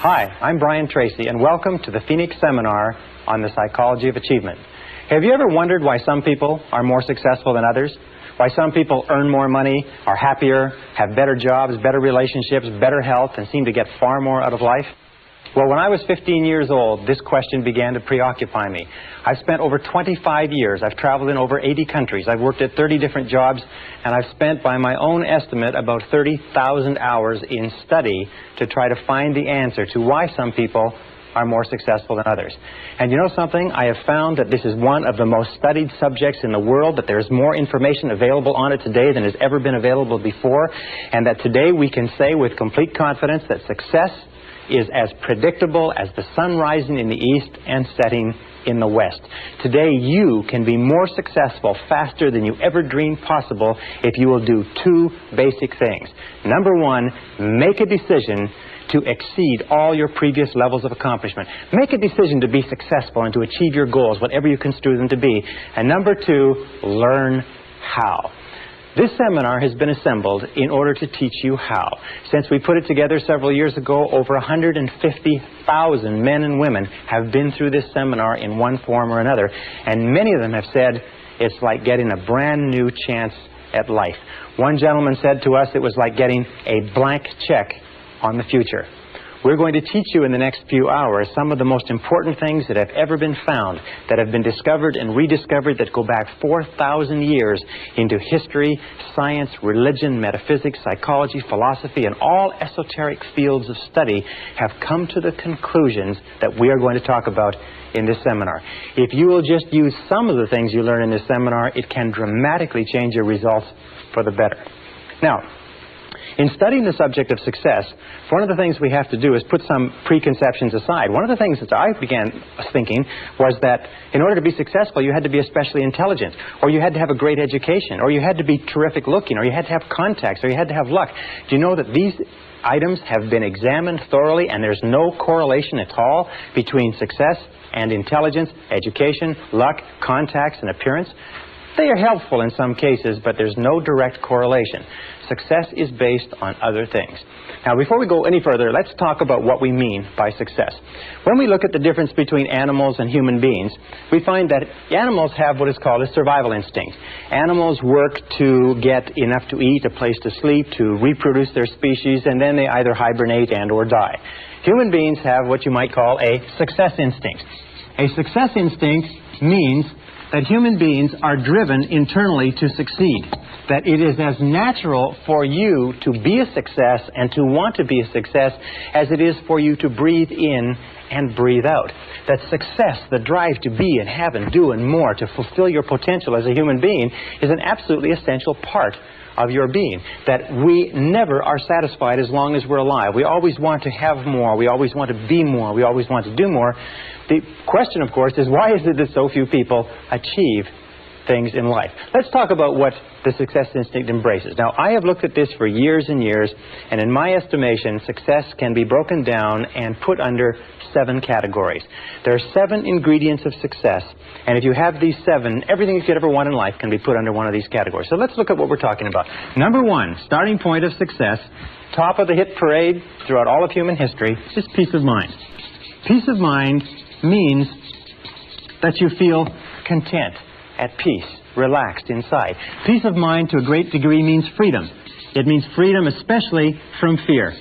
Hi, I'm Brian Tracy, and welcome to the Phoenix Seminar on the Psychology of Achievement. Have you ever wondered why some people are more successful than others? Why some people earn more money, are happier, have better jobs, better relationships, better health, and seem to get far more out of life? Well, when I was 15 years old, this question began to preoccupy me. I've spent over 25 years. I've traveled in over 80 countries. I've worked at 30 different jobs, and I've spent, by my own estimate, about 30,000 hours in study to try to find the answer to why some people are more successful than others. And you know something? I have found that this is one of the most studied subjects in the world, that there's more information available on it today than has ever been available before, and that today we can say with complete confidence that success is as predictable as the sun rising in the east and setting in the west. Today you can be more successful faster than you ever dreamed possible if you will do two basic things. Number one, make a decision to exceed all your previous levels of accomplishment. Make a decision to be successful and to achieve your goals, whatever you construe them to be. And number two, learn how. This seminar has been assembled in order to teach you how. Since we put it together several years ago, over 150,000 men and women have been through this seminar in one form or another, and many of them have said it's like getting a brand new chance at life. One gentleman said to us it was like getting a blank check on the future. We're going to teach you in the next few hours some of the most important things that have ever been found, that have been discovered and rediscovered, that go back 4,000 years into history, science, religion, metaphysics, psychology, philosophy, and all esoteric fields of study have come to the conclusions that we are going to talk about in this seminar. If you will just use some of the things you learn in this seminar, it can dramatically change your results for the better. Now, in studying the subject of success, one of the things we have to do is put some preconceptions aside. One of the things that I began thinking was that in order to be successful, you had to be especially intelligent, or you had to have a great education, or you had to be terrific looking, or you had to have contacts, or you had to have luck. Do you know that these items have been examined thoroughly, and there's no correlation at all between success and intelligence, education, luck, contacts, and appearance? They are helpful in some cases, but there's no direct correlation. Success is based on other things. Now, before we go any further, let's talk about what we mean by success. When we look at the difference between animals and human beings, we find that animals have what is called a survival instinct. Animals work to get enough to eat, a place to sleep, to reproduce their species, and then they either hibernate and or die. Human beings have what you might call a success instinct. A success instinct means that human beings are driven internally to succeed. That it is as natural for you to be a success and to want to be a success as it is for you to breathe in and breathe out. That success, the drive to be and have and do and more, to fulfill your potential as a human being, is an absolutely essential part of your being. That we never are satisfied as long as we're alive. We always want to have more. We always want to be more. We always want to do more. The question, of course, is why is it that so few people achieve things in life? Let's talk about what the success instinct embraces. Now, I have looked at this for years and years, and in my estimation, success can be broken down and put under 7 categories. There are 7 ingredients of success, and if you have these 7, everything you could ever want in life can be put under one of these categories. So let's look at what we're talking about. Number 1, starting point of success, top of the hit parade throughout all of human history, is peace of mind. Peace of mind means that you feel content, at peace, relaxed inside. Peace of mind to a great degree means freedom. It means freedom especially from fear.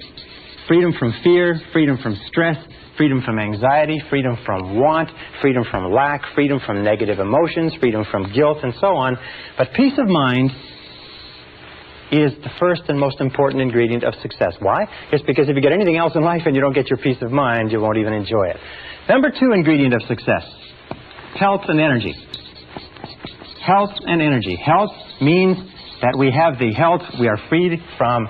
Freedom from fear, freedom from stress, freedom from anxiety, freedom from want, freedom from lack, freedom from negative emotions, freedom from guilt, and so on. But peace of mind is the first and most important ingredient of success. Why? It's because if you get anything else in life and you don't get your peace of mind, you won't even enjoy it. Number 2 ingredient of success, health and energy. Health and energy. Health means that we have the health, we are freed from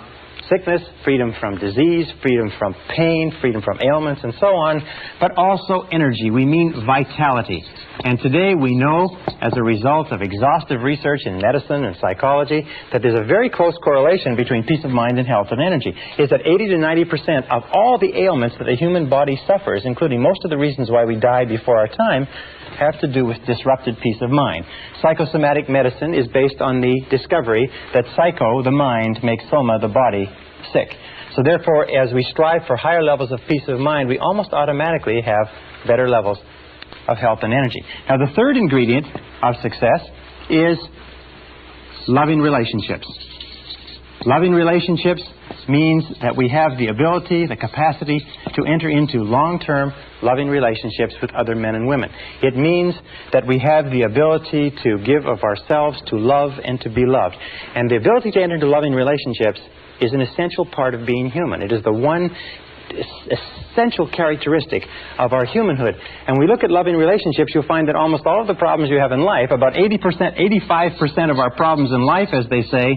sickness, freedom from disease, freedom from pain, freedom from ailments, and so on, but also energy. We mean vitality. And today we know, as a result of exhaustive research in medicine and psychology, that there's a very close correlation between peace of mind and health and energy. Is that 80 to 90% of all the ailments that the human body suffers, including most of the reasons why we die before our time, have to do with disrupted peace of mind. Psychosomatic medicine is based on the discovery that psycho, the mind, makes soma, the body, sick. So therefore, as we strive for higher levels of peace of mind, we almost automatically have better levels of health and energy. Now, the third ingredient of success is loving relationships. Loving relationships means that we have the ability, the capacity to enter into long-term loving relationships with other men and women. It means that we have the ability to give of ourselves, to love, and to be loved. And the ability to enter into loving relationships is an essential part of being human. It is the one essential characteristic of our humanhood. And when we look at loving relationships, you'll find that almost all of the problems you have in life, about 80%, 85% of our problems in life, as they say,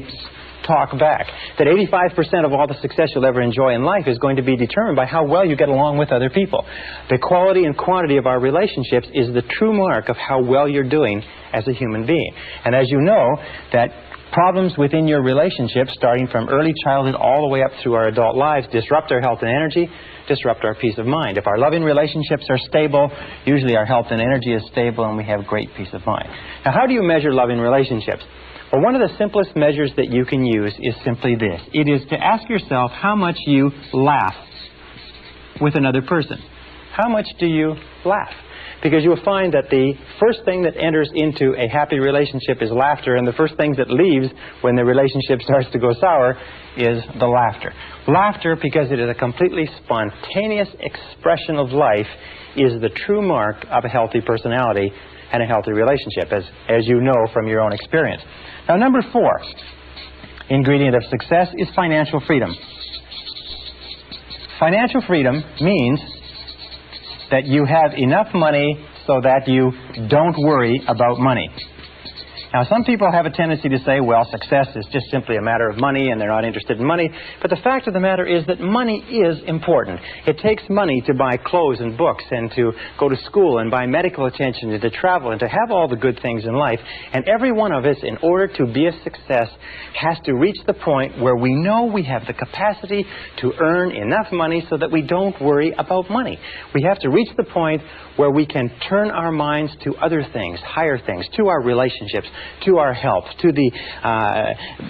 talk back. That 85% of all the success you'll ever enjoy in life is going to be determined by how well you get along with other people. The quality and quantity of our relationships is the true mark of how well you're doing as a human being. And as you know, that problems within your relationships, starting from early childhood all the way up through our adult lives, disrupt our health and energy, disrupt our peace of mind. If our loving relationships are stable, usually our health and energy is stable and we have great peace of mind. Now, how do you measure loving relationships? Well, one of the simplest measures that you can use is simply this. It is to ask yourself how much you laugh with another person. How much do you laugh? Because you'll find that the first thing that enters into a happy relationship is laughter, and the first thing that leaves when the relationship starts to go sour is the laughter. Laughter, because it is a completely spontaneous expression of life, is the true mark of a healthy personality and a healthy relationship, as you know from your own experience. Now, number 4 ingredient of success is financial freedom. Financial freedom means that you have enough money so that you don't worry about money. Now, some people have a tendency to say, well, success is just simply a matter of money and they're not interested in money. But the fact of the matter is that money is important. It takes money to buy clothes and books and to go to school and buy medical attention and to travel and to have all the good things in life. And every one of us, in order to be a success, has to reach the point where we know we have the capacity to earn enough money so that we don't worry about money. We have to reach the point where we can turn our minds to other things, higher things, to our relationships, to our health, to the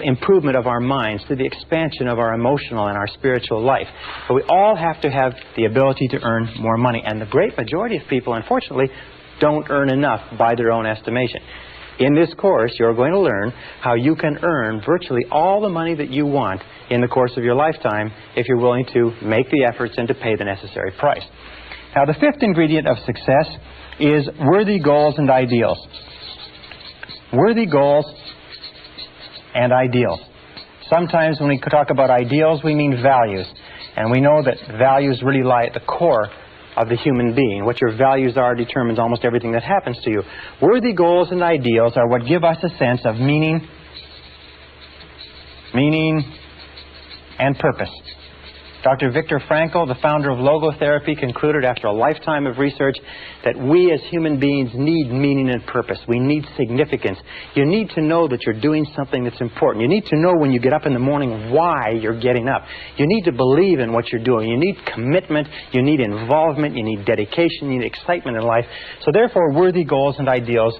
improvement of our minds, to the expansion of our emotional and our spiritual life. But we all have to have the ability to earn more money. And the great majority of people, unfortunately, don't earn enough by their own estimation. In this course, you're going to learn how you can earn virtually all the money that you want in the course of your lifetime if you're willing to make the efforts and to pay the necessary price. Now, the 5th ingredient of success is worthy goals and ideals. Worthy goals and ideals. Sometimes when we talk about ideals, we mean values. And we know that values really lie at the core of the human being. What your values are determines almost everything that happens to you. Worthy goals and ideals are what give us a sense of meaning and purpose. Dr. Viktor Frankl, the founder of logotherapy, concluded after a lifetime of research that we as human beings need meaning and purpose. We need significance. You need to know that you're doing something that's important. You need to know when you get up in the morning why you're getting up. You need to believe in what you're doing. You need commitment. You need involvement. You need dedication. You need excitement in life. So therefore, worthy goals and ideals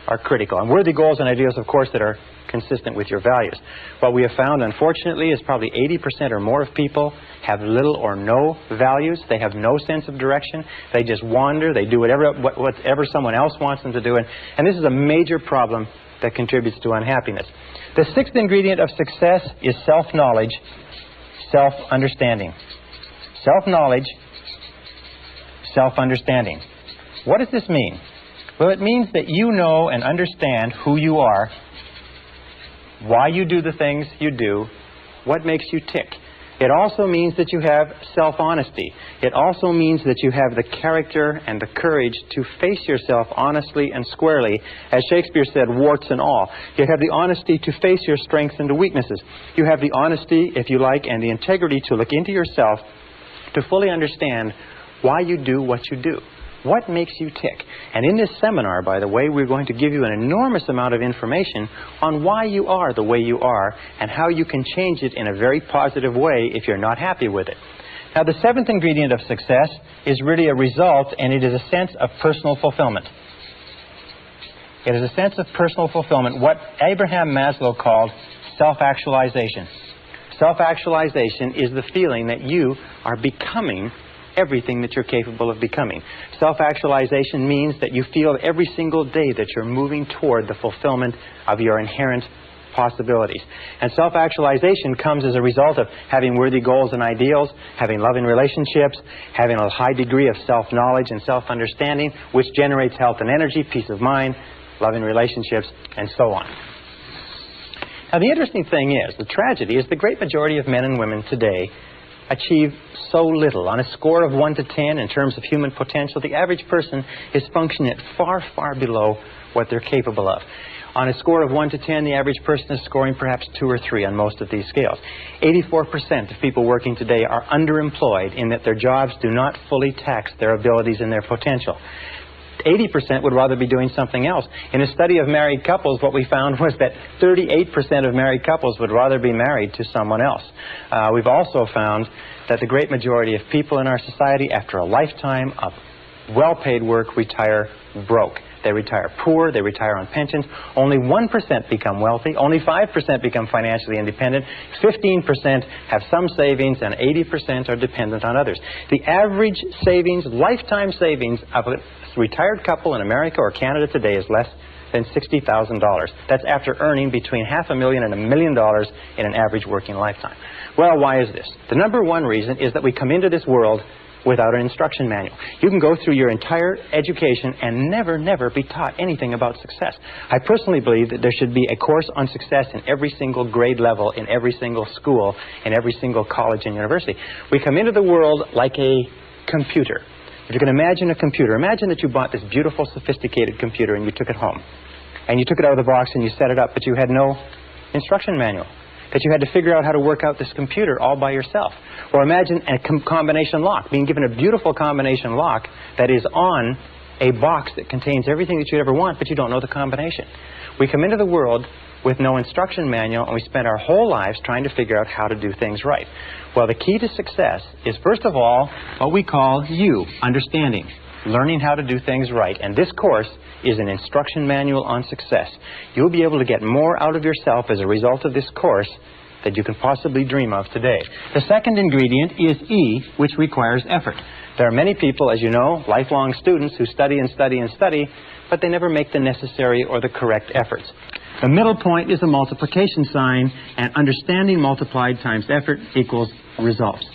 are critical. And worthy goals and ideals, of course, that are consistent with your values. What we have found, unfortunately, is probably 80% or more of people have little or no values. They have no sense of direction. They just wander. They do whatever someone else wants them to do. And this is a major problem that contributes to unhappiness. The 6th ingredient of success is self-knowledge, self-understanding. Self-knowledge, self-understanding. What does this mean? Well, it means that you know and understand who you are, why you do the things you do, what makes you tick. It also means that you have self-honesty. It also means that you have the character and the courage to face yourself honestly and squarely. As Shakespeare said, warts and all. You have the honesty to face your strengths and weaknesses. You have the honesty, if you like, and the integrity to look into yourself to fully understand why you do what you do. What makes you tick? And in this seminar, by the way, we're going to give you an enormous amount of information on why you are the way you are and how you can change it in a very positive way if you're not happy with it. Now, the 7th ingredient of success is really a result, and it is a sense of personal fulfillment. It is a sense of personal fulfillment, what Abraham Maslow called self-actualization. Self-actualization is the feeling that you are becoming everything that you're capable of becoming. Self-actualization means that you feel every single day that you're moving toward the fulfillment of your inherent possibilities. And self-actualization comes as a result of having worthy goals and ideals, having loving relationships, having a high degree of self-knowledge and self-understanding, which generates health and energy, peace of mind, loving relationships, and so on. Now, the interesting thing is, the tragedy is the great majority of men and women today achieve so little. On a score of 1 to 10 in terms of human potential, the average person is functioning at far, far below what they're capable of. On a score of 1 to 10, the average person is scoring perhaps 2 or 3 on most of these scales. 84% of people working today are underemployed in that their jobs do not fully tax their abilities and their potential. 80% would rather be doing something else. In a study of married couples, what we found was that 38% of married couples would rather be married to someone else. We've also found that the great majority of people in our society, after a lifetime of well-paid work, retire broke. They retire poor, they retire on pensions. Only 1% become wealthy, only 5% become financially independent, 15% have some savings, and 80% are dependent on others. The average savings, lifetime savings of a retired couple in America or Canada today is less than $60,000. That's after earning between $500,000 and $1 million in an average working lifetime. Well, why is this? The number one reason is that we come into this world without an instruction manual. You can go through your entire education and never be taught anything about success. I personally believe that there should be a course on success in every single grade level, in every single school, in every single college and university. We come into the world like a computer. If you can imagine a computer, imagine that you bought this beautiful, sophisticated computer and you took it home. And you took it out of the box and you set it up, but you had no instruction manual. That you had to figure out how to work out this computer all by yourself. Or imagine a combination lock, being given a beautiful combination lock that is on a box that contains everything that you'd ever want, but you don't know the combination. We come into the world with no instruction manual, and we spend our whole lives trying to figure out how to do things right. Well, the key to success is, first of all, what we call understanding, learning how to do things right. And this course is an instruction manual on success. You'll be able to get more out of yourself as a result of this course that you can possibly dream of today. The second ingredient is E, which requires effort. There are many people, as you know, lifelong students who study and study and study, but they never make the necessary or the correct efforts. The middle point is a multiplication sign, and understanding multiplied times effort equals results.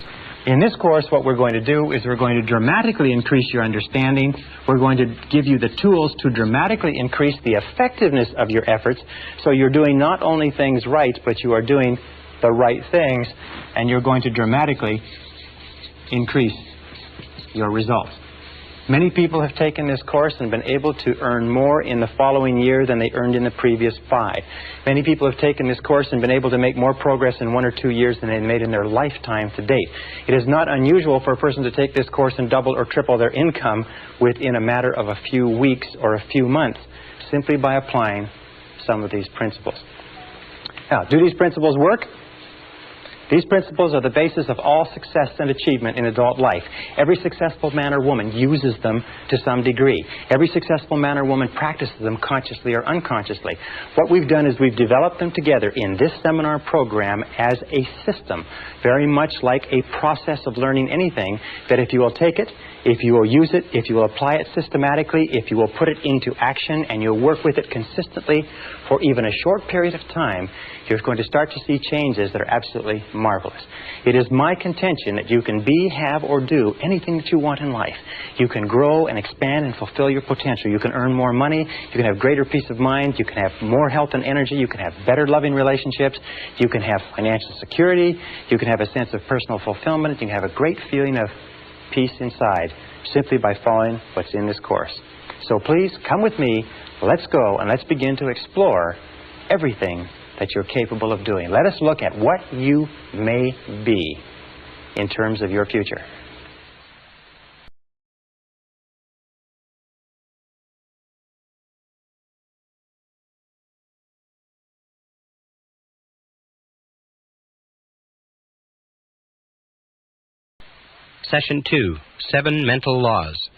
In this course, what we're going to do is we're going to dramatically increase your understanding. We're going to give you the tools to dramatically increase the effectiveness of your efforts, so you're doing not only things right, but you are doing the right things, and you're going to dramatically increase your results. Many people have taken this course and been able to earn more in the following year than they earned in the previous 5. Many people have taken this course and been able to make more progress in 1 or 2 years than they made in their lifetime to date. It is not unusual for a person to take this course and double or triple their income within a matter of a few weeks or a few months, simply by applying some of these principles. Now, do these principles work? These principles are the basis of all success and achievement in adult life. Every successful man or woman uses them to some degree. Every successful man or woman practices them consciously or unconsciously. What we've done is we've developed them together in this seminar program as a system, very much like a process of learning anything, that if you will take it, if you will use it, if you will apply it systematically, if you will put it into action and you'll work with it consistently for even a short period of time, you're going to start to see changes that are absolutely marvelous. It is my contention that you can be, have, or do anything that you want in life. You can grow and expand and fulfill your potential. You can earn more money. You can have greater peace of mind. You can have more health and energy. You can have better loving relationships. You can have financial security. You can have a sense of personal fulfillment. You can have a great feeling of peace inside simply by following what's in this course. So please come with me. Let's go and let's begin to explore everything that you're capable of doing. Let us look at what you may be in terms of your future. Session 2, 7 Mental Laws.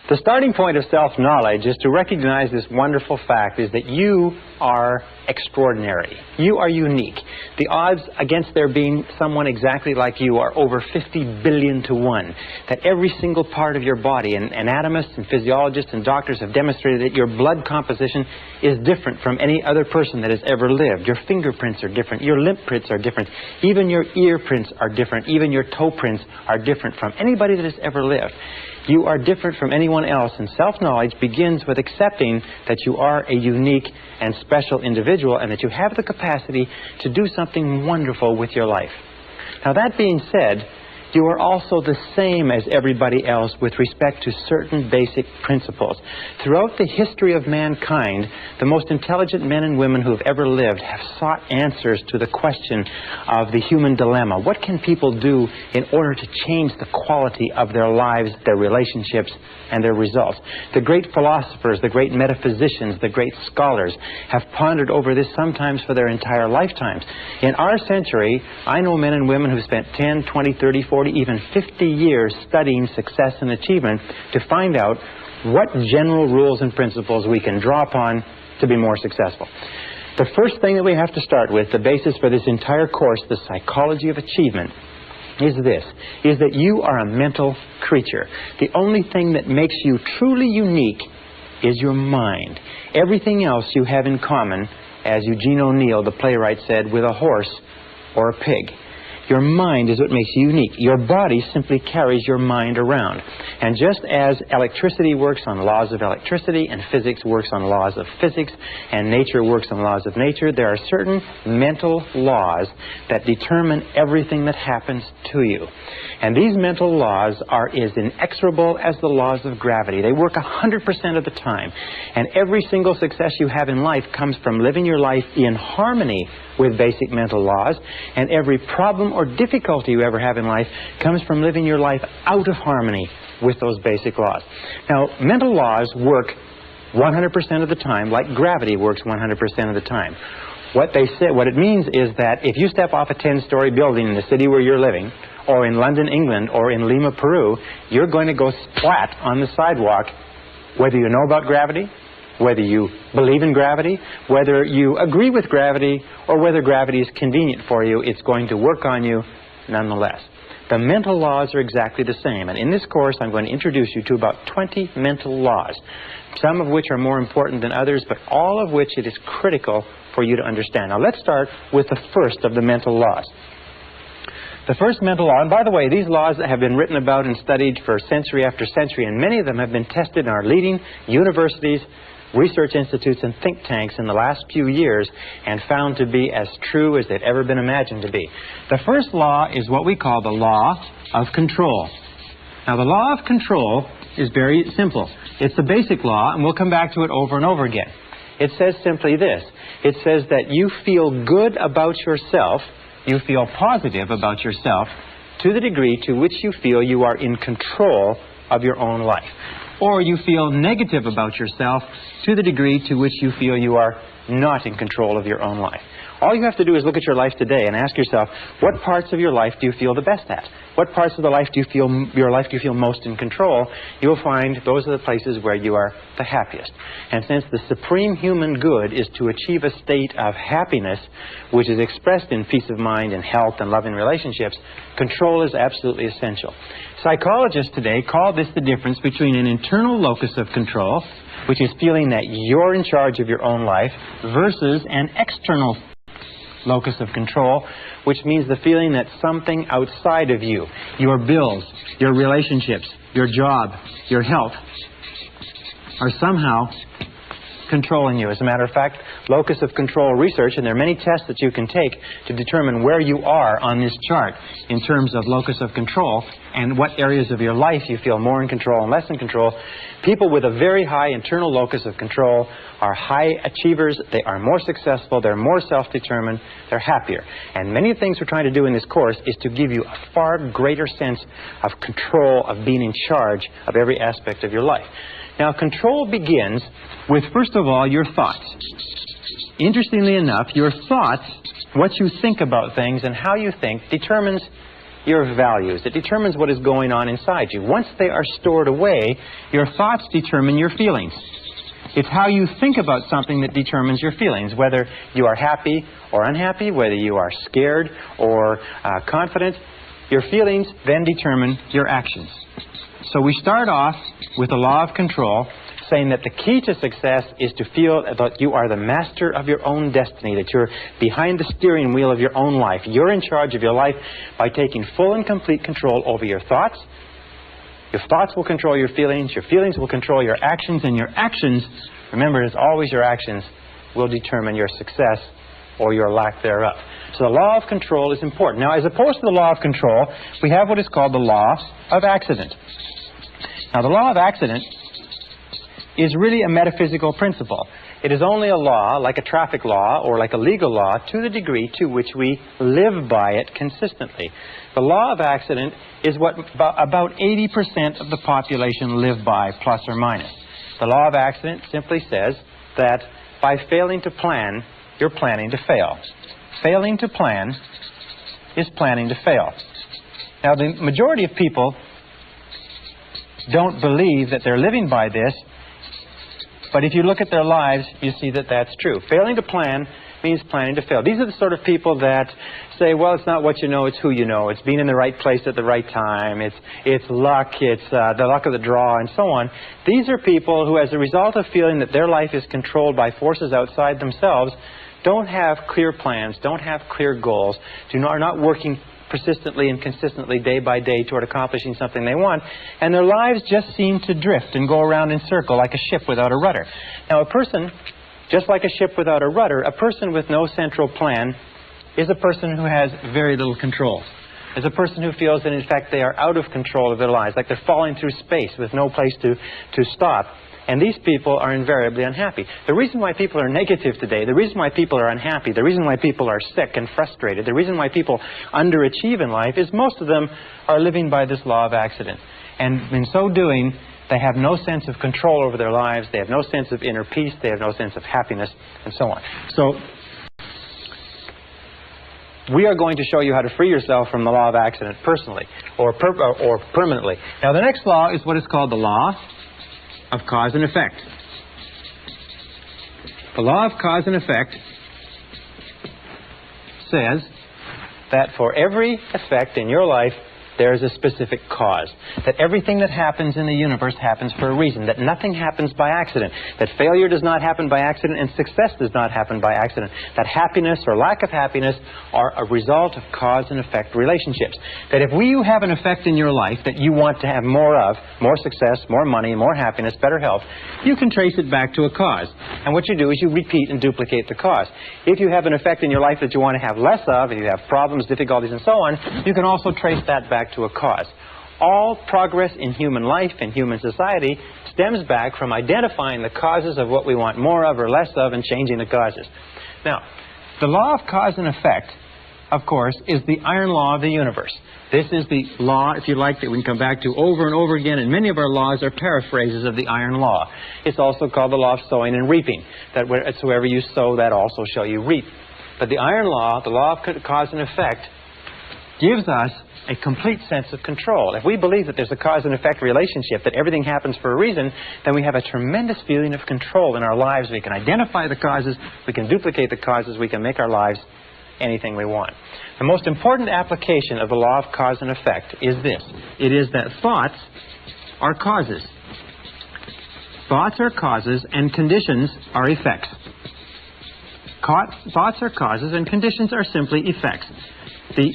The starting point of self-knowledge is to recognize this wonderful fact is that you are extraordinary. You are unique. The odds against there being someone exactly like you are over 50 billion to 1. That every single part of your body, and anatomists and physiologists and doctors have demonstrated that your blood composition is different from any other person that has ever lived. Your fingerprints are different. Your lip prints are different. Even your ear prints are different. Even your toe prints are different from anybody that has ever lived. You are different from anyone else, and self-knowledge begins with accepting that you are a unique and special individual and that you have the capacity to do something wonderful with your life. Now, that being said, you are also the same as everybody else with respect to certain basic principles. Throughout the history of mankind, the most intelligent men and women who have ever lived have sought answers to the question of the human dilemma. What can people do in order to change the quality of their lives, their relationships, and their results? The great philosophers, the great metaphysicians, the great scholars have pondered over this sometimes for their entire lifetimes. In our century, I know men and women who spent 10, 20, 30, 40, even 50 years studying success and achievement to find out what general rules and principles we can draw upon to be more successful. The first thing that we have to start with, the basis for this entire course, the psychology of achievement, is this, is that you are a mental creature. The only thing that makes you truly unique is your mind. Everything else you have in common, as Eugene O'Neill, the playwright, said, with a horse or a pig. Your mind is what makes you unique. Your body simply carries your mind around. And just as electricity works on laws of electricity, and physics works on laws of physics, and nature works on laws of nature, there are certain mental laws that determine everything that happens to you. And these mental laws are as inexorable as the laws of gravity. They work 100% of the time. And every single success you have in life comes from living your life in harmony with basic mental laws, and every problem or difficulty you ever have in life comes from living your life out of harmony with those basic laws. Now, mental laws work 100% of the time, like gravity works 100% of the time. What it means is that if you step off a 10-story building in the city where you're living, or in London, England, or in Lima, Peru, you're going to go splat on the sidewalk, whether you know about gravity, whether you believe in gravity, whether you agree with gravity, or whether gravity is convenient for you, it's going to work on you nonetheless. The mental laws are exactly the same, and in this course I'm going to introduce you to about 20 mental laws, some of which are more important than others, but all of which it is critical for you to understand. Now let's start with the first of the mental laws. The first mental law, and by the way, these laws have been written about and studied for century after century, and many of them have been tested in our leading universities, research institutes, and think tanks in the last few years and found to be as true as they've ever been imagined to be. The first law is what we call the law of control. Now, the law of control is very simple. It's the basic law, and we'll come back to it over and over again. It says simply this. It says that you feel good about yourself, you feel positive about yourself, to the degree to which you feel you are in control of your own life. Or you feel negative about yourself to the degree to which you feel you are not in control of your own life. All you have to do is look at your life today and ask yourself, what parts of your life do you feel the best at? What parts of the life do you feel most in control? You'll find those are the places where you are the happiest. And since the supreme human good is to achieve a state of happiness, which is expressed in peace of mind and health and loving relationships, control is absolutely essential. Psychologists today call this the difference between an internal locus of control, which is feeling that you're in charge of your own life, versus an external locus of control, which means the feeling that something outside of you, your bills, your relationships, your job, your health, are somehow controlling you. As a matter of fact, locus of control research, and there are many tests that you can take to determine where you are on this chart in terms of locus of control and what areas of your life you feel more in control and less in control. People with a very high internal locus of control are high achievers, they are more successful, they're more self-determined, they're happier. And many of the things we're trying to do in this course is to give you a far greater sense of control, of being in charge of every aspect of your life. Now, control begins with, first of all, your thoughts. Interestingly enough, your thoughts, what you think about things and how you think, determines your values. It determines what is going on inside you. Once they are stored away, your thoughts determine your feelings. It's how you think about something that determines your feelings, whether you are happy or unhappy, whether you are scared or confident. Your feelings then determine your actions. So we start off with the law of control, saying that the key to success is to feel that you are the master of your own destiny, that you're behind the steering wheel of your own life. You're in charge of your life by taking full and complete control over your thoughts. Your thoughts will control your feelings will control your actions, and your actions, remember, it's always your actions, will determine your success or your lack thereof. So the law of control is important. Now, as opposed to the law of control, we have what is called the law of accident. Now, the law of accident is really a metaphysical principle. It is only a law, like a traffic law or like a legal law, to the degree to which we live by it consistently. The law of accident is what about 80% of the population live by, plus or minus. The law of accident simply says that by failing to plan, you're planning to fail. Failing to plan is planning to fail. Now, the majority of people don't believe that they're living by this, but if you look at their lives, you see that that's true. Failing to plan means planning to fail. These are the sort of people that say, well, it's not what you know, it's who you know. It's being in the right place at the right time. It's luck. It's the luck of the draw, and so on. These are people who, as a result of feeling that their life is controlled by forces outside themselves, don't have clear plans, don't have clear goals, are not working persistently and consistently day by day toward accomplishing something they want, and their lives just seem to drift and go around in circle like a ship without a rudder. Now, a person, just like a ship without a rudder, a person with no central plan is a person who has very little control. Is a person who feels that, in fact, they are out of control of their lives, like they're falling through space with no place to stop. And these people are invariably unhappy. The reason why people are negative today, the reason why people are unhappy, the reason why people are sick and frustrated, the reason why people underachieve in life is most of them are living by this law of accident. And in so doing, they have no sense of control over their lives, they have no sense of inner peace, they have no sense of happiness, and so on. So we are going to show you how to free yourself from the law of accident personally or permanently. Now, the next law is what is called the law of cause and effect. The law of cause and effect says that for every effect in your life, there is a specific cause. That everything that happens in the universe happens for a reason. That nothing happens by accident. That failure does not happen by accident and success does not happen by accident. That happiness or lack of happiness are a result of cause and effect relationships. That if you have an effect in your life that you want to have more of, more success, more money, more happiness, better health, you can trace it back to a cause. And what you do is you repeat and duplicate the cause. If you have an effect in your life that you want to have less of, if you have problems, difficulties, and so on, you can also trace that back to a cause. All progress in human life and human society stems back from identifying the causes of what we want more of or less of and changing the causes. Now, the law of cause and effect, of course, is the iron law of the universe. This is the law, if you like, that we can come back to over and over again, and many of our laws are paraphrases of the iron law. It's also called the law of sowing and reaping, that wherever you sow, that also shall you reap. But the iron law, the law of cause and effect, gives us a complete sense of control. If we believe that there's a cause and effect relationship, that everything happens for a reason, then we have a tremendous feeling of control in our lives. We can identify the causes, we can duplicate the causes, we can make our lives anything we want. The most important application of the law of cause and effect is this. It is that thoughts are causes. Thoughts are causes and conditions are effects. Thoughts are causes and conditions are simply effects. The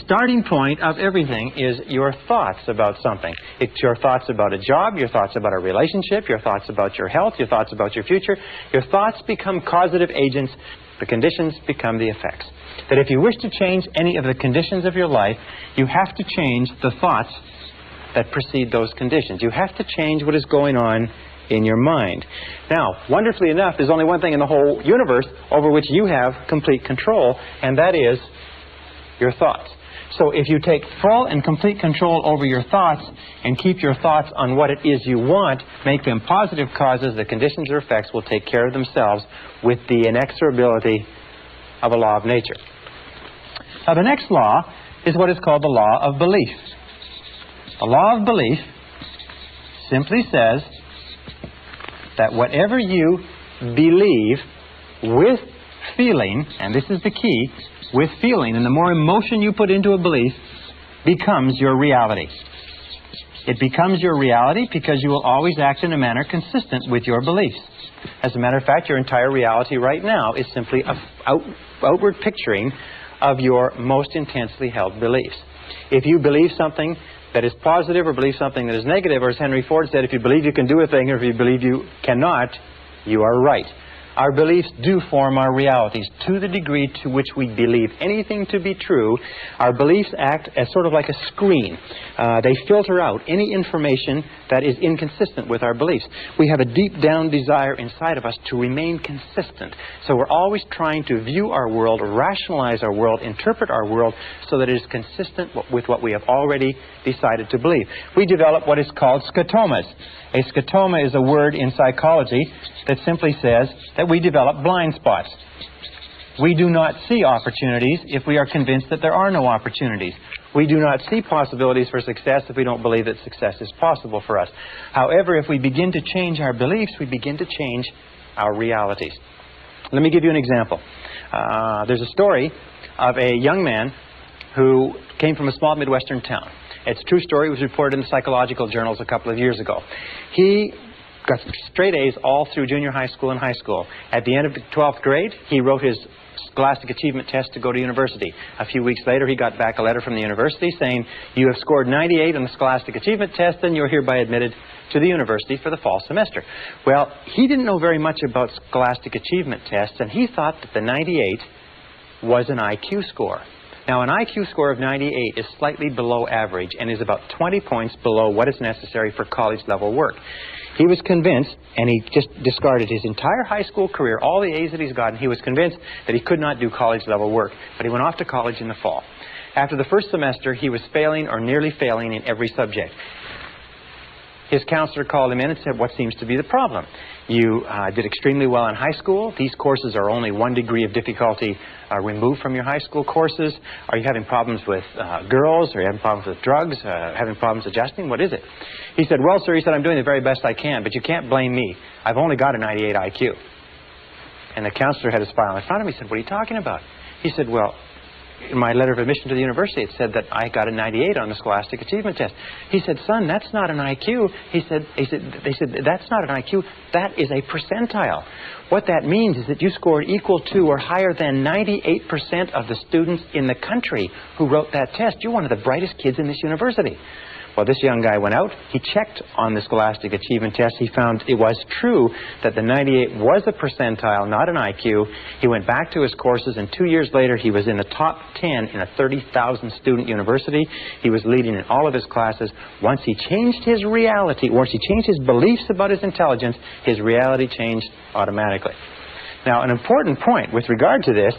starting point of everything is your thoughts about something. It's your thoughts about a job, your thoughts about a relationship, your thoughts about your health, your thoughts about your future. Your thoughts become causative agents. The conditions become the effects. That if you wish to change any of the conditions of your life, you have to change the thoughts that precede those conditions. You have to change what is going on in your mind. Now, wonderfully enough, there's only one thing in the whole universe over which you have complete control, and that is your thoughts. So if you take full and complete control over your thoughts and keep your thoughts on what it is you want, make them positive causes, the conditions or effects will take care of themselves with the inexorability of a law of nature. Now, the next law is what is called the law of belief. The law of belief simply says that whatever you believe with feeling, and this is the key, with feeling, and the more emotion you put into a belief, becomes your reality. It becomes your reality because you will always act in a manner consistent with your beliefs. As a matter of fact, your entire reality right now is simply an outward picturing of your most intensely held beliefs. If you believe something that is positive or believe something that is negative, or as Henry Ford said, if you believe you can do a thing or if you believe you cannot, you are right. Our beliefs do form our realities. To the degree to which we believe anything to be true, our beliefs act as sort of like a screen. They filter out any information that is inconsistent with our beliefs. We have a deep down desire inside of us to remain consistent. So we're always trying to view our world, rationalize our world, interpret our world so that it is consistent with what we have already decided to believe. We develop what is called scotomas. A scotoma is a word in psychology that simply says that we develop blind spots. We do not see opportunities if we are convinced that there are no opportunities. We do not see possibilities for success if we don't believe that success is possible for us. However, if we begin to change our beliefs, we begin to change our realities. Let me give you an example. There's a story of a young man who came from a small Midwestern town. It's a true story. It was reported in the psychological journals a couple of years ago. He got straight A's all through junior high school and high school. At the end of the 12th grade, he wrote his Scholastic Achievement Test to go to university. A few weeks later, he got back a letter from the university saying, "You have scored 98 on the Scholastic Achievement Test, and you're hereby admitted to the university for the fall semester." Well, he didn't know very much about Scholastic Achievement Tests, and he thought that the 98 was an IQ score. Now, an IQ score of 98 is slightly below average and is about 20 points below what is necessary for college-level work. He was convinced, and he just discarded his entire high school career, all the A's that he's gotten. He was convinced that he could not do college-level work, but he went off to college in the fall. After the first semester, he was failing or nearly failing in every subject. His counselor called him in and said, "What seems to be the problem? You did extremely well in high school. These courses are only 1 degree of difficulty removed from your high school courses. Are you having problems with girls? Are you having problems with drugs? Having problems adjusting? What is it?" He said, "Well, sir," he said, "I'm doing the very best I can, but you can't blame me. I've only got a 98 IQ. And the counselor had his file in front of him. He said, "What are you talking about?" He said, "Well, in my letter of admission to the university, it said that I got a 98 on the Scholastic Achievement Test." He said, "Son, that's not an IQ." They said, "That's not an IQ. That is a percentile. What that means is that you scored equal to or higher than 98% of the students in the country who wrote that test. You're one of the brightest kids in this university." Well, this young guy went out. He checked on the Scholastic Achievement Test. He found it was true that the 98 was a percentile, not an IQ. He went back to his courses, and 2 years later, he was in the top 10 in a 30,000 student university. He was leading in all of his classes. Once he changed his reality, once he changed his beliefs about his intelligence, his reality changed automatically. Now, an important point with regard to this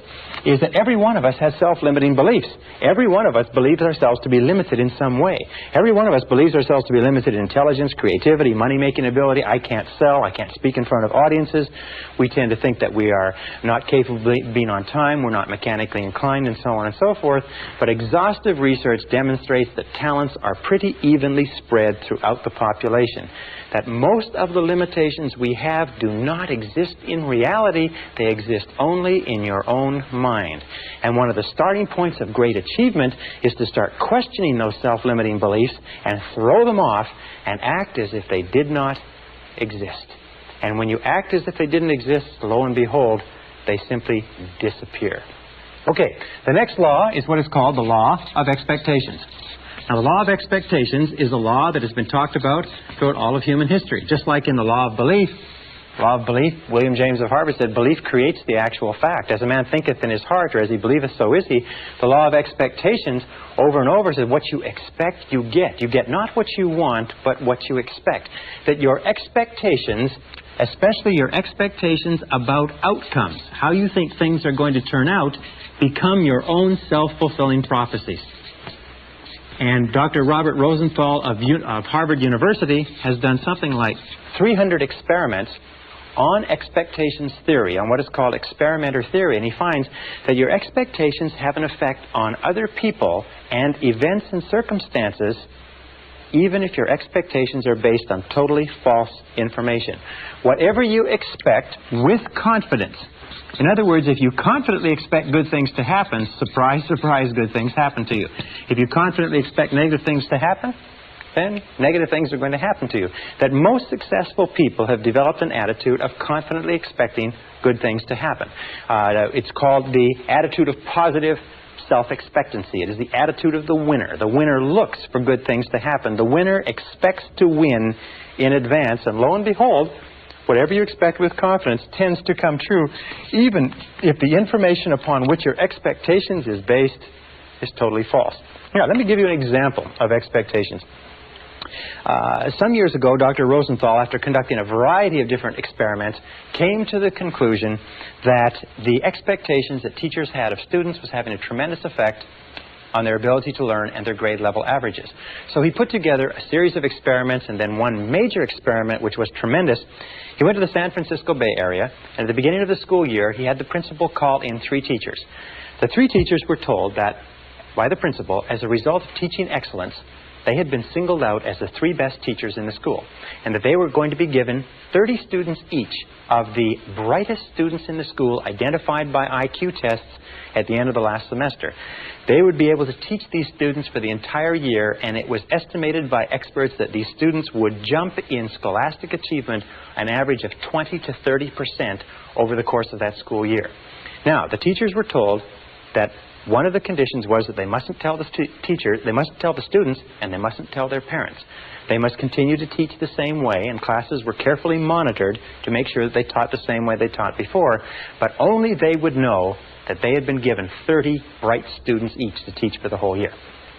is that every one of us has self-limiting beliefs. Every one of us believes ourselves to be limited in some way. Every one of us believes ourselves to be limited in intelligence, creativity, money-making ability. I can't sell. I can't speak in front of audiences. We tend to think that we are not capable of being on time. We're not mechanically inclined, and so on and so forth. But exhaustive research demonstrates that talents are pretty evenly spread throughout the population. That most of the limitations we have do not exist in reality. They exist only in your own mind. And one of the starting points of great achievement is to start questioning those self-limiting beliefs and throw them off and act as if they did not exist. And when you act as if they didn't exist, lo and behold, they simply disappear. Okay, the next law is what is called the law of expectations. Now, the law of expectations is a law that has been talked about throughout all of human history. Just like in the law of belief, William James of Harvard said, "Belief creates the actual fact. As a man thinketh in his heart, or as he believeth, so is he." The law of expectations over and over says, what you expect, you get. You get not what you want, but what you expect. That your expectations, especially your expectations about outcomes, how you think things are going to turn out, become your own self-fulfilling prophecies. And Dr. Robert Rosenthal of Harvard University has done something like 300 experiments on expectations theory, on what is called experimenter theory, and he finds that your expectations have an effect on other people and events and circumstances, even if your expectations are based on totally false information. Whatever you expect with confidence. In other words, if you confidently expect good things to happen, surprise, surprise, good things happen to you. If you confidently expect negative things to happen, then negative things are going to happen to you. That most successful people have developed an attitude of confidently expecting good things to happen. It's called the attitude of positive self-expectancy. It is the attitude of the winner. The winner looks for good things to happen. The winner expects to win in advance, and lo and behold, whatever you expect with confidence tends to come true, even if the information upon which your expectations is based is totally false. Now, let me give you an example of expectations. Some years ago, Dr. Rosenthal, after conducting a variety of different experiments, came to the conclusion that the expectations that teachers had of students was having a tremendous effect on their ability to learn and their grade level averages. So he put together a series of experiments, and then one major experiment which was tremendous. He went to the San Francisco Bay Area, and at the beginning of the school year, he had the principal call in 3 teachers. The 3 teachers were told that by the principal, as a result of teaching excellence, they had been singled out as the 3 best teachers in the school, and that they were going to be given 30 students each of the brightest students in the school, identified by IQ tests at the end of the last semester. They would be able to teach these students for the entire year, and it was estimated by experts that these students would jump in scholastic achievement an average of 20 to 30% over the course of that school year. Now, the teachers were told that one of the conditions was that they mustn't tell the teachers, they mustn't tell the students, and they mustn't tell their parents. They must continue to teach the same way, and classes were carefully monitored to make sure that they taught the same way they taught before, but only they would know that they had been given 30 bright students each to teach for the whole year.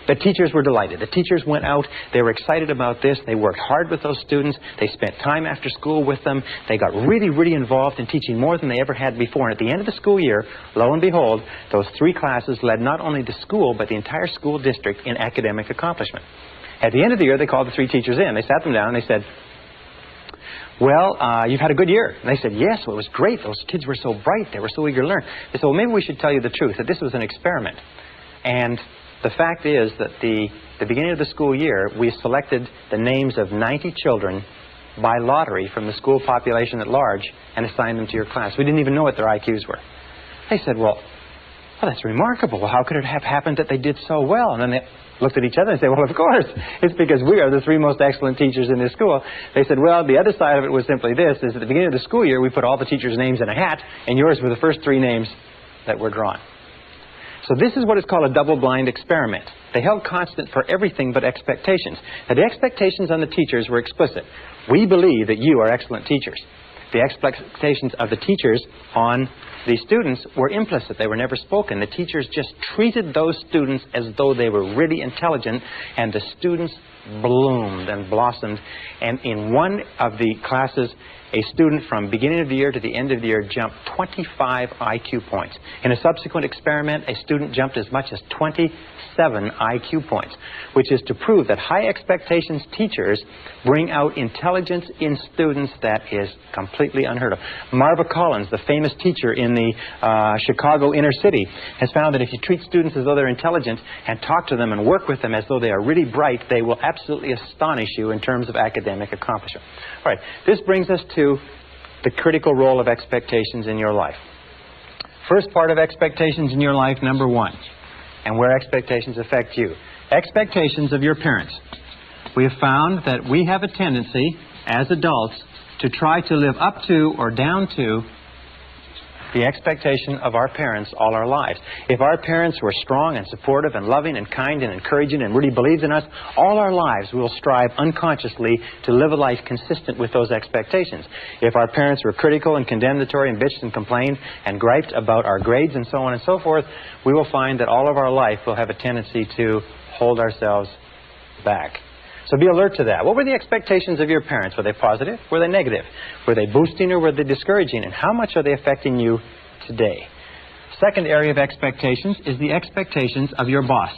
The teachers were delighted. The teachers went out. They were excited about this. They worked hard with those students. They spent time after school with them. They got really, really involved in teaching more than they ever had before. And at the end of the school year, lo and behold, those 3 classes led not only the school, but the entire school district in academic accomplishment. At the end of the year, they called the 3 teachers in. They sat them down and they said, well, you've had a good year. And they said, yes, well, it was great. Those kids were so bright. They were so eager to learn. They said, well, maybe we should tell you the truth, that this was an experiment. And the fact is that the beginning of the school year, we selected the names of 90 children by lottery from the school population at large and assigned them to your class. We didn't even know what their IQs were. They said, well, that's remarkable. Well, how could it have happened that they did so well? And then they looked at each other and said, well, of course, it's because we are the 3 most excellent teachers in this school. They said, well, the other side of it was simply this, is at the beginning of the school year, we put all the teachers' names in a hat, and yours were the first 3 names that were drawn. So this is what is called a double-blind experiment. They held constant for everything but expectations. Now, the expectations on the teachers were explicit. We believe that you are excellent teachers. The expectations of the teachers on the students were implicit. They were never spoken. The teachers just treated those students as though they were really intelligent, and the students bloomed and blossomed. And in one of the classes, a student from beginning of the year to the end of the year jumped 25 IQ points. In a subsequent experiment, a student jumped as much as 27 IQ points, which is to prove that high expectations teachers bring out intelligence in students that is completely unheard of. Marva Collins, the famous teacher in the Chicago inner city, has found that if you treat students as though they're intelligent and talk to them and work with them as though they are really bright, they will absolutely astonish you in terms of academic accomplishment. All right, this brings us to the critical role of expectations in your life. First part of expectations in your life, number 1, and where expectations affect you. Expectations of your parents. We have found that we have a tendency as adults to try to live up to or down to the expectation of our parents all our lives. If our parents were strong and supportive and loving and kind and encouraging and really believed in us, all our lives we will strive unconsciously to live a life consistent with those expectations. If our parents were critical and condemnatory and bitched and complained and griped about our grades and so on and so forth, we will find that all of our life we'll have a tendency to hold ourselves back. So be alert to that. What were the expectations of your parents? Were they positive? Were they negative? Were they boosting or were they discouraging? And how much are they affecting you today? Second area of expectations is the expectations of your boss.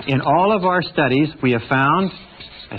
In all of our studies, we have found,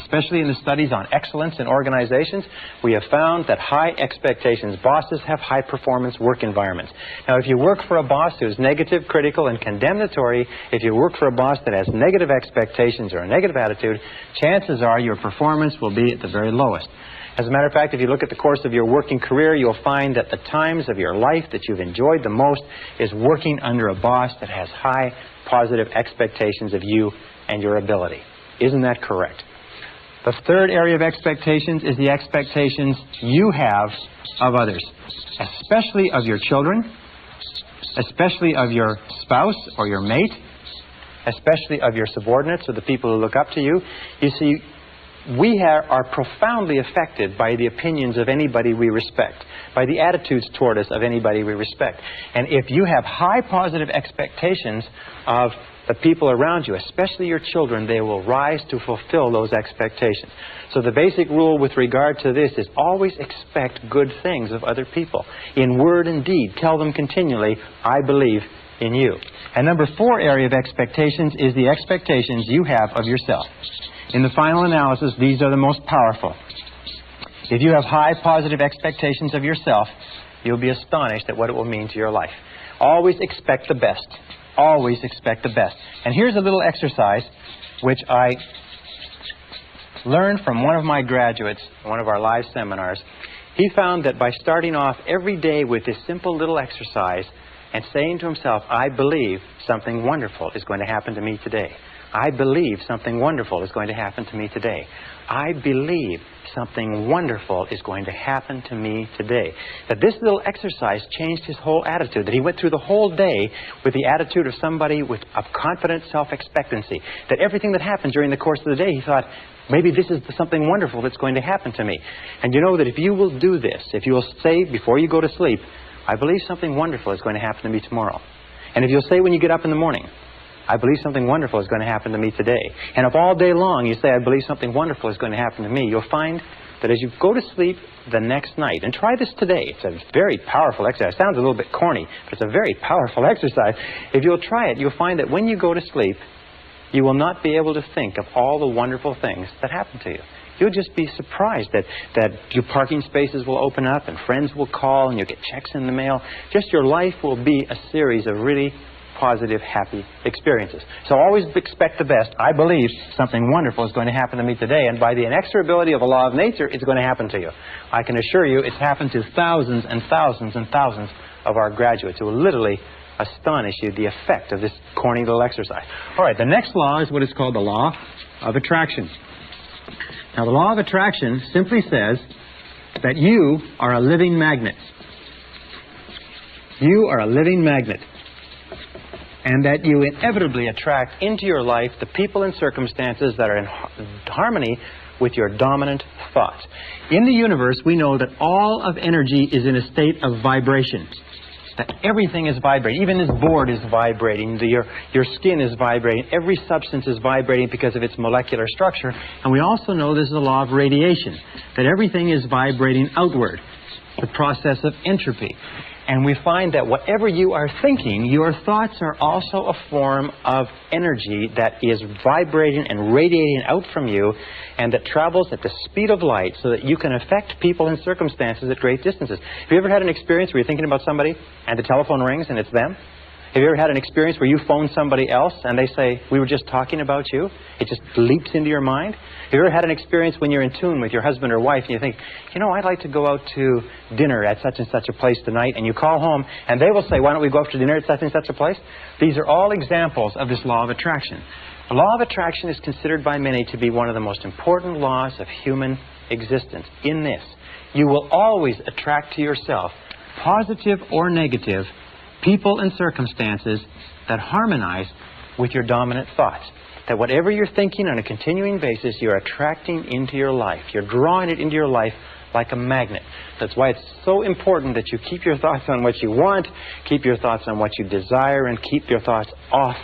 especially in the studies on excellence in organizations, we have found that high expectations, bosses have high performance work environments. Now, if you work for a boss who's negative, critical, and condemnatory, if you work for a boss that has negative expectations or a negative attitude, chances are your performance will be at the very lowest. As a matter of fact, if you look at the course of your working career, you'll find that the times of your life that you've enjoyed the most is working under a boss that has high positive expectations of you and your ability. Isn't that correct? The third area of expectations is the expectations you have of others, especially of your children, especially of your spouse or your mate, especially of your subordinates or the people who look up to you. You see, we are profoundly affected by the opinions of anybody we respect, by the attitudes toward us of anybody we respect. And if you have high positive expectations of the people around you, especially your children, they will rise to fulfill those expectations. So the basic rule with regard to this is always expect good things of other people. In word and deed, tell them continually, I believe in you. And number 4 area of expectations is the expectations you have of yourself. In the final analysis, these are the most powerful. If you have high positive expectations of yourself, you'll be astonished at what it will mean to your life. Always expect the best. Always expect the best. And here's a little exercise which I learned from one of my graduates, one of our live seminars. He found that by starting off every day with this simple little exercise and saying to himself, I believe something wonderful is going to happen to me today. I believe something wonderful is going to happen to me today. I believe something wonderful is going to happen to me today. That this little exercise changed his whole attitude. That he went through the whole day with the attitude of somebody with a confident self-expectancy. That everything that happened during the course of the day, he thought, maybe this is something wonderful that's going to happen to me. And you know that if you will do this, if you will say before you go to sleep, I believe something wonderful is going to happen to me tomorrow. And if you'll say when you get up in the morning, I believe something wonderful is going to happen to me today. And if all day long you say, I believe something wonderful is going to happen to me, you'll find that as you go to sleep the next night, and try this today, it's a very powerful exercise. It sounds a little bit corny, but it's a very powerful exercise. If you'll try it, you'll find that when you go to sleep, you will not be able to think of all the wonderful things that happen to you. You'll just be surprised that your parking spaces will open up and friends will call and you'll get checks in the mail. Just your life will be a series of really positive, happy experiences. So always expect the best. I believe something wonderful is going to happen to me today, and by the inexorability of a law of nature, it's going to happen to you. I can assure you it's happened to thousands and thousands and thousands of our graduates who will literally astonish you the effect of this corny little exercise. All right, the next law is what is called the law of attraction. Now, the law of attraction simply says that you are a living magnet. You are a living magnet. And that you inevitably attract into your life the people and circumstances that are in harmony with your dominant thoughts. In the universe, we know that all of energy is in a state of vibration. That everything is vibrating. Even this board is vibrating. Your skin is vibrating. Every substance is vibrating because of its molecular structure. And we also know there's a law of radiation. That everything is vibrating outward. The process of entropy. And we find that whatever you are thinking, your thoughts are also a form of energy that is vibrating and radiating out from you and that travels at the speed of light so that you can affect people and circumstances at great distances. Have you ever had an experience where you're thinking about somebody and the telephone rings and it's them? Have you ever had an experience where you phone somebody else and they say, we were just talking about you? It just leaps into your mind? Have you ever had an experience when you're in tune with your husband or wife and you think, you know, I'd like to go out to dinner at such and such a place tonight, and you call home and they will say, why don't we go out to dinner at such and such a place? These are all examples of this law of attraction. The law of attraction is considered by many to be one of the most important laws of human existence. In this, you will always attract to yourself, positive or negative, people and circumstances that harmonize with your dominant thoughts. That whatever you're thinking on a continuing basis, you're attracting into your life. You're drawing it into your life like a magnet. That's why it's so important that you keep your thoughts on what you want, keep your thoughts on what you desire, and keep your thoughts off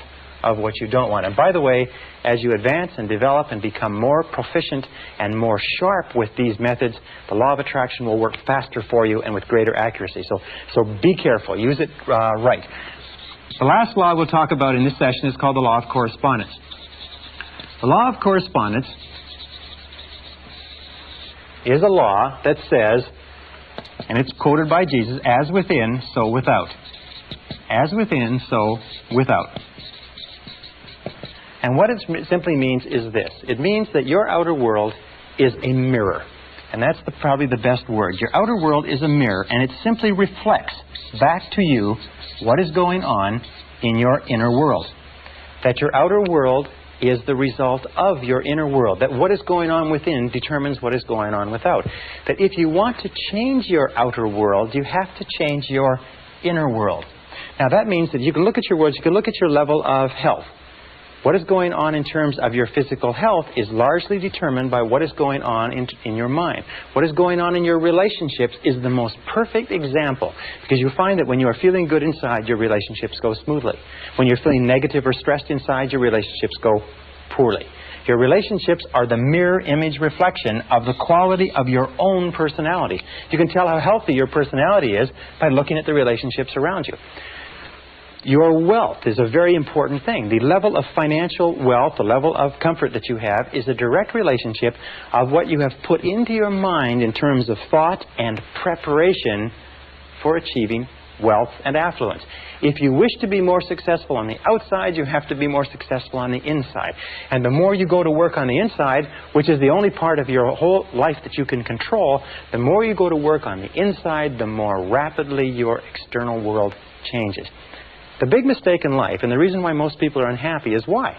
of what you don't want. And by the way, as you advance and develop and become more proficient and more sharp with these methods, the law of attraction will work faster for you and with greater accuracy. So be careful. Use it right. The last law we'll talk about in this session is called the law of correspondence. The law of correspondence is a law that says, and it's quoted by Jesus, as within, so without. As within, so without. And what it simply means is this. It means that your outer world is a mirror. And that's probably the best word. Your outer world is a mirror, and it simply reflects back to you what is going on in your inner world. That your outer world is the result of your inner world. That what is going on within determines what is going on without. That if you want to change your outer world, you have to change your inner world. Now that means that you can look at your words, you can look at your level of health. What is going on in terms of your physical health is largely determined by what is going on in your mind. What is going on in your relationships is the most perfect example, because you find that when you are feeling good inside, your relationships go smoothly. When you're feeling negative or stressed inside, your relationships go poorly. Your relationships are the mirror image reflection of the quality of your own personality. You can tell how healthy your personality is by looking at the relationships around you. Your wealth is a very important thing. The level of financial wealth, the level of comfort that you have, is a direct relationship of what you have put into your mind in terms of thought and preparation for achieving wealth and affluence. If you wish to be more successful on the outside, you have to be more successful on the inside. And the more you go to work on the inside, which is the only part of your whole life that you can control, the more you go to work on the inside, the more rapidly your external world changes. The big mistake in life, and the reason why most people are unhappy, is why?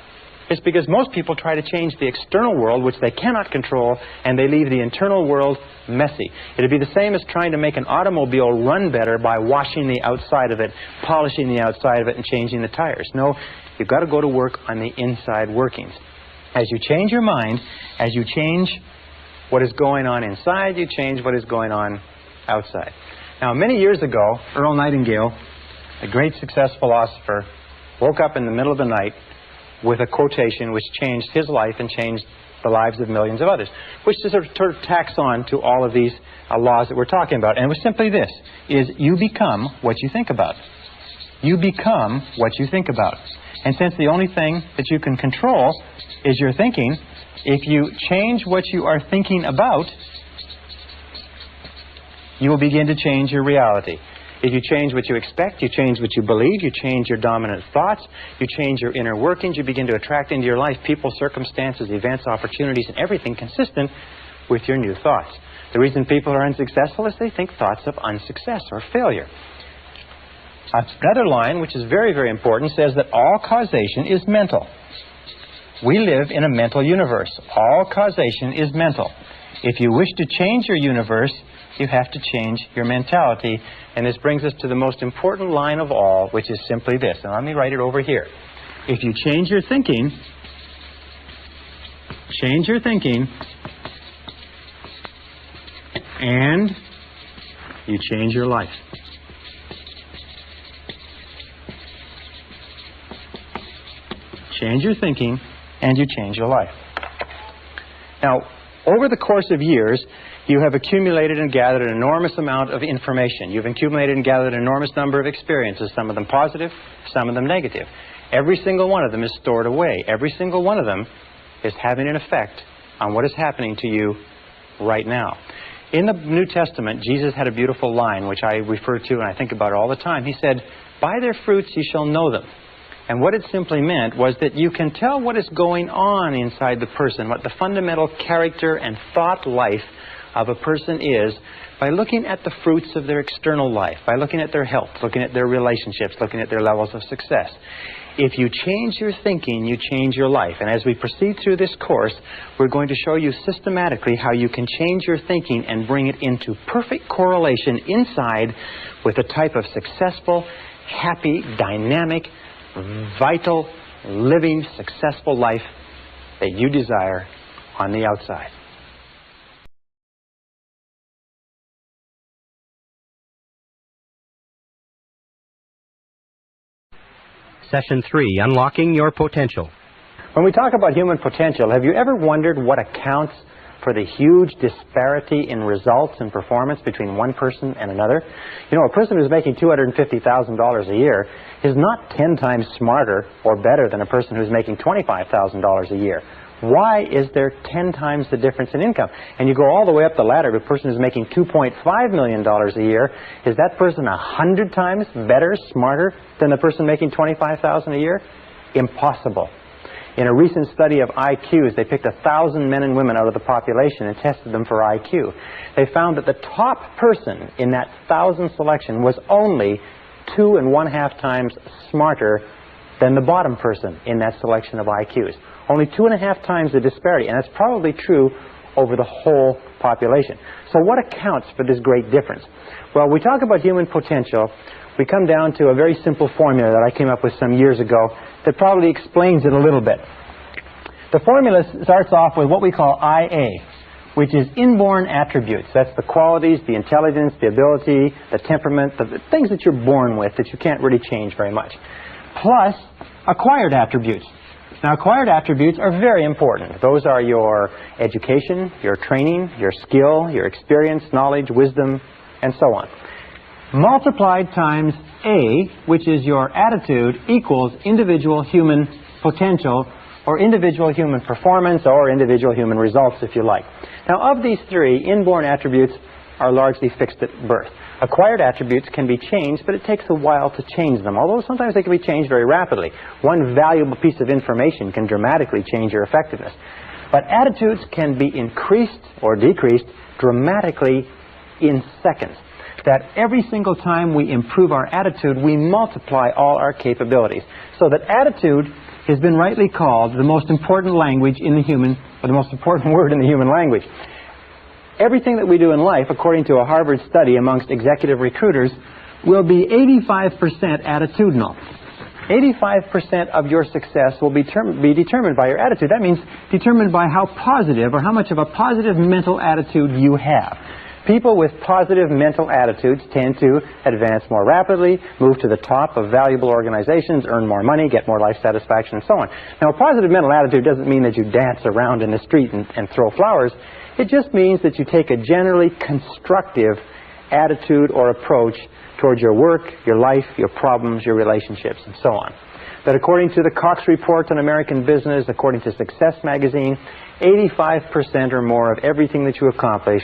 It's because most people try to change the external world, which they cannot control, and they leave the internal world messy. It would be the same as trying to make an automobile run better by washing the outside of it, polishing the outside of it, and changing the tires. No, you've got to go to work on the inside workings. As you change your mind, as you change what is going on inside, you change what is going on outside. Now, many years ago, Earl Nightingale, a great success philosopher, woke up in the middle of the night with a quotation which changed his life and changed the lives of millions of others, which sort of tacks on to all of these laws that we're talking about. And it was simply this, is you become what you think about. You become what you think about. And since the only thing that you can control is your thinking, if you change what you are thinking about, you will begin to change your reality. If you change what you expect, you change what you believe, you change your dominant thoughts, you change your inner workings, you begin to attract into your life people, circumstances, events, opportunities, and everything consistent with your new thoughts. The reason people are unsuccessful is they think thoughts of unsuccess or failure. Another line, which is very, very important, says that all causation is mental. We live in a mental universe. All causation is mental. If you wish to change your universe, you have to change your mentality. And this brings us to the most important line of all, which is simply this. And let me write it over here. If you change your thinking, and you change your life. Change your thinking, and you change your life. Now, over the course of years, you have accumulated and gathered an enormous amount of information. You've accumulated and gathered an enormous number of experiences, some of them positive, some of them negative. Every single one of them is stored away. Every single one of them is having an effect on what is happening to you right now. In the New Testament, Jesus had a beautiful line, which I refer to and I think about all the time. He said, "By their fruits you shall know them." And what it simply meant was that you can tell what is going on inside the person, what the fundamental character and thought life of a person is, by looking at the fruits of their external life, by looking at their health, looking at their relationships, looking at their levels of success. If you change your thinking, you change your life. And as we proceed through this course, we're going to show you systematically how you can change your thinking and bring it into perfect correlation inside with a type of successful, happy, dynamic, vital, living, successful life that you desire on the outside. Session 3, Unlocking Your Potential. When we talk about human potential, have you ever wondered what accounts for the huge disparity in results and performance between one person and another? You know, a person who's making $250,000 a year is not 10 times smarter or better than a person who's making $25,000 a year. Why is there 10 times the difference in income? And you go all the way up the ladder to a person who's making $2.5 million a year. Is that person 100 times better, smarter than the person making $25,000 a year? Impossible. In a recent study of IQs, they picked 1,000 men and women out of the population and tested them for IQ. They found that the top person in that 1,000 selection was only 2.5 times smarter than the bottom person in that selection of IQs. Only 2.5 times the disparity, and that's probably true over the whole population. So what accounts for this great difference? Well, we talk about human potential. We come down to a very simple formula that I came up with some years ago that probably explains it a little bit. The formula starts off with what we call IA, which is inborn attributes. That's the qualities, the intelligence, the ability, the temperament, the things that you're born with that you can't really change very much, plus acquired attributes. Now, acquired attributes are very important. Those are your education, your training, your skill, your experience, knowledge, wisdom, and so on. Multiplied times A, which is your attitude, equals individual human potential, or individual human performance, or individual human results, if you like. Now, of these three, inborn attributes are largely fixed at birth. Acquired attributes can be changed, but it takes a while to change them, although sometimes they can be changed very rapidly. One valuable piece of information can dramatically change your effectiveness. But attitudes can be increased or decreased dramatically in seconds. That every single time we improve our attitude, we multiply all our capabilities. So that attitude has been rightly called the most important language in the human, or the most important word in the human language. Everything that we do in life, according to a Harvard study amongst executive recruiters, will be 85% attitudinal. 85% of your success will be determined by your attitude. That means determined by how positive or how much of a positive mental attitude you have. People with positive mental attitudes tend to advance more rapidly, move to the top of valuable organizations, earn more money, get more life satisfaction, and so on. Now, a positive mental attitude doesn't mean that you dance around in the street and throw flowers. It just means that you take a generally constructive attitude or approach towards your work, your life, your problems, your relationships, and so on. That according to the Cox Report on American Business, according to Success Magazine, 85% or more of everything that you accomplish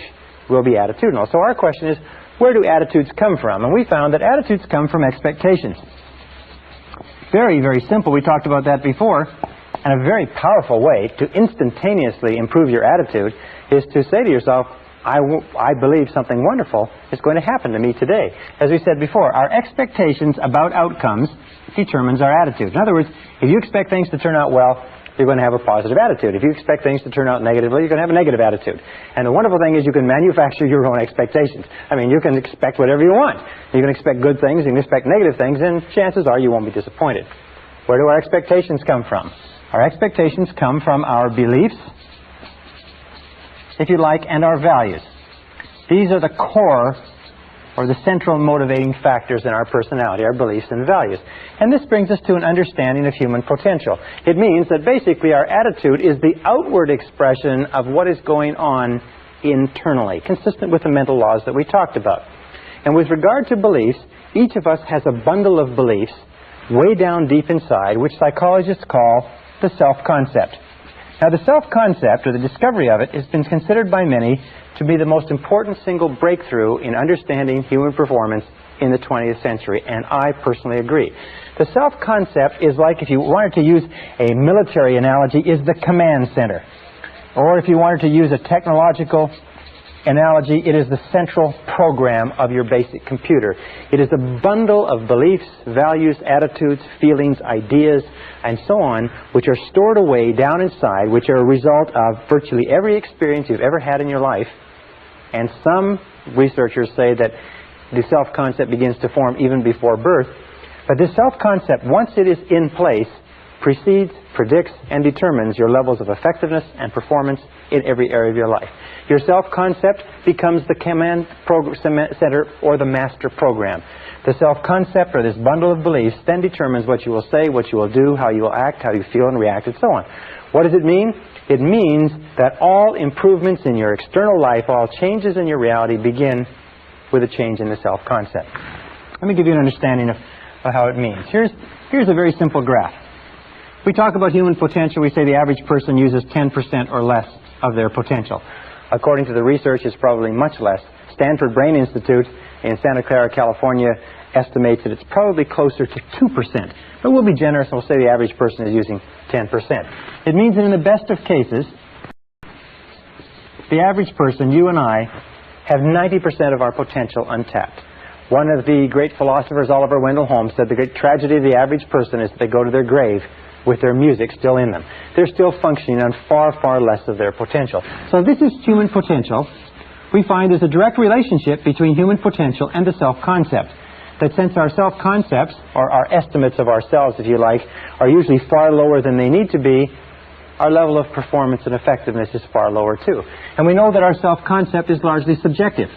will be attitudinal. So our question is, where do attitudes come from? And we found that attitudes come from expectations. Very, very simple. We talked about that before. And a very powerful way to instantaneously improve your attitude is to say to yourself, I believe something wonderful is going to happen to me today. As we said before, our expectations about outcomes determines our attitude. In other words, if you expect things to turn out well, you're going to have a positive attitude. If you expect things to turn out negatively, you're going to have a negative attitude. And the wonderful thing is you can manufacture your own expectations. I mean, you can expect whatever you want. You can expect good things, you can expect negative things, and chances are you won't be disappointed. Where do our expectations come from? Our expectations come from our beliefs, if you like, and our values. These are the core or the central motivating factors in our personality, our beliefs and values. And this brings us to an understanding of human potential. It means that basically our attitude is the outward expression of what is going on internally, consistent with the mental laws that we talked about. And with regard to beliefs, each of us has a bundle of beliefs way down deep inside, which psychologists call the self-concept. Now, the self-concept, or the discovery of it, has been considered by many to be the most important single breakthrough in understanding human performance in the 20th century, and I personally agree. The self-concept is like, if you wanted to use a military analogy, is the command center. Or if you wanted to use a technological analogy, it is the central program of your basic computer. It is a bundle of beliefs, values, attitudes, feelings, ideas, and so on, which are stored away down inside, which are a result of virtually every experience you've ever had in your life. And some researchers say that the self-concept begins to form even before birth. But this self-concept, once it is in place, precedes, predicts, and determines your levels of effectiveness and performance in every area of your life. Your self-concept becomes the command center or the master program. The self-concept, or this bundle of beliefs, then determines what you will say, what you will do, how you will act, how you feel and react, and so on. What does it mean? It means that all improvements in your external life, all changes in your reality begin with a change in the self-concept. Let me give you an understanding of how it means. Here's a very simple graph. We talk about human potential. We say the average person uses 10% or less of their potential. According to the research, it's probably much less. Stanford Brain Institute in Santa Clara, California, estimates that it's probably closer to 2%. But we'll be generous and we'll say the average person is using 10%. It means that in the best of cases, the average person, you and I, have 90% of our potential untapped. One of the great philosophers, Oliver Wendell Holmes, said the great tragedy of the average person is that they go to their grave with their music still in them. They're still functioning on far, far less of their potential. So this is human potential. We find there's a direct relationship between human potential and the self-concept. That since our self-concepts, or our estimates of ourselves, if you like, are usually far lower than they need to be, our level of performance and effectiveness is far lower too. And we know that our self-concept is largely subjective.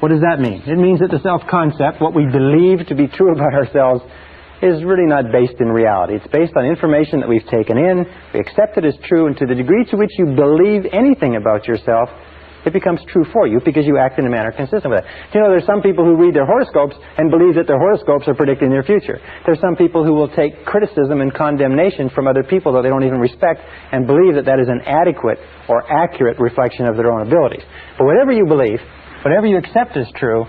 What does that mean? It means that the self-concept, what we believe to be true about ourselves, is really not based in reality. It's based on information that we've taken in, we accept it as true, and to the degree to which you believe anything about yourself, it becomes true for you because you act in a manner consistent with it. You know, there's some people who read their horoscopes and believe that their horoscopes are predicting their future. There's some people who will take criticism and condemnation from other people that they don't even respect and believe that that is an adequate or accurate reflection of their own abilities. But whatever you believe, whatever you accept as true,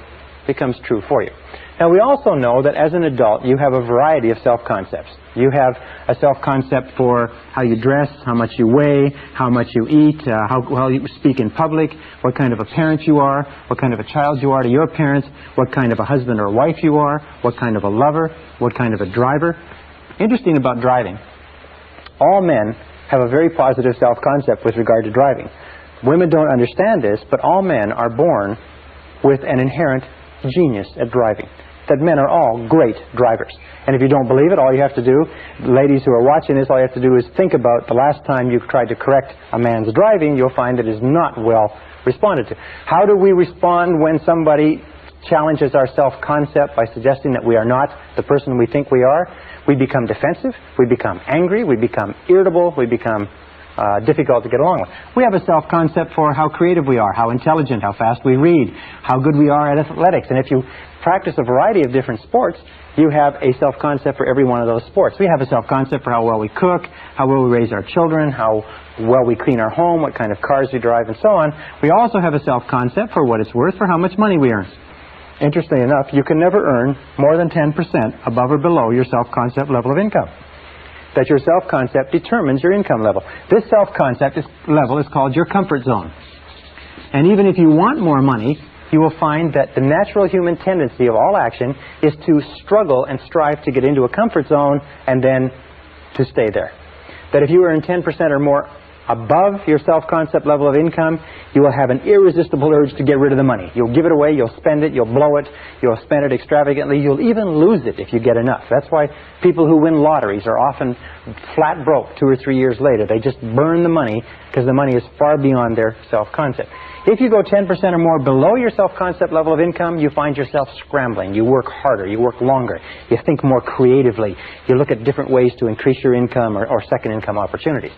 becomes true for you. Now, we also know that as an adult, you have a variety of self-concepts. You have a self-concept for how you dress, how much you weigh, how much you eat, how well you speak in public, what kind of a parent you are, what kind of a child you are to your parents, what kind of a husband or wife you are, what kind of a lover, what kind of a driver. Interesting about driving, all men have a very positive self-concept with regard to driving. Women don't understand this, but all men are born with an inherent genius at driving. That men are all great drivers. And if you don't believe it, all you have to do, ladies who are watching this, all you have to do is think about the last time you've tried to correct a man's driving. You'll find it is not well responded to. How do we respond when somebody challenges our self-concept by suggesting that we are not the person we think we are? We become defensive, we become angry, we become irritable, we become difficult to get along with. We have a self-concept for how creative we are, how intelligent, how fast we read, how good we are at athletics. And if you practice a variety of different sports, you have a self-concept for every one of those sports. We have a self-concept for how well we cook, how well we raise our children, how well we clean our home, what kind of cars we drive, and so on. We also have a self-concept for what it's worth, for how much money we earn. Interestingly enough, you can never earn more than 10% above or below your self-concept level of income. That your self-concept determines your income level. This self-concept level is called your comfort zone. And even if you want more money, you will find that the natural human tendency of all action is to struggle and strive to get into a comfort zone and then to stay there. That if you earn 10% or more above your self-concept level of income, you will have an irresistible urge to get rid of the money. You'll give it away, you'll spend it, you'll blow it, you'll spend it extravagantly, you'll even lose it if you get enough. That's why people who win lotteries are often flat broke 2 or 3 years later. They just burn the money because the money is far beyond their self-concept. If you go 10% or more below your self-concept level of income, you find yourself scrambling. You work harder, you work longer, you think more creatively, you look at different ways to increase your income or second income opportunities.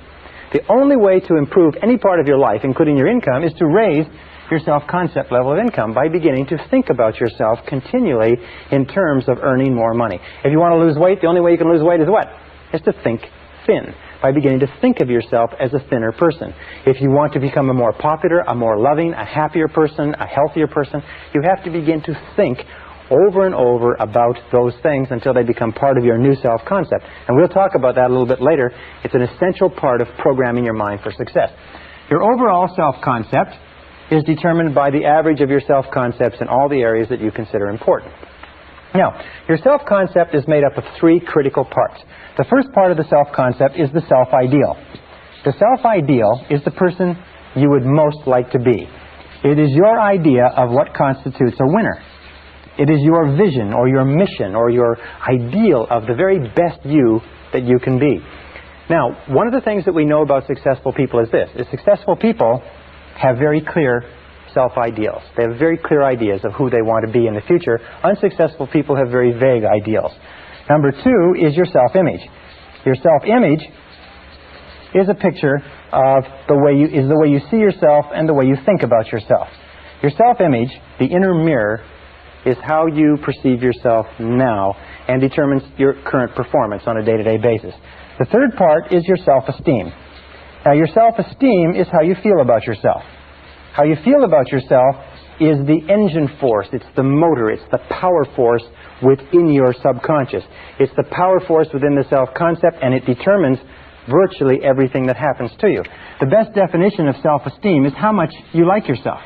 The only way to improve any part of your life, including your income, is to raise your self-concept level of income by beginning to think about yourself continually in terms of earning more money. If you want to lose weight, the only way you can lose weight is what? Is to think thin, by beginning to think of yourself as a thinner person. If you want to become a more popular, a more loving, a happier person, a healthier person, you have to begin to think over and over about those things until they become part of your new self-concept. And we'll talk about that a little bit later. It's an essential part of programming your mind for success. Your overall self-concept is determined by the average of your self-concepts in all the areas that you consider important. Now, your self-concept is made up of 3 critical parts. The first part of the self-concept is the self-ideal. The self-ideal is the person you would most like to be. It is your idea of what constitutes a winner. It is your vision or your mission or your ideal of the very best you that you can be. Now, one of the things that we know about successful people is this, is successful people have very clear self-ideals. They have very clear ideas of who they want to be in the future. Unsuccessful people have very vague ideals. Number 2 is your self-image. Your self-image is a picture of the way you see yourself and the way you think about yourself. Your self-image, the inner mirror, is how you perceive yourself now and determines your current performance on a day-to-day basis. The third part is your self-esteem. Now, your self-esteem is how you feel about yourself. How you feel about yourself is the engine force, it's the motor, it's the power force within your subconscious. It's the power force within the self-concept, and it determines virtually everything that happens to you. The best definition of self-esteem is how much you like yourself.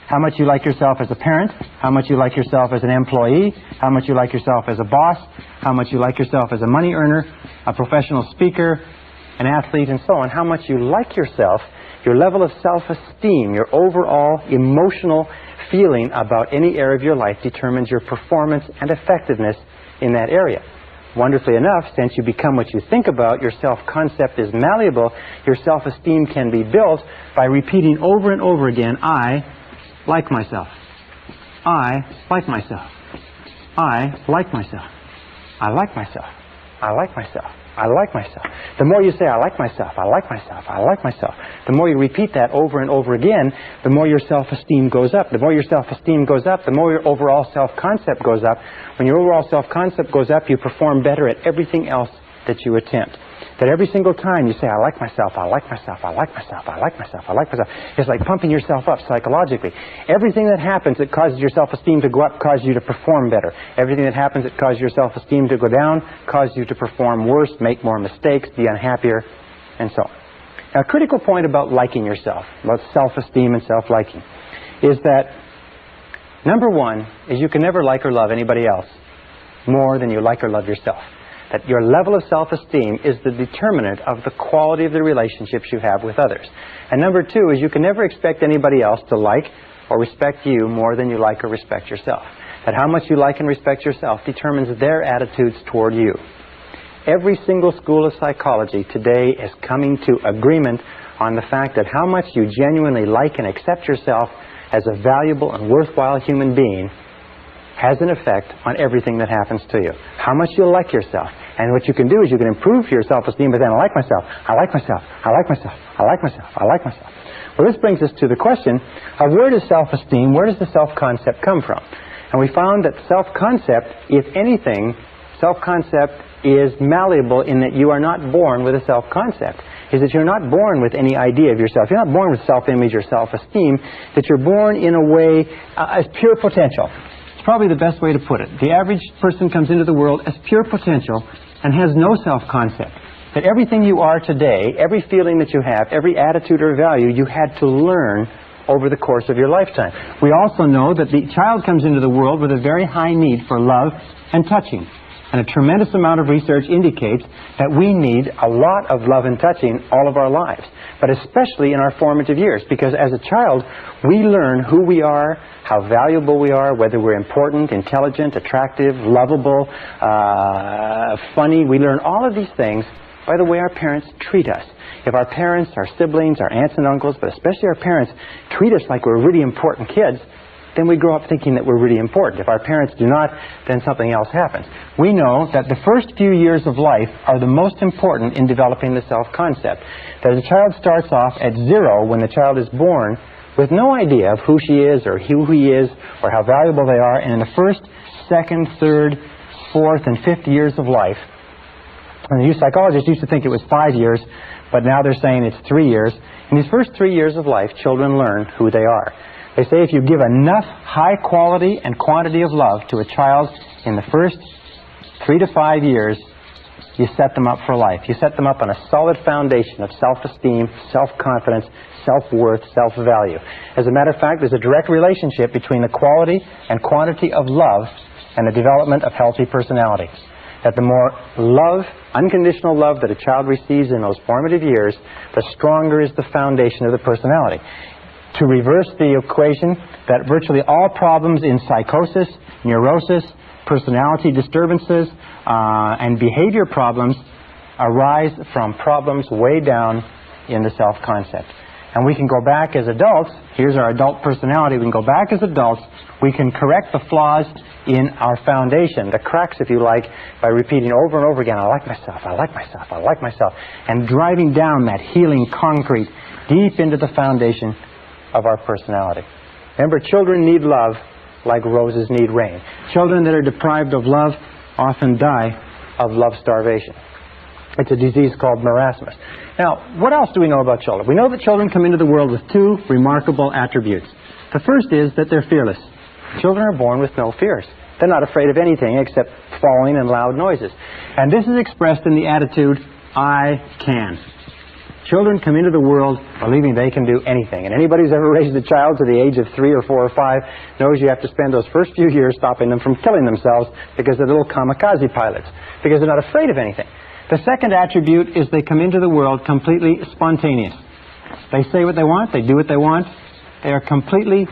How much you like yourself as a parent, how much you like yourself as an employee, how much you like yourself as a boss, how much you like yourself as a money earner, a professional speaker, an athlete, and so on. How much you like yourself, your level of self-esteem, your overall emotional feeling about any area of your life determines your performance and effectiveness in that area. Wonderfully enough, since you become what you think about, your self-concept is malleable, your self-esteem can be built by repeating over and over again, I like myself. I like myself. I like myself. I like myself. I like myself. I like myself. The more you say, I like myself, I like myself, I like myself, the more you repeat that over and over again, the more your self-esteem goes up. The more your self-esteem goes up, the more your overall self-concept goes up. When your overall self-concept goes up, you perform better at everything else that you attempt. That every single time you say, I like myself, I like myself, I like myself, I like myself, I like myself, it's like pumping yourself up psychologically. Everything that happens that causes your self-esteem to go up causes you to perform better. Everything that happens that causes your self-esteem to go down causes you to perform worse, make more mistakes, be unhappier, and so on. Now, a critical point about liking yourself, about self-esteem and self-liking, is that number one is you can never like or love anybody else more than you like or love yourself. That your level of self-esteem is the determinant of the quality of the relationships you have with others. And number two is you can never expect anybody else to like or respect you more than you like or respect yourself. That how much you like and respect yourself determines their attitudes toward you. Every single school of psychology today is coming to agreement on the fact that how much you genuinely like and accept yourself as a valuable and worthwhile human being has an effect on everything that happens to you. How much you like yourself. And what you can do is you can improve your self-esteem by saying, I like myself, I like myself, I like myself, I like myself, I like myself. Well, this brings us to the question of where does self-esteem, where does the self-concept come from? And we found that self-concept, if anything, self-concept is malleable in that you are not born with a self-concept. Is that you're not born with any idea of yourself. You're not born with self-image or self-esteem, that you're born in a way as pure potential. It's probably the best way to put it. The average person comes into the world as pure potential and has no self-concept. That everything you are today, every feeling that you have, every attitude or value, you had to learn over the course of your lifetime. We also know that the child comes into the world with a very high need for love and touching. And a tremendous amount of research indicates that we need a lot of love and touching all of our lives, but especially in our formative years, because as a child, we learn who we are, how valuable we are, whether we're important, intelligent, attractive, lovable, funny. We learn all of these things by the way our parents treat us. If our parents, our siblings, our aunts and uncles, but especially our parents, treat us like we're really important kids, then we grow up thinking that we're really important. If our parents do not, then something else happens. We know that the first few years of life are the most important in developing the self-concept. That a child starts off at 0 when the child is born with no idea of who she is or who he is or how valuable they are. And in the first, second, third, fourth, and fifth years of life, and the psychologists used to think it was 5 years, but now they're saying it's 3 years. In these first 3 years of life, children learn who they are. They say if you give enough high quality and quantity of love to a child in the first 3 to 5 years, you set them up for life. You set them up on a solid foundation of self-esteem, self-confidence, self-worth, self-value. As a matter of fact, there's a direct relationship between the quality and quantity of love and the development of healthy personality. That the more love, unconditional love that a child receives in those formative years, the stronger is the foundation of the personality. To reverse the equation, that virtually all problems in psychosis, neurosis, personality disturbances, and behavior problems arise from problems way down in the self-concept. And we can go back as adults. Here's our adult personality. We can go back as adults. We can correct the flaws in our foundation, the cracks, if you like, by repeating over and over again, I like myself, I like myself, I like myself, and driving down that healing concrete deep into the foundation of our personality. Remember, children need love like roses need rain. Children that are deprived of love often die of love starvation. It's a disease called marasmus. Now, what else do we know about children? We know that children come into the world with two remarkable attributes. The first is that they're fearless. Children are born with no fears. They're not afraid of anything except falling and loud noises. And this is expressed in the attitude, I can. Children come into the world believing they can do anything. And anybody who's ever raised a child to the age of 3 or 4 or 5 knows you have to spend those first few years stopping them from killing themselves because they're little kamikaze pilots, because they're not afraid of anything. The second attribute is they come into the world completely spontaneous. They say what they want, they do what they want. They are completely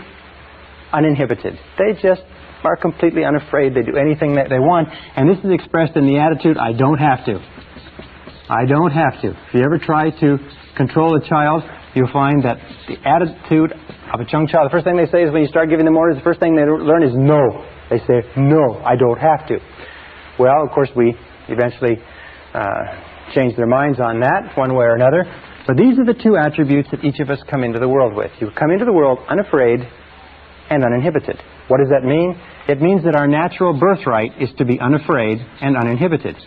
uninhibited. They just are completely unafraid. They do anything that they want. And this is expressed in the attitude, I don't have to. I don't have to. If you ever try to control a child, you'll find that the attitude of a young child, the first thing they say is when you start giving them orders, the first thing they learn is no. They say, no, I don't have to. Well, of course, we eventually change their minds on that one way or another. But these are the two attributes that each of us come into the world with. You come into the world unafraid and uninhibited. What does that mean? It means that our natural birthright is to be unafraid and uninhibited.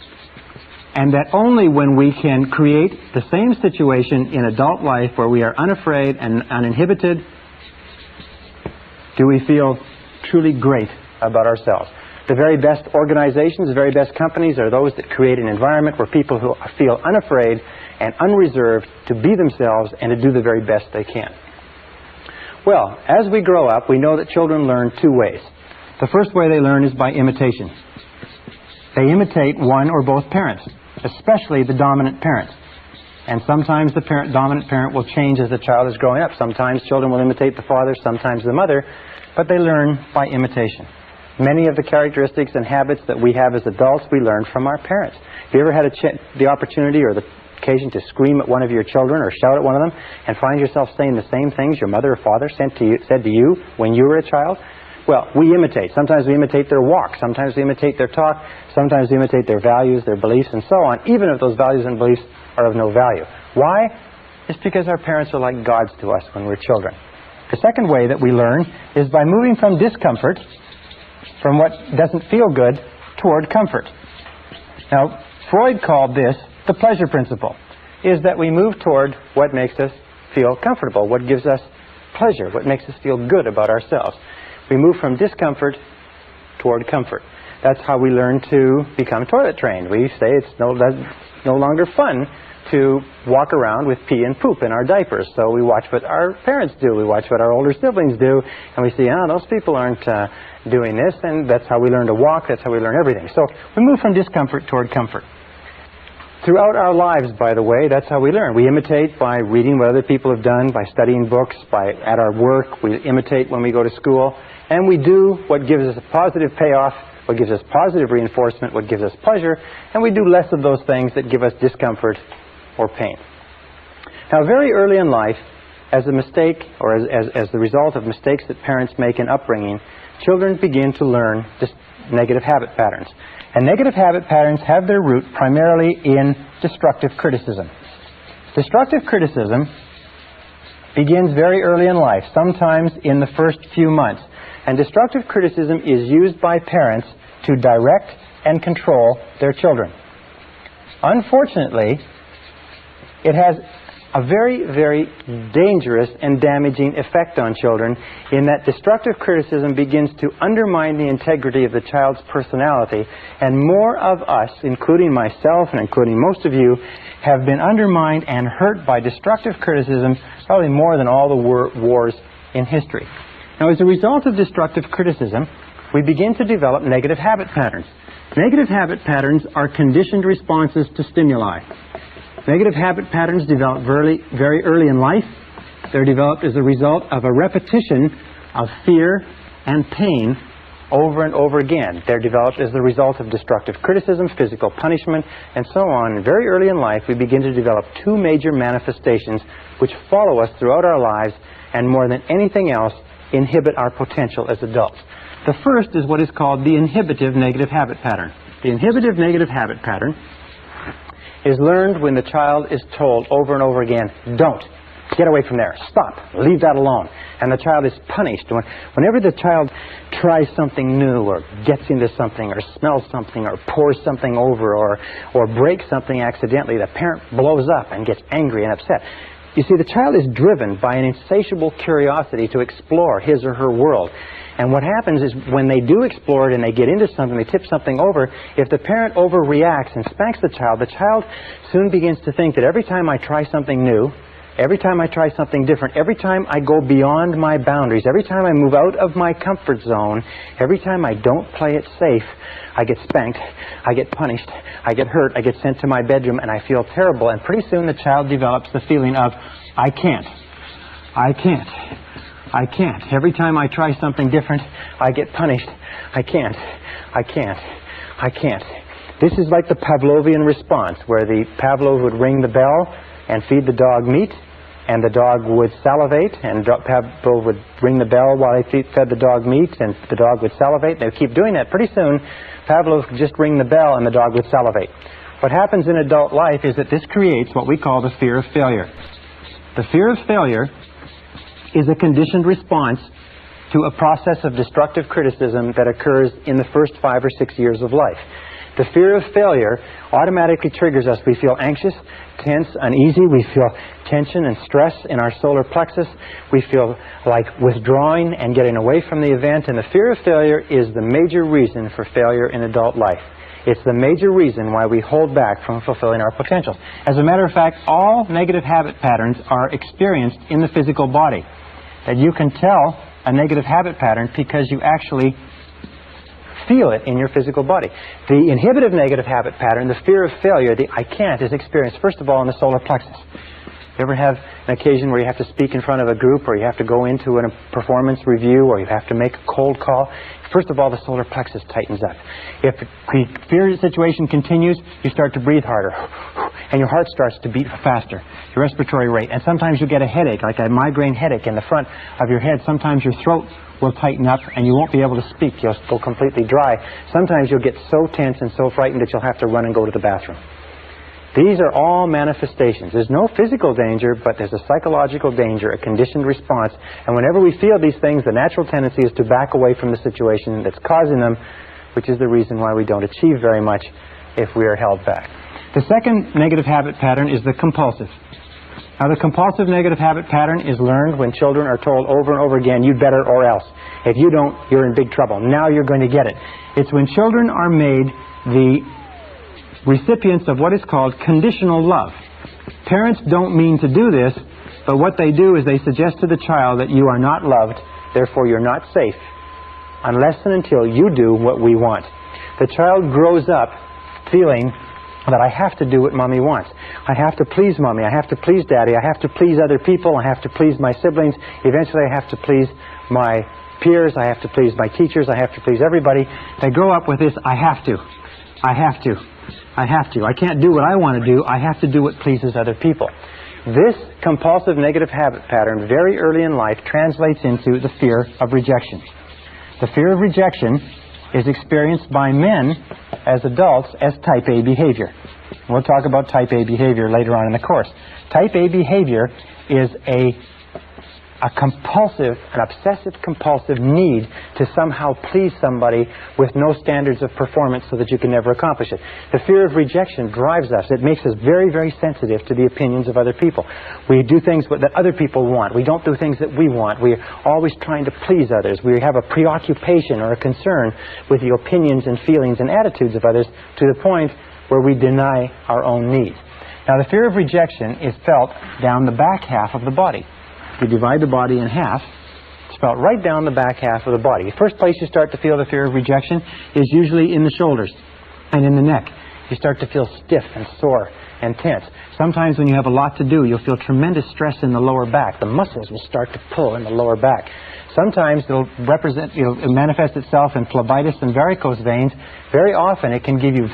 And that only when we can create the same situation in adult life where we are unafraid and uninhibited do we feel truly great about ourselves. The very best organizations, the very best companies are those that create an environment where people who feel unafraid and unreserved to be themselves and to do the very best they can. Well, as we grow up, we know that children learn two ways. The first way they learn is by imitation. They imitate one or both parents, especially the dominant parent. And sometimes the dominant parent will change as the child is growing up. Sometimes children will imitate the father, sometimes the mother, but they learn by imitation. Many of the characteristics and habits that we have as adults, we learn from our parents. Have you ever had the opportunity or the occasion to scream at one of your children or shout at one of them and find yourself saying the same things your mother or father said to you when you were a child? Well, we imitate. Sometimes we imitate their walk. Sometimes we imitate their talk. Sometimes we imitate their values, their beliefs, and so on, even if those values and beliefs are of no value. Why? It's because our parents are like gods to us when we're children. The second way that we learn is by moving from discomfort, from what doesn't feel good, toward comfort. Now, Freud called this the pleasure principle, is that we move toward what makes us feel comfortable, what gives us pleasure, what makes us feel good about ourselves. We move from discomfort toward comfort. That's how we learn to become toilet trained. We say it's no longer fun to walk around with pee and poop in our diapers. So we watch what our parents do. We watch what our older siblings do. And we see, those people aren't doing this. And that's how we learn to walk. That's how we learn everything. So we move from discomfort toward comfort. Throughout our lives, by the way, that's how we learn. We imitate by reading what other people have done, by studying books, at our work. We imitate when we go to school. And we do what gives us a positive payoff, what gives us positive reinforcement, what gives us pleasure. And we do less of those things that give us discomfort or pain. Now, very early in life, as a mistake or as the result of mistakes that parents make in upbringing, children begin to learn just negative habit patterns. And negative habit patterns have their root primarily in destructive criticism. Destructive criticism begins very early in life, sometimes in the first few months. And destructive criticism is used by parents to direct and control their children. Unfortunately, it has a very, very dangerous and damaging effect on children in that destructive criticism begins to undermine the integrity of the child's personality, and more of us, including myself and including most of you, have been undermined and hurt by destructive criticism probably more than all the wars in history. Now, as a result of destructive criticism, we begin to develop negative habit patterns. Negative habit patterns are conditioned responses to stimuli. Negative habit patterns develop very early in life. They're developed as a result of a repetition of fear and pain over and over again. They're developed as the result of destructive criticism, physical punishment, and so on. And very early in life, we begin to develop two major manifestations which follow us throughout our lives and, more than anything else, inhibit our potential as adults. The first is what is called the inhibitive negative habit pattern. The inhibitive negative habit pattern is learned when the child is told over and over again, don't. get away from there. Stop. Leave that alone. And the child is punished. Whenever the child tries something new or gets into something or smells something or pours something over or breaks something accidentally, the parent blows up and gets angry and upset. You see, the child is driven by an insatiable curiosity to explore his or her world. And what happens is when they do explore it and they get into something, they tip something over, if the parent overreacts and spanks the child soon begins to think that every time I try something new, every time I try something different, every time I go beyond my boundaries, every time I move out of my comfort zone, every time I don't play it safe, I get spanked, I get punished, I get hurt, I get sent to my bedroom, and I feel terrible. And pretty soon the child develops the feeling of, I can't. Every time I try something different, I get punished. I can't. This is like the Pavlovian response, where the Pavlov would ring the bell and feed the dog meat, and the dog would salivate, and Pavlov would ring the bell while he fed the dog meat, and the dog would salivate. They would keep doing that. Pretty soon, Pavlov would just ring the bell, and the dog would salivate. What happens in adult life is that this creates what we call the fear of failure. The fear of failure is a conditioned response to a process of destructive criticism that occurs in the first 5 or 6 years of life. The fear of failure automatically triggers us. We feel anxious, tense, uneasy. We feel tension and stress in our solar plexus. We feel like withdrawing and getting away from the event. And the fear of failure is the major reason for failure in adult life. It's the major reason why we hold back from fulfilling our potential. As a matter of fact, all negative habit patterns are experienced in the physical body. That you can tell a negative habit pattern because you actually feel it in your physical body. The inhibitive negative habit pattern, the fear of failure, the I can't, is experienced first of all in the solar plexus. You ever have an occasion where you have to speak in front of a group, or you have to go into a performance review, or you have to make a cold call? First of all, the solar plexus tightens up. If the fear situation continues, you start to breathe harder, and your heart starts to beat faster, your respiratory rate. And sometimes you get a headache, like a migraine headache in the front of your head. Sometimes your throat will tighten up, and you won't be able to speak. You'll go completely dry. Sometimes you'll get so tense and so frightened that you'll have to run and go to the bathroom. These are all manifestations. There's no physical danger, but there's a psychological danger, a conditioned response. And whenever we feel these things, the natural tendency is to back away from the situation that's causing them, which is the reason why we don't achieve very much if we are held back. The second negative habit pattern is the compulsive. Now, the compulsive negative habit pattern is learned when children are told over and over again, you'd better or else. If you don't, you're in big trouble. Now you're going to get it. It's when children are made the recipients of what is called conditional love. Parents don't mean to do this, but what they do is they suggest to the child that you are not loved, therefore you're not safe, unless and until you do what we want. The child grows up feeling that I have to do what Mommy wants. I have to please Mommy. I have to please Daddy. I have to please other people. I have to please my siblings. Eventually I have to please my peers. I have to please my teachers. I have to please everybody. They grow up with this, I have to. I can't do what I want to do. I have to do what pleases other people. This compulsive negative habit pattern very early in life translates into the fear of rejection. The fear of rejection is experienced by men as adults as type A behavior. We'll talk about type A behavior later on in the course. Type A behavior is a compulsive, an obsessive-compulsive need to somehow please somebody with no standards of performance so that you can never accomplish it. The fear of rejection drives us. It makes us very, very sensitive to the opinions of other people. We do things that other people want. We don't do things that we want. We're always trying to please others. We have a preoccupation or a concern with the opinions and feelings and attitudes of others to the point where we deny our own needs. Now, the fear of rejection is felt down the back half of the body. You divide the body in half, it's felt right down the back half of the body. The first place you start to feel the fear of rejection is usually in the shoulders and in the neck. You start to feel stiff and sore and tense. Sometimes when you have a lot to do, you'll feel tremendous stress in the lower back. The muscles will start to pull in the lower back. Sometimes it'll manifest itself in phlebitis and varicose veins. Very often it can give you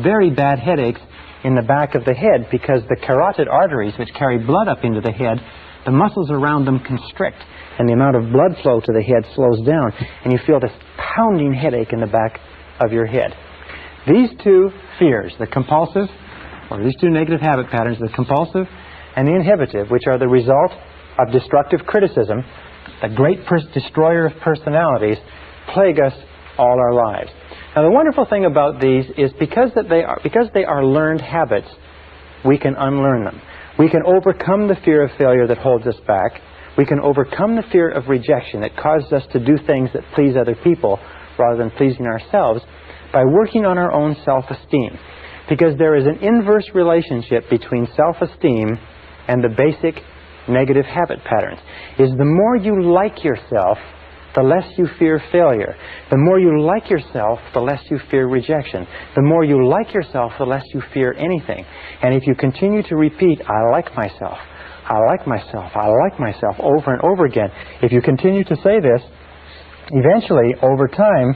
very bad headaches in the back of the head because the carotid arteries, which carry blood up into the head, the muscles around them constrict, and the amount of blood flow to the head slows down, and you feel this pounding headache in the back of your head. These two fears, the compulsive, or these two negative habit patterns, the compulsive and the inhibitive, which are the result of destructive criticism, the great destroyer of personalities, plague us all our lives. Now, the wonderful thing about these is because they are learned habits, we can unlearn them. We can overcome the fear of failure that holds us back. We can overcome the fear of rejection that causes us to do things that please other people rather than pleasing ourselves by working on our own self-esteem. Because there is an inverse relationship between self-esteem and the basic negative habit patterns. Is the more you like yourself, the less you fear failure. The more you like yourself, the less you fear rejection. The more you like yourself, the less you fear anything. And if you continue to repeat, I like myself, I like myself, I like myself, over and over again, if you continue to say this, eventually, over time,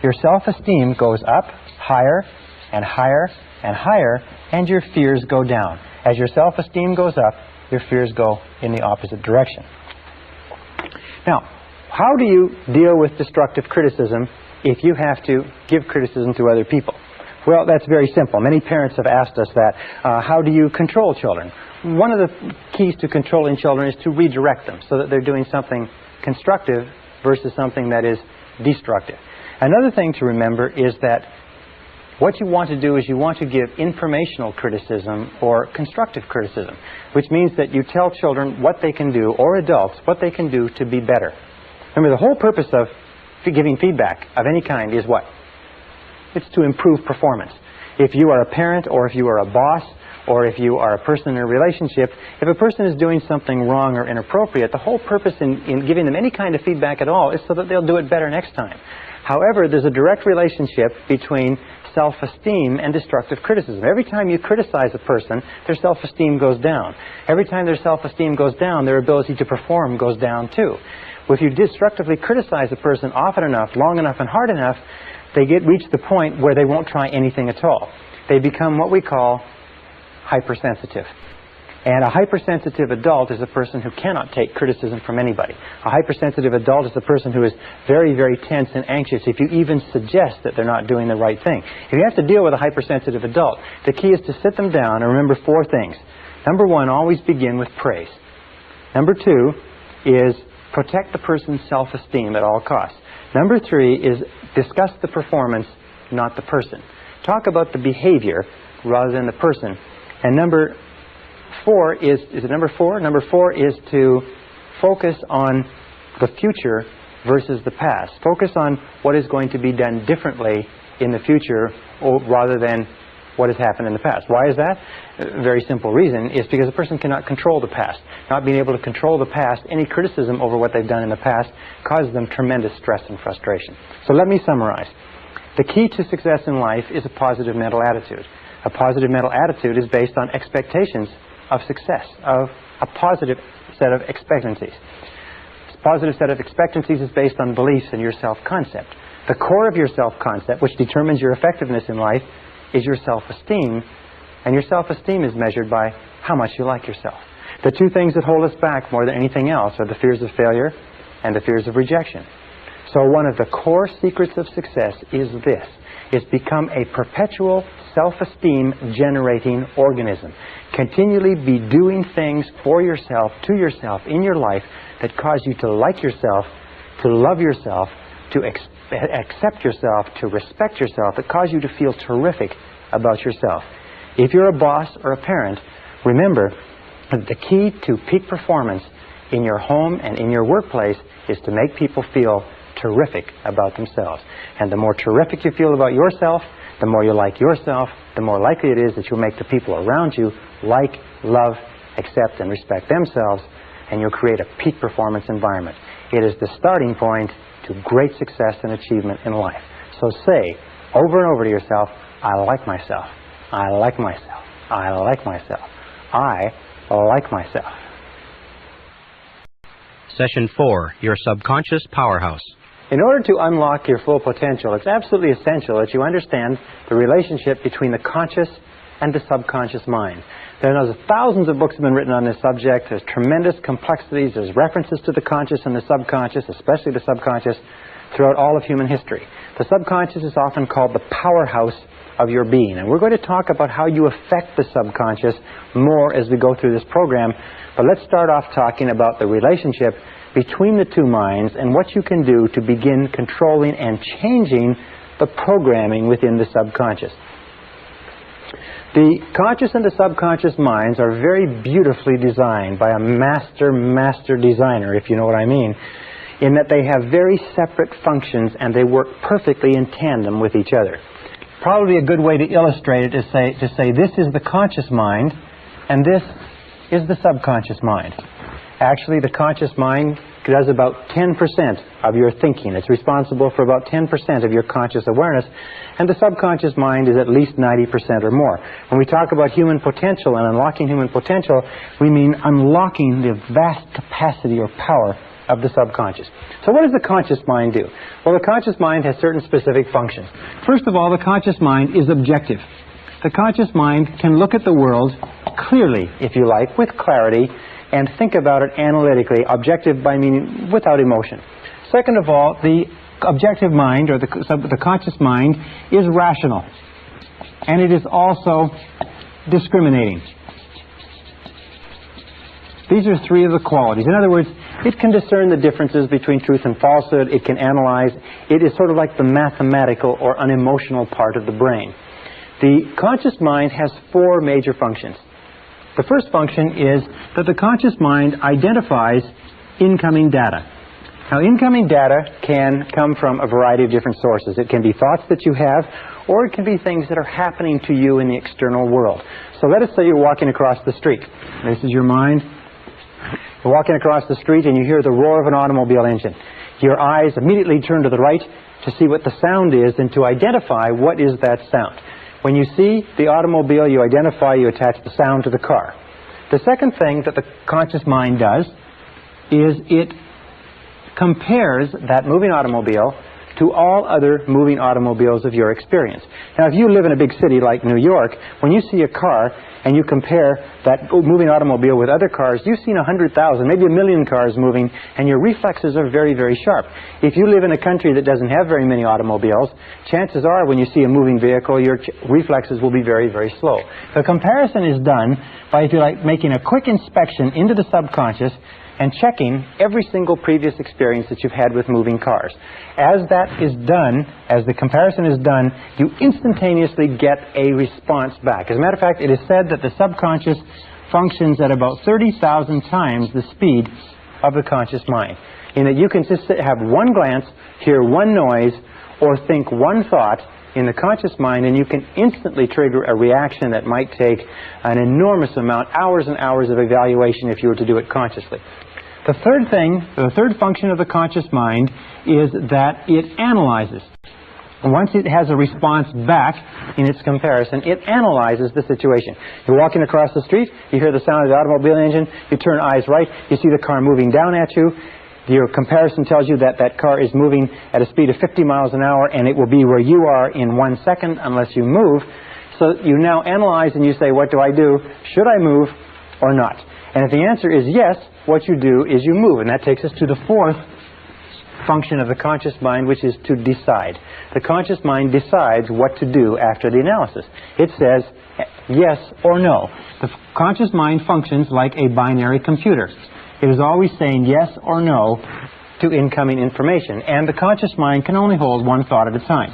your self-esteem goes up higher and higher and higher, and your fears go down. As your self-esteem goes up, your fears go in the opposite direction. Now, how do you deal with destructive criticism if you have to give criticism to other people? Well, that's very simple. Many parents have asked us that. How do you control children? One of the keys to controlling children is to redirect them so that they're doing something constructive versus something that is destructive. Another thing to remember is that what you want to do is you want to give informational criticism or constructive criticism, which means that you tell children what they can do, or adults, what they can do to be better. Remember, the whole purpose of giving feedback of any kind is what? It's to improve performance. If you are a parent, or if you are a boss, or if you are a person in a relationship, if a person is doing something wrong or inappropriate, the whole purpose in giving them any kind of feedback at all is so that they'll do it better next time. However, there's a direct relationship between self-esteem and destructive criticism. Every time you criticize a person, their self-esteem goes down. Every time their self-esteem goes down, their ability to perform goes down too. Well, if you destructively criticize a person often enough, long enough, and hard enough, they reach the point where they won't try anything at all. They become what we call hypersensitive. And a hypersensitive adult is a person who cannot take criticism from anybody. A hypersensitive adult is a person who is very, very tense and anxious if you even suggest that they're not doing the right thing. If you have to deal with a hypersensitive adult, the key is to sit them down and remember 4 things. Number 1, always begin with praise. Number 2 is protect the person's self-esteem at all costs. Number 3 is discuss the performance, not the person. Talk about the behavior rather than the person. And number 4 is it number 4? Number 4 is to focus on the future versus the past. Focus on what is going to be done differently in the future rather than what has happened in the past. Why is that? A very simple reason is because a person cannot control the past. Not being able to control the past, any criticism over what they've done in the past causes them tremendous stress and frustration. So let me summarize. The key to success in life is a positive mental attitude. A positive mental attitude is based on expectations of success, of a positive set of expectancies. This positive set of expectancies is based on beliefs in your self-concept. The core of your self-concept, which determines your effectiveness in life, is your self-esteem, and your self-esteem is measured by how much you like yourself. The 2 things that hold us back more than anything else are the fears of failure and the fears of rejection. So one of the core secrets of success is this, is become a perpetual self-esteem generating organism. Continually be doing things for yourself, to yourself, in your life that cause you to like yourself, to love yourself, to accept yourself, to respect yourself, that cause you to feel terrific about yourself. If you're a boss or a parent, remember that the key to peak performance in your home and in your workplace is to make people feel terrific about themselves. And the more terrific you feel about yourself, the more you like yourself, the more likely it is that you'll make the people around you like, love, accept, and respect themselves, and you'll create a peak performance environment. It is the starting point to great success and achievement in life. So say over and over to yourself, I like myself, I like myself, I like myself, I like myself. Session 4, Your Subconscious Powerhouse. In order to unlock your full potential, it's absolutely essential that you understand the relationship between the conscious and the subconscious mind. There are thousands of books have been written on this subject. There's tremendous complexities. There's references to the conscious and the subconscious, especially the subconscious, throughout all of human history. The subconscious is often called the powerhouse of your being. And we're going to talk about how you affect the subconscious more as we go through this program. But let's start off talking about the relationship between the two minds and what you can do to begin controlling and changing the programming within the subconscious. The conscious and the subconscious minds are very beautifully designed by a master designer, if you know what I mean, in that they have very separate functions and they work perfectly in tandem with each other. Probably a good way to illustrate it is to say this is the conscious mind and this is the subconscious mind. Actually, the conscious mind does about 10% of your thinking. It's responsible for about 10% of your conscious awareness, and the subconscious mind is at least 90% or more. When we talk about human potential and unlocking human potential, we mean unlocking the vast capacity or power of the subconscious. So what does the conscious mind do? Well, the conscious mind has certain specific functions. First of all, the conscious mind is objective. The conscious mind can look at the world clearly, if you like, with clarity, and think about it analytically, objective by meaning without emotion. Second of all, the objective mind, or the conscious mind, is rational. And it is also discriminating. These are three of the qualities. In other words, it can discern the differences between truth and falsehood. It can analyze. It is sort of like the mathematical or unemotional part of the brain. The conscious mind has four major functions. The first function is that the conscious mind identifies incoming data. Now, incoming data can come from a variety of different sources. It can be thoughts that you have, or it can be things that are happening to you in the external world. So let us say you're walking across the street. This is your mind. You're walking across the street and you hear the roar of an automobile engine. Your eyes immediately turn to the right to see what the sound is and to identify what is that sound. When you see the automobile, you identify, you attach the sound to the car. The second thing that the conscious mind does is it compares that moving automobile to all other moving automobiles of your experience. Now, if you live in a big city like New York, when you see a car and you compare that moving automobile with other cars, you've seen 100,000, maybe 1 million cars moving, and your reflexes are very, very sharp. If you live in a country that doesn't have very many automobiles, chances are when you see a moving vehicle, your reflexes will be very, very slow. The comparison is done by, if you like, making a quick inspection into the subconscious and checking every single previous experience that you've had with moving cars. As that is done, as the comparison is done, you instantaneously get a response back. As a matter of fact, it is said that the subconscious functions at about 30,000 times the speed of the conscious mind, in that you can just have one glance, hear one noise, or think one thought in the conscious mind, and you can instantly trigger a reaction that might take an enormous amount, hours and hours of evaluation if you were to do it consciously. The third function of the conscious mind is that it analyzes. Once it has a response back in its comparison, it analyzes the situation. You're walking across the street, you hear the sound of the automobile engine, you turn eyes right, you see the car moving down at you. Your comparison tells you that that car is moving at a speed of 50 miles an hour, and it will be where you are in 1 second unless you move. So you now analyze and you say, what do I do? Should I move or not? And if the answer is yes, what you do is you move. And that takes us to the fourth function of the conscious mind, which is to decide. The conscious mind decides what to do after the analysis. It says yes or no. The conscious mind functions like a binary computer. It is always saying yes or no to incoming information. And the conscious mind can only hold one thought at a time.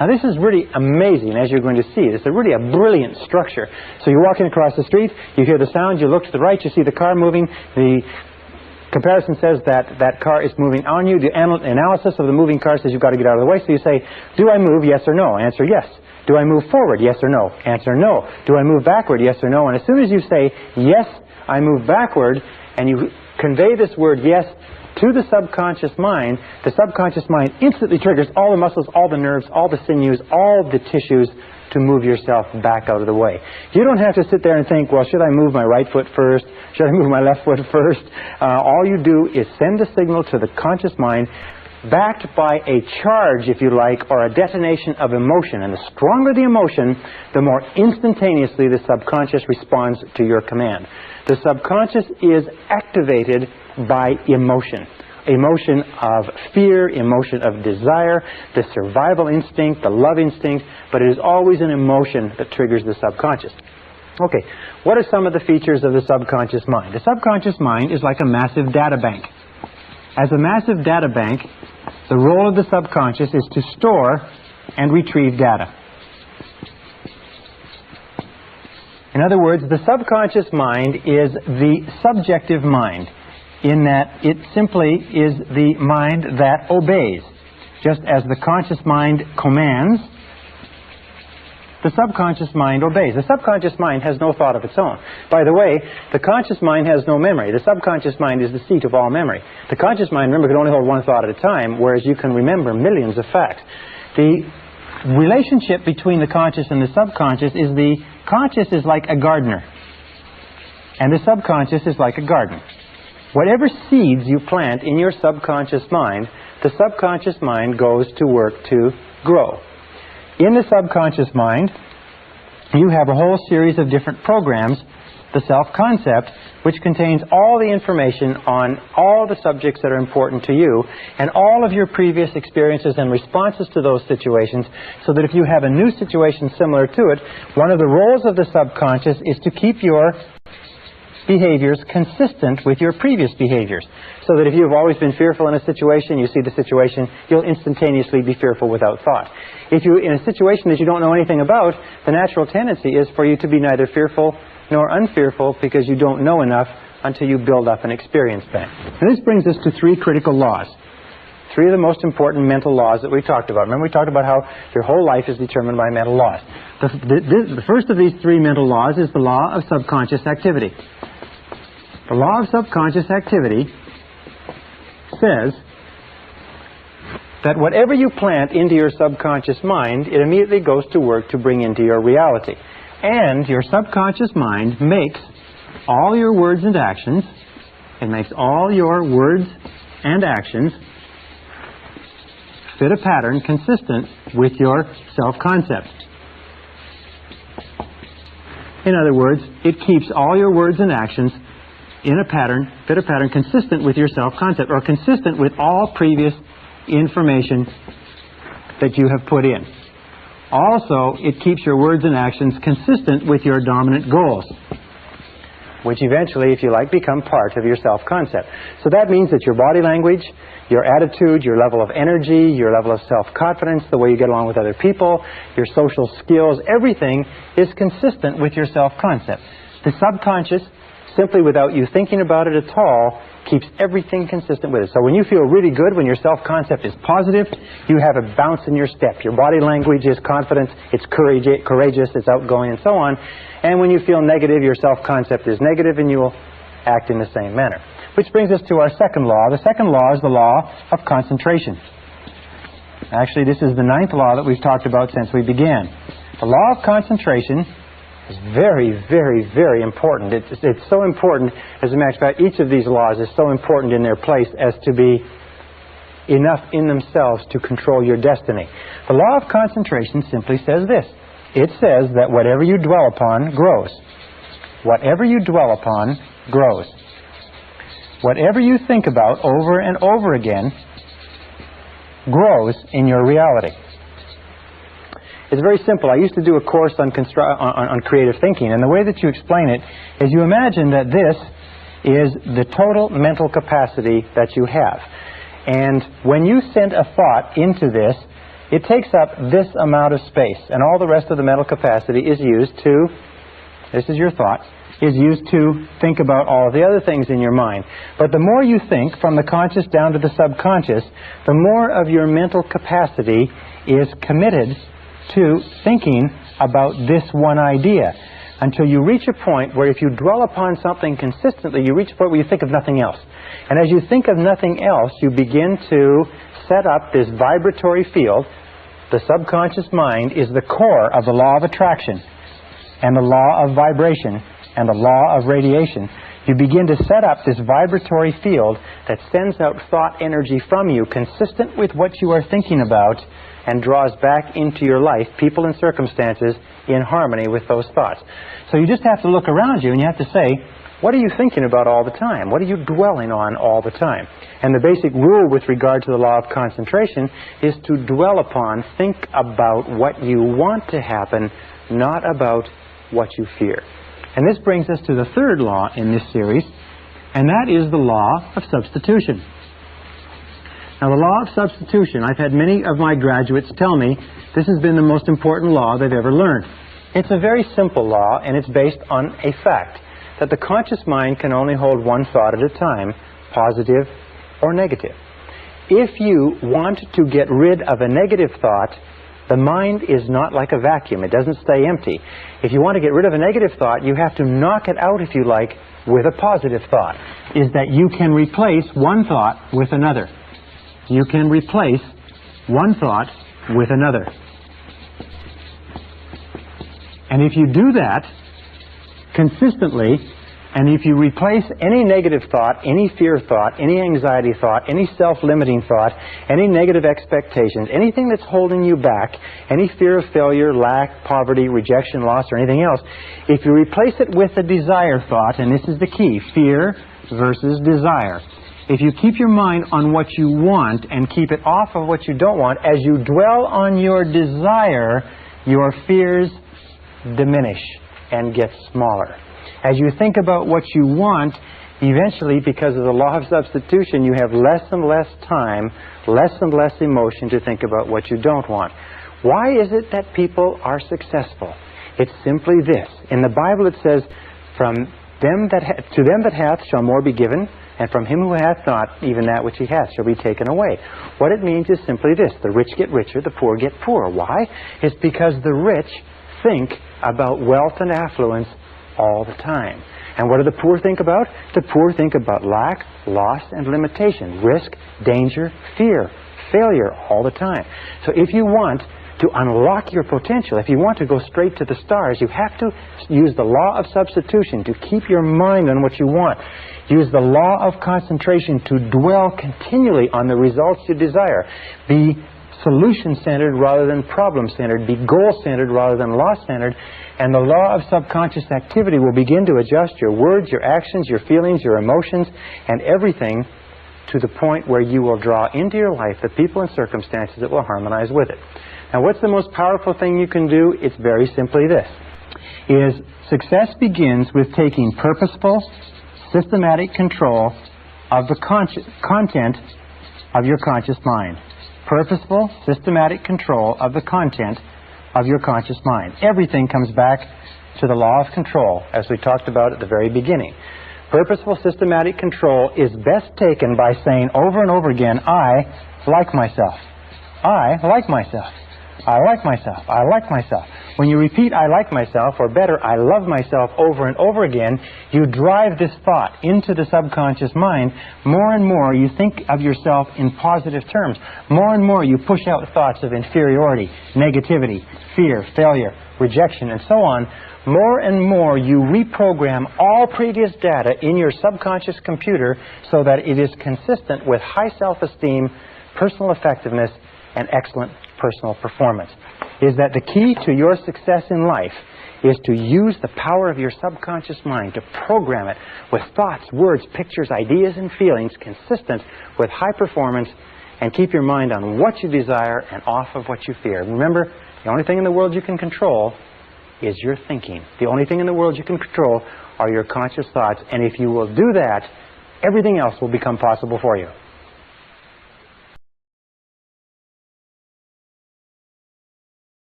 Now, this is really amazing, as you're going to see. It's really a brilliant structure. So you're walking across the street, you hear the sound, you look to the right, you see the car moving. The comparison says that that car is moving on you. The analysis of the moving car says you've got to get out of the way. So you say, do I move, yes or no? Answer, yes. Do I move forward, yes or no? Answer, no. Do I move backward, yes or no? And as soon as you say, yes, I move backward, and you convey this word yes to the subconscious mind instantly triggers all the muscles, all the nerves, all the sinews, all the tissues to move yourself back out of the way. You don't have to sit there and think, well, should I move my right foot first? Should I move my left foot first? All you do is send a signal to the conscious mind, backed by a charge, if you like, or a detonation of emotion. And the stronger the emotion, the more instantaneously the subconscious responds to your command. The subconscious is activated by emotion. emotion of fear, emotion of desire, the survival instinct, the love instinct, but it is always an emotion that triggers the subconscious. Okay, what are some of the features of the subconscious mind? The subconscious mind is like a massive data bank. As a massive data bank, the role of the subconscious is to store and retrieve data. In other words, the subconscious mind is the subjective mind, in that it simply is the mind that obeys. Just as the conscious mind commands, the subconscious mind obeys. The subconscious mind has no thought of its own. By the way, the conscious mind has no memory. The subconscious mind is the seat of all memory. The conscious mind, remember, can only hold one thought at a time, whereas you can remember millions of facts. The relationship between the conscious and the subconscious is the conscious is like a gardener, and the subconscious is like a garden. Whatever seeds you plant in your subconscious mind, the subconscious mind goes to work to grow. In the subconscious mind, you have a whole series of different programs, the self-concept, which contains all the information on all the subjects that are important to you and all of your previous experiences and responses to those situations, so that if you have a new situation similar to it, one of the roles of the subconscious is to keep your behaviors consistent with your previous behaviors. So that if you've always been fearful in a situation, you see the situation, you'll instantaneously be fearful without thought. If you're in a situation that you don't know anything about, the natural tendency is for you to be neither fearful nor unfearful, because you don't know enough until you build up an experience bank. And this brings us to three critical laws. Three of the most important mental laws that we talked about. Remember, we talked about how your whole life is determined by mental laws. The first of these three mental laws is the law of subconscious activity. The law of subconscious activity says that whatever you plant into your subconscious mind, it immediately goes to work to bring into your reality. And your subconscious mind makes all your words and actions, it makes all your words and actions fit a pattern consistent with your self-concept. In other words, it keeps all your words and actions in a pattern, fit a pattern consistent with your self-concept, or consistent with all previous information that you have put in. Also, it keeps your words and actions consistent with your dominant goals, which eventually, if you like, become part of your self-concept. So that means that your body language, your attitude, your level of energy, your level of self-confidence, the way you get along with other people, your social skills, everything is consistent with your self-concept. The subconscious, simply without you thinking about it at all, keeps everything consistent with it. So when you feel really good, when your self-concept is positive, you have a bounce in your step. Your body language is confident, it's courageous, it's outgoing, and so on. And when you feel negative, your self-concept is negative, and you will act in the same manner. Which brings us to our second law. The second law is the law of concentration. Actually, this is the ninth law that we've talked about since we began. The law of concentration is very, very, very important. It's so important, as a matter of fact, each of these laws is so important in their place as to be enough in themselves to control your destiny. The law of concentration simply says this. It says that whatever you dwell upon grows. Whatever you dwell upon grows. Whatever you think about over and over again grows in your reality. It's very simple. I used to do a course on creative thinking, and the way that you explain it is you imagine that this is the total mental capacity that you have. And when you send a thought into this, it takes up this amount of space, and all the rest of the mental capacity is used to, this is your thought, is used to think about all of the other things in your mind. But the more you think, from the conscious down to the subconscious, the more of your mental capacity is committed to thinking about this one idea, until you reach a point where if you dwell upon something consistently, you reach a point where you think of nothing else. And as you think of nothing else, you begin to set up this vibratory field. The subconscious mind is the core of the law of attraction and the law of vibration and the law of radiation. You begin to set up this vibratory field that sends out thought energy from you consistent with what you are thinking about, and draws back into your life people and circumstances in harmony with those thoughts. So you just have to look around you and you have to say, What are you thinking about all the time? What are you dwelling on all the time? And the basic rule with regard to the law of concentration is to dwell upon, think about what you want to happen, not about what you fear. And this brings us to the third law in this series, and that is the law of substitution. Now, the law of substitution, I've had many of my graduates tell me this has been the most important law they've ever learned. It's a very simple law, and it's based on a fact that the conscious mind can only hold one thought at a time, positive or negative. If you want to get rid of a negative thought, the mind is not like a vacuum. It doesn't stay empty. If you want to get rid of a negative thought, you have to knock it out, if you like, with a positive thought. Is that you can replace one thought with another. You can replace one thought with another. And if you do that consistently, and if you replace any negative thought, any fear thought, any anxiety thought, any self-limiting thought, any negative expectations, anything that's holding you back, any fear of failure, lack, poverty, rejection, loss, or anything else, if you replace it with a desire thought, and this is the key, fear versus desire. If you keep your mind on what you want and keep it off of what you don't want, as you dwell on your desire, your fears diminish and get smaller. As you think about what you want, eventually, because of the law of substitution, you have less and less time, less and less emotion to think about what you don't want. Why is it that people are successful? It's simply this. In the Bible it says, to them that hath shall more be given, and from him who hath not, even that which he hath shall be taken away. What it means is simply this. The rich get richer, the poor get poorer. Why? It's because the rich think about wealth and affluence all the time. And what do the poor think about? The poor think about lack, loss, and limitation, risk, danger, fear, failure all the time. So if you want to unlock your potential, if you want to go straight to the stars, you have to use the law of substitution to keep your mind on what you want. Use the law of concentration to dwell continually on the results you desire. Be solution-centered rather than problem-centered. Be goal-centered rather than loss-centered. And the law of subconscious activity will begin to adjust your words, your actions, your feelings, your emotions, and everything to the point where you will draw into your life the people and circumstances that will harmonize with it. Now, what's the most powerful thing you can do? It's very simply this. Success begins with taking purposeful, systematic control of the content of your conscious mind. Purposeful, systematic control of the content of your conscious mind. Everything comes back to the law of control, as we talked about at the very beginning. Purposeful, systematic control is best taken by saying over and over again, I like myself. I like myself. I like myself. I like myself. When you repeat, I like myself, or better, I love myself over and over again, you drive this thought into the subconscious mind. More and more you think of yourself in positive terms. More and more you push out thoughts of inferiority, negativity, fear, failure, rejection, and so on. More and more you reprogram all previous data in your subconscious computer so that it is consistent with high self-esteem, personal effectiveness, and excellent personal performance. Is that the key to your success in life is to use the power of your subconscious mind to program it with thoughts, words, pictures, ideas, and feelings consistent with high performance, and keep your mind on what you desire and off of what you fear. Remember, the only thing in the world you can control is your thinking. The only thing in the world you can control are your conscious thoughts, and if you will do that, everything else will become possible for you.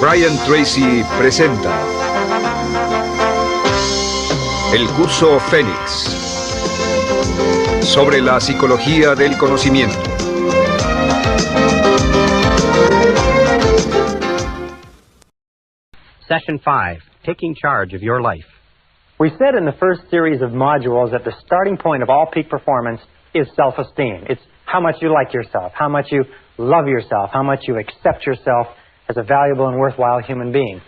Brian Tracy presenta el curso Fénix sobre la psicología del conocimiento. Session 5, Taking Charge of Your Life. We said in the first series of modules that the starting point of all peak performance is self-esteem. It's how much you like yourself, how much you love yourself, how much you accept yourself as a valuable and worthwhile human being.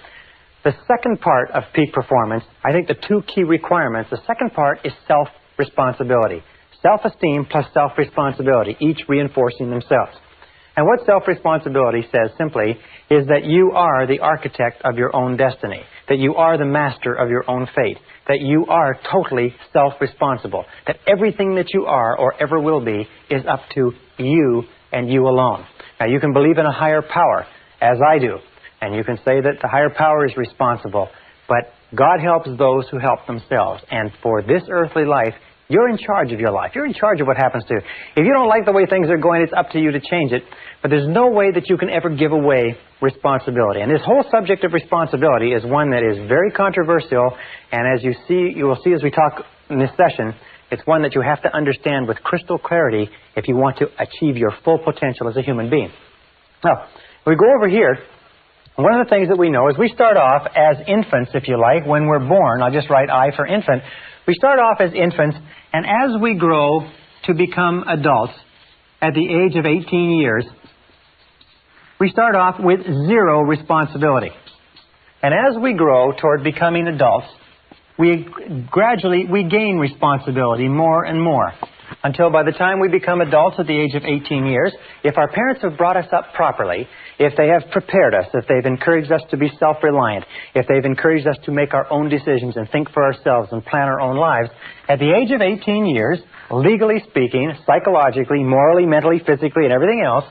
The second part of peak performance, I think the two key requirements, the second part is self-responsibility. Self-esteem plus self-responsibility, each reinforcing themselves. And what self-responsibility says simply is that you are the architect of your own destiny, that you are the master of your own fate, that you are totally self-responsible, that everything that you are or ever will be is up to you and you alone. Now, you can believe in a higher power, as I do, and you can say that the higher power is responsible, but God helps those who help themselves. And for this earthly life, you're in charge of your life. You're in charge of what happens to you. If you don't like the way things are going, it's up to you to change it. But there's no way that you can ever give away responsibility. And this whole subject of responsibility is one that is very controversial. And as you will see as we talk in this session, it's one that you have to understand with crystal clarity if you want to achieve your full potential as a human being. Now, we go over here. One of the things that we know is we start off as infants, if you like, when we're born. I'll just write I for infant. We start off as infants, and as we grow to become adults at the age of 18 years, we start off with zero responsibility. And as we grow toward becoming adults, we gain responsibility more and more, until by the time we become adults at the age of 18 years, if our parents have brought us up properly, if they have prepared us, if they've encouraged us to be self-reliant, if they've encouraged us to make our own decisions and think for ourselves and plan our own lives, at the age of 18 years, legally speaking, psychologically, morally, mentally, physically, and everything else,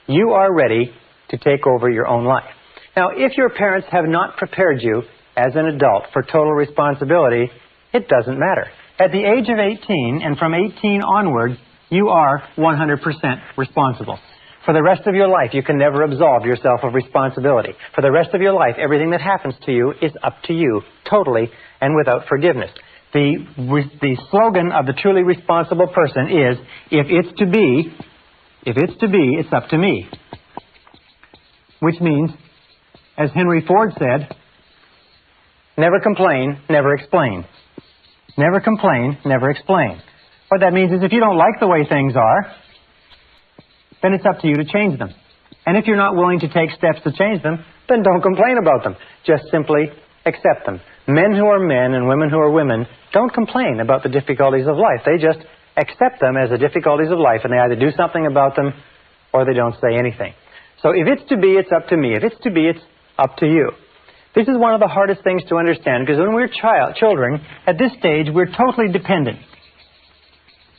you are ready to take over your own life. Now, if your parents have not prepared you as an adult for total responsibility, it doesn't matter. At the age of 18, and from 18 onward, you are 100% responsible. For the rest of your life, you can never absolve yourself of responsibility. For the rest of your life, everything that happens to you is up to you, totally and without forgiveness. The slogan of the truly responsible person is, if it's to be, it's up to me. Which means, as Henry Ford said, never complain, never explain. Never complain, never explain. What that means is if you don't like the way things are, then it's up to you to change them. And if you're not willing to take steps to change them, then don't complain about them. Just simply accept them. Men who are men and women who are women don't complain about the difficulties of life. They just accept them as the difficulties of life, and they either do something about them or they don't say anything. So if it's to be, it's up to me. If it's to be, it's up to you. This is one of the hardest things to understand, because when we're children, at this stage, we're totally dependent.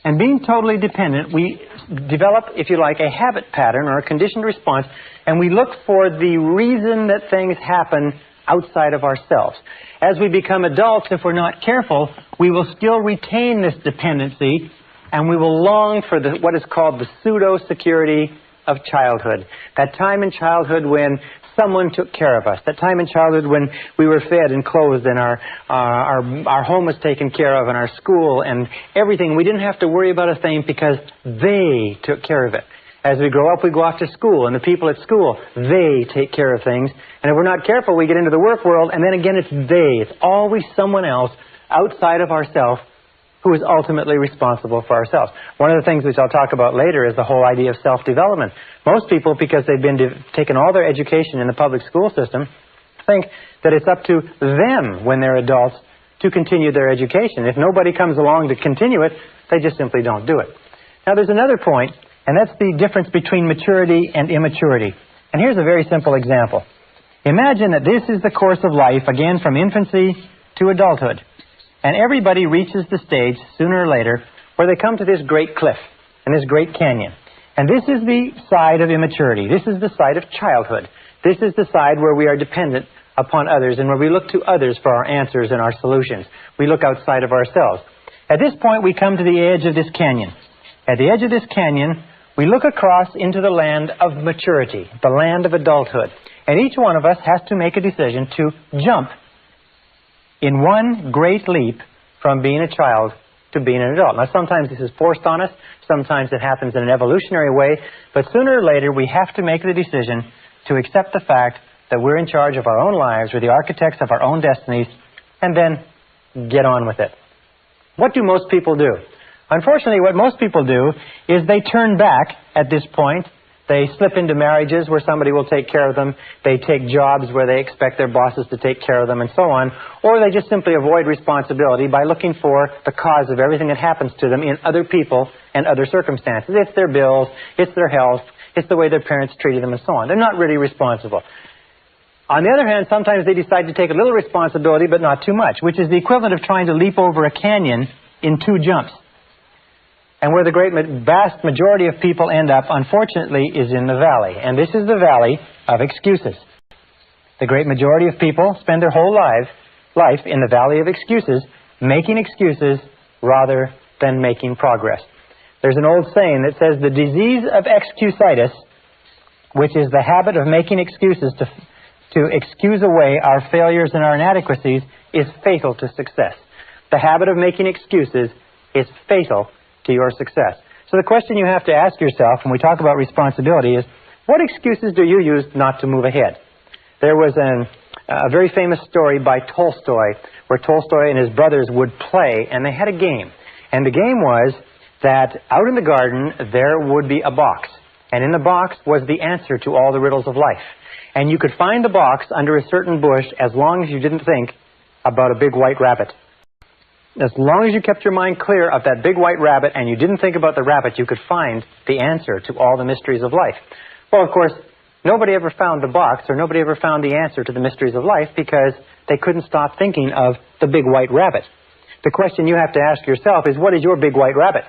And being totally dependent, we develop, if you like, a habit pattern or a conditioned response, and we look for the reason that things happen outside of ourselves. As we become adults, if we're not careful, we will still retain this dependency, and we will long for what is called the pseudo-security of childhood. That time in childhood when someone took care of us. That time in childhood when we were fed and clothed and our home was taken care of and our school and everything. We didn't have to worry about a thing because they took care of it. As we grow up, we go off to school, and the people at school, they take care of things. And if we're not careful, we get into the work world, and then again it's they. It's always someone else outside of ourselves who is ultimately responsible for ourselves. One of the things which I'll talk about later is the whole idea of self-development. Most people, because they've been taken all their education in the public school system, think that it's up to them when they're adults to continue their education. If nobody comes along to continue it, they just simply don't do it. Now there's another point, and that's the difference between maturity and immaturity. And here's a very simple example. Imagine that this is the course of life, again from infancy to adulthood. And everybody reaches the stage, sooner or later, where they come to this great cliff and this great canyon. And this is the side of immaturity. This is the side of childhood. This is the side where we are dependent upon others and where we look to others for our answers and our solutions. We look outside of ourselves. At this point, we come to the edge of this canyon. At the edge of this canyon, we look across into the land of maturity, the land of adulthood. And each one of us has to make a decision to jump in one great leap from being a child to being an adult. Now, sometimes this is forced on us. Sometimes it happens in an evolutionary way. But sooner or later, we have to make the decision to accept the fact that we're in charge of our own lives, we're the architects of our own destinies, and then get on with it. What do most people do? Unfortunately, what most people do is they turn back at this point They slip into marriages where somebody will take care of them. They take jobs where they expect their bosses to take care of them and so on. Or they just simply avoid responsibility by looking for the cause of everything that happens to them in other people and other circumstances. It's their bills, it's their health, it's the way their parents treated them and so on. They're not really responsible. On the other hand, sometimes they decide to take a little responsibility but not too much, which is the equivalent of trying to leap over a canyon in 2 jumps. And where the vast majority of people end up, unfortunately, is in the valley. And this is the valley of excuses. The great majority of people spend their whole life in the valley of excuses, making excuses rather than making progress. There's an old saying that says the disease of excusitis, which is the habit of making excuses to excuse away our failures and our inadequacies, is fatal to success. The habit of making excuses is fatal to your success. So the question you have to ask yourself when we talk about responsibility is, what excuses do you use not to move ahead? There was a very famous story by Tolstoy, where Tolstoy and his brothers would play, and they had a game. And the game was that out in the garden there would be a box. And in the box was the answer to all the riddles of life. And you could find the box under a certain bush as long as you didn't think about a big white rabbit. As long as you kept your mind clear of that big white rabbit and you didn't think about the rabbit, you could find the answer to all the mysteries of life. Well, of course, nobody ever found the box, or nobody ever found the answer to the mysteries of life because they couldn't stop thinking of the big white rabbit. The question you have to ask yourself is, what is your big white rabbit?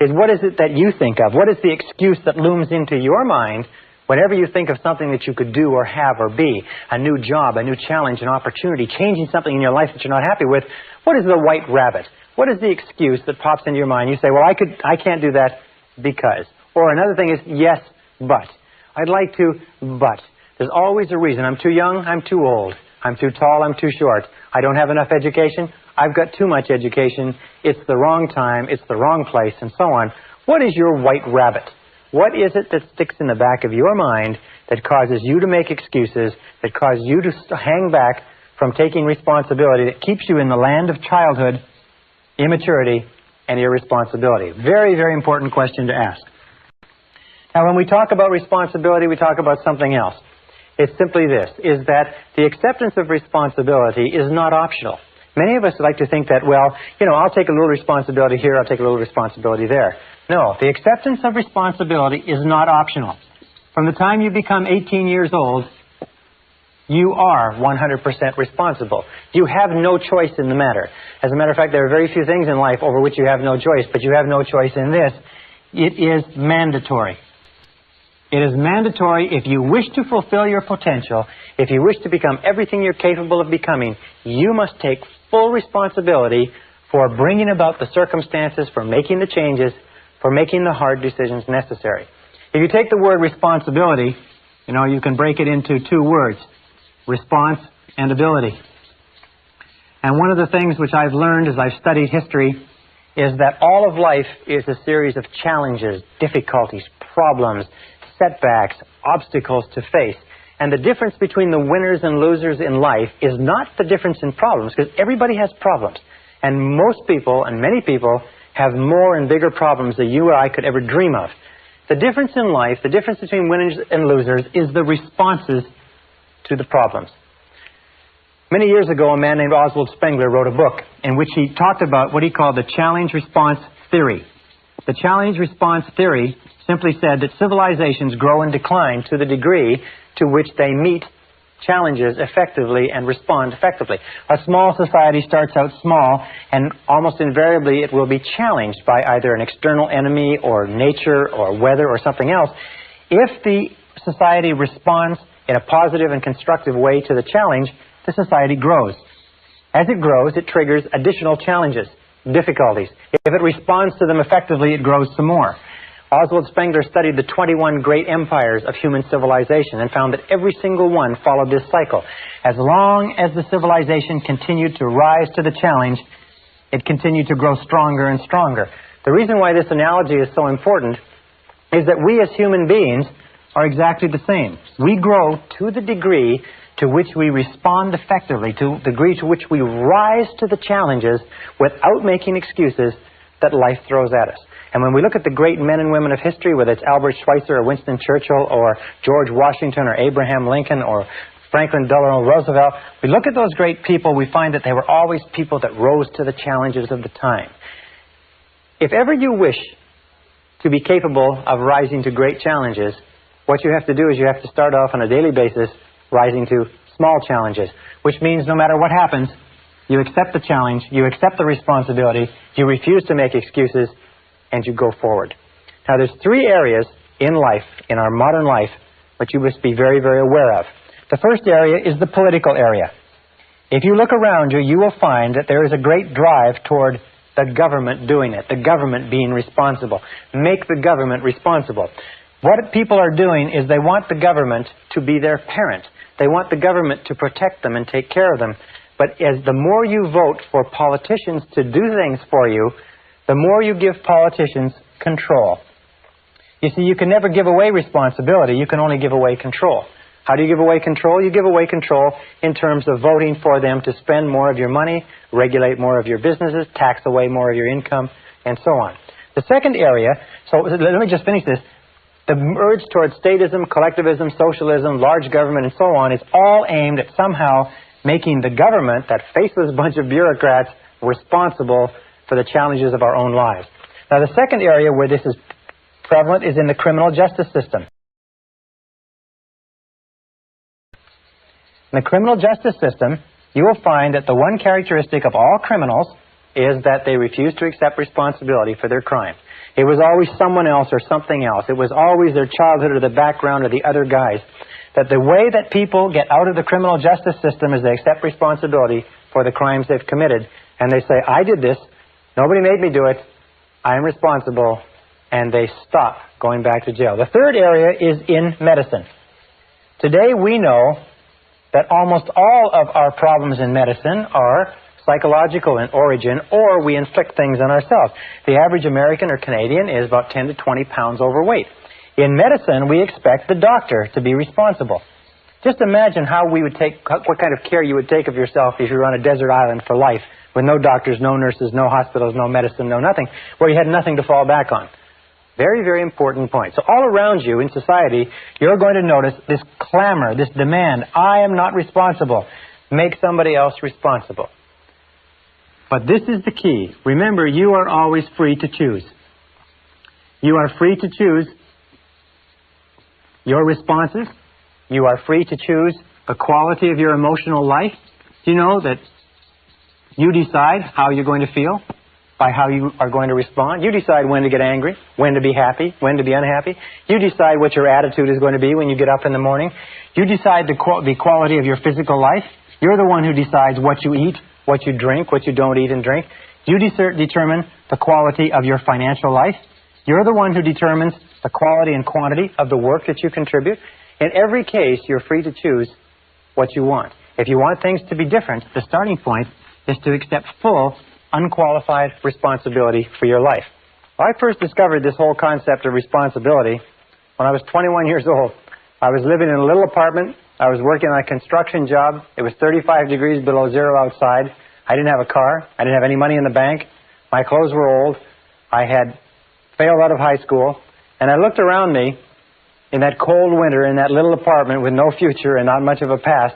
What is it that you think of? What is the excuse that looms into your mind whenever you think of something that you could do or have or be? A new job, a new challenge, an opportunity, changing something in your life that you're not happy with. What is the white rabbit? What is the excuse that pops into your mind? You say, well, I can't do that because. Or another thing is, yes, but. I'd like to, but. There's always a reason. I'm too young, I'm too old. I'm too tall, I'm too short. I don't have enough education, I've got too much education. It's the wrong time, it's the wrong place, and so on. What is your white rabbit? What is it that sticks in the back of your mind that causes you to make excuses, that causes you to hang back from taking responsibility, that keeps you in the land of childhood, immaturity, and irresponsibility? Very, very important question to ask. Now, when we talk about responsibility, we talk about something else. It's simply this, is that the acceptance of responsibility is not optional. Many of us like to think that, well, I'll take a little responsibility here, I'll take a little responsibility there. No, the acceptance of responsibility is not optional. From the time you become 18 years old, you are 100% responsible. You have no choice in the matter. As a matter of fact, there are very few things in life over which you have no choice, but you have no choice in this. It is mandatory. It is mandatory if you wish to fulfill your potential, if you wish to become everything you're capable of becoming, you must take full responsibility for bringing about the circumstances, for making the changes, for making the hard decisions necessary. If you take the word responsibility, you can break it into 2 words, response and ability. And one of the things which I've learned as I've studied history is that all of life is a series of challenges, difficulties, problems, setbacks, obstacles to face. And the difference between the winners and losers in life is not the difference in problems, because everybody has problems. And most people, and many people, have more and bigger problems than you or I could ever dream of. The difference in life, the difference between winners and losers, is the responses to the problems. Many years ago, a man named Oswald Spengler wrote a book in which he talked about what he called the challenge-response theory. The challenge-response theory simply said that civilizations grow and decline to the degree to which they meet challenges effectively and respond effectively. A small society starts out small, and almost invariably it will be challenged by either an external enemy or nature or weather or something else. If the society responds in a positive and constructive way to the challenge, the society grows. As it grows, it triggers additional challenges, difficulties. If it responds to them effectively, it grows some more. Oswald Spengler studied the 21 great empires of human civilization and found that every single one followed this cycle. As long as the civilization continued to rise to the challenge, it continued to grow stronger and stronger. The reason why this analogy is so important is that we as human beings are exactly the same. We grow to the degree to which we respond effectively, to the degree to which we rise to the challenges without making excuses that life throws at us. And when we look at the great men and women of history, whether it's Albert Schweitzer or Winston Churchill or George Washington or Abraham Lincoln or Franklin Delano Roosevelt, we look at those great people, we find that they were always people that rose to the challenges of the time. If ever you wish to be capable of rising to great challenges, what you have to do is you have to start off on a daily basis rising to small challenges, which means no matter what happens, you accept the challenge, you accept the responsibility, you refuse to make excuses, and you go forward. Now, there's three areas in life, in our modern life, which you must be very, very aware of. The first area is the political area. If you look around you, you will find that there is a great drive toward the government doing it, the government being responsible. Make the government responsible. What people are doing is they want the government to be their parent. They want the government to protect them and take care of them. But as the more you vote for politicians to do things for you, the more you give politicians control. You see, you can never give away responsibility. You can only give away control. How do you give away control? You give away control in terms of voting for them to spend more of your money, regulate more of your businesses, tax away more of your income, and so on. The second area, so let me just finish this. The urge towards statism, collectivism, socialism, large government, and so on is all aimed at somehow making the government, that faceless bunch of bureaucrats, responsible for the challenges of our own lives. Now, the second area where this is prevalent is in the criminal justice system. In the criminal justice system, you will find that the one characteristic of all criminals is that they refuse to accept responsibility for their crimes. It was always someone else or something else. It was always their childhood or the background or the other guys. That the way that people get out of the criminal justice system is they accept responsibility for the crimes they've committed. And they say, I did this. Nobody made me do it. I am responsible. And they stop going back to jail. The third area is in medicine. Today we know that almost all of our problems in medicine are psychological in origin, or we inflict things on ourselves. The average American or Canadian is about 10 to 20 pounds overweight. In medicine, we expect the doctor to be responsible. Just imagine how we would take, what kind of care you would take of yourself if you were on a desert island for life, with no doctors, no nurses, no hospitals, no medicine, no nothing, where you had nothing to fall back on. Very, very important point. So all around you in society, you're going to notice this clamor, this demand, I am not responsible. Make somebody else responsible. But this is the key. Remember, you are always free to choose. You are free to choose your responses. You are free to choose the quality of your emotional life. Do you know that you decide how you're going to feel by how you are going to respond? You decide when to get angry, when to be happy, when to be unhappy. You decide what your attitude is going to be when you get up in the morning. You decide the quality of your physical life. You're the one who decides what you eat, what you drink, what you don't eat and drink. You determine the quality of your financial life. You're the one who determines the quality and quantity of the work that you contribute. In every case, you're free to choose what you want. If you want things to be different, the starting point is to accept full, unqualified responsibility for your life. I first discovered this whole concept of responsibility when I was 21 years old. I was living in a little apartment. I was working on a construction job. It was 35 degrees below zero outside. I didn't have a car. I didn't have any money in the bank. My clothes were old. I had failed out of high school. And I looked around me in that cold winter in that little apartment with no future and not much of a past.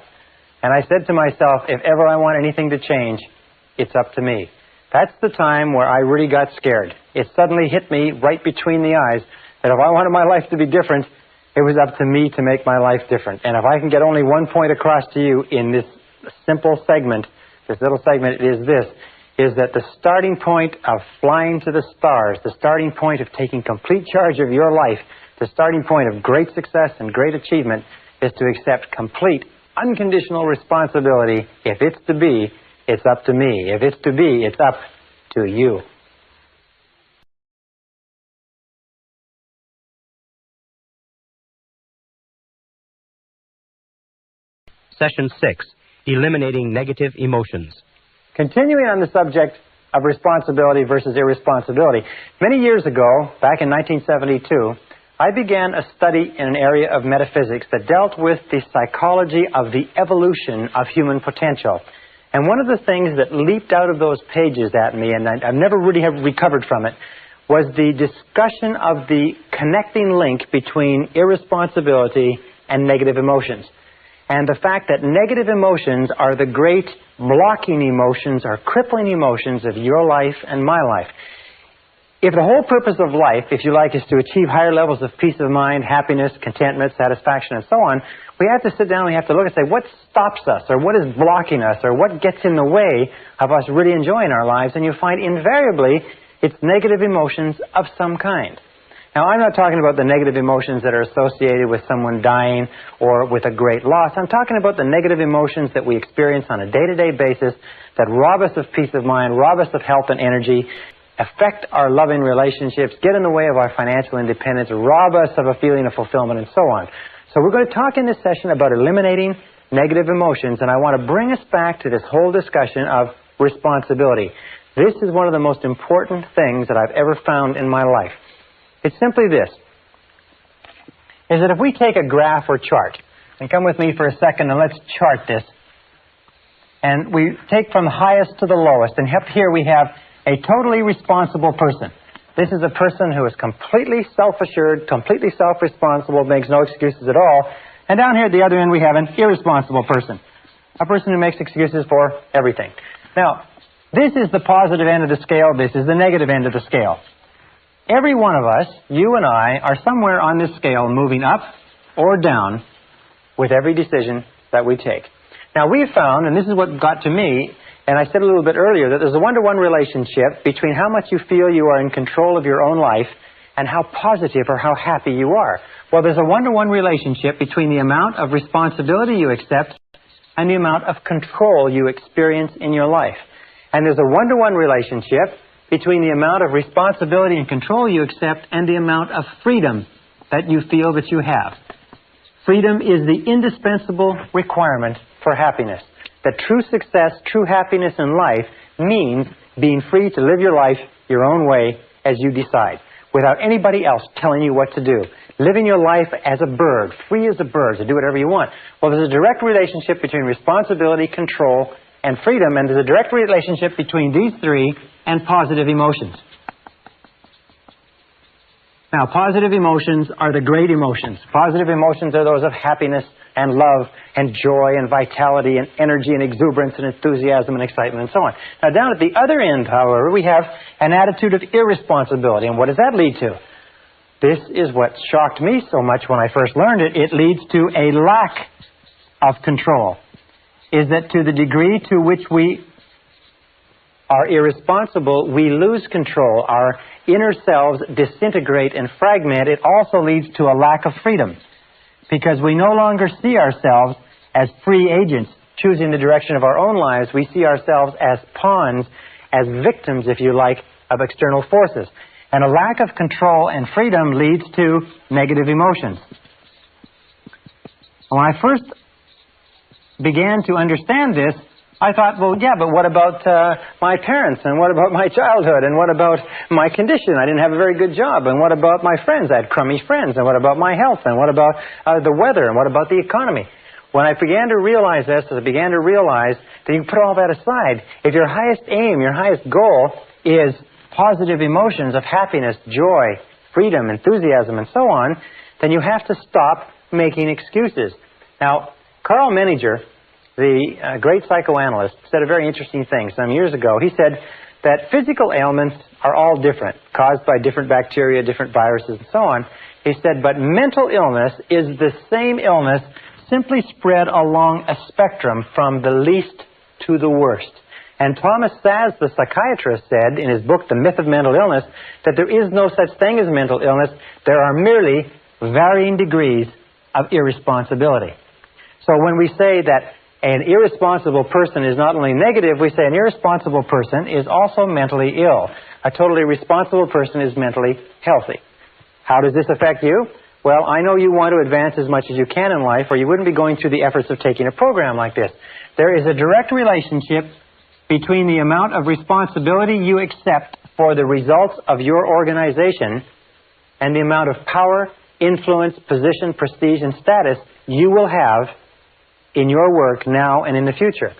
And I said to myself, if ever I want anything to change, it's up to me. That's the time where I really got scared. It suddenly hit me right between the eyes that if I wanted my life to be different, it was up to me to make my life different. And if I can get only one point across to you in this simple segment, this little segment, is that the starting point of flying to the stars, the starting point of taking complete charge of your life, the starting point of great success and great achievement is to accept complete, unconditional responsibility. If it's to be, it's up to me. If it's to be, it's up to you. Session 6, Eliminating Negative Emotions. Continuing on the subject of responsibility versus irresponsibility, many years ago, back in 1972, I began a study in an area of metaphysics that dealt with the psychology of the evolution of human potential. And one of the things that leaped out of those pages at me, and I've never really have recovered from it, was the discussion of the connecting link between irresponsibility and negative emotions. And the fact that negative emotions are the great blocking emotions or crippling emotions of your life and my life. If the whole purpose of life, if you like, is to achieve higher levels of peace of mind, happiness, contentment, satisfaction, and so on, we have to sit down and we have to look and say, what stops us, or what is blocking us, or what gets in the way of us really enjoying our lives? And you find invariably it's negative emotions of some kind. Now, I'm not talking about the negative emotions that are associated with someone dying or with a great loss. I'm talking about the negative emotions that we experience on a day-to-day basis that rob us of peace of mind, rob us of health and energy, affect our loving relationships, get in the way of our financial independence, rob us of a feeling of fulfillment, and so on. So we're going to talk in this session about eliminating negative emotions, and I want to bring us back to this whole discussion of responsibility. This is one of the most important things that I've ever found in my life. It's simply this, is that if we take a graph or chart, and come with me for a second and let's chart this, and we take from the highest to the lowest, and up here we have a totally responsible person. This is a person who is completely self-assured, completely self-responsible, makes no excuses at all. And down here at the other end we have an irresponsible person, a person who makes excuses for everything. Now, this is the positive end of the scale, this is the negative end of the scale. Every one of us, you and I, are somewhere on this scale moving up or down with every decision that we take. Now, we've found, and this is what got to me, and I said a little bit earlier, that there's a one-to-one relationship between how much you feel you are in control of your own life and how positive or how happy you are. Well, there's a one-to-one relationship between the amount of responsibility you accept and the amount of control you experience in your life. And there's a one-to-one relationship between the amount of responsibility and control you accept and the amount of freedom that you feel that you have. Freedom is the indispensable requirement for happiness. That true success, true happiness in life means being free to live your life your own way as you decide, without anybody else telling you what to do. Living your life as a bird, free as a bird, to do whatever you want. Well, there's a direct relationship between responsibility, control, and freedom, and there's a direct relationship between these three and positive emotions. Now, positive emotions are the great emotions. Positive emotions are those of happiness and love and joy and vitality and energy and exuberance and enthusiasm and excitement and so on. Now, down at the other end, however, we have an attitude of irresponsibility. And what does that lead to? This is what shocked me so much when I first learned it. It leads to a lack of control. Is that to the degree to which we are irresponsible, we lose control. Our inner selves disintegrate and fragment. It also leads to a lack of freedom, because we no longer see ourselves as free agents choosing the direction of our own lives. We see ourselves as pawns, as victims, if you like, of external forces. And a lack of control and freedom leads to negative emotions. When I first began to understand this, I thought, well, yeah, but what about my parents, and what about my childhood, and what about my condition? I didn't have a very good job, and what about my friends? I had crummy friends, and what about my health, and what about the weather, and what about the economy? When I began to realize this, I began to realize that you can put all that aside. If your highest aim, your highest goal is positive emotions of happiness, joy, freedom, enthusiasm, and so on, then you have to stop making excuses. Now, Carl Menninger, the great psychoanalyst, said a very interesting thing some years ago. He said that physical ailments are all different, caused by different bacteria, different viruses, and so on. He said, but mental illness is the same illness, simply spread along a spectrum from the least to the worst. And Thomas Szasz, the psychiatrist, said in his book, The Myth of Mental Illness, that there is no such thing as mental illness. There are merely varying degrees of irresponsibility. So when we say that an irresponsible person is not only negative, we say an irresponsible person is also mentally ill. A totally responsible person is mentally healthy. How does this affect you? Well, I know you want to advance as much as you can in life, or you wouldn't be going through the efforts of taking a program like this. There is a direct relationship between the amount of responsibility you accept for the results of your organization and the amount of power, influence, position, prestige, and status you will have in your work now and in the future.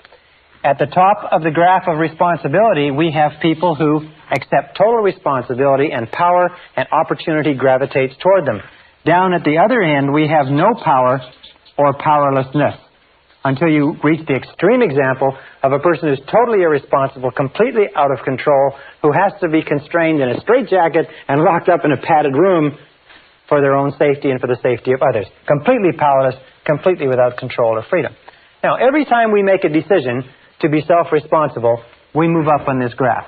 At the top of the graph of responsibility, we have people who accept total responsibility, and power and opportunity gravitates toward them. Down at the other end, we have no power or powerlessness, until you reach the extreme example of a person who's totally irresponsible, completely out of control, who has to be constrained in a straitjacket and locked up in a padded room for their own safety and for the safety of others. Completely powerless, completely without control or freedom. Now, every time we make a decision to be self-responsible, we move up on this graph.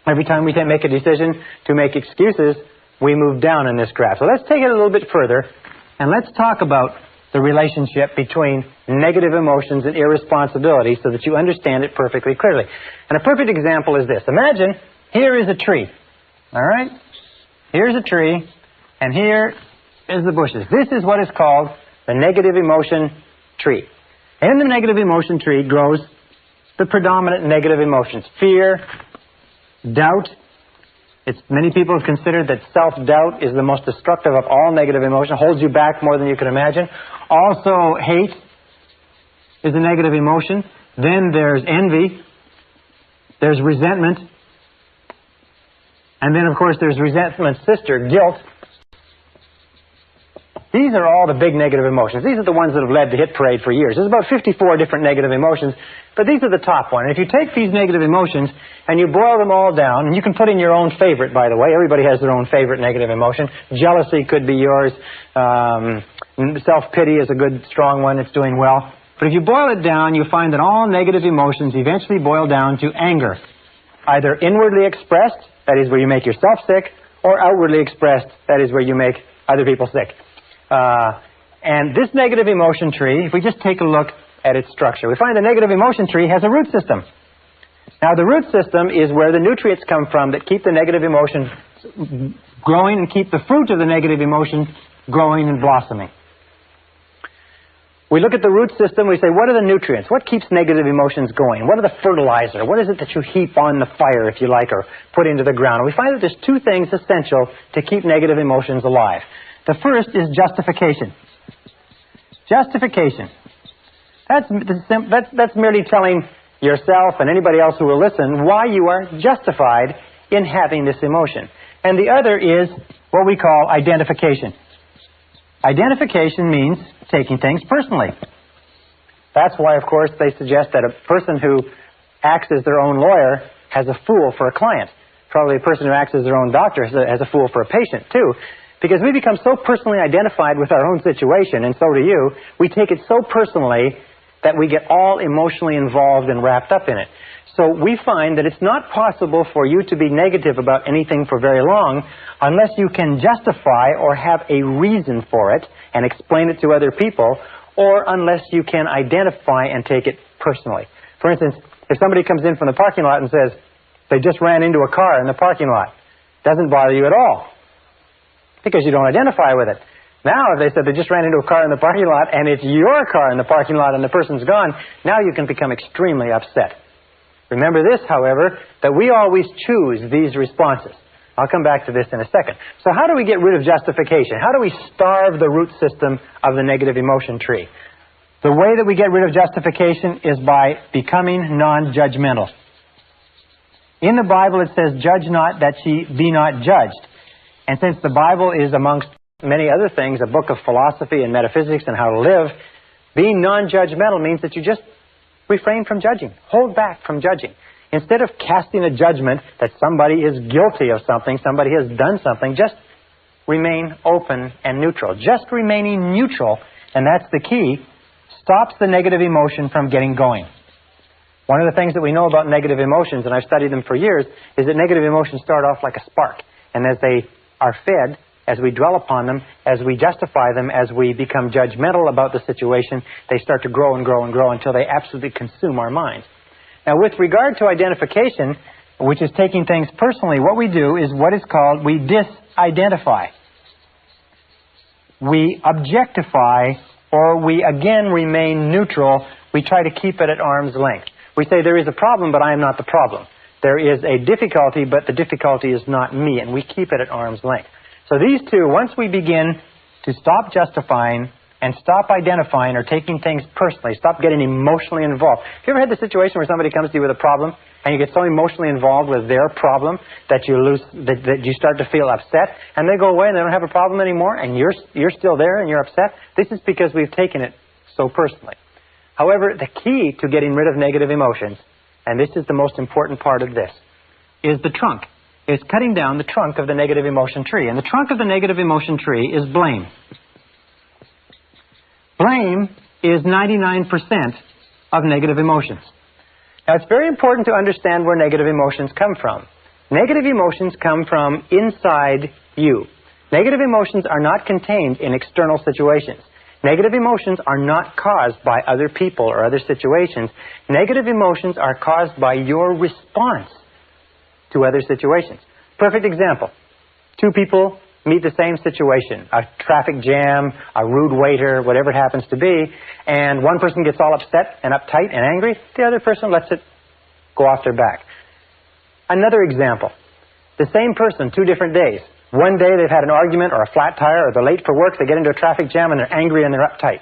Every time we make a decision to make excuses, we move down in this graph. So let's take it a little bit further, and let's talk about the relationship between negative emotions and irresponsibility so that you understand it perfectly clearly. And a perfect example is this. Imagine here is a tree. All right? Here's a tree, and here is the bushes. This is what is called the negative emotion tree. In the negative emotion tree grows the predominant negative emotions: fear, doubt. Many people have considered that self-doubt is the most destructive of all negative emotion, holds you back more than you can imagine. Also, hate is a negative emotion. Then there's envy. There's resentment. And then, of course, there's resentment's sister, guilt. These are all the big negative emotions. These are the ones that have led the hit parade for years. There's about 54 different negative emotions, but these are the top one. And if you take these negative emotions and you boil them all down, and you can put in your own favorite, by the way. Everybody has their own favorite negative emotion. Jealousy could be yours. Self-pity is a good, strong one. It's doing well. But if you boil it down, you find that all negative emotions eventually boil down to anger. Either inwardly expressed, that is where you make yourself sick, or outwardly expressed, that is where you make other people sick. And this negative emotion tree, if we just take a look at its structure, we find the negative emotion tree has a root system. Now, the root system is where the nutrients come from that keep the negative emotion growing and keep the fruit of the negative emotion growing and blossoming. We look at the root system, we say, what are the nutrients? What keeps negative emotions going? What are the fertilizer? What is it that you heap on the fire, if you like, or put into the ground? And we find that there's two things essential to keep negative emotions alive. The first is justification. Justification. That's merely telling yourself and anybody else who will listen why you are justified in having this emotion. And the other is what we call identification. Identification means taking things personally. That's why, of course, they suggest that a person who acts as their own lawyer has a fool for a client. Probably a person who acts as their own doctor has a fool for a patient, too. Because we become so personally identified with our own situation, and so do you, we take it so personally that we get all emotionally involved and wrapped up in it. So we find that it's not possible for you to be negative about anything for very long unless you can justify or have a reason for it and explain it to other people, or unless you can identify and take it personally. For instance, if somebody comes in from the parking lot and says they just ran into a car in the parking lot, it doesn't bother you at all, because you don't identify with it. Now, if they said they just ran into a car in the parking lot and it's your car in the parking lot and the person's gone, now you can become extremely upset. Remember this, however, that we always choose these responses. I'll come back to this in a second. So how do we get rid of justification? How do we starve the root system of the negative emotion tree? The way that we get rid of justification is by becoming non-judgmental. In the Bible it says, "Judge not that ye be not judged." And since the Bible is, amongst many other things, a book of philosophy and metaphysics and how to live, being non-judgmental means that you just refrain from judging. Hold back from judging. Instead of casting a judgment that somebody is guilty of something, somebody has done something, just remain open and neutral. Just remaining neutral, and that's the key, stops the negative emotion from getting going. One of the things that we know about negative emotions, and I've studied them for years, is that negative emotions start off like a spark. And as they are fed, as we dwell upon them, as we justify them, as we become judgmental about the situation, they start to grow and grow and grow until they absolutely consume our minds. Now, with regard to identification, which is taking things personally, what we do is what is called, we disidentify. We objectify, or we again remain neutral. We try to keep it at arm's length. We say there is a problem, but I am not the problem. There is a difficulty, but the difficulty is not me, and we keep it at arm's length. So these two, once we begin to stop justifying and stop identifying or taking things personally, stop getting emotionally involved. Have you ever had the situation where somebody comes to you with a problem and you get so emotionally involved with their problem that that you start to feel upset, and they go away and they don't have a problem anymore, and you're still there and you're upset. This is because we've taken it so personally. However, the key to getting rid of negative emotions, and this is the most important part of this, is the trunk. It's cutting down the trunk of the negative emotion tree. And the trunk of the negative emotion tree is blame. Blame is 99% of negative emotions. Now, it's very important to understand where negative emotions come from. Negative emotions come from inside you. Negative emotions are not contained in external situations. Negative emotions are not caused by other people or other situations. Negative emotions are caused by your response to other situations. Perfect example. Two people meet the same situation, a traffic jam, a rude waiter, whatever it happens to be, and one person gets all upset and uptight and angry, the other person lets it go off their back. Another example. The same person, 2 different days. One day they've had an argument or a flat tire or they're late for work, they get into a traffic jam and they're angry and they're uptight.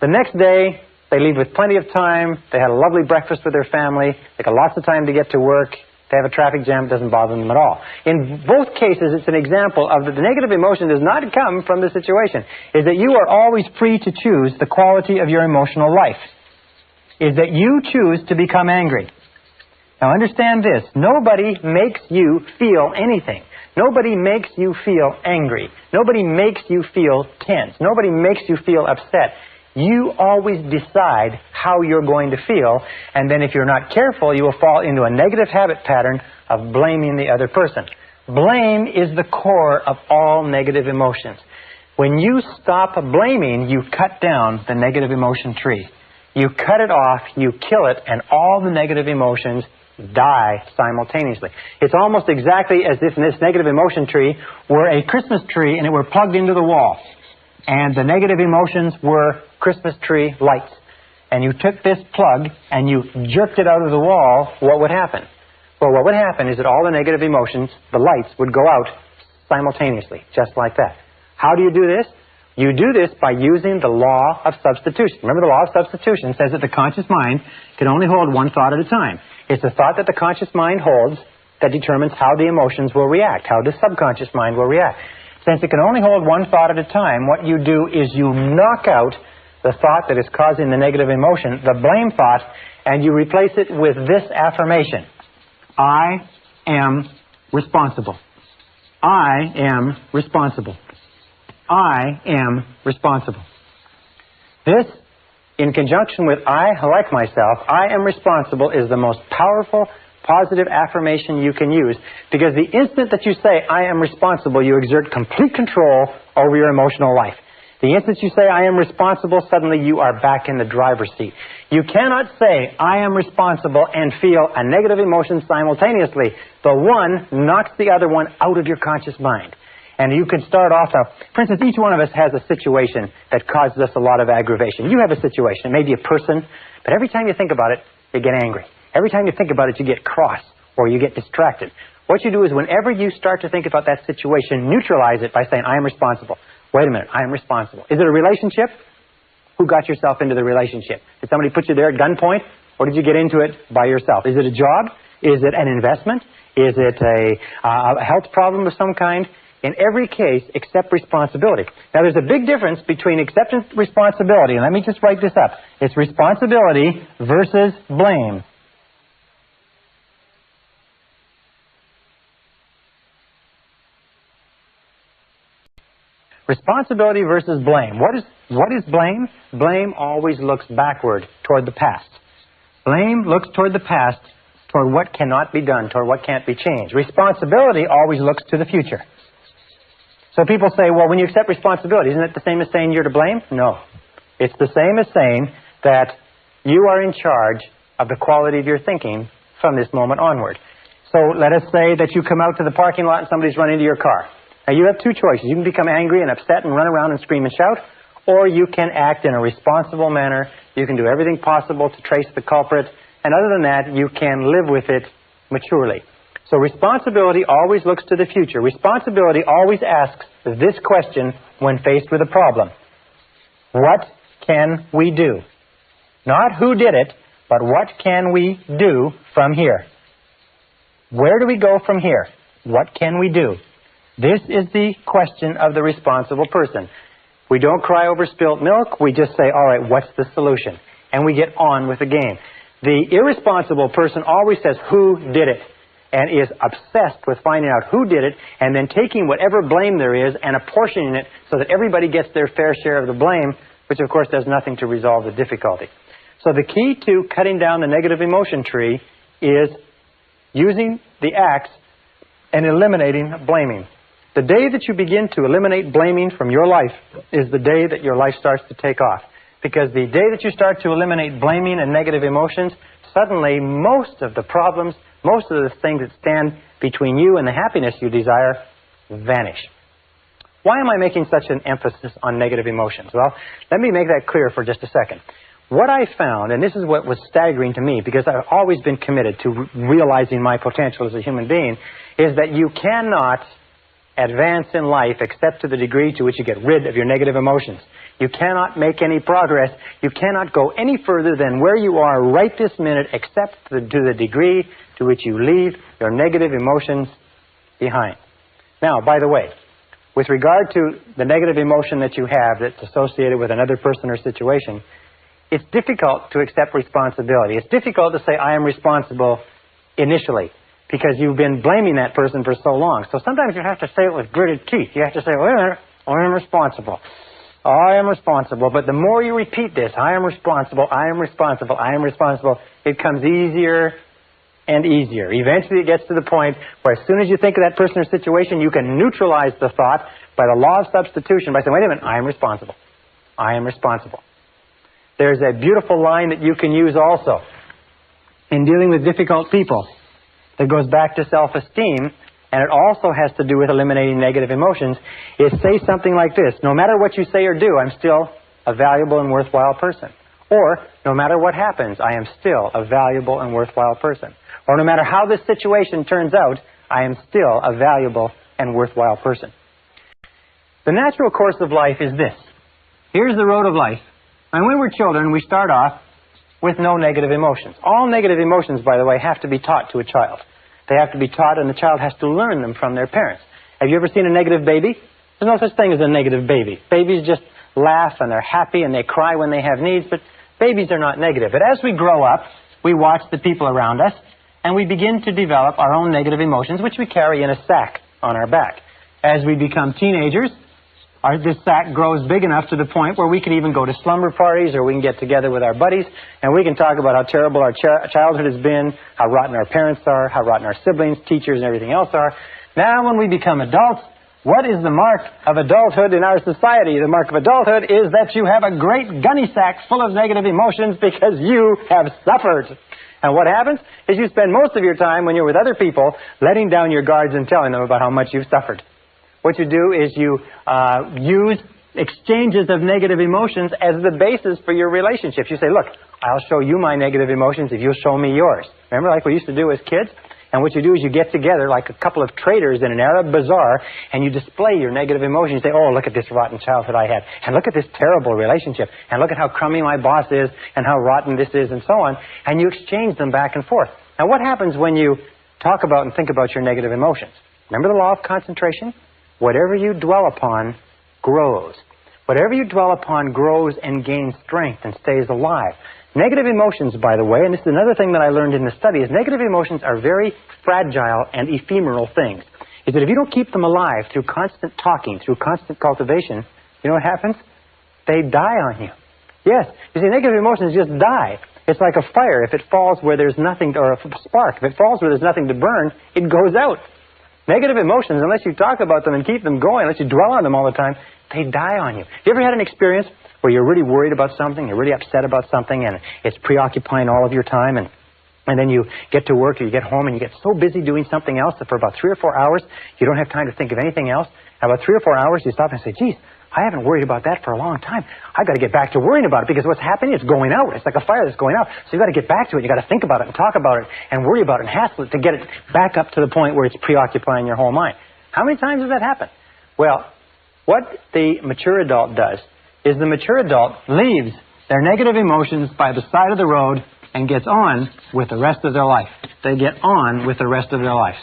The next day, they leave with plenty of time, they had a lovely breakfast with their family, they got lots of time to get to work, they have a traffic jam, it doesn't bother them at all. In both cases, it's an example of the negative emotion does not come from the situation. Is that you are always free to choose the quality of your emotional life. Is that you choose to become angry. Now understand this, nobody makes you feel anything. Nobody makes you feel angry. Nobody makes you feel tense. Nobody makes you feel upset. You always decide how you're going to feel, and then if you're not careful, you will fall into a negative habit pattern of blaming the other person. Blame is the core of all negative emotions. When you stop blaming, you cut down the negative emotion tree. You cut it off, you kill it, and all the negative emotions die simultaneously. It's almost exactly as if this negative emotion tree were a Christmas tree and it were plugged into the wall. And the negative emotions were Christmas tree lights. And you took this plug and you jerked it out of the wall, what would happen? Well, what would happen is that all the negative emotions, the lights, would go out simultaneously, just like that. How do you do this? You do this by using the law of substitution. Remember, the law of substitution says that the conscious mind can only hold one thought at a time. It's the thought that the conscious mind holds that determines how the emotions will react, how the subconscious mind will react. Since it can only hold one thought at a time, what you do is you knock out the thought that is causing the negative emotion, the blame thought, and you replace it with this affirmation. I am responsible. I am responsible. I am responsible. This, in conjunction with I like myself, I am responsible, is the most powerful, positive affirmation you can use, because the instant that you say, I am responsible, you exert complete control over your emotional life. The instant you say, I am responsible, suddenly you are back in the driver's seat. You cannot say, I am responsible, and feel a negative emotion simultaneously. The one knocks the other one out of your conscious mind. And you can start off, for instance, each one of us has a situation that causes us a lot of aggravation. You have a situation, maybe a person, but every time you think about it, you get angry. Every time you think about it, you get cross or you get distracted. What you do is whenever you start to think about that situation, neutralize it by saying, I am responsible. Wait a minute, I am responsible. Is it a relationship? Who got yourself into the relationship? Did somebody put you there at gunpoint, or did you get into it by yourself? Is it a job? Is it an investment? Is it a health problem of some kind? In every case, accept responsibility. Now, there's a big difference between acceptance and responsibility, and let me just write this up. It's responsibility versus blame. Responsibility versus blame. What is blame? Blame always looks backward toward the past. Blame looks toward the past, toward what cannot be done, toward what can't be changed. Responsibility always looks to the future. So people say, well, when you accept responsibility, isn't it the same as saying you're to blame? No. It's the same as saying that you are in charge of the quality of your thinking from this moment onward. So let us say that you come out to the parking lot and somebody's run into your car. Now, you have two choices. You can become angry and upset and run around and scream and shout, or you can act in a responsible manner. You can do everything possible to trace the culprit, and other than that, you can live with it maturely. So responsibility always looks to the future. Responsibility always asks this question when faced with a problem. What can we do? Not who did it, but what can we do from here? Where do we go from here? What can we do? This is the question of the responsible person. We don't cry over spilt milk. We just say, all right, what's the solution? And we get on with the game. The irresponsible person always says, who did it? And is obsessed with finding out who did it and then taking whatever blame there is and apportioning it so that everybody gets their fair share of the blame, which of course does nothing to resolve the difficulty. So the key to cutting down the negative emotion tree is using the axe and eliminating blaming. The day that you begin to eliminate blaming from your life is the day that your life starts to take off. Because the day that you start to eliminate blaming and negative emotions, suddenly most of the problems, most of the things that stand between you and the happiness you desire vanish. Why am I making such an emphasis on negative emotions? Well, let me make that clear for just a second. What I found, and this is what was staggering to me, because I've always been committed to realizing my potential as a human being, is that you cannot advance in life except to the degree to which you get rid of your negative emotions. You cannot make any progress. You cannot go any further than where you are right this minute except to the degree to which you leave your negative emotions behind. Now, by the way, with regard to the negative emotion that you have that's associated with another person or situation, it's difficult to accept responsibility. It's difficult to say, I am responsible initially, because you've been blaming that person for so long. So sometimes you have to say it with gritted teeth. You have to say, wait a minute, I am responsible. I am responsible. But the more you repeat this, I am responsible, I am responsible, I am responsible, it comes easier and easier. Eventually it gets to the point where as soon as you think of that person or situation, you can neutralize the thought by the law of substitution by saying, wait a minute, I am responsible. I am responsible. There's a beautiful line that you can use also in dealing with difficult people that goes back to self-esteem, and it also has to do with eliminating negative emotions, is say something like this: no matter what you say or do, I'm still a valuable and worthwhile person. Or, no matter what happens, I am still a valuable and worthwhile person. Or, no matter how this situation turns out, I am still a valuable and worthwhile person. The natural course of life is this. Here's the road of life. And when we're children, we start off with no negative emotions. All negative emotions, by the way, have to be taught to a child. They have to be taught, and the child has to learn them from their parents. Have you ever seen a negative baby? There's no such thing as a negative baby. Babies just laugh, and they're happy, and they cry when they have needs, but babies are not negative. But as we grow up, we watch the people around us, and we begin to develop our own negative emotions, which we carry in a sack on our back. As we become teenagers, this sack grows big enough to the point where we can even go to slumber parties, or we can get together with our buddies, and we can talk about how terrible our childhood has been, how rotten our parents are, how rotten our siblings, teachers, and everything else are. Now, when we become adults, what is the mark of adulthood in our society? The mark of adulthood is that you have a great gunny sack full of negative emotions because you have suffered. And what happens is you spend most of your time when you're with other people letting down your guards and telling them about how much you've suffered. What you do is you use exchanges of negative emotions as the basis for your relationships. You say, look, I'll show you my negative emotions if you'll show me yours. Remember, like we used to do as kids? And what you do is you get together like a couple of traders in an Arab bazaar, and you display your negative emotions. You say, oh, look at this rotten childhood I had, and look at this terrible relationship, and look at how crummy my boss is, and how rotten this is, and so on. And you exchange them back and forth. Now, what happens when you talk about and think about your negative emotions? Remember the law of concentration? Whatever you dwell upon grows. Whatever you dwell upon grows and gains strength and stays alive. Negative emotions, by the way, and this is another thing that I learned in the study, is negative emotions are very fragile and ephemeral things. Is that if you don't keep them alive through constant talking, through constant cultivation, you know what happens? They die on you. Yes. You see, negative emotions just die. It's like a fire. If it falls where there's nothing, or a spark, if it falls where there's nothing to burn, it goes out. Negative emotions, unless you talk about them and keep them going, unless you dwell on them all the time, they die on you. You ever had an experience where you're really worried about something, you're really upset about something, and it's preoccupying all of your time, and then you get to work or you get home and you get so busy doing something else that for about 3 or 4 hours, you don't have time to think of anything else. And about 3 or 4 hours, you stop and say, geez, I haven't worried about that for a long time. I've got to get back to worrying about it, because what's happening is going out. It's like a fire that's going out. So you've got to get back to it. You've got to think about it and talk about it and worry about it and hassle it to get it back up to the point where it's preoccupying your whole mind. How many times does that happen? Well, what the mature adult does is the mature adult leaves their negative emotions by the side of the road and gets on with the rest of their life. They get on with the rest of their life.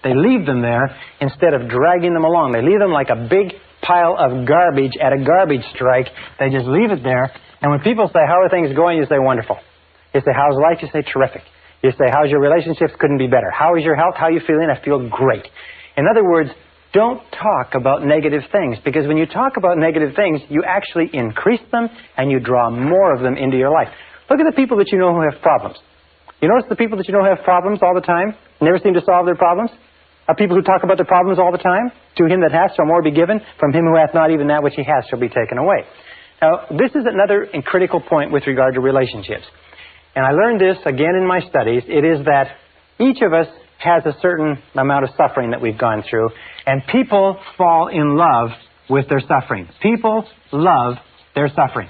They leave them there instead of dragging them along. They leave them like a big pile of garbage at a garbage strike. They just leave it there. And when people say, how are things going? You say, wonderful. You say, how's life? You say, terrific. You say, how's your relationships? Couldn't be better. How is your health? How are you feeling? I feel great. In other words, don't talk about negative things, because when you talk about negative things, you actually increase them and you draw more of them into your life. Look at the people that you know who have problems. You notice the people that you know who have problems all the time, never seem to solve their problems, are people who talk about their problems all the time. To him that hath shall more be given. From him who hath not, even that which he has shall be taken away. Now, this is another critical point with regard to relationships. And I learned this again in my studies. It is that each of us has a certain amount of suffering that we've gone through, and people fall in love with their suffering. People love their suffering.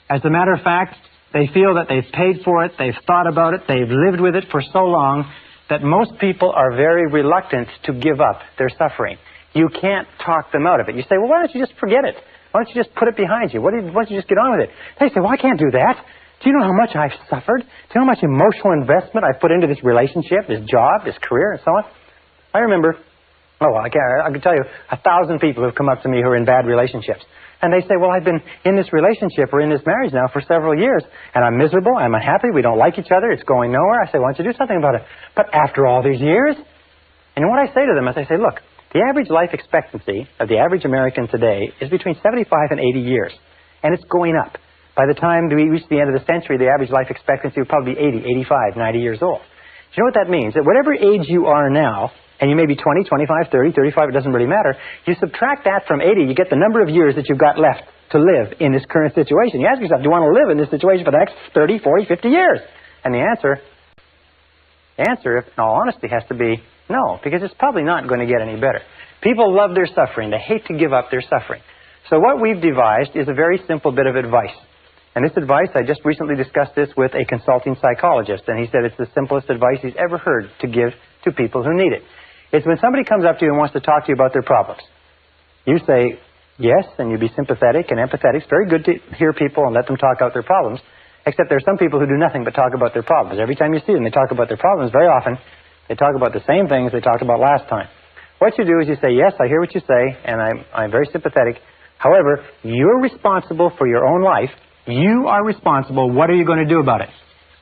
As a matter of fact, they feel that they've paid for it, they've thought about it, they've lived with it for so long that most people are very reluctant to give up their suffering. You can't talk them out of it. You say, well, why don't you just forget it? Why don't you just put it behind you? Why don't you just get on with it? They say, well, I can't do that. Do you know how much I've suffered? Do you know how much emotional investment I've put into this relationship, this job, this career, and so on? I remember, I can tell you 1,000 people who've come up to me who are in bad relationships. And they say, well, I've been in this relationship or in this marriage now for several years, and I'm miserable, I'm unhappy, we don't like each other, it's going nowhere. I say, why don't you do something about it? But after all these years? And what I say to them is I say, look, the average life expectancy of the average American today is between 75 and 80 years, and it's going up. By the time we reach the end of the century, the average life expectancy will probably be 80, 85, 90 years old. Do you know what that means? That whatever age you are now, and you may be 20, 25, 30, 35, it doesn't really matter, you subtract that from 80, you get the number of years that you've got left to live in this current situation. You ask yourself, do you want to live in this situation for the next 30, 40, 50 years? And the answer, in all honesty, has to be no, because it's probably not going to get any better. People love their suffering. They hate to give up their suffering. So what we've devised is a very simple bit of advice. And this advice, I just recently discussed this with a consulting psychologist, and he said it's the simplest advice he's ever heard to give to people who need it. It's when somebody comes up to you and wants to talk to you about their problems. You say yes, and you be sympathetic and empathetic. It's very good to hear people and let them talk out their problems, except there are some people who do nothing but talk about their problems. Every time you see them, they talk about their problems. Very often, they talk about the same things they talked about last time. What you do is you say, yes, I hear what you say, and I'm very sympathetic. However, you're responsible for your own life. You are responsible. What are you going to do about it?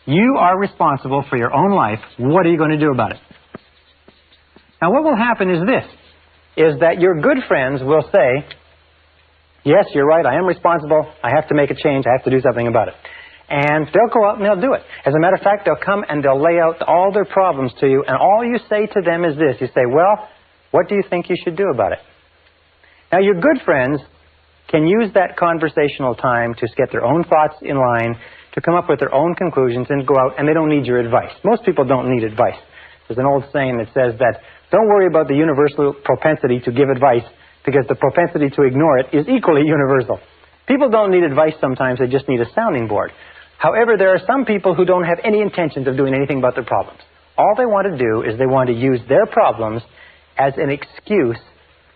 You are responsible for your own life. What are you going to do about it? Now, what will happen is this, is that your good friends will say, yes, you're right, I am responsible. I have to make a change. I have to do something about it. And they'll go out and they'll do it. As a matter of fact, they'll come and they'll lay out all their problems to you, and all you say to them is this. You say, well, what do you think you should do about it? Now, your good friends can use that conversational time to get their own thoughts in line, to come up with their own conclusions and go out, and they don't need your advice. Most people don't need advice. There's an old saying that says that don't worry about the universal propensity to give advice, because the propensity to ignore it is equally universal. People don't need advice sometimes, they just need a sounding board. However, there are some people who don't have any intentions of doing anything about their problems. All they want to do is they want to use their problems as an excuse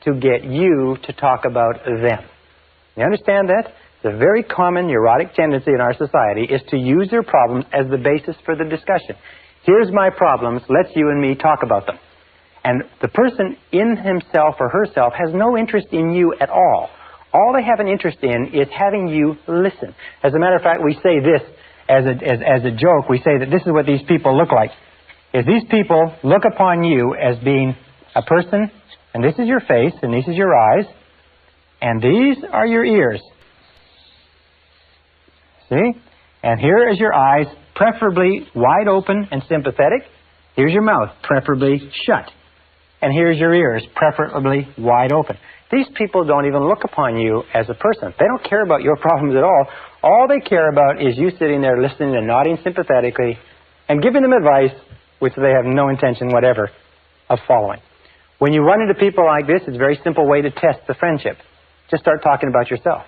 to get you to talk about them. You understand that? It's a very common neurotic tendency in our society is to use their problems as the basis for the discussion. Here's my problems, let's you and me talk about them. And the person in himself or herself has no interest in you at all. All they have an interest in is having you listen. As a matter of fact, we say this as a joke. We say that this is what these people look like. Is these people look upon you as being a person, and this is your face, and this is your eyes, and these are your ears. See? And here is your eyes, preferably wide open and sympathetic. Here's your mouth, preferably shut. And here's your ears, preferably wide open. These people don't even look upon you as a person. They don't care about your problems at all. All they care about is you sitting there listening and nodding sympathetically and giving them advice which they have no intention whatever of following. When you run into people like this, it's a very simple way to test the friendship. Just start talking about yourself.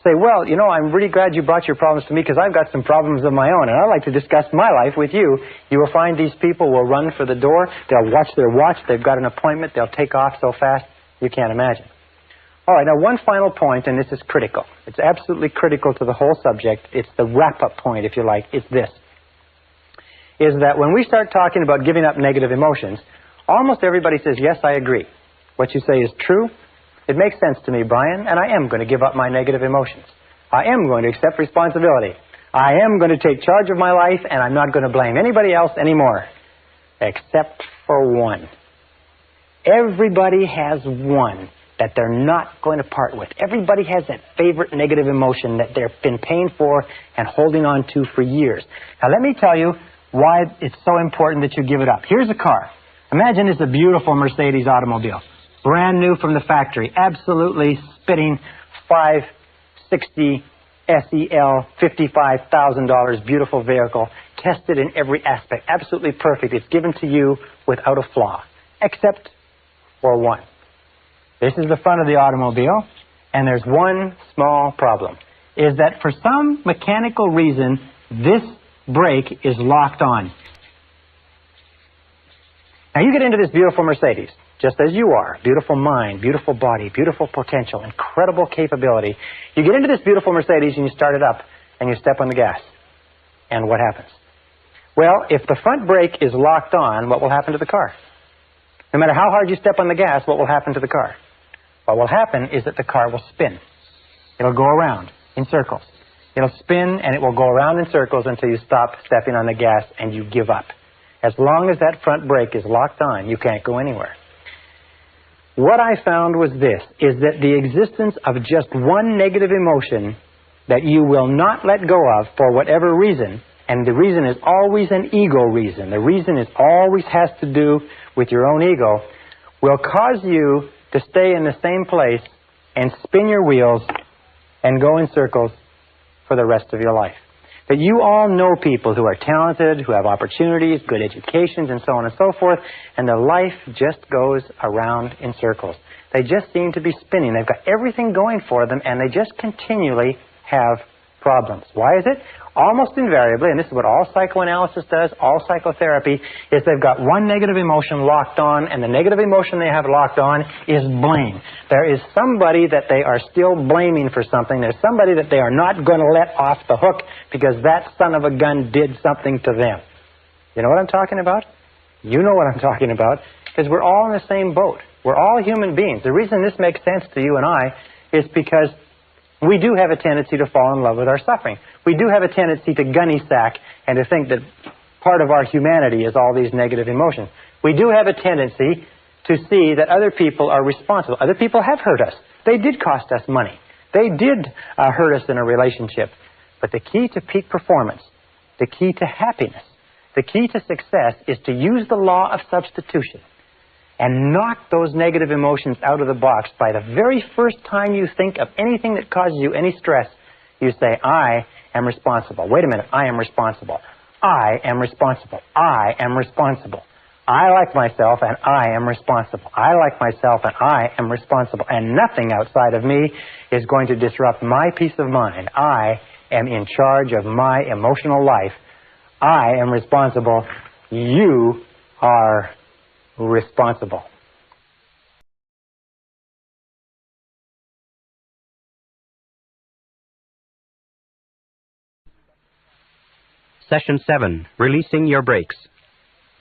Say, well, you know, I'm really glad you brought your problems to me because I've got some problems of my own, and I'd like to discuss my life with you. You will find these people will run for the door. They'll watch their watch. They've got an appointment. They'll take off so fast you can't imagine. All right, now one final point, and this is critical. It's absolutely critical to the whole subject. It's the wrap-up point, if you like. It's this. is that when we start talking about giving up negative emotions, almost everybody says, yes, I agree. What you say is true. It makes sense to me, Brian, and I am going to give up my negative emotions. I am going to accept responsibility. I am going to take charge of my life, and I'm not going to blame anybody else anymore, except for one. Everybody has one that they're not going to part with. Everybody has that favorite negative emotion that they've been paying for and holding on to for years. Now, let me tell you why it's so important that you give it up. Here's a car. Imagine it's a beautiful Mercedes automobile. Brand new from the factory. Absolutely spitting 560 SEL, $55,000, beautiful vehicle. Tested in every aspect. Absolutely perfect. It's given to you without a flaw. Except for one. This is the front of the automobile, and there's one small problem. Is that for some mechanical reason, this brake is locked on. Now you get into this beautiful Mercedes, just as you are. Beautiful mind, beautiful body, beautiful potential, incredible capability. You get into this beautiful Mercedes and you start it up and you step on the gas. And what happens? Well, if the front brake is locked on, what will happen to the car? No matter how hard you step on the gas, what will happen to the car? What will happen is that the car will spin. It'll go around in circles. It'll spin and it will go around in circles until you stop stepping on the gas and you give up. As long as that front brake is locked on, you can't go anywhere. What I found was this, is that the existence of just one negative emotion that you will not let go of for whatever reason, and the reason is always an ego reason, the reason is always has to do with your own ego, will cause you to stay in the same place and spin your wheels and go in circles for the rest of your life. That you all know people who are talented, who have opportunities, good educations, and so on and so forth, and their life just goes around in circles. They just seem to be spinning. They've got everything going for them, and they just continually have problems. Why is it? Almost invariably, and this is what all psychoanalysis does, all psychotherapy, is they've got one negative emotion locked on, and the negative emotion they have locked on is blame. There is somebody that they are still blaming for something. There's somebody that they are not going to let off the hook because that son of a gun did something to them. You know what I'm talking about? You know what I'm talking about, because we're all in the same boat. We're all human beings. The reason this makes sense to you and I is because we do have a tendency to fall in love with our suffering. We do have a tendency to gunny sack and to think that part of our humanity is all these negative emotions. We do have a tendency to see that other people are responsible. Other people have hurt us. They did cost us money. They did hurt us in a relationship. But the key to peak performance, the key to happiness, the key to success is to use the law of substitution and knock those negative emotions out of the box. By the very first time you think of anything that causes you any stress, you say, I am responsible. Wait a minute, I am responsible. I am responsible. I am responsible. I like myself and I am responsible. I like myself and I am responsible. And nothing outside of me is going to disrupt my peace of mind. I am in charge of my emotional life. I am responsible. You are responsible. Session 7, Releasing Your Brakes.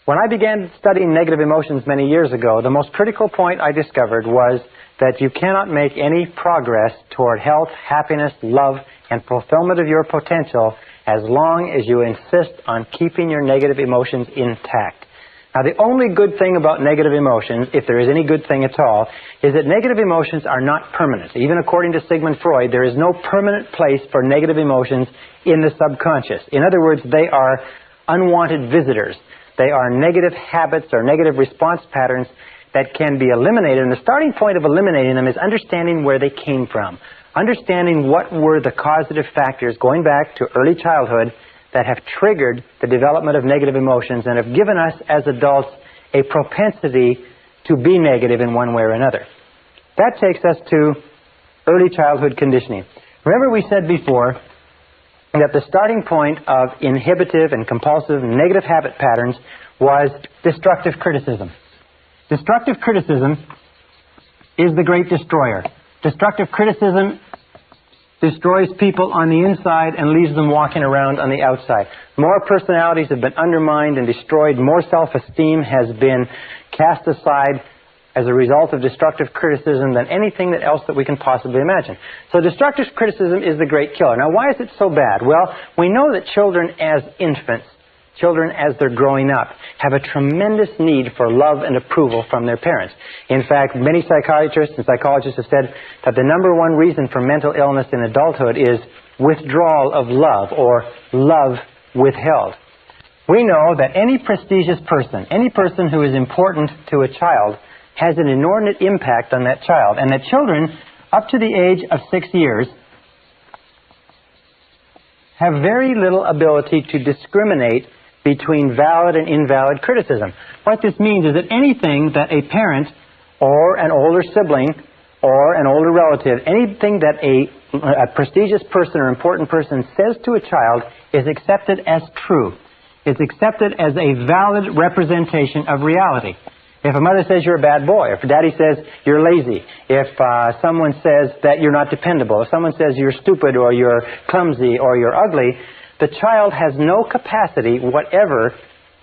When I began studying negative emotions many years ago, the most critical point I discovered was that you cannot make any progress toward health, happiness, love, and fulfillment of your potential as long as you insist on keeping your negative emotions intact. Now, the only good thing about negative emotions, if there is any good thing at all, is that negative emotions are not permanent. Even according to Sigmund Freud, there is no permanent place for negative emotions in the subconscious. In other words, they are unwanted visitors. They are negative habits or negative response patterns that can be eliminated. And the starting point of eliminating them is understanding where they came from. Understanding what were the causative factors going back to early childhood that have triggered the development of negative emotions and have given us as adults a propensity to be negative in one way or another. That takes us to early childhood conditioning. Remember we said before that the starting point of inhibitive and compulsive negative habit patterns was destructive criticism. Destructive criticism is the great destroyer. Destructive criticism destroys people on the inside and leaves them walking around on the outside. More personalities have been undermined and destroyed. More self-esteem has been cast aside as a result of destructive criticism than anything else that we can possibly imagine. So destructive criticism is the great killer. Now, why is it so bad? Well, we know that children as infants, children as they're growing up, have a tremendous need for love and approval from their parents. In fact, many psychiatrists and psychologists have said that the number one reason for mental illness in adulthood is withdrawal of love, or love withheld. We know that any prestigious person, any person who is important to a child, has an inordinate impact on that child, and that children up to the age of 6 years have very little ability to discriminate between valid and invalid criticism. What this means is that anything that a parent or an older sibling or an older relative, anything that a prestigious person or important person says to a child is accepted as true. It's accepted as a valid representation of reality. If a mother says you're a bad boy, if daddy says you're lazy, if someone says that you're not dependable, if someone says you're stupid or you're clumsy or you're ugly, the child has no capacity whatever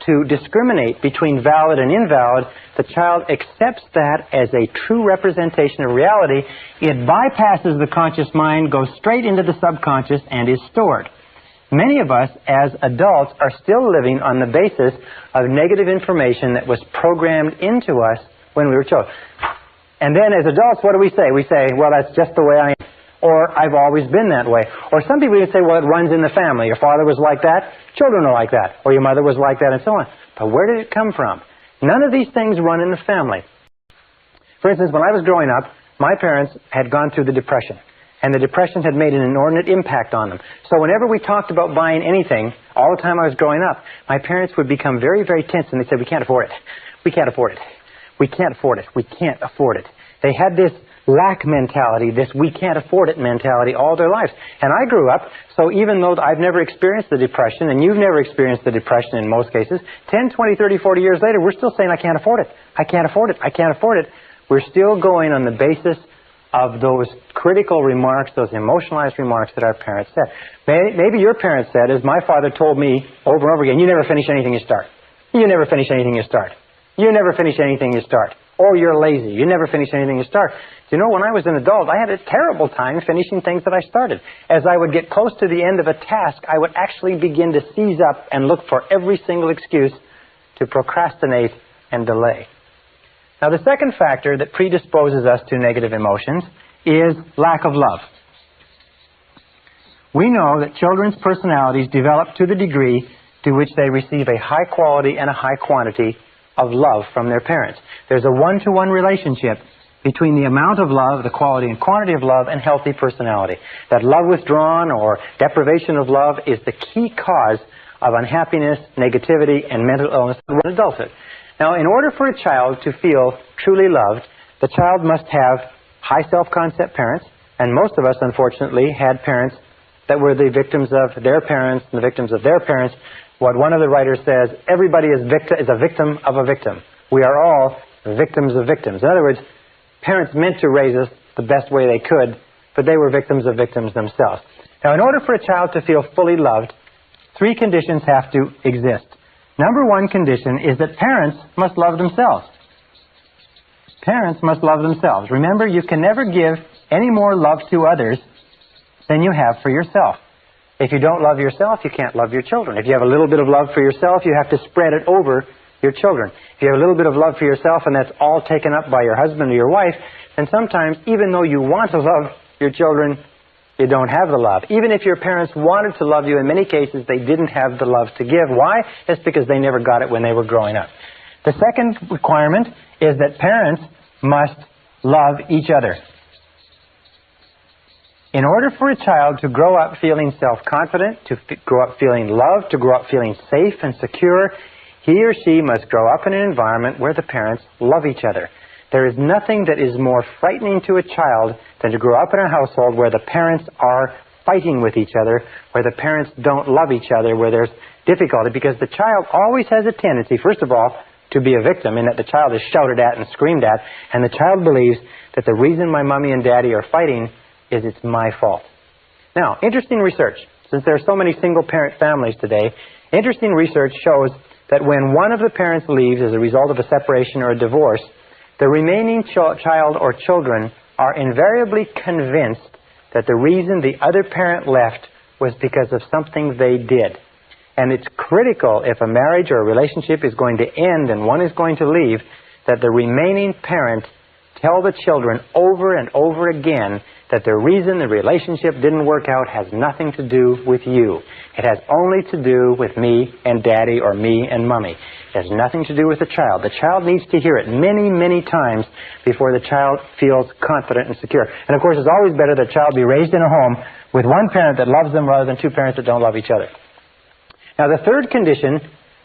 to discriminate between valid and invalid. The child accepts that as a true representation of reality. It bypasses the conscious mind, goes straight into the subconscious, and is stored. Many of us, as adults, are still living on the basis of negative information that was programmed into us when we were children. And then as adults, what do we say? We say, well, that's just the way I am. Or, I've always been that way. Or some people even say, well, it runs in the family. Your father was like that, children are like that. Or your mother was like that, and so on. But where did it come from? None of these things run in the family. For instance, when I was growing up, my parents had gone through the Depression. And the Depression had made an inordinate impact on them. So whenever we talked about buying anything, all the time I was growing up, my parents would become very, very tense, and they said, we can't afford it. We can't afford it. We can't afford it. We can't afford it. They had this lack mentality, this we can't afford it mentality all their lives. And I grew up, so even though I've never experienced the Depression, and you've never experienced the Depression in most cases, 10, 20, 30, 40 years later, we're still saying, I can't afford it. I can't afford it. I can't afford it. We're still going on the basis of those critical remarks, those emotionalized remarks that our parents said. Maybe your parents said, as my father told me over and over again, you never finish anything you start. You never finish anything you start. You never finish anything you start. Or you're lazy. You never finish anything you start. You know, when I was an adult, I had a terrible time finishing things that I started. As I would get close to the end of a task, I would actually begin to seize up and look for every single excuse to procrastinate and delay. Now, the second factor that predisposes us to negative emotions is lack of love. We know that children's personalities develop to the degree to which they receive a high quality and a high quantity of love from their parents. There's a one-to-one relationship between the amount of love, the quality and quantity of love, and healthy personality. That love withdrawn or deprivation of love is the key cause of unhappiness, negativity, and mental illness in adulthood. Now, in order for a child to feel truly loved, the child must have high self-concept parents, and most of us, unfortunately, had parents that were the victims of their parents and the victims of their parents. What one of the writers says, everybody is a victim of a victim. We are all victims of victims. In other words, parents meant to raise us the best way they could, but they were victims of victims themselves. Now, in order for a child to feel fully loved, three conditions have to exist. Number one condition is that parents must love themselves. Parents must love themselves. Remember, you can never give any more love to others than you have for yourself. If you don't love yourself, you can't love your children. If you have a little bit of love for yourself, you have to spread it over your children. If you have a little bit of love for yourself and that's all taken up by your husband or your wife, then sometimes, even though you want to love your children, you don't have the love. Even if your parents wanted to love you, in many cases, they didn't have the love to give. Why? It's because they never got it when they were growing up. The second requirement is that parents must love each other. In order for a child to grow up feeling self-confident, to grow up feeling loved, to grow up feeling safe and secure, he or she must grow up in an environment where the parents love each other. There is nothing that is more frightening to a child than to grow up in a household where the parents are fighting with each other, where the parents don't love each other, where there's difficulty, because the child always has a tendency, first of all, to be a victim, in that the child is shouted at and screamed at, and the child believes that the reason my mommy and daddy are fighting is it's my fault. Now, interesting research. Since there are so many single-parent families today, interesting research shows that when one of the parents leaves as a result of a separation or a divorce, the remaining child or children are invariably convinced that the reason the other parent left was because of something they did. And it's critical, if a marriage or a relationship is going to end and one is going to leave, that the remaining parent tell the children over and over again that the reason the relationship didn't work out has nothing to do with you. It has only to do with me and Daddy or me and Mommy. It has nothing to do with the child. The child needs to hear it many, many times before the child feels confident and secure. And of course, it's always better that a child be raised in a home with one parent that loves them rather than two parents that don't love each other. Now, the third condition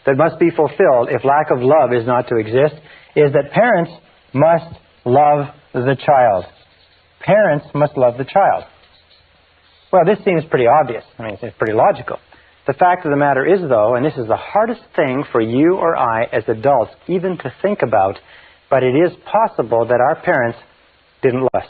that must be fulfilled if lack of love is not to exist is that parents must love the child. Parents must love the child. Well, this seems pretty obvious. I mean, it's pretty logical. The fact of the matter is, though, and this is the hardest thing for you or I as adults even to think about, but it is possible that our parents didn't love us.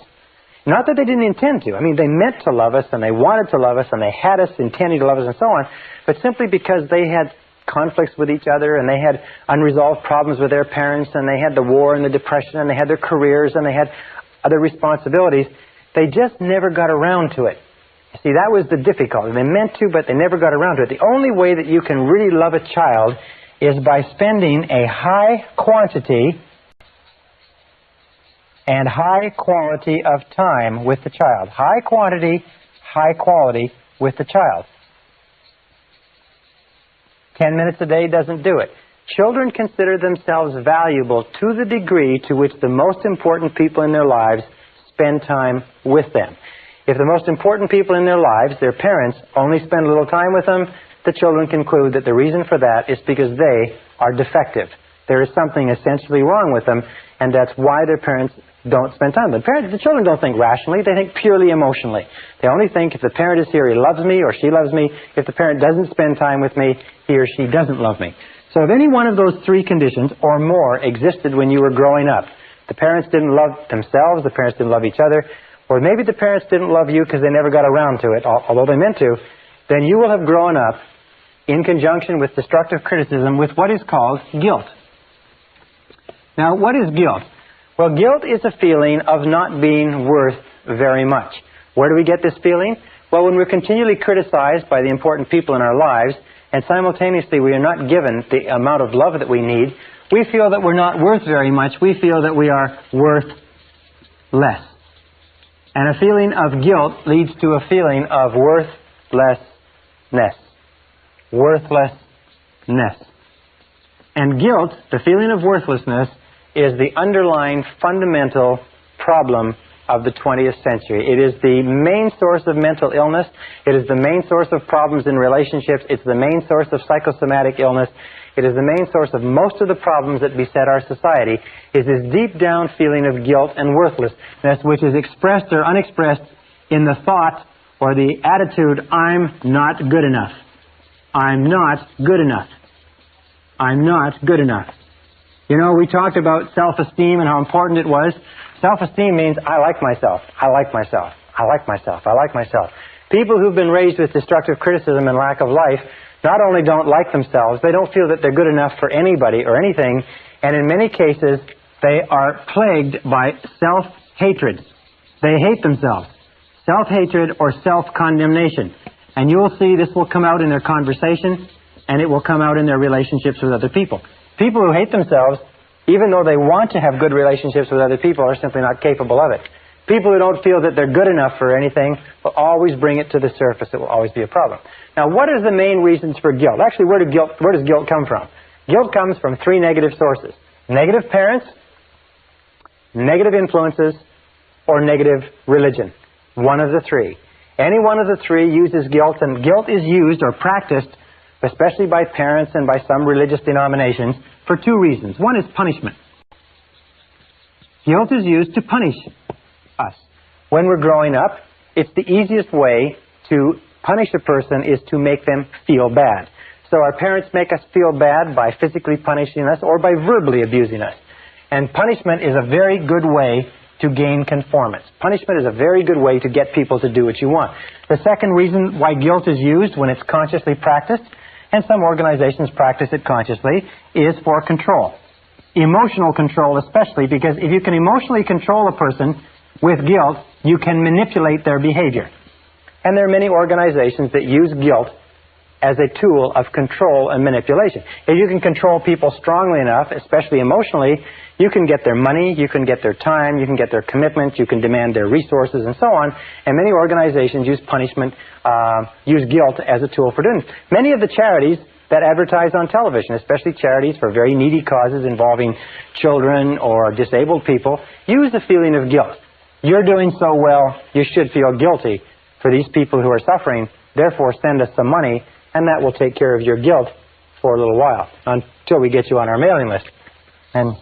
Not that they didn't intend to. I mean, they meant to love us, and they wanted to love us, and they had us intending to love us, and so on, but simply because they had conflicts with each other, and they had unresolved problems with their parents, and they had the war and the depression, and they had their careers, and they had other responsibilities, they just never got around to it. You see, that was the difficulty. They meant to, but they never got around to it. The only way that you can really love a child is by spending a high quantity and high quality of time with the child. High quantity, high quality with the child. 10 minutes a day doesn't do it. Children consider themselves valuable to the degree to which the most important people in their lives spend time with them. If the most important people in their lives, their parents, only spend little time with them, the children conclude that the reason for that is because they are defective. There is something essentially wrong with them, and that's why their parents don't spend time with them. The children don't think rationally, they think purely emotionally. They only think if the parent is here, he loves me or she loves me. If the parent doesn't spend time with me, he or she doesn't love me. So if any one of those three conditions or more existed when you were growing up, the parents didn't love themselves, the parents didn't love each other, or maybe the parents didn't love you because they never got around to it, although they meant to, then you will have grown up in conjunction with destructive criticism with what is called guilt. Now, what is guilt? Well, guilt is a feeling of not being worth very much. Where do we get this feeling? Well, when we're continually criticized by the important people in our lives, and simultaneously we are not given the amount of love that we need, we feel that we're not worth very much. We feel that we are worth less. And a feeling of guilt leads to a feeling of worthlessness. Worthlessness. And guilt, the feeling of worthlessness, is the underlying fundamental problem of the 20th century. It is the main source of mental illness. It is the main source of problems in relationships. It's the main source of psychosomatic illness. It is the main source of most of the problems that beset our society, is this deep down feeling of guilt and worthlessness, which is expressed or unexpressed in the thought or the attitude, I'm not good enough. I'm not good enough. I'm not good enough. You know, we talked about self-esteem and how important it was. Self-esteem means I like myself. I like myself. I like myself. I like myself. People who've been raised with destructive criticism and lack of life not only don't like themselves, they don't feel that they're good enough for anybody or anything, and in many cases, they are plagued by self-hatred. They hate themselves. Self-hatred or self-condemnation. And you'll see this will come out in their conversation, and it will come out in their relationships with other people. People who hate themselves, even though they want to have good relationships with other people, are simply not capable of it. People who don't feel that they're good enough for anything will always bring it to the surface. It will always be a problem. Now, what are the main reasons for guilt? Actually, where does guilt come from? Guilt comes from three negative sources. Negative parents, negative influences, or negative religion. One of the three. Any one of the three uses guilt, and guilt is used or practiced, especially by parents and by some religious denominations, for two reasons. One is punishment. Guilt is used to punish us. When we're growing up, it's the easiest way to punish a person is to make them feel bad. So our parents make us feel bad by physically punishing us or by verbally abusing us. And punishment is a very good way to gain conformance. Punishment is a very good way to get people to do what you want. The second reason why guilt is used when it's consciously practiced, and some organizations practice it consciously, is for control. Emotional control especially, because if you can emotionally control a person with guilt, you can manipulate their behavior. And there are many organizations that use guilt as a tool of control and manipulation. If you can control people strongly enough, especially emotionally, you can get their money, you can get their time, you can get their commitment, you can demand their resources, and so on. And many organizations use punishment, use guilt as a tool for doing this. Many of the charities that advertise on television, especially charities for very needy causes involving children or disabled people, use the feeling of guilt. You're doing so well, you should feel guilty for these people who are suffering, therefore send us some money, and that will take care of your guilt for a little while, until we get you on our mailing list, and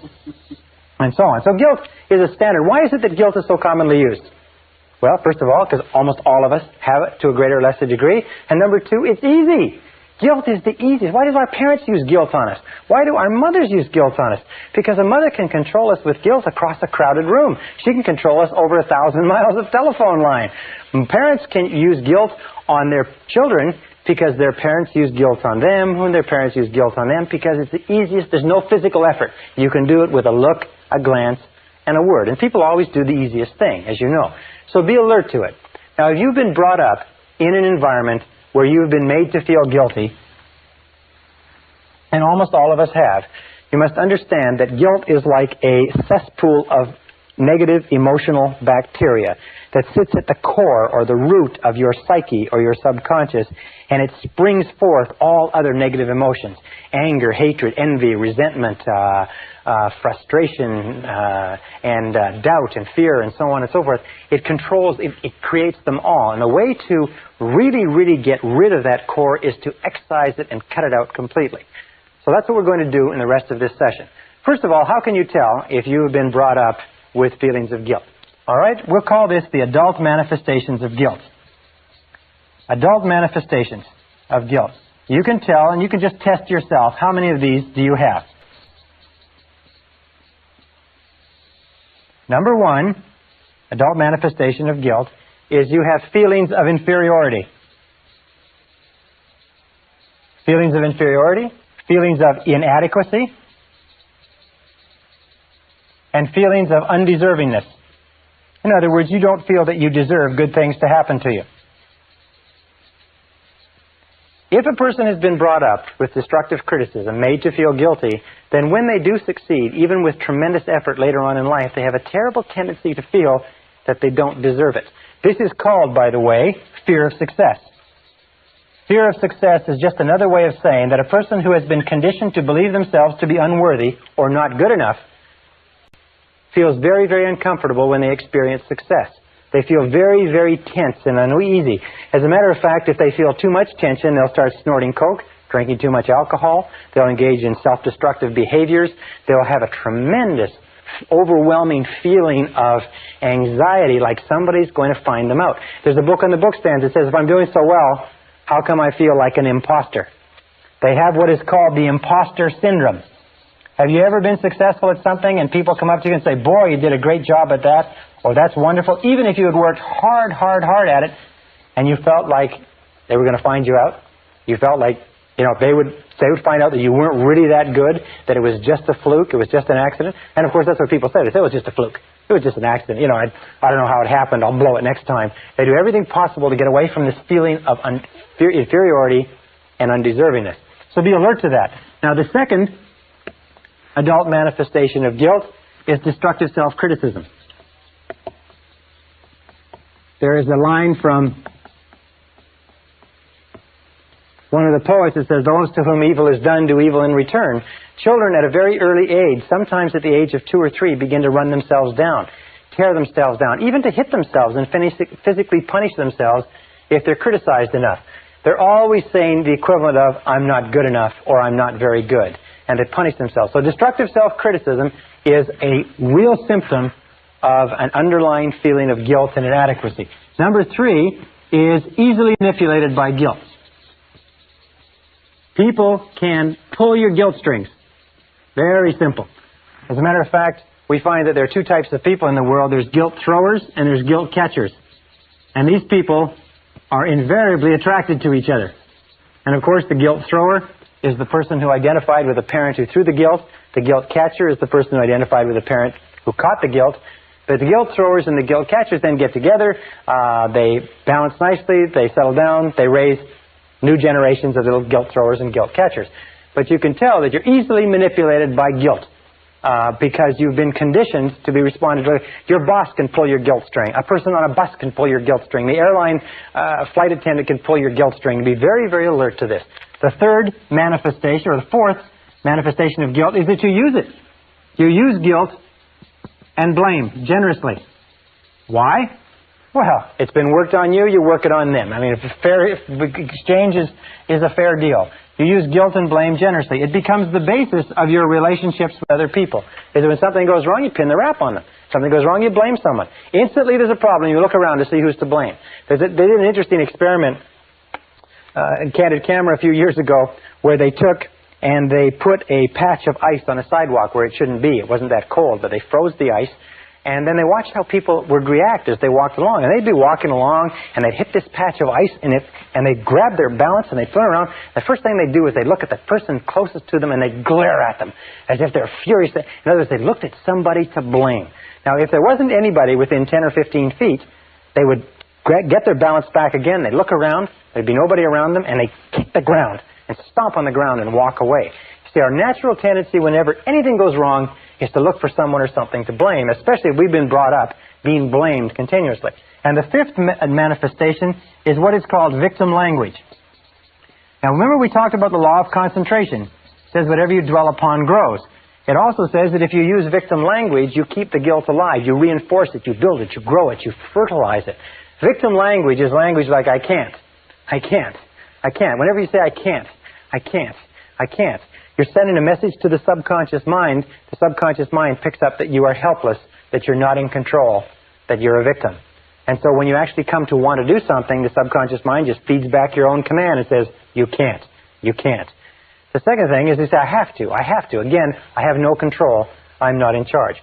so on. So guilt is a standard. Why is it that guilt is so commonly used? Well, first of all, because almost all of us have it to a greater or lesser degree, and number two, it's easy. Guilt is the easiest. Why do our parents use guilt on us? Why do our mothers use guilt on us? Because a mother can control us with guilt across a crowded room. She can control us over 1,000 miles of telephone line. Parents can use guilt on their children because their parents use guilt on them, when their parents use guilt on them, because it's the easiest. There's no physical effort. You can do it with a look, a glance, and a word. And people always do the easiest thing, as you know. So be alert to it. Now, if you've been brought up in an environment where you've been made to feel guilty, and almost all of us have, you must understand that guilt is like a cesspool of negative emotional bacteria that sits at the core or the root of your psyche or your subconscious, and it springs forth all other negative emotions: anger, hatred, envy, resentment, frustration, and doubt and fear, and so on and so forth. It controls, it creates them all. And the way to really, really get rid of that core is to excise it and cut it out completely. So that's what we're going to do in the rest of this session. First of all, how can you tell if you have been brought up with feelings of guilt? All right, we'll call this the adult manifestations of guilt. Adult manifestations of guilt. You can tell, and you can just test yourself, how many of these do you have? Number one, adult manifestation of guilt, is you have feelings of inferiority. Feelings of inferiority, feelings of inadequacy, and feelings of undeservingness. In other words, you don't feel that you deserve good things to happen to you. If a person has been brought up with destructive criticism, made to feel guilty, then when they do succeed, even with tremendous effort later on in life, they have a terrible tendency to feel that they don't deserve it. This is called, by the way, fear of success. Fear of success is just another way of saying that a person who has been conditioned to believe themselves to be unworthy or not good enough feels very, very uncomfortable when they experience success. They feel very, very tense and uneasy. As a matter of fact, if they feel too much tension, they'll start snorting coke, drinking too much alcohol. They'll engage in self-destructive behaviors. They'll have a tremendous, overwhelming feeling of anxiety, like somebody's going to find them out. There's a book on the bookstands that says, if I'm doing so well, how come I feel like an imposter? They have what is called the imposter syndrome. Have you ever been successful at something and people come up to you and say, boy, you did a great job at that, or that's wonderful, even if you had worked hard at it, and you felt like they were going to find you out? You felt like, you know, they would find out that you weren't really that good, that it was just a fluke, it was just an accident. And of course, that's what people say. They say it was just a fluke. It was just an accident. You know, I don't know how it happened. I'll blow it next time. They do everything possible to get away from this feeling of inferiority and undeservingness. So be alert to that. Now, the second adult manifestation of guilt is destructive self-criticism. There is a line from one of the poets that says, those to whom evil is done do evil in return. Children at a very early age, sometimes at the age of 2 or 3, begin to run themselves down, tear themselves down, even to hit themselves and physically punish themselves if they're criticized enough. They're always saying the equivalent of, I'm not good enough, or I'm not very good, and they punish themselves. So destructive self-criticism is a real symptom of an underlying feeling of guilt and inadequacy. Number 3 is easily manipulated by guilt. People can pull your guilt strings. Very simple. As a matter of fact, we find that there are two types of people in the world. There's guilt throwers and there's guilt catchers. And these people are invariably attracted to each other. And of course, the guilt thrower is the person who identified with a parent who threw the guilt. The guilt catcher is the person who identified with a parent who caught the guilt. But the guilt throwers and the guilt catchers then get together. They balance nicely. They settle down. They raise new generations of little guilt throwers and guilt catchers. But you can tell that you're easily manipulated by guilt. Because you've been conditioned to be responded to. Your boss can pull your guilt string. A person on a bus can pull your guilt string. The airline flight attendant can pull your guilt string. Be very, very alert to this. The third manifestation, or the fourth manifestation of guilt, is that you use it. You use guilt and blame generously. Why? Well, it's been worked on you, you work it on them. I mean, if exchange is a fair deal. You use guilt and blame generously. It becomes the basis of your relationships with other people. Is when something goes wrong, you pin the rap on them. Something goes wrong, you blame someone. Instantly there's a problem, you look around to see who's to blame. They did an interesting experiment in Candid Camera a few years ago where they took and they put a patch of ice on a sidewalk where it shouldn't be. It wasn't that cold, but they froze the ice. And then they watched how people would react as they walked along. And they'd be walking along, and they'd hit this patch of ice in it, and they'd grab their balance, and they'd turn around. The first thing they'd do is they'd look at the person closest to them, and they'd glare at them, as if they're furious. In other words, they looked at somebody to blame. Now, if there wasn't anybody within 10 or 15 feet, they would get their balance back again. They'd look around. There'd be nobody around them, and they'd kick the ground and stomp on the ground and walk away. See, our natural tendency whenever anything goes wrong is to look for someone or something to blame, especially if we've been brought up being blamed continuously. And the fifth manifestation is what is called victim language. Now, remember we talked about the law of concentration. It says whatever you dwell upon grows. It also says that if you use victim language, you keep the guilt alive. You reinforce it, you build it, you grow it, you fertilize it. Victim language is language like I can't, I can't, I can't. Whenever you say I can't, I can't, I can't, you're sending a message to the subconscious mind. The subconscious mind picks up that you are helpless, that you're not in control, that you're a victim. And so when you actually come to want to do something, the subconscious mind just feeds back your own command and says, you can't, you can't. The second thing is you say, I have to, I have to. Again, I have no control, I'm not in charge.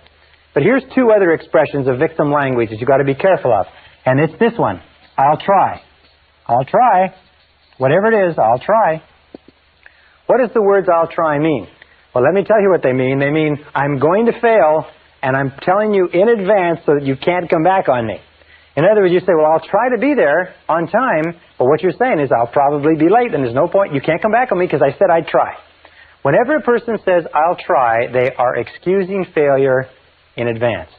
But here's two other expressions of victim language that you've got to be careful of. And it's this one, I'll try. I'll try. Whatever it is, I'll try. What does the words I'll try mean? Well, let me tell you what they mean. They mean I'm going to fail, and I'm telling you in advance so that you can't come back on me. In other words, you say, well, I'll try to be there on time, but what you're saying is I'll probably be late, and there's no point. You can't come back on me because I said I'd try. Whenever a person says I'll try, they are excusing failure in advance.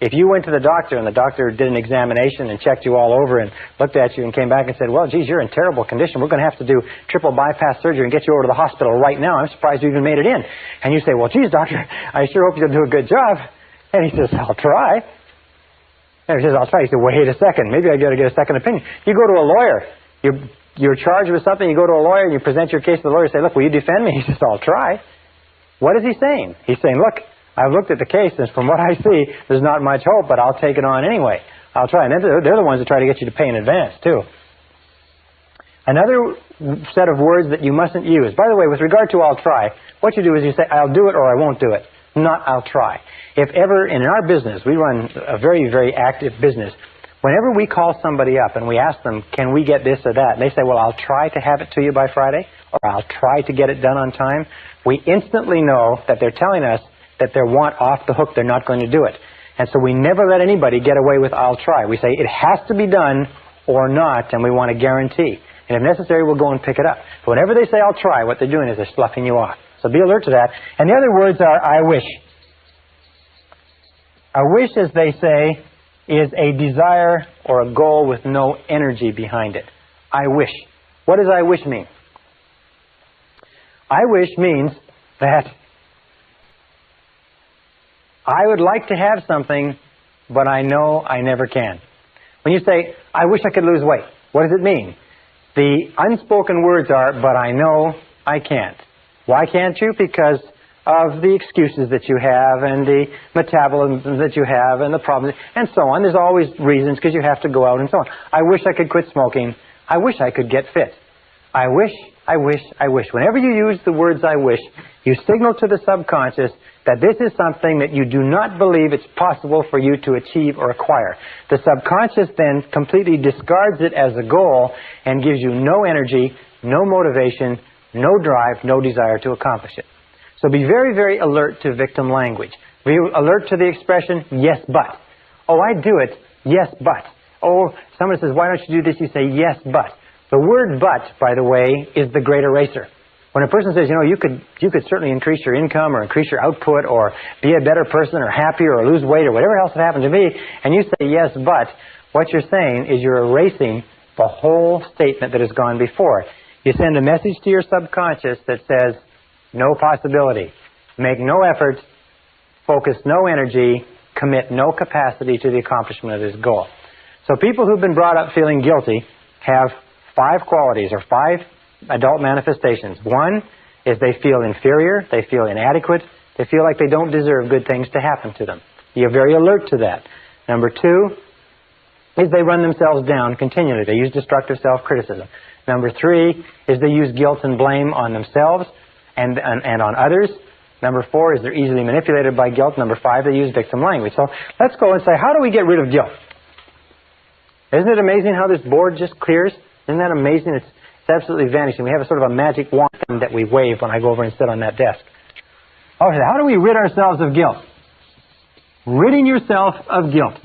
If you went to the doctor and the doctor did an examination and checked you all over and looked at you and came back and said, well, geez, you're in terrible condition. We're going to have to do triple bypass surgery and get you over to the hospital right now. I'm surprised you even made it in. And you say, well, geez, doctor, I sure hope you'll do a good job. And he says, I'll try. And he says, I'll try. He said, wait a second. Maybe I got to get a second opinion. You go to a lawyer. You're charged with something. You go to a lawyer and you present your case to the lawyer and say, look, will you defend me? He says, I'll try. What is he saying? He's saying, look, I've looked at the case, and from what I see, there's not much hope, but I'll take it on anyway. I'll try. And they're the ones that try to get you to pay in advance, too. Another set of words that you mustn't use. By the way, with regard to I'll try, what you do is you say, I'll do it or I won't do it. Not I'll try. If ever, in our business, we run a very, very active business. Whenever we call somebody up and we ask them, can we get this or that? And they say, well, I'll try to have it to you by Friday, or I'll try to get it done on time. We instantly know that they're telling us that they want off the hook, they're not going to do it. And so we never let anybody get away with I'll try. We say it has to be done or not, and we want a guarantee. And if necessary, we'll go and pick it up. But whenever they say I'll try, what they're doing is they're sloughing you off. So be alert to that. And the other words are I wish. A wish, as they say, is a desire or a goal with no energy behind it. I wish. What does I wish mean? I wish means that I would like to have something, but I know I never can. When you say, I wish I could lose weight, what does it mean? The unspoken words are, but I know I can't. Why can't you? Because of the excuses that you have and the metabolism that you have and the problems and so on. There's always reasons because you have to go out and so on. I wish I could quit smoking. I wish I could get fit. I wish I wish, I wish. Whenever you use the words I wish, you signal to the subconscious that this is something that you do not believe it's possible for you to achieve or acquire. The subconscious then completely discards it as a goal and gives you no energy, no motivation, no drive, no desire to accomplish it. So be very, very alert to victim language. Be alert to the expression, yes, but. Oh, I do it, yes, but. Oh, someone says, why don't you do this? You say, yes, but. The word but, by the way, is the great eraser. When a person says, you know, you could certainly increase your income or increase your output or be a better person or happier or lose weight or whatever else had happened to me, and you say yes, but, what you're saying is you're erasing the whole statement that has gone before. You send a message to your subconscious that says, no possibility, make no effort, focus no energy, commit no capacity to the accomplishment of this goal. So people who've been brought up feeling guilty have 5 qualities or 5 adult manifestations. One is they feel inferior, they feel inadequate, they feel like they don't deserve good things to happen to them. You're very alert to that. Number 2 is they run themselves down continually. They use destructive self-criticism. Number 3 is they use guilt and blame on themselves and on others. Number 4 is they're easily manipulated by guilt. Number 5, they use victim language. So let's go and say, how do we get rid of guilt? Isn't it amazing how this board just clears? Isn't that amazing? It's absolutely vanishing. We have a sort of a magic wand that we wave when I go over and sit on that desk. Okay, how do we rid ourselves of guilt? Ridding yourself of guilt.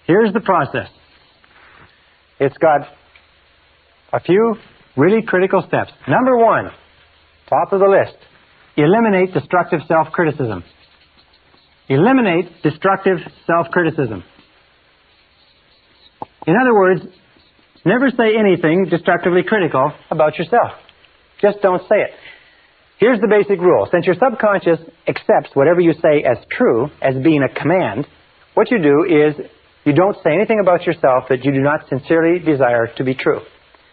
Here's the process. It's got a few really critical steps. Number 1, top of the list, eliminate destructive self-criticism. Eliminate destructive self-criticism. In other words, never say anything destructively critical about yourself. Just don't say it. Here's the basic rule. Since your subconscious accepts whatever you say as true, as being a command, what you do is you don't say anything about yourself that you do not sincerely desire to be true.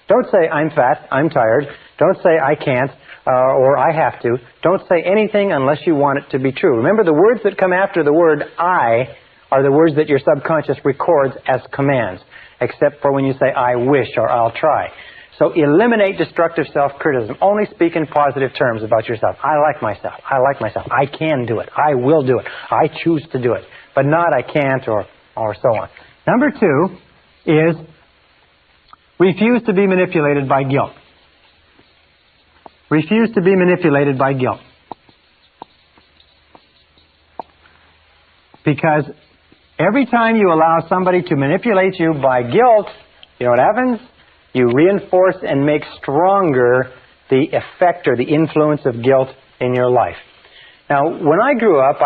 Don't say, I'm fat, I'm tired. Don't say, I can't, or I have to. Don't say anything unless you want it to be true. Remember, the words that come after the word I are the words that your subconscious records as commands, except for when you say, I wish or I'll try. So eliminate destructive self-criticism. Only speak in positive terms about yourself. I like myself. I like myself. I can do it. I will do it. I choose to do it. But not I can't or so on. Number 2 is refuse to be manipulated by guilt. Refuse to be manipulated by guilt. Because every time you allow somebody to manipulate you by guilt, you know what happens? You reinforce and make stronger the effect or the influence of guilt in your life. Now, when I grew up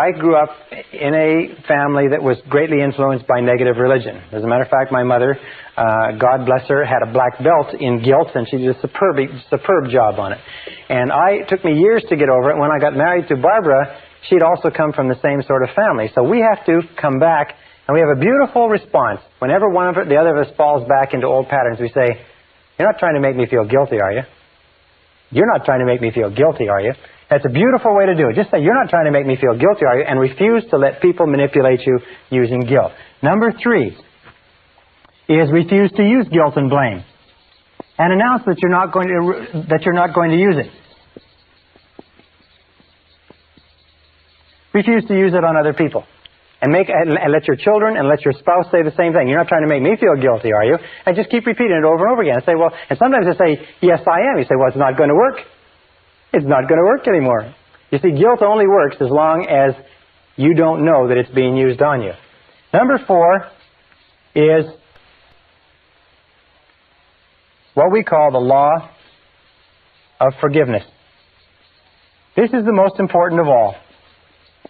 in a family that was greatly influenced by negative religion. As a matter of fact, my mother, God bless her, had a black belt in guilt, and she did a superb job on it. And it took me years to get over it. When I got married to Barbara, she'd also come from the same sort of family. So we have to come back, and we have a beautiful response. Whenever the other of us falls back into old patterns, we say, you're not trying to make me feel guilty, are you? You're not trying to make me feel guilty, are you? That's a beautiful way to do it. Just say, you're not trying to make me feel guilty, are you? And refuse to let people manipulate you using guilt. Number 3 is refuse to use guilt and blame. And announce that you're not going to use it. Refuse to use it on other people. And let your children and let your spouse say the same thing. You're not trying to make me feel guilty, are you? And just keep repeating it over and over again. And say, well, and sometimes they say, yes, I am. You say, well, it's not going to work. It's not going to work anymore. You see, guilt only works as long as you don't know that it's being used on you. Number 4 is what we call the law of forgiveness. This is the most important of all.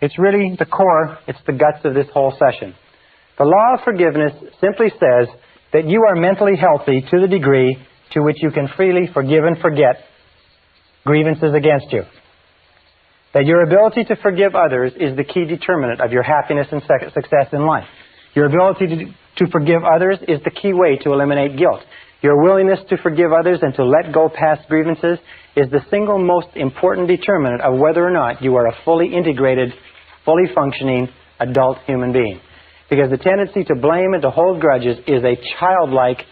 It's really the core, it's the guts of this whole session. The law of forgiveness simply says that you are mentally healthy to the degree to which you can freely forgive and forget grievances against you. That your ability to forgive others is the key determinant of your happiness and success in life. Your ability to forgive others is the key way to eliminate guilt. Your willingness to forgive others and to let go past grievances is the single most important determinant of whether or not you are a fully integrated, fully functioning adult human being. Because the tendency to blame and to hold grudges is a childlike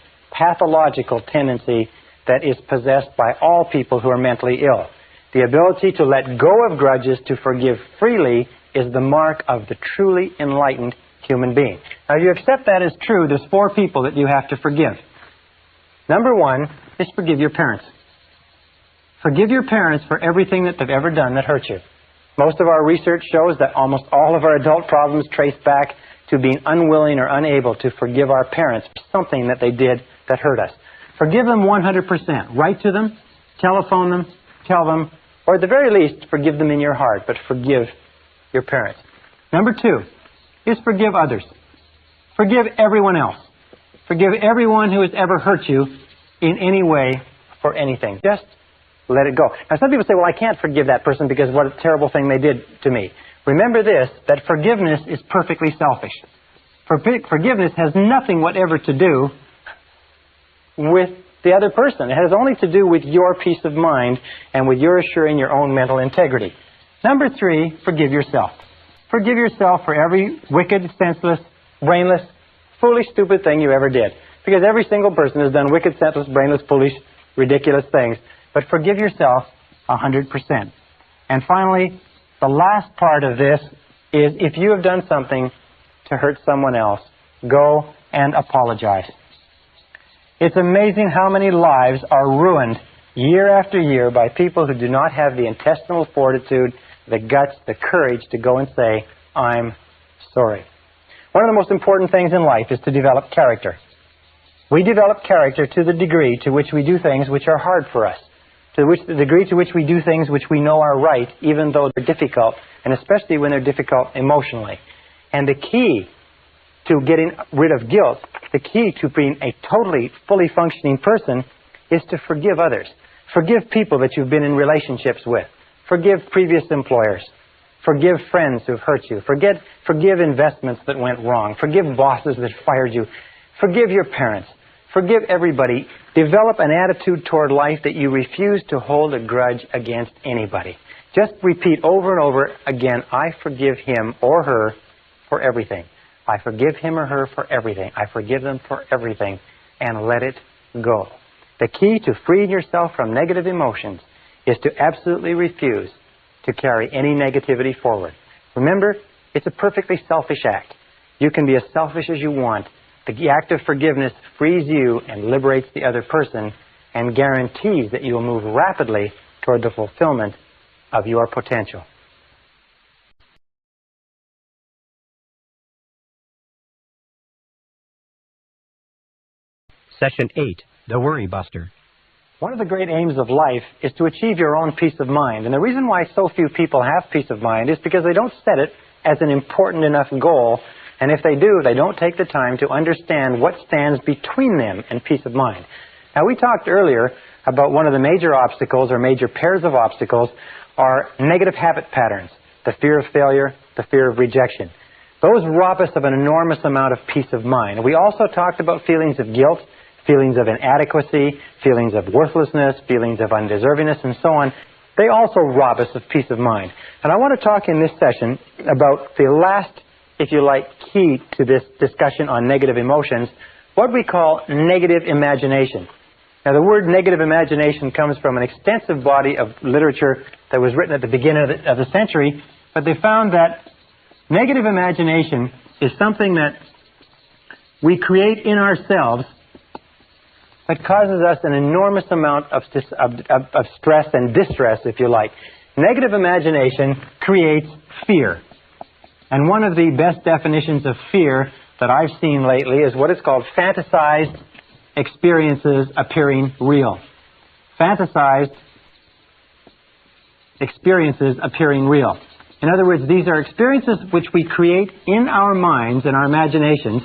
pathological tendency that is possessed by all people who are mentally ill. The ability to let go of grudges, to forgive freely, is the mark of the truly enlightened human being. Now, if you accept that as true, there's 4 people that you have to forgive. Number 1 is forgive your parents. Forgive your parents for everything that they've ever done that hurt you. Most of our research shows that almost all of our adult problems trace back to being unwilling or unable to forgive our parents for something that they did that hurt us. Forgive them 100%. Write to them, telephone them, tell them, or at the very least, forgive them in your heart, but forgive your parents. Number 2 is forgive others. Forgive everyone else. Forgive everyone who has ever hurt you in any way for anything. Just let it go. Now, some people say, well, I can't forgive that person because what a terrible thing they did to me. Remember this, that forgiveness is perfectly selfish. Forgiveness has nothing whatever to do with the other person. It has only to do with your peace of mind and with your assuring your own mental integrity. Number 3, forgive yourself. Forgive yourself for every wicked, senseless, brainless, foolish, stupid thing you ever did. Because every single person has done wicked, senseless, brainless, foolish, ridiculous things. But forgive yourself 100%. And finally, the last part of this is if you have done something to hurt someone else, go and apologize. It's amazing how many lives are ruined year after year by people who do not have the intestinal fortitude, the guts, the courage to go and say, I'm sorry. One of the most important things in life is to develop character. We develop character to the degree to which we do things which are hard for us, to the degree to which we do things which we know are right, even though they're difficult, and especially when they're difficult emotionally. And the key to getting rid of guilt, the key to being a totally, fully functioning person, is to forgive others. Forgive people that you've been in relationships with. Forgive previous employers. Forgive friends who've hurt you. Forgive investments that went wrong. Forgive bosses that fired you. Forgive your parents. Forgive everybody. Develop an attitude toward life that you refuse to hold a grudge against anybody. Just repeat over and over again, I forgive him or her for everything. I forgive him or her for everything. I forgive them for everything. And let it go. The key to freeing yourself from negative emotions is to absolutely refuse to carry any negativity forward. Remember, it's a perfectly selfish act. You can be as selfish as you want. The act of forgiveness frees you and liberates the other person and guarantees that you will move rapidly toward the fulfillment of your potential. Session 8, The Worry Buster. One of the great aims of life is to achieve your own peace of mind. And the reason why so few people have peace of mind is because they don't set it as an important enough goal. And if they do, they don't take the time to understand what stands between them and peace of mind. Now, we talked earlier about one of the major obstacles or major pairs of obstacles are negative habit patterns, the fear of failure, the fear of rejection. Those rob us of an enormous amount of peace of mind. We also talked about feelings of guilt, feelings of inadequacy, feelings of worthlessness, feelings of undeservingness, and so on. They also rob us of peace of mind. And I want to talk in this session about the last, if you like, key to this discussion on negative emotions, what we call negative imagination. Now, the word negative imagination comes from an extensive body of literature that was written at the beginning of the century, but they found that negative imagination is something that we create in ourselves that causes us an enormous amount of stress and distress, if you like. Negative imagination creates fear. And one of the best definitions of fear that I've seen lately is what is called fantasized experiences appearing real. Fantasized experiences appearing real. In other words, these are experiences which we create in our minds and our imaginations,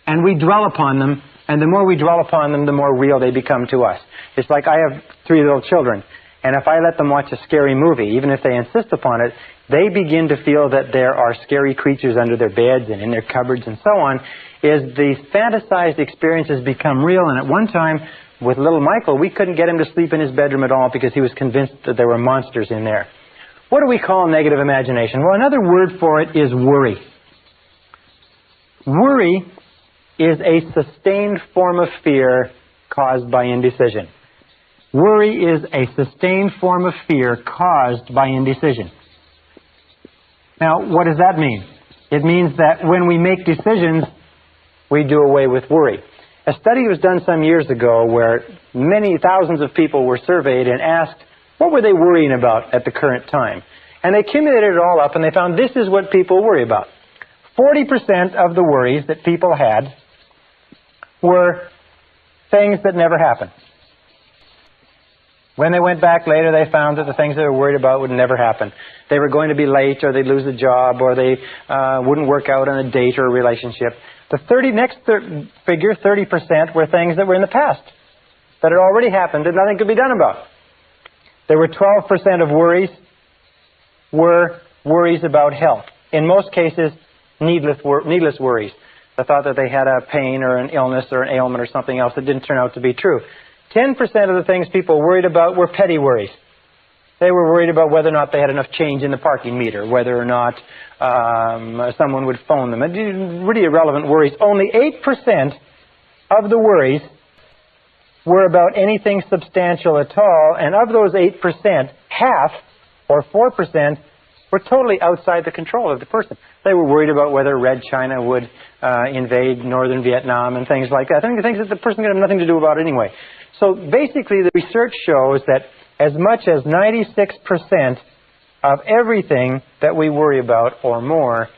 and we dwell upon them, and the more we dwell upon them, the more real they become to us. It's like I have 3 little children, and if I let them watch a scary movie, even if they insist upon it, they begin to feel that there are scary creatures under their beds and in their cupboards and so on. Is these fantasized experiences become real, and at one time, with little Michael, we couldn't get him to sleep in his bedroom at all because he was convinced that there were monsters in there. What do we call negative imagination? Well, another word for it is worry. Worry is a sustained form of fear caused by indecision. Worry is a sustained form of fear caused by indecision. Now, what does that mean? It means that when we make decisions, we do away with worry. A study was done some years ago where many thousands of people were surveyed and asked what were they worrying about at the current time. And they accumulated it all up and they found this is what people worry about. 40% of the worries that people had were things that never happened. When they went back later, they found that the things they were worried about would never happen. They were going to be late, or they'd lose a job, or they wouldn't work out on a date or a relationship. The next figure, 30%, were things that were in the past, that had already happened and nothing could be done about. There were 12% of worries were worries about health. In most cases, needless worries. The thought that they had a pain or an illness or an ailment or something else that didn't turn out to be true. 10% of the things people worried about were petty worries. They were worried about whether or not they had enough change in the parking meter, whether or not someone would phone them. Really irrelevant worries. Only 8% of the worries were about anything substantial at all, and of those 8%, half, or 4%, were totally outside the control of the person. They were worried about whether Red China would invade northern Vietnam and things like that. I think things that the person could have nothing to do about anyway. So basically the research shows that as much as 96% of everything that we worry about or more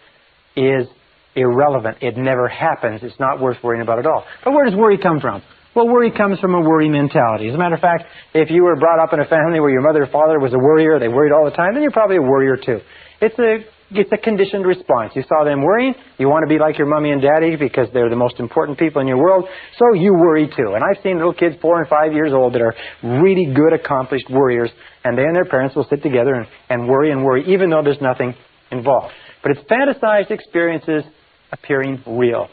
is irrelevant. It never happens. It's not worth worrying about at all. But where does worry come from? Well, worry comes from a worry mentality. As a matter of fact, if you were brought up in a family where your mother or father was a worrier, they worried all the time, then you're probably a worrier too. It's a conditioned response. You saw them worrying, you want to be like your mommy and daddy because they're the most important people in your world, so you worry too. And I've seen little kids 4 and 5 years old that are really good, accomplished worriers, and they and their parents will sit together and worry, even though there's nothing involved. But it's fantasized experiences appearing real.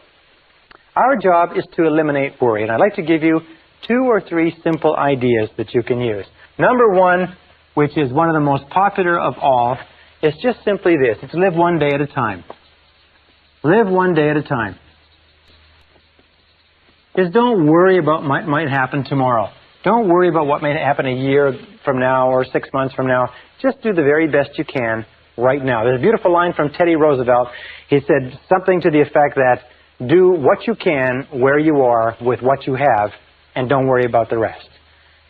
Our job is to eliminate worry, and I'd like to give you 2 or 3 simple ideas that you can use. Number 1, which is one of the most popular of all, is just simply this. It's live one day at a time. Live one day at a time. Is don't worry about what might happen tomorrow. Don't worry about what may happen a year from now or 6 months from now. Just do the very best you can right now. There's a beautiful line from Teddy Roosevelt. He said something to the effect that do what you can where you are with what you have and don't worry about the rest.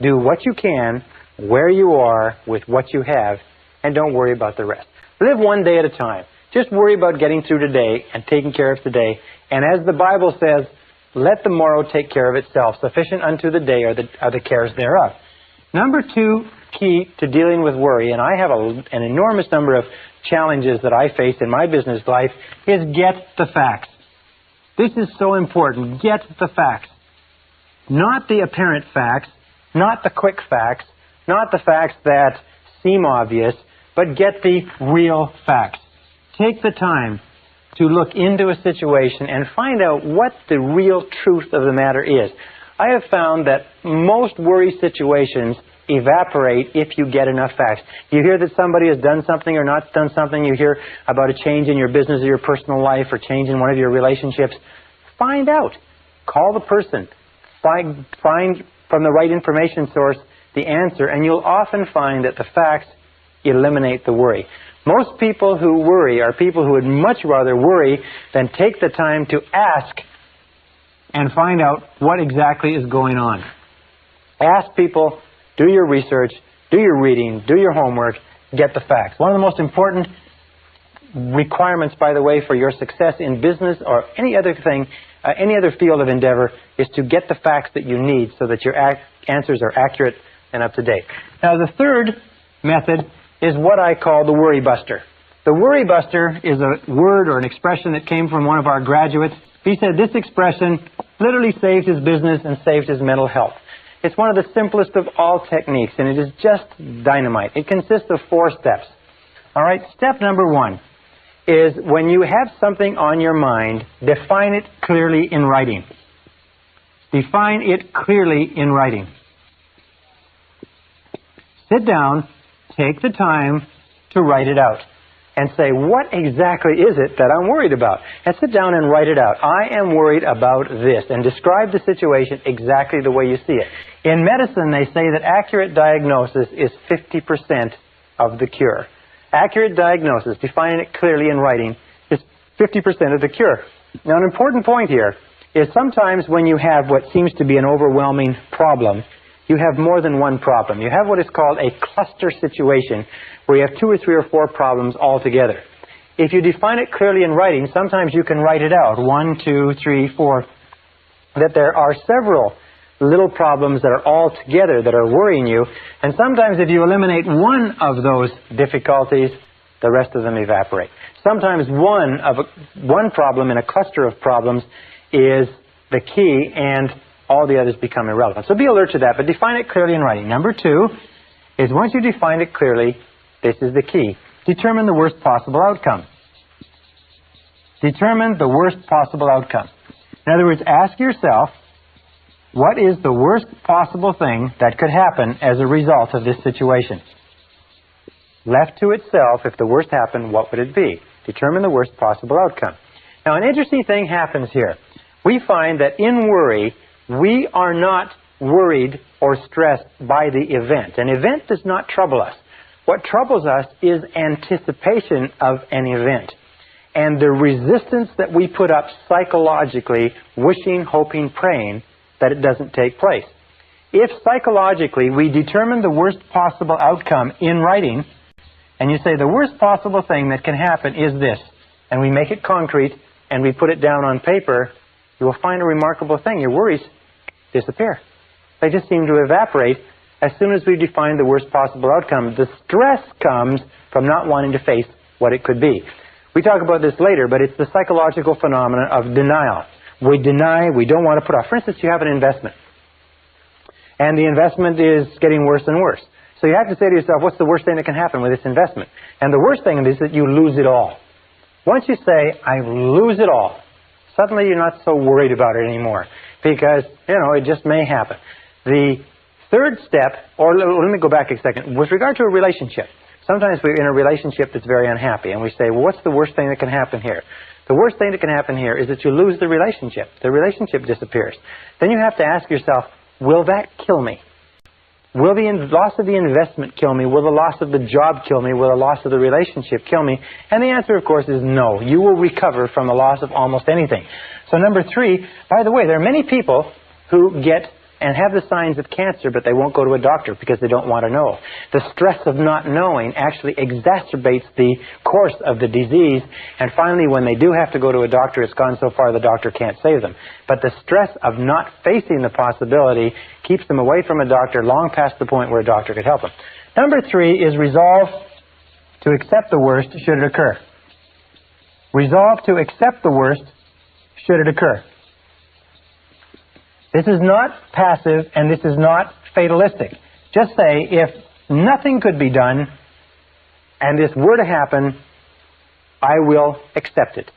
Do what you can where you are with what you have and don't worry about the rest. Live one day at a time. Just worry about getting through today and taking care of today. And as the Bible says, let the morrow take care of itself. Sufficient unto the day are the cares thereof. Number 2 key to dealing with worry, and I have an enormous number of challenges that I face in my business life, is get the facts. This is so important. Get the facts. Not the apparent facts, not the quick facts, not the facts that seem obvious, but get the real facts. Take the time to look into a situation and find out what the real truth of the matter is. I have found that most worry situations evaporate if you get enough facts. You hear that somebody has done something or not done something. You hear about a change in your business or your personal life or change in one of your relationships. Find out. Call the person. Find from the right information source the answer, and you'll often find that the facts eliminate the worry. Most people who worry are people who would much rather worry than take the time to ask and find out what exactly is going on. Ask people, do your research, do your reading, do your homework, get the facts. One of the most important requirements, by the way, for your success in business or any other thing, any other field of endeavor, is to get the facts that you need so that your answers are accurate and up to date. Now, the third method is what I call the worry buster. The worry buster is a word or an expression that came from one of our graduates. He said this expression literally saved his business and saved his mental health. It's one of the simplest of all techniques, and it is just dynamite. It consists of 4 steps. All right, step number 1 is when you have something on your mind, define it clearly in writing. Define it clearly in writing. Sit down, take the time to write it out. and say, what exactly is it that I'm worried about? And sit down and write it out. I am worried about this, and describe the situation exactly the way you see it. In medicine, they say that accurate diagnosis is 50% of the cure. Accurate diagnosis, defining it clearly in writing, is 50% of the cure. Now, an important point here is sometimes when you have what seems to be an overwhelming problem, you have more than one problem. You have what is called a cluster situation, where you have 2 or 3 or 4 problems all together. If you define it clearly in writing, sometimes you can write it out, 1, 2, 3, 4, that there are several little problems that are all together that are worrying you. And sometimes if you eliminate one of those difficulties, the rest of them evaporate. Sometimes one problem in a cluster of problems is the key, and all the others become irrelevant. So be alert to that, but define it clearly in writing. Number 2 is, once you define it clearly, this is the key. Determine the worst possible outcome. Determine the worst possible outcome. In other words, ask yourself, what is the worst possible thing that could happen as a result of this situation? Left to itself, if the worst happened, what would it be? Determine the worst possible outcome. Now, an interesting thing happens here. We find that in worry, we are not worried or stressed by the event. An event does not trouble us. What troubles us is anticipation of an event, and the resistance that we put up psychologically, wishing, hoping, praying that it doesn't take place. If psychologically we determine the worst possible outcome in writing, and you say the worst possible thing that can happen is this, and we make it concrete and we put it down on paper, you will find a remarkable thing. Your worries disappear. They just seem to evaporate as soon as we define the worst possible outcome. The stress comes from not wanting to face what it could be. We talk about this later, but it's the psychological phenomenon of denial. We deny, we don't want to put off. For instance, you have an investment, and the investment is getting worse and worse. So you have to say to yourself, what's the worst thing that can happen with this investment? And the worst thing is that you lose it all. Once you say, I lose it all, suddenly you're not so worried about it anymore, because, it just may happen. The third step, or let me go back a second, with regard to a relationship. Sometimes we're in a relationship that's very unhappy, and we say, well, what's the worst thing that can happen here? The worst thing that can happen here is that you lose the relationship. The relationship disappears. Then you have to ask yourself, will that kill me? Will the loss of the investment kill me? Will the loss of the job kill me? Will the loss of the relationship kill me? And the answer, of course, is no. You will recover from the loss of almost anything. So number 3, by the way, there are many people who get and have the signs of cancer, but they won't go to a doctor because they don't want to know. The stress of not knowing actually exacerbates the course of the disease, and finally, when they do have to go to a doctor, it's gone so far the doctor can't save them. But the stress of not facing the possibility keeps them away from a doctor long past the point where a doctor could help them. Number 3 is resolve to accept the worst should it occur. Resolve to accept the worst should it occur. This is not passive, and this is not fatalistic. Just say, if nothing could be done, and this were to happen, I will accept it.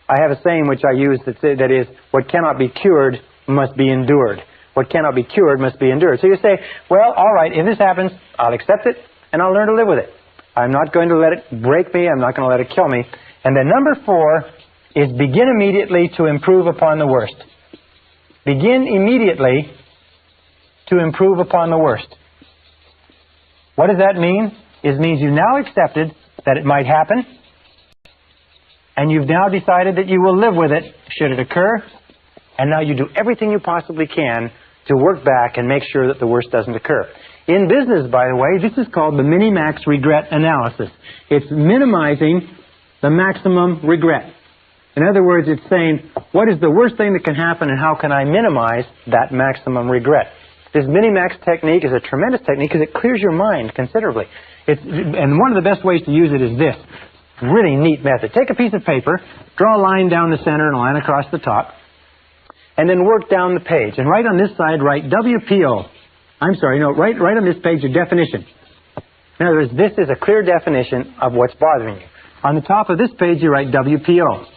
I have a saying which I use that is, what cannot be cured must be endured. What cannot be cured must be endured. So you say, well, all right, if this happens, I'll accept it, and I'll learn to live with it. I'm not going to let it break me. I'm not going to let it kill me. And then number 4 is begin immediately to improve upon the worst. Begin immediately to improve upon the worst. What does that mean? It means you've now accepted that it might happen, and you've now decided that you will live with it should it occur, and now you do everything you possibly can to work back and make sure that the worst doesn't occur. In business, by the way, this is called the minimax regret analysis. It's minimizing the maximum regret. In other words, it's saying, what is the worst thing that can happen, and how can I minimize that maximum regret? This minimax technique is a tremendous technique because it clears your mind considerably. And one of the best ways to use it is this really neat method. Take a piece of paper, draw a line down the center and a line across the top, and then work down the page. And right on this side, write WPO. Right on this page, your definition. In other words, this is a clear definition of what's bothering you. On the top of this page, you write WPO.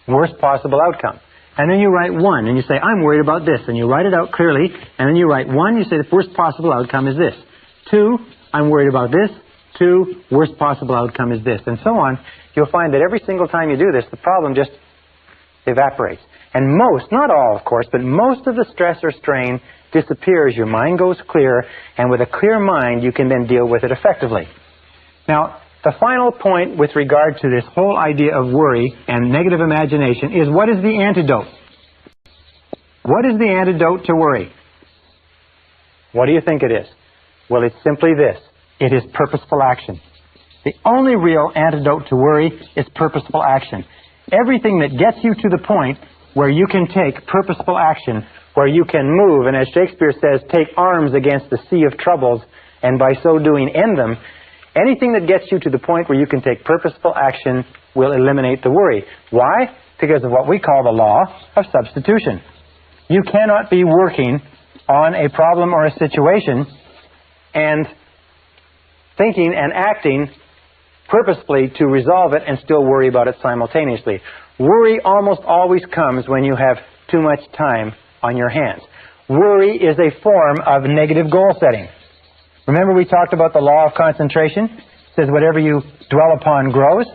Worst possible outcome. And then you write 1, and you say, I'm worried about this. And you write it out clearly, and then you write 1, you say the worst possible outcome is this. 2, I'm worried about this. 2, worst possible outcome is this, and so on. You'll find that every single time you do this, the problem just evaporates. And most, not all of course, but most of the stress or strain disappears. Your mind goes clear, and with a clear mind, you can then deal with it effectively. Now, the final point with regard to this whole idea of worry and negative imagination is, what is the antidote? What is the antidote to worry? What do you think it is? Well, it's simply this. It is purposeful action. The only real antidote to worry is purposeful action. Everything that gets you to the point where you can take purposeful action, where you can move, and as Shakespeare says, take arms against the sea of troubles, and by so doing end them, anything that gets you to the point where you can take purposeful action will eliminate the worry. Why? Because of what we call the law of substitution. You cannot be working on a problem or a situation and thinking and acting purposefully to resolve it and still worry about it simultaneously. Worry almost always comes when you have too much time on your hands. Worry is a form of negative goal setting. Remember we talked about the law of concentration? It says whatever you dwell upon grows.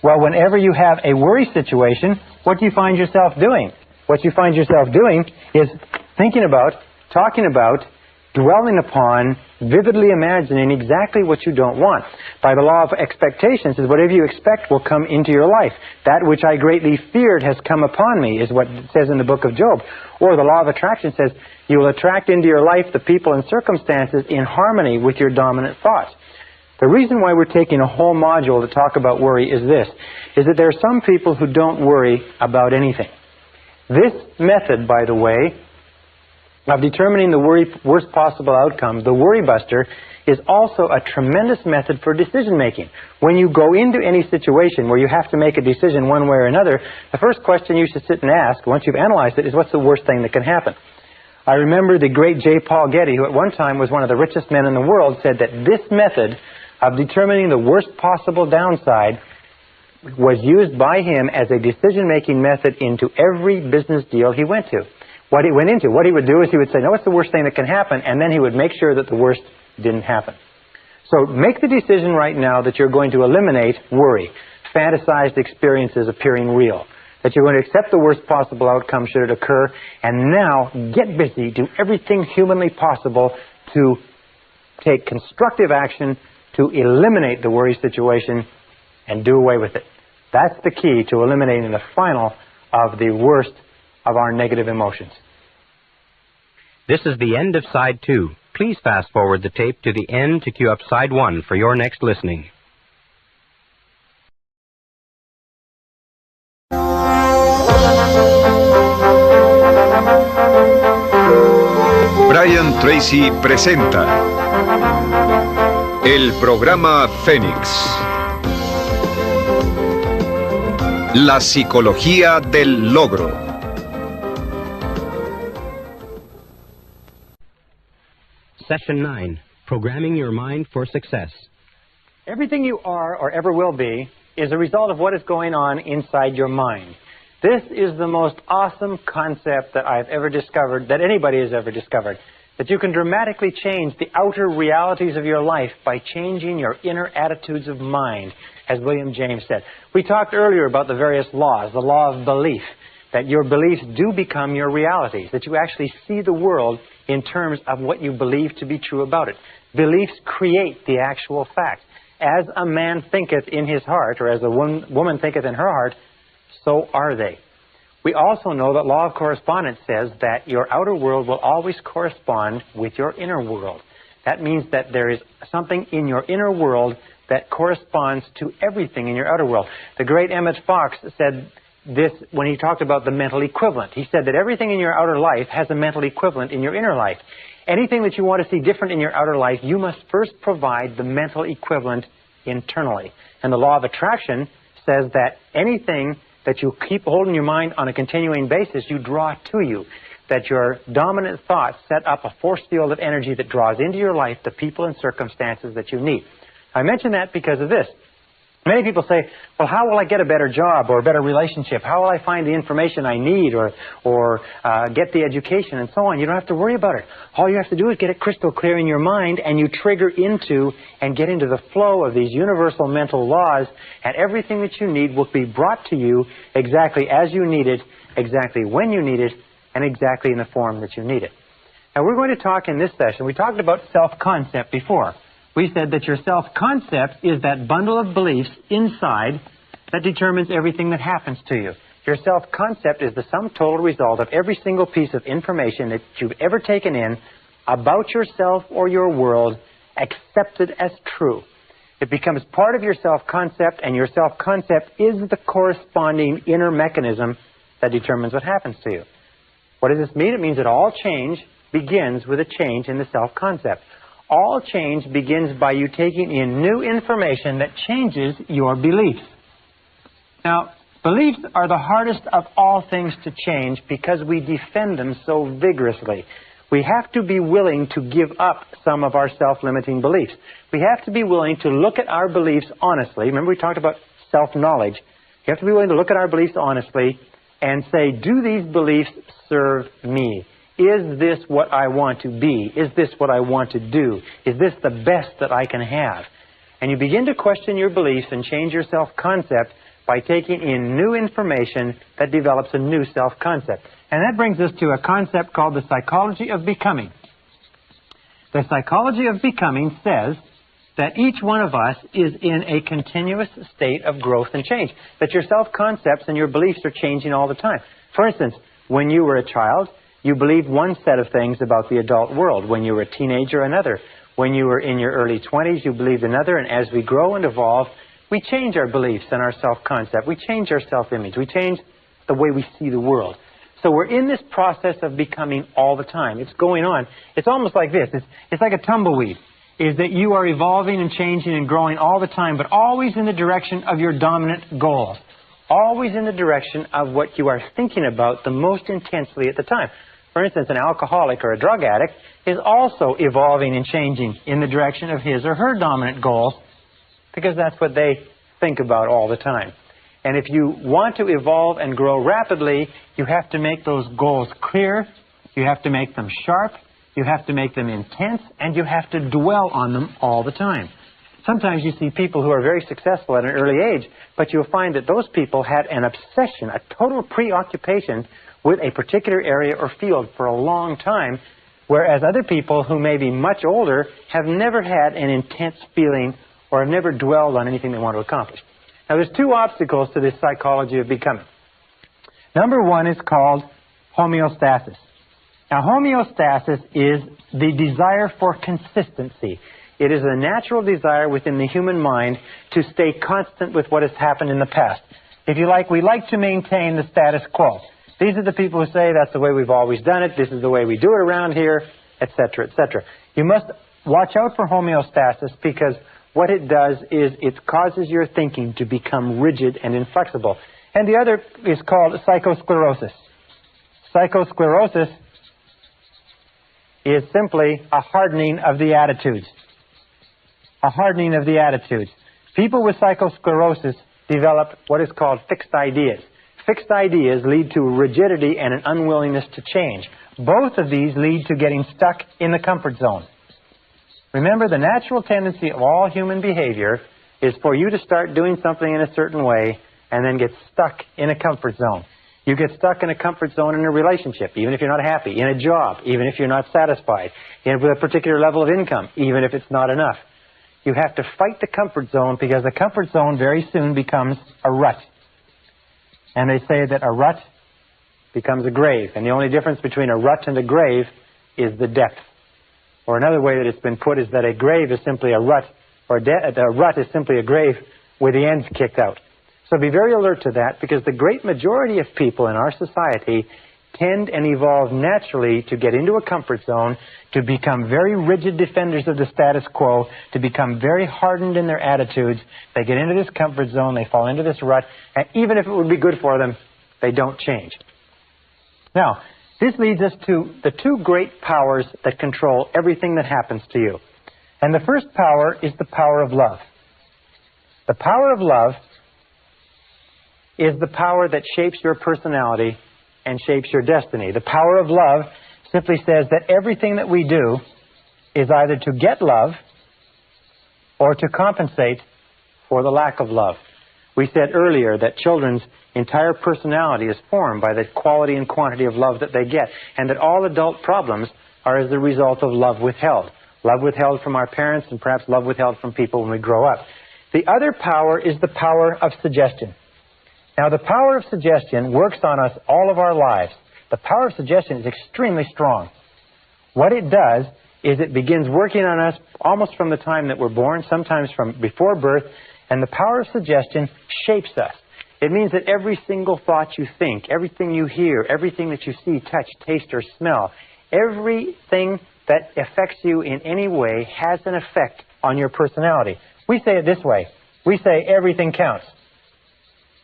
Well, whenever you have a worry situation, what do you find yourself doing? What you find yourself doing is thinking about, talking about, dwelling upon, vividly imagining exactly what you don't want. By the law of expectations, is whatever you expect will come into your life. That which I greatly feared has come upon me, is what it says in the book of Job. Or the law of attraction says, you will attract into your life the people and circumstances in harmony with your dominant thoughts. The reason why we're taking a whole module to talk about worry is this, is that there are some people who don't worry about anything. This method, by the way, of determining the worst possible outcome, the worry buster, is also a tremendous method for decision making. When you go into any situation where you have to make a decision one way or another, the first question you should sit and ask, once you've analyzed it, is what's the worst thing that can happen? I remember the great J. Paul Getty, who at one time was one of the richest men in the world, said that this method of determining the worst possible downside was used by him as a decision-making method into every business deal he went to. What he would do is he would say, no, what's the worst thing that can happen? And then he would make sure that the worst didn't happen. So make the decision right now that you're going to eliminate worry, fantasized experiences appearing real, that you're going to accept the worst possible outcome should it occur, and now get busy, do everything humanly possible to take constructive action to eliminate the worry situation and do away with it. That's the key to eliminating the final of the worst of our negative emotions. This is the end of Side 2. Please fast forward the tape to the end to cue up Side 1 for your next listening. Brian Tracy presenta el programa Fénix. La psicología del logro. Session 9, Programming Your Mind for Success. Everything you are or ever will be is a result of what is going on inside your mind. This is the most awesome concept that I've ever discovered, that anybody has ever discovered, that you can dramatically change the outer realities of your life by changing your inner attitudes of mind, as William James said. We talked earlier about the various laws, the law of belief, that your beliefs do become your realities, that you actually see the world in terms of what you believe to be true about it. Beliefs create the actual fact. As a man thinketh in his heart, or as a woman thinketh in her heart, so are they. We also know that law of correspondence says that your outer world will always correspond with your inner world. That means that there is something in your inner world that corresponds to everything in your outer world. The great Emmett Fox said this when he talked about the mental equivalent. He said that everything in your outer life has a mental equivalent in your inner life. Anything that you want to see different in your outer life, you must first provide the mental equivalent internally. And the law of attraction says that anything that you keep holding your mind on a continuing basis, you draw to you. That your dominant thoughts set up a force field of energy that draws into your life the people and circumstances that you need. I mention that because of this. Many people say, well, how will I get a better job or a better relationship? How will I find the information I need or get the education and so on? You don't have to worry about it. All you have to do is get it crystal clear in your mind, and you trigger into and get into the flow of these universal mental laws, and everything that you need will be brought to you exactly as you need it, exactly when you need it, and exactly in the form that you need it. Now, we're going to talk in this session. We talked about self-concept before. We said that your self-concept is that bundle of beliefs inside that determines everything that happens to you. Your self-concept is the sum total result of every single piece of information that you've ever taken in about yourself or your world, accepted as true. It becomes part of your self-concept, and your self-concept is the corresponding inner mechanism that determines what happens to you. What does this mean? It means that all change begins with a change in the self-concept. All change begins by you taking in new information that changes your beliefs. Now, beliefs are the hardest of all things to change because we defend them so vigorously. We have to be willing to give up some of our self-limiting beliefs. We have to be willing to look at our beliefs honestly. Remember, we talked about self-knowledge. You have to be willing to look at our beliefs honestly and say, do these beliefs serve me? Is this what I want to be? Is this what I want to do? Is this the best that I can have? And you begin to question your beliefs and change your self-concept by taking in new information that develops a new self-concept. And that brings us to a concept called the psychology of becoming. The psychology of becoming says that each one of us is in a continuous state of growth and change, that your self-concepts and your beliefs are changing all the time. For instance, when you were a child, you believed one set of things about the adult world. When you were a teenager, another. When you were in your early 20s, you believed another. And as we grow and evolve, we change our beliefs and our self-concept. We change our self-image. We change the way we see the world. So we're in this process of becoming all the time. It's going on. It's almost like this. It's like a tumbleweed, is that you are evolving and changing and growing all the time, but always in the direction of your dominant goals. Always in the direction of what you are thinking about the most intensely at the time. For instance, an alcoholic or a drug addict is also evolving and changing in the direction of his or her dominant goals, because that's what they think about all the time. And if you want to evolve and grow rapidly, you have to make those goals clear, you have to make them sharp, you have to make them intense, and you have to dwell on them all the time. Sometimes you see people who are very successful at an early age, but you'll find that those people had an obsession, a total preoccupation with a particular area or field for a long time, whereas other people who may be much older have never had an intense feeling or have never dwelled on anything they want to accomplish. Now, there's two obstacles to this psychology of becoming. Number one is called homeostasis. Now, homeostasis is the desire for consistency. It is a natural desire within the human mind to stay constant with what has happened in the past. If you like, we like to maintain the status quo. These are the people who say that's the way we've always done it, this is the way we do it around here, etc., etc. You must watch out for homeostasis, because what it does is it causes your thinking to become rigid and inflexible. And the other is called psychosclerosis. Psychosclerosis is simply a hardening of the attitudes. A hardening of the attitudes. People with psychosclerosis develop what is called fixed ideas. Fixed ideas lead to rigidity and an unwillingness to change. Both of these lead to getting stuck in the comfort zone. Remember, the natural tendency of all human behavior is for you to start doing something in a certain way and then get stuck in a comfort zone. You get stuck in a comfort zone in a relationship, even if you're not happy, in a job, even if you're not satisfied, with a particular level of income, even if it's not enough. You have to fight the comfort zone, because the comfort zone very soon becomes a rut. And they say that a rut becomes a grave. And the only difference between a rut and a grave is the depth. Or another way that it's been put is that a grave is simply a rut, or a rut is simply a grave with the ends kicked out. So be very alert to that, because the great majority of people in our society tend and evolve naturally to get into a comfort zone, to become very rigid defenders of the status quo, to become very hardened in their attitudes. They get into this comfort zone, they fall into this rut, and even if it would be good for them, they don't change. Now, this leads us to the two great powers that control everything that happens to you. And the first power is the power of love. The power of love is the power that shapes your personality and shapes your destiny. The power of love simply says that everything that we do is either to get love or to compensate for the lack of love. We said earlier that children's entire personality is formed by the quality and quantity of love that they get, and that all adult problems are as the result of love withheld. Love withheld from our parents, and perhaps love withheld from people when we grow up. The other power is the power of suggestion. Now, the power of suggestion works on us all of our lives. The power of suggestion is extremely strong. What it does is it begins working on us almost from the time that we're born, sometimes from before birth, and the power of suggestion shapes us. It means that every single thought you think, everything you hear, everything that you see, touch, taste, or smell, everything that affects you in any way has an effect on your personality. We say it this way. We say everything counts.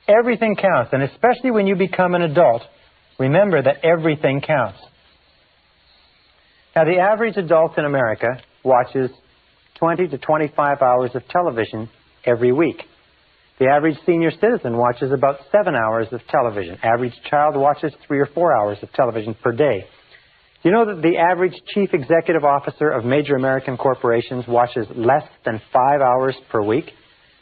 Everything counts, and especially when you become an adult, remember that everything counts. Now, the average adult in America watches 20 to 25 hours of television every week. The average senior citizen watches about 7 hours of television. Average child watches 3 or 4 hours of television per day. Do you know that the average chief executive officer of major American corporations watches less than 5 hours per week?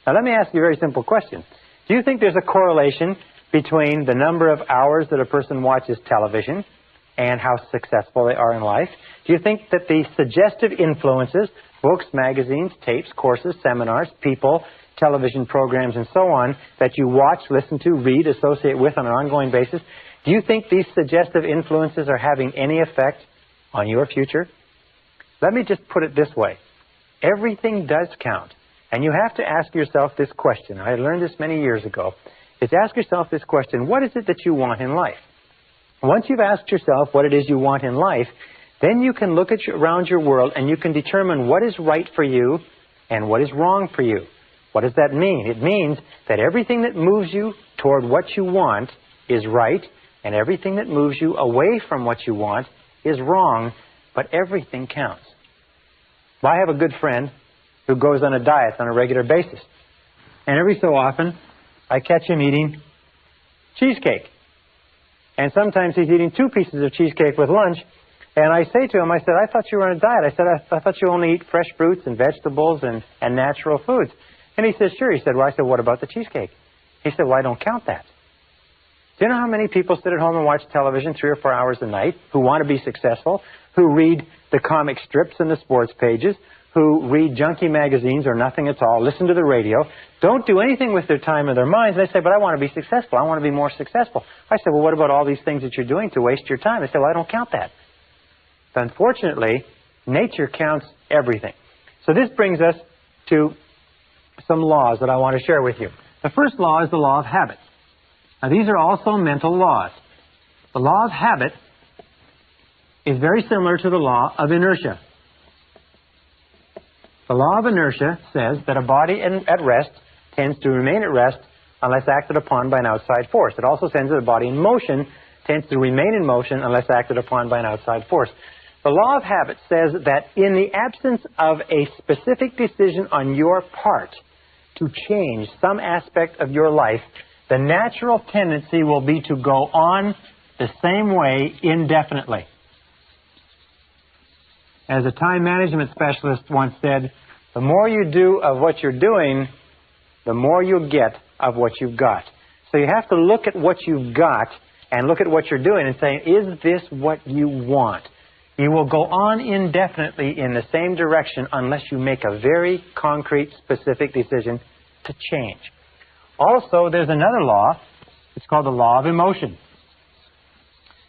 Now, let me ask you a very simple question. Do you think there's a correlation between the number of hours that a person watches television and how successful they are in life? Do you think that the suggestive influences, books, magazines, tapes, courses, seminars, people, television programs, and so on, that you watch, listen to, read, associate with on an ongoing basis, do you think these suggestive influences are having any effect on your future? Let me just put it this way. Everything does count. And you have to ask yourself this question. I learned this many years ago. Is ask yourself this question: what is it that you want in life? Once you've asked yourself what it is you want in life, then you can look around your world and you can determine what is right for you and what is wrong for you. What does that mean? It means that everything that moves you toward what you want is right, and everything that moves you away from what you want is wrong, but everything counts. Well, I have a good friend who goes on a diet on a regular basis. And every so often, I catch him eating cheesecake. And sometimes he's eating 2 pieces of cheesecake with lunch. And I say to him, I said, I thought you were on a diet. I said, I thought you only eat fresh fruits and vegetables and natural foods. And he said, sure. He said, well, I said, what about the cheesecake? He said, well, I don't count that. Do you know how many people sit at home and watch television 3 or 4 hours a night, who want to be successful, who read the comic strips and the sports pages, who read junky magazines or nothing at all, listen to the radio, don't do anything with their time or their minds, and they say, but I want to be successful, I want to be more successful. I said, well, what about all these things that you're doing to waste your time? They said, well, I don't count that. But unfortunately, nature counts everything. So this brings us to some laws that I want to share with you. The first law is the law of habit. Now, these are also mental laws. The law of habit is very similar to the law of inertia. The law of inertia says that a body at rest tends to remain at rest unless acted upon by an outside force. It also says that a body in motion tends to remain in motion unless acted upon by an outside force. The law of habit says that in the absence of a specific decision on your part to change some aspect of your life, the natural tendency will be to go on the same way indefinitely. As a time management specialist once said, the more you do of what you're doing, the more you'll get of what you've got. So you have to look at what you've got and look at what you're doing and say, is this what you want? You will go on indefinitely in the same direction unless you make a very concrete, specific decision to change. Also, there's another law. It's called the law of emotion.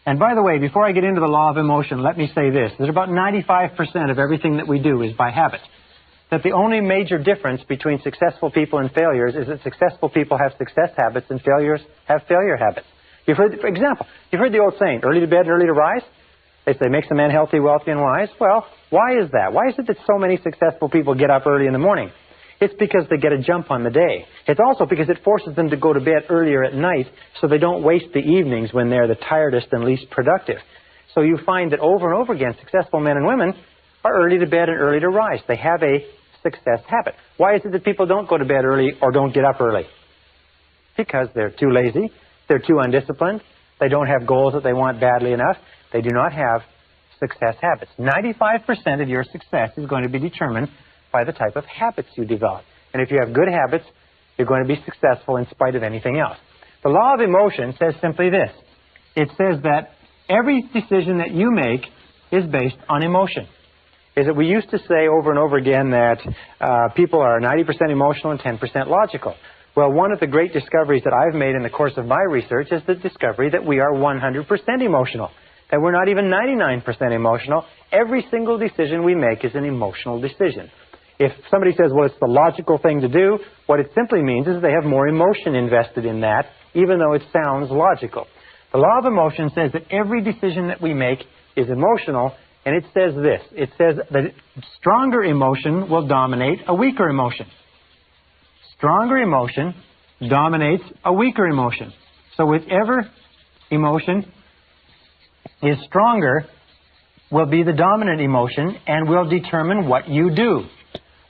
And by the way, before I get into the law of emotion, let me say this. That about 95% of everything that we do is by habit. That the only major difference between successful people and failures is that successful people have success habits and failures have failure habits. You've heard, for example, you've heard the old saying, early to bed and early to rise? They say, makes a man healthy, wealthy, and wise. Well, why is that? Why is it that so many successful people get up early in the morning? It's because they get a jump on the day. It's also because it forces them to go to bed earlier at night so they don't waste the evenings when they're the tiredest and least productive. So you find that over and over again, successful men and women are early to bed and early to rise. They have a success habit. Why is it that people don't go to bed early or don't get up early? Because they're too lazy, they're too undisciplined, they don't have goals that they want badly enough, they do not have success habits. 95% of your success is going to be determined by the type of habits you develop. And if you have good habits, you're going to be successful in spite of anything else. The law of emotion says simply this. It says that every decision that you make is based on emotion. Is that we used to say over and over again that people are 90% emotional and 10% logical. Well, one of the great discoveries that I've made in the course of my research is the discovery that we are 100% emotional, that we're not even 99% emotional. Every single decision we make is an emotional decision. If somebody says, well, it's the logical thing to do, what it simply means is they have more emotion invested in that, even though it sounds logical. The law of emotion says that every decision that we make is emotional, and it says this. It says that stronger emotion will dominate a weaker emotion. Stronger emotion dominates a weaker emotion. So whichever emotion is stronger will be the dominant emotion and will determine what you do.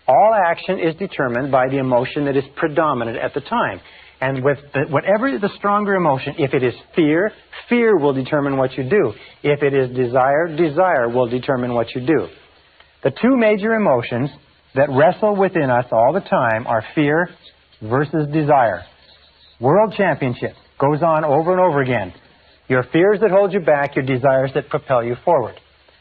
All action is determined by the emotion that is predominant at the time. And with whatever the stronger emotion, if it is fear, fear will determine what you do. If it is desire, desire will determine what you do. The two major emotions that wrestle within us all the time are fear versus desire. World Championship goes on over and over again. Your fears that hold you back, your desires that propel you forward.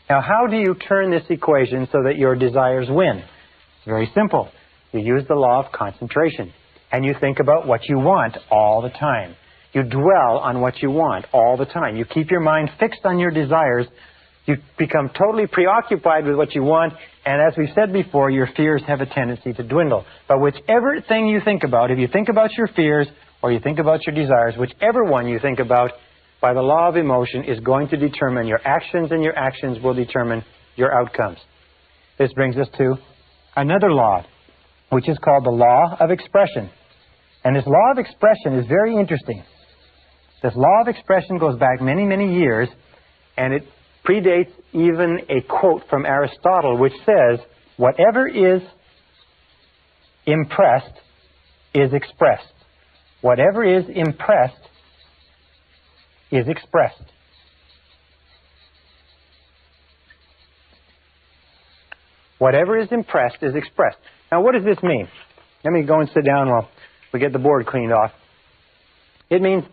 Now, how do you turn this equation so that your desires win? It's very simple. You use the law of concentration, and you think about what you want all the time. You dwell on what you want all the time. You keep your mind fixed on your desires. You become totally preoccupied with what you want, and as we said before, your fears have a tendency to dwindle. But whichever thing you think about, if you think about your fears or you think about your desires, whichever one you think about, by the law of emotion is going to determine your actions, and your actions will determine your outcomes. This brings us to another law, which is called the law of expression. And this law of expression is very interesting. This law of expression goes back many, many years, and it predates even a quote from Aristotle, which says, whatever is impressed is expressed. Whatever is impressed is expressed. Whatever is impressed is expressed. Now, what does this mean? Let me go and sit down while we get the board cleaned off. It means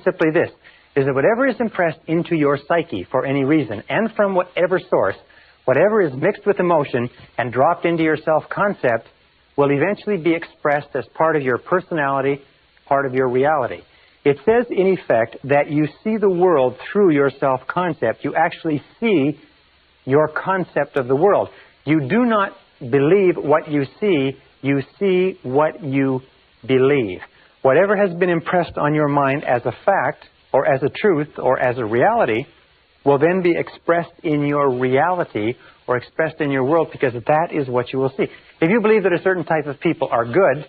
simply this, is that whatever is impressed into your psyche for any reason, and from whatever source, whatever is mixed with emotion and dropped into your self-concept will eventually be expressed as part of your personality, part of your reality. It says, in effect, that you see the world through your self-concept. You actually see your concept of the world. You do not believe what you see what you believe. Whatever has been impressed on your mind as a fact, or as a truth, or as a reality, will then be expressed in your reality, or expressed in your world, because that is what you will see. If you believe that a certain type of people are good,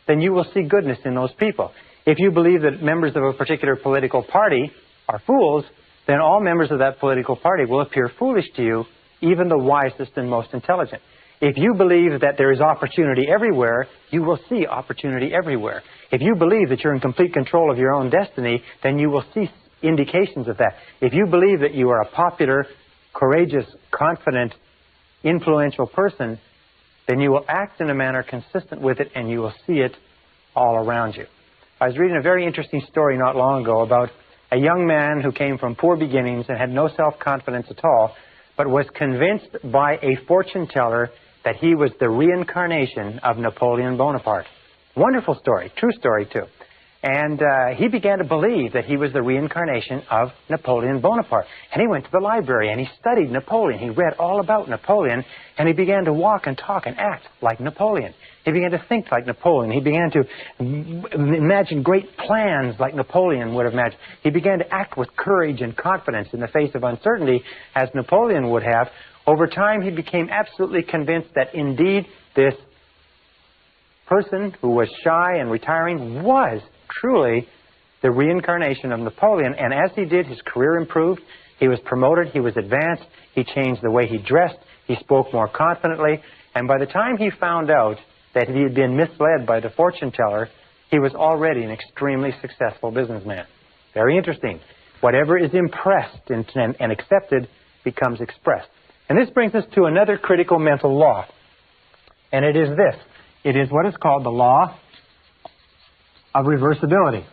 then you will see goodness in those people. If you believe that members of a particular political party are fools, then all members of that political party will appear foolish to you, even the wisest and most intelligent. If you believe that there is opportunity everywhere, you will see opportunity everywhere. If you believe that you're in complete control of your own destiny, then you will see indications of that. If you believe that you are a popular, courageous, confident, influential person, then you will act in a manner consistent with it, and you will see it all around you. I was reading a very interesting story not long ago about a young man who came from poor beginnings and had no self-confidence at all, but was convinced by a fortune teller that he was the reincarnation of Napoleon Bonaparte. Wonderful story, true story too. And he began to believe that he was the reincarnation of Napoleon Bonaparte. And he went to the library and he studied Napoleon. He read all about Napoleon, and he began to walk and talk and act like Napoleon. He began to think like Napoleon. He began to imagine great plans like Napoleon would have imagined. He began to act with courage and confidence in the face of uncertainty as Napoleon would have. Over time, he became absolutely convinced that indeed this person who was shy and retiring was truly the reincarnation of Napoleon. And as he did, his career improved. He was promoted. He was advanced. He changed the way he dressed. He spoke more confidently. And by the time he found out that he had been misled by the fortune teller, he was already an extremely successful businessman. Very interesting. Whatever is impressed and accepted becomes expressed. And this brings us to another critical mental law. And it is this. It is what is called the law of reversibility.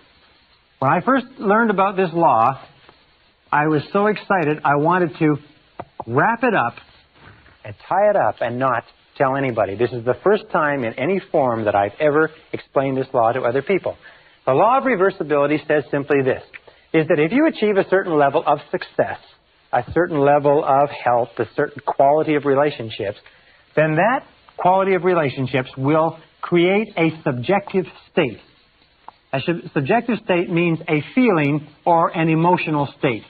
When I first learned about this law, I was so excited I wanted to wrap it up and tie it up and not tell anybody. This is the first time in any form that I've ever explained this law to other people. The law of reversibility says simply this, is that if you achieve a certain level of success, a certain level of health, a certain quality of relationships, then that quality of relationships will create a subjective state. A subjective state means a feeling or an emotional state.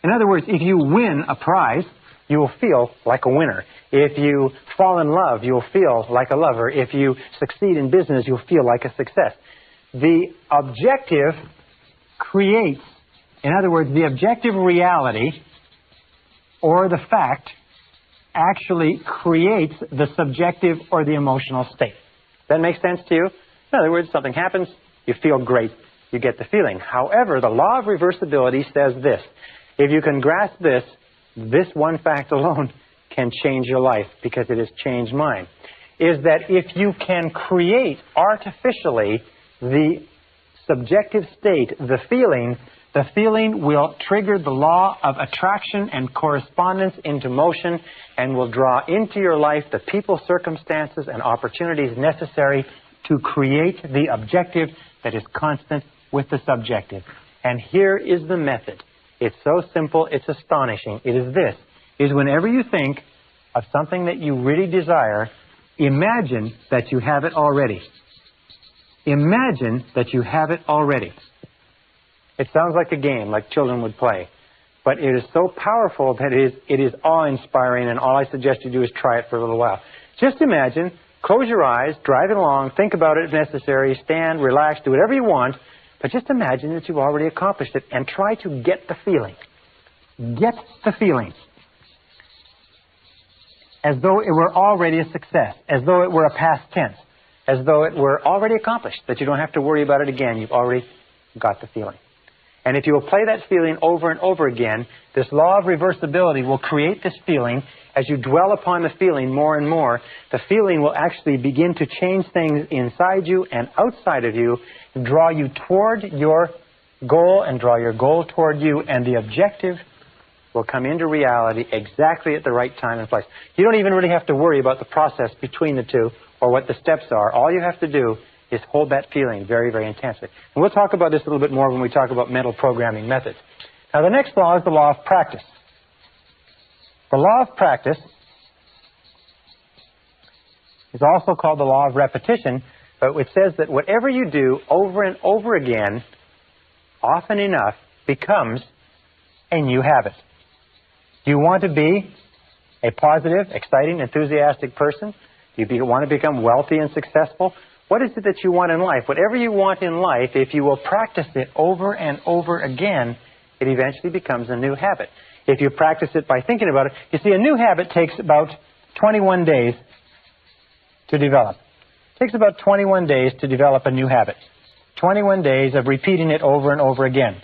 In other words, if you win a prize, you will feel like a winner. If you fall in love, you'll feel like a lover. If you succeed in business, you'll feel like a success. The objective creates, in other words, the objective reality or the fact actually creates the subjective or the emotional state. That makes sense to you? In other words, something happens, you feel great, you get the feeling. However, the law of reversibility says this. If you can grasp this, this one fact alone can change your life because it has changed mine. Is that if you can create artificially the subjective state, the feeling will trigger the law of attraction and correspondence into motion and will draw into your life the people, circumstances, and opportunities necessary to create the objective that is constant with the subjective. And here is the method. It's so simple, it's astonishing. It is this, is whenever you think of something that you really desire, imagine that you have it already. Imagine that you have it already. It sounds like a game, like children would play. But it is so powerful that it is awe-inspiring, and all I suggest you do is try it for a little while. Just imagine, close your eyes, driving along, think about it if necessary, stand, relax, do whatever you want, but just imagine that you've already accomplished it and try to get the feeling. Get the feeling. As though it were already a success, as though it were a past tense, as though it were already accomplished, that you don't have to worry about it again. You've already got the feeling. And if you will play that feeling over and over again, this law of reversibility will create this feeling. As you dwell upon the feeling more and more, the feeling will actually begin to change things inside you and outside of you, draw you toward your goal and draw your goal toward you, and the objective will come into reality exactly at the right time and place. You don't even really have to worry about the process between the two or what the steps are. All you have to do is hold that feeling very, very intensely. And we'll talk about this a little bit more when we talk about mental programming methods. Now, the next law is the law of practice. The law of practice is also called the law of repetition, but it says that whatever you do over and over again, often enough, becomes a new habit. Do you want to be a positive, exciting, enthusiastic person? Do you want to become wealthy and successful? What is it that you want in life? Whatever you want in life, if you will practice it over and over again, it eventually becomes a new habit. If you practice it by thinking about it, you see, a new habit takes about 21 days to develop. It takes about 21 days to develop a new habit. 21 days of repeating it over and over again.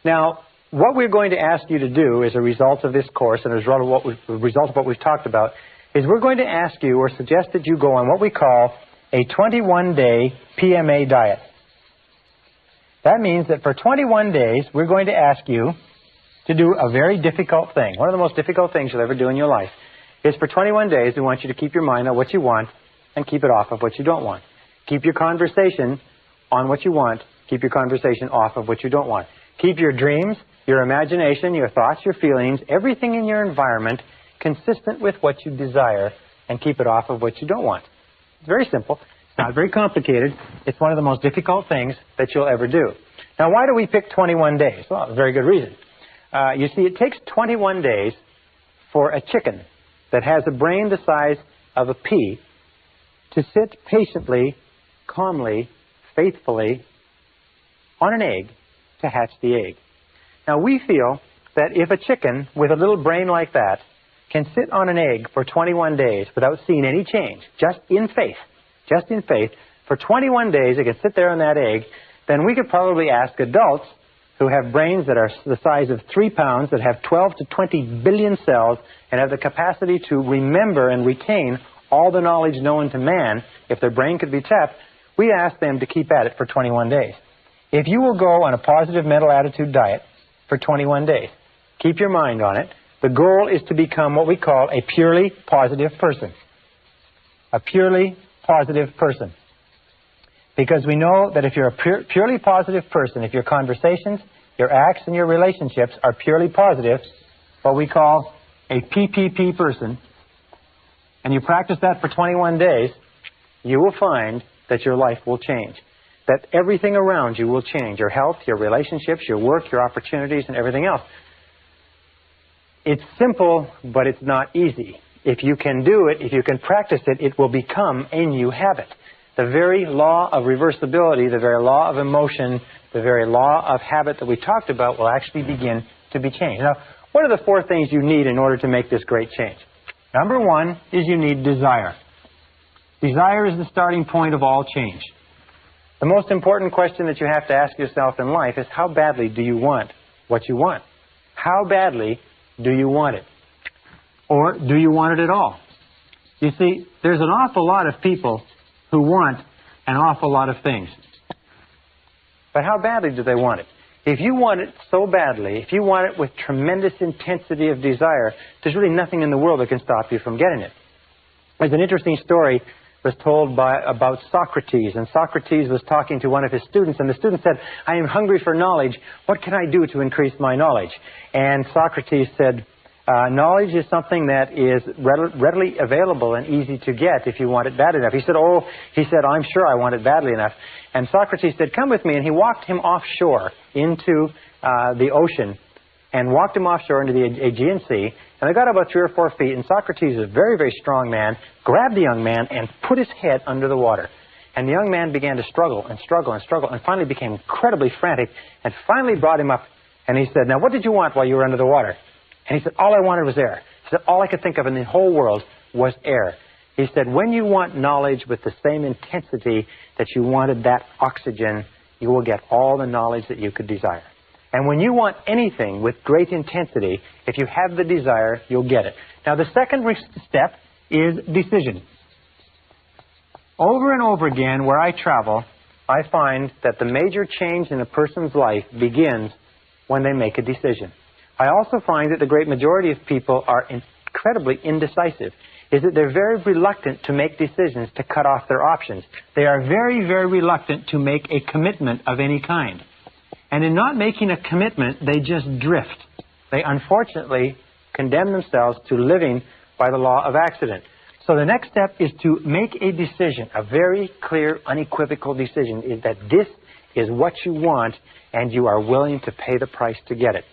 Now, what we're going to ask you to do as a result of this course and as a result of what we've talked about is we're going to ask you or suggest that you go on what we call a 21-day PMA diet. That means that for 21 days, we're going to ask you to do a very difficult thing. One of the most difficult things you'll ever do in your life is for 21 days, we want you to keep your mind on what you want and keep it off of what you don't want. Keep your conversation on what you want. Keep your conversation off of what you don't want. Keep your dreams, your imagination, your thoughts, your feelings, everything in your environment consistent with what you desire, and keep it off of what you don't want. It's very simple. It's not very complicated. It's one of the most difficult things that you'll ever do. Now, why do we pick 21 days? Well, a very good reason. You see, it takes 21 days for a chicken that has a brain the size of a pea to sit patiently, calmly, faithfully on an egg to hatch the egg. Now, we feel that if a chicken with a little brain like that can sit on an egg for 21 days without seeing any change, just in faith, for 21 days it can sit there on that egg, then we could probably ask adults who have brains that are the size of 3 pounds, that have 12 to 20 billion cells, and have the capacity to remember and retain all the knowledge known to man, if their brain could be tapped, we ask them to keep at it for 21 days. If you will go on a positive mental attitude diet for 21 days, keep your mind on it, the goal is to become what we call a purely positive person. A purely positive person. Because we know that if you're a purely positive person, if your conversations, your acts, and your relationships are purely positive, what we call a PPP person, and you practice that for 21 days, you will find that your life will change. That everything around you will change. Your health, your relationships, your work, your opportunities, and everything else. It's simple, but it's not easy. If you can do it, if you can practice it, it will become a new habit. The very law of reversibility, the very law of emotion, the very law of habit that we talked about will actually begin to be changed. Now, what are the 4 things you need in order to make this great change? Number 1 is you need desire. Desire is the starting point of all change. The most important question that you have to ask yourself in life is, how badly do you want what you want? How badly do you want it? Or do you want it at all? You see, there's an awful lot of people who want an awful lot of things. But how badly do they want it? If you want it so badly, if you want it with tremendous intensity of desire, there's really nothing in the world that can stop you from getting it. There's an interesting story was told about Socrates, and Socrates was talking to one of his students, and the student said, I am hungry for knowledge. What can I do to increase my knowledge? And Socrates said, knowledge is something that is readily available and easy to get if you want it bad enough. He said, I'm sure I want it badly enough. And Socrates said, come with me. And he walked him offshore into the ocean, and walked him offshore into the Aegean Sea. And they got about 3 or 4 feet, and Socrates, a very, very strong man, grabbed the young man and put his head under the water. And the young man began to struggle and struggle and struggle, and finally became incredibly frantic, and finally brought him up. And he said, now what did you want while you were under the water? And he said, all I wanted was air. He said, all I could think of in the whole world was air. He said, when you want knowledge with the same intensity that you wanted that oxygen, you will get all the knowledge that you could desire. And when you want anything with great intensity, if you have the desire, you'll get it. Now, the second step is decision. Over and over again, where I travel, I find that the major change in a person's life begins when they make a decision. I also find that the great majority of people are incredibly indecisive, is that they're very reluctant to make decisions to cut off their options. They are very, very reluctant to make a commitment of any kind. And in not making a commitment, they just drift. They unfortunately condemn themselves to living by the law of accident. So the next step is to make a decision, a very clear, unequivocal decision, is that this is what you want and you are willing to pay the price to get it.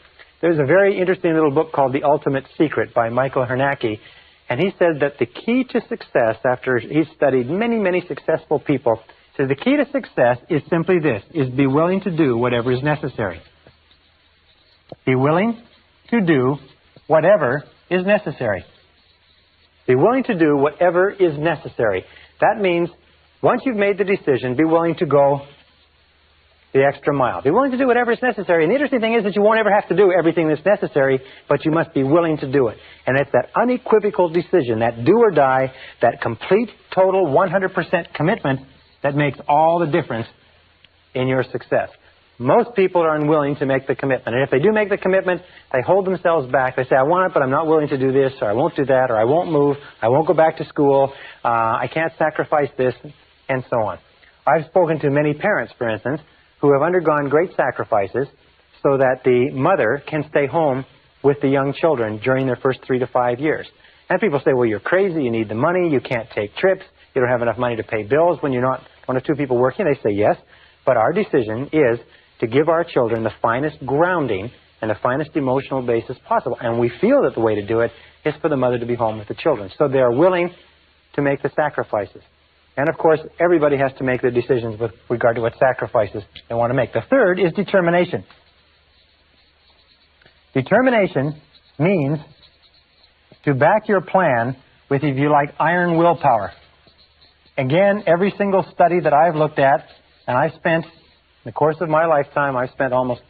There's a very interesting little book called The Ultimate Secret by Michael Hernacki, and he said that the key to success, after he's studied many, many successful people, says the key to success is simply this, is be willing to do whatever is necessary. Be willing to do whatever is necessary. Be willing to do whatever is necessary. That means once you've made the decision, be willing to go the extra mile. Be willing to do whatever is necessary. And the interesting thing is that you won't ever have to do everything that's necessary, but you must be willing to do it. And it's that unequivocal decision, that do or die, that complete, total, 100% commitment that makes all the difference in your success. Most people are unwilling to make the commitment. And if they do make the commitment, they hold themselves back. They say, I want it, but I'm not willing to do this, or I won't do that, or I won't move, I won't go back to school, I can't sacrifice this, and so on. I've spoken to many parents, for instance, who have undergone great sacrifices so that the mother can stay home with the young children during their first 3 to 5 years. And people say, well, you're crazy, you need the money, you can't take trips, you don't have enough money to pay bills when you're not one or two people working. They say yes, but our decision is to give our children the finest grounding and the finest emotional basis possible. And we feel that the way to do it is for the mother to be home with the children. So they are willing to make the sacrifices. And of course, everybody has to make their decisions with regard to what sacrifices they want to make. The third is determination. Determination means to back your plan with, if you like, iron willpower. Again, every single study that I've looked at, and I spent, in the course of my lifetime, I spent almost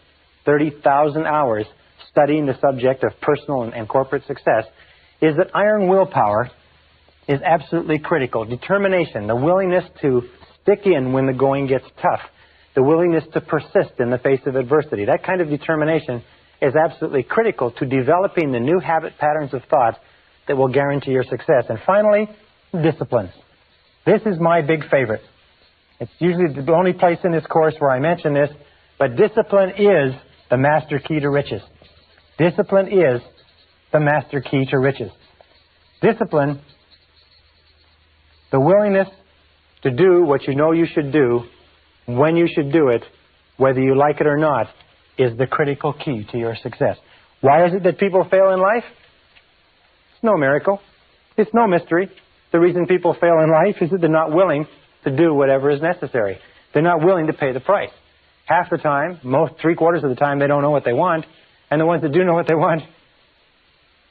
30,000 hours studying the subject of personal and corporate success, is that iron willpower is absolutely critical. Determination, the willingness to stick in when the going gets tough, the willingness to persist in the face of adversity. That kind of determination is absolutely critical to developing the new habit patterns of thought that will guarantee your success. And finally, discipline. This is my big favorite. It's usually the only place in this course where I mention this, but discipline is the master key to riches. Discipline is the master key to riches. Discipline, the willingness to do what you know you should do, when you should do it, whether you like it or not, is the critical key to your success. Why is it that people fail in life? It's no miracle. It's no mystery. The reason people fail in life is that they're not willing to do whatever is necessary. They're not willing to pay the price. Half the time, three-quarters of the time, they don't know what they want, and the ones that do know what they want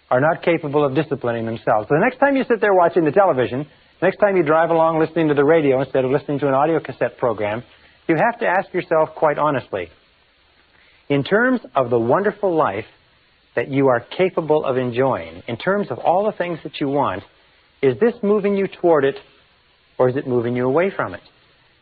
are not capable of disciplining themselves. So the next time you sit there watching the television, next time you drive along listening to the radio instead of listening to an audio cassette program, you have to ask yourself quite honestly, in terms of the wonderful life that you are capable of enjoying, in terms of all the things that you want, is this moving you toward it, or is it moving you away from it?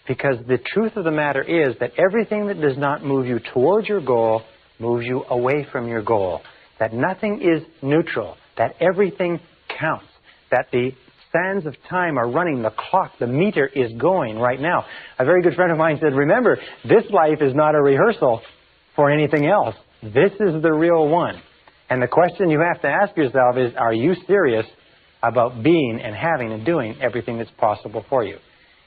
Because the truth of the matter is that everything that does not move you towards your goal moves you away from your goal. That nothing is neutral. That everything counts. That the sands of time are running. The clock, the meter is going right now. A very good friend of mine said, remember, this life is not a rehearsal for anything else. This is the real one. And the question you have to ask yourself is, are you serious about being and having and doing everything that's possible for you?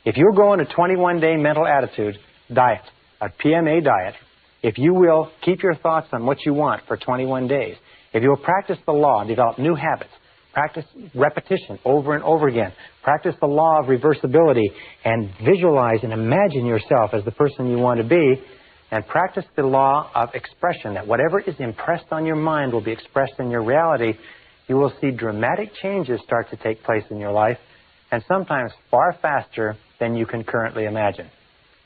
If you're going a 21-day mental attitude diet, a PMA diet, if you will keep your thoughts on what you want for 21 days, if you will practice the law, develop new habits, practice repetition over and over again, practice the law of reversibility, and visualize and imagine yourself as the person you want to be, and practice the law of expression, that whatever is impressed on your mind will be expressed in your reality, you will see dramatic changes start to take place in your life, and sometimes far faster than you can currently imagine.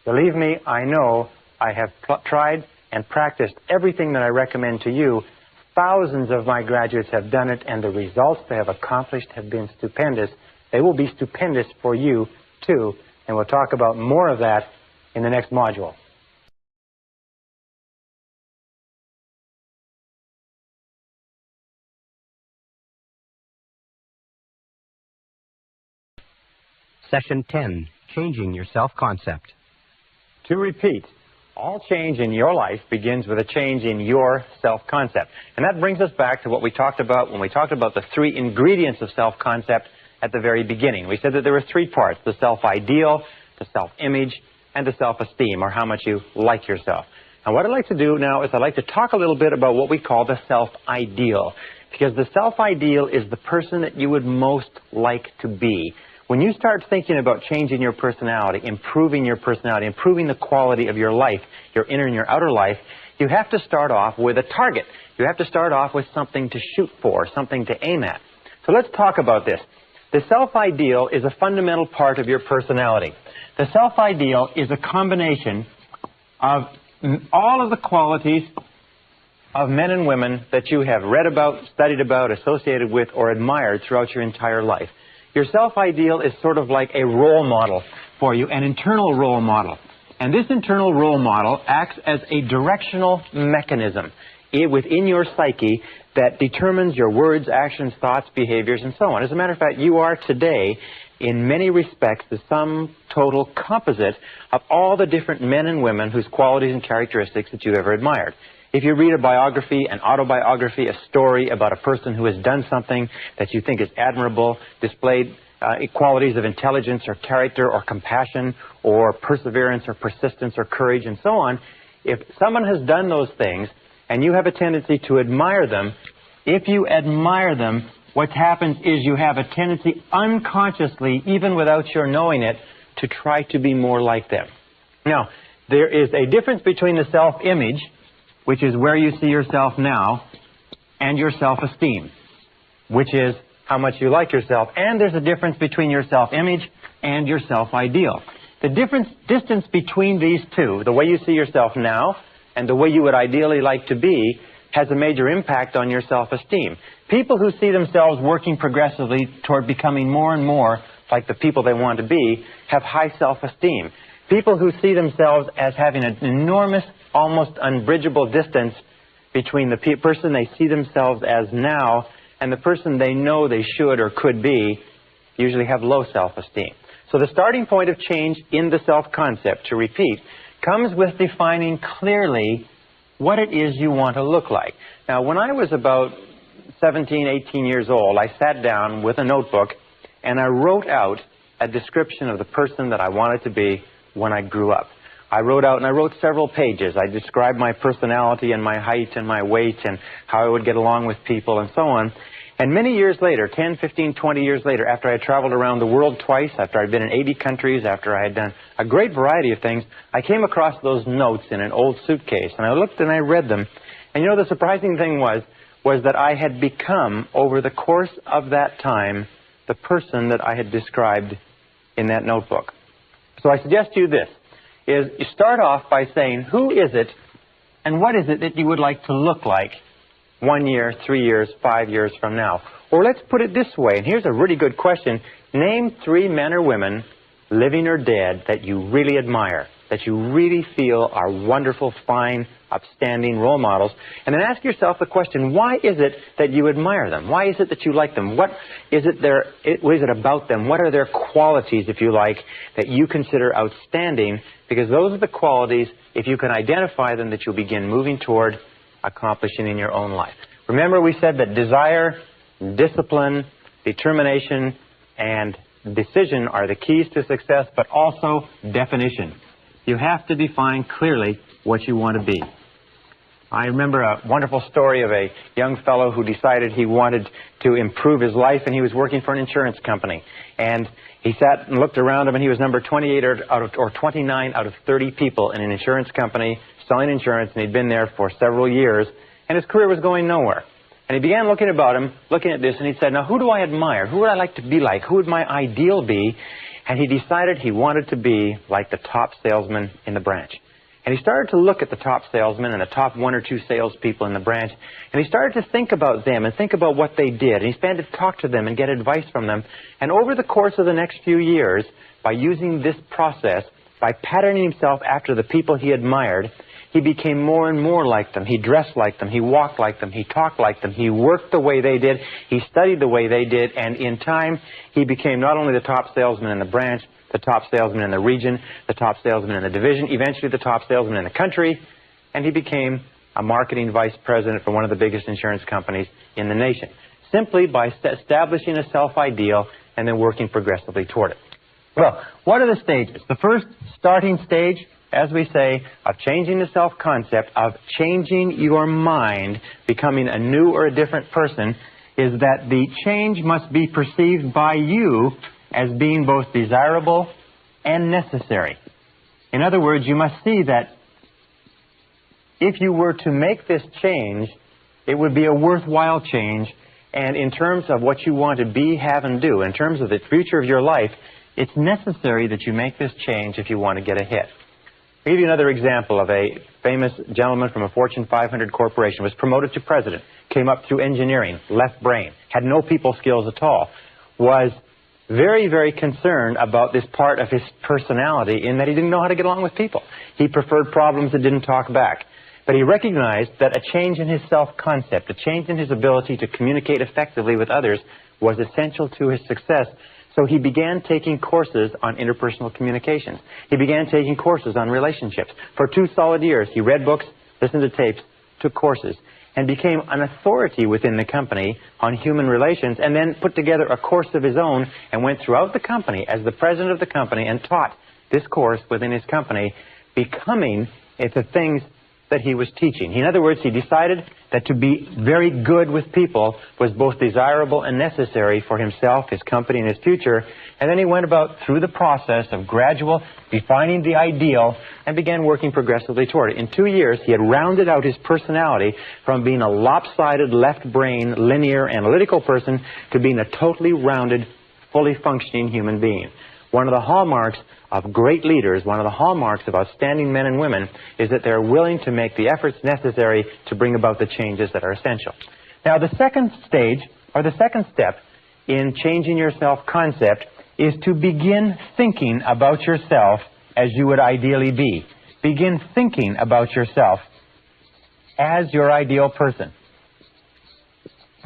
Believe me, I know I have tried and practiced everything that I recommend to you. Thousands of my graduates have done it, and the results they have accomplished have been stupendous. They will be stupendous for you, too, and we'll talk about more of that in the next module. Session 10, Changing Your Self-Concept. To repeat, all change in your life begins with a change in your self-concept. And that brings us back to what we talked about when we talked about the three ingredients of self-concept at the very beginning. We said that there were three parts: the self-ideal, the self-image, and the self-esteem, or how much you like yourself. And what I'd like to do now is I'd like to talk a little bit about what we call the self-ideal. Because the self-ideal is the person that you would most like to be. When you start thinking about changing your personality, improving the quality of your life, your inner and your outer life, you have to start off with a target. You have to start off with something to shoot for, something to aim at. So let's talk about this. The self-ideal is a fundamental part of your personality. The self-ideal is a combination of all of the qualities of men and women that you have read about, studied about, associated with, or admired throughout your entire life. Your self-ideal is sort of like a role model for you, an internal role model. And this internal role model acts as a directional mechanism within your psyche that determines your words, actions, thoughts, behaviors, and so on. As a matter of fact, you are today, in many respects, the sum total composite of all the different men and women whose qualities and characteristics that you've ever admired. If you read a biography, an autobiography, a story about a person who has done something that you think is admirable, displayed qualities of intelligence or character or compassion or perseverance or persistence or courage and so on, if someone has done those things and you have a tendency to admire them, if you admire them, what happens is you have a tendency unconsciously, even without your knowing it, to try to be more like them. Now, there is a difference between the self-image, which is where you see yourself now, and your self-esteem. which is how much you like yourself. And there's a difference between your self-image and your self-ideal. The distance between these two, the way you see yourself now and the way you would ideally like to be, has a major impact on your self-esteem. People who see themselves working progressively toward becoming more and more like the people they want to be have high self-esteem. People who see themselves as having an enormous, almost unbridgeable distance between the person they see themselves as now and the person they know they should or could be usually have low self-esteem. So the starting point of change in the self-concept, to repeat, comes with defining clearly what it is you want to look like. Now, when I was about 17, 18 years old, I sat down with a notebook and I wrote out a description of the person that I wanted to be when I grew up. I wrote several pages. I described my personality and my height and my weight and how I would get along with people and so on. And many years later, 10, 15, 20 years later, after I had traveled around the world twice, after I'd been in 80 countries, after I had done a great variety of things, I came across those notes in an old suitcase. And I looked and I read them. And you know, the surprising thing was that I had become, over the course of that time, the person that I had described in that notebook. So I suggest to you this, is you start off by saying, who is it and what is it that you would like to look like 1 year, 3 years, 5 years from now? Or let's put it this way, and here's a really good question. Name 3 men or women, living or dead, that you really admire, that you really feel are wonderful, fine, upstanding role models. And then ask yourself the question, why is it that you admire them? Why is it that you like them? What is it about them? What are their qualities, if you like, that you consider outstanding? Because those are the qualities, if you can identify them, that you'll begin moving toward accomplishing in your own life. Remember, we said that desire, discipline, determination, and decision are the keys to success, but also definition. You have to define clearly what you want to be. I remember a wonderful story of a young fellow who decided he wanted to improve his life, and he was working for an insurance company. And he sat and looked around him, and he was number 28 or 29 out of 30 people in an insurance company selling insurance, and he'd been there for several years, and his career was going nowhere. And he began looking about him, looking at this, and he said, now, who do I admire? Who would I like to be like? Who would my ideal be? And he decided he wanted to be like the top salesman in the branch. And he started to look at the top salesmen and the top 1 or 2 salespeople in the branch, and he started to think about them and think about what they did. And he began to talk to them and get advice from them. And over the course of the next few years, by using this process, by patterning himself after the people he admired, he became more and more like them. He dressed like them. He walked like them. He talked like them. He worked the way they did. He studied the way they did. And in time, he became not only the top salesman in the branch, the top salesman in the region, the top salesman in the division, eventually the top salesman in the country, and he became a marketing vice president for one of the biggest insurance companies in the nation, simply by establishing a self-ideal and then working progressively toward it. Well, what are the stages? The first starting stage, as we say, of changing the self-concept, of changing your mind, becoming a new or a different person, is that the change must be perceived by you as being both desirable and necessary. In other words, you must see that if you were to make this change, it would be a worthwhile change, and in terms of what you want to be, have, and do, in terms of the future of your life, it's necessary that you make this change if you want to get ahead. I'll give you another example of a famous gentleman from a Fortune 500 corporation, was promoted to president, came up through engineering, left brain, had no people skills at all, was very, very concerned about this part of his personality in that he didn't know how to get along with people. He preferred problems that didn't talk back. But he recognized that a change in his self-concept, a change in his ability to communicate effectively with others was essential to his success. So he began taking courses on interpersonal communications. He began taking courses on relationships. For 2 solid years, he read books, listened to tapes, took courses, and became an authority within the company on human relations, and then put together a course of his own and went throughout the company as the president of the company and taught this course within his company, becoming the things that he was teaching. In other words, he decided that to be very good with people was both desirable and necessary for himself, his company, and his future. And then he went about through the process of gradual defining the ideal and began working progressively toward it. In 2 years, he had rounded out his personality from being a lopsided, left-brain, linear, analytical person to being a totally rounded, fully functioning human being. One of the hallmarks of great leaders, one of the hallmarks of outstanding men and women, is that they're willing to make the efforts necessary to bring about the changes that are essential. Now, the second stage, or the second step in changing your self-concept, is to begin thinking about yourself as you would ideally be. Begin thinking about yourself as your ideal person.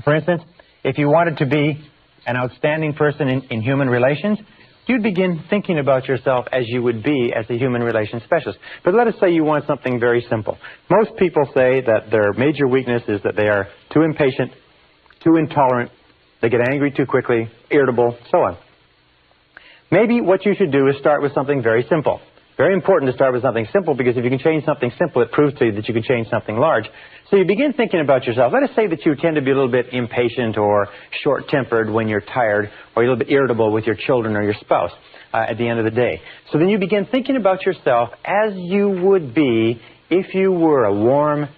For instance, if you wanted to be an outstanding person in human relations, you'd begin thinking about yourself as you would be as a human relations specialist. But let us say you want something very simple. Most people say that their major weakness is that they are too impatient, too intolerant, they get angry too quickly, irritable, so on. Maybe what you should do is start with something very simple. Very important to start with something simple, because if you can change something simple, it proves to you that you can change something large. So you begin thinking about yourself. Let us say that you tend to be a little bit impatient or short-tempered when you're tired, or you're a little bit irritable with your children or your spouse at the end of the day. So then you begin thinking about yourself as you would be if you were a warm,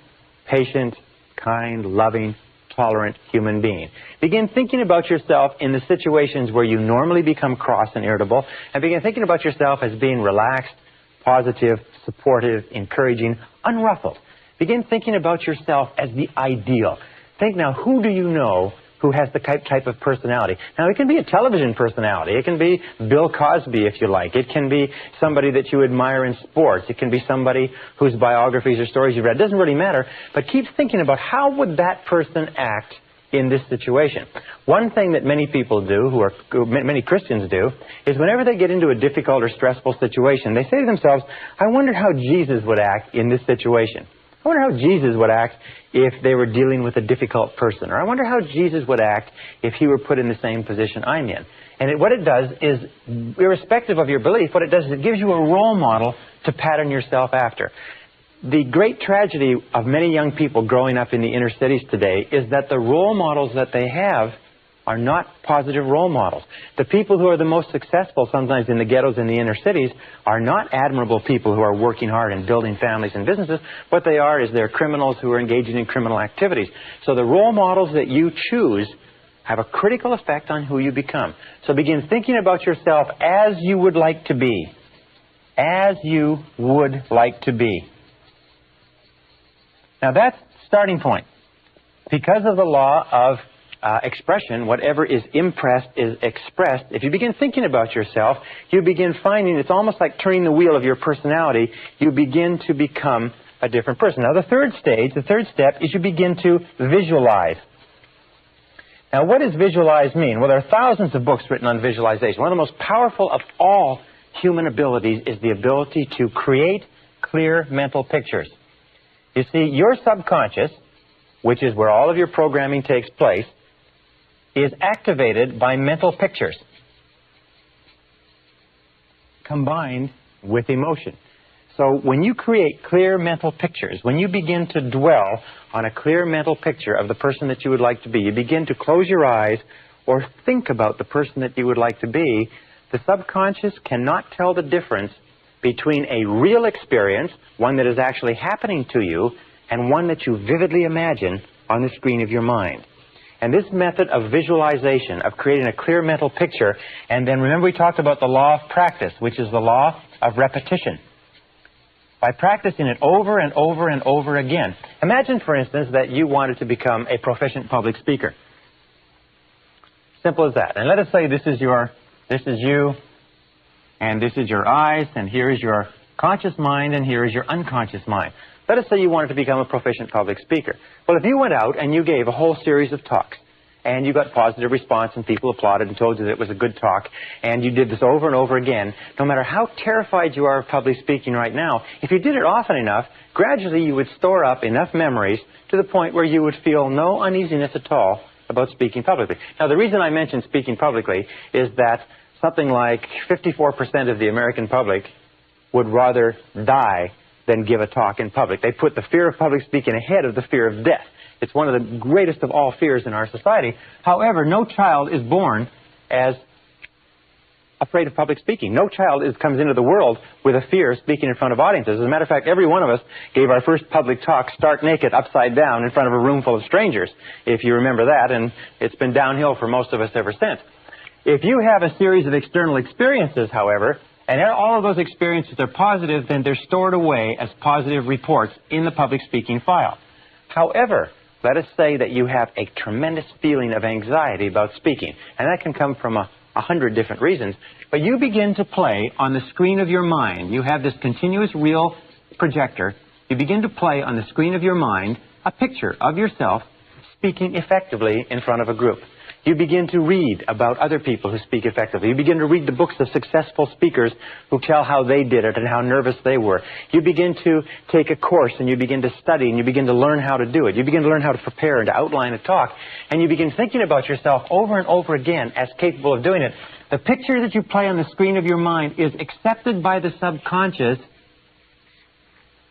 patient, kind, loving, tolerant human being. Begin thinking about yourself in the situations where you normally become cross and irritable, and begin thinking about yourself as being relaxed, positive, supportive, encouraging, unruffled. Begin thinking about yourself as the ideal. Think now, who do you know who has the type of personality? Now, it can be a television personality. It can be Bill Cosby, if you like. It can be somebody that you admire in sports. It can be somebody whose biographies or stories you've read. It doesn't really matter, but keep thinking about how would that person act in this situation. One thing that many people do, many Christians do, is whenever they get into a difficult or stressful situation, they say to themselves, I wonder how Jesus would act in this situation. I wonder how Jesus would act if they were dealing with a difficult person. Or I wonder how Jesus would act if he were put in the same position I'm in. And what it does is, irrespective of your belief, what it does is it gives you a role model to pattern yourself after. The great tragedy of many young people growing up in the inner cities today is that the role models that they have are not positive role models. The people who are the most successful sometimes in the ghettos in the inner cities are not admirable people who are working hard and building families and businesses. What they are is they're criminals who are engaging in criminal activities. So the role models that you choose have a critical effect on who you become. So begin thinking about yourself as you would like to be. As you would like to be. Now that's the starting point. Because of the law of expression, whatever is impressed is expressed. If you begin thinking about yourself, you begin finding it's almost like turning the wheel of your personality. You begin to become a different person. Now the third stage, the third step, is you begin to visualize. Now what does visualize mean? Well, there are thousands of books written on visualization. One of the most powerful of all human abilities is the ability to create clear mental pictures. You see, your subconscious, which is where all of your programming takes place, is activated by mental pictures combined with emotion. So when you create clear mental pictures, when you begin to dwell on a clear mental picture of the person that you would like to be, you begin to close your eyes or think about the person that you would like to be, the subconscious cannot tell the difference between a real experience, one that is actually happening to you, and one that you vividly imagine on the screen of your mind. And this method of visualization, of creating a clear mental picture, and then remember we talked about the law of practice, which is the law of repetition. By practicing it over and over and over again. Imagine, for instance, that you wanted to become a proficient public speaker. Simple as that. And let us say this is you, and this is your eyes, and here is your conscious mind, and here is your unconscious mind. Let us say you wanted to become a proficient public speaker. Well, if you went out and you gave a whole series of talks, and you got positive response, and people applauded and told you that it was a good talk, and you did this over and over again, no matter how terrified you are of public speaking right now, if you did it often enough, gradually you would store up enough memories to the point where you would feel no uneasiness at all about speaking publicly. Now, the reason I mention speaking publicly is that something like 54% of the American public would rather die than give a talk in public. They put the fear of public speaking ahead of the fear of death. It's one of the greatest of all fears in our society. However, no child is born as afraid of public speaking. No child comes into the world with a fear of speaking in front of audiences. As a matter of fact, every one of us gave our first public talk stark naked, upside down, in front of a room full of strangers, if you remember that, and it's been downhill for most of us ever since. If you have a series of external experiences, however, and all of those experiences are positive, then they're stored away as positive reports in the public speaking file. However, let us say that you have a tremendous feeling of anxiety about speaking, and that can come from 100 different reasons, but you begin to play on the screen of your mind. You have this continuous real projector. You begin to play on the screen of your mind a picture of yourself speaking effectively in front of a group. You begin to read about other people who speak effectively. You begin to read the books of successful speakers who tell how they did it and how nervous they were. You begin to take a course and you begin to study and you begin to learn how to do it. You begin to learn how to prepare and to outline a talk. And you begin thinking about yourself over and over again as capable of doing it. The picture that you play on the screen of your mind is accepted by the subconscious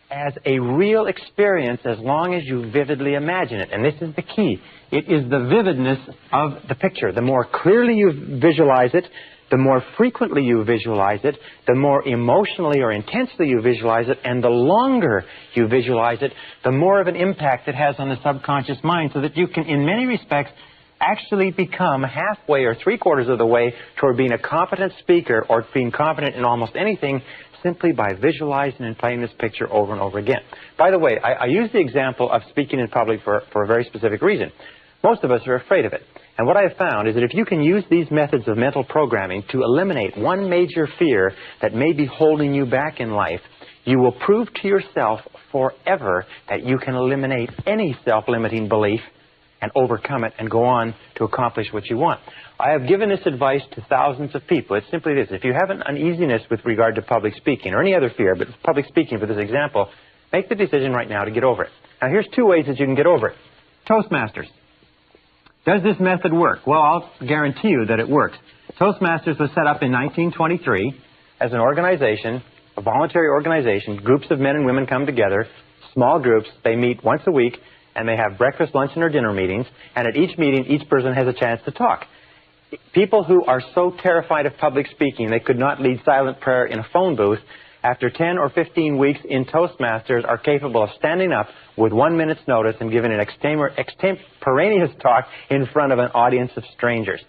as a real experience as long as you vividly imagine it. And this is the key. It is the vividness of the picture. The more clearly you visualize it, the more frequently you visualize it, the more emotionally or intensely you visualize it, and the longer you visualize it, the more of an impact it has on the subconscious mind, so that you can, in many respects, actually become halfway or three-quarters of the way toward being a competent speaker or being competent in almost anything simply by visualizing and playing this picture over and over again. By the way, I use the example of speaking in public for a very specific reason. Most of us are afraid of it. And what I have found is that if you can use these methods of mental programming to eliminate one major fear that may be holding you back in life, you will prove to yourself forever that you can eliminate any self-limiting belief and overcome it and go on to accomplish what you want. I have given this advice to thousands of people. It's simply this. If you have an uneasiness with regard to public speaking or any other fear, but public speaking for this example, make the decision right now to get over it. Now, here's two ways that you can get over it. Toastmasters. Does this method work? Well, I'll guarantee you that it works. Toastmasters was set up in 1923 as an organization, a voluntary organization. Groups of men and women come together, small groups. They meet once a week, and they have breakfast, lunch, and or dinner meetings. And at each meeting, each person has a chance to talk. People who are so terrified of public speaking they could not lead silent prayer in a phone booth, after 10 or 15 weeks in Toastmasters are capable of standing up with 1 minute's notice and giving an extemporaneous talk in front of an audience of strangers.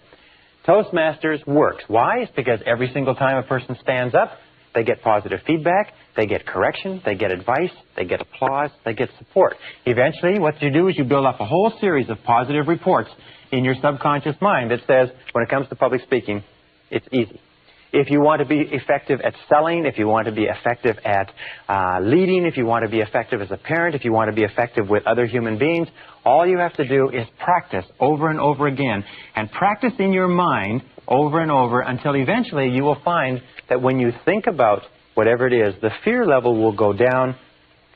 Toastmasters works. Why? It's because every single time a person stands up, they get positive feedback, they get correction, they get advice, they get applause, they get support. Eventually, what you do is you build up a whole series of positive reports in your subconscious mind that says, when it comes to public speaking, it's easy. If you want to be effective at selling, if you want to be effective at leading, if you want to be effective as a parent, if you want to be effective with other human beings, all you have to do is practice over and over again, and practice in your mind over and over until eventually you will find that when you think about whatever it is, the fear level will go down,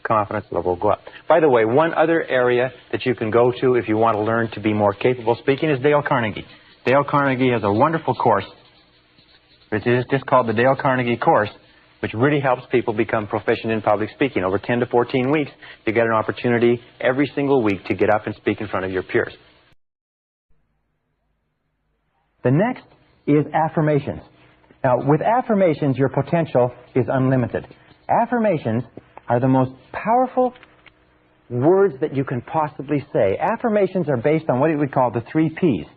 confidence level will go up. By the way, one other area that you can go to if you want to learn to be more capable speaking is Dale Carnegie. Dale Carnegie has a wonderful course, which is just called the Dale Carnegie course, which really helps people become proficient in public speaking. Over 10 to 14 weeks, you get an opportunity every single week to get up and speak in front of your peers. The next is affirmations. Now, with affirmations, your potential is unlimited. Affirmations are the most powerful words that you can possibly say. Affirmations are based on what we would call the 3 Ps.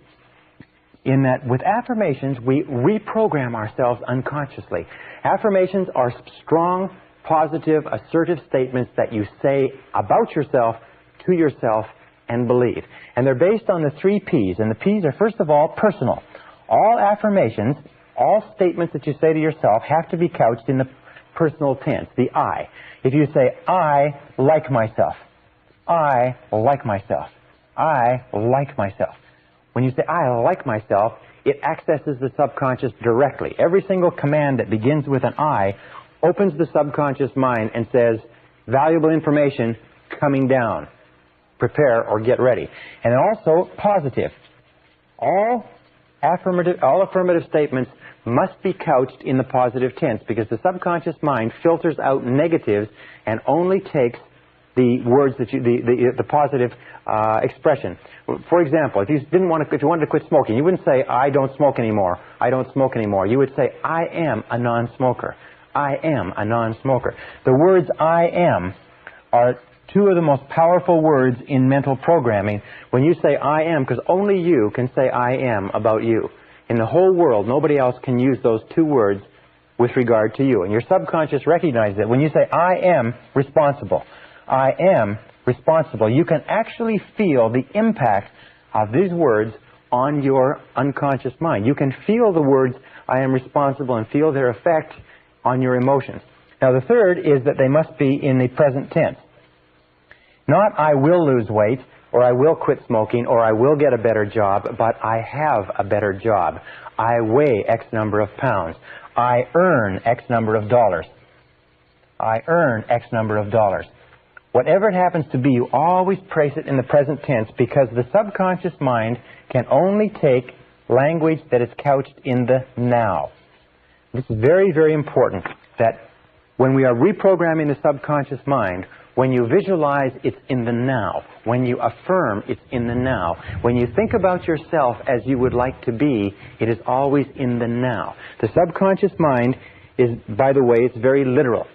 In that with affirmations, we reprogram ourselves unconsciously. Affirmations are strong, positive, assertive statements that you say about yourself, to yourself, and believe. And they're based on the 3 Ps. And the Ps are, first of all, personal. All affirmations, all statements that you say to yourself have to be couched in the personal tense, the I. If you say, I like myself, I like myself, I like myself. When you say, I like myself, it accesses the subconscious directly. Every single command that begins with an I opens the subconscious mind and says, valuable information coming down. Prepare or get ready. And also, positive. All all affirmative statements must be couched in the positive tense, because the subconscious mind filters out negatives and only takes the words that the positive expression. For example, if you wanted to quit smoking, you wouldn't say, I don't smoke anymore. I don't smoke anymore. You would say, I am a non-smoker. I am a non-smoker. The words I am are two of the most powerful words in mental programming. When you say I am, because only you can say I am about you. In the whole world, nobody else can use those two words with regard to you. And your subconscious recognizes it. When you say I am responsible, I am responsible, you can actually feel the impact of these words on your unconscious mind. You can feel the words I am responsible and feel their effect on your emotions. Now the third is that they must be in the present tense. Not I will lose weight, or I will quit smoking, or I will get a better job, but I have a better job. I weigh X number of pounds. I earn X number of dollars. I earn X number of dollars. Whatever it happens to be, you always place it in the present tense, because the subconscious mind can only take language that is couched in the now. This is very, very important, that when we are reprogramming the subconscious mind, when you visualize, it's in the now. When you affirm, it's in the now. When you think about yourself as you would like to be, it is always in the now. The subconscious mind is, by the way, it's very literal.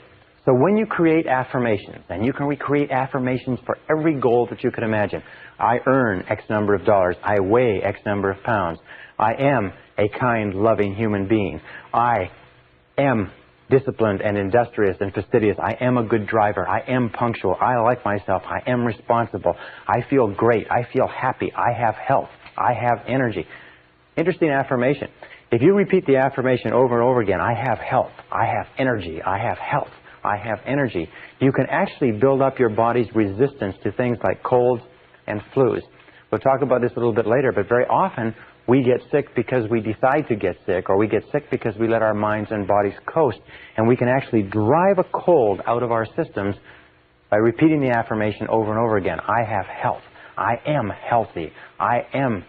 So when you create affirmations, and you can recreate affirmations for every goal that you can imagine. I earn X number of dollars. I weigh X number of pounds. I am a kind, loving human being. I am disciplined and industrious and fastidious. I am a good driver. I am punctual. I like myself. I am responsible. I feel great. I feel happy. I have health. I have energy. Interesting affirmation. If you repeat the affirmation over and over again, I have health. I have energy. I have health. I have energy. You can actually build up your body's resistance to things like colds and flus. We'll talk about this a little bit later, but very often we get sick because we decide to get sick, or we get sick because we let our minds and bodies coast, and we can actually drive a cold out of our systems by repeating the affirmation over and over again. I have health. I am healthy. I am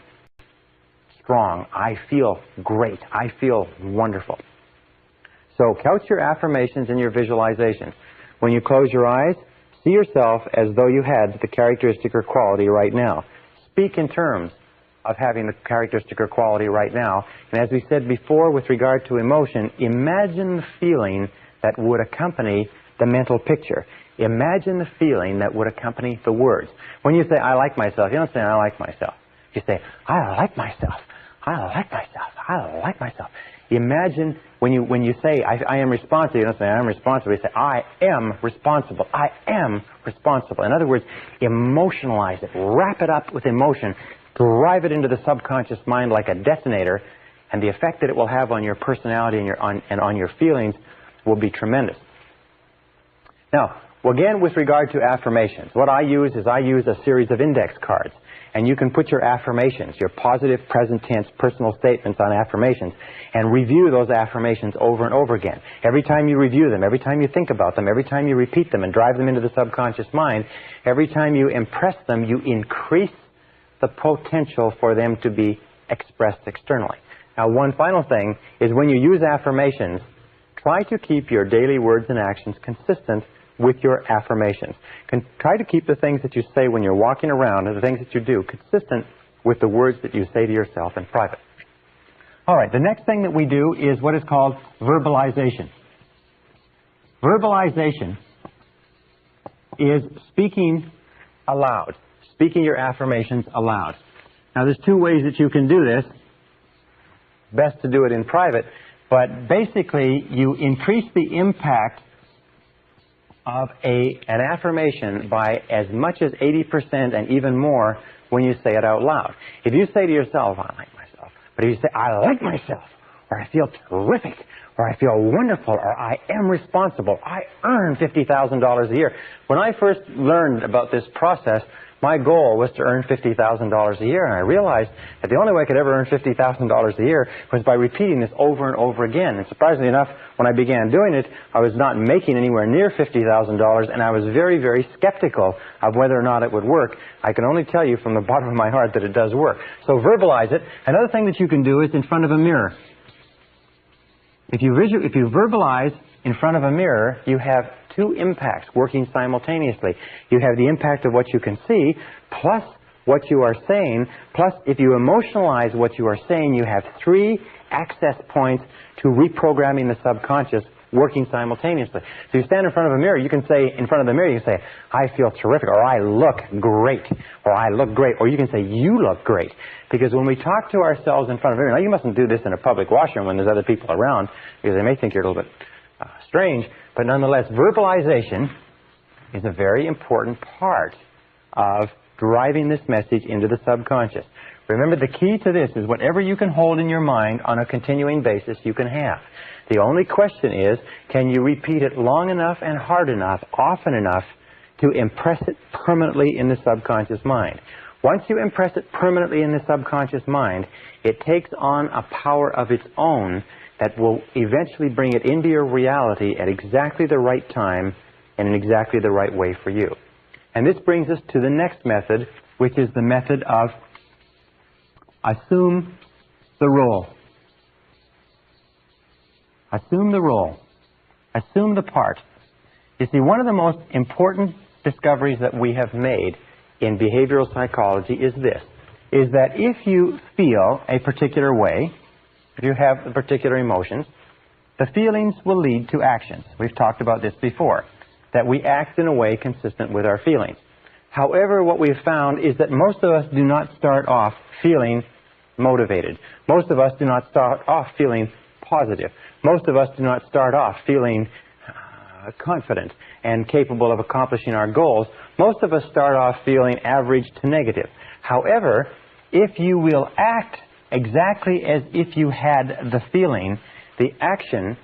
strong. I feel great. I feel wonderful. So couch your affirmations and your visualizations. When you close your eyes, see yourself as though you had the characteristic or quality right now. Speak in terms of having the characteristic or quality right now. And as we said before with regard to emotion, imagine the feeling that would accompany the mental picture. Imagine the feeling that would accompany the words. When you say, I like myself, you don't say, I like myself. You say, I like myself. I like myself. I like myself. Imagine when you say, I am responsible, you don't say, I am responsible. You say, I am responsible. I am responsible. In other words, emotionalize it. Wrap it up with emotion. Drive it into the subconscious mind like a detonator, and the effect that it will have on your personality and on your feelings will be tremendous. Now, again, with regard to affirmations, what I use is a series of index cards. And you can put your affirmations, your positive, present tense, personal statements on affirmations, and review those affirmations over and over again. Every time you review them, every time you think about them, every time you repeat them and drive them into the subconscious mind, every time you impress them, you increase the potential for them to be expressed externally. Now, one final thing is when you use affirmations, try to keep your daily words and actions consistent with your affirmations. Try to keep the things that you say when you're walking around and the things that you do consistent with the words that you say to yourself in private. All right, the next thing that we do is what is called verbalization. Verbalization is speaking aloud, speaking your affirmations aloud. Now, there's two ways that you can do this. Best to do it in private, but basically you increase the impact of an affirmation by as much as 80% and even more when you say it out loud. If you say to yourself, I like myself, but if you say, I like myself, or I feel terrific, or I feel wonderful, or I am responsible. I earn $50,000 a year. When I first learned about this process, my goal was to earn $50,000 a year, and I realized that the only way I could ever earn $50,000 a year was by repeating this over and over again. And surprisingly enough, when I began doing it, I was not making anywhere near $50,000, and I was very, very skeptical of whether or not it would work. I can only tell you from the bottom of my heart that it does work. So verbalize it. Another thing that you can do is in front of a mirror. If you verbalize in front of a mirror, you have two impacts working simultaneously. You have the impact of what you can see, plus what you are saying, plus if you emotionalize what you are saying, you have three access points to reprogramming the subconscious working simultaneously. So you stand in front of a mirror, you can say, in front of the mirror, you can say, I feel terrific, or I look great, or I look great, or you can say, you look great. Because when we talk to ourselves in front of a mirror, now you mustn't do this in a public washroom when there's other people around, because they may think you're a little bit strange, but nonetheless, verbalization is a very important part of driving this message into the subconscious. Remember, the key to this is whatever you can hold in your mind on a continuing basis, you can have. The only question is, can you repeat it long enough and hard enough, often enough, to impress it permanently in the subconscious mind? Once you impress it permanently in the subconscious mind, it takes on a power of its own that will eventually bring it into your reality at exactly the right time and in exactly the right way for you. And this brings us to the next method, which is the method of assume the role. Assume the role. Assume the part. You see, one of the most important discoveries that we have made in behavioral psychology is this, is that if you feel a particular way, if you have particular emotions, the feelings will lead to actions. We've talked about this before, that we act in a way consistent with our feelings. However, what we've found is that most of us do not start off feeling motivated. Most of us do not start off feeling positive. Most of us do not start off feeling confident and capable of accomplishing our goals. Most of us start off feeling average to negative. However, if you will act exactly as if you had the feeling, the action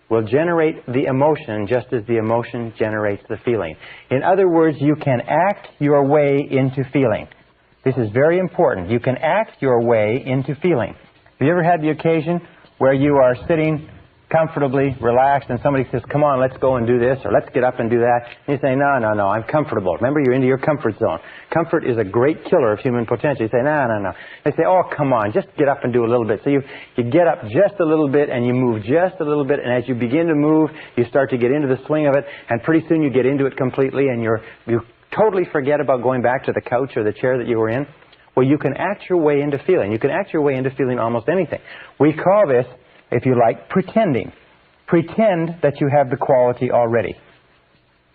will generate the emotion just as the emotion generates the feeling. In other words, you can act your way into feeling. This is very important. You can act your way into feeling. Have you ever had the occasion where you are sitting comfortably, relaxed, and somebody says, come on, let's go and do this, or let's get up and do that, and you say, no, I'm comfortable. Remember, you're into your comfort zone. Comfort is a great killer of human potential. You say, no. They say, oh, come on, just get up and do a little bit. So you get up just a little bit, and you move just a little bit, and as you begin to move, you start to get into the swing of it, and pretty soon you get into it completely, and you totally forget about going back to the couch or the chair that you were in. Well, you can act your way into feeling. You can act your way into feeling almost anything. We call this, if you like, pretending. Pretend that you have the quality already.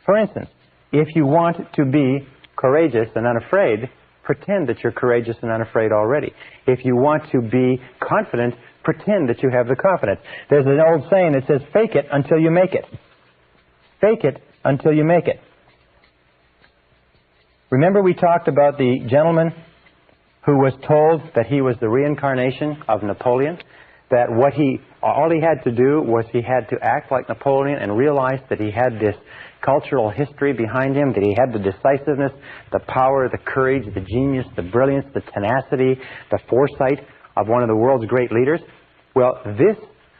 For instance, if you want to be courageous and unafraid, pretend that you're courageous and unafraid already. If you want to be confident, pretend that you have the confidence. There's an old saying that says, fake it until you make it. Fake it until you make it. Remember we talked about the gentleman who was told that he was the reincarnation of Napoleon? That all he had to do was he had to act like Napoleon and realize that he had this cultural history behind him, that he had the decisiveness, the power, the courage, the genius, the brilliance, the tenacity, the foresight of one of the world's great leaders. Well, this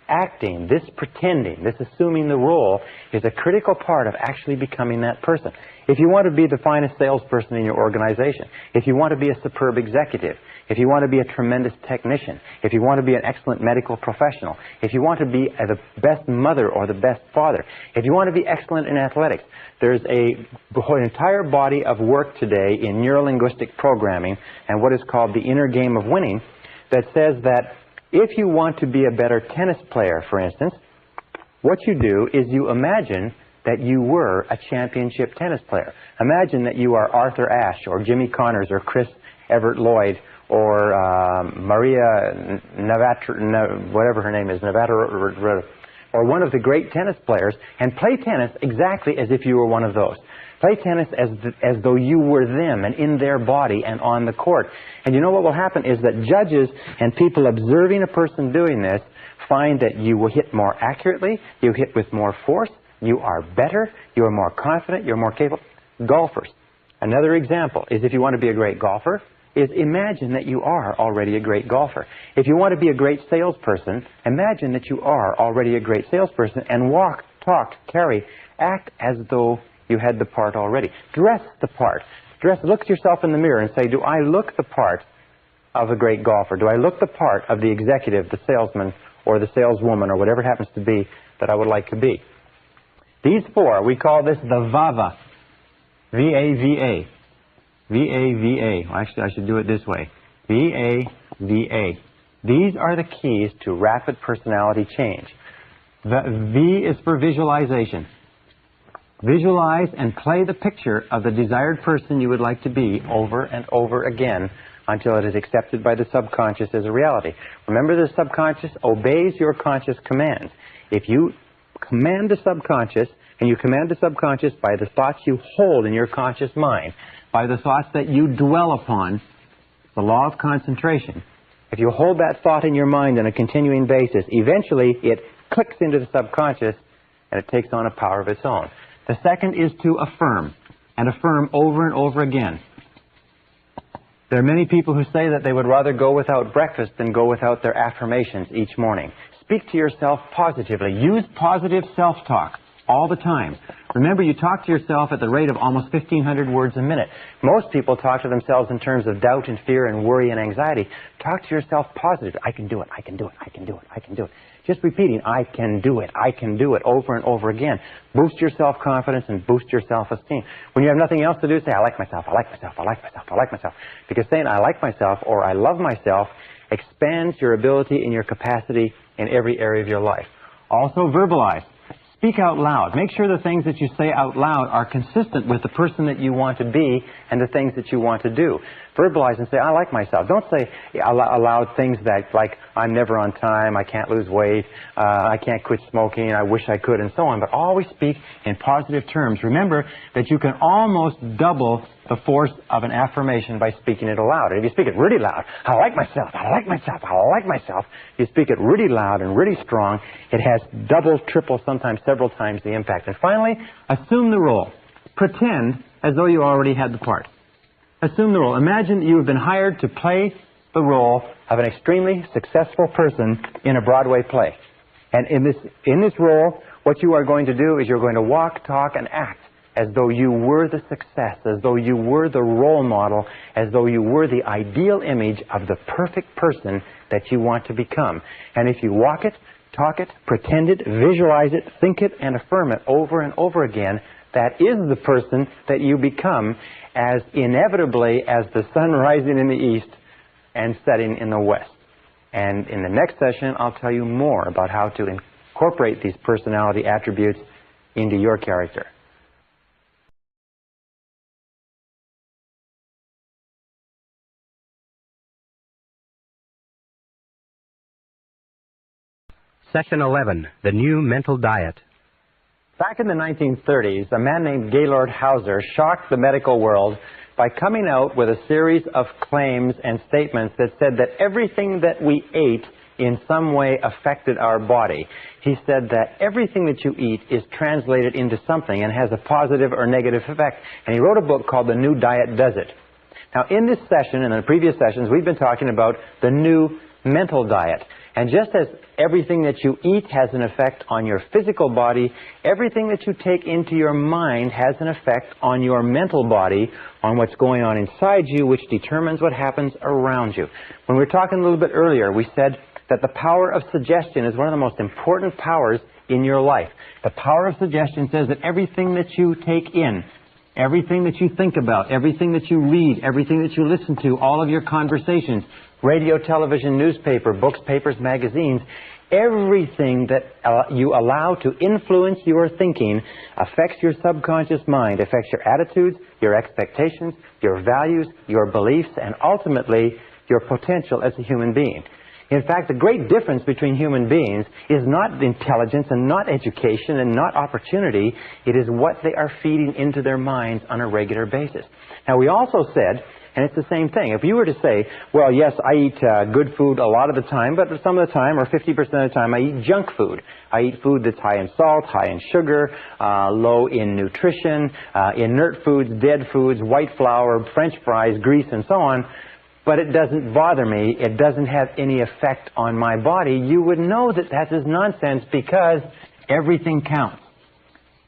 acting, this pretending, this assuming the role is a critical part of actually becoming that person. If you want to be the finest salesperson in your organization, if you want to be a superb executive, if you want to be a tremendous technician, if you want to be an excellent medical professional, if you want to be the best mother or the best father, if you want to be excellent in athletics, there's an entire body of work today in neuro-linguistic programming and what is called the inner game of winning that says that if you want to be a better tennis player, for instance, what you do is you imagine that you were a championship tennis player. Imagine that you are Arthur Ashe or Jimmy Connors or Chris Everett Lloyd or Maria Navatra, whatever her name is, Navatra, or one of the great tennis players, and play tennis exactly as if you were one of those. Play tennis as though you were them and in their body and on the court. And you know what will happen is that judges and people observing a person doing this find that you will hit more accurately, you hit with more force, you are better, you are more confident, you're more capable. Golfers. Another example is if you want to be a great golfer, is imagine that you are already a great golfer. If you want to be a great salesperson, imagine that you are already a great salesperson and walk, talk, carry, act as though you had the part already. Dress the part. Look at yourself in the mirror and say, do I look the part of a great golfer? Do I look the part of the executive, the salesman, or the saleswoman, or whatever it happens to be that I would like to be? These four, we call this the VAVA. V-A-V-A. V-A-V-A. Well, actually, I should do it this way. V-A-V-A. These are the keys to rapid personality change. The V is for visualization. Visualize and play the picture of the desired person you would like to be over and over again until it is accepted by the subconscious as a reality. Remember, the subconscious obeys your conscious commands. If you command the subconscious, and you command the subconscious by the thoughts you hold in your conscious mind, by the thoughts that you dwell upon, the law of concentration. If you hold that thought in your mind on a continuing basis, eventually it clicks into the subconscious and it takes on a power of its own. The second is to affirm, and affirm over and over again. There are many people who say that they would rather go without breakfast than go without their affirmations each morning. Speak to yourself positively. Use positive self-talk all the time. Remember, you talk to yourself at the rate of almost 1,500 words a minute. Most people talk to themselves in terms of doubt and fear and worry and anxiety. Talk to yourself positively. I can do it, I can do it, I can do it, I can do it. Just repeating, I can do it, over and over again. Boost your self-confidence and boost your self-esteem. When you have nothing else to do, say, I like myself, I like myself, I like myself, I like myself. Because saying I like myself or I love myself expands your ability and your capacity in every area of your life. Also, verbalize. Speak out loud. Make sure the things that you say out loud are consistent with the person that you want to be and the things that you want to do. Verbalize and say, I like myself. Don't say aloud things that, like, I'm never on time, I can't lose weight, I can't quit smoking, I wish I could, and so on. But always speak in positive terms. Remember that you can almost double the force of an affirmation by speaking it aloud. And if you speak it really loud, I like myself, I like myself, I like myself, you speak it really loud and really strong, it has double, triple, sometimes several times the impact. And finally, assume the role. Pretend as though you already had the part. Assume the role. Imagine you have been hired to play the role of an extremely successful person in a Broadway play. And in this role, what you are going to do is you're going to walk, talk, and act as though you were the success, as though you were the role model, as though you were the ideal image of the perfect person that you want to become. And if you walk it, talk it, pretend it, visualize it, think it, and affirm it over and over again, that is the person that you become as inevitably as the sun rising in the east and setting in the west. And in the next session, I'll tell you more about how to incorporate these personality attributes into your character. Section 11, the new mental diet. Back in the 1930s, a man named Gaylord Hauser shocked the medical world by coming out with a series of claims and statements that said that everything that we ate in some way affected our body. He said that everything that you eat is translated into something and has a positive or negative effect. And he wrote a book called The New Diet Does It. Now, in this session and in the previous sessions, we've been talking about the new mental diet. And just as everything that you eat has an effect on your physical body, everything that you take into your mind has an effect on your mental body, on what's going on inside you, which determines what happens around you. When we were talking a little bit earlier, we said that the power of suggestion is one of the most important powers in your life. The power of suggestion says that everything that you take in, everything that you think about, everything that you read, everything that you listen to, all of your conversations, radio, television, newspaper, books, papers, magazines, everything that you allow to influence your thinking affects your subconscious mind, affects your attitudes, your expectations, your values, your beliefs, and ultimately your potential as a human being. In fact, the great difference between human beings is not intelligence and not education and not opportunity. It is what they are feeding into their minds on a regular basis. Now, we also said And it's the same thing. If you were to say, well, yes, I eat good food a lot of the time, but some of the time, or 50% of the time, I eat junk food. I eat food that's high in salt, high in sugar, low in nutrition, inert foods, dead foods, white flour, French fries, grease, and so on. But it doesn't bother me. It doesn't have any effect on my body. You would know that that is nonsense because everything counts.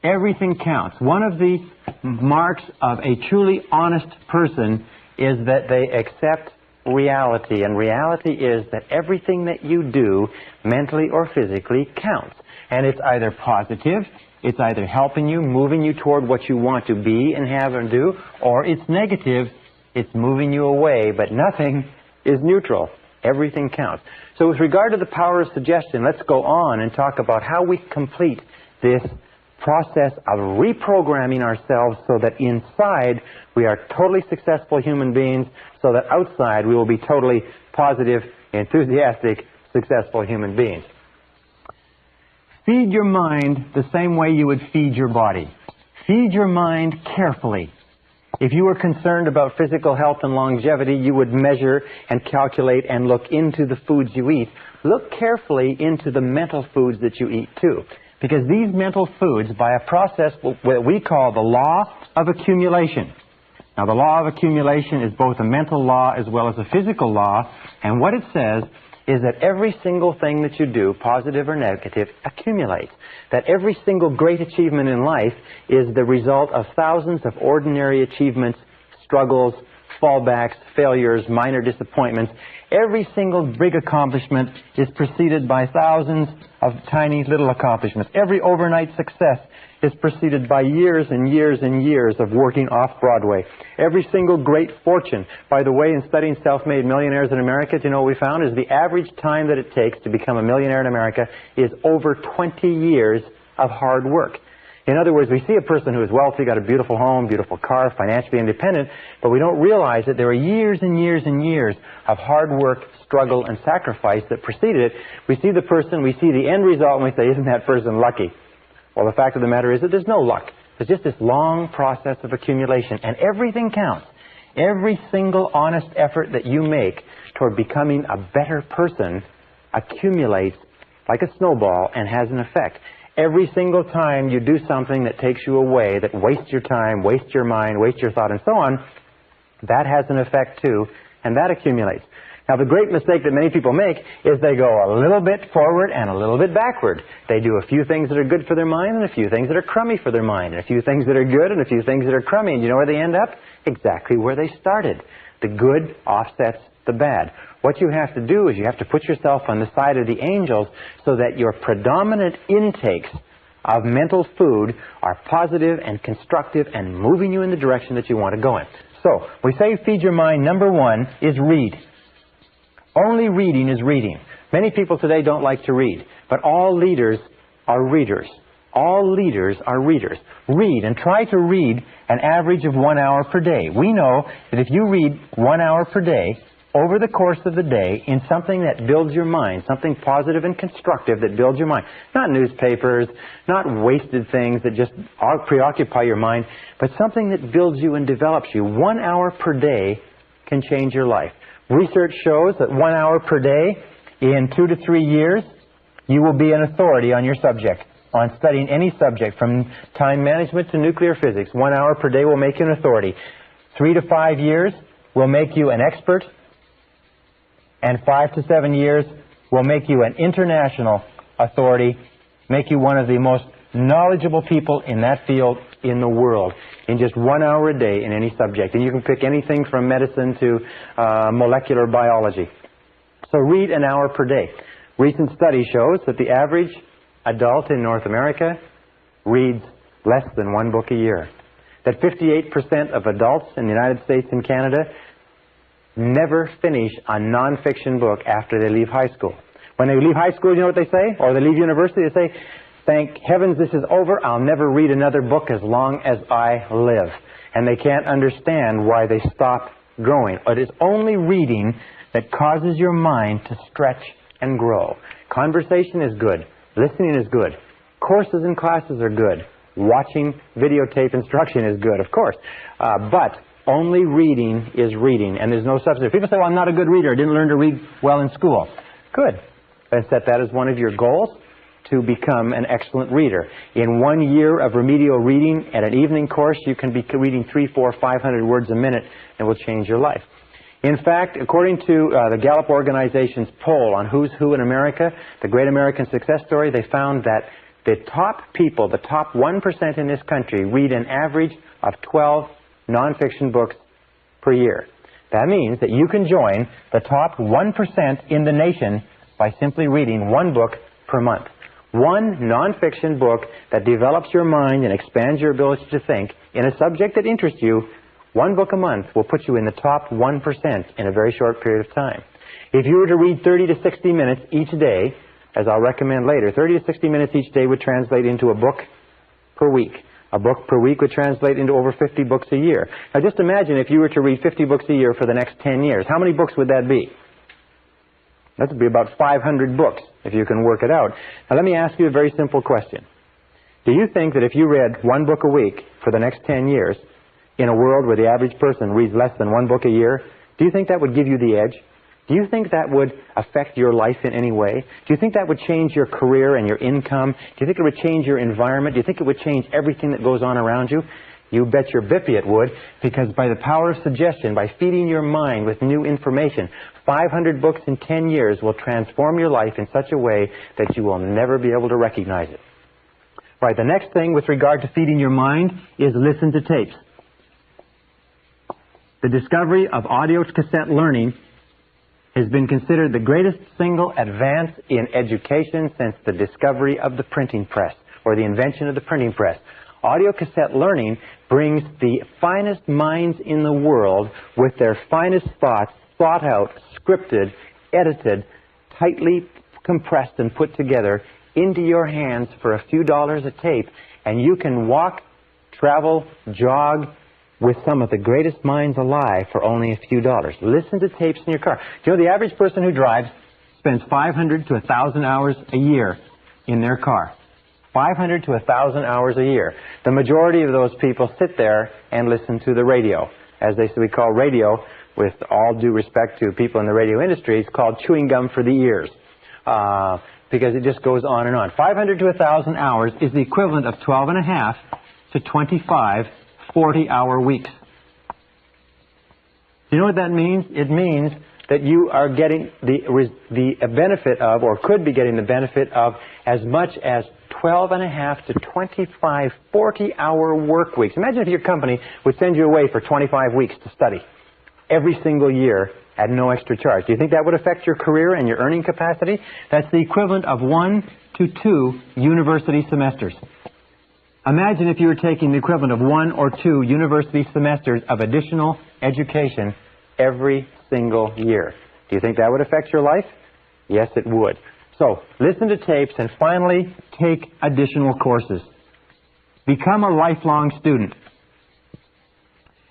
Everything counts. One of the marks of a truly honest person is that they accept reality. And reality is that everything that you do, mentally or physically, counts. And it's either positive, it's either helping you, moving you toward what you want to be and have and do, or it's negative, it's moving you away, but nothing is neutral. Everything counts. So with regard to the power of suggestion, let's go on and talk about how we complete this process of reprogramming ourselves so that inside we are totally successful human beings, so that outside we will be totally positive, enthusiastic, successful human beings. Feed your mind the same way you would feed your body. Feed your mind carefully. If you were concerned about physical health and longevity, you would measure and calculate and look into the foods you eat. Look carefully into the mental foods that you eat too. Because these mental foods, by a process that we call the law of accumulation. Now, the law of accumulation is both a mental law as well as a physical law. And what it says is that every single thing that you do, positive or negative, accumulates. That every single great achievement in life is the result of thousands of ordinary achievements, struggles, fallbacks, failures, minor disappointments. Every single big accomplishment is preceded by thousands of tiny little accomplishments. Every overnight success is preceded by years and years and years of working off-Broadway. Every single great fortune. By the way, in studying self-made millionaires in America, do you know what we found? Is the average time that it takes to become a millionaire in America is over 20 years of hard work. In other words, we see a person who is wealthy, got a beautiful home, beautiful car, financially independent, but we don't realize that there are years and years and years of hard work, struggle, and sacrifice that preceded it. We see the person, we see the end result, and we say, isn't that person lucky? Well, the fact of the matter is that there's no luck. There's just this long process of accumulation, and everything counts. Every single honest effort that you make toward becoming a better person accumulates like a snowball and has an effect. Every single time you do something that takes you away, that wastes your time, wastes your mind, wastes your thought, and so on, that has an effect too, and that accumulates. Now, the great mistake that many people make is they go a little bit forward and a little bit backward. They do a few things that are good for their mind and a few things that are crummy for their mind, and a few things that are good and a few things that are crummy. And you know where they end up? Exactly where they started. The good offsets the bad. What you have to do is you have to put yourself on the side of the angels so that your predominant intakes of mental food are positive and constructive and moving you in the direction that you want to go in. So, we say feed your mind. Number one is read. Only reading is reading. Many people today don't like to read, but all leaders are readers. All leaders are readers. Read, and try to read an average of 1 hour per day. We know that if you read 1 hour per day, over the course of the day, in something that builds your mind, something positive and constructive that builds your mind, not newspapers, not wasted things that just preoccupy your mind, but something that builds you and develops you. 1 hour per day can change your life. Research shows that 1 hour per day, in 2 to 3 years, you will be an authority on your subject, on studying any subject, from time management to nuclear physics. 1 hour per day will make you an authority. 3 to 5 years will make you an expert, and 5 to 7 years will make you an international authority, make you one of the most knowledgeable people in that field in the world, in just 1 hour a day in any subject. And you can pick anything from medicine to molecular biology. So read an hour per day. Recent study shows that the average adult in North America reads less than 1 book a year. That 58% of adults in the United States and Canada never finish a non-fiction book after they leave high school. When they leave high school, you know what they say? Or they leave university, they say, thank heavens this is over, I'll never read another book as long as I live. And they can't understand why they stop growing. It is only reading that causes your mind to stretch and grow. Conversation is good. Listening is good. Courses and classes are good. Watching videotape instruction is good, of course. But Only reading is reading, and there's no substitute. People say, well, I'm not a good reader. I didn't learn to read well in school. Good. Then set that as one of your goals, to become an excellent reader. In 1 year of remedial reading at an evening course, you can be reading 300, 400, 500 words a minute, and it will change your life. In fact, according to the Gallup organization's poll on who's who in America, the Great American Success Story, they found that the top people, the top 1% in this country, read an average of 12 nonfiction books per year. That means that you can join the top 1% in the nation by simply reading one book per month. One nonfiction book that develops your mind and expands your ability to think in a subject that interests you. One book a month will put you in the top 1% in a very short period of time. If you were to read 30 to 60 minutes each day, as I'll recommend later, 30 to 60 minutes each day would translate into a book per week. A book per week would translate into over 50 books a year. Now just imagine if you were to read 50 books a year for the next 10 years. How many books would that be? That would be about 500 books, if you can work it out. Now let me ask you a very simple question. Do you think that if you read one book a week for the next 10 years, in a world where the average person reads less than one book a year, do you think that would give you the edge? Do you think that would affect your life in any way? Do you think that would change your career and your income? Do you think it would change your environment? Do you think it would change everything that goes on around you? You bet your bippy it would, because by the power of suggestion, by feeding your mind with new information, 500 books in 10 years will transform your life in such a way that you will never be able to recognize it. Right, the next thing with regard to feeding your mind is listen to tapes. The discovery of audio cassette learning has been considered the greatest single advance in education since the discovery of the printing press, or the invention of the printing press. Audio cassette learning brings the finest minds in the world with their finest thoughts thought out, scripted, edited, tightly compressed and put together into your hands for a few dollars a tape, and you can walk, travel, jog with some of the greatest minds alive for only a few dollars. Listen to tapes in your car. Do you know the average person who drives spends 500 to 1,000 hours a year in their car? 500 to 1,000 hours a year. The majority of those people sit there and listen to the radio. As we call radio, with all due respect to people in the radio industry, it's called chewing gum for the ears. Because it just goes on and on. 500 to 1,000 hours is the equivalent of 12 and a half to 25 40-hour weeks. You know what that means? It means that you are getting the benefit of, or could be getting the benefit of, as much as 12 and a half to 25 40-hour work weeks. Imagine if your company would send you away for 25 weeks to study every single year at no extra charge. Do you think that would affect your career and your earning capacity? That's the equivalent of 1 to 2 university semesters. Imagine if you were taking the equivalent of 1 or 2 university semesters of additional education every single year. Do you think that would affect your life? Yes, it would. So, listen to tapes and finally take additional courses. Become a lifelong student.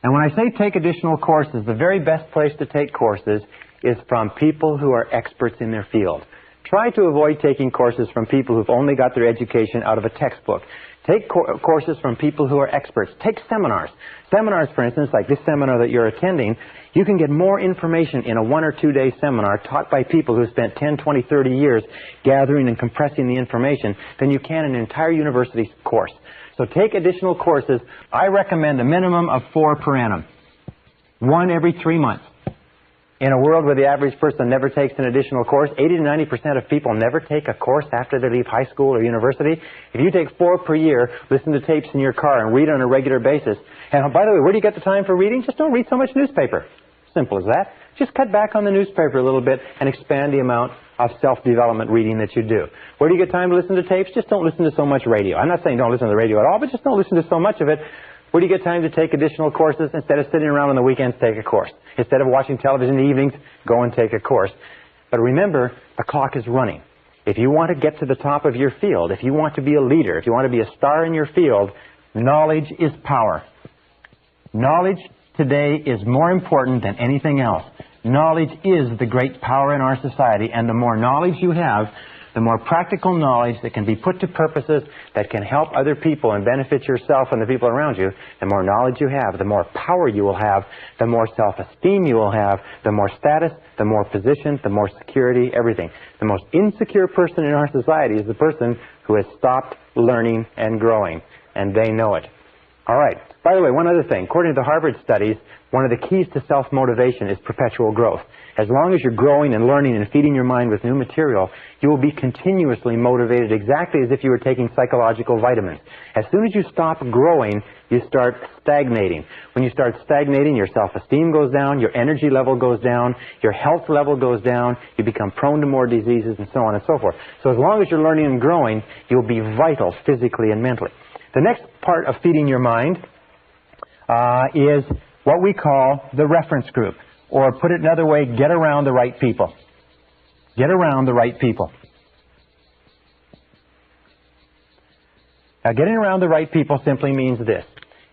And when I say take additional courses, the very best place to take courses is from people who are experts in their field. Try to avoid taking courses from people who've only got their education out of a textbook. Take courses from people who are experts. Take seminars. Seminars, for instance, like this seminar that you're attending, you can get more information in a 1 or 2 day seminar taught by people who spent 10, 20, 30 years gathering and compressing the information than you can in an entire university course. So take additional courses. I recommend a minimum of 4 per annum. 1 every 3 months. In a world where the average person never takes an additional course, 80 to 90% of people never take a course after they leave high school or university. If you take 4 per year, listen to tapes in your car and read on a regular basis. And by the way, where do you get the time for reading? Just don't read so much newspaper. Simple as that. Just cut back on the newspaper a little bit and expand the amount of self-development reading that you do. Where do you get time to listen to tapes? Just don't listen to so much radio. I'm not saying don't listen to the radio at all, but just don't listen to so much of it. Where do you get time to take additional courses? Instead of sitting around on the weekends, take a course. Instead of watching television in the evenings, go and take a course. But remember, the clock is running. If you want to get to the top of your field, if you want to be a leader, if you want to be a star in your field, knowledge is power. Knowledge today is more important than anything else. Knowledge is the great power in our society, and the more knowledge you have, the more practical knowledge that can be put to purposes that can help other people and benefit yourself and the people around you, the more knowledge you have, the more power you will have, the more self-esteem you will have, the more status, the more position, the more security, everything. The most insecure person in our society is the person who has stopped learning and growing, and they know it. All right. By the way, one other thing. According to the Harvard studies, one of the keys to self-motivation is perpetual growth. As long as you're growing and learning and feeding your mind with new material, you will be continuously motivated exactly as if you were taking psychological vitamins. As soon as you stop growing, you start stagnating. When you start stagnating, your self-esteem goes down, your energy level goes down, your health level goes down, you become prone to more diseases, and so on and so forth. So as long as you're learning and growing, you'll be vital physically and mentally. The next part of feeding your mind is what we call the reference group. Or put it another way, get around the right people. Get around the right people. Now, getting around the right people simply means this,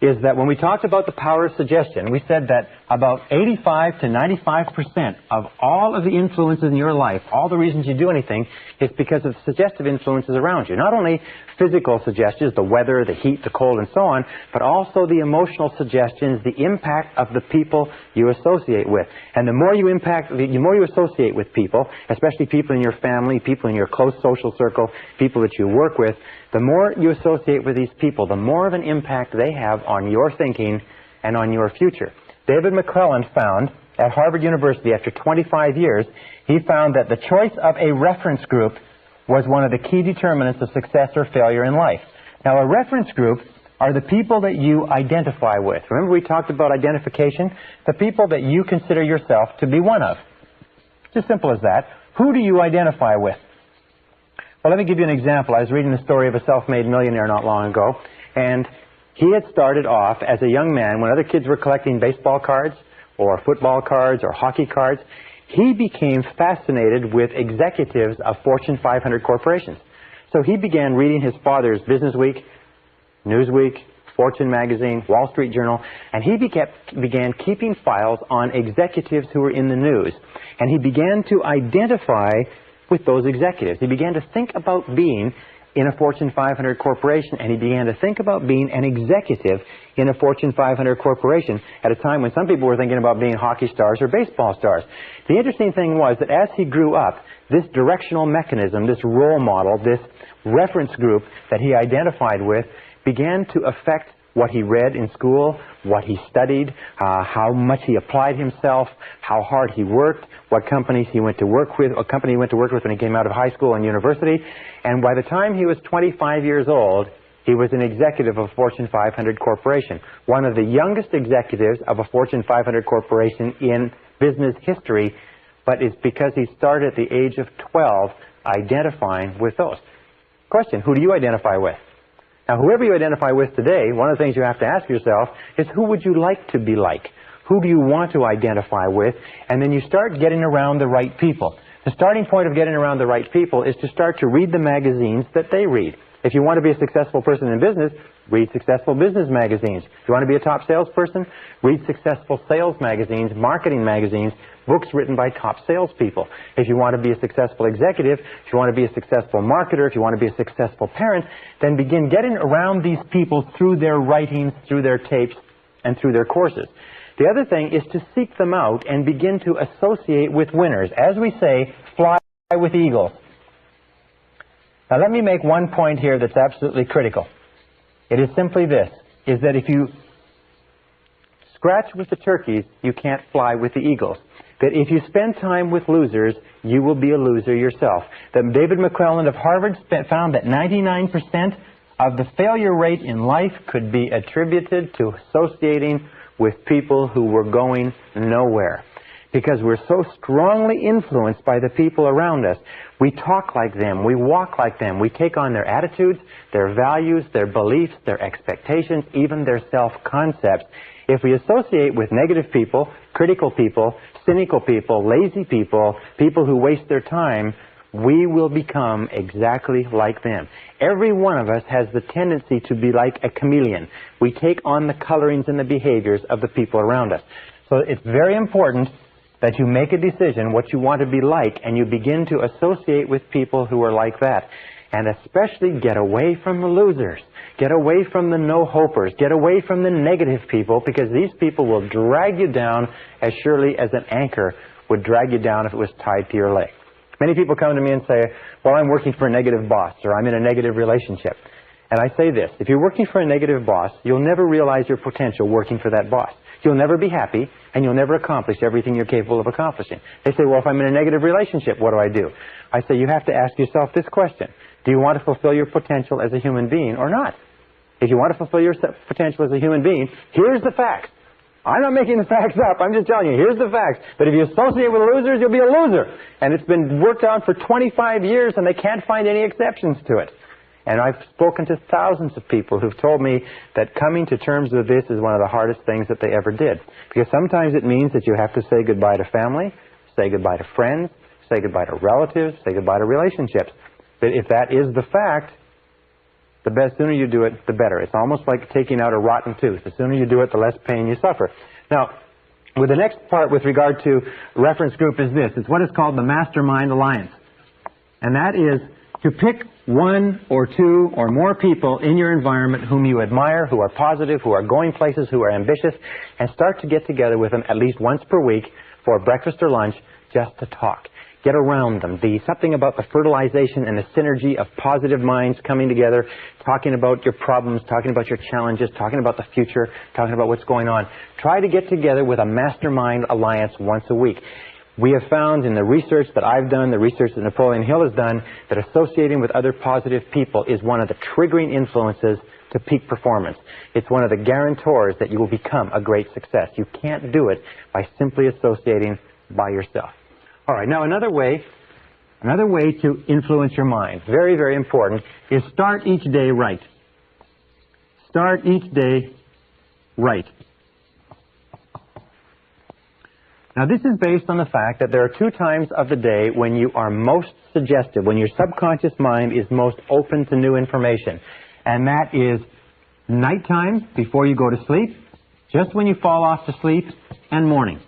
is that when we talked about the power of suggestion, we said that about 85 to 95% of all of the influences in your life, all the reasons you do anything, is because of suggestive influences around you. Not only physical suggestions, the weather, the heat, the cold, and so on, but also the emotional suggestions, the impact of the people you associate with. And the more you associate with people, especially people in your family, people in your close social circle, people that you work with, the more you associate with these people, the more of an impact they have on your thinking and on your future. David McClelland found at Harvard University, after 25 years, he found that the choice of a reference group was one of the key determinants of success or failure in life. Now, a reference group are the people that you identify with. Remember we talked about identification? The people that you consider yourself to be one of. It's as simple as that. Who do you identify with? Well, let me give you an example. I was reading the story of a self-made millionaire not long ago, and he had started off as a young man when other kids were collecting baseball cards or football cards or hockey cards. He became fascinated with executives of Fortune 500 corporations. So he began reading his father's Business Week, Newsweek, Fortune magazine, Wall Street Journal, and he began keeping files on executives who were in the news. And he began to identify with those executives. He began to think about being in a Fortune 500 corporation, and he began to think about being an executive in a Fortune 500 corporation at a time when some people were thinking about being hockey stars or baseball stars. The interesting thing was that as he grew up, this directional mechanism, this role model, this reference group that he identified with began to affect what he read in school, what he studied, how much he applied himself, how hard he worked, what companies he went to work with, what company he went to work with when he came out of high school and university. And by the time he was 25 years old, he was an executive of a Fortune 500 corporation, one of the youngest executives of a Fortune 500 corporation in business history, but it's because he started at the age of 12 identifying with those. Question, who do you identify with? Now, whoever you identify with today, one of the things you have to ask yourself is, who would you like to be like? Who do you want to identify with? And then you start getting around the right people. The starting point of getting around the right people is to start to read the magazines that they read. If you want to be a successful person in business, read successful business magazines. If you want to be a top salesperson, read successful sales magazines, marketing magazines, books written by top salespeople. If you want to be a successful executive, if you want to be a successful marketer, if you want to be a successful parent, then begin getting around these people through their writings, through their tapes, and through their courses. The other thing is to seek them out and begin to associate with winners. As we say, fly with eagles. Now, let me make one point here that's absolutely critical. It is simply this, is that if you scratch with the turkeys, you can't fly with the eagles. That if you spend time with losers, you will be a loser yourself. That David McClelland of Harvard found that 99% of the failure rate in life could be attributed to associating with people who were going nowhere. Because we're so strongly influenced by the people around us. We talk like them, we walk like them, we take on their attitudes, their values, their beliefs, their expectations, even their self-concepts. If we associate with negative people, critical people, cynical people, lazy people, people who waste their time, we will become exactly like them. Every one of us has the tendency to be like a chameleon. We take on the colorings and the behaviors of the people around us. So it's very important that you make a decision what you want to be like, and you begin to associate with people who are like that. And especially get away from the losers. Get away from the no-hopers. Get away from the negative people, because these people will drag you down as surely as an anchor would drag you down if it was tied to your leg. Many people come to me and say, well, I'm working for a negative boss, or I'm in a negative relationship. And I say this, if you're working for a negative boss, you'll never realize your potential working for that boss. You'll never be happy, and you'll never accomplish everything you're capable of accomplishing. They say, well, if I'm in a negative relationship, what do I do? I say, you have to ask yourself this question. Do you want to fulfill your potential as a human being or not? If you want to fulfill your potential as a human being, here's the facts. I'm not making the facts up. I'm just telling you, here's the facts. But if you associate with losers, you'll be a loser. And it's been worked out for 25 years, and they can't find any exceptions to it. And I've spoken to thousands of people who've told me that coming to terms with this is one of the hardest things that they ever did. Because sometimes it means that you have to say goodbye to family, say goodbye to friends, say goodbye to relatives, say goodbye to relationships. But if that is the fact, the sooner you do it, the better. It's almost like taking out a rotten tooth. The sooner you do it, the less pain you suffer. Now, with the next part with regard to reference group is this. It's what is called the Mastermind Alliance. And that is to pick one or two or more people in your environment whom you admire, who are positive, who are going places, who are ambitious, and start to get together with them at least once per week for breakfast or lunch just to talk. Get around them. Something about the fertilization and the synergy of positive minds coming together, talking about your problems, talking about your challenges, talking about the future, talking about what's going on. Try to get together with a mastermind alliance once a week. We have found in the research that I've done, the research that Napoleon Hill has done, that associating with other positive people is one of the triggering influences to peak performance. It's one of the guarantors that you will become a great success. You can't do it by simply associating by yourself. All right, now another way to influence your mind, very, very important, is start each day right. Start each day right. Now this is based on the fact that there are 2 times of the day when you are most suggestive, when your subconscious mind is most open to new information. And that is nighttime before you go to sleep, just when you fall off to sleep, and morning.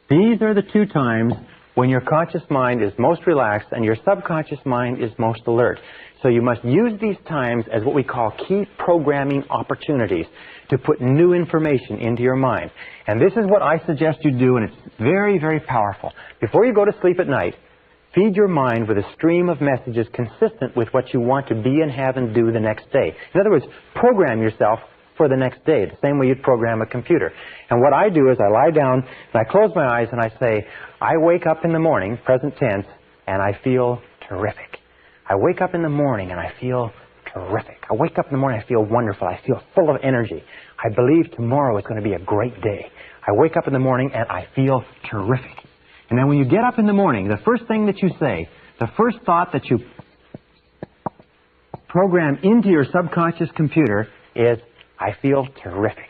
These are the 2 times when your conscious mind is most relaxed and your subconscious mind is most alert. So you must use these times as what we call key programming opportunities to put new information into your mind. And this is what I suggest you do, and it's very, very powerful. Before you go to sleep at night, feed your mind with a stream of messages consistent with what you want to be and have and do the next day. In other words, program yourself for the next day, the same way you'd program a computer. And what I do is I lie down and I close my eyes and I say, I wake up in the morning, present tense, and I feel terrific. I wake up in the morning and I feel terrific. I wake up in the morning, I feel wonderful. I feel full of energy. I believe tomorrow is going to be a great day. I wake up in the morning and I feel terrific. And then when you get up in the morning, the first thing that you say, the first thought that you program into your subconscious computer is, I feel terrific.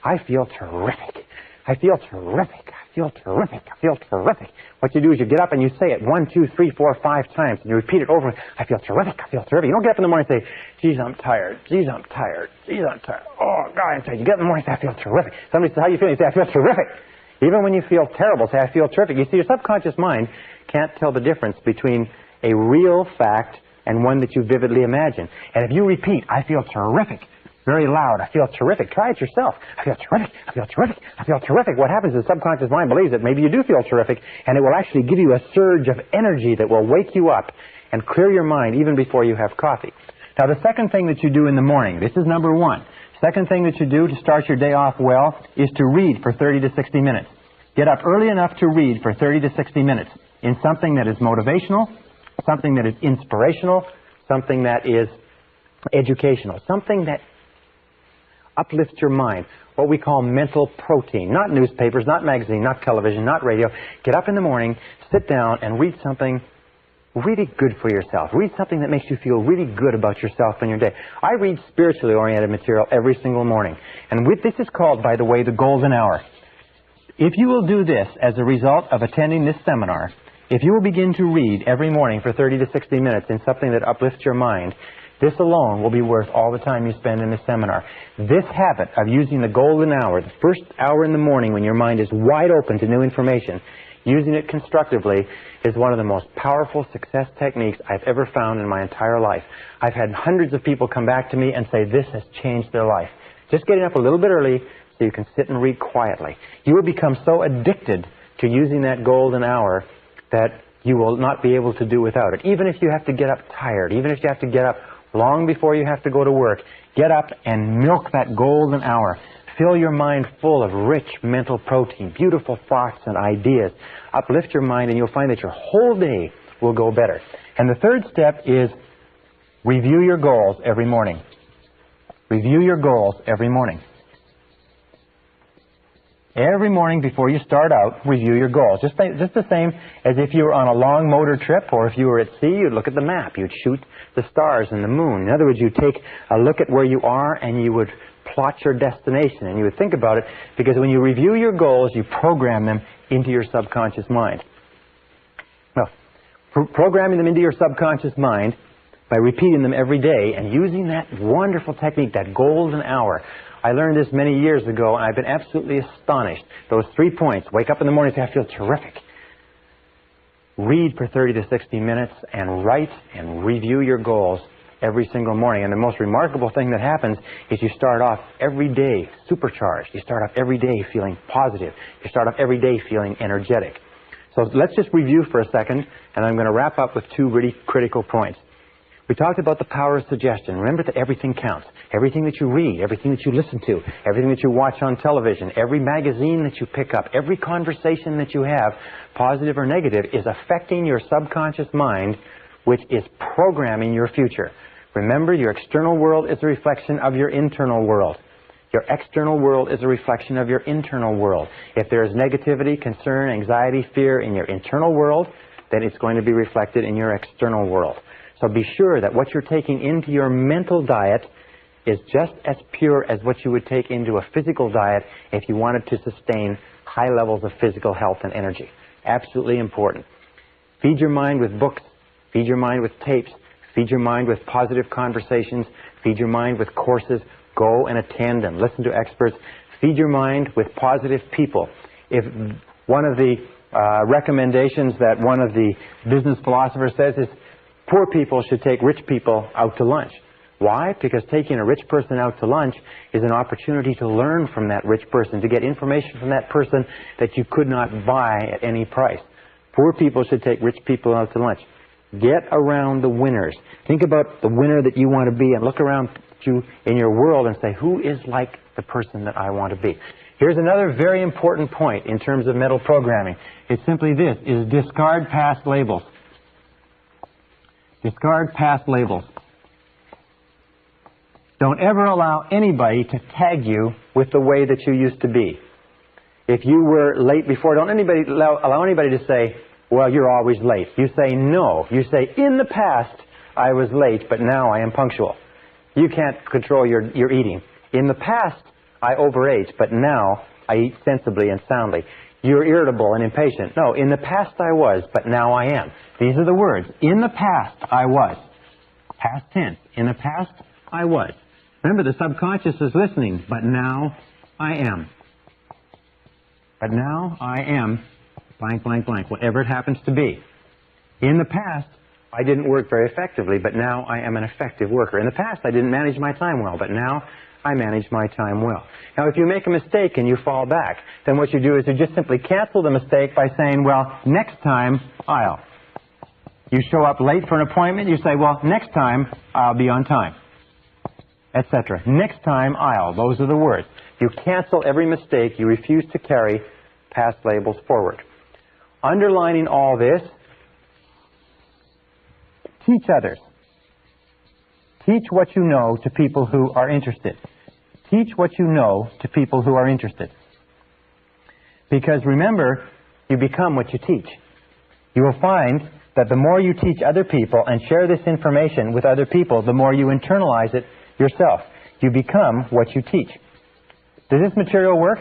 I feel terrific. I feel terrific. I feel terrific. I feel terrific. What you do is you get up and you say it 1, 2, 3, 4, 5 times, and you repeat it over. I feel terrific. I feel terrific. You don't get up in the morning and say, geez, I'm tired. Geez, I'm tired. Geez, I'm tired. Oh, God, I'm tired. You get up in the morning and say, I feel terrific. Somebody says, how you feel? You say, I feel terrific. Even when you feel terrible, say, I feel terrific. You see, your subconscious mind can't tell the difference between a real fact and one that you vividly imagine. And if you repeat, I feel terrific, very loud, I feel terrific. Try it yourself. I feel terrific. I feel terrific. I feel terrific. What happens is the subconscious mind believes that maybe you do feel terrific, and it will actually give you a surge of energy that will wake you up and clear your mind even before you have coffee. Now, the second thing that you do in the morning, this is number 1. Second thing that you do to start your day off well is to read for 30 to 60 minutes. Get up early enough to read for 30 to 60 minutes in something that is motivational, something that is inspirational, something that is educational, something that uplifts your mind, what we call mental protein. Not newspapers, not magazine, not television, not radio. Get up in the morning, sit down, and read something really good for yourself. Read something that makes you feel really good about yourself and your day. I read spiritually oriented material every single morning. And this is called, by the way, the golden hour. If you will do this as a result of attending this seminar, if you will begin to read every morning for 30 to 60 minutes in something that uplifts your mind, This alone will be worth all the time you spend in this seminar. This habit of using the golden hour, the first hour in the morning when your mind is wide open to new information, using it constructively is one of the most powerful success techniques I've ever found in my entire life. I've had hundreds of people come back to me and say this has changed their life. Just getting up a little bit early so you can sit and read quietly. You will become so addicted to using that golden hour that you will not be able to do without it. Even if you have to get up tired, even if you have to get up long before you have to go to work, get up and milk that golden hour. Fill your mind full of rich mental protein, beautiful thoughts and ideas. Uplift your mind and you'll find that your whole day will go better. And the third step is review your goals every morning. Review your goals every morning. Every morning before you start out, review your goals. Just the same as if you were on a long motor trip, or if you were at sea, you'd look at the map. You'd shoot the stars and the moon. In other words, you'd take a look at where you are and you would plot your destination and you would think about it, because when you review your goals, you program them into your subconscious mind. Well, programming them into your subconscious mind by repeating them every day and using that wonderful technique, that golden hour. I learned this many years ago, and I've been absolutely astonished. Those 3 points: wake up in the morning and say, I feel terrific. Read for 30 to 60 minutes and write and review your goals every single morning. And the most remarkable thing that happens is you start off every day supercharged. You start off every day feeling positive. You start off every day feeling energetic. So let's just review for a second, and I'm going to wrap up with 2 really critical points. We talked about the power of suggestion. Remember that everything counts. Everything that you read, everything that you listen to, everything that you watch on television, every magazine that you pick up, every conversation that you have, positive or negative, is affecting your subconscious mind, which is programming your future. Remember, your external world is a reflection of your internal world. Your external world is a reflection of your internal world. If there is negativity, concern, anxiety, fear in your internal world, then it's going to be reflected in your external world. So be sure that what you're taking into your mental diet is just as pure as what you would take into a physical diet if you wanted to sustain high levels of physical health and energy. Absolutely important. Feed your mind with books. Feed your mind with tapes. Feed your mind with positive conversations. Feed your mind with courses. Go and attend them. Listen to experts. Feed your mind with positive people. If one of the recommendations that one of the business philosophers says is poor people should take rich people out to lunch. Why? Because taking a rich person out to lunch is an opportunity to learn from that rich person, to get information from that person that you could not buy at any price. Poor people should take rich people out to lunch. Get around the winners. Think about the winner that you want to be and look around you in your world and say, who is like the person that I want to be? Here's another very important point in terms of mental programming. It's simply this, is discard past labels. Discard past labels. Don't ever allow anybody to tag you with the way that you used to be. If you were late before, don't allow anybody to say, well, you're always late. You say no. You say, in the past, I was late, but now I am punctual. You can't control your eating. In the past, I overate, but now I eat sensibly and soundly. You're irritable and impatient. No, in the past I was, but now I am. These are the words. In the past I was. Past tense. In the past I was. Remember, the subconscious is listening, but now I am. But now I am blank, blank, blank, whatever it happens to be. In the past, I didn't work very effectively, but now I am an effective worker. In the past, I didn't manage my time well, but now I manage my time well. Now, if you make a mistake and you fall back, then what you do is you just simply cancel the mistake by saying, well, next time, I'll. You show up late for an appointment, you say, well, next time, I'll be on time, etc. Next time, I'll. Those are the words. You cancel every mistake. You refuse to carry past labels forward. Underlining all this, teach others. Teach what you know to people who are interested. Teach what you know to people who are interested. Because remember, you become what you teach. You will find that the more you teach other people and share this information with other people, the more you internalize it yourself. You become what you teach. Does this material work?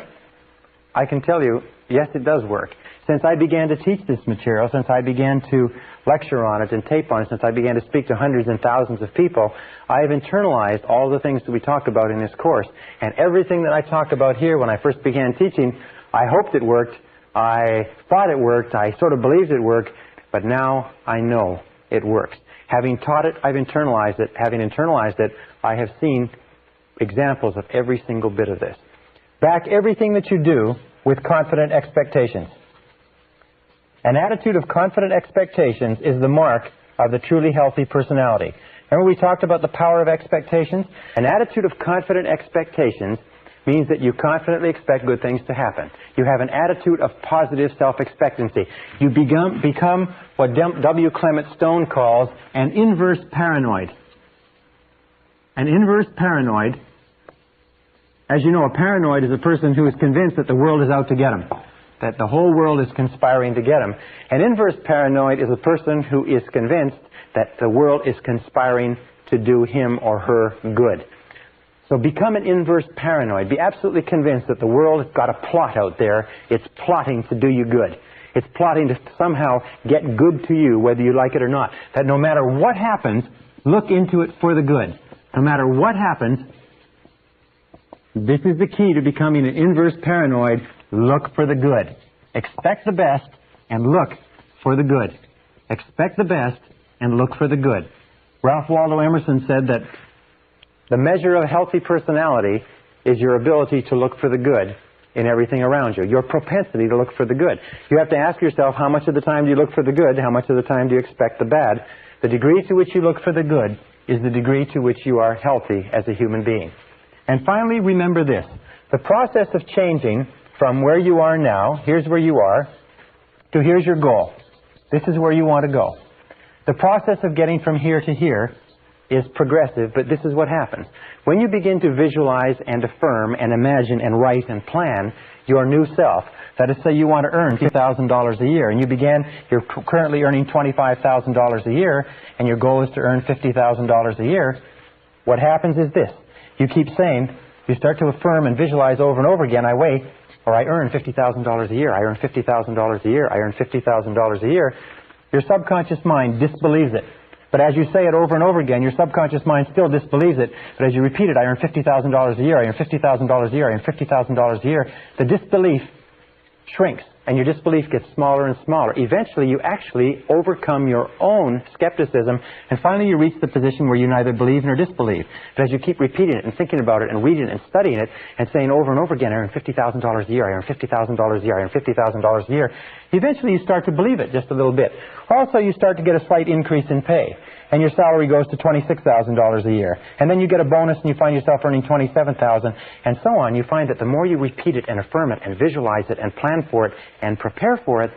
I can tell you, yes, it does work. Since I began to teach this material, since I began to lecture on it and tape on it, since I began to speak to hundreds and thousands of people, I have internalized all the things that we talk about in this course. And everything that I talk about here when I first began teaching, I hoped it worked, I thought it worked, I sort of believed it worked, but now I know it works. Having taught it, I've internalized it. Having internalized it, I have seen examples of every single bit of this. Back everything that you do with confident expectations. An attitude of confident expectations is the mark of the truly healthy personality. Remember we talked about the power of expectations? An attitude of confident expectations means that you confidently expect good things to happen. You have an attitude of positive self-expectancy. You become what W. Clement Stone calls an inverse paranoid. An inverse paranoid, as you know, a paranoid is a person who is convinced that the world is out to get him, that the whole world is conspiring to get him. An inverse paranoid is a person who is convinced that the world is conspiring to do him or her good. So become an inverse paranoid. Be absolutely convinced that the world has got a plot out there. It's plotting to do you good. It's plotting to somehow get good to you, whether you like it or not. That no matter what happens, look into it for the good. No matter what happens, this is the key to becoming an inverse paranoid. Look for the good. Expect the best and look for the good. Expect the best and look for the good. Ralph Waldo Emerson said that the measure of a healthy personality is your ability to look for the good in everything around you, your propensity to look for the good. You have to ask yourself, how much of the time do you look for the good? How much of the time do you expect the bad? The degree to which you look for the good is the degree to which you are healthy as a human being. And finally, remember this. The process of changing from where you are now, here's where you are, to here's your goal. This is where you want to go. The process of getting from here to here is progressive, but this is what happens. When you begin to visualize and affirm and imagine and write and plan your new self, that is, say you want to earn $50,000 a year, and you're currently earning $25,000 a year, and your goal is to earn $50,000 a year, what happens is this. You keep saying, you start to affirm and visualize over and over again, I earn $50,000 a year, I earn $50,000 a year, I earn $50,000 a year. Your subconscious mind disbelieves it. But as you say it over and over again, your subconscious mind still disbelieves it. But as you repeat it, I earn $50,000 a year, I earn $50,000 a year, I earn $50,000 a year, the disbelief shrinks, and your disbelief gets smaller and smaller. Eventually, you actually overcome your own skepticism, and finally you reach the position where you neither believe nor disbelieve. But as you keep repeating it and thinking about it and reading it and studying it and saying over and over again, I earn $50,000 a year, I earn $50,000 a year, I earn $50,000 a year, eventually you start to believe it just a little bit. Also, you start to get a slight increase in pay, and your salary goes to $26,000 a year. And then you get a bonus and you find yourself earning $27,000, and so on. You find that the more you repeat it and affirm it and visualize it and plan for it and prepare for it,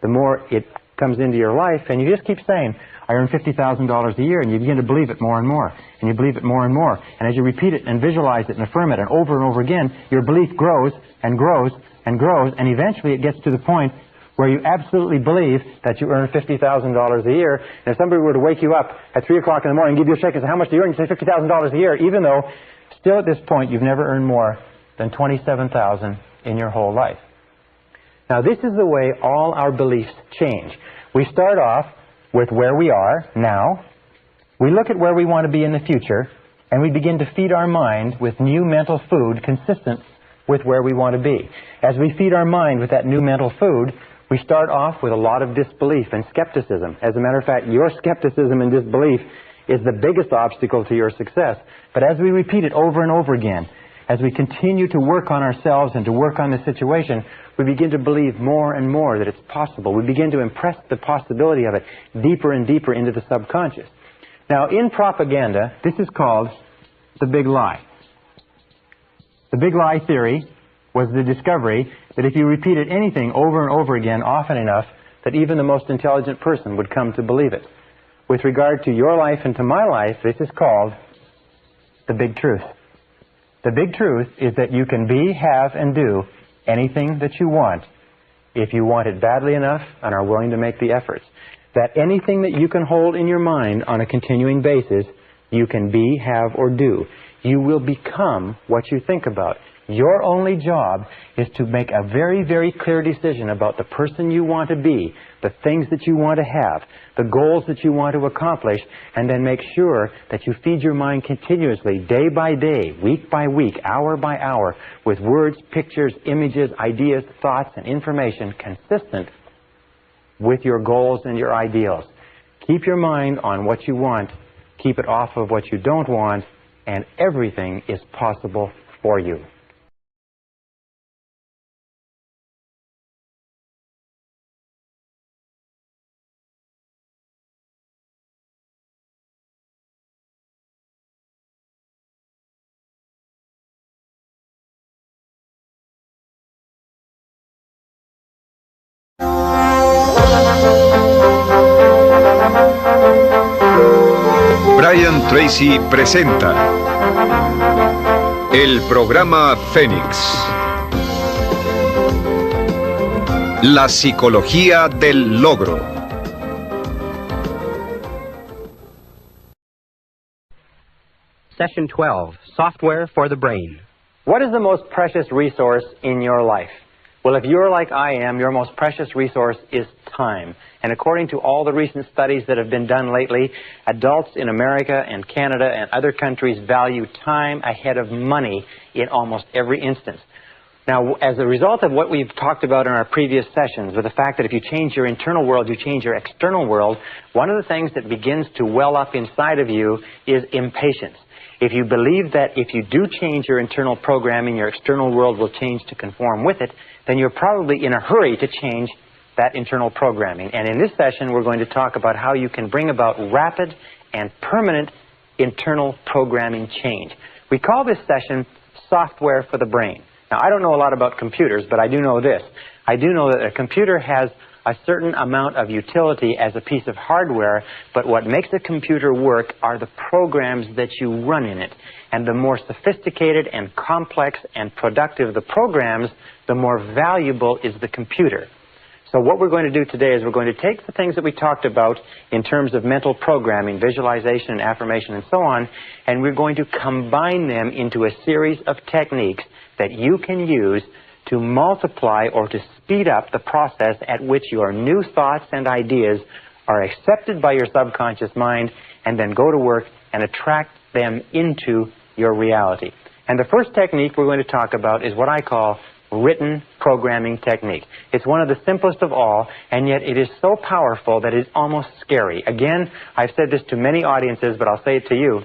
the more it comes into your life, and you just keep saying, I earn $50,000 a year, and you begin to believe it more and more, and you believe it more and more. And as you repeat it and visualize it and affirm it and over again, your belief grows and grows and grows, and eventually it gets to the point where you absolutely believe that you earn $50,000 a year. And if somebody were to wake you up at 3 o'clock in the morning and give you a check and say, how much do you earn? You say $50,000 a year, even though still at this point you've never earned more than $27,000 in your whole life. Now, this is the way all our beliefs change. We start off with where we are now. We look at where we want to be in the future, and we begin to feed our mind with new mental food consistent with where we want to be. As we feed our mind with that new mental food, we start off with a lot of disbelief and skepticism. As a matter of fact, your skepticism and disbelief is the biggest obstacle to your success. But as we repeat it over and over again, as we continue to work on ourselves and to work on the situation, we begin to believe more and more that it's possible. We begin to impress the possibility of it deeper and deeper into the subconscious. Now, in propaganda, this is called the big lie. The big lie theory was the discovery that if you repeated anything over and over again often enough, that even the most intelligent person would come to believe it. With regard to your life and to my life, this is called the big truth. The big truth is that you can be, have, and do anything that you want if you want it badly enough and are willing to make the efforts. That anything that you can hold in your mind on a continuing basis, you can be, have, or do. You will become what you think about. Your only job is to make a very, very clear decision about the person you want to be, the things that you want to have, the goals that you want to accomplish, and then make sure that you feed your mind continuously, day by day, week by week, hour by hour, with words, pictures, images, ideas, thoughts, and information consistent with your goals and your ideals. Keep your mind on what you want, keep it off of what you don't want, and everything is possible for you. Brian Tracy presenta el programa Fénix. La psicología del logro. Session 12, Software for the Brain. What is the most precious resource in your life? Well, if you're like I am, your most precious resource is time. And according to all the recent studies that have been done lately, adults in America and Canada and other countries value time ahead of money in almost every instance. Now, as a result of what we've talked about in our previous sessions, with the fact that if you change your internal world, you change your external world, one of the things that begins to well up inside of you is impatience. If you believe that if you do change your internal programming, your external world will change to conform with it, then you're probably in a hurry to change that internal programming. And in this session, we're going to talk about how you can bring about rapid and permanent internal programming change. We call this session Software for the Brain. Now, I don't know a lot about computers, but I do know this. I do know that a computer has a certain amount of utility as a piece of hardware, but what makes a computer work are the programs that you run in it. And the more sophisticated and complex and productive the programs, the more valuable is the computer. So what we're going to do today is we're going to take the things that we talked about in terms of mental programming, visualization and affirmation and so on, and we're going to combine them into a series of techniques that you can use to multiply or to speed up the process at which your new thoughts and ideas are accepted by your subconscious mind and then go to work and attract them into your reality. And the first technique we're going to talk about is what I call written programming technique. It's one of the simplest of all, and yet it is so powerful that it's almost scary. Again, I've said this to many audiences, but I'll say it to you,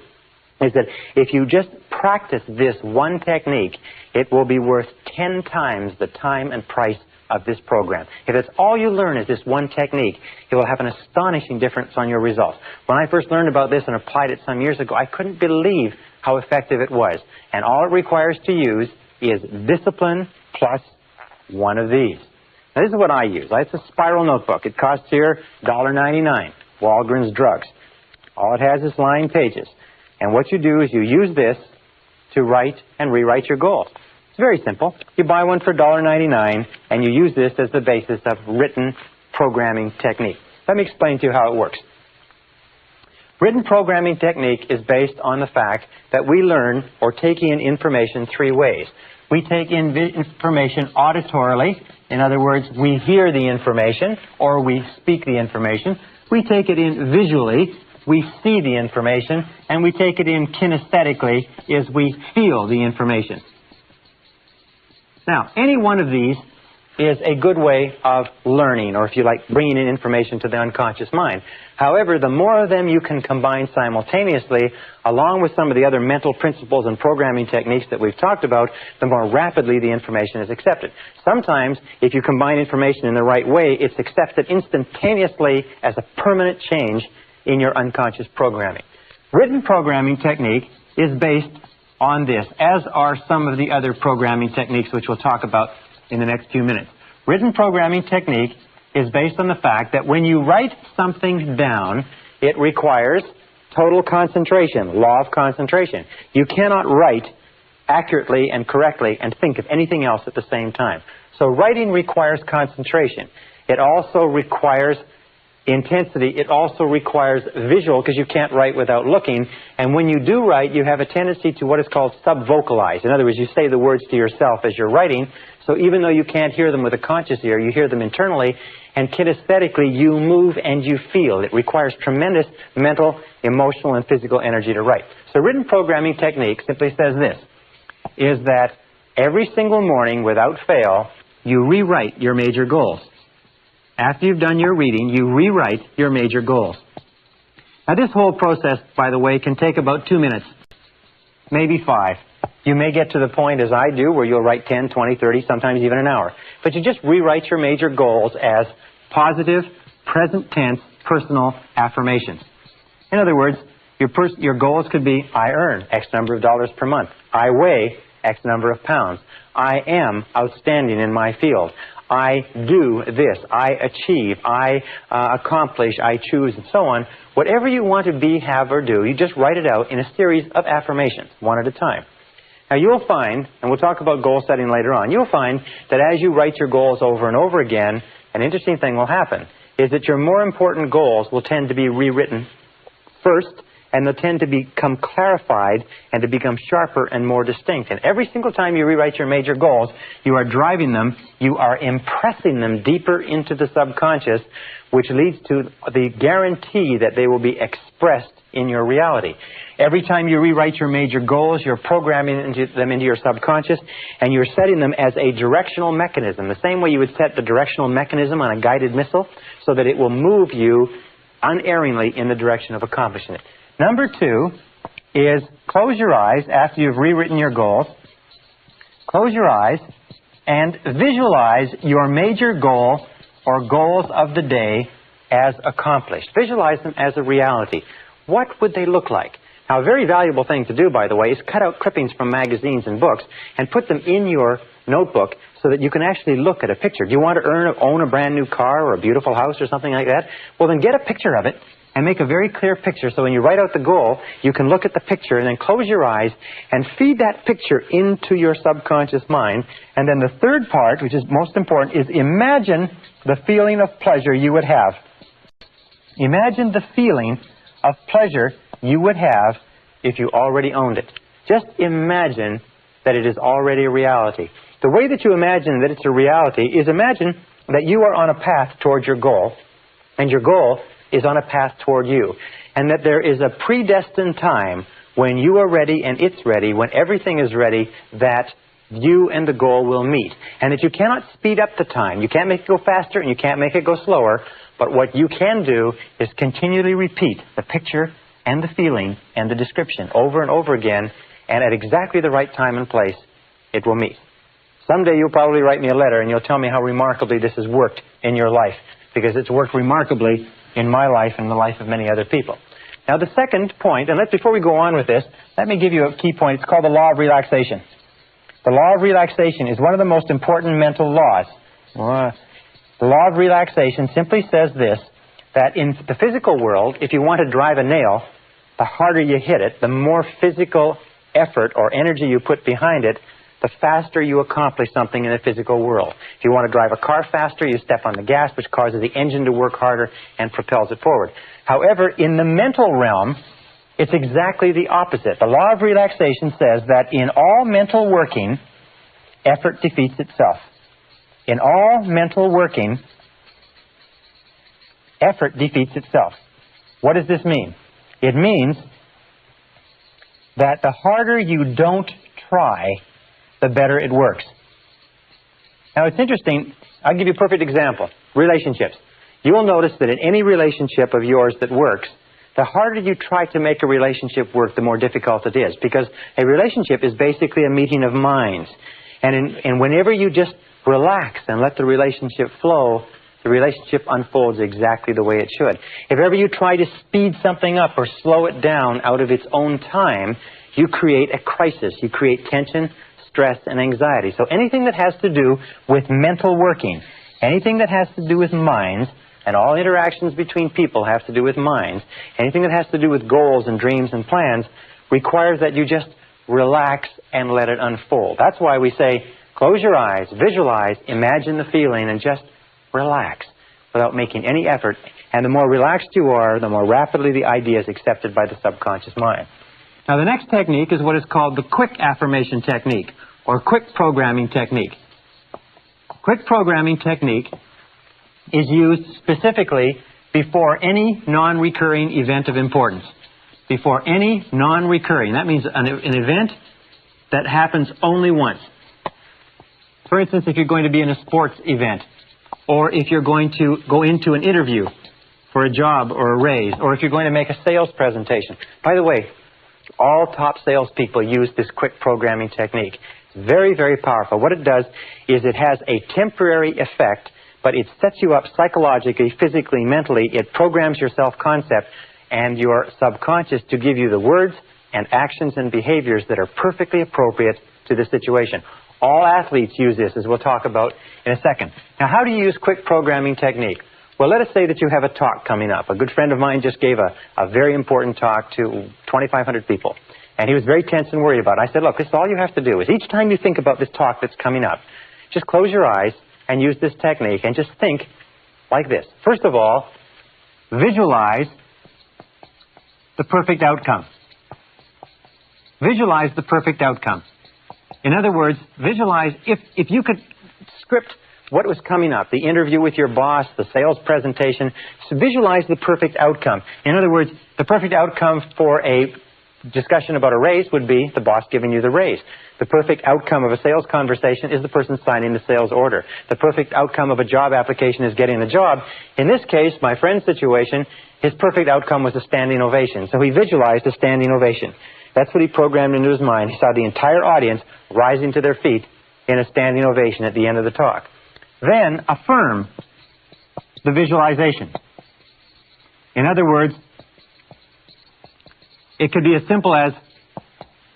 is that if you just practice this one technique, it will be worth 10 times the time and price of this program. If it's all you learn is this one technique, it will have an astonishing difference on your results. When I first learned about this and applied it some years ago, I couldn't believe how effective it was. And all it requires to use is discipline plus one of these. Now, this is what I use. It's a spiral notebook. It costs here $1.99, Walgreens Drugs. All it has is lined pages. And what you do is you use this to write and rewrite your goals. It's very simple. You buy one for $1.99, and you use this as the basis of written programming technique. Let me explain to you how it works. Written programming technique is based on the fact that we learn or take in information three ways. We take in information auditorily. In other words, we hear the information or we speak the information. We take it in visually. We see the information, and we take it in kinesthetically as we feel the information. Now, any one of these is a good way of learning, or if you like, bringing in information to the unconscious mind. However, the more of them you can combine simultaneously, along with some of the other mental principles and programming techniques that we've talked about, the more rapidly the information is accepted. Sometimes, if you combine information in the right way, it's accepted instantaneously as a permanent change in your unconscious programming. Written programming technique is based on this, as are some of the other programming techniques which we'll talk about in the next few minutes. Written programming technique is based on the fact that when you write something down, it requires total concentration, law of concentration. You cannot write accurately and correctly and think of anything else at the same time. So writing requires concentration. It also requires intensity, it also requires visual, because you can't write without looking. And when you do write, you have a tendency to what is called sub-vocalize. In other words, you say the words to yourself as you're writing. So even though you can't hear them with a conscious ear, you hear them internally. And kinesthetically, you move and you feel. It requires tremendous mental, emotional, and physical energy to write. So written programming technique simply says this, is that every single morning, without fail, you rewrite your major goals. After you've done your reading, you rewrite your major goals. Now, this whole process, by the way, can take about 2 minutes, maybe 5. You may get to the point, as I do, where you'll write 10, 20, 30, sometimes even an hour. But you just rewrite your major goals as positive, present tense, personal affirmations. In other words, your goals could be, I earn X number of dollars per month. I weigh X number of pounds. I am outstanding in my field. I do this. I achieve. I accomplish. I choose, and so on. Whatever you want to be, have, or do, you just write it out in a series of affirmations, one at a time. Now, you'll find, and we'll talk about goal setting later on, you'll find that as you write your goals over and over again, an interesting thing will happen, is that your more important goals will tend to be rewritten first, and they'll tend to become clarified and to become sharper and more distinct. And every single time you rewrite your major goals, you are driving them, you are impressing them deeper into the subconscious, which leads to the guarantee that they will be expressed in your reality. Every time you rewrite your major goals, you're programming them into your subconscious, and you're setting them as a directional mechanism, the same way you would set the directional mechanism on a guided missile, so that it will move you unerringly in the direction of accomplishing it. Number 2 is close your eyes after you've rewritten your goals. Close your eyes and visualize your major goal or goals of the day as accomplished. Visualize them as a reality. What would they look like? Now, a very valuable thing to do, by the way, is cut out clippings from magazines and books and put them in your notebook so that you can actually look at a picture. Do you want to own a brand new car or a beautiful house or something like that? Well, then get a picture of it and make a very clear picture, so when you write out the goal, you can look at the picture and then close your eyes and feed that picture into your subconscious mind. And then the third part, which is most important, is imagine the feeling of pleasure you would have. Imagine the feeling of pleasure you would have if you already owned it. Just imagine that it is already a reality. The way that you imagine that it's a reality is imagine that you are on a path toward your goal, and your goal is on a path toward you, and that there is a predestined time when you are ready and it's ready, when everything is ready, that you and the goal will meet. And that you cannot speed up the time. You can't make it go faster and you can't make it go slower, but what you can do is continually repeat the picture and the feeling and the description over and over again, and at exactly the right time and place, it will meet. Someday you'll probably write me a letter and you'll tell me how remarkably this has worked in your life, because it's worked remarkably in my life and the life of many other people. Now, the second point, and before we go on with this, let me give you a key point. It's called the law of relaxation. The law of relaxation is one of the most important mental laws. The law of relaxation simply says this, that in the physical world, if you want to drive a nail, the harder you hit it, the more physical effort or energy you put behind it, the faster you accomplish something in the physical world. If you want to drive a car faster, you step on the gas, which causes the engine to work harder and propels it forward. However, in the mental realm, it's exactly the opposite. The law of relaxation says that in all mental working, effort defeats itself. In all mental working, effort defeats itself. What does this mean? It means that the harder you don't try, the better it works. Now, it's interesting. I'll give you a perfect example. Relationships. You will notice that in any relationship of yours that works, the harder you try to make a relationship work, the more difficult it is. Because a relationship is basically a meeting of minds. And whenever you just relax and let the relationship flow, the relationship unfolds exactly the way it should. If ever you try to speed something up or slow it down out of its own time, you create a crisis. You create tension, stress, and anxiety. So anything that has to do with mental working, anything that has to do with minds, and all interactions between people have to do with minds, anything that has to do with goals and dreams and plans requires that you just relax and let it unfold. That's why we say, close your eyes, visualize, imagine the feeling, and just relax. without making any effort. And the more relaxed you are, the more rapidly the idea is accepted by the subconscious mind. Now, the next technique is what is called the quick affirmation technique, or quick programming technique. Quick programming technique is used specifically before any non-recurring event of importance. Before any non-recurring. That means an event that happens only once. For instance, if you're going to be in a sports event, or if you're going to go into an interview for a job or a raise, or if you're going to make a sales presentation. By the way, all top salespeople use this quick programming technique. Very, very powerful. What it does is it has a temporary effect, but it sets you up psychologically, physically, mentally. It programs your self-concept and your subconscious to give you the words and actions and behaviors that are perfectly appropriate to the situation. All athletes use this, as we'll talk about in a second. Now, how do you use quick programming technique? Well, let us say that you have a talk coming up. A good friend of mine just gave a very important talk to 2,500 people. And he was very tense and worried about it. I said, look, this is all you have to do is each time you think about this talk that's coming up, just close your eyes and use this technique and just think like this. First of all, visualize the perfect outcome. Visualize the perfect outcome. In other words, visualize, if you could script what was coming up, the interview with your boss, the sales presentation, so visualize the perfect outcome. In other words, the perfect outcome for a discussion about a raise would be the boss giving you the raise. The perfect outcome of a sales conversation is the person signing the sales order. The perfect outcome of a job application is getting the job. In this case, my friend's situation, his perfect outcome was a standing ovation. So he visualized a standing ovation. That's what he programmed into his mind. He saw the entire audience rising to their feet in a standing ovation at the end of the talk. Then affirm the visualization. In other words, it could be as simple as,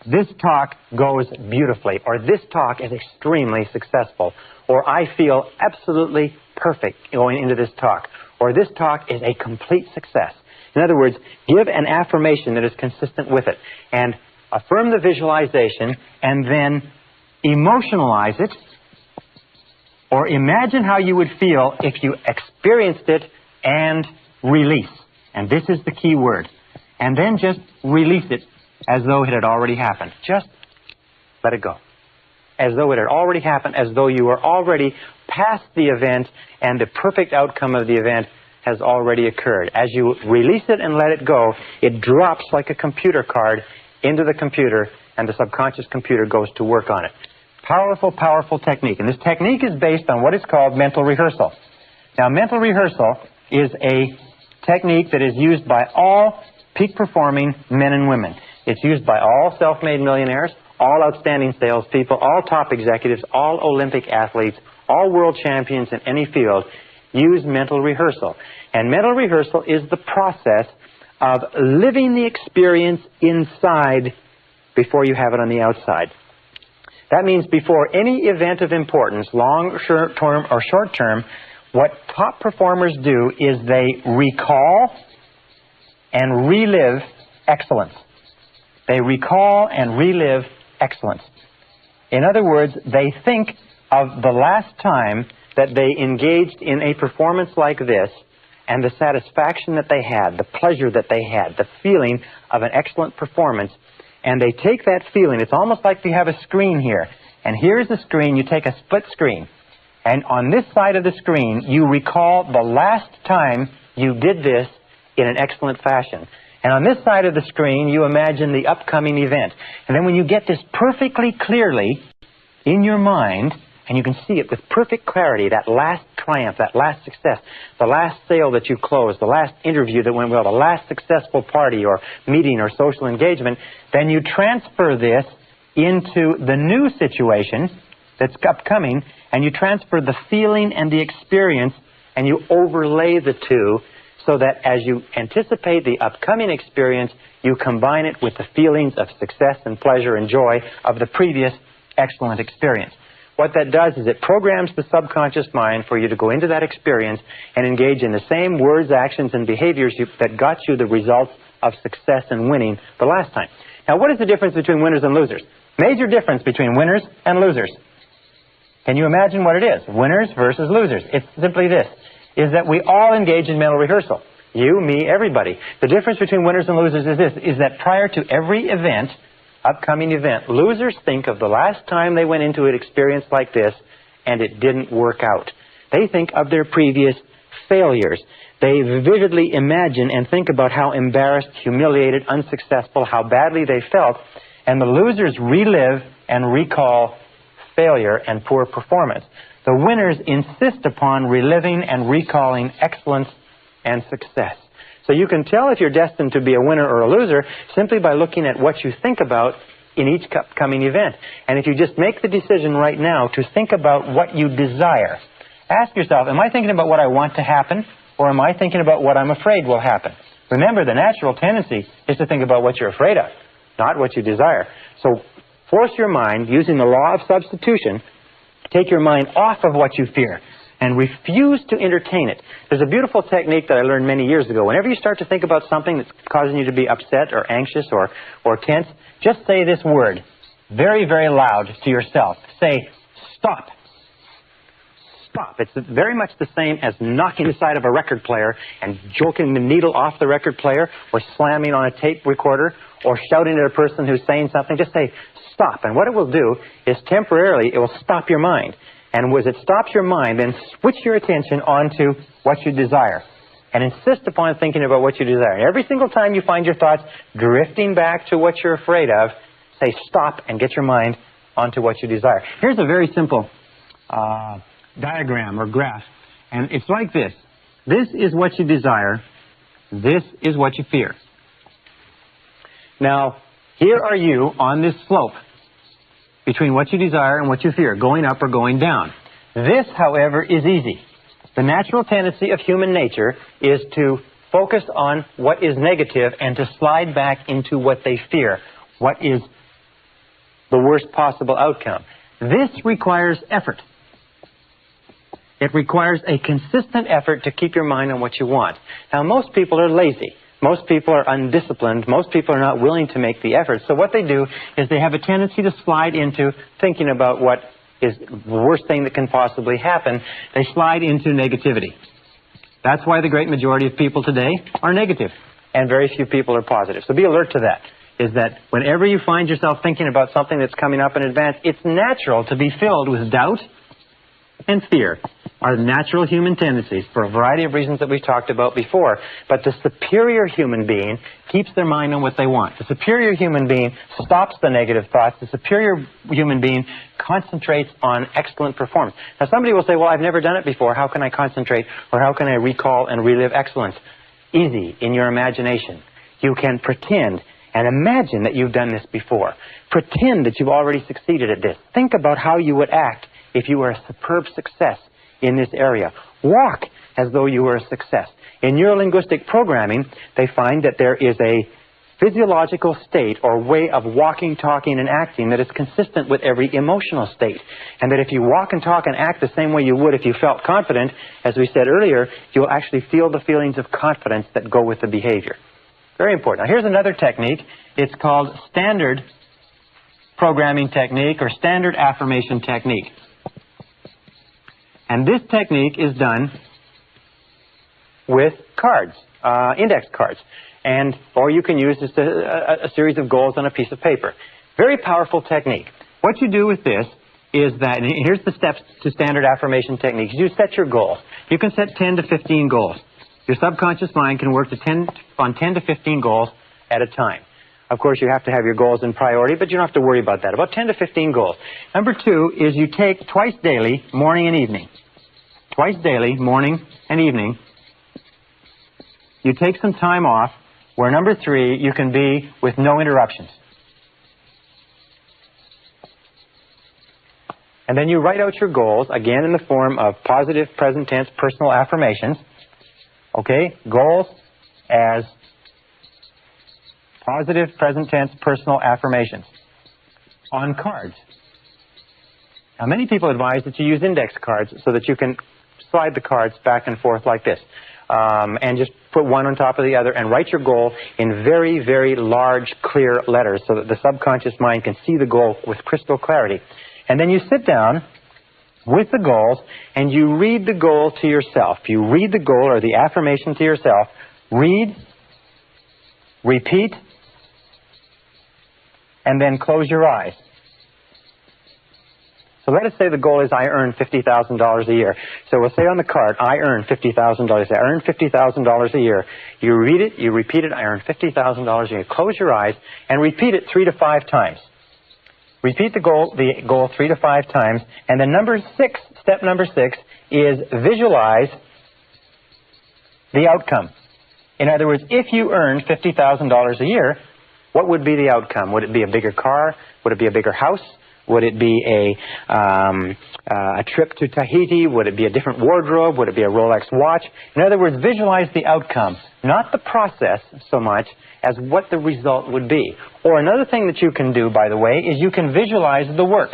this talk goes beautifully, or this talk is extremely successful, or I feel absolutely perfect going into this talk, or this talk is a complete success. In other words, give an affirmation that is consistent with it, and affirm the visualization, and then emotionalize it, or imagine how you would feel if you experienced it, and release. And this is the key word. And then just release it as though it had already happened. Just let it go. As though it had already happened, as though you were already past the event and the perfect outcome of the event has already occurred. As you release it and let it go, it drops like a computer card into the computer, and the subconscious computer goes to work on it. Powerful, powerful technique. And this technique is based on what is called mental rehearsal. Now, mental rehearsal is a technique that is used by all peak-performing men and women. It's used by all self-made millionaires, all outstanding salespeople, all top executives, all Olympic athletes, all world champions in any field use mental rehearsal. And mental rehearsal is the process of living the experience inside before you have it on the outside. That means before any event of importance, long, short-term, or short-term, what top performers do is they recall and relive excellence. They recall and relive excellence. In other words, they think of the last time that they engaged in a performance like this, and the satisfaction that they had, the pleasure that they had, the feeling of an excellent performance, and they take that feeling. It's almost like you have a screen here, and here's the screen. You take a split screen, and on this side of the screen, you recall the last time you did this in an excellent fashion. And on this side of the screen, you imagine the upcoming event. And then when you get this perfectly clearly in your mind, and you can see it with perfect clarity, that last triumph, that last success, the last sale that you closed, the last interview that went well, the last successful party or meeting or social engagement, then you transfer this into the new situation that's upcoming, and you transfer the feeling and the experience, and you overlay the two, so that as you anticipate the upcoming experience, you combine it with the feelings of success and pleasure and joy of the previous excellent experience. What that does is it programs the subconscious mind for you to go into that experience and engage in the same words, actions, and behaviors that got you the results of success and winning the last time. Now, what is the difference between winners and losers? Major difference between winners and losers. Can you imagine what it is? Winners versus losers. It's simply this. is that we all engage in mental rehearsal. You, me, everybody. The difference between winners and losers is this, is that prior to every event, upcoming event, losers think of the last time they went into an experience like this and it didn't work out. They think of their previous failures. They vividly imagine and think about how embarrassed, humiliated, unsuccessful, how badly they felt. And the losers relive and recall failure and poor performance. The winners insist upon reliving and recalling excellence and success. So you can tell if you're destined to be a winner or a loser simply by looking at what you think about in each upcoming event. And if you just make the decision right now to think about what you desire, ask yourself, am I thinking about what I want to happen, or am I thinking about what I'm afraid will happen? Remember, the natural tendency is to think about what you're afraid of, not what you desire. So force your mind, using the law of substitution, take your mind off of what you fear and refuse to entertain it. There's a beautiful technique that I learned many years ago. Whenever you start to think about something that's causing you to be upset or anxious or tense, just say this word very, very loud to yourself. Say, stop. Stop. It's very much the same as knocking the side of a record player and joking the needle off the record player, or slamming on a tape recorder, or shouting at a person who's saying something. Just say, stop. And what it will do is temporarily it will stop your mind. And as it stops your mind, then switch your attention onto what you desire. And insist upon thinking about what you desire. And every single time you find your thoughts drifting back to what you're afraid of, say stop and get your mind onto what you desire. Here's a very simple diagram or graph. And it's like this. This is what you desire. This is what you fear. Now, here are you on this slope between what you desire and what you fear, going up or going down. This, however, is easy. The natural tendency of human nature is to focus on what is negative and to slide back into what they fear, what is the worst possible outcome. This requires effort. It requires a consistent effort to keep your mind on what you want. Now, most people are lazy. Most people are undisciplined. Most people are not willing to make the effort. So what they do is they have a tendency to slide into thinking about what is the worst thing that can possibly happen. They slide into negativity. That's why the great majority of people today are negative, and very few people are positive. So be alert to that, is that whenever you find yourself thinking about something that's coming up in advance, it's natural to be filled with doubt and fear. Are natural human tendencies for a variety of reasons that we've talked about before. But the superior human being keeps their mind on what they want. The superior human being stops the negative thoughts. The superior human being concentrates on excellent performance. Now, somebody will say, well, I've never done it before. How can I concentrate, or how can I recall and relive excellence? Easy, in your imagination. You can pretend and imagine that you've done this before. Pretend that you've already succeeded at this. Think about how you would act if you were a superb success in this area. Walk as though you were a success. In neurolinguistic programming, they find that there is a physiological state or way of walking, talking, and acting that is consistent with every emotional state. And that if you walk and talk and act the same way you would if you felt confident, as we said earlier, you'll actually feel the feelings of confidence that go with the behavior. Very important. Now, here's another technique. It's called standard programming technique or standard affirmation technique. And this technique is done with cards, index cards. Or you can use just a series of goals on a piece of paper. Very powerful technique. What you do with this is that, and here's the steps to standard affirmation techniques. You set your goals. You can set 10 to 15 goals. Your subconscious mind can work on 10 to 15 goals at a time. Of course, you have to have your goals in priority, but you don't have to worry about that. About 10 to 15 goals. Number 2 is you take twice daily, morning and evening. Twice daily, morning and evening. You take some time off, where number 3, you can be with no interruptions. And then you write out your goals, again in the form of positive present tense personal affirmations. Okay? Goals as positive present tense personal affirmations on cards. Now, many people advise that you use index cards so that you can slide the cards back and forth like this. And just put one on top of the other and write your goal in very, very large, clear letters so that the subconscious mind can see the goal with crystal clarity. And then you sit down with the goals, and you read the goal to yourself. You read the goal or the affirmation to yourself. Read, repeat, and then close your eyes. So let us say the goal is I earn $50,000 a year. So we'll say on the card, I earn $50,000. I earn $50,000 a year. You read it, you repeat it, I earn $50,000 a year. Close your eyes and repeat it 3 to 5 times. Repeat the goal 3 to 5 times. And then step number 6 is visualize the outcome. In other words, if you earned $50,000 a year, what would be the outcome? Would it be a bigger car? Would it be a bigger house? Would it be a trip to Tahiti? Would it be a different wardrobe? Would it be a Rolex watch? In other words, visualize the outcome, not the process so much as what the result would be. Or another thing that you can do, by the way, is you can visualize the work.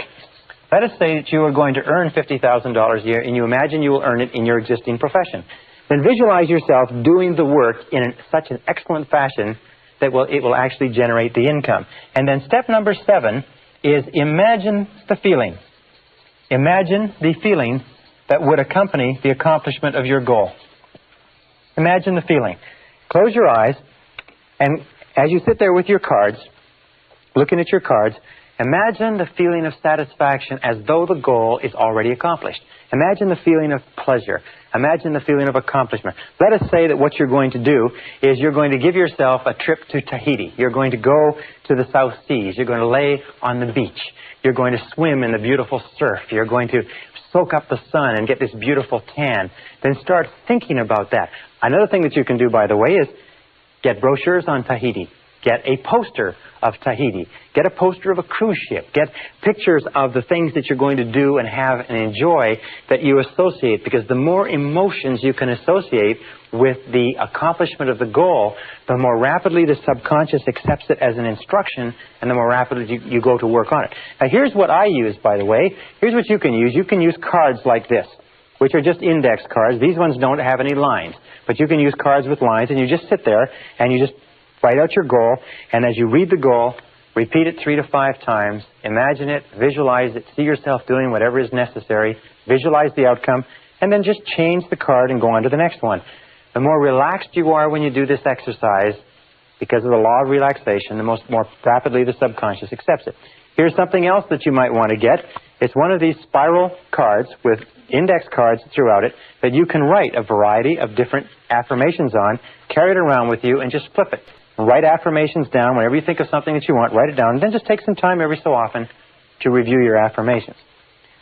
Let us say that you are going to earn $50,000 a year and you imagine you will earn it in your existing profession. Then visualize yourself doing the work in such an excellent fashion that it will actually generate the income. And then step number 7 is imagine the feeling. Imagine the feeling that would accompany the accomplishment of your goal. Imagine the feeling. Close your eyes, and as you sit there with your cards, looking at your cards, imagine the feeling of satisfaction as though the goal is already accomplished. Imagine the feeling of pleasure. Imagine the feeling of accomplishment. Let us say that what you're going to do is you're going to give yourself a trip to Tahiti. You're going to go to the South Seas. You're going to lay on the beach. You're going to swim in the beautiful surf. You're going to soak up the sun and get this beautiful tan. Then start thinking about that. Another thing that you can do, by the way, is get brochures on Tahiti. Get a poster of Tahiti. Get a poster of a cruise ship. Get pictures of the things that you're going to do and have and enjoy that you associate, because the more emotions you can associate with the accomplishment of the goal, the more rapidly the subconscious accepts it as an instruction and the more rapidly you go to work on it. Now here's what I use, by the way. Here's what you can use. You can use cards like this, which are just index cards. These ones don't have any lines, but you can use cards with lines, and you just sit there and you just write out your goal, and as you read the goal, repeat it 3 to 5 times, imagine it, visualize it, see yourself doing whatever is necessary, visualize the outcome, and then just change the card and go on to the next one. The more relaxed you are when you do this exercise, because of the law of relaxation, the more rapidly the subconscious accepts it. Here's something else that you might want to get. It's one of these spiral cards with index cards throughout it that you can write a variety of different affirmations on, carry it around with you, and just flip it. Write affirmations down. Whenever you think of something that you want, write it down, and then just take some time every so often to review your affirmations.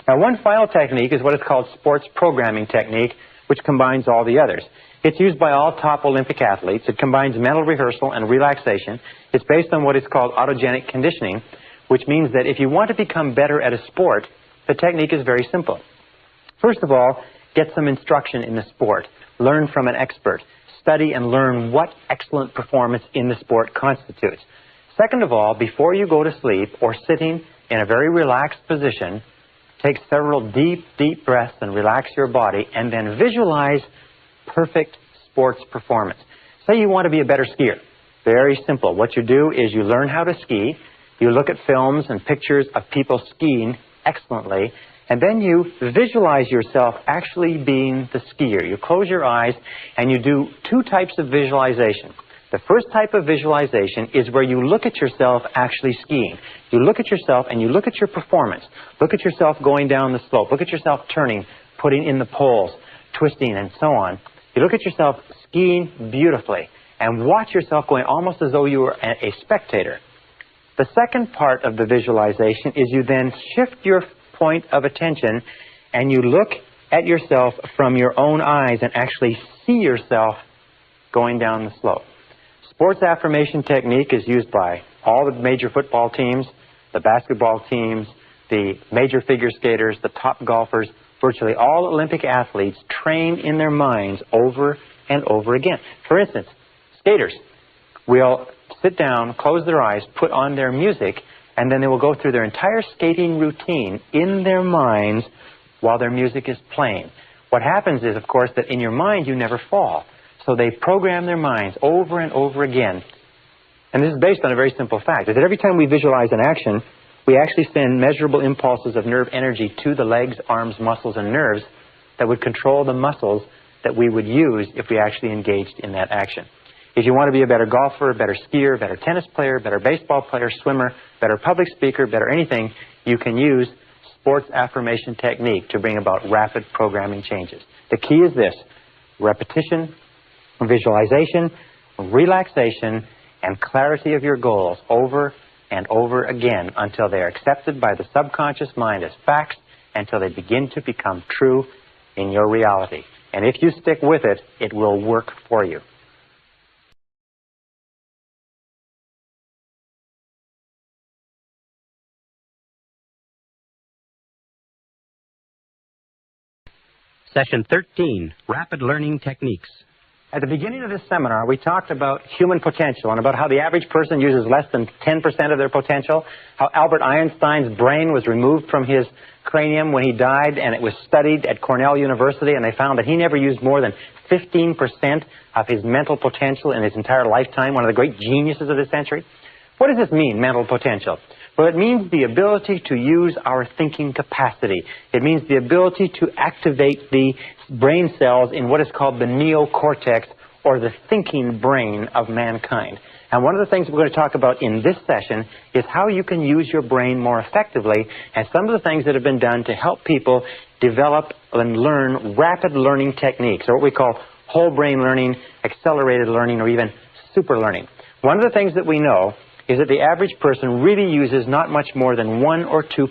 Now, one final technique is what is called sports programming technique, which combines all the others. It's used by all top Olympic athletes. It combines mental rehearsal and relaxation. It's based on what is called autogenic conditioning, which means that if you want to become better at a sport, the technique is very simple. First of all, get some instruction in the sport. Learn from an expert. Study and learn what excellent performance in the sport constitutes. Second of all, before you go to sleep or sitting in a very relaxed position, take several deep, deep breaths and relax your body, and then visualize perfect sports performance. Say you want to be a better skier. Very simple. What you do is you learn how to ski, you look at films and pictures of people skiing excellently, and then you visualize yourself actually being the skier. You close your eyes and you do 2 types of visualization. The first type of visualization is where you look at yourself actually skiing. You look at yourself and you look at your performance. Look at yourself going down the slope. Look at yourself turning, putting in the poles, twisting, and so on. You look at yourself skiing beautifully and watch yourself going almost as though you were a spectator. The second part of the visualization is you then shift your point of attention and you look at yourself from your own eyes and actually see yourself going down the slope. Sports affirmation technique is used by all the major football teams, the basketball teams, the major figure skaters, the top golfers. Virtually all Olympic athletes train in their minds over and over again. For instance, skaters will sit down, close their eyes, put on their music, and then they will go through their entire skating routine in their minds while their music is playing. What happens is, of course, that in your mind you never fall. So they program their minds over and over again. And this is based on a very simple fact, is that every time we visualize an action, we actually send measurable impulses of nerve energy to the legs, arms, muscles, and nerves that would control the muscles that we would use if we actually engaged in that action. If you want to be a better golfer, a better skier, a better tennis player, a better baseball player, swimmer, better public speaker, better anything, you can use sports affirmation technique to bring about rapid programming changes. The key is this: repetition, visualization, relaxation, and clarity of your goals over and over again until they are accepted by the subconscious mind as facts, until they begin to become true in your reality. And if you stick with it, it will work for you. Session 13, Rapid Learning Techniques. At the beginning of this seminar, we talked about human potential and about how the average person uses less than 10% of their potential, how Albert Einstein's brain was removed from his cranium when he died, and it was studied at Cornell University, and they found that he never used more than 15% of his mental potential in his entire lifetime, one of the great geniuses of this century. What does this mean, mental potential? Well, it means the ability to use our thinking capacity. It means the ability to activate the brain cells in what is called the neocortex, or the thinking brain of mankind. And one of the things we're going to talk about in this session is how you can use your brain more effectively, and some of the things that have been done to help people develop and learn rapid learning techniques, or what we call whole brain learning, accelerated learning, or even super learning. One of the things that we know is that the average person really uses not much more than 1 or 2%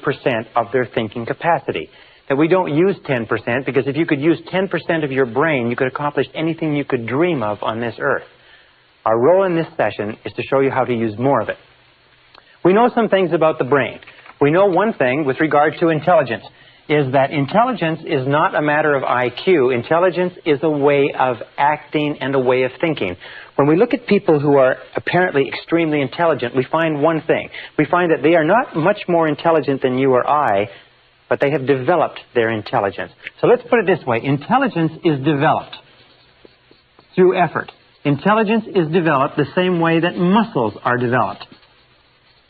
of their thinking capacity. That we don't use 10%, because if you could use 10% of your brain, you could accomplish anything you could dream of on this earth. Our role in this session is to show you how to use more of it. We know some things about the brain. We know one thing with regard to intelligence, is that intelligence is not a matter of IQ. Intelligence is a way of acting and a way of thinking. When we look at people who are apparently extremely intelligent, we find one thing. We find that they are not much more intelligent than you or I, but they have developed their intelligence. So let's put it this way. Intelligence is developed through effort. Intelligence is developed the same way that muscles are developed.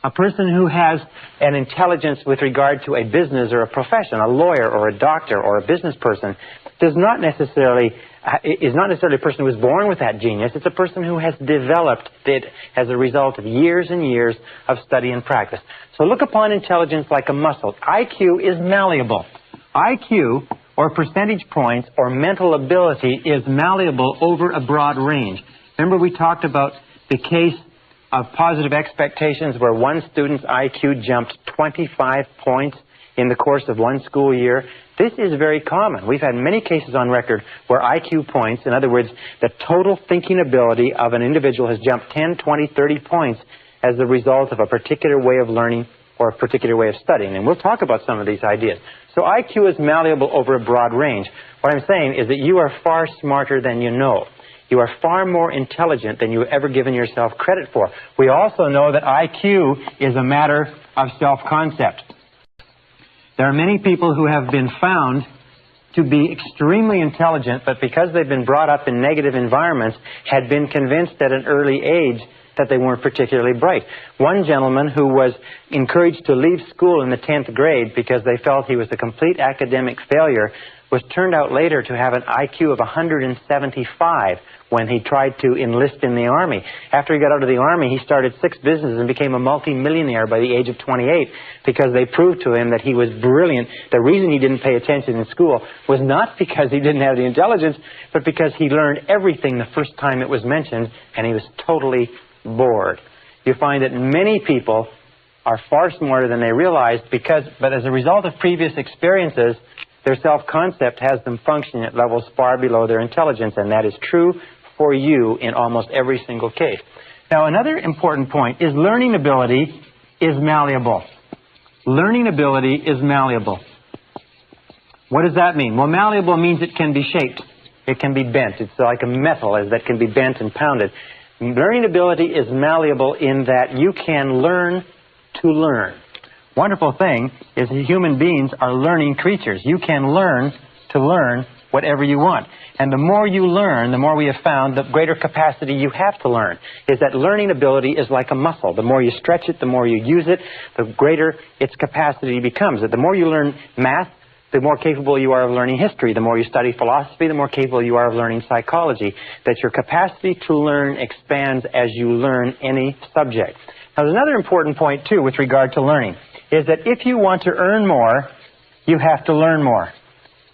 A person who has an intelligence with regard to a business or a profession, a lawyer or a doctor or a business person, is not necessarily a person who was born with that genius. It's a person who has developed it as a result of years and years of study and practice. So look upon intelligence like a muscle. IQ is malleable. IQ, or percentage points, or mental ability, is malleable over a broad range. Remember we talked about the case of positive expectations where one student's IQ jumped 25 points in the course of one school year. This is very common. We've had many cases on record where IQ points, in other words, the total thinking ability of an individual has jumped 10, 20, 30 points as the result of a particular way of learning or a particular way of studying. And we'll talk about some of these ideas. So IQ is malleable over a broad range. What I'm saying is that you are far smarter than you know. You are far more intelligent than you've ever given yourself credit for. We also know that IQ is a matter of self-concept. There are many people who have been found to be extremely intelligent, but because they've been brought up in negative environments, had been convinced at an early age that they weren't particularly bright. One gentleman who was encouraged to leave school in the 10th grade because they felt he was a complete academic failure was turned out later to have an IQ of 175 when he tried to enlist in the Army. After he got out of the Army, he started 6 businesses and became a multi-millionaire by the age of 28 because they proved to him that he was brilliant. The reason he didn't pay attention in school was not because he didn't have the intelligence, but because he learned everything the first time it was mentioned and he was totally bored. You find that many people are far smarter than they realize but as a result of previous experiences, their self-concept has them functioning at levels far below their intelligence, and that is true for you in almost every single case. Now, another important point is learning ability is malleable. Learning ability is malleable. What does that mean? Well, malleable means it can be shaped. It can be bent. It's like a metal that can be bent and pounded. Learning ability is malleable in that you can learn to learn. Wonderful thing is that human beings are learning creatures. You can learn to learn whatever you want. And the more you learn, the more we have found, the greater capacity you have to learn. Is that learning ability is like a muscle. The more you stretch it, the more you use it, the greater its capacity becomes. The more you learn math, the more capable you are of learning history. The more you study philosophy, the more capable you are of learning psychology. That your capacity to learn expands as you learn any subject. Now, there's another important point, too, with regard to learning, is that if you want to earn more, you have to learn more.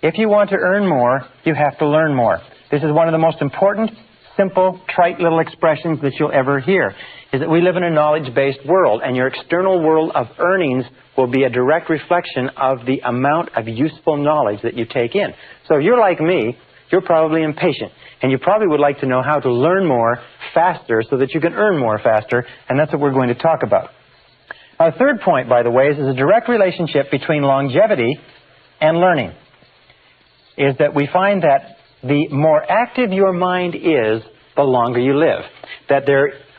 If you want to earn more, you have to learn more. This is one of the most important, simple, trite little expressions that you'll ever hear, is that we live in a knowledge-based world, and your external world of earnings will be a direct reflection of the amount of useful knowledge that you take in. So if you're like me, you're probably impatient, and you probably would like to know how to learn more faster so that you can earn more faster, and that's what we're going to talk about. Our third point, by the way, is a direct relationship between longevity and learning. Is that we find that the more active your mind is, the longer you live. That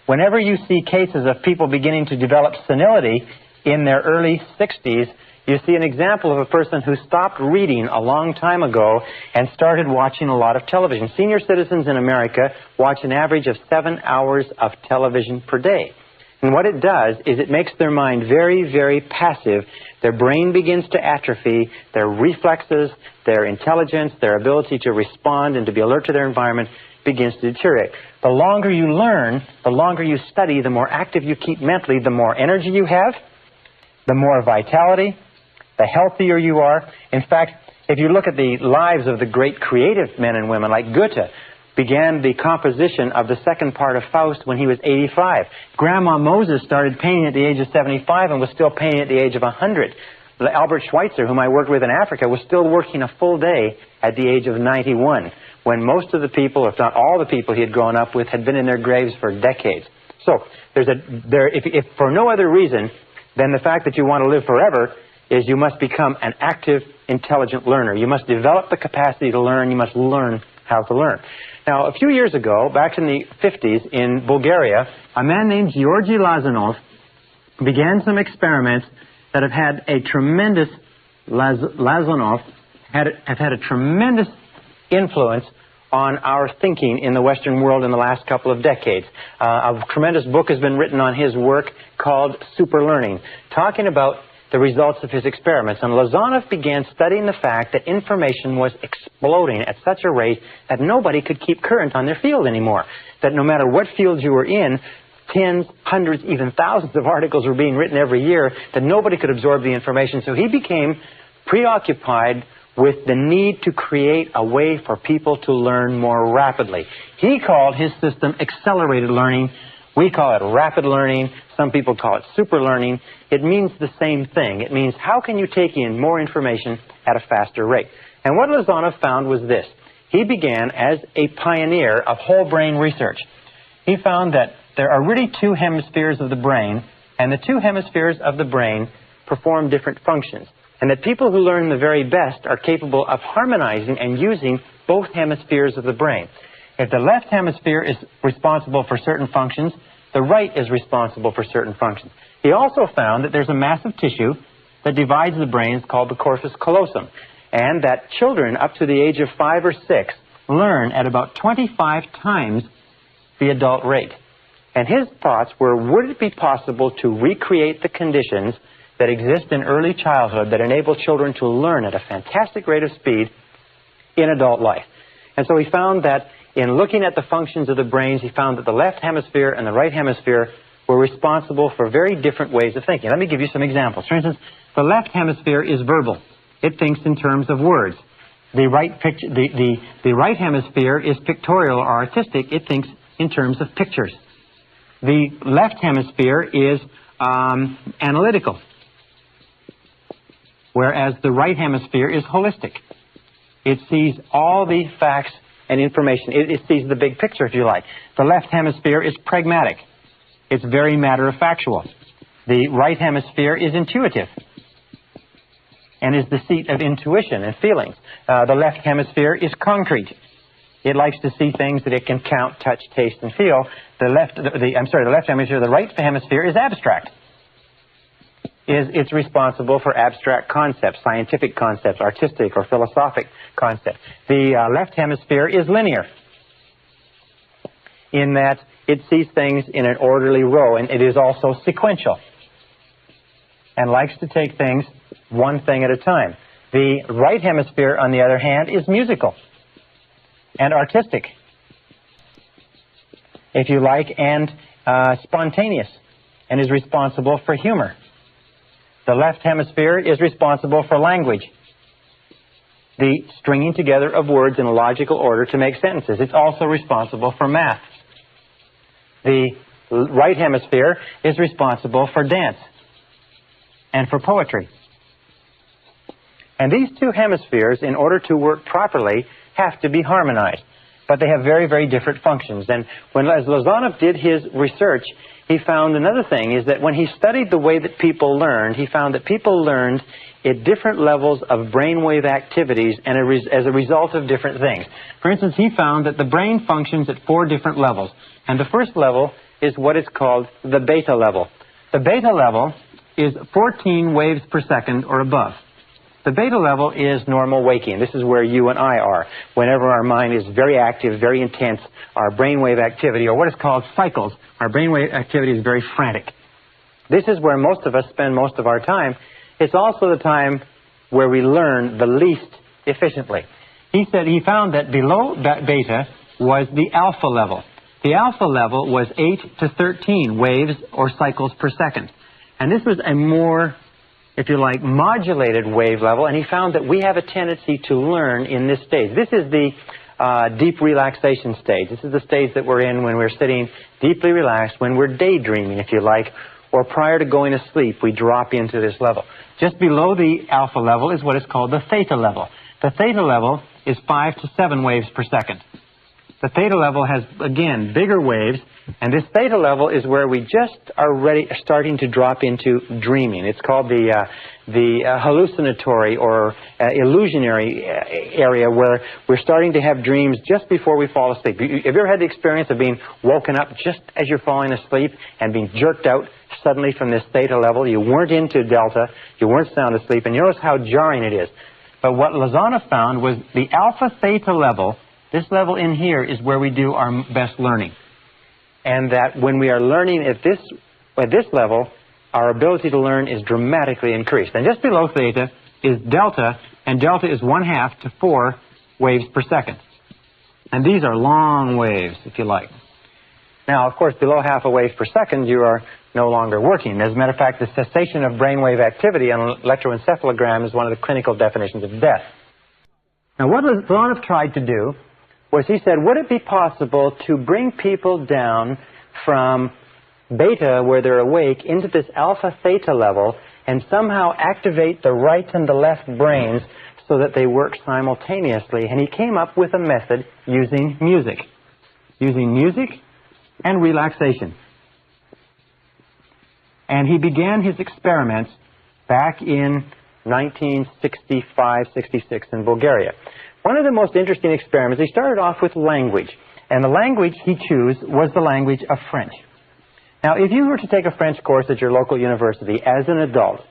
whenever you see cases of people beginning to develop senility in their early 60s, you see an example of a person who stopped reading a long time ago and started watching a lot of television. Senior citizens in America watch an average of 7 hours of television per day. And what it does is it makes their mind very, very passive. Their brain begins to atrophy. Their reflexes, their intelligence, their ability to respond and to be alert to their environment begins to deteriorate. The longer you learn, the longer you study, the more active you keep mentally, the more energy you have, the more vitality, the healthier you are. In fact, if you look at the lives of the great creative men and women like Goethe, began the composition of the second part of Faust when he was 85. Grandma Moses started painting at the age of 75 and was still painting at the age of 100. Albert Schweitzer, whom I worked with in Africa, was still working a full day at the age of 91, when most of the people, if not all the people he had grown up with, had been in their graves for decades. So, if for no other reason than the fact that you want to live forever, is you must become an active, intelligent learner. You must develop the capacity to learn. You must learn how to learn. Now, a few years ago, back in the 50s in Bulgaria, a man named Georgy Lazanov began some experiments that have had a tremendous Lazanov have had a tremendous influence on our thinking in the Western world in the last couple of decades. A tremendous book has been written on his work called Super Learning, talking about the results of his experiments. And Lazanov began studying the fact that information was exploding at such a rate that nobody could keep current on their field anymore. That no matter what field you were in, tens, hundreds, even thousands of articles were being written every year, that nobody could absorb the information. So he became preoccupied with the need to create a way for people to learn more rapidly. He called his system accelerated learning. We call it rapid learning. Some people call it super learning. It means the same thing. It means how can you take in more information at a faster rate? And what Lazanov found was this. He began as a pioneer of whole brain research. He found that there are really two hemispheres of the brain, and the two hemispheres of the brain perform different functions. And that people who learn the very best are capable of harmonizing and using both hemispheres of the brain. If the left hemisphere is responsible for certain functions, the right is responsible for certain functions. He also found that there's a massive tissue that divides the brain called the corpus callosum, and that children up to the age of 5 or 6 learn at about 25 times the adult rate. And his thoughts were, would it be possible to recreate the conditions that exist in early childhood that enable children to learn at a fantastic rate of speed in adult life? And so he found that in looking at the functions of the brains, he found that the left hemisphere and the right hemisphere were responsible for very different ways of thinking. Let me give you some examples. For instance, the left hemisphere is verbal. It thinks in terms of words. The right hemisphere is pictorial or artistic. It thinks in terms of pictures. The left hemisphere is analytical, whereas the right hemisphere is holistic. It sees all the facts and information. It sees the big picture, if you like. The left hemisphere is pragmatic. It's very matter-of-factual. The right hemisphere is intuitive and is the seat of intuition and feelings. The left hemisphere is concrete. It likes to see things that it can count, touch, taste, and feel. The right hemisphere is abstract. is it's responsible for abstract concepts, scientific concepts, artistic or philosophic concepts. The left hemisphere is linear in that it sees things in an orderly row, and it is also sequential and likes to take things one thing at a time. The right hemisphere, on the other hand, is musical and artistic, if you like, and spontaneous, and is responsible for humor. The left hemisphere is responsible for language, the stringing together of words in a logical order to make sentences. It's also responsible for math. The right hemisphere is responsible for dance and for poetry. And these two hemispheres, in order to work properly, have to be harmonized. But they have very, very different functions. And as Lozanov did his research, he found another thing, is that when he studied the way that people learned, he found that people learned at different levels of brainwave activities and as a result of different things. For instance, he found that the brain functions at 4 different levels. And the first level is what is called the beta level. The beta level is 14 waves per second or above. The beta level is normal waking. This is where you and I are. Whenever our mind is very active, very intense, our brainwave activity, or what is called cycles, our brainwave activity is very frantic. This is where most of us spend most of our time. It's also the time where we learn the least efficiently. He said he found that below that beta was the alpha level. The alpha level was 8 to 13 waves or cycles per second. And this was a more, if you like, modulated wave level, and he found that we have a tendency to learn in this stage. This is the deep relaxation stage. This is the stage that we're in when we're sitting deeply relaxed, when we're daydreaming, if you like, or prior to going to sleep, we drop into this level. Just below the alpha level is what is called the theta level. The theta level is 5 to 7 waves per second. The theta level has, again, bigger waves, and this theta level is where we just are starting to drop into dreaming. It's called the hallucinatory or illusionary area, where we're starting to have dreams just before we fall asleep. Have you ever had the experience of being woken up just as you're falling asleep and being jerked out suddenly from this theta level? You weren't into delta, you weren't sound asleep, and you notice how jarring it is. But what Lozanov found was the alpha theta level. This level in here is where we do our best learning. And that when we are learning at this level, our ability to learn is dramatically increased. And just below theta is delta, and delta is 1/2 to 4 waves per second. And these are long waves, if you like. Now, of course, below 1/2 a wave per second, you are no longer working. As a matter of fact, the cessation of brainwave activity on an electroencephalogram is one of the clinical definitions of death. Now, what Lozanov tried to do was he said, would it be possible to bring people down from beta, where they're awake, into this alpha theta level and somehow activate the right and the left brains so that they work simultaneously? And he came up with a method using music and relaxation. And he began his experiments back in 1965-66 in Bulgaria. One of the most interesting experiments, he started off with language. And the language he chose was the language of French. Now, if you were to take a French course at your local university as an adult,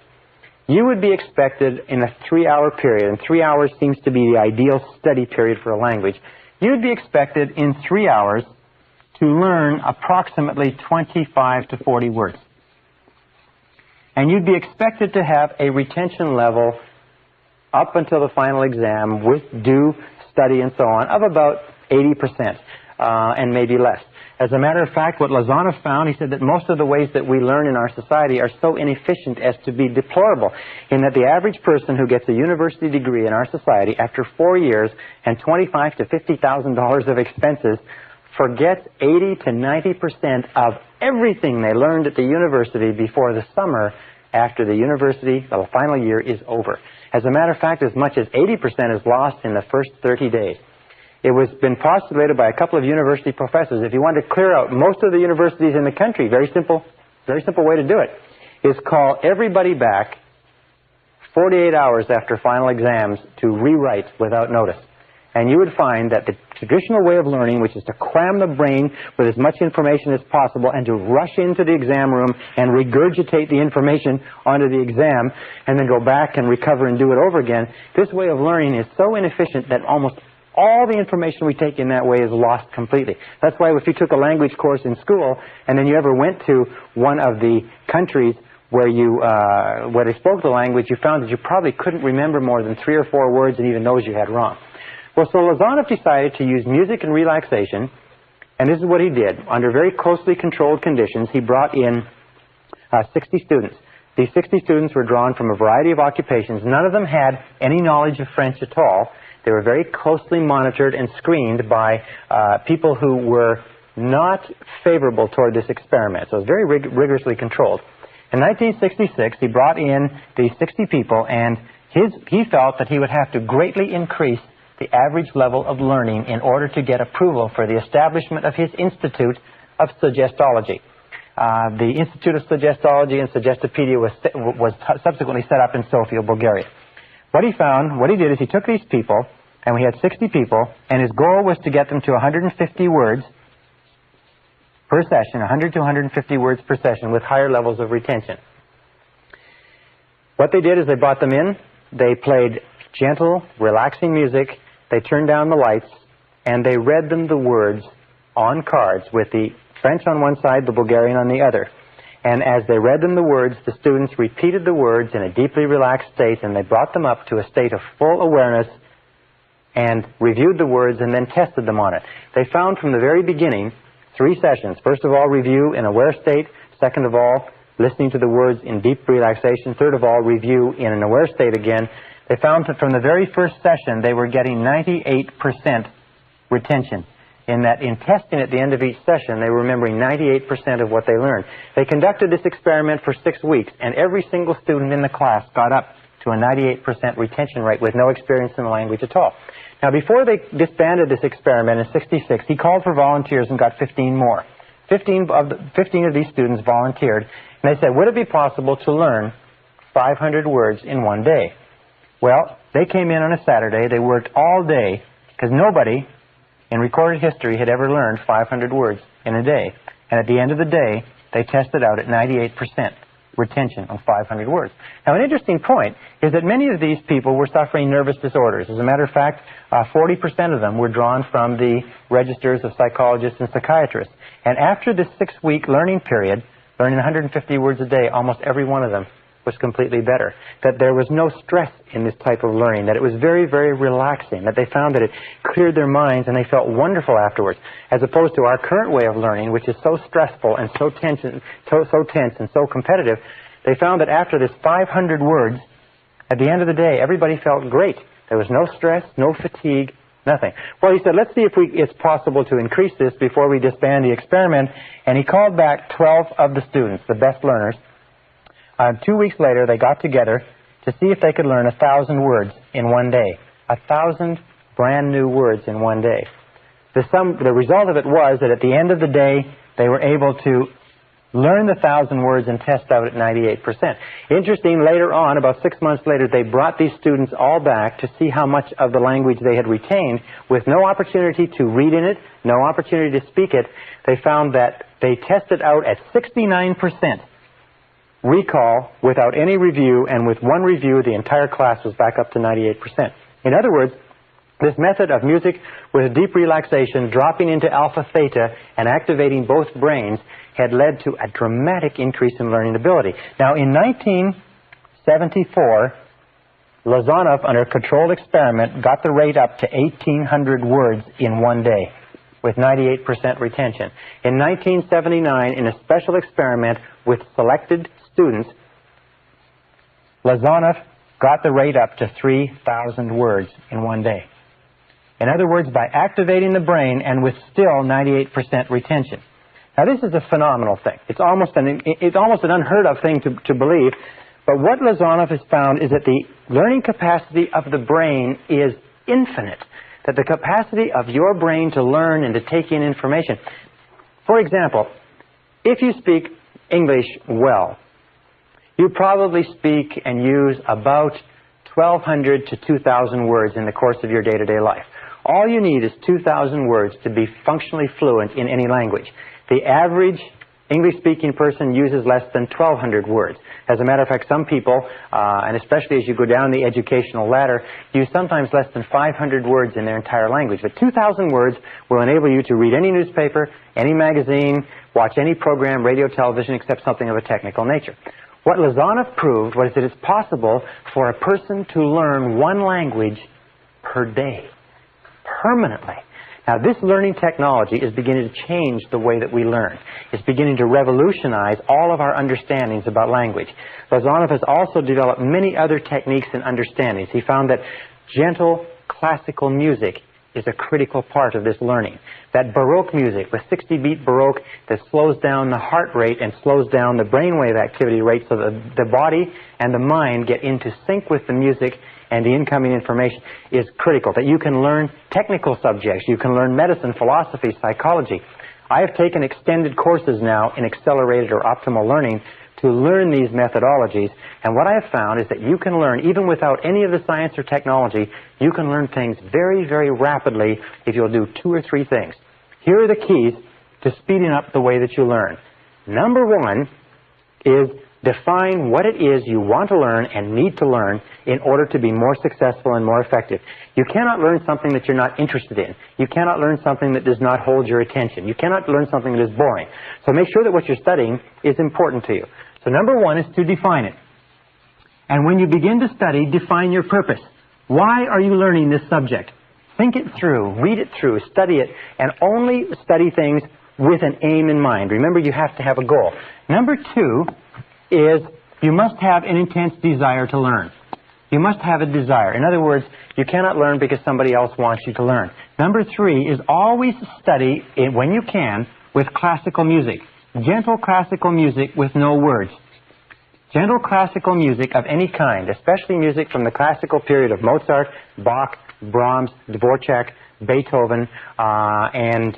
you would be expected in a 3-hour period, and 3 hours seems to be the ideal study period for a language, you would be expected in 3 hours to learn approximately 25 to 40 words. And you'd be expected to have a retention level up until the final exam, with due study and so on, of about 80%, and maybe less. As a matter of fact, what Lozanov found, he said that most of the ways that we learn in our society are so inefficient as to be deplorable, in that the average person who gets a university degree in our society after 4 years and $25,000 to $50,000 of expenses forgets 80 to 90% of everything they learned at the university before the summer after the final year is over. As a matter of fact, as much as 80% is lost in the first 30 days. It was been postulated by a couple of university professors. If you want to clear out most of the universities in the country, very simple way to do it, is call everybody back 48 hours after final exams to rewrite without notice. and you would find that the traditional way of learning, which is to cram the brain with as much information as possible and to rush into the exam room and regurgitate the information onto the exam and then go back and recover and do it over again, this way of learning is so inefficient that almost all the information we take in that way is lost completely. That's why if you took a language course in school and then you ever went to one of the countries where they spoke the language, you found that you probably couldn't remember more than 3 or 4 words, and even those you had wrong. Well, so Lazanov decided to use music and relaxation, and this is what he did. Under very closely controlled conditions, he brought in 60 students. These 60 students were drawn from a variety of occupations. None of them had any knowledge of French at all. They were very closely monitored and screened by people who were not favorable toward this experiment. So it was very rigorously controlled. In 1966, he brought in these 60 people, and he felt that he would have to greatly increase the average level of learning in order to get approval for the establishment of his Institute of Suggestology. The Institute of Suggestology and Suggestopedia was subsequently set up in Sofia, Bulgaria. What he did is he took these people, and we had 60 people, and his goal was to get them to 150 words per session, 100 to 150 words per session with higher levels of retention. What they did is they brought them in, they played gentle, relaxing music, they turned down the lights, and they read them the words on cards with the French on one side, the Bulgarian on the other. And as they read them the words, the students repeated the words in a deeply relaxed state, and they brought them up to a state of full awareness and reviewed the words and then tested them on it. They found from the very beginning 3 sessions. First of all, review in aware state. Second of all, listening to the words in deep relaxation. Third of all, review in an aware state again. They found that from the very first session, they were getting 98% retention. In that, in testing at the end of each session, they were remembering 98% of what they learned. They conducted this experiment for 6 weeks, and every single student in the class got up to a 98% retention rate with no experience in the language at all. Now, before they disbanded this experiment in '66, he called for volunteers and got 15 more. 15 of these students volunteered, and they said, would it be possible to learn 500 words in one day? Well, they came in on a Saturday. They worked all day because nobody in recorded history had ever learned 500 words in a day. And at the end of the day, they tested out at 98% retention of 500 words. Now, an interesting point is that many of these people were suffering nervous disorders. As a matter of fact, 40% of them were drawn from the registers of psychologists and psychiatrists. And after this 6-week learning period, learning 150 words a day, almost every one of them was completely better. That there was no stress in this type of learning, that it was very, very relaxing, that they found that it cleared their minds and they felt wonderful afterwards, as opposed to our current way of learning, which is so stressful and so tense and so competitive. They found that after this 500 words, at the end of the day, everybody felt great. There was no stress, no fatigue, nothing. Well, he said, let's see if it's possible to increase this before we disband the experiment. And he called back 12 of the students, the best learners. 2 weeks later, they got together to see if they could learn 1,000 words in one day. 1,000 brand new words in one day. The result of it was that at the end of the day, they were able to learn the 1,000 words and test out at 98%. Interesting, later on, about 6 months later, they brought these students all back to see how much of the language they had retained with no opportunity to read in it, no opportunity to speak it. They found that they tested out at 69% recall without any review, and with one review, the entire class was back up to 98%. In other words, this method of music with deep relaxation, dropping into alpha theta and activating both brains had led to a dramatic increase in learning ability. Now, in 1974, Lazanov, under a controlled experiment, got the rate up to 1,800 words in one day with 98% retention. In 1979, in a special experiment with selected students, Lazanov got the rate up to 3,000 words in one day. In other words, by activating the brain and with still 98% retention. Now, this is a phenomenal thing. It's almost an unheard of thing to believe. But what Lazanov has found is that the learning capacity of the brain is infinite. That the capacity of your brain to learn and to take in information. For example, if you speak English well, you probably speak and use about 1,200 to 2,000 words in the course of your day-to-day life. All you need is 2,000 words to be functionally fluent in any language. The average English-speaking person uses less than 1,200 words. As a matter of fact, some people, and especially as you go down the educational ladder, use sometimes less than 500 words in their entire language. But 2,000 words will enable you to read any newspaper, any magazine, watch any program, radio, television, except something of a technical nature. What Lazarov proved was that it's possible for a person to learn one language per day, permanently. Now, this learning technology is beginning to change the way that we learn. It's beginning to revolutionize all of our understandings about language. Lazarov has also developed many other techniques and understandings. He found that gentle classical music is a critical part of this learning. That Baroque music, with 60-beat Baroque that slows down the heart rate and slows down the brainwave activity rate so that the body and the mind get into sync with the music and the incoming information, is critical. That you can learn technical subjects, you can learn medicine, philosophy, psychology. I have taken extended courses now in accelerated or optimal learning to learn these methodologies, and what I have found is that you can learn, even without any of the science or technology, you can learn things very, very rapidly if you'll do 2 or 3 things. Here are the keys to speeding up the way that you learn. Number 1 is define what it is you want to learn and need to learn in order to be more successful and more effective. You cannot learn something that you're not interested in. You cannot learn something that does not hold your attention. You cannot learn something that is boring. So make sure that what you're studying is important to you. So number 1 is to define it. And when you begin to study, define your purpose. Why are you learning this subject? Think it through, read it through, study it, and only study things with an aim in mind. Remember, you have to have a goal. Number 2 is you must have an intense desire to learn. You must have a desire. In other words, you cannot learn because somebody else wants you to learn. Number 3 is always study, when you can, with classical music. Gentle classical music with no words. Gentle classical music of any kind, especially music from the classical period of Mozart, Bach, Brahms, Dvorak, Beethoven, and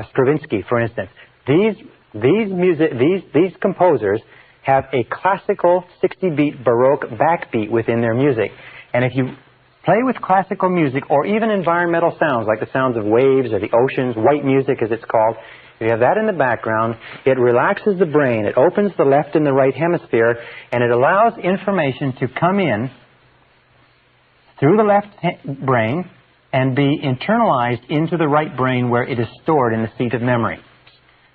Stravinsky, for instance. These composers have a classical 60-beat Baroque backbeat within their music. And if you play with classical music or even environmental sounds like the sounds of waves or the oceans, white music as it's called, if you have that in the background, it relaxes the brain, it opens the left and the right hemisphere, and it allows information to come in through the left brain and be internalized into the right brain where it is stored in the seat of memory.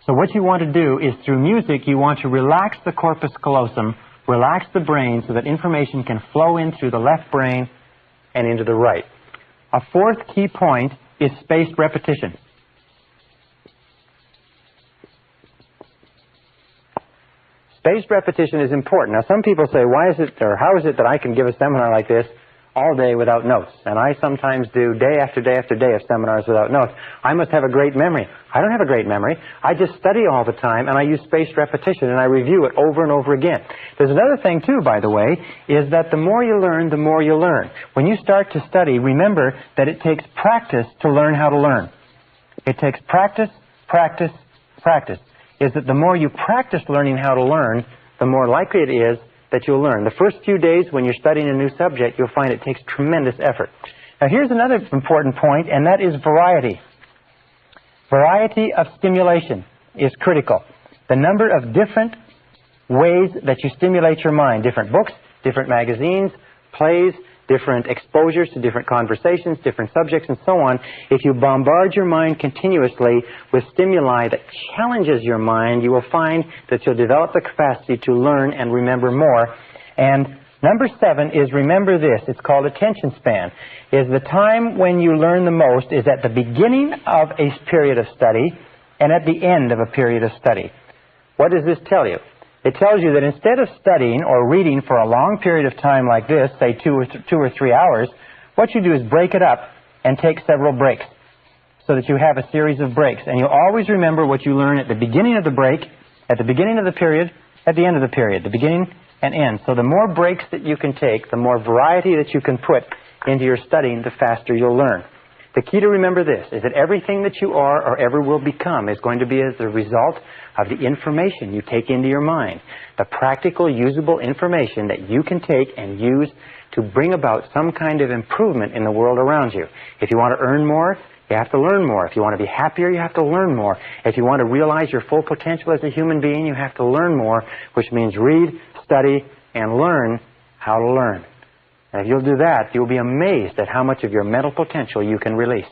So what you want to do is, through music, you want to relax the corpus callosum, relax the brain so that information can flow in through the left brain and into the right. A 4th key point is spaced repetition. Spaced repetition is important. Now, some people say, why is it, or how is it that I can give a seminar like this all day without notes? And I sometimes do day after day after day of seminars without notes. I must have a great memory. I don't have a great memory. I just study all the time, and I use spaced repetition, and I review it over and over again. There's another thing, too, by the way, is that the more you learn, the more you learn. When you start to study, remember that it takes practice to learn how to learn. It takes practice, practice, practice. Is that the more you practice learning how to learn, the more likely it is that you'll learn. The first few days when you're studying a new subject, you'll find it takes tremendous effort. Now, here's another important point, and that is variety. Variety of stimulation is critical. The number of different ways that you stimulate your mind, different books, different magazines, plays, different exposures to different conversations, different subjects, and so on. If you bombard your mind continuously with stimuli that challenges your mind, you will find that you'll develop the capacity to learn and remember more. And number 7 is, remember this, it's called attention span, is the time when you learn the most is at the beginning of a period of study and at the end of a period of study. What does this tell you? It tells you that instead of studying or reading for a long period of time like this, say 2 or 3 hours, what you do is break it up and take several breaks so that you have a series of breaks. And you'll always remember what you learn at the beginning of the break, at the beginning of the period, at the end of the period, the beginning and end. So the more breaks that you can take, the more variety that you can put into your studying, the faster you'll learn. The key to remember this is that everything that you are or ever will become is going to be as a result of the information you take into your mind. The practical, usable information that you can take and use to bring about some kind of improvement in the world around you. If you want to earn more, you have to learn more. If you want to be happier, you have to learn more. If you want to realize your full potential as a human being, you have to learn more, which means read, study, and learn how to learn. And if you'll do that, you'll be amazed at how much of your mental potential you can release.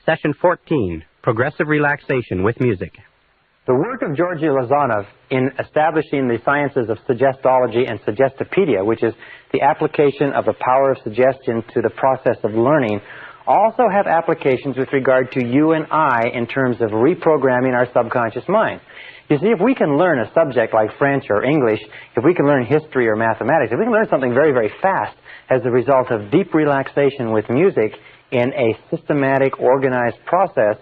Session 14, Progressive Relaxation with Music. The work of Georgi Lazanov in establishing the sciences of suggestology and suggestopedia, which is the application of the power of suggestion to the process of learning, also have applications with regard to you and I in terms of reprogramming our subconscious mind. You see, if we can learn a subject like French or English, if we can learn history or mathematics, if we can learn something very, very fast as a result of deep relaxation with music in a systematic, organized process,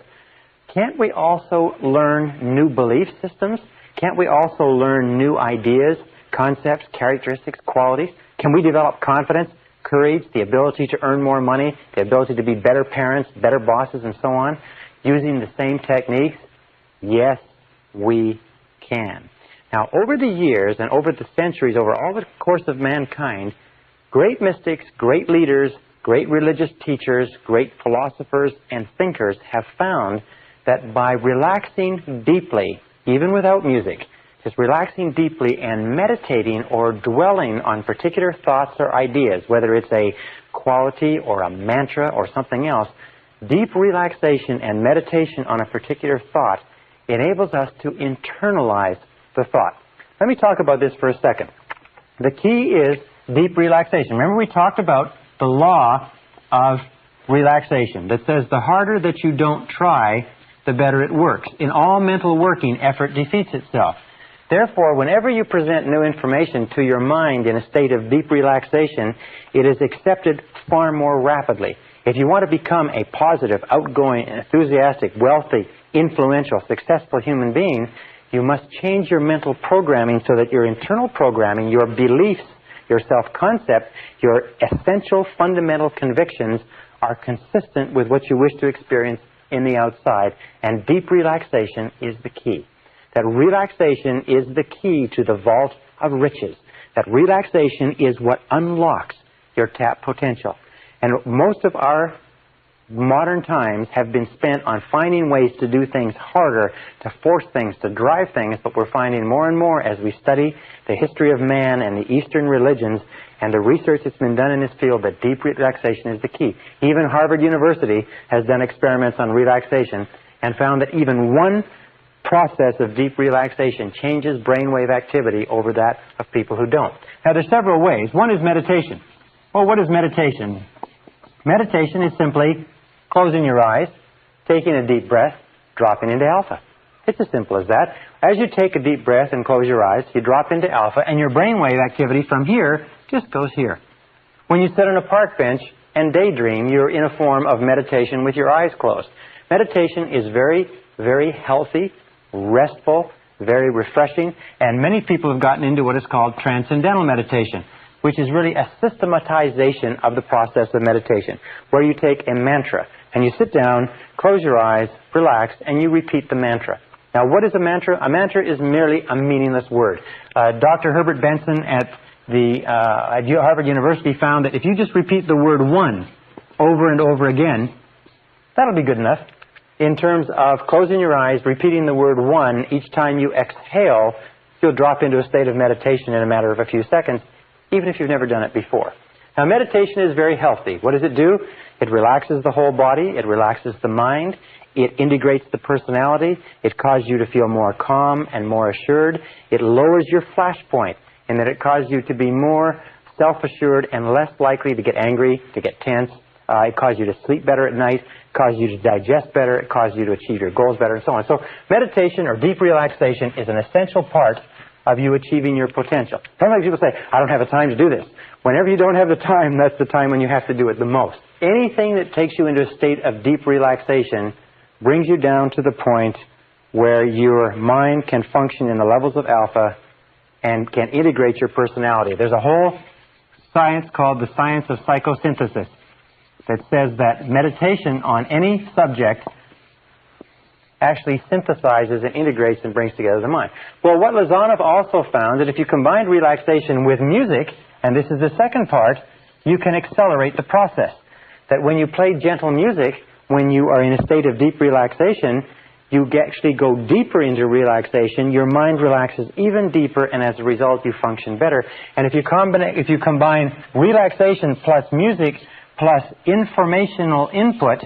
can't we also learn new belief systems? Can't we also learn new ideas, concepts, characteristics, qualities? Can we develop confidence, courage, the ability to earn more money, the ability to be better parents, better bosses, and so on, using the same techniques? Yes, we can. Now, over the years and over the centuries, over all the course of mankind, great mystics, great leaders, great religious teachers, great philosophers and thinkers have found that by relaxing deeply, even without music, just relaxing deeply and meditating or dwelling on particular thoughts or ideas, whether it's a quality or a mantra or something else, deep relaxation and meditation on a particular thought enables us to internalize the thought. Let me talk about this for a second. The key is deep relaxation. Remember we talked about the law of relaxation that says the harder that you don't try, the better it works. In all mental working, effort defeats itself. Therefore, whenever you present new information to your mind in a state of deep relaxation, it is accepted far more rapidly. If you want to become a positive, outgoing, enthusiastic, wealthy, influential, successful human being, you must change your mental programming so that your internal programming, your beliefs, your self-concept, your essential fundamental convictions are consistent with what you wish to experience in the outside. And deep relaxation is the key. That relaxation is the key to the vault of riches. That relaxation is what unlocks your tapped potential. And most of our modern times have been spent on finding ways to do things harder, to force things, to drive things, but we're finding more and more as we study the history of man and the Eastern religions and the research that's been done in this field that deep relaxation is the key. Even Harvard University has done experiments on relaxation and found that even one process of deep relaxation changes brainwave activity over that of people who don't. Now, there's several ways. One is meditation. Well, what is meditation? Meditation is simply closing your eyes, taking a deep breath, dropping into alpha. It's as simple as that. As you take a deep breath and close your eyes, you drop into alpha, and your brainwave activity from here just goes here. When you sit on a park bench and daydream, you're in a form of meditation with your eyes closed. Meditation is very, very healthy, restful, very refreshing, and many people have gotten into what is called transcendental meditation, which is really a systematization of the process of meditation, where you take a mantra and you sit down, close your eyes, relax, and you repeat the mantra. Now, what is a mantra? A mantra is merely a meaningless word. Dr. Herbert Benson at Harvard University found that if you just repeat the word one over and over again, that'll be good enough. In terms of closing your eyes, repeating the word one, each time you exhale, you'll drop into a state of meditation in a matter of a few seconds, even if you've never done it before. Now, meditation is very healthy. What does it do? It relaxes the whole body. It relaxes the mind. It integrates the personality. It causes you to feel more calm and more assured. It lowers your flashpoint in that it causes you to be more self-assured and less likely to get angry, to get tense. It causes you to sleep better at night. It causes you to digest better. It causes you to achieve your goals better, and so on. So meditation or deep relaxation is an essential part of you achieving your potential. Sometimes people say, I don't have the time to do this. Whenever you don't have the time, that's the time when you have to do it the most. anything that takes you into a state of deep relaxation brings you down to the point where your mind can function in the levels of alpha and can integrate your personality. There's a whole science called the science of psychosynthesis that says that meditation on any subject actually synthesizes and integrates and brings together the mind. Well, what Lazanov also found, that if you combine relaxation with music, and this is the second part, you can accelerate the process. That when you play gentle music, when you are in a state of deep relaxation, you actually go deeper into relaxation, your mind relaxes even deeper, and as a result you function better. And if you combine relaxation plus music plus informational input,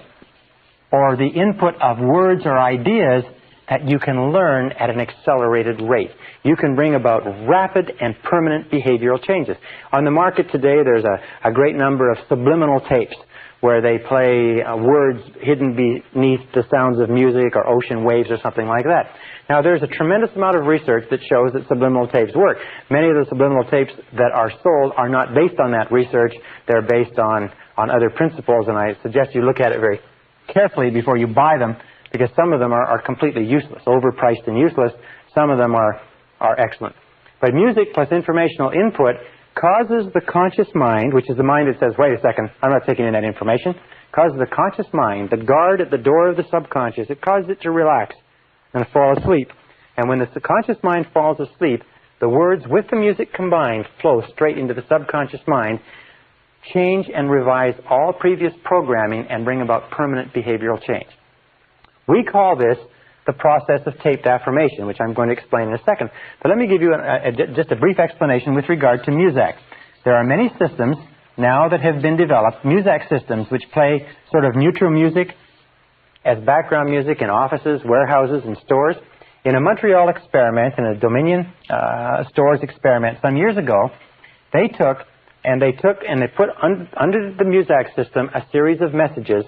or the input of words or ideas, that you can learn at an accelerated rate. You can bring about rapid and permanent behavioral changes. On the market today, there's a great number of subliminal tapes where they play words hidden beneath the sounds of music or ocean waves or something like that. Now, there's a tremendous amount of research that shows that subliminal tapes work. Many of the subliminal tapes that are sold are not based on that research. They're based on other principles, and I suggest you look at it very carefully before you buy them, because some of them are completely useless, overpriced and useless. Some of them are excellent. But music plus informational input causes the conscious mind, which is the mind that says, wait a second, I'm not taking in that information, causes the conscious mind, the guard at the door of the subconscious, it causes it to relax and fall asleep. And when the conscious mind falls asleep, the words with the music combined flow straight into the subconscious mind, change and revise all previous programming, and bring about permanent behavioral change. We call this the process of taped affirmation, which I'm going to explain in a second. But let me give you just a brief explanation with regard to Muzak. There are many systems now that have been developed, Muzak systems, which play sort of neutral music as background music in offices, warehouses, and stores. In a Montreal experiment, in a Dominion stores experiment some years ago, they put under the Muzak system a series of messages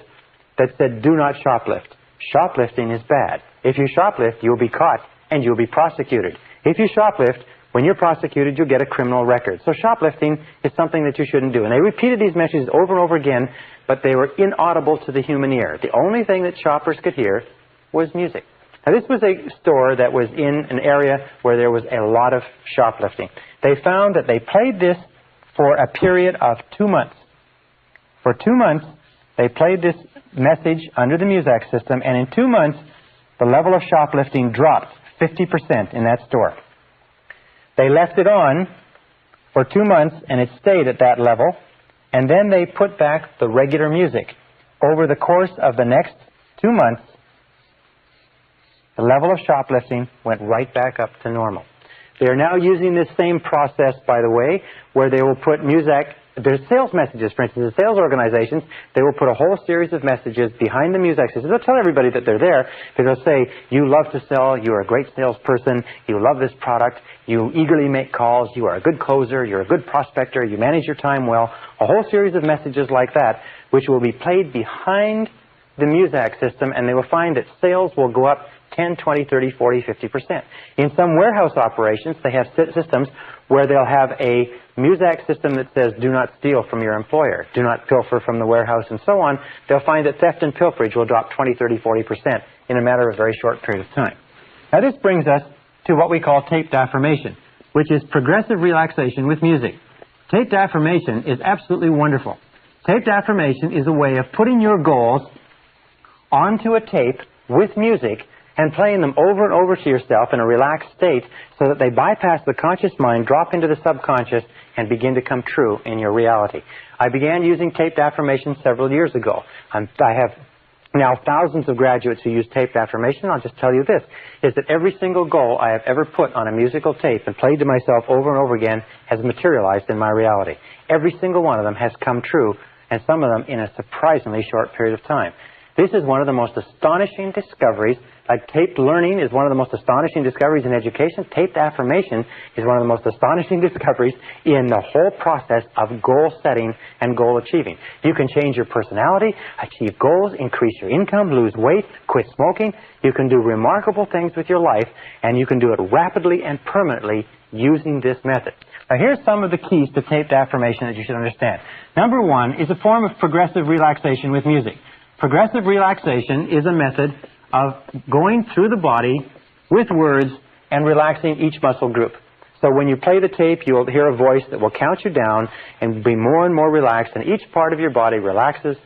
that said, do not shoplift. Shoplifting is bad. If you shoplift, you'll be caught and you'll be prosecuted. If you shoplift, when you're prosecuted, you'll get a criminal record. So shoplifting is something that you shouldn't do. And they repeated these messages over and over again, but they were inaudible to the human ear. The only thing that shoppers could hear was music. Now, this was a store that was in an area where there was a lot of shoplifting. They found that they played this for a period of 2 months. For 2 months, they played this message under the Muzak system, and in 2 months, the level of shoplifting dropped 50% in that store. They left it on for 2 months, and it stayed at that level, and then they put back the regular music. Over the course of the next 2 months, the level of shoplifting went right back up to normal. They are now using this same process, by the way, where they will put Muzak. There's sales messages, for instance, in sales organizations, they will put a whole series of messages behind the Muzak system. They'll tell everybody that they're there, because they'll say, you love to sell, you're a great salesperson, you love this product, you eagerly make calls, you are a good closer, you're a good prospector, you manage your time well. A whole series of messages like that, which will be played behind the Muzak system, and they will find that sales will go up 10, 20, 30, 40, 50%. In some warehouse operations, they have systems where they'll have a Muzak system that says, do not steal from your employer, do not pilfer from the warehouse, and so on. They'll find that theft and pilferage will drop 20, 30, 40% in a matter of a very short period of time. Now, this brings us to what we call taped affirmation, which is progressive relaxation with music. Taped affirmation is absolutely wonderful. Taped affirmation is a way of putting your goals onto a tape with music and playing them over and over to yourself in a relaxed state so that they bypass the conscious mind, drop into the subconscious, and begin to come true in your reality. I began using taped affirmation several years ago. I have now thousands of graduates who use taped affirmation. I'll just tell you this, is that every single goal I have ever put on a musical tape and played to myself over and over again has materialized in my reality. Every single one of them has come true, and some of them in a surprisingly short period of time. This is one of the most astonishing discoveries. Like taped learning is one of the most astonishing discoveries in education. Taped affirmation is one of the most astonishing discoveries in the whole process of goal setting and goal achieving. You can change your personality, achieve goals, increase your income, lose weight, quit smoking. You can do remarkable things with your life, and you can do it rapidly and permanently using this method. Now, here's some of the keys to taped affirmation that you should understand. Number one is a form of progressive relaxation with music. Progressive relaxation is a method of going through the body with words and relaxing each muscle group. So when you play the tape, you will hear a voice that will count you down and be more and more relaxed, and each part of your body relaxes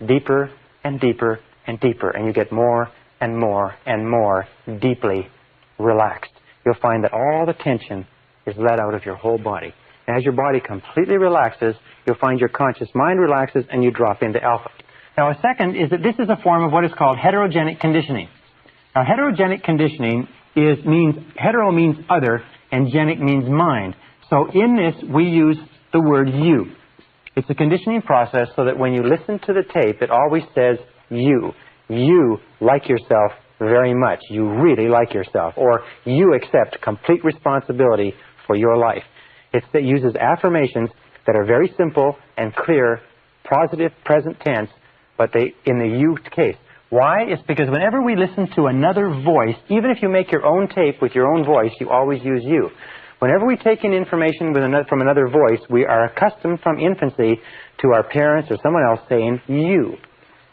deeper and deeper and deeper, and you get more and more and more deeply relaxed. You'll find that all the tension is let out of your whole body. And as your body completely relaxes, you'll find your conscious mind relaxes and you drop into alpha. Now, a second is that this is a form of what is called heterogenic conditioning. Now, heterogenic conditioning means hetero means other and genic means mind. So in this, we use the word you. It's a conditioning process so that when you listen to the tape, it always says you. You like yourself very much. You really like yourself. Or you accept complete responsibility for your life. It uses affirmations that are very simple and clear, positive, present tense, but they in the you case. Why? It's because whenever we listen to another voice, even if you make your own tape with your own voice, you always use you. Whenever we take in information from another voice, we are accustomed from infancy to our parents or someone else saying you.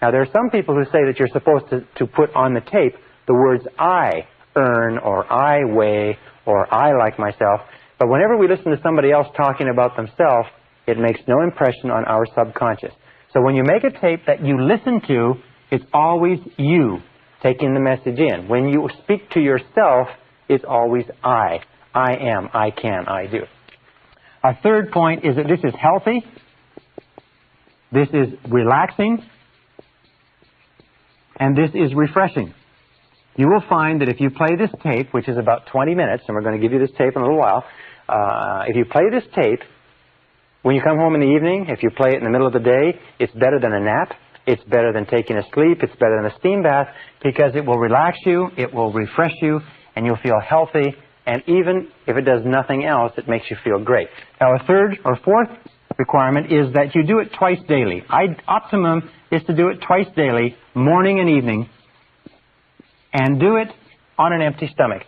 Now, there are some people who say that you're supposed to put on the tape the words I earn or I weigh or I like myself. But whenever we listen to somebody else talking about themselves, it makes no impression on our subconscious. So when you make a tape that you listen to, it's always you taking the message in. When you speak to yourself, it's always I. I am, I can, I do. Our third point is that this is healthy. This is relaxing. And this is refreshing. You will find that if you play this tape, which is about 20 minutes, and we're going to give you this tape in a little while, if you play this tape, when you come home in the evening, if you play it in the middle of the day, it's better than a nap. It's better than taking a sleep. It's better than a steam bath because it will relax you, it will refresh you, and you'll feel healthy. And even if it does nothing else, it makes you feel great. Now, a third or fourth requirement is that you do it twice daily. Optimum is to do it twice daily, morning and evening, and do it on an empty stomach.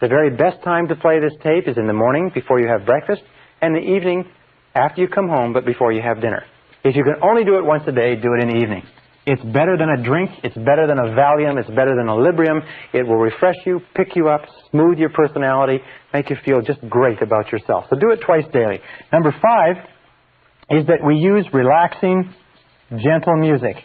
The very best time to play this tape is in the morning before you have breakfast, and the evening after you come home but before you have dinner. If you can only do it once a day, do it in the evening. It's better than a drink. It's better than a Valium. It's better than a Librium. It will refresh you, pick you up, smooth your personality, make you feel just great about yourself. So do it twice daily. Number 5 is that we use relaxing, gentle music.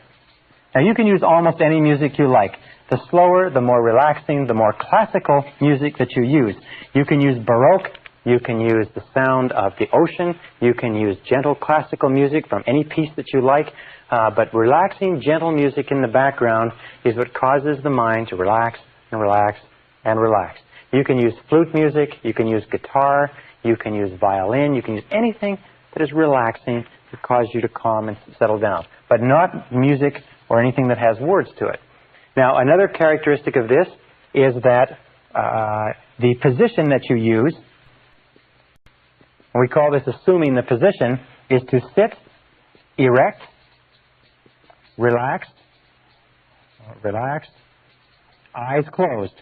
Now, you can use almost any music you like. The slower, the more relaxing, the more classical music that you use. You can use Baroque. You can use the sound of the ocean. You can use gentle classical music from any piece that you like. But relaxing, gentle music in the background is what causes the mind to relax and relax and relax. You can use flute music. You can use guitar. You can use violin. You can use anything that is relaxing to cause you to calm and settle down. But not music or anything that has words to it. Now, another characteristic of this is that the position that you use, and we call this assuming the position, is to sit erect, relaxed, eyes closed.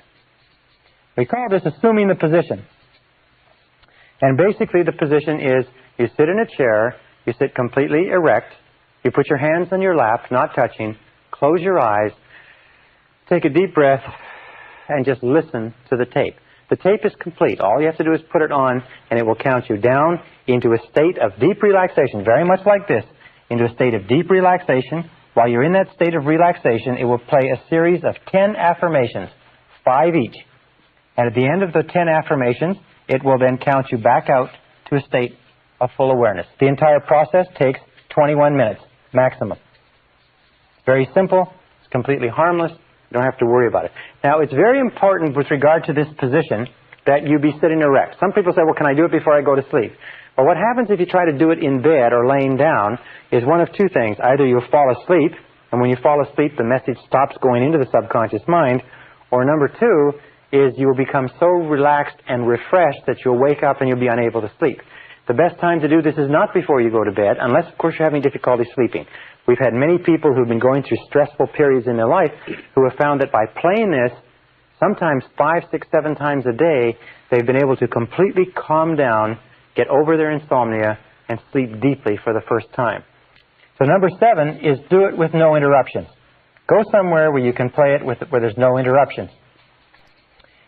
We call this assuming the position. And basically the position is you sit in a chair, you sit completely erect, you put your hands on your lap, not touching, close your eyes, take a deep breath, and just listen to the tape. The tape is complete. All you have to do is put it on, and it will count you down into a state of deep relaxation, very much like this, into a state of deep relaxation. While you're in that state of relaxation, it will play a series of 10 affirmations, 5 each. And at the end of the 10 affirmations, it will then count you back out to a state of full awareness. The entire process takes 21 minutes, maximum. Very simple. It's completely harmless. You don't have to worry about it. Now, it's very important with regard to this position that you be sitting erect. Some people say, well, can I do it before I go to sleep? Well, what happens if you try to do it in bed or laying down is one of two things. Either you'll fall asleep, and when you fall asleep, the message stops going into the subconscious mind, or number 2 is you will become so relaxed and refreshed that you'll wake up and you'll be unable to sleep. The best time to do this is not before you go to bed, unless, of course, you're having difficulty sleeping. We've had many people who've been going through stressful periods in their life who have found that by playing this, sometimes 5, 6, 7 times a day, they've been able to completely calm down get over their insomnia, and sleep deeply for the first time. So number 7 is do it with no interruptions. Go somewhere where you can play it where there's no interruptions.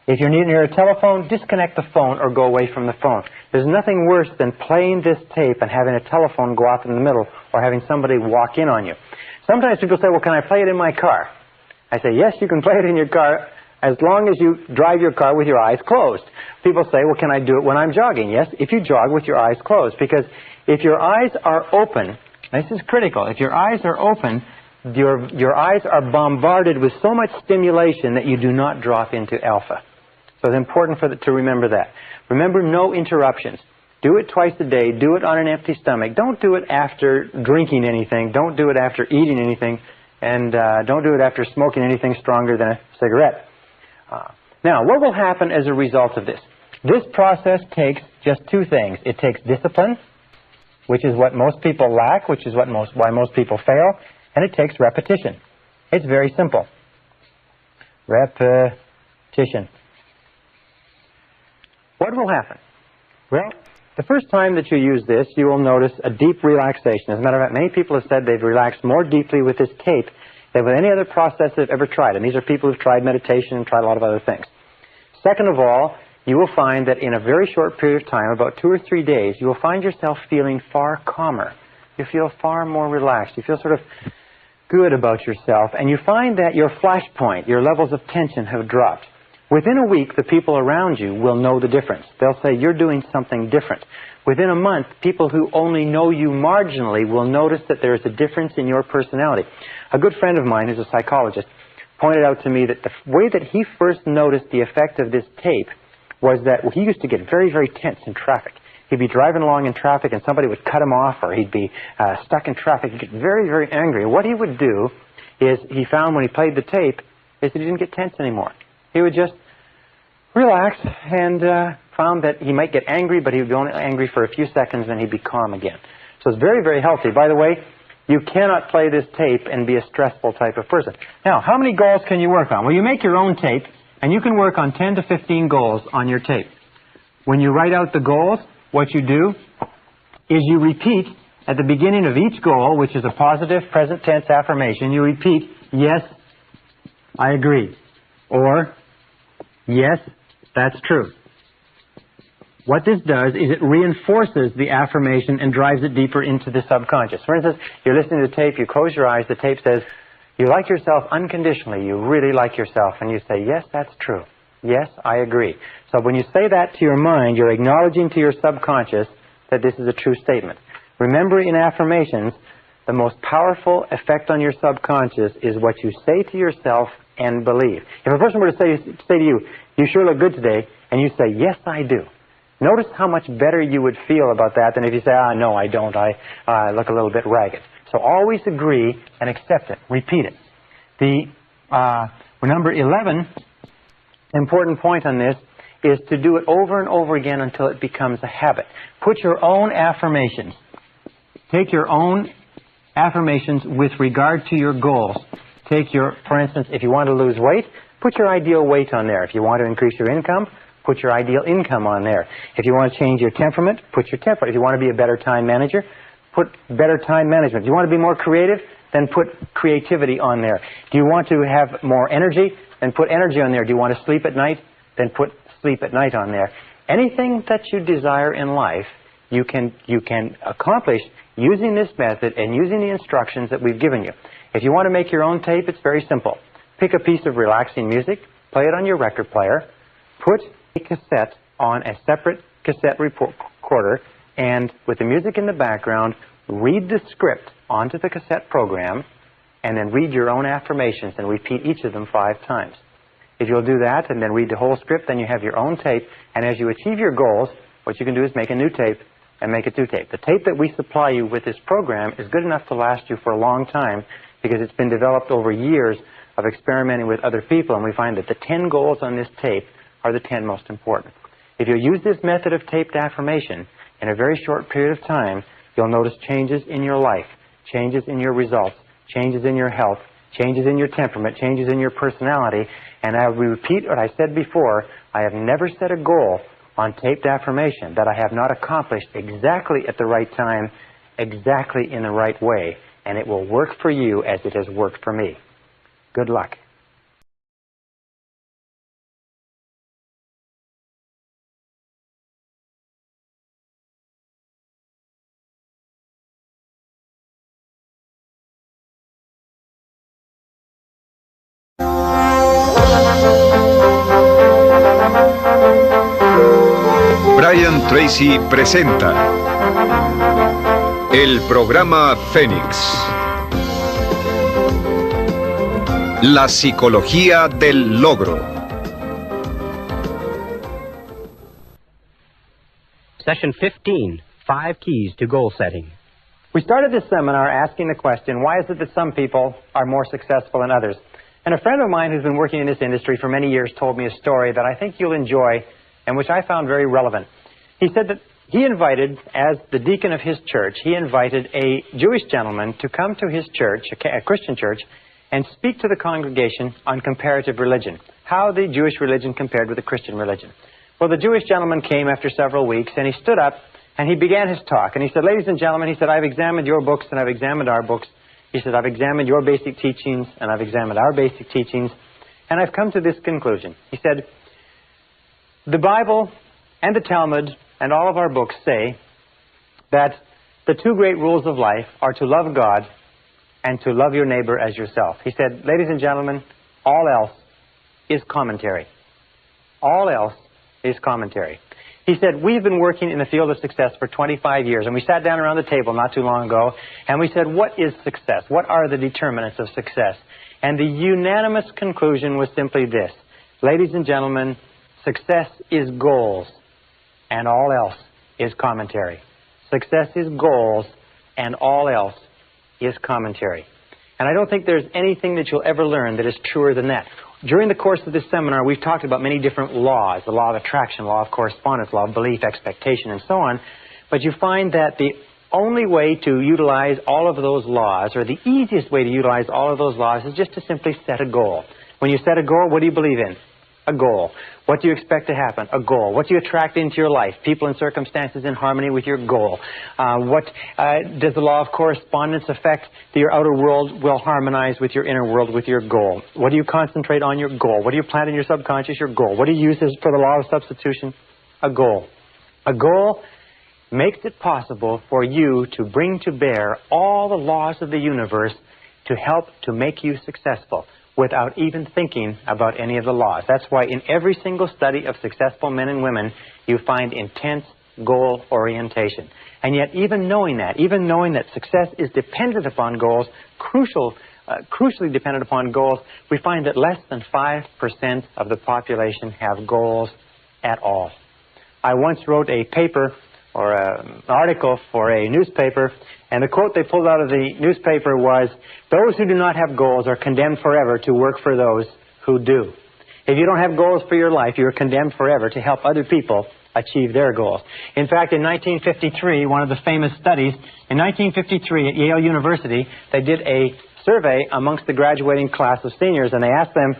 If you're near a telephone, disconnect the phone or go away from the phone. There's nothing worse than playing this tape and having a telephone go off in the middle or having somebody walk in on you. Sometimes people say, well, can I play it in my car? I say, yes, you can play it in your car as long as you drive your car with your eyes closed. People say, well, can I do it when I'm jogging? Yes, if you jog with your eyes closed. Because if your eyes are open, this is critical, if your eyes are open, your eyes are bombarded with so much stimulation that you do not drop into alpha. So it's important to remember that. Remember, no interruptions. Do it twice a day. Do it on an empty stomach. Don't do it after drinking anything. Don't do it after eating anything. And don't do it after smoking anything stronger than a cigarette. Now, what will happen as a result of this? This process takes just 2 things. It takes discipline, which is what most people lack, which is why most people fail. And it takes repetition. It's very simple. Repetition. What will happen? Well, the first time that you use this, you will notice a deep relaxation. As a matter of fact, many people have said they've relaxed more deeply with this tape than with any other process they've ever tried. And these are people who've tried meditation and tried a lot of other things. Second of all, you will find that in a very short period of time, about 2 or 3 days, you will find yourself feeling far calmer. You feel far more relaxed. You feel sort of good about yourself. And you find that your flashpoint, your levels of tension have dropped. Within a week, the people around you will know the difference. They'll say, you're doing something different. Within a month, people who only know you marginally will notice that there is a difference in your personality. A good friend of mine, who's a psychologist, pointed out to me that the way that he first noticed the effect of this tape was that he used to get very, very tense in traffic. He'd be driving along in traffic and somebody would cut him off, or he'd be stuck in traffic. He'd get very, very angry. And what he would do is, he found when he played the tape, is that he didn't get tense anymore. He would just relax and found that he might get angry, but he would be only angry for a few seconds, and he'd be calm again. So it's very, very healthy. By the way, you cannot play this tape and be a stressful type of person. Now, how many goals can you work on? Well, you make your own tape, and you can work on 10 to 15 goals on your tape. When you write out the goals, what you do is you repeat at the beginning of each goal, which is a positive present tense affirmation, you repeat, yes, I agree, or yes, that's true. What this does is it reinforces the affirmation and drives it deeper into the subconscious. For instance, you're listening to the tape, you close your eyes, the tape says, you like yourself unconditionally, you really like yourself, and you say, yes, that's true. Yes, I agree. So when you say that to your mind, you're acknowledging to your subconscious that this is a true statement. Remember, in affirmations, the most powerful effect on your subconscious is what you say to yourself and believe. If a person were to say to you, you sure look good today, and you say, yes, I do. Notice how much better you would feel about that than if you say, no, I don't. I look a little bit ragged. So always agree and accept it. Repeat it. The number 11 important point on this is to do it over and over again until it becomes a habit. Put your own affirmations. Take your own affirmations with regard to your goals. For instance, if you want to lose weight, put your ideal weight on there. If you want to increase your income, put your ideal income on there. If you want to change your temperament, put your temperament. If you want to be a better time manager, put better time management. If you want to be more creative, then put creativity on there. Do you want to have more energy? Then put energy on there. Do you want to sleep at night? Then put sleep at night on there. Anything that you desire in life, you can accomplish using this method and using the instructions that we've given you. If you want to make your own tape, it's very simple. Pick a piece of relaxing music, play it on your record player, put a cassette on a separate cassette recorder, and with the music in the background, read the script onto the cassette program, and then read your own affirmations and repeat each of them 5 times. If you'll do that and then read the whole script, then you have your own tape, and as you achieve your goals, what you can do is make a new tape and make a 2 tape. The tape that we supply you with this program is good enough to last you for a long time because it's been developed over years of experimenting with other people, and we find that the 10 goals on this tape are the 10 most important. If you use this method of taped affirmation in a very short period of time, you'll notice changes in your life, changes in your results, changes in your health, changes in your temperament, changes in your personality. And I will repeat what I said before. I have never set a goal on taped affirmation that I have not accomplished exactly at the right time, exactly in the right way, and it will work for you as it has worked for me. Good luck. Brian Tracy presenta el programa Fénix. La psicología del logro. Session 15, 5 Keys to Goal Setting. We started this seminar asking the question, why is it that some people are more successful than others? And a friend of mine who's been working in this industry for many years told me a story that I think you'll enjoy and which I found very relevant. He said that he invited, as the deacon of his church, he invited a Jewish gentleman to come to his church, a Christian church, and speak to the congregation on comparative religion, how the Jewish religion compared with the Christian religion. Well, the Jewish gentleman came after several weeks, and he stood up, and he began his talk. And he said, ladies and gentlemen, he said, I've examined your books, and I've examined our books. He said, I've examined your basic teachings, and I've examined our basic teachings, and I've come to this conclusion. He said, the Bible and the Talmud and all of our books say that the two great rules of life are to love God and to love your neighbor as yourself. He said, ladies and gentlemen, all else is commentary. All else is commentary. He said, we've been working in the field of success for 25 years, and we sat down around the table not too long ago, and we said, what is success? What are the determinants of success? And the unanimous conclusion was simply this. Ladies and gentlemen, success is goals, and all else is commentary. Success is goals, and all else is commentary. And I don't think there's anything that you'll ever learn that is truer than that. During the course of this seminar, we've talked about many different laws, the law of attraction, law of correspondence, law of belief, expectation, and so on. But you find that the only way to utilize all of those laws, or the easiest way to utilize all of those laws, is just to simply set a goal. When you set a goal, what do you believe in? A goal. What do you expect to happen? A goal. What do you attract into your life? People and circumstances in harmony with your goal. What does the law of correspondence affect? Your outer world will harmonize with your inner world with your goal. What do you concentrate on? Your goal. What do you plant in your subconscious? Your goal. What do you use for the law of substitution? A goal. A goal makes it possible for you to bring to bear all the laws of the universe to help to make you successful, without even thinking about any of the laws. That's why in every single study of successful men and women, you find intense goal orientation. And yet even knowing that success is dependent upon goals, crucially dependent upon goals, we find that less than 5% of the population have goals at all. I once wrote a paper or an article for a newspaper, and the quote they pulled out of the newspaper was, those who do not have goals are condemned forever to work for those who do. If you don't have goals for your life, you're condemned forever to help other people achieve their goals. In fact, in 1953, one of the famous studies, in 1953 at Yale University, they did a survey amongst the graduating class of seniors, and they asked them,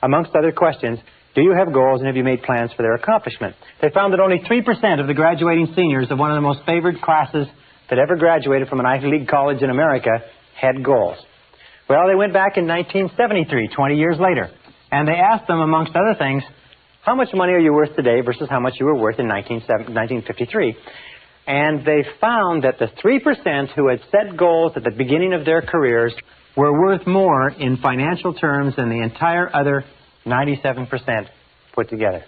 amongst other questions, do you have goals and have you made plans for their accomplishment? They found that only 3% of the graduating seniors of one of the most favored classes that ever graduated from an Ivy League college in America had goals. Well, they went back in 1973, 20 years later, and they asked them, amongst other things, how much money are you worth today versus how much you were worth in 1953? And they found that the 3% who had set goals at the beginning of their careers were worth more in financial terms than the entire other 97% put together.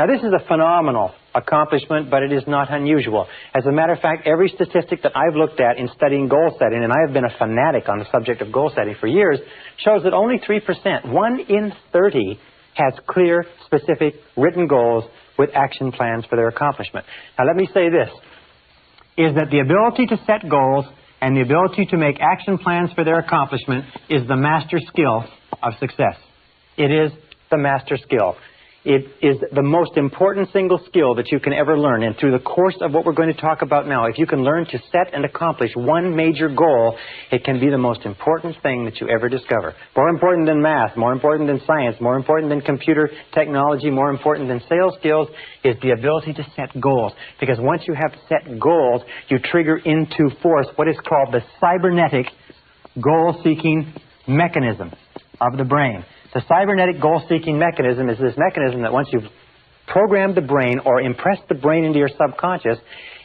Now, this is a phenomenal accomplishment, but it is not unusual. As a matter of fact, every statistic that I've looked at in studying goal setting, and I have been a fanatic on the subject of goal setting for years, shows that only 3%, 1 in 30, has clear, specific, written goals with action plans for their accomplishment. Now, let me say this, is that the ability to set goals and the ability to make action plans for their accomplishment is the master skill of success. It is the master skill. It is the most important single skill that you can ever learn. And through the course of what we're going to talk about now, if you can learn to set and accomplish one major goal, it can be the most important thing that you ever discover. More important than math, more important than science, more important than computer technology, more important than sales skills is the ability to set goals. Because once you have set goals, you trigger into force what is called the cybernetic goal-seeking mechanism of the brain. The cybernetic goal-seeking mechanism is this mechanism that once you've programmed the brain or impressed the brain into your subconscious,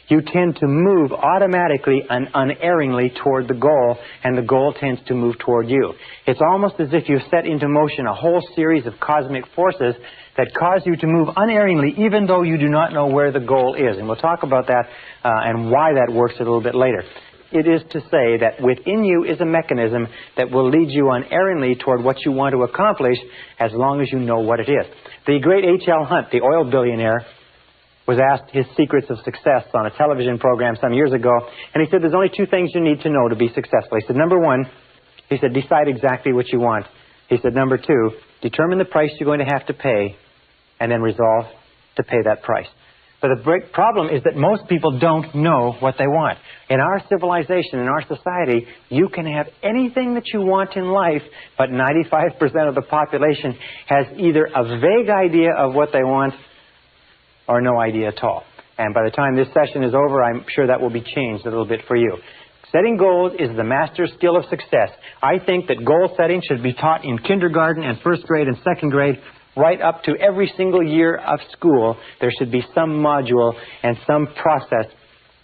you tend to move automatically and unerringly toward the goal, and the goal tends to move toward you. It's almost as if you've set into motion a whole series of cosmic forces that cause you to move unerringly even though you do not know where the goal is. And we'll talk about that and why that works a little bit later. It is to say that within you is a mechanism that will lead you unerringly toward what you want to accomplish as long as you know what it is. The great H.L. Hunt, the oil billionaire, was asked his secrets of success on a television program some years ago, and he said there's only two things you need to know to be successful. He said, number one, he said, decide exactly what you want. He said, number two, determine the price you're going to have to pay, and then resolve to pay that price. But the problem is that most people don't know what they want. In our civilization, in our society, you can have anything that you want in life, but 95% of the population has either a vague idea of what they want or no idea at all. And by the time this session is over, I'm sure that will be changed a little bit for you. Setting goals is the master skill of success. I think that goal setting should be taught in kindergarten and first grade and second grade, right up to every single year of school. There should be some module and some process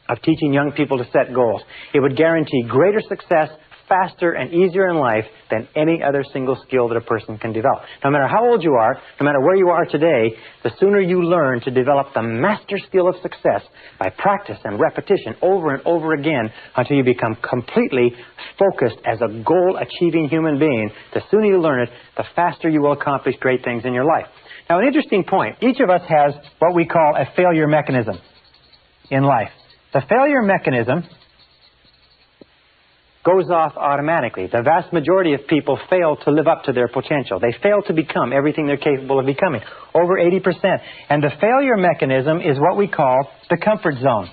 of teaching young people to set goals. It would guarantee greater success, faster and easier in life than any other single skill that a person can develop. No matter how old you are, no matter where you are today, the sooner you learn to develop the master skill of success by practice and repetition over and over again until you become completely focused as a goal-achieving human being, the sooner you learn it, the faster you will accomplish great things in your life. Now, an interesting point. Each of us has what we call a failure mechanism in life. The failure mechanism goes off automatically. The vast majority of people fail to live up to their potential. They fail to become everything they're capable of becoming, over 80%. And the failure mechanism is what we call the comfort zone.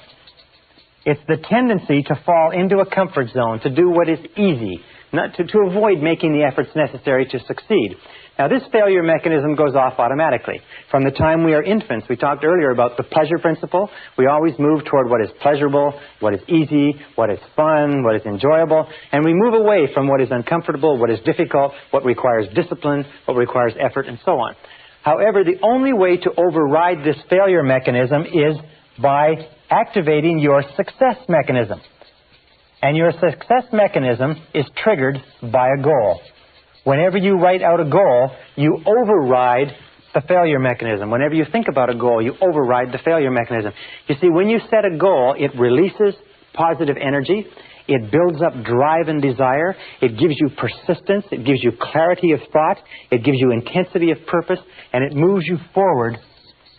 It's the tendency to fall into a comfort zone, to do what is easy, not to avoid making the efforts necessary to succeed. Now, this failure mechanism goes off automatically. From the time we are infants, we talked earlier about the pleasure principle. We always move toward what is pleasurable, what is easy, what is fun, what is enjoyable, and we move away from what is uncomfortable, what is difficult, what requires discipline, what requires effort, and so on. However, the only way to override this failure mechanism is by activating your success mechanism. And your success mechanism is triggered by a goal. Whenever you write out a goal, you override the failure mechanism. Whenever you think about a goal, you override the failure mechanism. You see, when you set a goal, it releases positive energy. It builds up drive and desire. It gives you persistence. It gives you clarity of thought. It gives you intensity of purpose. And it moves you forward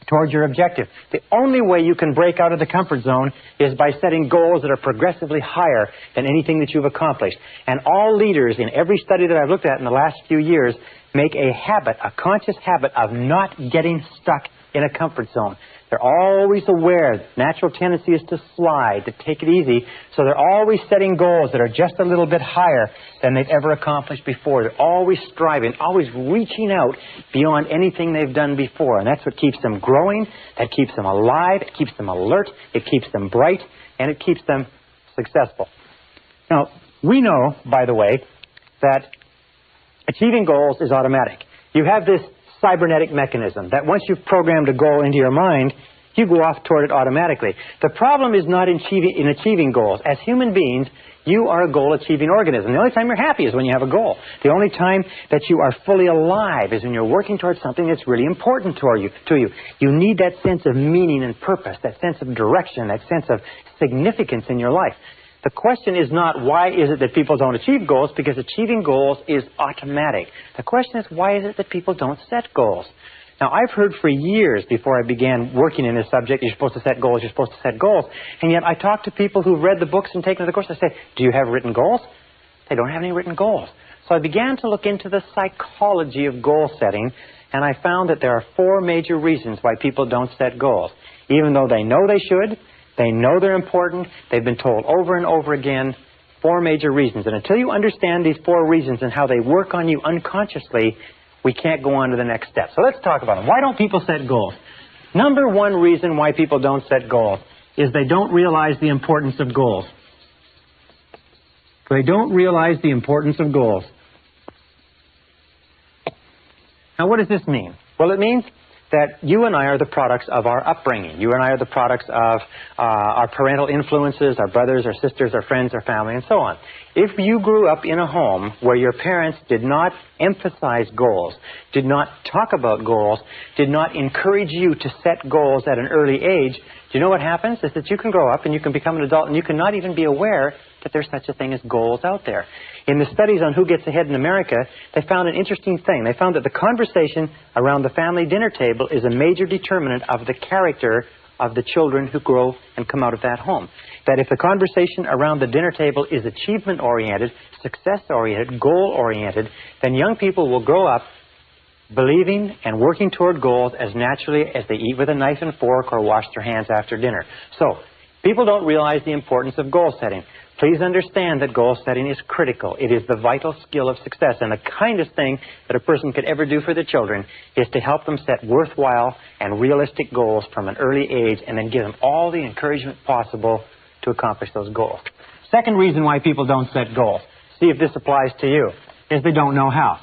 towards your objective. The only way you can break out of the comfort zone is by setting goals that are progressively higher than anything that you've accomplished. And all leaders in every study that I've looked at in the last few years make a habit, a conscious habit of not getting stuck in a comfort zone. They're always aware. Natural tendency is to slide, to take it easy. So they're always setting goals that are just a little bit higher than they've ever accomplished before. They're always striving, always reaching out beyond anything they've done before. And that's what keeps them growing. That keeps them alive. It keeps them alert. It keeps them bright. And it keeps them successful. Now, we know, by the way, that achieving goals is automatic. You have this cybernetic mechanism that once you've programmed a goal into your mind, you go off toward it automatically. The problem is not in achieving goals. As human beings, you are a goal-achieving organism. The only time you're happy is when you have a goal. The only time that you are fully alive is when you're working towards something that's really important to you. You need that sense of meaning and purpose, that sense of direction, that sense of significance in your life. The question is not why is it that people don't achieve goals, because achieving goals is automatic. The question is why is it that people don't set goals? Now, I've heard for years before I began working in this subject, you're supposed to set goals, you're supposed to set goals. And yet I talk to people who've read the books and taken the course. I say, do you have written goals? They don't have any written goals. So I began to look into the psychology of goal setting, and I found that there are 4 major reasons why people don't set goals. Even though they know they should, they know they're important, they've been told over and over again, 4 major reasons. And until you understand these 4 reasons and how they work on you unconsciously, we can't go on to the next step. So let's talk about them. Why don't people set goals? Number 1 reason why people don't set goals is they don't realize the importance of goals. They don't realize the importance of goals. Now, what does this mean? Well, it means that you and I are the products of our upbringing. You and I are the products of our parental influences, our brothers, our sisters, our friends, our family, and so on. If you grew up in a home where your parents did not emphasize goals, did not talk about goals, did not encourage you to set goals at an early age, do you know what happens? Is that you can grow up and you can become an adult and you can not even be aware that there's such a thing as goals out there. In the studies on who gets ahead in America, they found an interesting thing. They found that the conversation around the family dinner table is a major determinant of the character of the children who grow and come out of that home. That if the conversation around the dinner table is achievement-oriented, success-oriented, goal-oriented, then young people will grow up believing and working toward goals as naturally as they eat with a knife and fork or wash their hands after dinner. So, people don't realize the importance of goal setting. Please understand that goal setting is critical. It is the vital skill of success. And the kindest thing that a person could ever do for their children is to help them set worthwhile and realistic goals from an early age and then give them all the encouragement possible to accomplish those goals. Second reason why people don't set goals, see if this applies to you, is they don't know how.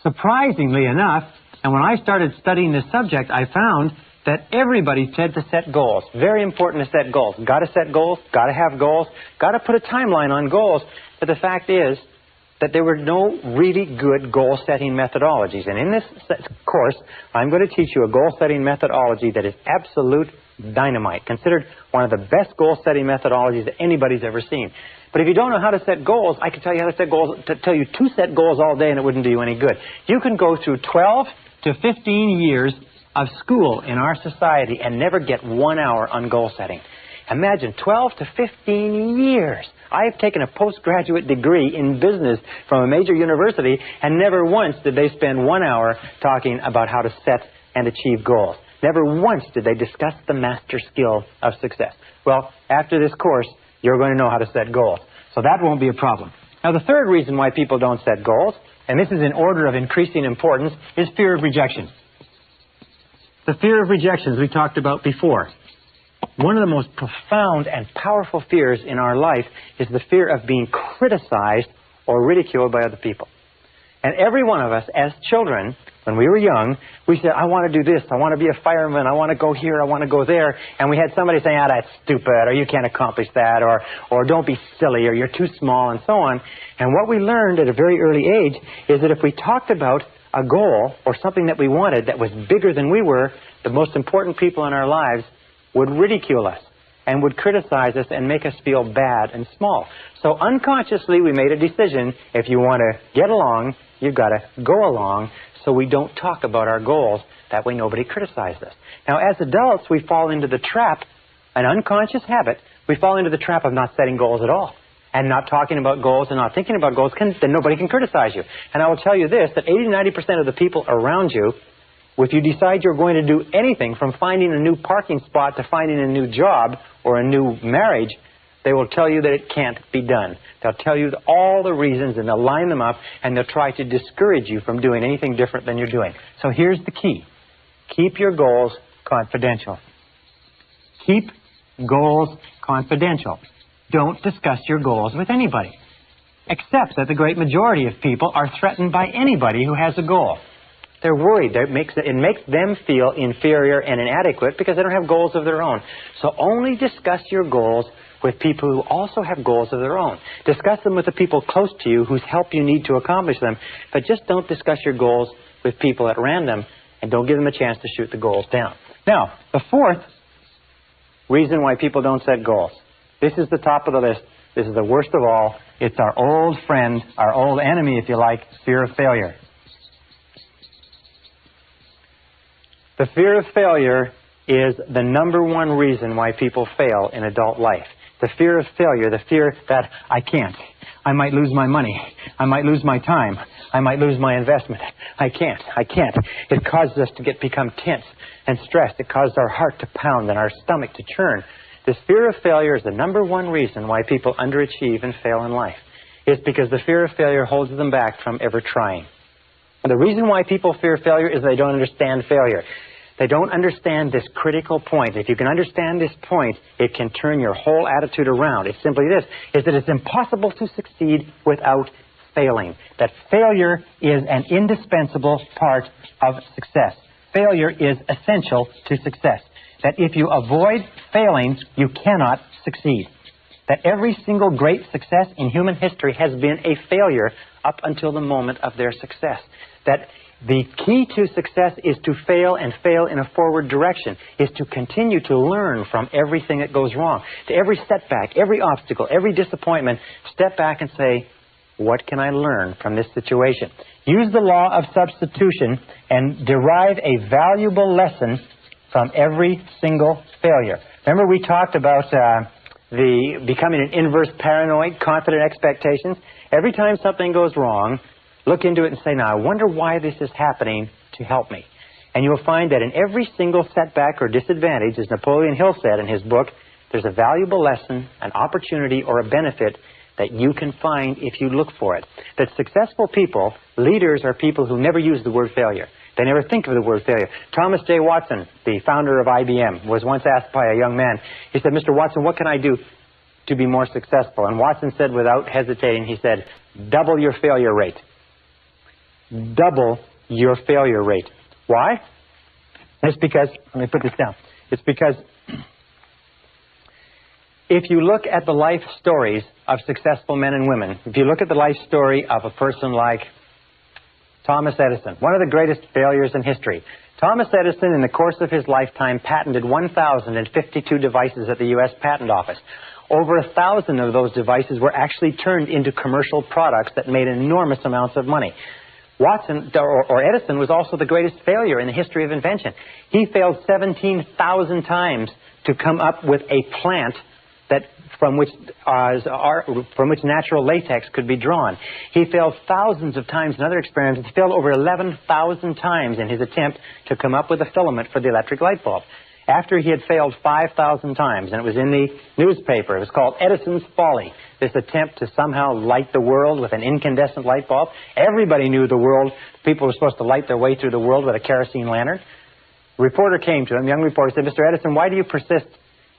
Surprisingly enough, and when I started studying this subject, I found that everybody said to set goals. Very important to set goals. Got to set goals, got to have goals, got to put a timeline on goals. But the fact is that there were no really good goal-setting methodologies. And in this course, I'm going to teach you a goal-setting methodology that is absolute dynamite, considered one of the best goal-setting methodologies that anybody's ever seen. But if you don't know how to set goals, I can tell you how to set goals, to tell you to set goals all day, and it wouldn't do you any good. You can go through 12 to 15 years of school in our society and never get 1 hour on goal setting. Imagine 12 to 15 years. I have taken a postgraduate degree in business from a major university, and never once did they spend 1 hour talking about how to set and achieve goals. Never once did they discuss the master skill of success. Well, after this course, you're going to know how to set goals. So that won't be a problem. Now, the third reason why people don't set goals, and this is in order of increasing importance, is fear of rejection. The fear of rejection, as we talked about before. One of the most profound and powerful fears in our life is the fear of being criticized or ridiculed by other people. And every one of us, as children, when we were young, we said, I want to do this, I want to be a fireman, I want to go here, I want to go there. And we had somebody saying, that's stupid, or you can't accomplish that, or don't be silly, or you're too small, and so on. And what we learned at a very early age is that if we talked about a goal or something that we wanted that was bigger than we were, the most important people in our lives would ridicule us and would criticize us and make us feel bad and small. So unconsciously we made a decision, if you want to get along, you've got to go along, so we don't talk about our goals. That way nobody criticizes us. Now, as adults, we fall into the trap, an unconscious habit, we fall into the trap of not setting goals at all, and not talking about goals and not thinking about goals, then nobody can criticize you. And I will tell you this, that 80-90% of the people around you, if you decide you're going to do anything from finding a new parking spot to finding a new job or a new marriage, they will tell you that it can't be done. They'll tell you all the reasons, and they'll line them up, and they'll try to discourage you from doing anything different than you're doing. So here's the key. Keep your goals confidential. Keep goals confidential. Don't discuss your goals with anybody, except that the great majority of people are threatened by anybody who has a goal. They're worried. It makes them feel inferior and inadequate because they don't have goals of their own. So only discuss your goals with people who also have goals of their own. Discuss them with the people close to you whose help you need to accomplish them, but just don't discuss your goals with people at random, and don't give them a chance to shoot the goals down. Now, the fourth reason why people don't set goals. This is the top of the list. This is the worst of all. It's our old friend, our old enemy, if you like, fear of failure. The fear of failure is the number one reason why people fail in adult life. The fear of failure, the fear that I can't. I might lose my money. I might lose my time. I might lose my investment. I can't. It causes us to become tense and stressed. It causes our heart to pound and our stomach to churn. This fear of failure is the number one reason why people underachieve and fail in life. It's because the fear of failure holds them back from ever trying. The reason why people fear failure is they don't understand failure. They don't understand this critical point. If you can understand this point, it can turn your whole attitude around. It's simply this, is that it's impossible to succeed without failing. That failure is an indispensable part of success. Failure is essential to success. That if you avoid failing, you cannot succeed. That every single great success in human history has been a failure up until the moment of their success. That the key to success is to fail and fail in a forward direction, is to continue to learn from everything that goes wrong. To every setback, every obstacle, every disappointment, step back and say, what can I learn from this situation? Use the law of substitution and derive a valuable lesson from every single failure. Remember we talked about the becoming an inverse paranoid, confident expectations? Every time something goes wrong, look into it and say, now, I wonder why this is happening to help me. And you'll find that in every single setback or disadvantage, as Napoleon Hill said in his book, there's a valuable lesson, an opportunity, or a benefit that you can find if you look for it. That successful people, leaders, are people who never use the word failure. They never think of the word failure. Thomas J. Watson, the founder of IBM, was once asked by a young man, he said, Mr. Watson, what can I do to be more successful? And Watson said without hesitating, he said, double your failure rate. Double your failure rate. Why? It's because, let me put this down. It's because if you look at the life stories of successful men and women, if you look at the life story of a person like Thomas Edison, one of the greatest failures in history. Thomas Edison, in the course of his lifetime, patented 1,052 devices at the U.S. Patent Office. Over 1,000 of those devices were actually turned into commercial products that made enormous amounts of money. Watson, or Edison, was also the greatest failure in the history of invention. He failed 17,000 times to come up with a plant that from which natural latex could be drawn. He failed thousands of times in other experiments. He failed over 11,000 times in his attempt to come up with a filament for the electric light bulb. After he had failed 5,000 times, and it was in the newspaper, it was called Edison's Folly, this attempt to somehow light the world with an incandescent light bulb. Everybody knew the world, people were supposed to light their way through the world with a kerosene lantern. A reporter came to him, young reporter, said, Mr. Edison, why do you persist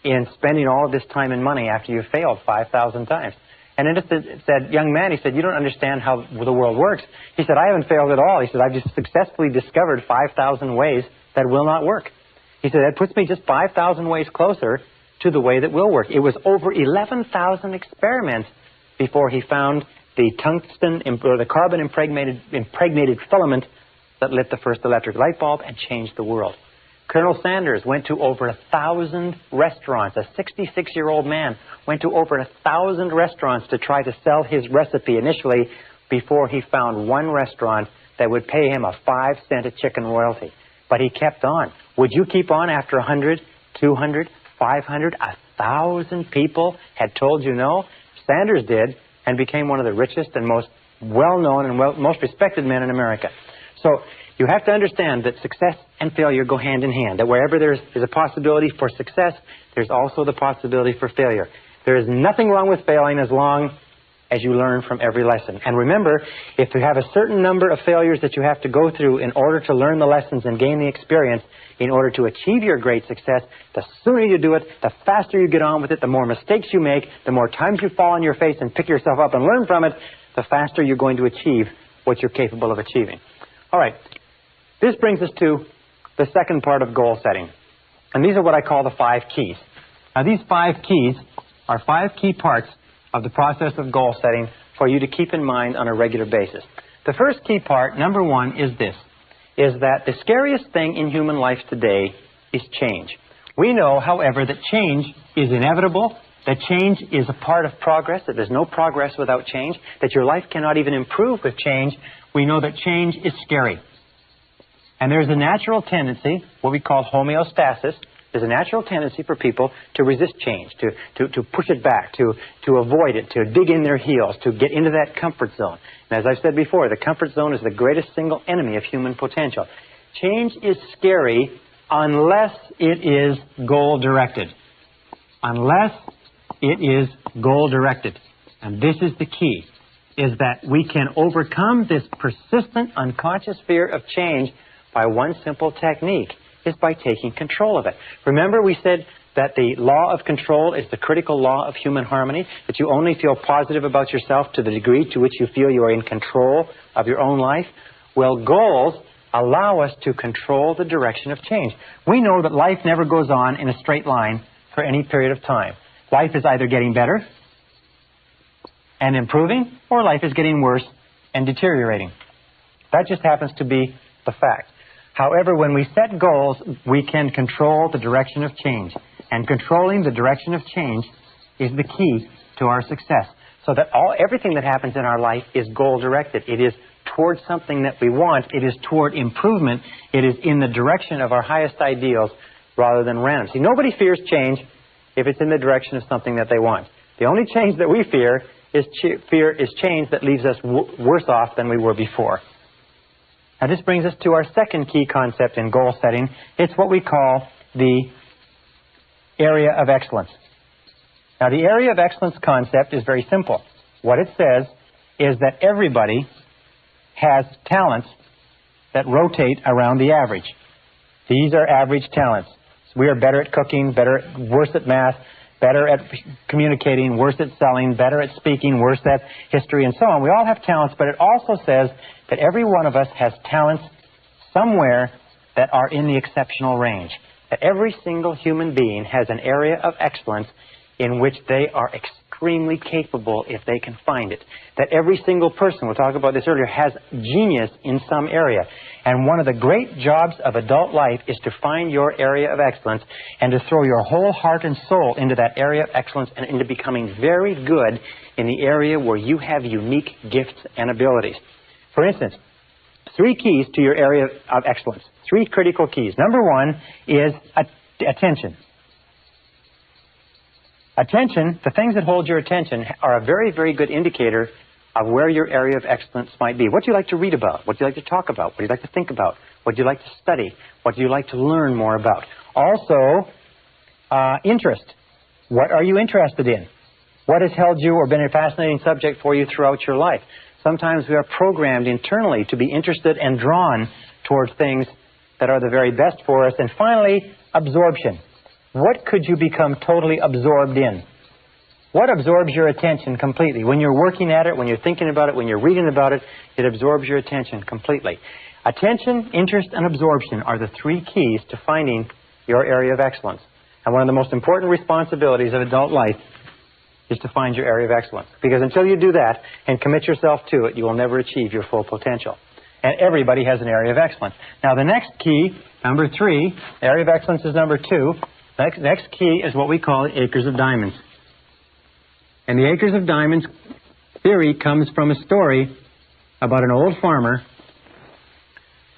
in spending all of this time and money after you failed 5,000 times? And Edison said, young man, he said, you don't understand how the world works. He said, I haven't failed at all. He said, I've just successfully discovered 5,000 ways that will not work. He said, that puts me just 5,000 ways closer to the way that will work. It was over 11,000 experiments before he found the tungsten or the carbon impregnated filament that lit the first electric light bulb and changed the world. Colonel Sanders went to over 1,000 restaurants. A 66-year-old man went to over 1,000 restaurants to try to sell his recipe initially before he found one restaurant that would pay him a 5-cent a chicken royalty. But he kept on. Would you keep on after 100, 200, 500, 1,000 people had told you no? Sanders did, and became one of the richest and most well-known and most respected men in America. So you have to understand that success and failure go hand in hand, that wherever there is a possibility for success, there's also the possibility for failure. There is nothing wrong with failing as long as you learn from every lesson. And remember, if you have a certain number of failures that you have to go through in order to learn the lessons and gain the experience in order to achieve your great success, the sooner you do it, the faster you get on with it, the more mistakes you make, the more times you fall on your face and pick yourself up and learn from it, the faster you're going to achieve what you're capable of achieving. All right. This brings us to the second part of goal setting. And these are what I call the 5 keys. Now, these 5 keys are 5 key parts of the process of goal setting for you to keep in mind on a regular basis. The first key part, number 1, is this, is that the scariest thing in human life today is change. We know, however, that change is inevitable, that change is a part of progress, that there's no progress without change, that your life cannot even improve with change. We know that change is scary. And there's a natural tendency, what we call homeostasis, There's a natural tendency for people to resist change, to push it back, to avoid it, to dig in their heels, to get into that comfort zone. And as I've said before, the comfort zone is the greatest single enemy of human potential. Change is scary unless it is goal-directed. Unless it is goal-directed. And this is the key, is that we can overcome this persistent unconscious fear of change by one simple technique, is by taking control of it. Remember we said that the law of control is the critical law of human harmony, that you only feel positive about yourself to the degree to which you feel you are in control of your own life. Well, goals allow us to control the direction of change. We know that life never goes on in a straight line for any period of time. Life is either getting better and improving, or life is getting worse and deteriorating. That just happens to be the fact. However, when we set goals, we can control the direction of change. And controlling the direction of change is the key to our success. So that everything that happens in our life is goal-directed. It is towards something that we want. It is toward improvement. It is in the direction of our highest ideals rather than random. See, nobody fears change if it's in the direction of something that they want. The only change that we fear is change that leaves us worse off than we were before. Now this brings us to our second key concept in goal setting. It's what we call the area of excellence. Now the area of excellence concept is very simple. What it says is that everybody has talents that rotate around the average. These are average talents. So we are better at cooking, worse at math, better at communicating, worse at selling, better at speaking, worse at history, and so on. We all have talents, but it also says that every one of us has talents somewhere that are in the exceptional range. That every single human being has an area of excellence in which they are extremely capable if they can find it. That every single person, we'll talk about this earlier, has genius in some area. And one of the great jobs of adult life is to find your area of excellence and to throw your whole heart and soul into that area of excellence and into becoming very good in the area where you have unique gifts and abilities. For instance, 3 keys to your area of excellence. 3 critical keys. Number 1 is attention. Attention, the things that hold your attention are a very, very good indicator of where your area of excellence might be. What do you like to read about? What do you like to talk about? What do you like to think about? What do you like to study? What do you like to learn more about? Also, interest. What are you interested in? What has held you or been a fascinating subject for you throughout your life? Sometimes we are programmed internally to be interested and drawn towards things that are the very best for us. And finally, absorption. What could you become totally absorbed in? What absorbs your attention completely? When you're working at it, when you're thinking about it, when you're reading about it, it absorbs your attention completely. Attention, interest, and absorption are the 3 keys to finding your area of excellence. And one of the most important responsibilities of adult life is to find your area of excellence. Because until you do that and commit yourself to it, you will never achieve your full potential. And everybody has an area of excellence. Now the next key, number 3, area of excellence is number 2. Next key is what we call the acres of diamonds. And the acres of diamonds theory comes from a story about an old farmer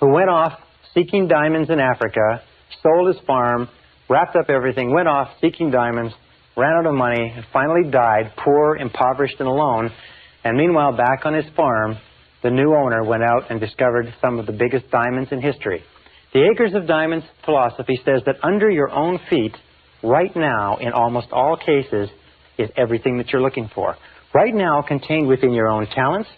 who went off seeking diamonds in Africa, sold his farm, wrapped up everything, went off seeking diamonds, ran out of money, and finally died, poor, impoverished, and alone. And meanwhile, back on his farm, the new owner went out and discovered some of the biggest diamonds in history. The Acres of Diamonds philosophy says that under your own feet, right now, in almost all cases, is everything that you're looking for. Right now, contained within your own talents,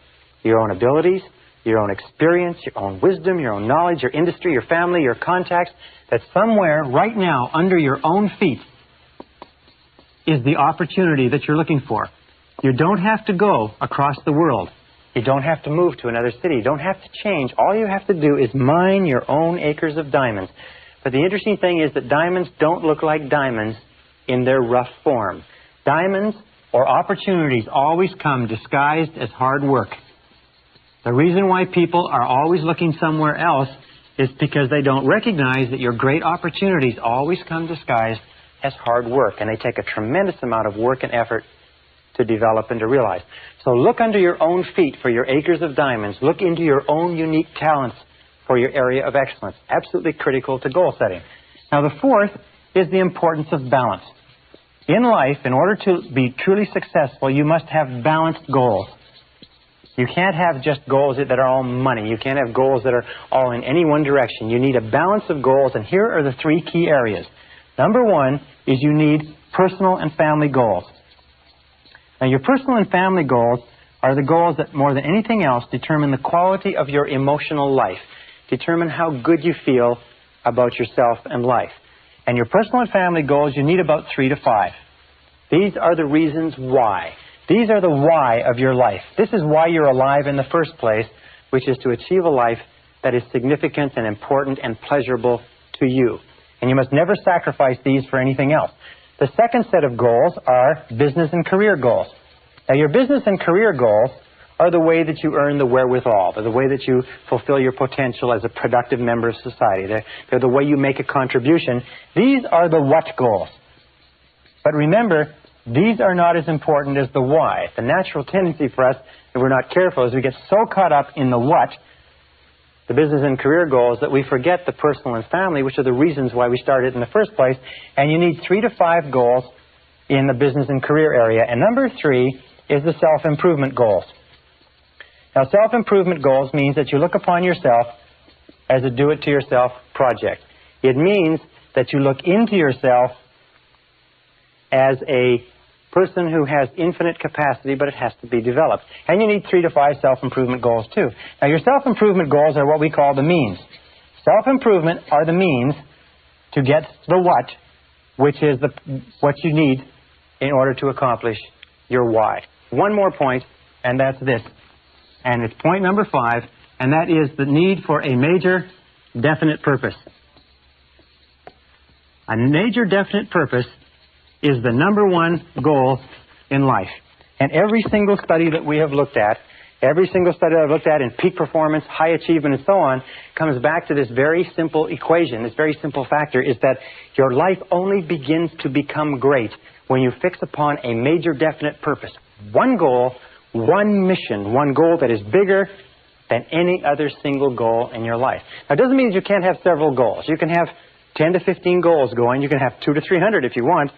your own abilities, your own experience, your own wisdom, your own knowledge, your industry, your family, your contacts, that somewhere right now under your own feet is the opportunity that you're looking for. You don't have to go across the world. You don't have to move to another city. You don't have to change. All you have to do is mine your own acres of diamonds. But the interesting thing is that diamonds don't look like diamonds in their rough form. Diamonds or opportunities always come disguised as hard work. The reason why people are always looking somewhere else is because they don't recognize that your great opportunities always come disguised as hard work, and they take a tremendous amount of work and effort to develop and to realize. So look under your own feet for your acres of diamonds. Look into your own unique talents for your area of excellence. Absolutely critical to goal setting. Now the fourth is the importance of balance. In life, in order to be truly successful, you must have balanced goals. You can't have just goals that are all money. You can't have goals that are all in any one direction. You need a balance of goals, and here are the three key areas. Number one is you need personal and family goals. Now, your personal and family goals are the goals that, more than anything else, determine the quality of your emotional life, determine how good you feel about yourself and life. And your personal and family goals, you need about 3 to 5. These are the reasons why. These are the why of your life. This is why you're alive in the first place, which is to achieve a life that is significant and important and pleasurable to you. And you must never sacrifice these for anything else. The second set of goals are business and career goals. Now, your business and career goals are the way that you earn the wherewithal. They're the way that you fulfill your potential as a productive member of society. They're the way you make a contribution. These are the what goals. But remember, these are not as important as the why. The natural tendency for us, if we're not careful, is we get so caught up in the what, the business and career goals, that we forget the personal and family, which are the reasons why we started in the first place. And you need 3 to 5 goals in the business and career area. And number 3 is the self-improvement goals. Now, self-improvement goals means that you look upon yourself as a do-it-to-yourself project. It means that you look into yourself as a person who has infinite capacity, but it has to be developed. And you need 3 to 5 self-improvement goals, too. Now, your self-improvement goals are what we call the means. Self-improvement are the means to get the what, which is what you need in order to accomplish your why. One more point, and that's this. And it's point number 5, and that is the need for a major definite purpose. A major definite purpose is the number one goal in life. And every single study that we have looked at, every single study that I've looked at in peak performance, high achievement, and so on, comes back to this very simple equation, this very simple factor, is that your life only begins to become great when you fix upon a major definite purpose. One goal, one mission, one goal that is bigger than any other single goal in your life. Now, it doesn't mean you can't have several goals. You can have 10 to 15 goals going. You can have 200 to 300 if you want.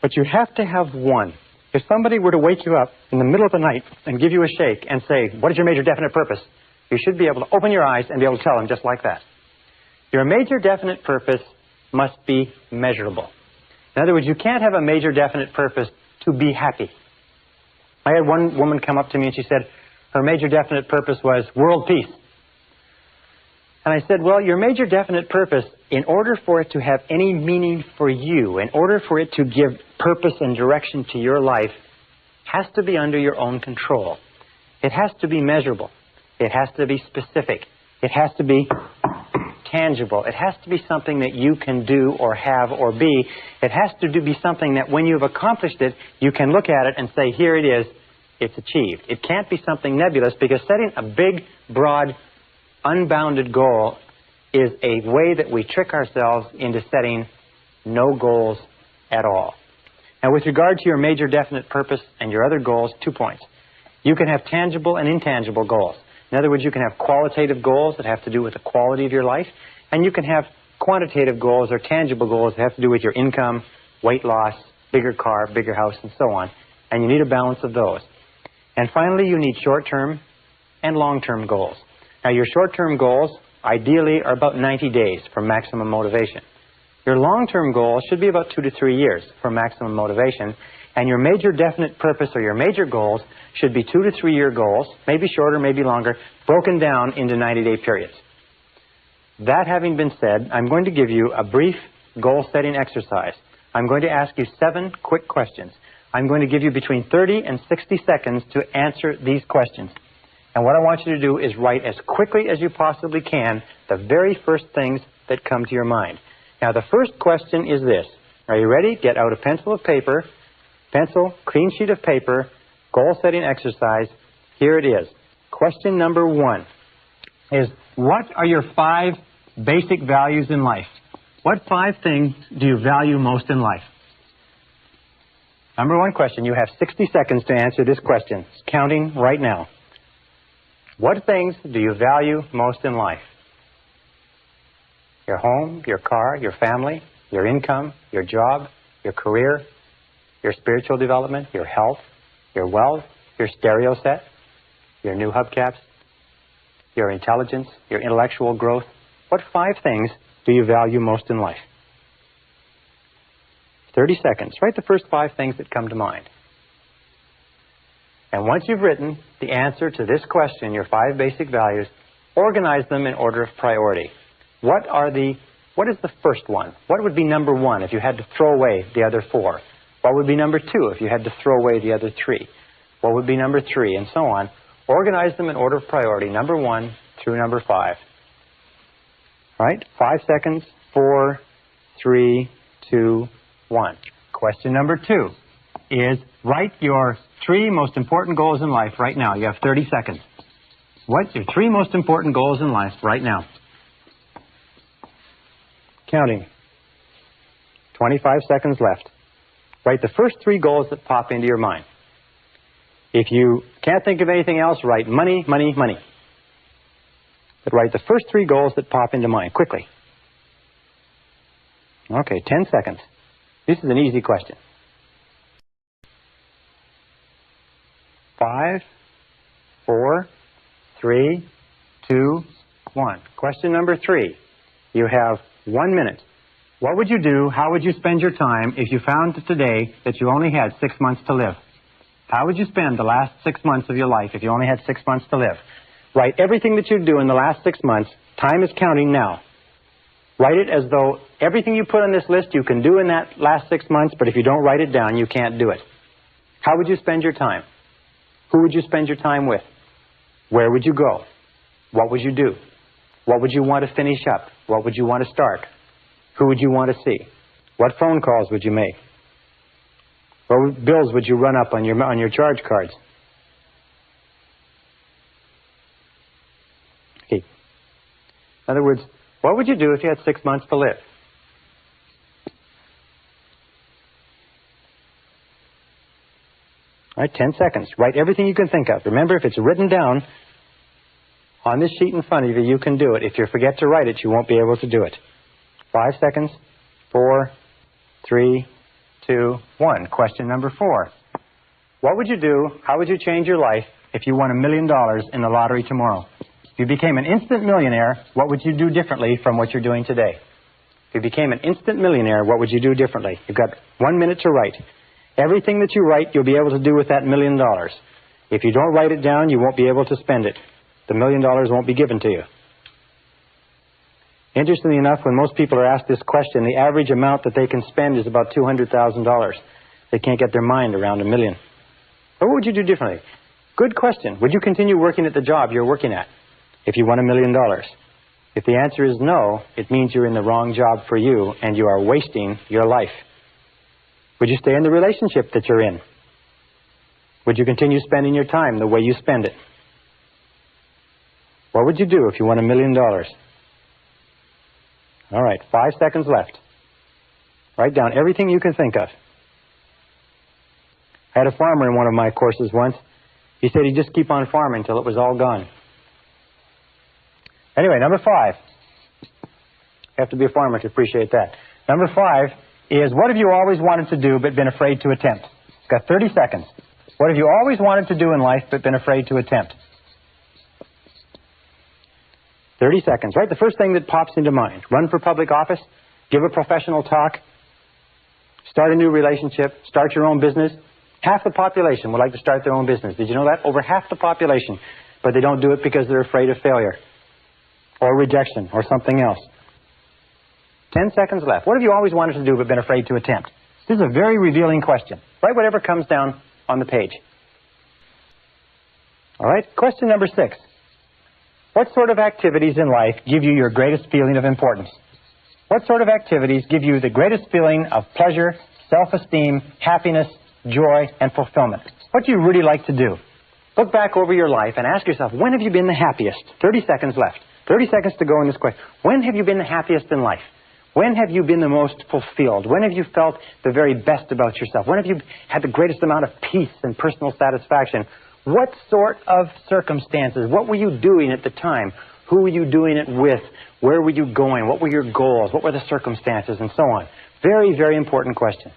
But you have to have one. If somebody were to wake you up in the middle of the night and give you a shake and say, what is your major definite purpose? You should be able to open your eyes and be able to tell them just like that. Your major definite purpose must be measurable. In other words, you can't have a major definite purpose to be happy. I had one woman come up to me and she said her major definite purpose was world peace. And I said, well, your major definite purpose, in order for it to have any meaning for you, in order for it to give purpose and direction to your life, has to be under your own control. It has to be measurable. It has to be specific. It has to be tangible. It has to be something that you can do or have or be. It has to be something that when you've accomplished it, you can look at it and say, here it is, it's achieved. It can't be something nebulous, because setting a big, broad, unbounded goal is a way that we trick ourselves into setting no goals at all. Now, with regard to your major definite purpose and your other goals, 2 points. You can have tangible and intangible goals. In other words, you can have qualitative goals that have to do with the quality of your life, and you can have quantitative goals or tangible goals that have to do with your income, weight loss, bigger car, bigger house, and so on. And you need a balance of those. And finally, you need short-term and long-term goals. Now, your short-term goals, ideally, are about 90 days for maximum motivation. Your long-term goals should be about 2 to 3 years for maximum motivation. And your major definite purpose or your major goals should be 2 to 3 year goals, maybe shorter, maybe longer, broken down into 90-day periods. That having been said, I'm going to give you a brief goal-setting exercise. I'm going to ask you 7 quick questions. I'm going to give you between 30 and 60 seconds to answer these questions. And what I want you to do is write as quickly as you possibly can the very first things that come to your mind. Now, the first question is this. Are you ready? Get out a pencil of paper, pencil, clean sheet of paper, goal-setting exercise. Here it is. Question number 1 is, what are your 5 basic values in life? What 5 things do you value most in life? Number 1 question. You have 60 seconds to answer this question. It's counting right now. What things do you value most in life? Your home, your car, your family, your income, your job, your career, your spiritual development, your health, your wealth, your stereo set, your new hubcaps, your intelligence, your intellectual growth. What 5 things do you value most in life? 30 seconds. Write the first 5 things that come to mind. And once you've written the answer to this question, your 5 basic values, organize them in order of priority. What is the first one? What would be number 1 if you had to throw away the other 4? What would be number 2 if you had to throw away the other 3? What would be number 3, and so on? Organize them in order of priority, number 1 through number 5. All right? 5 seconds. 4, 3, 2, 1. Question number 2 is write your 3 most important goals in life right now. You have 30 seconds. What's your 3 most important goals in life right now? Counting. 25 seconds left. Write the first 3 goals that pop into your mind. If you can't think of anything else, write money, money, money. But write the first 3 goals that pop into mind, quickly. Okay, 10 seconds. This is an easy question. 5, 4, 3, 2, 1. Question number 3. You have 1 minute. What would you do, how would you spend your time if you found today that you only had 6 months to live? How would you spend the last 6 months of your life if you only had 6 months to live? Write everything that you do in the last 6 months. Time is counting now. Write it as though everything you put on this list you can do in that last 6 months, but if you don't write it down, you can't do it. How would you spend your time? Who would you spend your time with? Where would you go? What would you do? What would you want to finish up? What would you want to start? Who would you want to see? What phone calls would you make? What bills would you run up on your charge cards? Okay. In other words, what would you do if you had 6 months to live? All right, 10 seconds. Write everything you can think of. Remember, if it's written down on this sheet in front of you, you can do it. If you forget to write it, you won't be able to do it. 5 seconds. 4, 3, 2, 1. Question number 4. What would you do, how would you change your life if you won $1 million in the lottery tomorrow? If you became an instant millionaire, what would you do differently from what you're doing today? If you became an instant millionaire, what would you do differently? You've got 1 minute to write. Everything that you write, you'll be able to do with that $1 million. If you don't write it down, you won't be able to spend it. The $1 million won't be given to you. Interestingly enough, when most people are asked this question, the average amount that they can spend is about $200,000. They can't get their mind around $1 million. What would you do differently? Good question. Would you continue working at the job you're working at if you won $1 million? If the answer is no, it means you're in the wrong job for you and you are wasting your life. Would you stay in the relationship that you're in? Would you continue spending your time the way you spend it? What would you do if you won $1 million? All right, 5 seconds left. Write down everything you can think of. I had a farmer in one of my courses once. He said he'd just keep on farming until it was all gone. Anyway, number 5. You have to be a farmer to appreciate that. Number 5 is, what have you always wanted to do but been afraid to attempt? You've got 30 seconds. What have you always wanted to do in life but been afraid to attempt? 30 seconds. Right? The first thing that pops into mind. Run for public office, give a professional talk, start a new relationship, start your own business. Half the population would like to start their own business. Did you know that? Over half the population. But they don't do it because they're afraid of failure or rejection or something else. 10 seconds left. What have you always wanted to do but been afraid to attempt? This is a very revealing question. Write whatever comes down on the page. All right? Question number 6. What sort of activities in life give you your greatest feeling of importance? What sort of activities give you the greatest feeling of pleasure, self-esteem, happiness, joy, and fulfillment? What do you really like to do? Look back over your life and ask yourself, when have you been the happiest? 30 seconds left. 30 seconds to go in this question. When have you been the happiest in life? When have you been the most fulfilled? When have you felt the very best about yourself? When have you had the greatest amount of peace and personal satisfaction? What sort of circumstances? What were you doing at the time? Who were you doing it with? Where were you going? What were your goals? What were the circumstances? And so on. Very, very important question.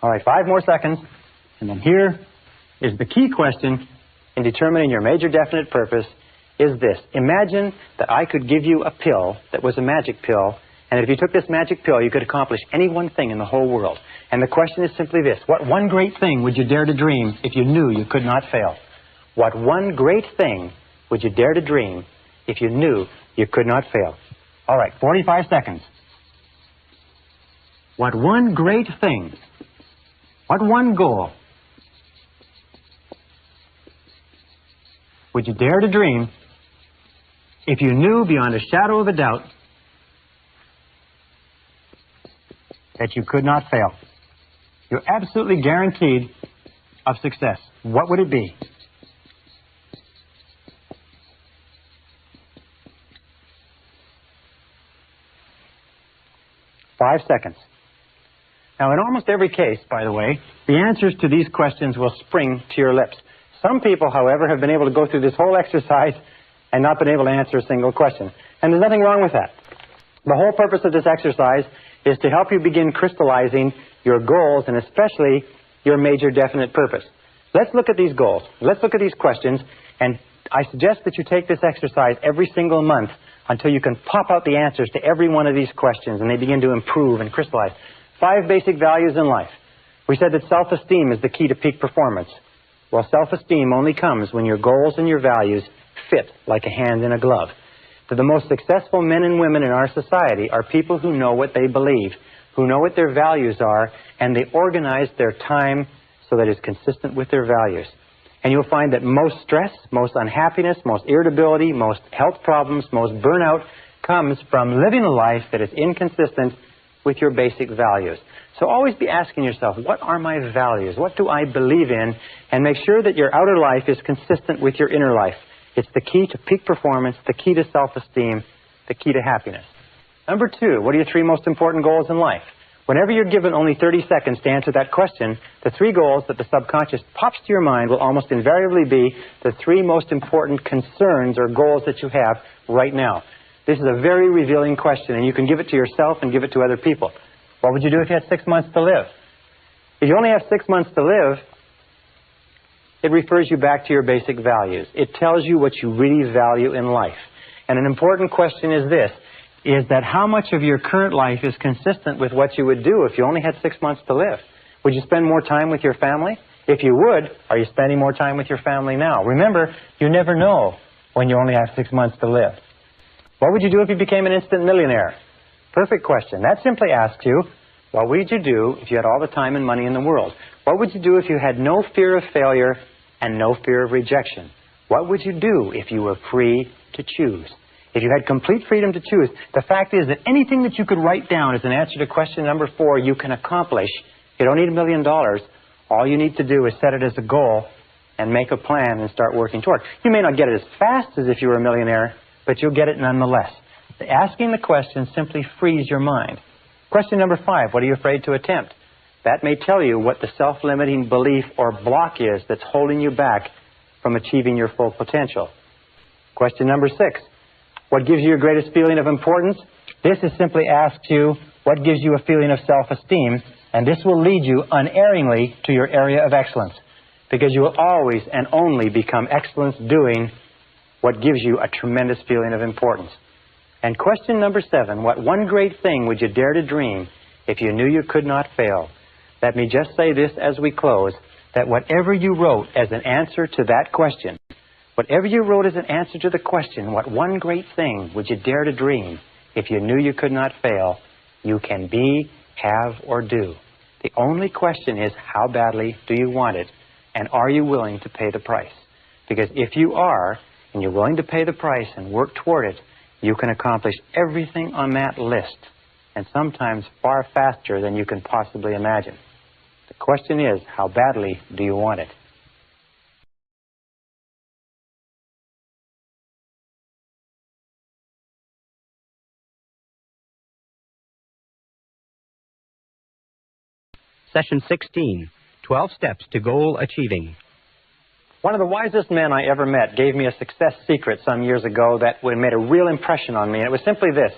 All right, 5 more seconds. And then here is the key question in determining your major definite purpose is this. Imagine that I could give you a pill that was a magic pill, and if you took this magic pill, you could accomplish any one thing in the whole world. And the question is simply this. What one great thing would you dare to dream if you knew you could not fail? What one great thing would you dare to dream if you knew you could not fail? All right, 45 seconds. What one great thing, what one goal would you dare to dream if you knew beyond a shadow of a doubt that you could not fail? You're absolutely guaranteed of success. What would it be? Five seconds. Now, in almost every case, by the way, the answers to these questions will spring to your lips. Some people, however, have been able to go through this whole exercise and not been able to answer a single question. And there's nothing wrong with that. The whole purpose of this exercise is to help you begin crystallizing your goals and especially your major definite purpose. Let's look at these goals. Let's look at these questions, and I suggest that you take this exercise every single month until you can pop out the answers to every one of these questions and they begin to improve and crystallize. 5 basic values in life. We said that self-esteem is the key to peak performance. Well, self-esteem only comes when your goals and your values fit like a hand in a glove. So the most successful men and women in our society are people who know what they believe, who know what their values are, and they organize their time so that it's consistent with their values. And you'll find that most stress, most unhappiness, most irritability, most health problems, most burnout comes from living a life that is inconsistent with your basic values. So always be asking yourself, what are my values? What do I believe in? And make sure that your outer life is consistent with your inner life. It's the key to peak performance, the key to self-esteem, the key to happiness. Number 2, what are your 3 most important goals in life? Whenever you're given only 30 seconds to answer that question, the 3 goals that the subconscious pops to your mind will almost invariably be the 3 most important concerns or goals that you have right now. This is a very revealing question, and you can give it to yourself and give it to other people. What would you do if you had 6 months to live? If you only have 6 months to live, it refers you back to your basic values. It tells you what you really value in life. And an important question is this, is that how much of your current life is consistent with what you would do if you only had 6 months to live? Would you spend more time with your family? If you would, are you spending more time with your family now? Remember, you never know when you only have 6 months to live. What would you do if you became an instant millionaire? Perfect question. That simply asks you, what would you do if you had all the time and money in the world? What would you do if you had no fear of failure and no fear of rejection? What would you do if you were free to choose? If you had complete freedom to choose, the fact is that anything that you could write down as an answer to question number 4, you can accomplish. You don't need $1 million. All you need to do is set it as a goal and make a plan and start working toward it. You may not get it as fast as if you were a millionaire, but you'll get it nonetheless. Asking the question simply frees your mind. Question number 5, what are you afraid to attempt? That may tell you what the self-limiting belief or block is that's holding you back from achieving your full potential. Question number 6, what gives you your greatest feeling of importance? This is simply asks you what gives you a feeling of self-esteem, and this will lead you unerringly to your area of excellence, because you will always and only become excellence doing what gives you a tremendous feeling of importance. And question number 7, what one great thing would you dare to dream if you knew you could not fail? Let me just say this as we close, that whatever you wrote as an answer to that question, whatever you wrote as an answer to the question, what one great thing would you dare to dream if you knew you could not fail, you can be, have, or do. The only question is, how badly do you want it, and are you willing to pay the price? Because if you are, and you're willing to pay the price and work toward it, you can accomplish everything on that list, and sometimes far faster than you can possibly imagine. The question is, how badly do you want it? Session 16, 12 Steps to Goal Achieving. One of the wisest men I ever met gave me a success secret some years ago that made a real impression on me, and it was simply this.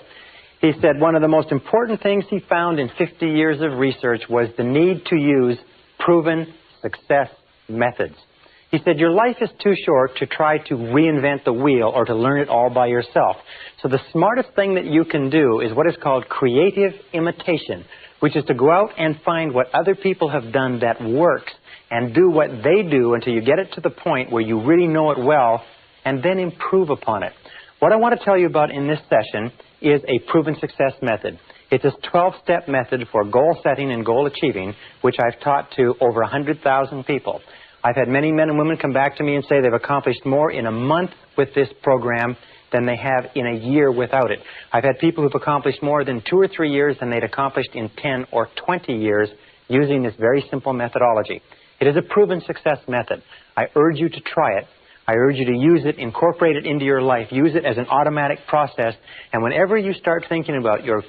He said one of the most important things he found in 50 years of research was the need to use proven success methods. He said, your life is too short to try to reinvent the wheel or to learn it all by yourself. So the smartest thing that you can do is what is called creative imitation, which is to go out and find what other people have done that works and do what they do until you get it to the point where you really know it well and then improve upon it. What I want to tell you about in this session is a proven success method. It's a 12-step method for goal setting and goal achieving, which I've taught to over 100,000 people. I've had many men and women come back to me and say they've accomplished more in a month with this program than they have in a year without it. I've had people who've accomplished more than 2 or 3 years than they'd accomplished in 10 or 20 years using this very simple methodology. It is a proven success method. I urge you to try it. I urge you to use it, incorporate it into your life, use it as an automatic process, and whenever you start thinking about your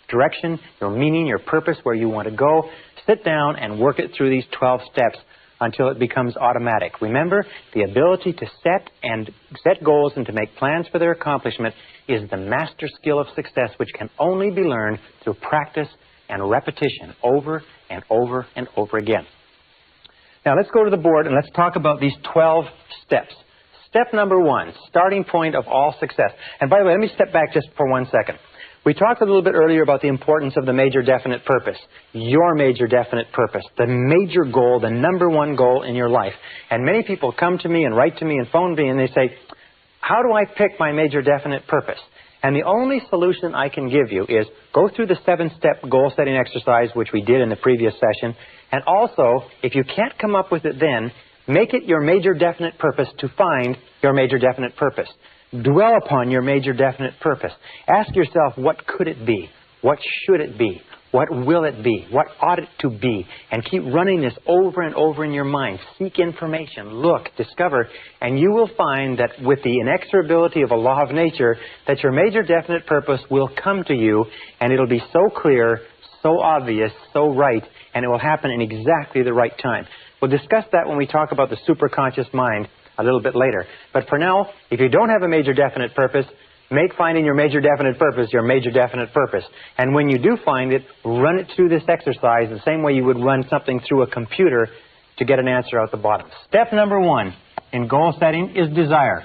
direction, your meaning, your purpose, where you want to go, sit down and work it through these 12 steps until it becomes automatic. Remember, the ability to set goals and to make plans for their accomplishment is the master skill of success, which can only be learned through practice and repetition over and over and over again. Now let's go to the board and let's talk about these 12 steps. Step number 1, starting point of all success. And by the way, let me step back just for 1 second. We talked a little bit earlier about the importance of the major definite purpose. Your major definite purpose. The major goal, the number 1 goal in your life. And many people come to me and write to me and phone me and they say, how do I pick my major definite purpose? And the only solution I can give you is go through the 7-step goal setting exercise, which we did in the previous session. And also, if you can't come up with it then, make it your major definite purpose to find your major definite purpose. Dwell upon your major definite purpose. Ask yourself, what could it be? What should it be? What will it be? What ought it to be? And keep running this over and over in your mind. Seek information, look, discover, and you will find that with the inexorability of a law of nature, that your major definite purpose will come to you, and it'll be so clear, so obvious, so right, and it will happen in exactly the right time. We'll discuss that when we talk about the superconscious mind a little bit later. But for now, if you don't have a major definite purpose, make finding your major definite purpose your major definite purpose. And when you do find it, run it through this exercise the same way you would run something through a computer to get an answer out the bottom. Step number 1 in goal setting is desire.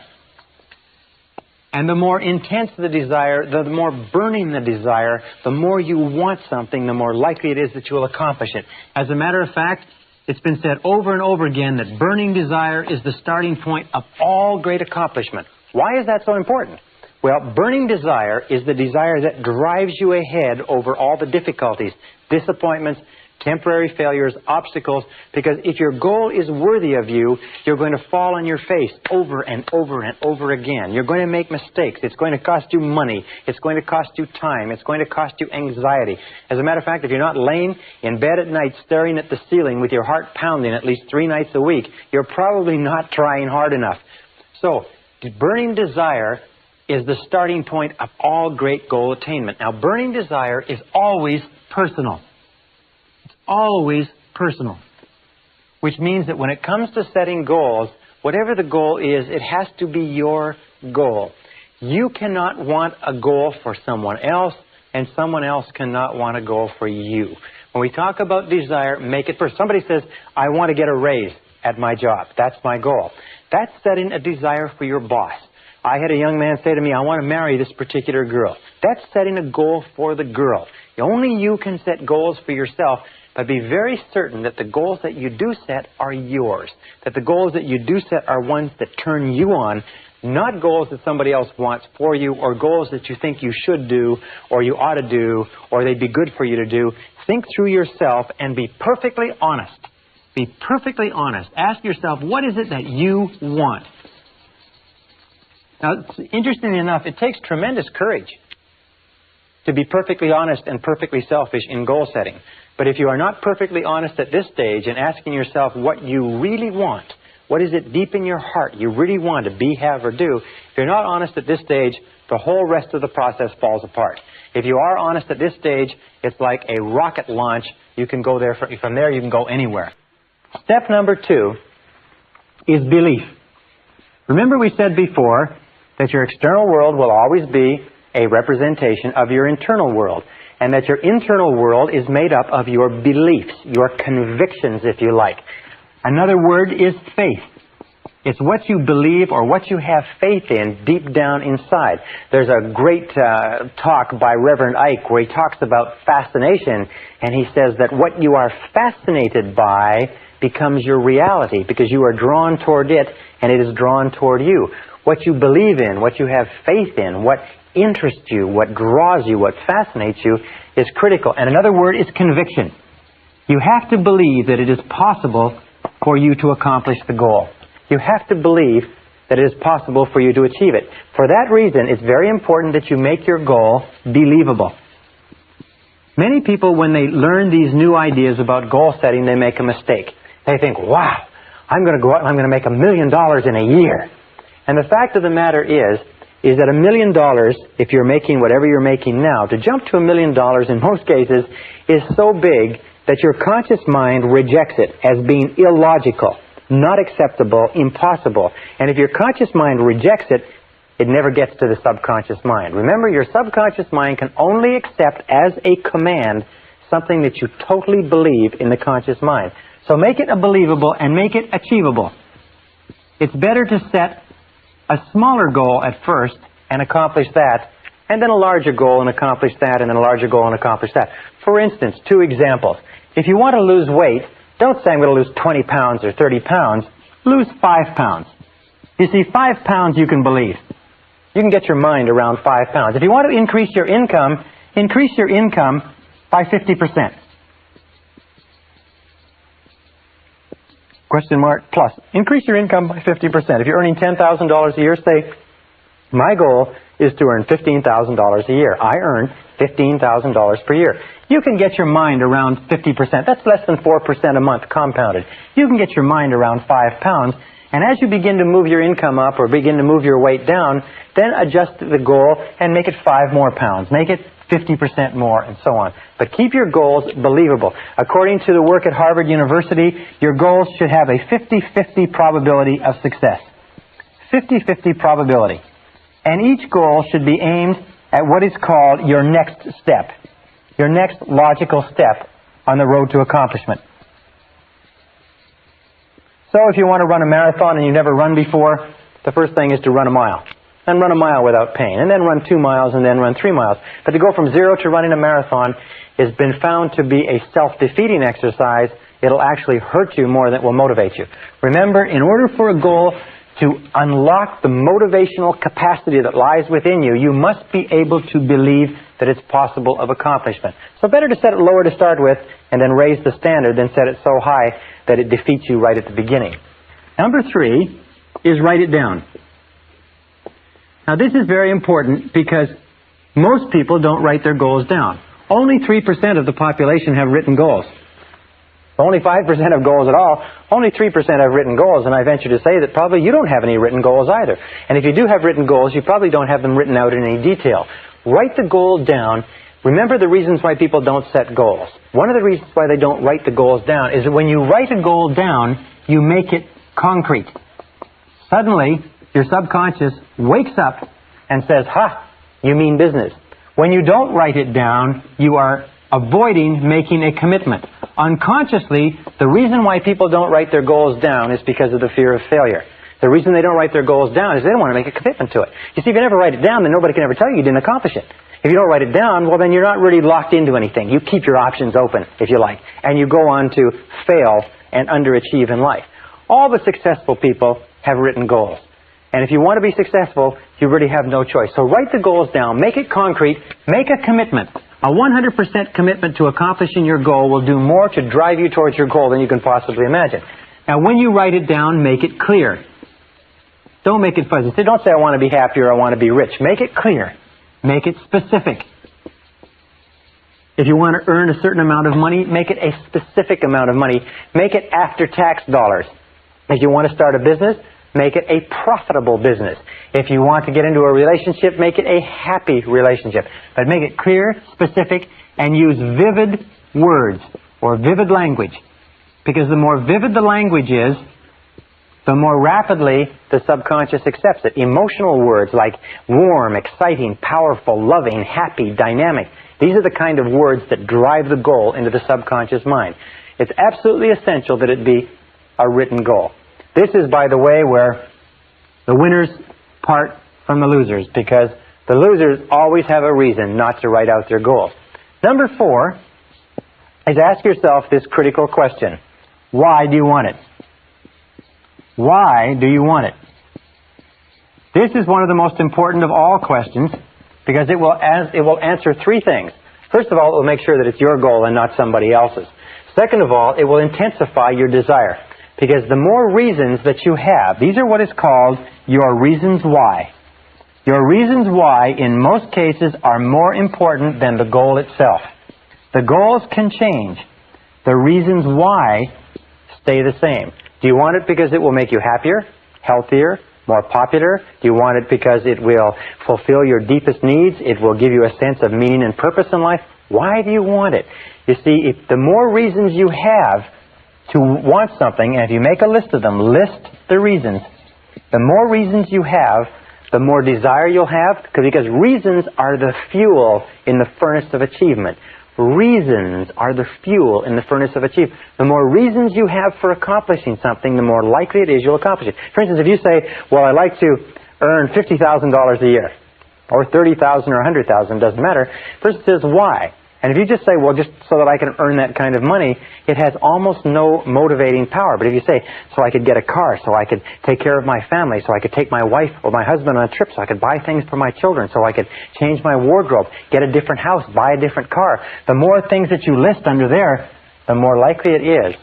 And the more intense the desire, the more burning the desire, the more you want something, the more likely it is that you will accomplish it. As a matter of fact, it's been said over and over again that burning desire is the starting point of all great accomplishment. Why is that so important? Well, burning desire is the desire that drives you ahead over all the difficulties, disappointments, temporary failures, obstacles, because if your goal is worthy of you, you're going to fall on your face over and over and over again. You're going to make mistakes. It's going to cost you money. It's going to cost you time. It's going to cost you anxiety. As a matter of fact, if you're not laying in bed at night staring at the ceiling with your heart pounding at least 3 nights a week, you're probably not trying hard enough. So, burning desire is the starting point of all great goal attainment. Now, burning desire is always personal. Always personal, which means that when it comes to setting goals, whatever the goal is, it has to be your goal. You cannot want a goal for someone else, and someone else cannot want a goal for you. When we talk about desire, make it personal. Somebody says, I want to get a raise at my job. That's my goal. That's setting a desire for your boss. I had a young man say to me, I want to marry this particular girl. That's setting a goal for the girl. Only you can set goals for yourself. But be very certain that the goals that you do set are yours. That the goals that you do set are ones that turn you on, not goals that somebody else wants for you, or goals that you think you should do, or you ought to do, or they'd be good for you to do. Think through yourself and be perfectly honest. Be perfectly honest. Ask yourself, what is it that you want? Now, interestingly enough, it takes tremendous courage to be perfectly honest and perfectly selfish in goal setting. But if you are not perfectly honest at this stage and asking yourself what you really want, what is it deep in your heart you really want to be, have, or do, if you're not honest at this stage, the whole rest of the process falls apart. If you are honest at this stage, it's like a rocket launch. You can go there, from there you can go anywhere. Step number 2 is belief. Remember we said before that your external world will always be a representation of your internal world, and that your internal world is made up of your beliefs, your convictions, if you like. Another word is faith. It's what you believe or what you have faith in deep down inside. There's a great talk by Reverend Ike where he talks about fascination, and he says that what you are fascinated by becomes your reality because you are drawn toward it and it is drawn toward you. What you believe in, what you have faith in, what interests you, what draws you, what fascinates you is critical. And another word is conviction. You have to believe that it is possible for you to accomplish the goal. You have to believe that it is possible for you to achieve it. For that reason, it's very important that you make your goal believable. Many people, when they learn these new ideas about goal setting, they make a mistake. They think, wow, I'm going to go out and I'm going to make $1 million in a year. And the fact of the matter is that $1 million, if you're making whatever you're making now, to jump to $1 million in most cases is so big that your conscious mind rejects it as being illogical, not acceptable, impossible. And if your conscious mind rejects it, it never gets to the subconscious mind. Remember, your subconscious mind can only accept as a command something that you totally believe in the conscious mind. So make it believable and make it achievable. It's better to set a smaller goal at first and accomplish that, and then a larger goal and accomplish that, and then a larger goal and accomplish that. For instance, 2 examples. If you want to lose weight, don't say I'm going to lose 20 pounds or 30 pounds. Lose 5 pounds. You see, 5 pounds you can believe. You can get your mind around 5 pounds. If you want to increase your income by 50%. Question mark plus. Increase your income by 50%. If you're earning $10,000 a year, say, my goal is to earn $15,000 a year. I earn $15,000 per year. You can get your mind around 50%. That's less than 4% a month compounded. You can get your mind around 5 pounds. And as you begin to move your income up or begin to move your weight down, then adjust the goal and make it 5 more pounds. Make it 50% more and so on. But keep your goals believable. According to the work at Harvard University, your goals should have a 50-50 probability of success. 50-50 probability. And each goal should be aimed at what is called your next step. Your next logical step on the road to accomplishment. So if you want to run a marathon and you've never run before, the first thing is to run a mile. Then run a mile without pain. And then run 2 miles and then run 3 miles. But to go from 0 to running a marathon has been found to be a self-defeating exercise. It'll actually hurt you more than it will motivate you. Remember, in order for a goal to unlock the motivational capacity that lies within you, you must be able to believe that it's possible of accomplishment. So better to set it lower to start with and then raise the standard than set it so high that it defeats you right at the beginning. Number 3 is write it down. Now this is very important because most people don't write their goals down. Only 3% of the population have written goals. Only 5% have goals at all. Only 3% have written goals, and I venture to say that probably you don't have any written goals either. And if you do have written goals, you probably don't have them written out in any detail. Write the goal down. Remember the reasons why people don't set goals. One of the reasons why they don't write the goals down is that when you write a goal down, you make it concrete. Suddenly, your subconscious wakes up and says, ha, you mean business. When you don't write it down, you are avoiding making a commitment. Unconsciously, the reason why people don't write their goals down is because of the fear of failure. The reason they don't write their goals down is they don't want to make a commitment to it. You see, if you never write it down, then nobody can ever tell you didn't accomplish it. If you don't write it down, well, then you're not really locked into anything. You keep your options open, if you like, and you go on to fail and underachieve in life. All the successful people have written goals. And if you want to be successful, you really have no choice. So write the goals down, make it concrete, make a commitment. A 100% commitment to accomplishing your goal will do more to drive you towards your goal than you can possibly imagine. Now, when you write it down, make it clear. Don't make it fuzzy. Don't say, I want to be happy or I want to be rich. Make it clear. Make it specific. If you want to earn a certain amount of money, make it a specific amount of money. Make it after-tax dollars. If you want to start a business, make it a profitable business. If you want to get into a relationship, make it a happy relationship. But make it clear, specific, and use vivid words or vivid language. Because the more vivid the language is, the more rapidly the subconscious accepts it. Emotional words like warm, exciting, powerful, loving, happy, dynamic. These are the kind of words that drive the goal into the subconscious mind. It's absolutely essential that it be a written goal. This is, by the way, where the winners part from the losers, because the losers always have a reason not to write out their goals. Number 4 is ask yourself this critical question. Why do you want it? Why do you want it? This is one of the most important of all questions because it will answer 3 things. First of all, it will make sure that it's your goal and not somebody else's. Second of all, it will intensify your desire because the more reasons that you have, these are what is called your reasons why. Your reasons why, in most cases, are more important than the goal itself. The goals can change. The reasons why stay the same. Do you want it because it will make you happier, healthier, more popular? Do you want it because it will fulfill your deepest needs? It will give you a sense of meaning and purpose in life? Why do you want it? You see, the more reasons you have to want something, and if you make a list of them, list the reasons. The more reasons you have, the more desire you'll have, because reasons are the fuel in the furnace of achievement. Reasons are the fuel in the furnace of achievement. The more reasons you have for accomplishing something, the more likely it is you'll accomplish it. For instance, if you say, well, I'd like to earn $50,000 a year, or $30,000 or $100,000, doesn't matter. The person says, why? And if you just say, well, just so that I can earn that kind of money, it has almost no motivating power. But if you say, so I could get a car, so I could take care of my family, so I could take my wife or my husband on a trip, so I could buy things for my children, so I could change my wardrobe, get a different house, buy a different car. The more things that you list under there, the more likely it is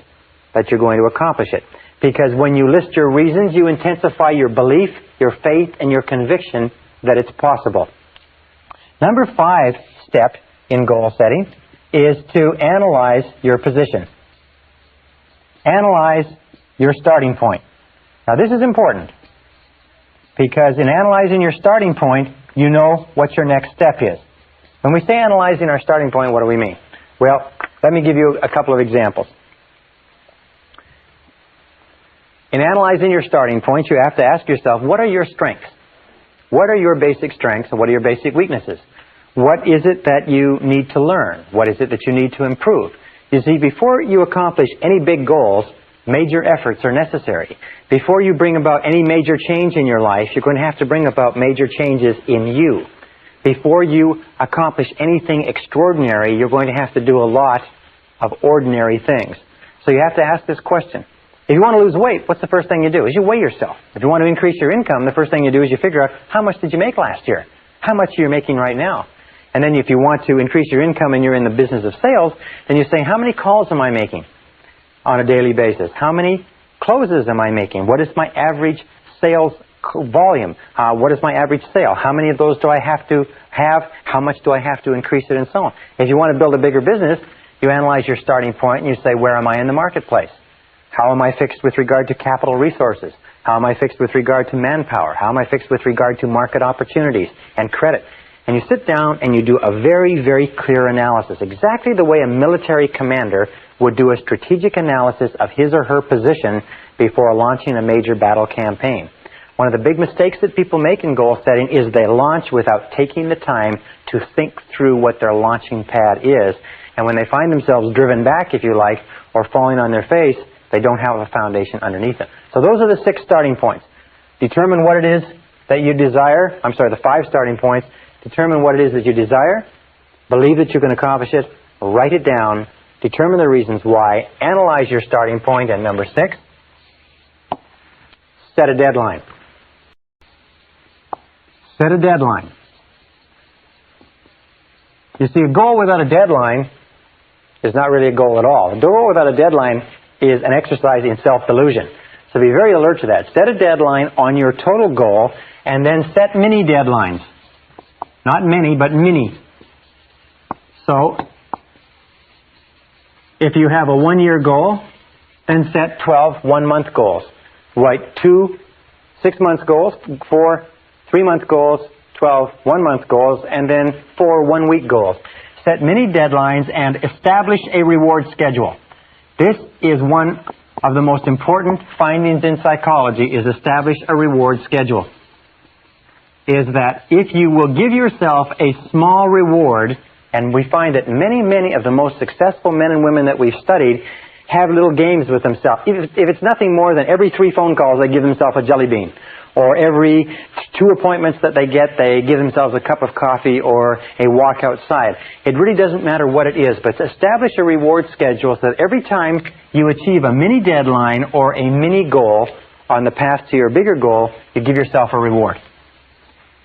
that you're going to accomplish it. Because when you list your reasons, you intensify your belief, your faith, and your conviction that it's possible. Number 5 step in goal setting is to analyze your position. Analyze your starting point. Now this is important because in analyzing your starting point, you know what your next step is. When we say analyzing our starting point, what do we mean? Well, let me give you a couple of examples. In analyzing your starting point, you have to ask yourself, what are your strengths? What are your basic strengths and what are your basic weaknesses? What is it that you need to learn? What is it that you need to improve? You see, before you accomplish any big goals, major efforts are necessary. Before you bring about any major change in your life, you're going to have to bring about major changes in you. Before you accomplish anything extraordinary, you're going to have to do a lot of ordinary things. So you have to ask this question. If you want to lose weight, what's the first thing you do? Is you weigh yourself. If you want to increase your income, the first thing you do is you figure out how much did you make last year? How much are you making right now? And then if you want to increase your income and you're in the business of sales, then you say, how many calls am I making on a daily basis? How many closes am I making? What is my average sales volume? What is my average sale? How many of those do I have to have? How much do I have to increase it, and so on? If you want to build a bigger business, you analyze your starting point and you say, where am I in the marketplace? How am I fixed with regard to capital resources? How am I fixed with regard to manpower? How am I fixed with regard to market opportunities and credit? And you sit down and you do a very, very clear analysis, exactly the way a military commander would do a strategic analysis of his or her position before launching a major battle campaign. One of the big mistakes that people make in goal setting is they launch without taking the time to think through what their launching pad is. And when they find themselves driven back, if you like, or falling on their face, they don't have a foundation underneath it. So those are the 6 starting points. Determine what it is that you desire. The 5 starting points. Determine what it is that you desire. Believe that you can accomplish it. Write it down. Determine the reasons why. Analyze your starting point. And number 6, set a deadline. Set a deadline. You see, a goal without a deadline is not really a goal at all. A goal without a deadline is an exercise in self-delusion. So be very alert to that. Set a deadline on your total goal and then set mini deadlines. Not many, but mini. So, if you have a 1-year goal, then set 12 one-month goals. Write 2 6-month goals, 4 3-month goals, 12 one-month goals, and then 4 one-week goals. Set mini deadlines and establish a reward schedule. This is one of the most important findings in psychology is establish a reward schedule. Is that if you will give yourself a small reward, and we find that many of the most successful men and women that we've studied have little games with themselves. If it's nothing more than every 3 phone calls they give themselves a jelly bean, or every 2 appointments that they get they give themselves a cup of coffee or a walk outside. It really doesn't matter what it is, but establish a reward schedule so that every time you achieve a mini deadline or a mini goal on the path to your bigger goal, you give yourself a reward.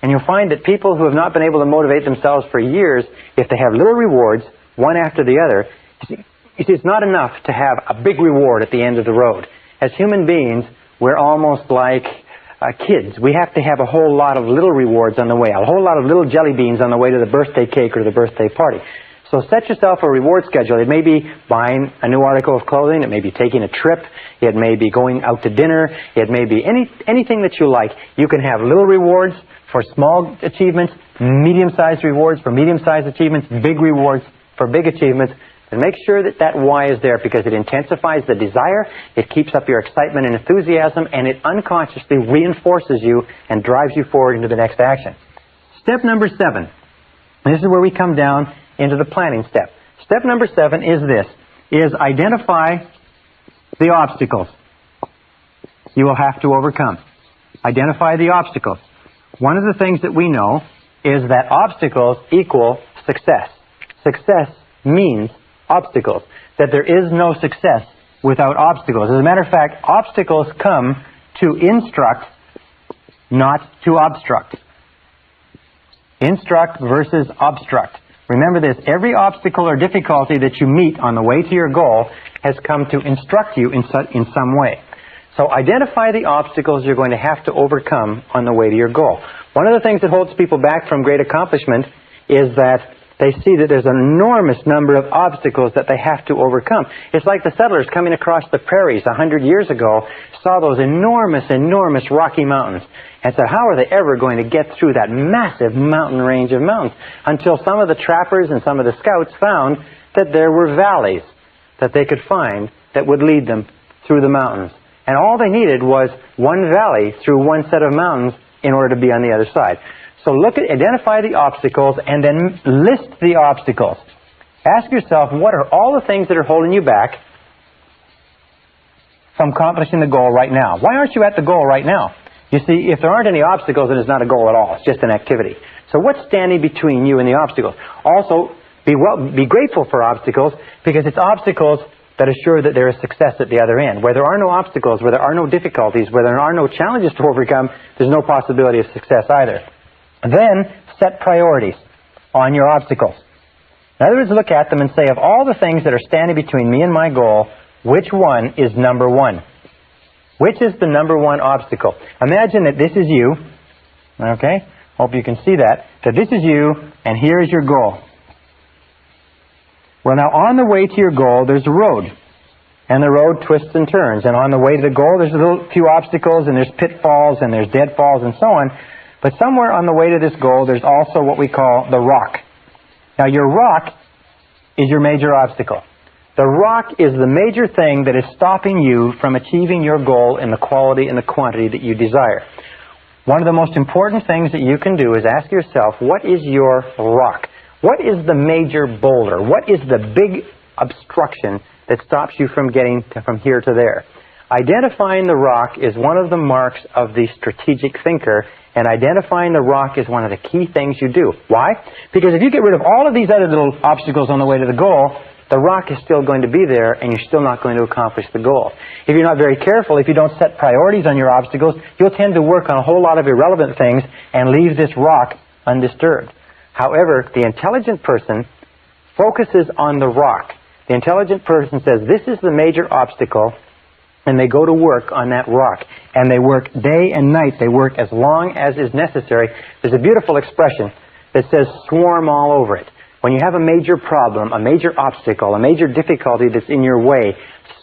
And you'll find that people who have not been able to motivate themselves for years, if they have little rewards, one after the other, it's not enough to have a big reward at the end of the road. As human beings, we're almost like kids. We have to have a whole lot of little rewards on the way, a whole lot of little jelly beans on the way to the birthday cake or the birthday party. So set yourself a reward schedule. It may be buying a new article of clothing. It may be taking a trip. It may be going out to dinner. It may be anything that you like. You can have little rewards for small achievements, medium-sized rewards for medium-sized achievements, big rewards for big achievements. And make sure that that why is there, because it intensifies the desire, it keeps up your excitement and enthusiasm, and it unconsciously reinforces you and drives you forward into the next action. Step number 7. And this is where we come down into the planning step. Step number 7 is this, is identify the obstacles you will have to overcome. Identify the obstacles. One of the things that we know is that obstacles equal success. Success means obstacles. That there is no success without obstacles. As a matter of fact, obstacles come to instruct, not to obstruct. Instruct versus obstruct. Remember this, every obstacle or difficulty that you meet on the way to your goal has come to instruct you in some way. So identify the obstacles you're going to have to overcome on the way to your goal. One of the things that holds people back from great accomplishment is that they see that there's an enormous number of obstacles that they have to overcome. It's like the settlers coming across the prairies 100 years ago saw those enormous Rocky Mountains and said, how are they ever going to get through that massive mountain range of mountains? Until some of the trappers and some of the scouts found that there were valleys that they could find that would lead them through the mountains. And all they needed was one valley through one set of mountains in order to be on the other side. So identify the obstacles and then list the obstacles. Ask yourself, what are all the things that are holding you back from accomplishing the goal right now? Why aren't you at the goal right now? You see, if there aren't any obstacles, then it's not a goal at all. It's just an activity. So what's standing between you and the obstacles? Also, be grateful for obstacles, because it's obstacles that assure that there is success at the other end. Where there are no obstacles, where there are no difficulties, where there are no challenges to overcome, there's no possibility of success either. Then, set priorities on your obstacles. In other words, look at them and say, of all the things that are standing between me and my goal, which one is number 1? Which is the number 1 obstacle? Imagine that this is you, okay? Hope you can see that this is you, and here is your goal. Well, now, on the way to your goal, there's a road. And the road twists and turns. And on the way to the goal, there's a few obstacles, and there's pitfalls, and there's deadfalls, and so on. But somewhere on the way to this goal, there's also what we call the rock. Now, your rock is your major obstacle. The rock is the major thing that is stopping you from achieving your goal in the quality and the quantity that you desire. One of the most important things that you can do is ask yourself, what is your rock? What is the major boulder? What is the big obstruction that stops you from getting from here to there? Identifying the rock is one of the marks of the strategic thinker, and identifying the rock is one of the key things you do. Why? Because if you get rid of all of these other little obstacles on the way to the goal, the rock is still going to be there, and you're still not going to accomplish the goal. If you're not very careful, if you don't set priorities on your obstacles, you'll tend to work on a whole lot of irrelevant things and leave this rock undisturbed. However, the intelligent person focuses on the rock. The intelligent person says, this is the major obstacle, and they go to work on that rock. And they work day and night. They work as long as is necessary. There's a beautiful expression that says, swarm all over it. When you have a major problem, a major obstacle, a major difficulty that's in your way,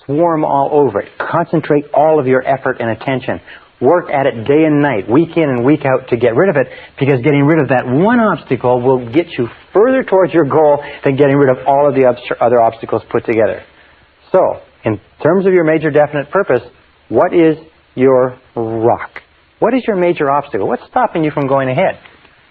swarm all over it. Concentrate all of your effort and attention. Work at it day and night, week in and week out, to get rid of it, because getting rid of that one obstacle will get you further towards your goal than getting rid of all of the other obstacles put together. So, in terms of your major definite purpose, what is your rock? What is your major obstacle? What's stopping you from going ahead?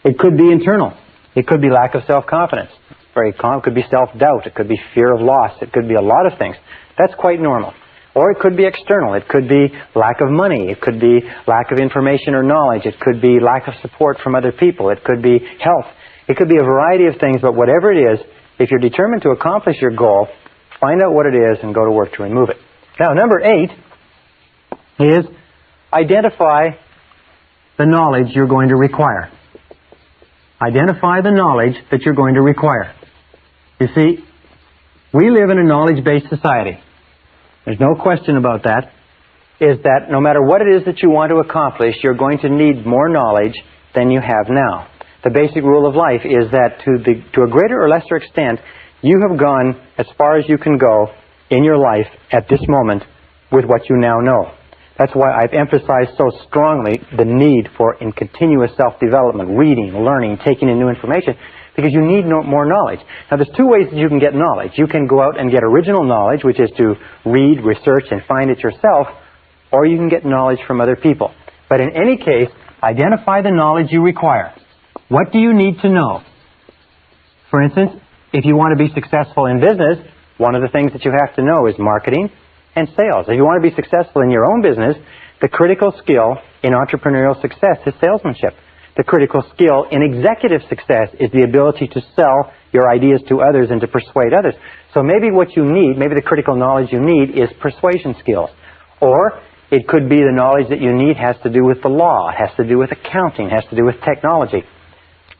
It could be internal. It could be lack of self-confidence. It could be self-doubt. It could be fear of loss. It could be a lot of things. That's quite normal. Or it could be external. It could be lack of money. It could be lack of information or knowledge. It could be lack of support from other people. It could be health. It could be a variety of things, but whatever it is, if you're determined to accomplish your goal, find out what it is and go to work to remove it. Now, number 8 is identify the knowledge you're going to require. Identify the knowledge that you're going to require. You see, we live in a knowledge-based society. There's no question about that. Is that no matter what it is that you want to accomplish, you're going to need more knowledge than you have now. The basic rule of life is that to a greater or lesser extent, you have gone as far as you can go in your life at this moment with what you now know. That's why I've emphasized so strongly the need for in continuous self-development, reading, learning, taking in new information, because you need more knowledge. Now, there's 2 ways that you can get knowledge. You can go out and get original knowledge, which is to read, research, and find it yourself, or you can get knowledge from other people. But in any case, identify the knowledge you require. What do you need to know? For instance, if you want to be successful in business, one of the things that you have to know is marketing and sales. If you want to be successful in your own business, the critical skill in entrepreneurial success is salesmanship. The critical skill in executive success is the ability to sell your ideas to others and to persuade others. So maybe what you need, maybe the critical knowledge you need is persuasion skills. Or it could be the knowledge that you need has to do with the law, has to do with accounting, has to do with technology.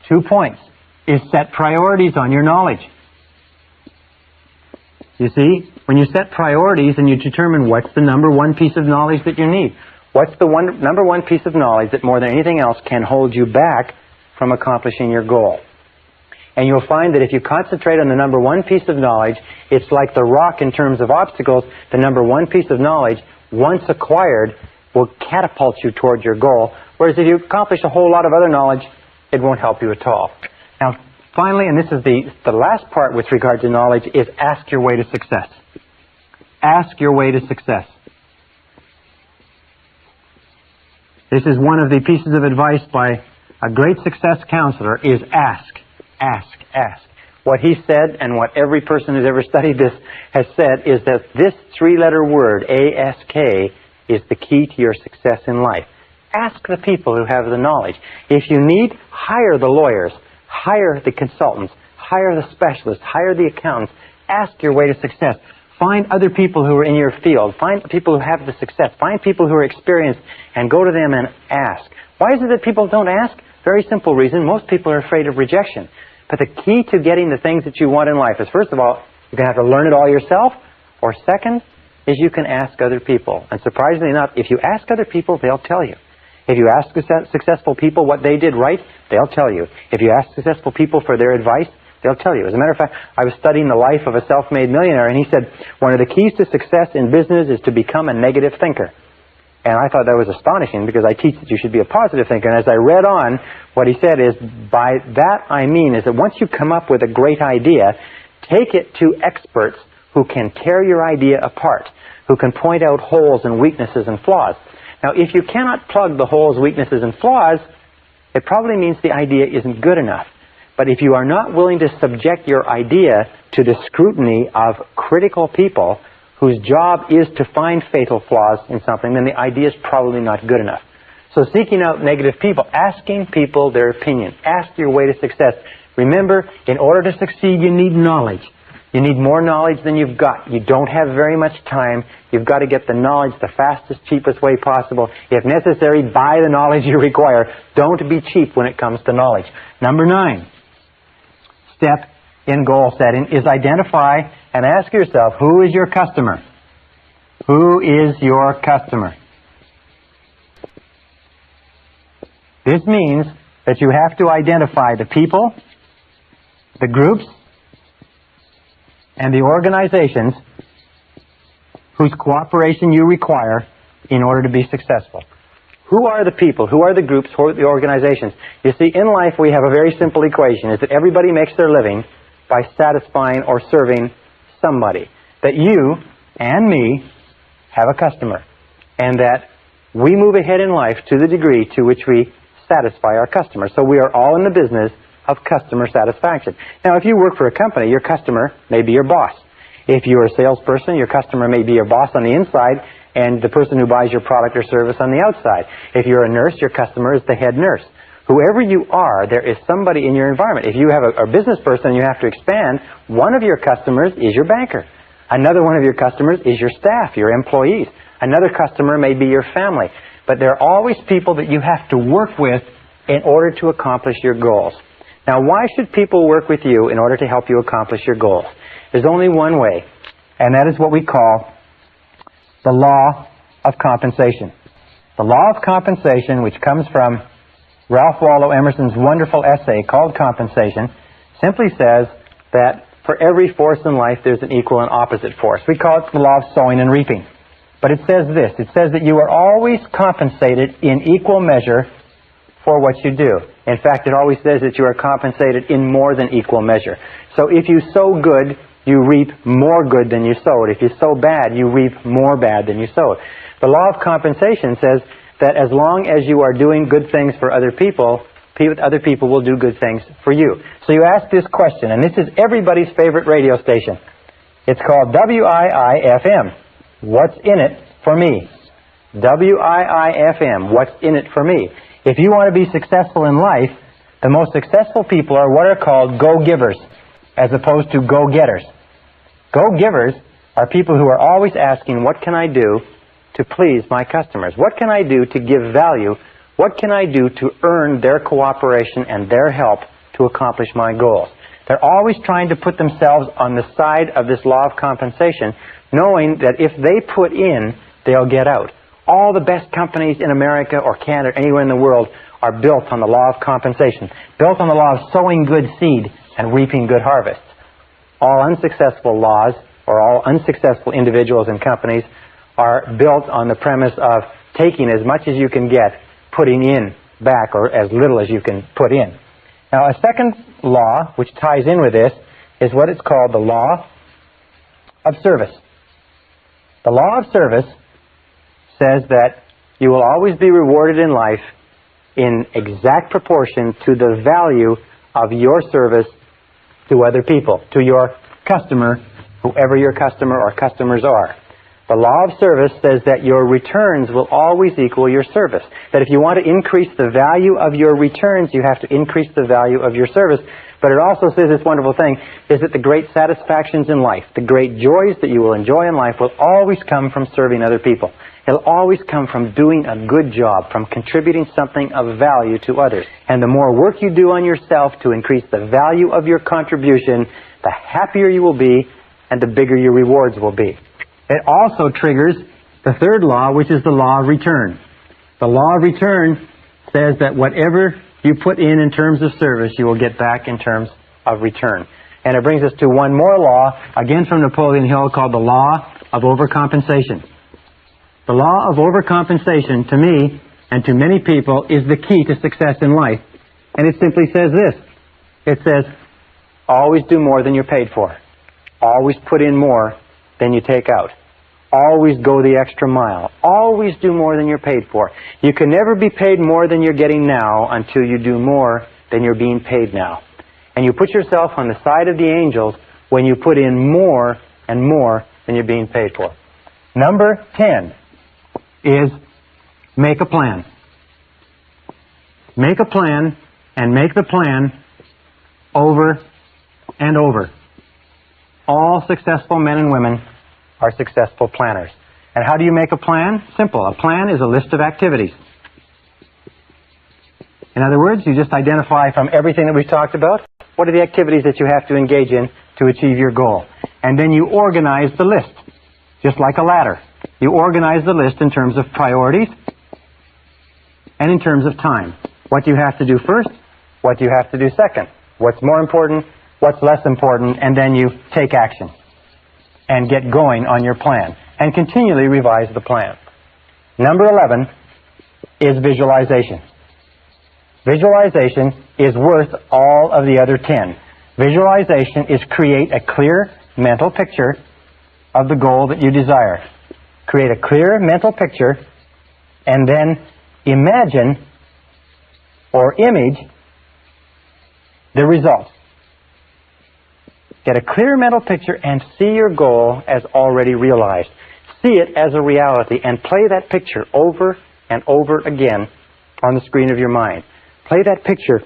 2 points is set priorities on your knowledge. You see, when you set priorities and you determine what's the number 1 piece of knowledge that you need, what's the number 1 piece of knowledge that more than anything else can hold you back from accomplishing your goal. And you'll find that if you concentrate on the number 1 piece of knowledge, it's like the rock in terms of obstacles. The number 1 piece of knowledge, once acquired, will catapult you toward your goal. Whereas if you accomplish a whole lot of other knowledge, it won't help you at all. Now, finally, and this is the last part with regard to knowledge, is ask your way to success. Ask your way to success. This is one of the pieces of advice by a great success counselor is ask, ask, ask. What he said, and what every person who's ever studied this has said, is that this 3-letter word, ASK, is the key to your success in life. Ask the people who have the knowledge. If you need, hire the lawyers, hire the consultants, hire the specialists, hire the accountants. Ask your way to success. Find other people who are in your field. Find people who have the success. Find people who are experienced and go to them and ask. Why is it that people don't ask? Very simple reason. Most people are afraid of rejection. But the key to getting the things that you want in life is, first of all, you're going to have to learn it all yourself. Or second, is you can ask other people. And surprisingly enough, if you ask other people, they'll tell you. If you ask successful people what they did right, they'll tell you. If you ask successful people for their advice, they'll tell you. As a matter of fact, I was studying the life of a self-made millionaire, and he said, one of the keys to success in business is to become a negative thinker. And I thought that was astonishing, because I teach that you should be a positive thinker. And as I read on, what he said is, by that I mean is that once you come up with a great idea, take it to experts who can tear your idea apart, who can point out holes and weaknesses and flaws. Now, if you cannot plug the holes, weaknesses, and flaws, it probably means the idea isn't good enough. But if you are not willing to subject your idea to the scrutiny of critical people whose job is to find fatal flaws in something, then the idea is probably not good enough. So seeking out negative people, asking people their opinion, ask your way to success. Remember, in order to succeed, you need knowledge. You need more knowledge than you've got. You don't have very much time. You've got to get the knowledge the fastest, cheapest way possible. If necessary, buy the knowledge you require. Don't be cheap when it comes to knowledge. Number 9 step in goal setting is identify and ask yourself, who is your customer? Who is your customer? This means that you have to identify the people, the groups, and the organizations whose cooperation you require in order to be successful. Who are the people? Who are the groups? Who are the organizations? You see, in life we have a very simple equation, is that everybody makes their living by satisfying or serving somebody. That you and me have a customer, and that we move ahead in life to the degree to which we satisfy our customer. So we are all in the business of customer satisfaction. Now, if you work for a company, your customer may be your boss. If you're a salesperson, your customer may be your boss on the inside and the person who buys your product or service on the outside. If you're a nurse, your customer is the head nurse. Whoever you are, there is somebody in your environment. If you have a business person and you have to expand, one of your customers is your banker. Another one of your customers is your staff, your employees. Another customer may be your family. But there are always people that you have to work with in order to accomplish your goals. Now, why should people work with you in order to help you accomplish your goals? There's only one way, and that is what we call the law of compensation. The law of compensation, which comes from Ralph Waldo Emerson's wonderful essay called Compensation, simply says that for every force in life, there's an equal and opposite force. We call it the law of sowing and reaping. But it says this. It says that you are always compensated in equal measure for what you do. In fact, it always says that you are compensated in more than equal measure. So if you sow good, you reap more good than you sowed. If you sow bad, you reap more bad than you sowed. The law of compensation says that as long as you are doing good things for other people will do good things for you. So you ask this question, and this is everybody's favorite radio station. It's called WIIFM. What's in it for me? WIIFM. What's in it for me? If you want to be successful in life, the most successful people are what are called go-givers, as opposed to go-getters. Go-givers are people who are always asking, what can I do to please my customers? What can I do to give value? What can I do to earn their cooperation and their help to accomplish my goals? They're always trying to put themselves on the side of this law of compensation, knowing that if they put in, they'll get out. All the best companies in America or Canada, anywhere in the world, are built on the law of compensation, built on the law of sowing good seed and reaping good harvests. All unsuccessful laws, or all unsuccessful individuals and companies, are built on the premise of taking as much as you can get, putting in back, or as little as you can put in. Now, a second law, which ties in with this, is what is called the law of service. The law of service says that you will always be rewarded in life in exact proportion to the value of your service to other people, to your customer, whoever your customer or customers are. The law of service says that your returns will always equal your service. That if you want to increase the value of your returns, you have to increase the value of your service. But it also says this wonderful thing, is that the great satisfactions in life, the great joys that you will enjoy in life will always come from serving other people. It'll always come from doing a good job, from contributing something of value to others. And the more work you do on yourself to increase the value of your contribution, the happier you will be and the bigger your rewards will be. It also triggers the third law, which is the law of return. The law of return says that whatever you put in terms of service, you will get back in terms of return. And it brings us to one more law, again from Napoleon Hill, called the law of overcompensation. The law of overcompensation, to me and to many people, is the key to success in life. And it simply says this. It says, always do more than you're paid for. Always put in more than you take out. Always go the extra mile. Always do more than you're paid for. You can never be paid more than you're getting now until you do more than you're being paid now. And you put yourself on the side of the angels when you put in more and more than you're being paid for. Number 10 is make a plan. Make a plan, and make the plan over and over. All successful men and women are successful planners. And how do you make a plan? Simple. A plan is a list of activities. In other words, you just identify from everything that we've talked about, what are the activities that you have to engage in to achieve your goal. And then you organize the list, just like a ladder. You organize the list in terms of priorities and in terms of time. What do you have to do first? What do you have to do second? What's more important? What's less important? And then you take action and get going on your plan and continually revise the plan. Number 11 is visualization. Visualization is worth all of the other 10. Visualization is create a clear mental picture of the goal that you desire. Create a clear mental picture and then imagine or image the results. Get a clear mental picture and see your goal as already realized. See it as a reality and play that picture over and over again on the screen of your mind. Play that picture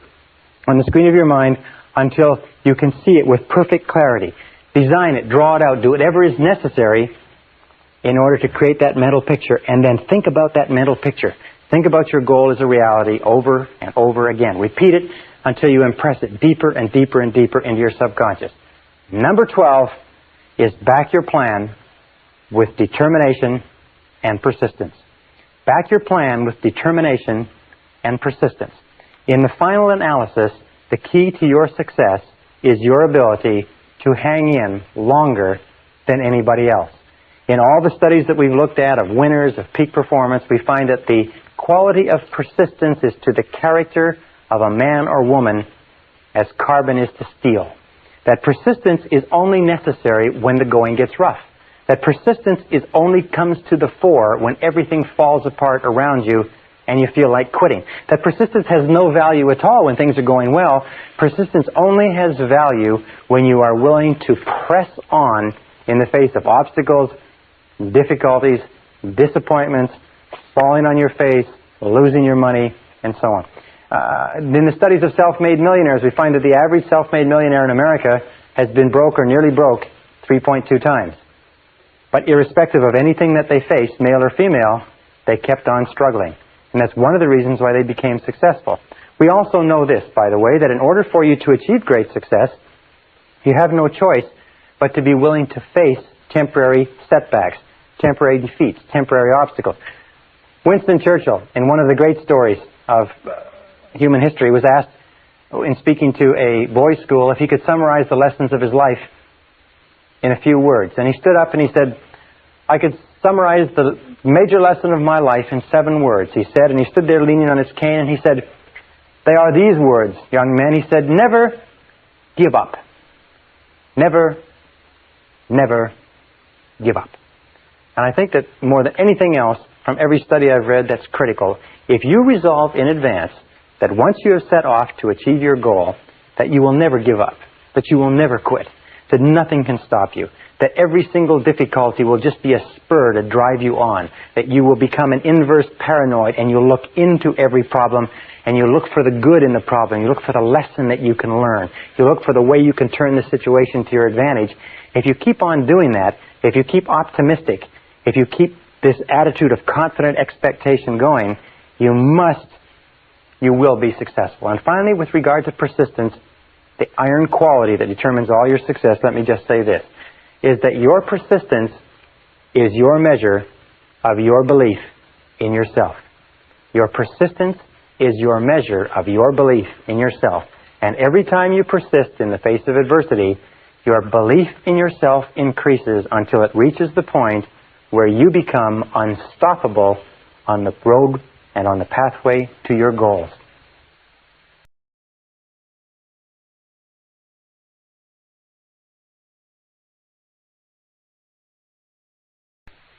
on the screen of your mind until you can see it with perfect clarity. Design it, draw it out, do whatever is necessary in order to create that mental picture, and then think about that mental picture. Think about your goal as a reality over and over again. Repeat it until you impress it deeper and deeper and deeper into your subconscious. Number 12 is back your plan with determination and persistence. Back your plan with determination and persistence. In the final analysis, the key to your success is your ability to hang in longer than anybody else. In all the studies that we've looked at of winners, of peak performance, we find that the quality of persistence is to the character of a man or woman as carbon is to steel. That persistence is only necessary when the going gets rough. That persistence only comes to the fore when everything falls apart around you and you feel like quitting. That persistence has no value at all when things are going well. Persistence only has value when you are willing to press on in the face of obstacles, difficulties, disappointments, falling on your face, losing your money, and so on. In the studies of self-made millionaires, we find that the average self-made millionaire in America has been broke or nearly broke 3.2 times. But irrespective of anything that they faced, male or female, they kept on struggling. And that's one of the reasons why they became successful. We also know this, by the way, that in order for you to achieve great success, you have no choice but to be willing to face temporary setbacks, temporary defeats, temporary obstacles. Winston Churchill, in one of the great stories of human history, was asked, in speaking to a boys' school, if he could summarize the lessons of his life in a few words. And he stood up and he said, I could summarize the major lesson of my life in 7 words, he said. And he stood there leaning on his cane and he said, they are these words, young man. He said, never give up. Never, never give up. And I think that more than anything else, from every study I've read, that's critical. If you resolve in advance that once you have set off to achieve your goal, that you will never give up, that you will never quit, that nothing can stop you, that every single difficulty will just be a spur to drive you on, that you will become an inverse paranoid and you'll look into every problem and you look for the good in the problem, you look for the lesson that you can learn, you look for the way you can turn the situation to your advantage. If you keep on doing that, if you keep optimistic, if you keep this attitude of confident expectation going, you will be successful. And finally, with regard to persistence, the iron quality that determines all your success, let me just say this, is that your persistence is your measure of your belief in yourself. Your persistence is your measure of your belief in yourself. And every time you persist in the face of adversity, your belief in yourself increases until it reaches the point where you become unstoppable on the road and on the pathway to your goals.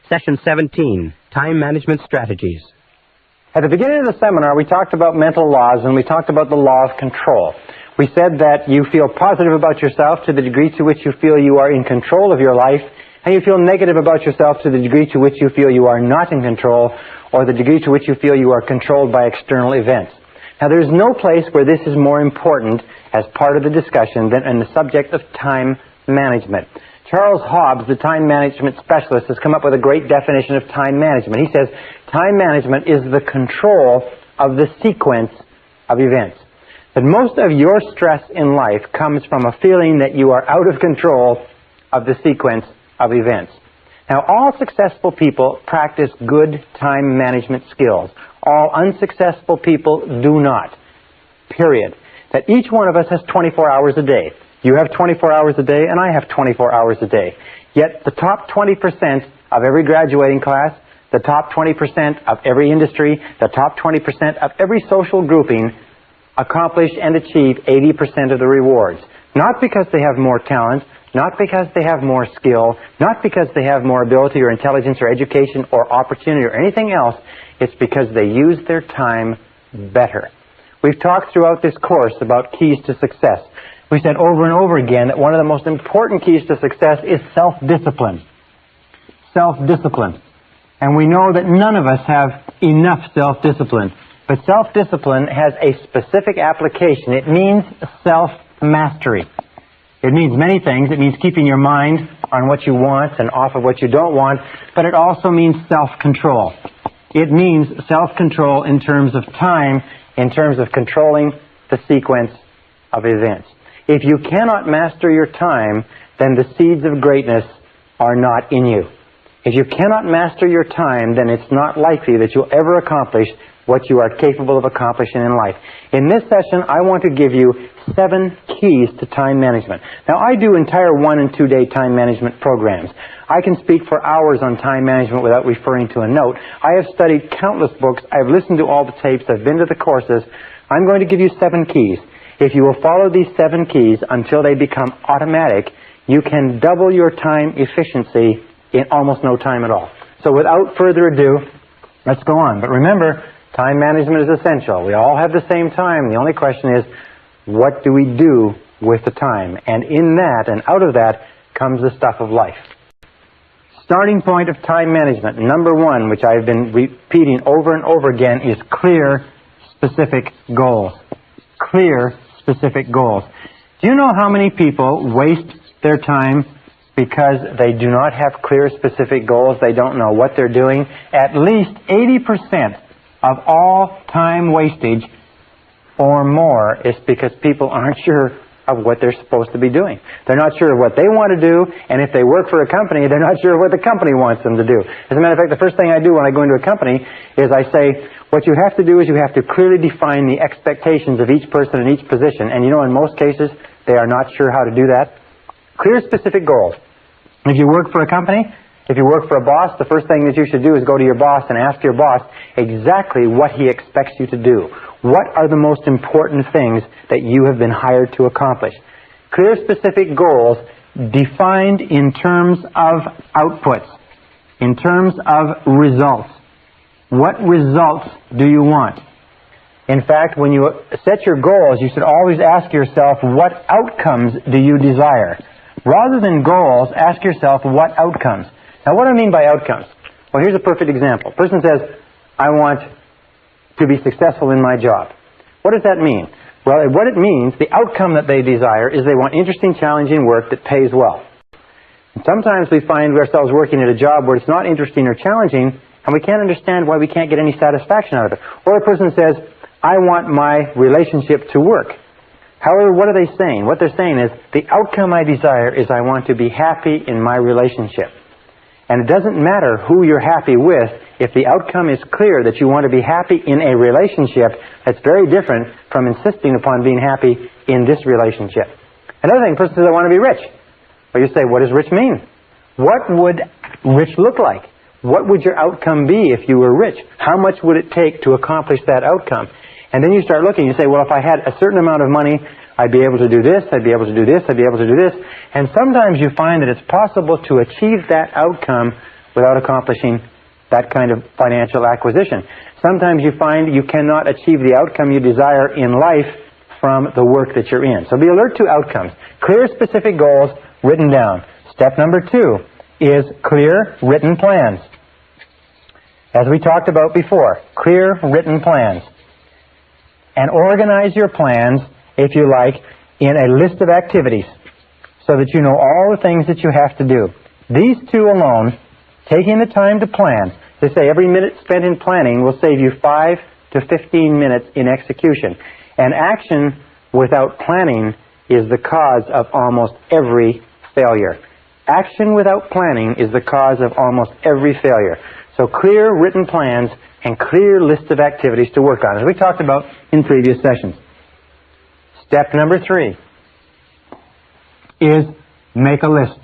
Session 17, Time Management Strategies. At the beginning of the seminar, we talked about mental laws and we talked about the law of control. We said that you feel positive about yourself to the degree to which you feel you are in control of your life, and you feel negative about yourself to the degree to which you feel you are not in control, or the degree to which you feel you are controlled by external events. Now, there is no place where this is more important as part of the discussion than in the subject of time management. Charles Hobbs, the time management specialist, has come up with a great definition of time management. He says, time management is the control of the sequence of events. That most of your stress in life comes from a feeling that you are out of control of the sequence of events. Now, all successful people practice good time management skills. All unsuccessful people do not. Period. That each one of us has 24 hours a day. You have 24 hours a day, and I have 24 hours a day. Yet the top 20% of every graduating class, the top 20% of every industry, the top 20% of every social grouping accomplish and achieve 80% of the rewards. Not because they have more talent, not because they have more skill, not because they have more ability or intelligence or education or opportunity or anything else. It's because they use their time better. We've talked throughout this course about keys to success. We said over and over again that one of the most important keys to success is self-discipline. Self-discipline. And we know that none of us have enough self-discipline. But self-discipline has a specific application. It means self-mastery. It means many things. It means keeping your mind on what you want and off of what you don't want. But it also means self-control. It means self-control in terms of time, in terms of controlling the sequence of events. If you cannot master your time, then the seeds of greatness are not in you. If you cannot master your time, then it's not likely that you'll ever accomplish what you are capable of accomplishing in life. In this session, I want to give you 7 keys to time management. Now, I do entire 1- and 2-day time management programs. I can speak for hours on time management without referring to a note. I have studied countless books. I've listened to all the tapes. I've been to the courses. I'm going to give you 7 keys. If you will follow these 7 keys until they become automatic, you can double your time efficiency in almost no time at all. So without further ado, let's go on. But remember, time management is essential. We all have the same time. The only question is, what do we do with the time? And in that and out of that comes the stuff of life. Starting point of time management, number 1, which I've been repeating over and over again, is clear, specific goals. Clear, specific goals. Do you know how many people waste their time because they do not have clear, specific goals? They don't know what they're doing. At least 80% of all time wastage or more is because people aren't sure of what they're supposed to be doing. They're not sure of what they want to do, and if they work for a company, they're not sure what the company wants them to do. As a matter of fact, the first thing I do when I go into a company is I say, what you have to do is you have to clearly define the expectations of each person in each position. And you know, in most cases, they are not sure how to do that. Clear, specific goals. If you work for a company, if you work for a boss, the first thing that you should do is go to your boss and ask your boss exactly what he expects you to do. What are the most important things that you have been hired to accomplish? Clear, specific goals defined in terms of outputs, in terms of results. What results do you want? In fact, when you set your goals, you should always ask yourself, what outcomes do you desire? Rather than goals, ask yourself, what outcomes? Now, what do I mean by outcomes? Well, here's a perfect example. A person says, I want to be successful in my job. What does that mean? Well, what it means, the outcome that they desire is they want interesting, challenging work that pays well. And sometimes we find ourselves working at a job where it's not interesting or challenging, and we can't understand why we can't get any satisfaction out of it. Or a person says, I want my relationship to work. However, what are they saying? What they're saying is, the outcome I desire is I want to be happy in my relationship. And it doesn't matter who you're happy with, if the outcome is clear that you want to be happy in a relationship, that's very different from insisting upon being happy in this relationship. Another thing, a person says, I want to be rich. Well, you say, what does rich mean? What would rich look like? What would your outcome be if you were rich? How much would it take to accomplish that outcome? And then you start looking, you say, well, if I had a certain amount of money, I'd be able to do this, I'd be able to do this, I'd be able to do this. And sometimes you find that it's possible to achieve that outcome without accomplishing that kind of financial acquisition. Sometimes you find you cannot achieve the outcome you desire in life from the work that you're in. So be alert to outcomes. Clear, specific goals written down. Step number 2 is clear, written plans. As we talked about before, clear, written plans. And organize your plans, if you like, in a list of activities so that you know all the things that you have to do. These 2 alone, taking the time to plan, they say every minute spent in planning will save you 5 to 15 minutes in execution. And action without planning is the cause of almost every failure. Action without planning is the cause of almost every failure. So clear written plans and clear list of activities to work on, as we talked about in previous sessions. Step number 3 is make a list.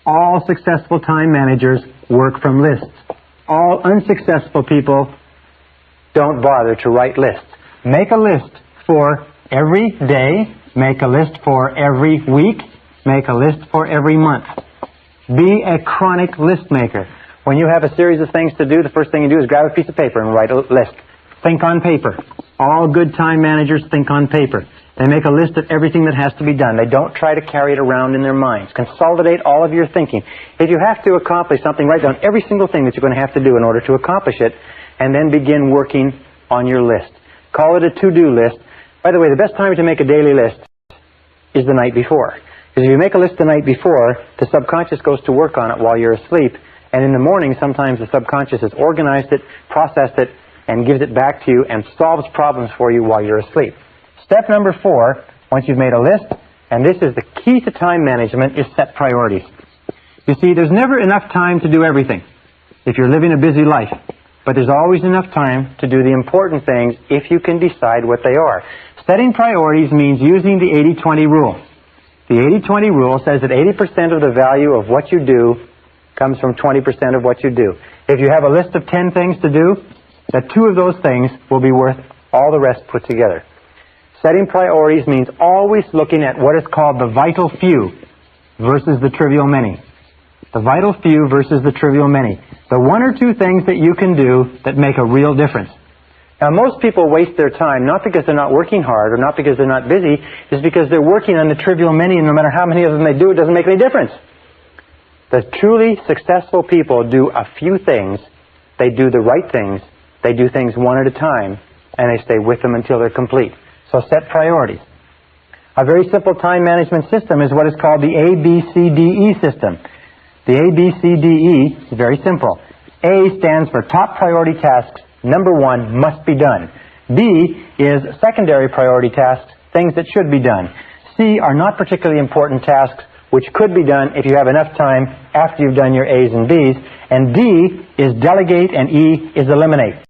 All successful time managers work from lists. All unsuccessful people don't bother to write lists. Make a list for every day. Make a list for every week. Make a list for every month. Be a chronic list maker. When you have a series of things to do, the first thing you do is grab a piece of paper and write a list. Think on paper. All good time managers think on paper. They make a list of everything that has to be done. They don't try to carry it around in their minds. Consolidate all of your thinking. If you have to accomplish something, write down every single thing that you're going to have to do in order to accomplish it, and then begin working on your list. Call it a to-do list. By the way, the best time to make a daily list is the night before. Because if you make a list the night before, the subconscious goes to work on it while you're asleep, and in the morning, sometimes the subconscious has organized it, processed it, and gives it back to you and solves problems for you while you're asleep. Step number 4, once you've made a list, and this is the key to time management, is set priorities. You see, there's never enough time to do everything if you're living a busy life. But there's always enough time to do the important things if you can decide what they are. Setting priorities means using the 80-20 rule. The 80-20 rule says that 80% of the value of what you do comes from 20% of what you do. If you have a list of 10 things to do, that 2 of those things will be worth all the rest put together. Setting priorities means always looking at what is called the vital few versus the trivial many. The vital few versus the trivial many. The 1 or 2 things that you can do that make a real difference. Now, most people waste their time not because they're not working hard or not because they're not busy, it's because they're working on the trivial many, and no matter how many of them they do, it doesn't make any difference. The truly successful people do a few things, they do the right things, they do things 1 at a time, and they stay with them until they're complete. So set priorities. A very simple time management system is what is called the ABCDE system. The ABCDE is very simple. A stands for top priority tasks. Number 1 must be done. B is secondary priority tasks, things that should be done. C are not particularly important tasks, which could be done if you have enough time after you've done your A's and B's. And D is delegate, and E is eliminate.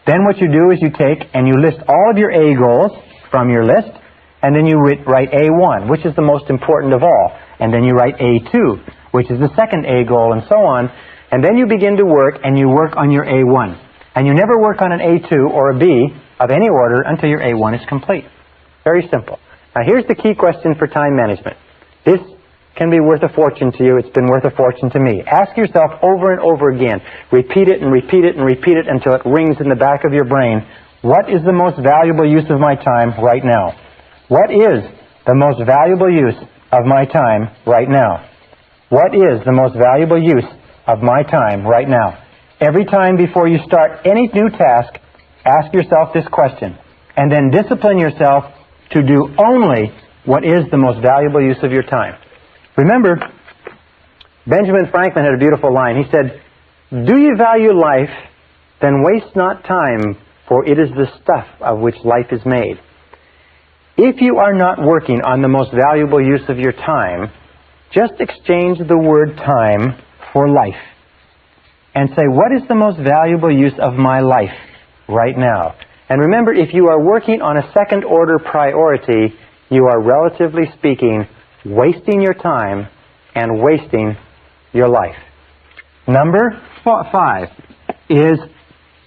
Then what you do is you take and you list all of your A goals from your list, and then you write A1, which is the most important of all. And then you write A2, which is the second A goal, and so on. And then you begin to work, and you work on your A1. And you never work on an A2 or a B of any order until your A1 is complete. Very simple. Now here's the key question for time management. This can be worth a fortune to you. It's been worth a fortune to me. Ask yourself over and over again. Repeat it and repeat it and repeat it until it rings in the back of your brain. What is the most valuable use of my time right now? What is the most valuable use of my time right now? What is the most valuable use of my time right now? Every time before you start any new task, ask yourself this question, and then discipline yourself to do only what is the most valuable use of your time. Remember, Benjamin Franklin had a beautiful line. He said, "Do you value life, then waste not time, for it is the stuff of which life is made." If you are not working on the most valuable use of your time, just exchange the word time for life. And say, what is the most valuable use of my life right now? And remember, if you are working on a second-order priority, you are, relatively speaking, wasting your time and wasting your life. Number 5 is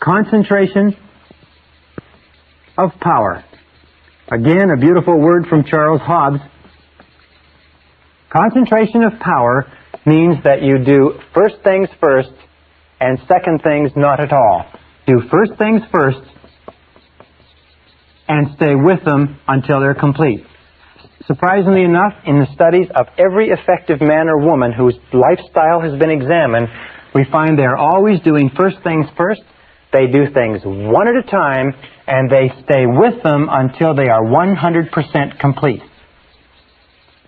concentration of power. Again, a beautiful word from Charles Hobbes. Concentration of power means that you do first things first and second things not at all. Do first things first and stay with them until they're complete. Surprisingly enough, in the studies of every effective man or woman whose lifestyle has been examined, we find they're always doing first things first. They do things 1 at a time, and they stay with them until they are 100% complete.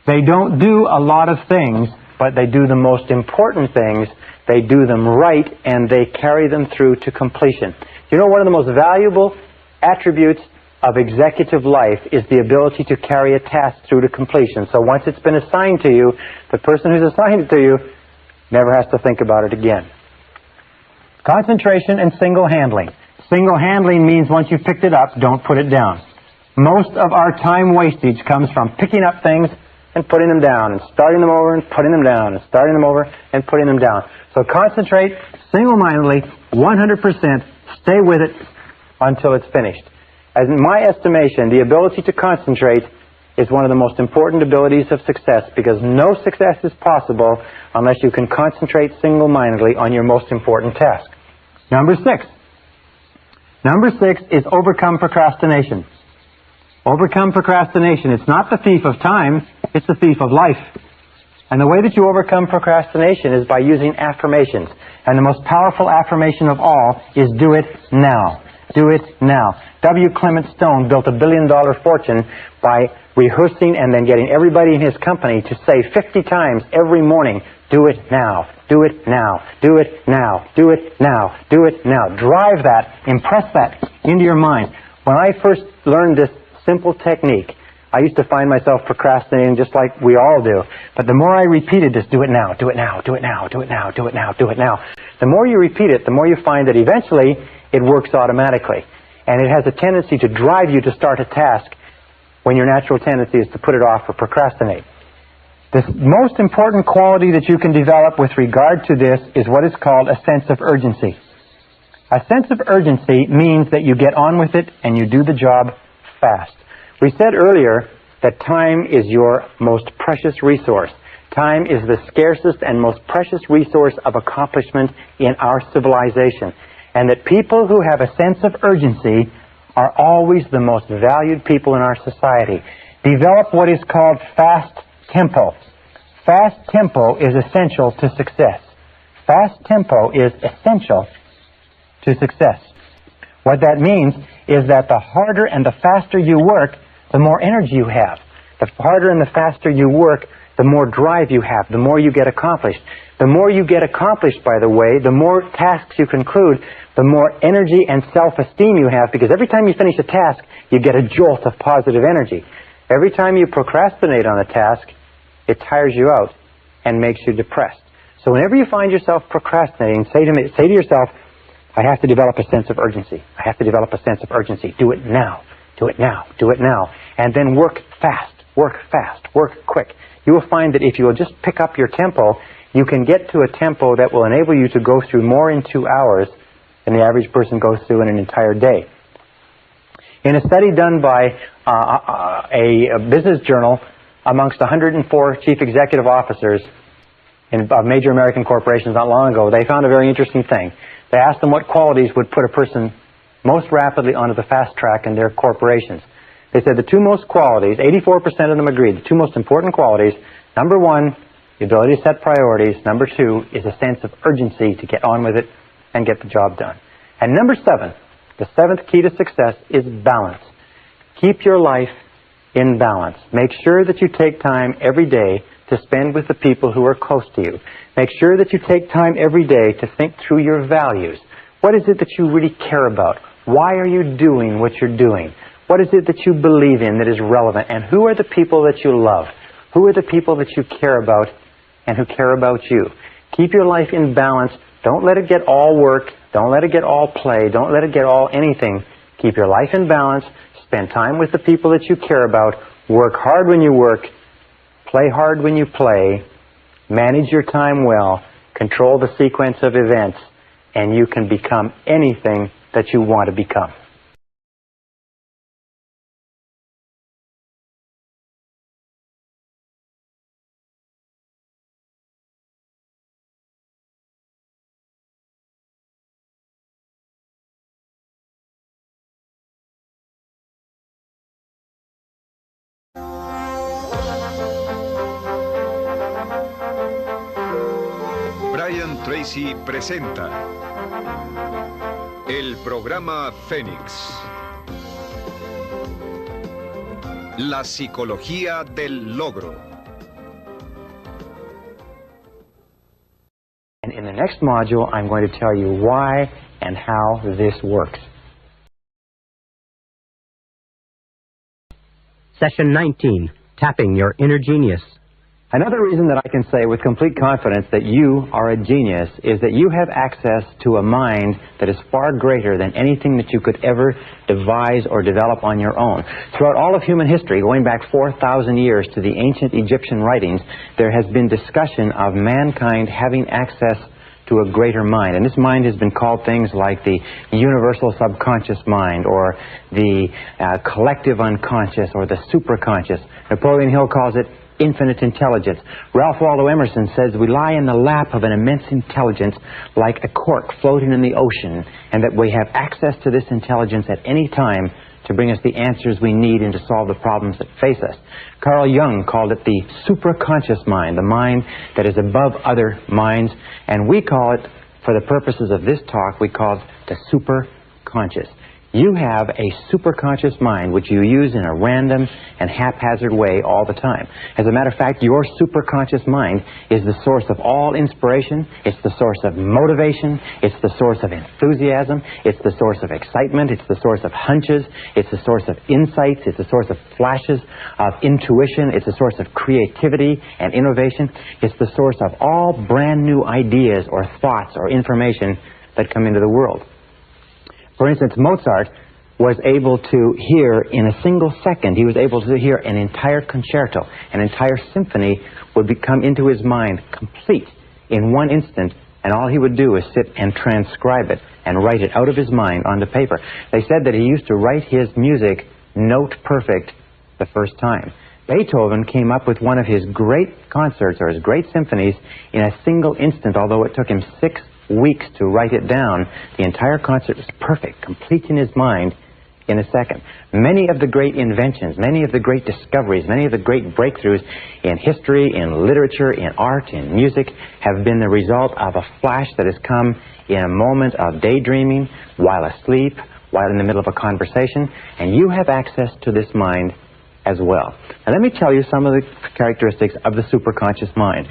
They don't do a lot of things, but they do the most important things. They do them right, and they carry them through to completion. You know, one of the most valuable attributes of executive life is the ability to carry a task through to completion. So once it's been assigned to you, the person who's assigned it to you never has to think about it again. Concentration and single-handling. Single-handling means once you've picked it up, don't put it down. Most of our time wastage comes from picking up things and putting them down, and starting them over and putting them down, and starting them over and putting them down. So concentrate single-mindedly, 100%, stay with it until it's finished. As in my estimation, the ability to concentrate is one of the most important abilities of success, because no success is possible unless you can concentrate single-mindedly on your most important task. Number 6. Number 6 is overcome procrastination. Overcome procrastination. It's not the thief of time, it's the thief of life. And the way that you overcome procrastination is by using affirmations. And the most powerful affirmation of all is do it now. Do it now. W. Clement Stone built a $1 billion fortune by rehearsing and then getting everybody in his company to say 50 times every morning, do it now, do it now, do it now, do it now, do it now. Drive that, impress that into your mind. When I first learned this simple technique, I used to find myself procrastinating just like we all do. But the more I repeated this, do it now, do it now, do it now, do it now, do it now, do it now, the more you repeat it, the more you find that eventually it works automatically. And it has a tendency to drive you to start a task when your natural tendency is to put it off or procrastinate. The most important quality that you can develop with regard to this is what is called a sense of urgency. A sense of urgency means that you get on with it and you do the job fast. We said earlier that time is your most precious resource. Time is the scarcest and most precious resource of accomplishment in our civilization. And that people who have a sense of urgency are always the most valued people in our society. Develop what is called fast tempo. Fast tempo is essential to success. Fast tempo is essential to success. What that means is that the harder and the faster you work, the more energy you have. The harder and the faster you work, the more drive you have, the more you get accomplished. The more you get accomplished, by the way, the more tasks you conclude, the more energy and self-esteem you have, because every time you finish a task, you get a jolt of positive energy. Every time you procrastinate on a task, it tires you out and makes you depressed. So whenever you find yourself procrastinating, say to yourself, I have to develop a sense of urgency. I have to develop a sense of urgency. Do it now. Do it now. Do it now. And then work fast. Work fast. Work quick. You will find that if you will just pick up your tempo, you can get to a tempo that will enable you to go through more in 2 hours than the average person goes through in an entire day. In a study done by a business journal amongst 104 chief executive officers of major American corporations not long ago, they found a very interesting thing. They asked them what qualities would put a person most rapidly onto the fast track in their corporations. They said the two most qualities, 84% of them agreed, the two most important qualities, number 1, the ability to set priorities. Number 2 is a sense of urgency to get on with it and get the job done. And number 7, the 7th key to success is balance. Keep your life in balance. Make sure that you take time every day to spend with the people who are close to you. Make sure that you take time every day to think through your values. What is it that you really care about? Why are you doing what you're doing? What is it that you believe in that is relevant? And who are the people that you love? Who are the people that you care about and who care about you? Keep your life in balance. Don't let it get all work. Don't let it get all play. Don't let it get all anything. Keep your life in balance. Spend time with the people that you care about. Work hard when you work. Play hard when you play. Manage your time well. Control the sequence of events. And you can become anything that you want to become. Tracy presenta el programa Fénix. La psicología del logro. And in the next module, I'm going to tell you why and how this works. Session 19, Tapping Your Inner Genius. Another reason that I can say with complete confidence that you are a genius is that you have access to a mind that is far greater than anything that you could ever devise or develop on your own. Throughout all of human history, going back 4,000 years to the ancient Egyptian writings, there has been discussion of mankind having access to a greater mind. And this mind has been called things like the universal subconscious mind, or the collective unconscious, or the superconscious. Napoleon Hill calls it infinite intelligence. Ralph Waldo Emerson says we lie in the lap of an immense intelligence like a cork floating in the ocean, and that we have access to this intelligence at any time to bring us the answers we need and to solve the problems that face us. Carl Jung called it the superconscious mind, the mind that is above other minds, and we call it, for the purposes of this talk, we call it the superconscious. You have a superconscious mind which you use in a random and haphazard way all the time. As a matter of fact, your superconscious mind is the source of all inspiration, it's the source of motivation, it's the source of enthusiasm, it's the source of excitement, it's the source of hunches, it's the source of insights, it's the source of flashes of intuition, it's the source of creativity and innovation, it's the source of all brand new ideas or thoughts or information that come into the world. For instance, Mozart was able to hear in a single second, he was able to hear an entire concerto, an entire symphony would come into his mind complete in one instant, and all he would do is sit and transcribe it and write it out of his mind onto paper. They said that he used to write his music note perfect the first time. Beethoven came up with one of his great concerts or his great symphonies in a single instant, although it took him 6 weeks to write it down. The entire concert was perfect, complete in his mind in a second. Many of the great inventions, many of the great discoveries, many of the great breakthroughs in history, in literature, in art, in music have been the result of a flash that has come in a moment of daydreaming, while asleep, while in the middle of a conversation, and you have access to this mind as well. Now let me tell you some of the characteristics of the superconscious mind.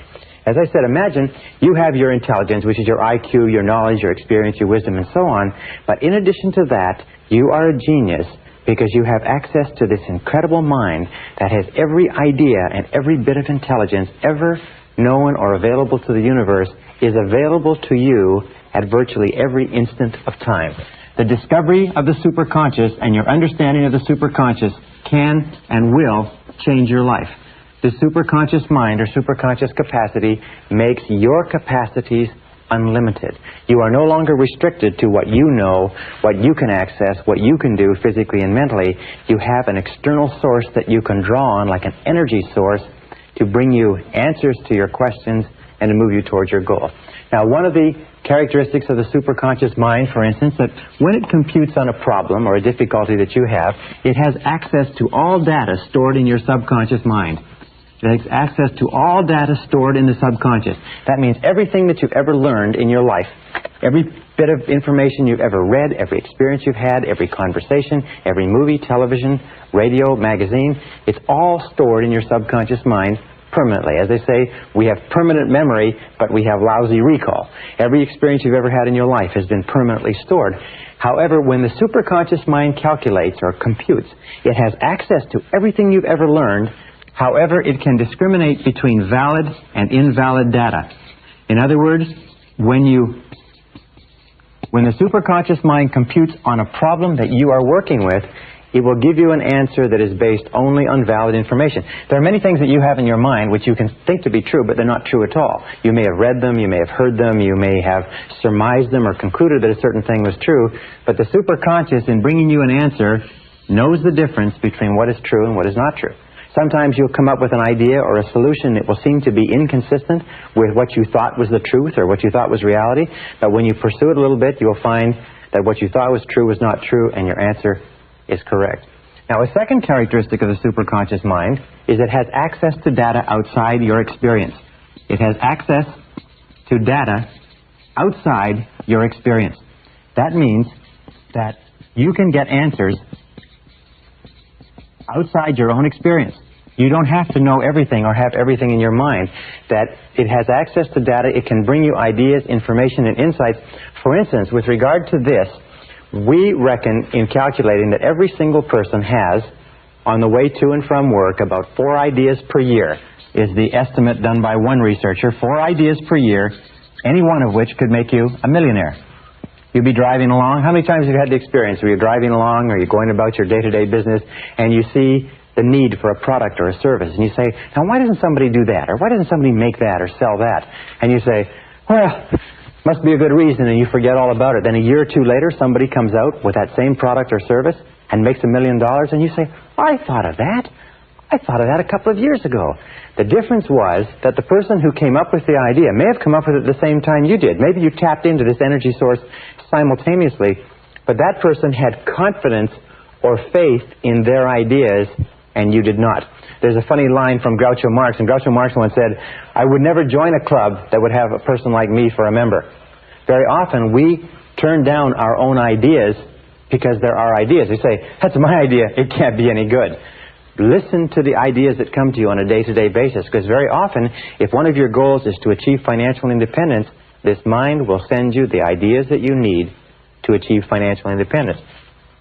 As I said, imagine you have your intelligence, which is your IQ, your knowledge, your experience, your wisdom, and so on. But in addition to that, you are a genius because you have access to this incredible mind that has every idea and every bit of intelligence ever known or available to the universe is available to you at virtually every instant of time. The discovery of the superconscious and your understanding of the superconscious can and will change your life. The superconscious mind or superconscious capacity makes your capacities unlimited. You are no longer restricted to what you know, what you can access, what you can do physically and mentally. You have an external source that you can draw on, like an energy source, to bring you answers to your questions and to move you towards your goal. Now, one of the characteristics of the superconscious mind, for instance, that when it computes on a problem or a difficulty that you have, it has access to all data stored in your subconscious mind. It has access to all data stored in the subconscious. That means everything that you've ever learned in your life, every bit of information you've ever read, every experience you've had, every conversation, every movie, television, radio, magazine, it's all stored in your subconscious mind permanently. As they say, we have permanent memory, but we have lousy recall. Every experience you've ever had in your life has been permanently stored. However, when the superconscious mind calculates or computes, it has access to everything you've ever learned. However, it can discriminate between valid and invalid data. In other words, when the superconscious mind computes on a problem that you are working with, it will give you an answer that is based only on valid information. There are many things that you have in your mind which you can think to be true, but they're not true at all. You may have read them, you may have heard them, you may have surmised them or concluded that a certain thing was true, but the superconscious, in bringing you an answer, knows the difference between what is true and what is not true. Sometimes you'll come up with an idea or a solution that will seem to be inconsistent with what you thought was the truth or what you thought was reality, but when you pursue it a little bit, you'll find that what you thought was true was not true, and your answer is correct. Now, a second characteristic of the superconscious mind is it has access to data outside your experience. It has access to data outside your experience. That means that you can get answers outside your own experience. You don't have to know everything or have everything in your mind. That it has access to data, it can bring you ideas, information, and insights. For instance, with regard to this, we reckon in calculating that every single person has, on the way to and from work, about 4 ideas per year is the estimate done by one researcher. 4 ideas per year, any one of which could make you a millionaire. You'd be driving along. How many times have you had the experience where you're driving along or you're going about your day-to-day business and you see the need for a product or a service and you say, now why doesn't somebody do that? Or why doesn't somebody make that or sell that? And you say, well, Must be a good reason, and you forget all about it. Then a year or two later, somebody comes out with that same product or service and makes $1 million, and you say, I thought of that. I thought of that a couple of years ago. The difference was that the person who came up with the idea may have come up with it at the same time you did. Maybe you tapped into this energy source simultaneously, but that person had confidence or faith in their ideas, and you did not. There's a funny line from Groucho Marx, and Groucho Marx once said, I would never join a club that would have a person like me for a member. Very often we turn down our own ideas because they're our ideas. We say, that's my idea, it can't be any good. Listen to the ideas that come to you on a day-to-day basis, because very often, if one of your goals is to achieve financial independence, this mind will send you the ideas that you need to achieve financial independence.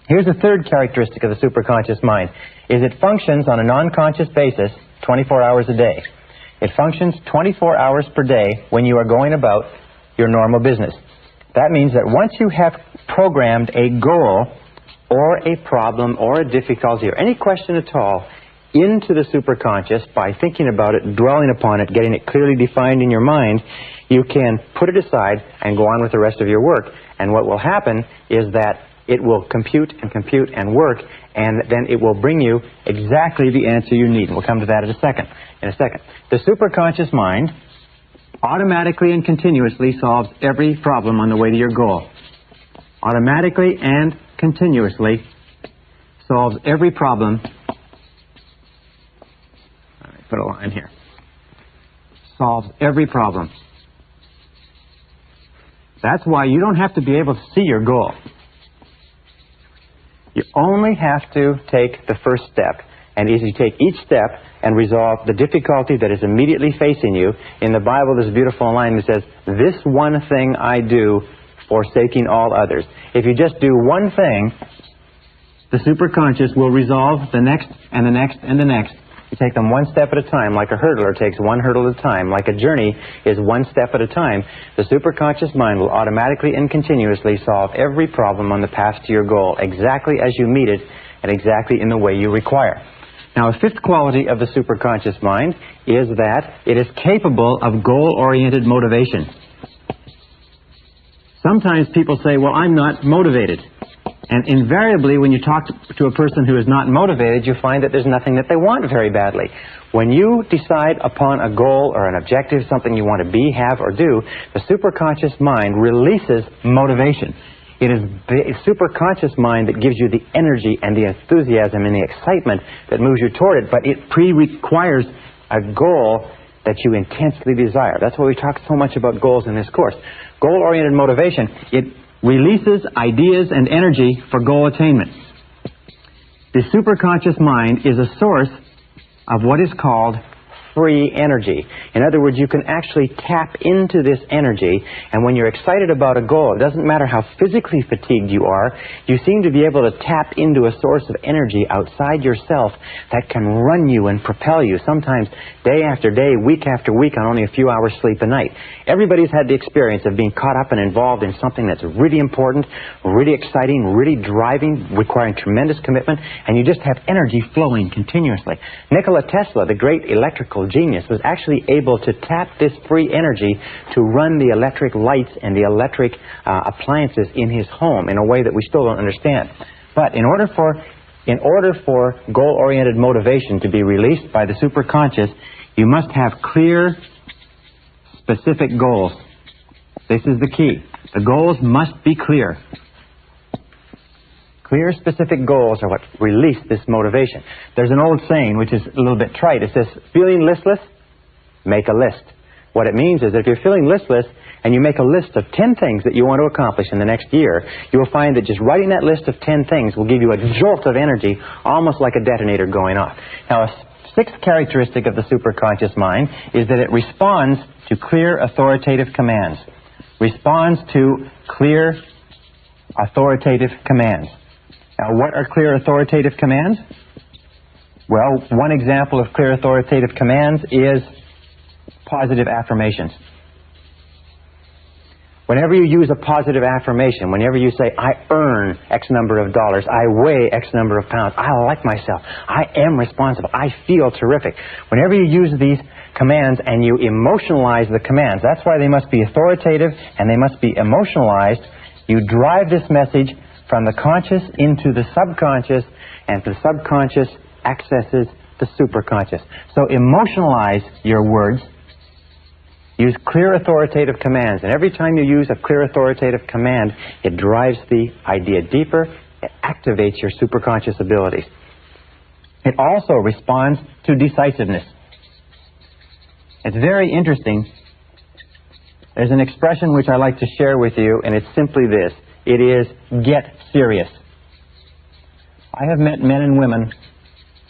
Here's the third characteristic of the superconscious mind, is it functions on a non-conscious basis 24 hours a day. It functions 24 hours per day when you are going about your normal business. That means that once you have programmed a goal or a problem or a difficulty or any question at all into the superconscious by thinking about it, dwelling upon it, getting it clearly defined in your mind, you can put it aside and go on with the rest of your work. And what will happen is that it will compute and work, and then it will bring you exactly the answer you need. We'll come to that in a second. The superconscious mind automatically and continuously solves every problem on the way to your goal. Automatically and continuously solves every problem. All right, put a line here. Solves every problem. That's why you don't have to be able to see your goal. You only have to take the first step. And as you take each step and resolve the difficulty that is immediately facing you, in the Bible there's a beautiful line that says, this one thing I do, forsaking all others. If you just do one thing, the superconscious will resolve the next and the next and the next. You take them one step at a time, like a hurdler takes one hurdle at a time, like a journey is one step at a time. The superconscious mind will automatically and continuously solve every problem on the path to your goal, exactly as you meet it and exactly in the way you require. Now, a fifth quality of the superconscious mind is that it is capable of goal-oriented motivation. Sometimes people say, well, I'm not motivated. And invariably, when you talk to a person who is not motivated, you find that there's nothing that they want very badly. When you decide upon a goal or an objective, something you want to be, have, or do, the superconscious mind releases motivation. It is the superconscious mind that gives you the energy and the enthusiasm and the excitement that moves you toward it, but it requires a goal that you intensely desire. That's why we talk so much about goals in this course. Goal-oriented motivation, it releases ideas and energy for goal attainment. The superconscious mind is a source of what is called free energy. In other words, you can actually tap into this energy, and when you're excited about a goal, it doesn't matter how physically fatigued you are, you seem to be able to tap into a source of energy outside yourself that can run you and propel you, sometimes day after day, week after week, on only a few hours sleep a night. Everybody's had the experience of being caught up and involved in something that's really important, really exciting, really driving, requiring tremendous commitment, and you just have energy flowing continuously. Nikola Tesla, the great electrical genius, was actually able to tap this free energy to run the electric lights and the electric appliances in his home in a way that we still don't understand. But in order for goal-oriented motivation to be released by the superconscious, you must have clear, specific goals. This is the key. The goals must be clear. Clear, specific goals are what release this motivation. There's an old saying, which is a little bit trite. It says, feeling listless, make a list. What it means is that if you're feeling listless and you make a list of 10 things that you want to accomplish in the next year, you will find that just writing that list of 10 things will give you a jolt of energy, almost like a detonator going off. Now, a sixth characteristic of the superconscious mind is that it responds to clear, authoritative commands. Responds to clear, authoritative commands. Now, what are clear authoritative commands? Well, one example of clear authoritative commands is positive affirmations. Whenever you use a positive affirmation, whenever you say, I earn X number of dollars, I weigh X number of pounds, I like myself, I am responsible, I feel terrific. Whenever you use these commands and you emotionalize the commands, that's why they must be authoritative and they must be emotionalized. You drive this message from the conscious into the subconscious, and the subconscious accesses the superconscious. So emotionalize your words. Use clear authoritative commands, and every time you use a clear authoritative command, it drives the idea deeper, it activates your superconscious abilities. It also responds to decisiveness. It's very interesting. There's an expression which I like to share with you, and it's simply this. It is, get serious. I have met men and women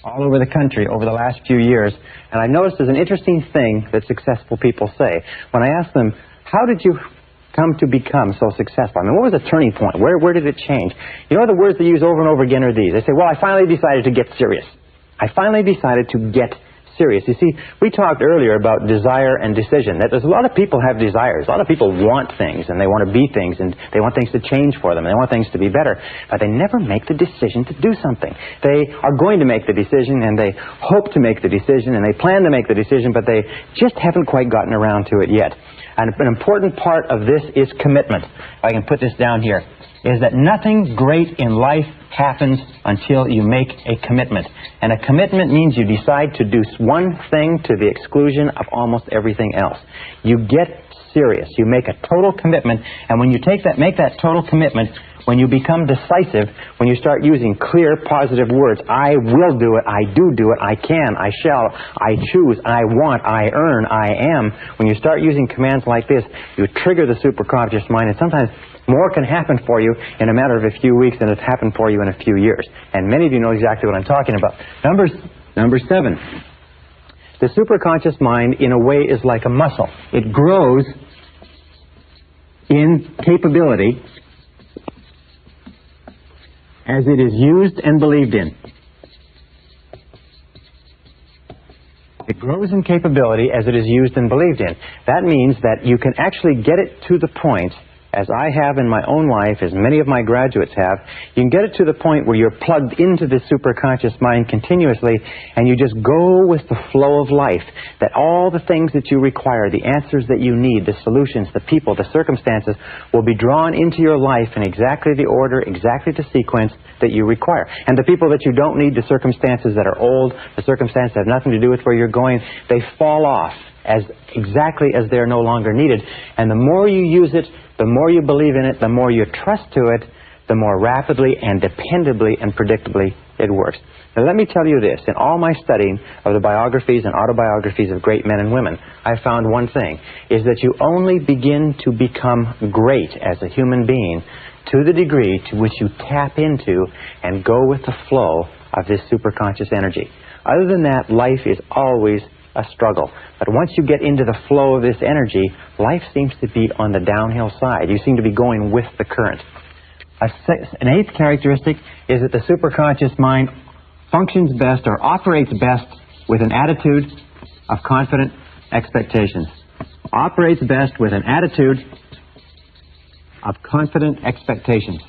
all over the country over the last few years, and I noticed there's an interesting thing that successful people say. When I ask them, how did you come to become so successful? I mean, what was the turning point? Where did it change? You know, the words they use over and over again are these. They say, well, I finally decided to get serious. I finally decided to get serious. You see, we talked earlier about desire and decision. That there's a lot of people have desires. A lot of people want things, and they want to be things, and they want things to change for them, and they want things to be better. But they never make the decision to do something. They are going to make the decision, and they hope to make the decision, and they plan to make the decision, but they just haven't quite gotten around to it yet. And an important part of this is commitment. If I can put this down here, is that nothing great in life happens until you make a commitment. And a commitment means you decide to do one thing to the exclusion of almost everything else. You get serious. You make a total commitment, and when you make that total commitment, when you become decisive, when you start using clear, positive words, I will do it, I do it, I can, I shall, I choose, I want, I earn, I am. When you start using commands like this, you trigger the superconscious mind, and sometimes more can happen for you in a matter of a few weeks than it's happened for you in a few years. And many of you know exactly what I'm talking about. Number 7. The superconscious mind, in a way, is like a muscle. It grows in capability as it is used and believed in. It grows in capability as it is used and believed in. That means that you can actually get it to the point, as I have in my own life, as many of my graduates have, you can get it to the point where you're plugged into the superconscious mind continuously, and you just go with the flow of life. That all the things that you require, the answers that you need, the solutions, the people, the circumstances, will be drawn into your life in exactly the order, exactly the sequence that you require. And the people that you don't need, the circumstances that are old, the circumstances that have nothing to do with where you're going, they fall off as exactly as they're no longer needed. And the more you use it, the more you believe in it, the more you trust to it, the more rapidly and dependably and predictably it works. Now let me tell you this. In all my studying of the biographies and autobiographies of great men and women, I found one thing, is that you only begin to become great as a human being to the degree to which you tap into and go with the flow of this superconscious energy. Other than that, life is always a struggle. But once you get into the flow of this energy, life seems to be on the downhill side. You seem to be going with the current. An 8th characteristic is that the superconscious mind functions best or operates best with an attitude of confident expectations. Operates best with an attitude of confident expectations.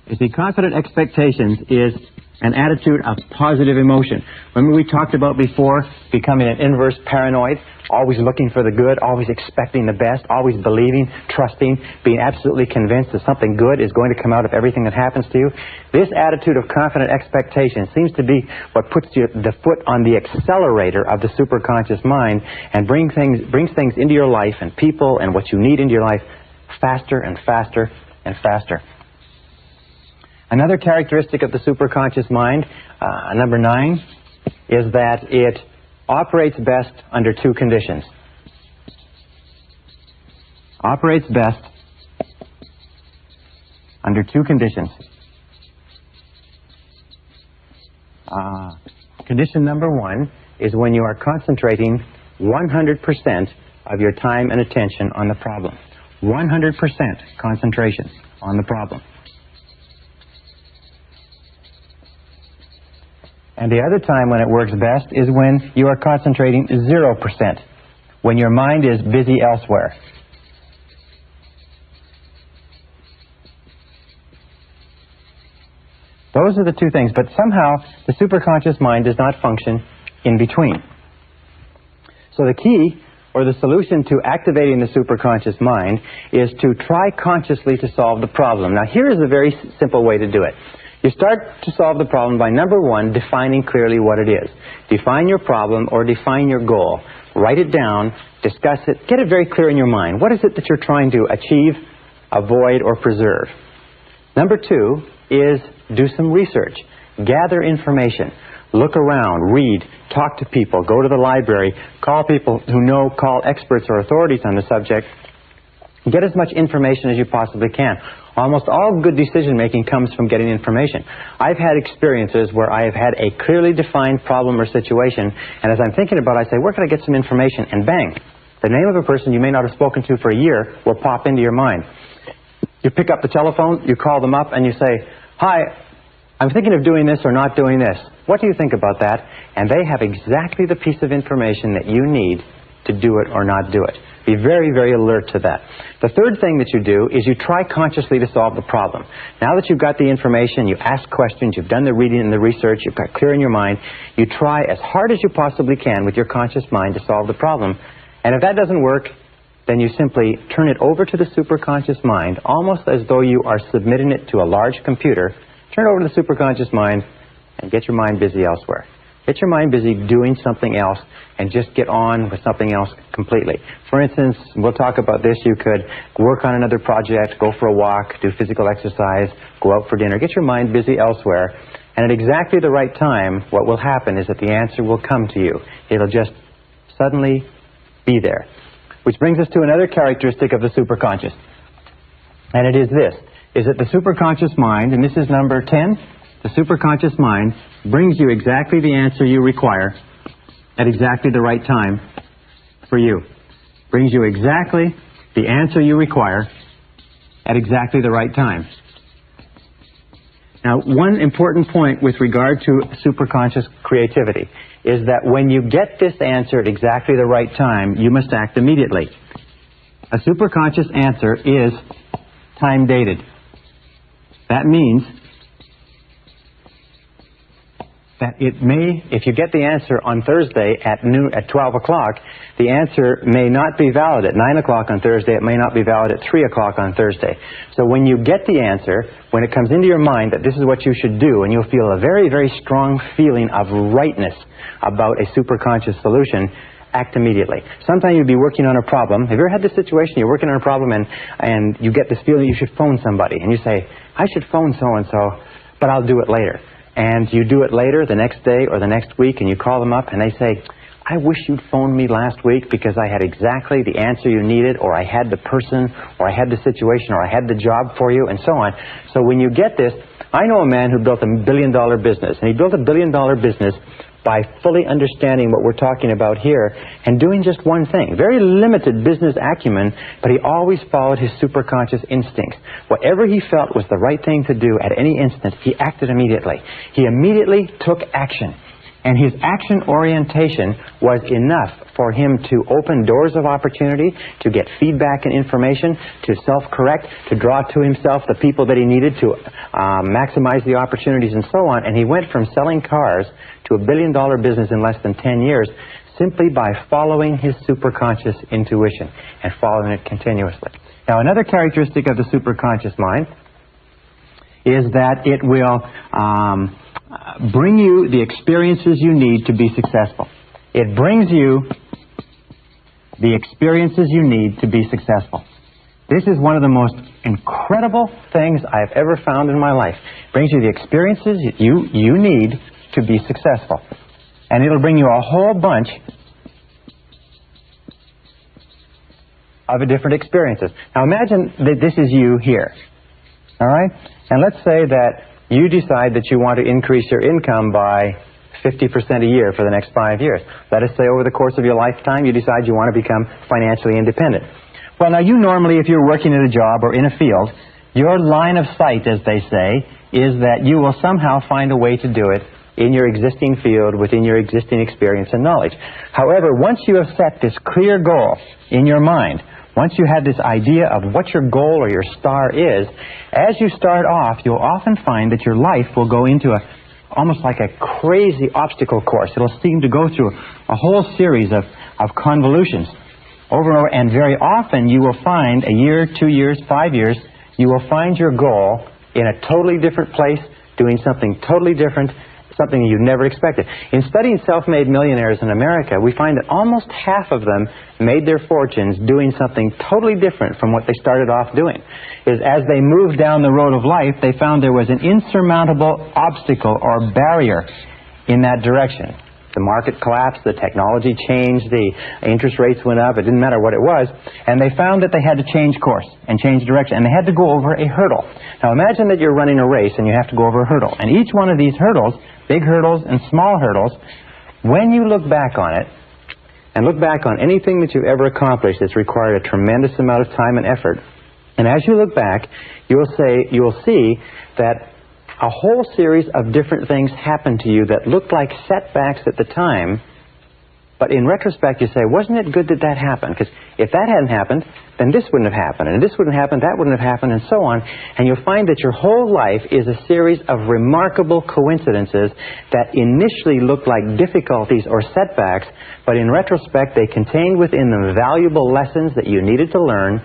You see, confident expectations is an attitude of positive emotion. Remember we talked about before becoming an inverse paranoid, always looking for the good, always expecting the best, always believing, trusting, being absolutely convinced that something good is going to come out of everything that happens to you. This attitude of confident expectation seems to be what puts the foot on the accelerator of the superconscious mind and brings things into your life and people and what you need into your life faster and faster and faster. Another characteristic of the superconscious mind, number 9, is that it operates best under 2 conditions. Operates best under 2 conditions. Condition number 1 is when you are concentrating 100% of your time and attention on the problem. 100% concentration on the problem. And the other time when it works best is when you are concentrating 0%, when your mind is busy elsewhere. Those are the two things, but somehow the superconscious mind does not function in between. So the key, or the solution to activating the superconscious mind, is to try consciously to solve the problem. Now here is a very simple way to do it. You start to solve the problem by, number one, defining clearly what it is. Define your problem or define your goal. Write it down, discuss it, get it very clear in your mind. What is it that you're trying to achieve, avoid, or preserve? Number two is do some research. Gather information. Look around, read, talk to people, go to the library, call people who know, call experts or authorities on the subject. Get as much information as you possibly can. Almost all good decision-making comes from getting information. I've had experiences where I have had a clearly defined problem or situation, and as I'm thinking about it, I say, where can I get some information? And bang, the name of a person you may not have spoken to for a year will pop into your mind. You pick up the telephone, you call them up, and you say, hi, I'm thinking of doing this or not doing this. What do you think about that? And they have exactly the piece of information that you need to do it or not do it. Be very, very alert to that. The third thing that you do is you try consciously to solve the problem. Now that you've got the information, you ask questions, you've done the reading and the research, you've got clear in your mind, you try as hard as you possibly can with your conscious mind to solve the problem. And if that doesn't work, then you simply turn it over to the superconscious mind, almost as though you are submitting it to a large computer. Turn it over to the superconscious mind and get your mind busy elsewhere. Get your mind busy doing something else and just get on with something else completely. For instance, we'll talk about this. You could work on another project, go for a walk, do physical exercise, go out for dinner. Get your mind busy elsewhere. And at exactly the right time, what will happen is that the answer will come to you. It'll just suddenly be there. Which brings us to another characteristic of the superconscious. And it is this, is that the superconscious mind, and this is number 10, the superconscious mind brings you exactly the answer you require at exactly the right time for you. Brings you exactly the answer you require at exactly the right time. Now, one important point with regard to superconscious creativity is that when you get this answer at exactly the right time, you must act immediately. A superconscious answer is time-dated. That means that it may, if you get the answer on Thursday at 12 o'clock, the answer may not be valid at 9 o'clock on Thursday. It may not be valid at 3 o'clock on Thursday. So when you get the answer, when it comes into your mind that this is what you should do, and you'll feel a very, very strong feeling of rightness about a superconscious solution, act immediately. Sometimes you'll be working on a problem. Have you ever had this situation? You're working on a problem and you get this feeling you should phone somebody. And you say, I should phone so-and-so, but I'll do it later. And you do it later, the next day or the next week, and you call them up and they say, I wish you'd phoned me last week because I had exactly the answer you needed, or I had the person, or I had the situation, or I had the job for you, and so on. So when you get this, I know a man who built $1 billion business, and he built $1 billion business by fully understanding what we're talking about here and doing just one thing. Very limited business acumen, but he always followed his superconscious instincts. Whatever he felt was the right thing to do at any instant, he acted immediately. He immediately took action. And his action orientation was enough for him to open doors of opportunity, to get feedback and information, to self-correct, to draw to himself the people that he needed to maximize the opportunities and so on. And he went from selling cars to $1 billion business in less than 10 years simply by following his superconscious intuition and following it continuously. Now, another characteristic of the superconscious mind is that it will bring you the experiences you need to be successful. It brings you the experiences you need to be successful. This is one of the most incredible things I've ever found in my life. It brings you the experiences you need to be successful. And it'll bring you a whole bunch of different experiences. Now imagine that this is you here. All right? And let's say that you decide that you want to increase your income by 50% a year for the next 5 years. Let us say over the course of your lifetime you decide you want to become financially independent. Well, now you normally, if you're working at a job or in a field, your line of sight, as they say, is that you will somehow find a way to do it in your existing field, within your existing experience and knowledge. However, once you have set this clear goal in your mind, once you have this idea of what your goal or your star is, as you start off, you'll often find that your life will go into almost like a crazy obstacle course. It'll seem to go through a whole series of convolutions over and over, and very often you will find a year, 2 years, 5 years, you will find your goal in a totally different place, doing something totally different, something you never expected. In studying self-made millionaires in America, we find that almost half of them made their fortunes doing something totally different from what they started off doing. As they moved down the road of life, they found there was an insurmountable obstacle or barrier in that direction. The market collapsed, the technology changed, the interest rates went up, it didn't matter what it was, and they found that they had to change course and change direction, and they had to go over a hurdle. Now imagine that you're running a race and you have to go over a hurdle, and each one of these hurdles, big hurdles and small hurdles, when you look back on it, and look back on anything that you've ever accomplished that's required a tremendous amount of time and effort, and as you look back, you will see that a whole series of different things happened to you that looked like setbacks at the time, but in retrospect you say, wasn't it good that that happened? Because if that hadn't happened, then this wouldn't have happened, and this wouldn't happen, that wouldn't have happened, and so on. And you'll find that your whole life is a series of remarkable coincidences that initially looked like difficulties or setbacks, but in retrospect they contained within them valuable lessons that you needed to learn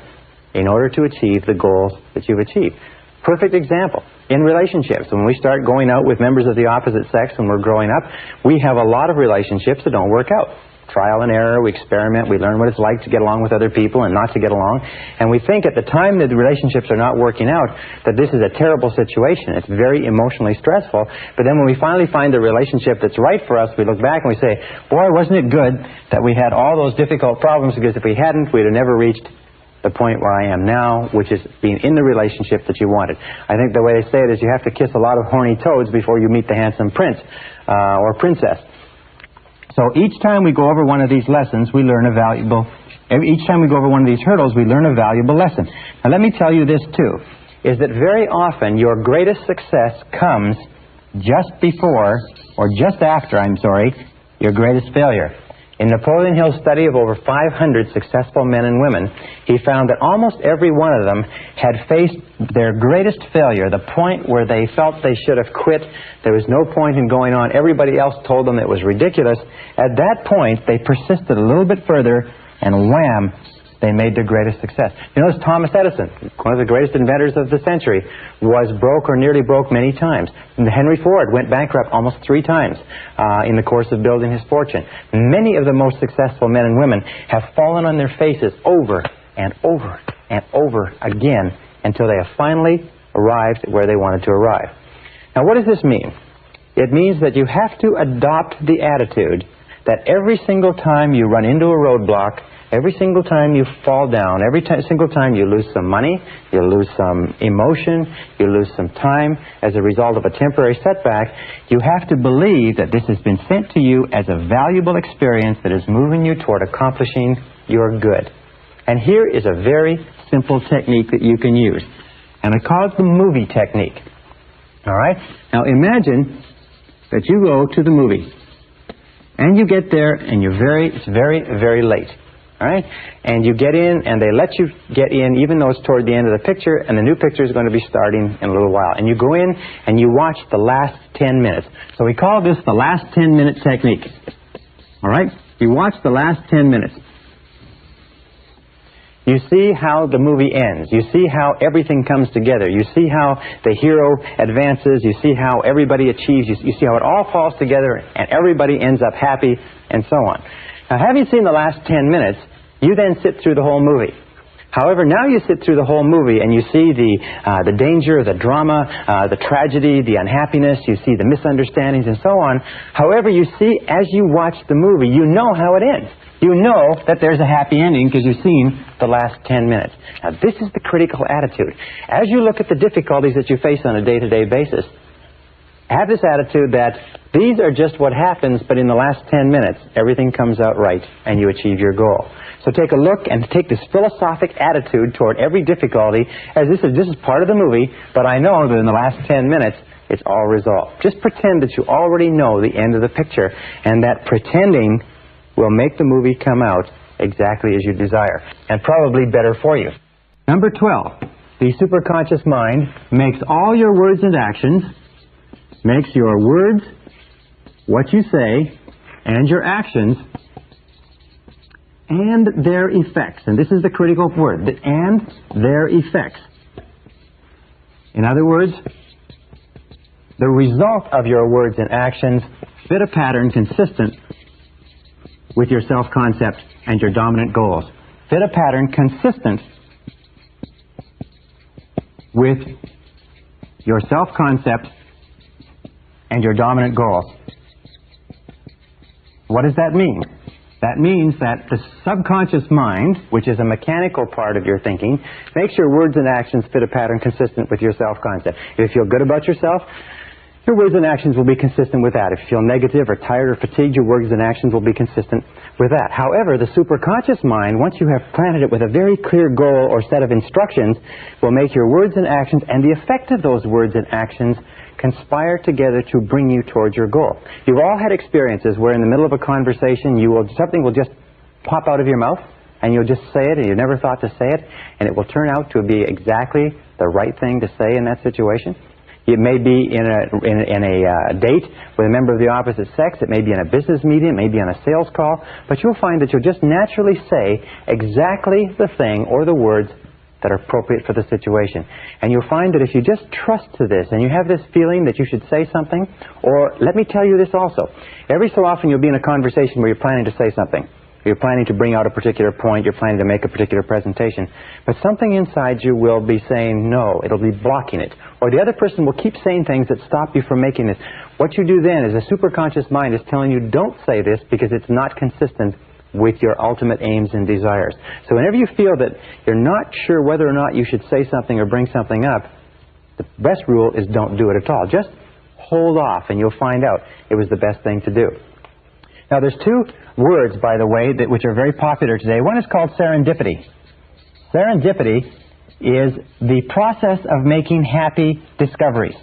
in order to achieve the goals that you've achieved. Perfect example. In relationships, when we start going out with members of the opposite sex when we're growing up, we have a lot of relationships that don't work out. Trial and error, we experiment, we learn what it's like to get along with other people and not to get along. And we think at the time that the relationships are not working out that this is a terrible situation. It's very emotionally stressful. But then when we finally find the relationship that's right for us, we look back and we say, boy, wasn't it good that we had all those difficult problems, because if we hadn't, we'd have never reached the point where I am now, which is being in the relationship that you wanted. I think the way they say it is you have to kiss a lot of horny toads before you meet the handsome prince or princess. So each time we go over one of these lessons, we learn a valuable, each time we go over one of these hurdles, we learn a valuable lesson. Now let me tell you this too, is that very often your greatest success comes just before, or just after, your greatest failure. In Napoleon Hill's study of over 500 successful men and women, he found that almost every one of them had faced their greatest failure, the point where they felt they should have quit. There was no point in going on. Everybody else told them it was ridiculous. At that point, they persisted a little bit further, and wham, they made their greatest success. You notice Thomas Edison, one of the greatest inventors of the century, was broke or nearly broke many times. And Henry Ford went bankrupt almost 3 times in the course of building his fortune. Many of the most successful men and women have fallen on their faces over and over and over again until they have finally arrived where they wanted to arrive. Now what does this mean? It means that you have to adopt the attitude that every single time you run into a roadblock, every single time you fall down, single time you lose some money, you lose some emotion, you lose some time as a result of a temporary setback, you have to believe that this has been sent to you as a valuable experience that is moving you toward accomplishing your good. And here is a very simple technique that you can use. And I call it the movie technique. All right? Now imagine that you go to the movie. And you get there and it's very, very late. All right? And you get in, and they let you get in even though it's toward the end of the picture, and the new picture is going to be starting in a little while. And you go in, and you watch the last 10 minutes. So we call this the last 10-minute technique. All right? You watch the last 10 minutes. You see how the movie ends. You see how everything comes together. You see how the hero advances. You see how everybody achieves. You see how it all falls together, and everybody ends up happy, and so on. Now, having seen the last 10 minutes, you then sit through the whole movie. However, now you sit through the whole movie and you see the danger, the drama, the tragedy, the unhappiness, you see the misunderstandings and so on. However, you see, as you watch the movie, you know how it ends. You know that there's a happy ending because you've seen the last 10 minutes. Now, this is the critical attitude. As you look at the difficulties that you face on a day-to-day basis, have this attitude that these are just what happens, but in the last 10 minutes, everything comes out right and you achieve your goal. So take a look and take this philosophic attitude toward every difficulty as this is part of the movie, but I know that in the last 10 minutes, it's all resolved. Just pretend that you already know the end of the picture, and that pretending will make the movie come out exactly as you desire, and probably better for you. Number 12, the superconscious mind makes all your words and actions, makes your words, what you say, and your actions, and their effects. And this is the critical word, the and their effects. In other words, the result of your words and actions fit a pattern consistent with your self-concept and your dominant goals. Fit a pattern consistent with your self-concept and your dominant goals. What does that mean? That means that the subconscious mind, which is a mechanical part of your thinking, makes your words and actions fit a pattern consistent with your self-concept. If you feel good about yourself, your words and actions will be consistent with that. If you feel negative or tired or fatigued, your words and actions will be consistent with that. However, the superconscious mind, once you have planted it with a very clear goal or set of instructions, will make your words and actions and the effect of those words and actions conspire together to bring you towards your goal. You've all had experiences where in the middle of a conversation something will just pop out of your mouth and you'll just say it and you never thought to say it, and it will turn out to be exactly the right thing to say in that situation. It may be in a date with a member of the opposite sex. It may be in a business meeting. It may be on a sales call. But you'll find that you'll just naturally say exactly the thing or the words that are appropriate for the situation. And you'll find that if you just trust to this and you have this feeling that you should say something, or let me tell you this also, every so often you'll be in a conversation where you're planning to say something. You're planning to bring out a particular point, you're planning to make a particular presentation, but something inside you will be saying no, it'll be blocking it. Or the other person will keep saying things that stop you from making this. What you do then is the superconscious mind is telling you don't say this because it's not consistent with your ultimate aims and desires. So whenever you feel that you're not sure whether or not you should say something or bring something up, the best rule is don't do it at all. Just hold off and you'll find out it was the best thing to do. Now there's two words, by the way, which are very popular today. One is called serendipity. Serendipity is the process of making happy discoveries.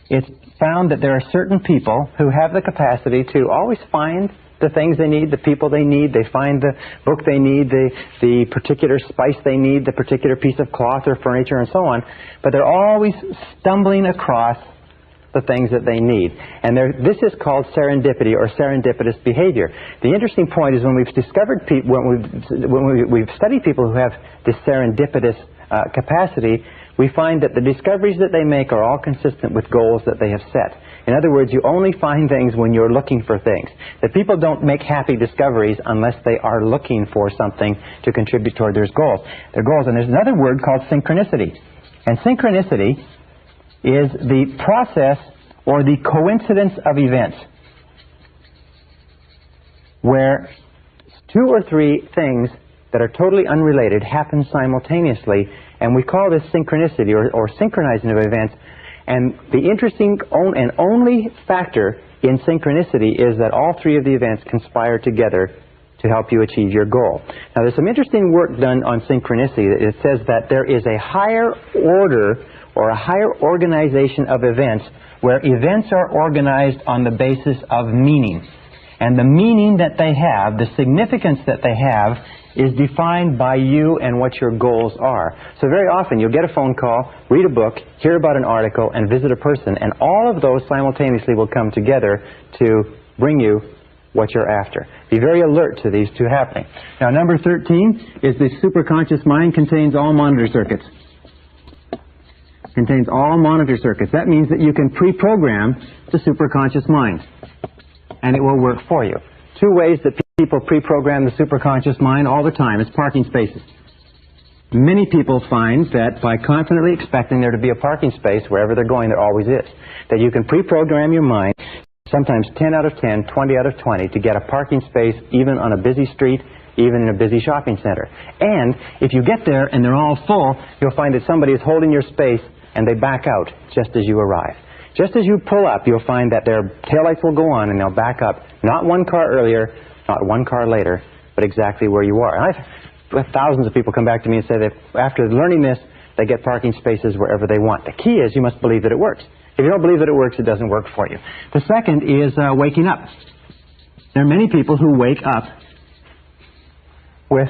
It's found that there are certain people who have the capacity to always find the things they need, the people they need, they find the book they need, the particular spice they need, the particular piece of cloth or furniture and so on, but they're always stumbling across the things that they need. And this is called serendipity or serendipitous behavior. The interesting point is when we've discovered when we've studied people who have this serendipitous capacity, we find that the discoveries that they make are all consistent with goals that they have set. In other words, you only find things when you're looking for things. That people don't make happy discoveries unless they are looking for something to contribute toward their goals. And there's another word called synchronicity. And synchronicity is the process or the coincidence of events where two or three things that are totally unrelated happen simultaneously, and we call this synchronicity or synchronizing of events. And the interesting and only factor in synchronicity is that all three of the events conspire together to help you achieve your goal. Now there's some interesting work done on synchronicity. It says that there is a higher order or a higher organization of events where events are organized on the basis of meaning. And the meaning that they have, the significance that they have, is defined by you and what your goals are. So very often you'll get a phone call, read a book, hear about an article, and visit a person, and all of those simultaneously will come together to bring you what you're after. Be very alert to these two happening. Now number 13 is the superconscious mind contains all monitor circuits. Contains all monitor circuits. That means that you can pre-program the superconscious mind, and it will work for you. Two ways that people pre-program the superconscious mind all the time is parking spaces. Many people find that by confidently expecting there to be a parking space wherever they're going, there always is. That you can pre-program your mind, sometimes 10 out of 10, 20 out of 20, to get a parking space even on a busy street, even in a busy shopping center. And if you get there and they're all full, you'll find that somebody is holding your space and they back out just as you arrive. Just as you pull up, you'll find that their taillights will go on and they'll back up, not one car earlier, not one car later, but exactly where you are. And I've had thousands of people come back to me and say that after learning this, they get parking spaces wherever they want. The key is you must believe that it works. If you don't believe that it works, it doesn't work for you. The second is waking up. There are many people who wake up with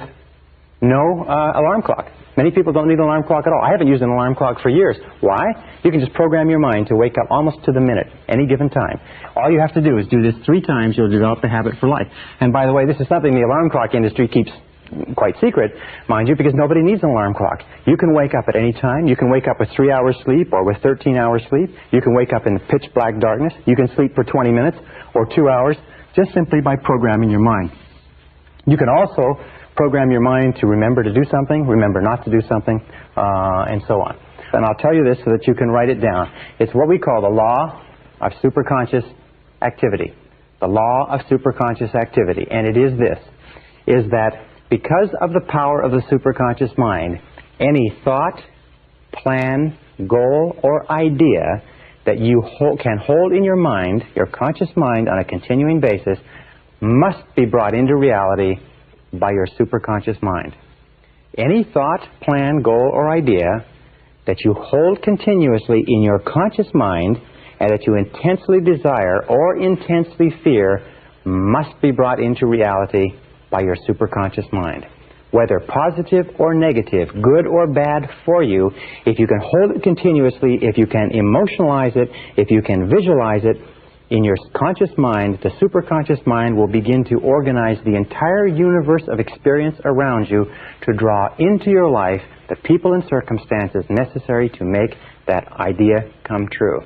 no alarm clock. Many people don't need an alarm clock at all. I haven't used an alarm clock for years. Why? You can just program your mind to wake up almost to the minute, any given time. All you have to do is do this 3 times. You'll develop the habit for life. And by the way, this is something the alarm clock industry keeps quite secret, mind you, because nobody needs an alarm clock. You can wake up at any time. You can wake up with 3 hours sleep or with 13 hours sleep. You can wake up in pitch black darkness. You can sleep for 20 minutes or 2 hours just simply by programming your mind. You can also program your mind to remember to do something, remember not to do something, and so on. And I'll tell you this so that you can write it down. It's what we call the law of superconscious activity. The law of superconscious activity. And it is this, is that because of the power of the superconscious mind, any thought, plan, goal, or idea that you can hold in your mind, your conscious mind, on a continuing basis, must be brought into reality by your superconscious mind. Any thought, plan, goal, or idea that you hold continuously in your conscious mind and that you intensely desire or intensely fear must be brought into reality by your superconscious mind. Whether positive or negative, good or bad for you, if you can hold it continuously, if you can emotionalize it, if you can visualize it, in your conscious mind, the superconscious mind will begin to organize the entire universe of experience around you to draw into your life the people and circumstances necessary to make that idea come true.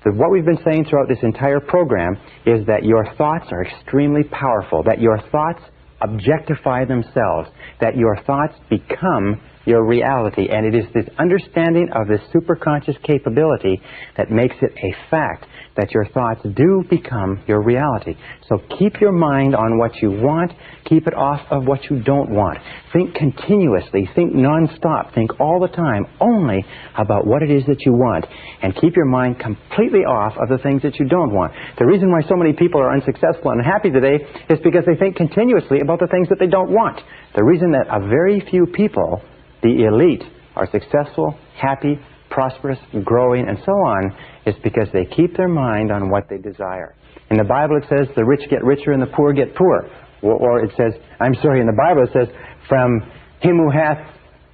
So what we've been saying throughout this entire program is that your thoughts are extremely powerful, that your thoughts objectify themselves, that your thoughts become your reality, and it is this understanding of this superconscious capability that makes it a fact that your thoughts do become your reality. So keep your mind on what you want, keep it off of what you don't want. Think continuously, think non-stop, think all the time only about what it is that you want, and keep your mind completely off of the things that you don't want. The reason why so many people are unsuccessful and unhappy today is because they think continuously about the things that they don't want. The reason that a very few people, the elite, are successful, happy, prosperous, growing, and so on, is because they keep their mind on what they desire. In the Bible it says the rich get richer and the poor get poor. Or it says, in the Bible it says, from him who hath,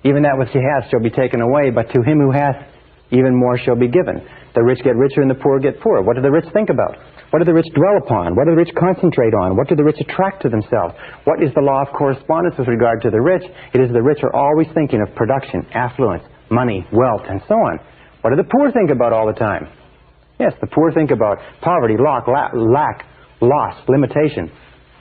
even that which he hath shall be taken away, but to him who hath, even more shall be given. The rich get richer and the poor get poor. What do the rich think about? What do the rich dwell upon? What do the rich concentrate on? What do the rich attract to themselves? What is the law of correspondence with regard to the rich? It is the rich are always thinking of production, affluence, money, wealth, and so on. What do the poor think about all the time? Yes, the poor think about poverty, lack, loss, limitation,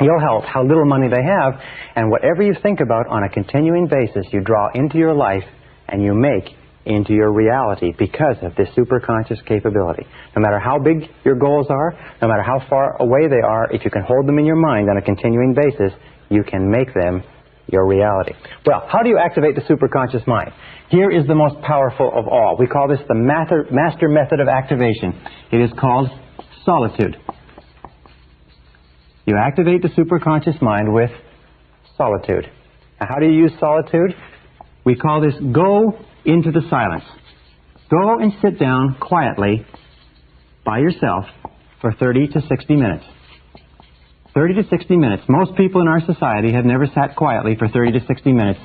ill health, how little money they have, and whatever you think about on a continuing basis, you draw into your life and you make into your reality because of this superconscious capability. No matter how big your goals are, no matter how far away they are, if you can hold them in your mind on a continuing basis, you can make them your reality. Well, how do you activate the superconscious mind? Here is the most powerful of all. We call this the master method of activation. It is called solitude. You activate the superconscious mind with solitude. Now, how do you use solitude? We call this go into the silence. Go and sit down quietly by yourself for 30 to 60 minutes. 30 to 60 minutes. Most people in our society have never sat quietly for 30 to 60 minutes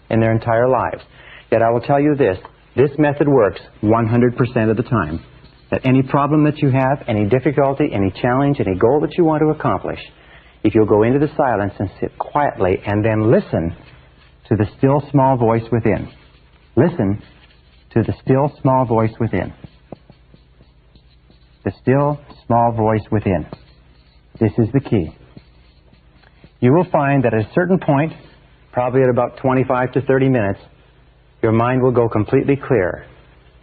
in their entire lives. Yet I will tell you this method works 100% of the time. That any problem that you have, any difficulty, any challenge, any goal that you want to accomplish, if you'll go into the silence and sit quietly and then listen to the still small voice within. Listen to the still small voice within. The still small voice within. This is the key. You will find that at a certain point, probably at about 25 to 30 minutes, your mind will go completely clear.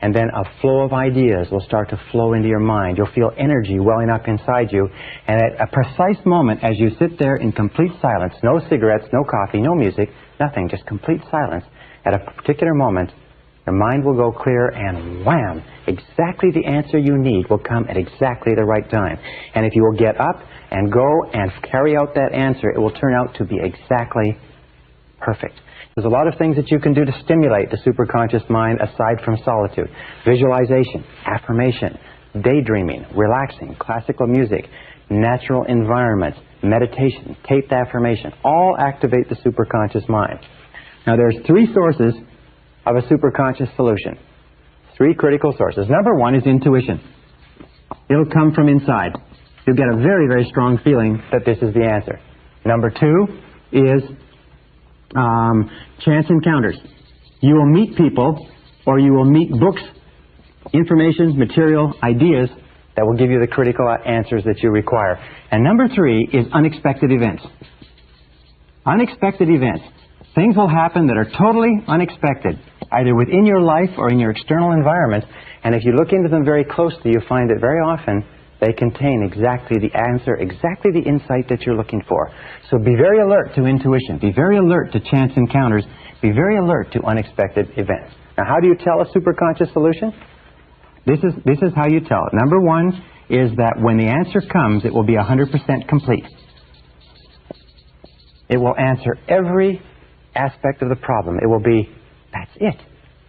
And then a flow of ideas will start to flow into your mind. You'll feel energy welling up inside you. And at a precise moment, as you sit there in complete silence, no cigarettes, no coffee, no music, nothing, just complete silence, at a particular moment, your mind will go clear and wham, exactly the answer you need will come at exactly the right time. And if you will get up and go and carry out that answer, it will turn out to be exactly perfect. There's a lot of things that you can do to stimulate the superconscious mind aside from solitude. Visualization, affirmation, daydreaming, relaxing, classical music, natural environments, meditation, taped affirmation, all activate the superconscious mind. Now there's three sources of a superconscious solution. Three critical sources. Number one is intuition. It'll come from inside. You'll get a very, very strong feeling that this is the answer. Number two is chance encounters. You will meet people, or you will meet books, information, material, ideas that will give you the critical answers that you require. And number three is unexpected events. Unexpected events. Things will happen that are totally unexpected, either within your life or in your external environment. And if you look into them very closely, you find that very often they contain exactly the answer, exactly the insight that you're looking for. So be very alert to intuition. Be very alert to chance encounters. Be very alert to unexpected events. Now, how do you tell a superconscious solution? This is how you tell it. Number one is that when the answer comes, it will be 100% complete. It will answer every aspect of the problem. It will be, that's it.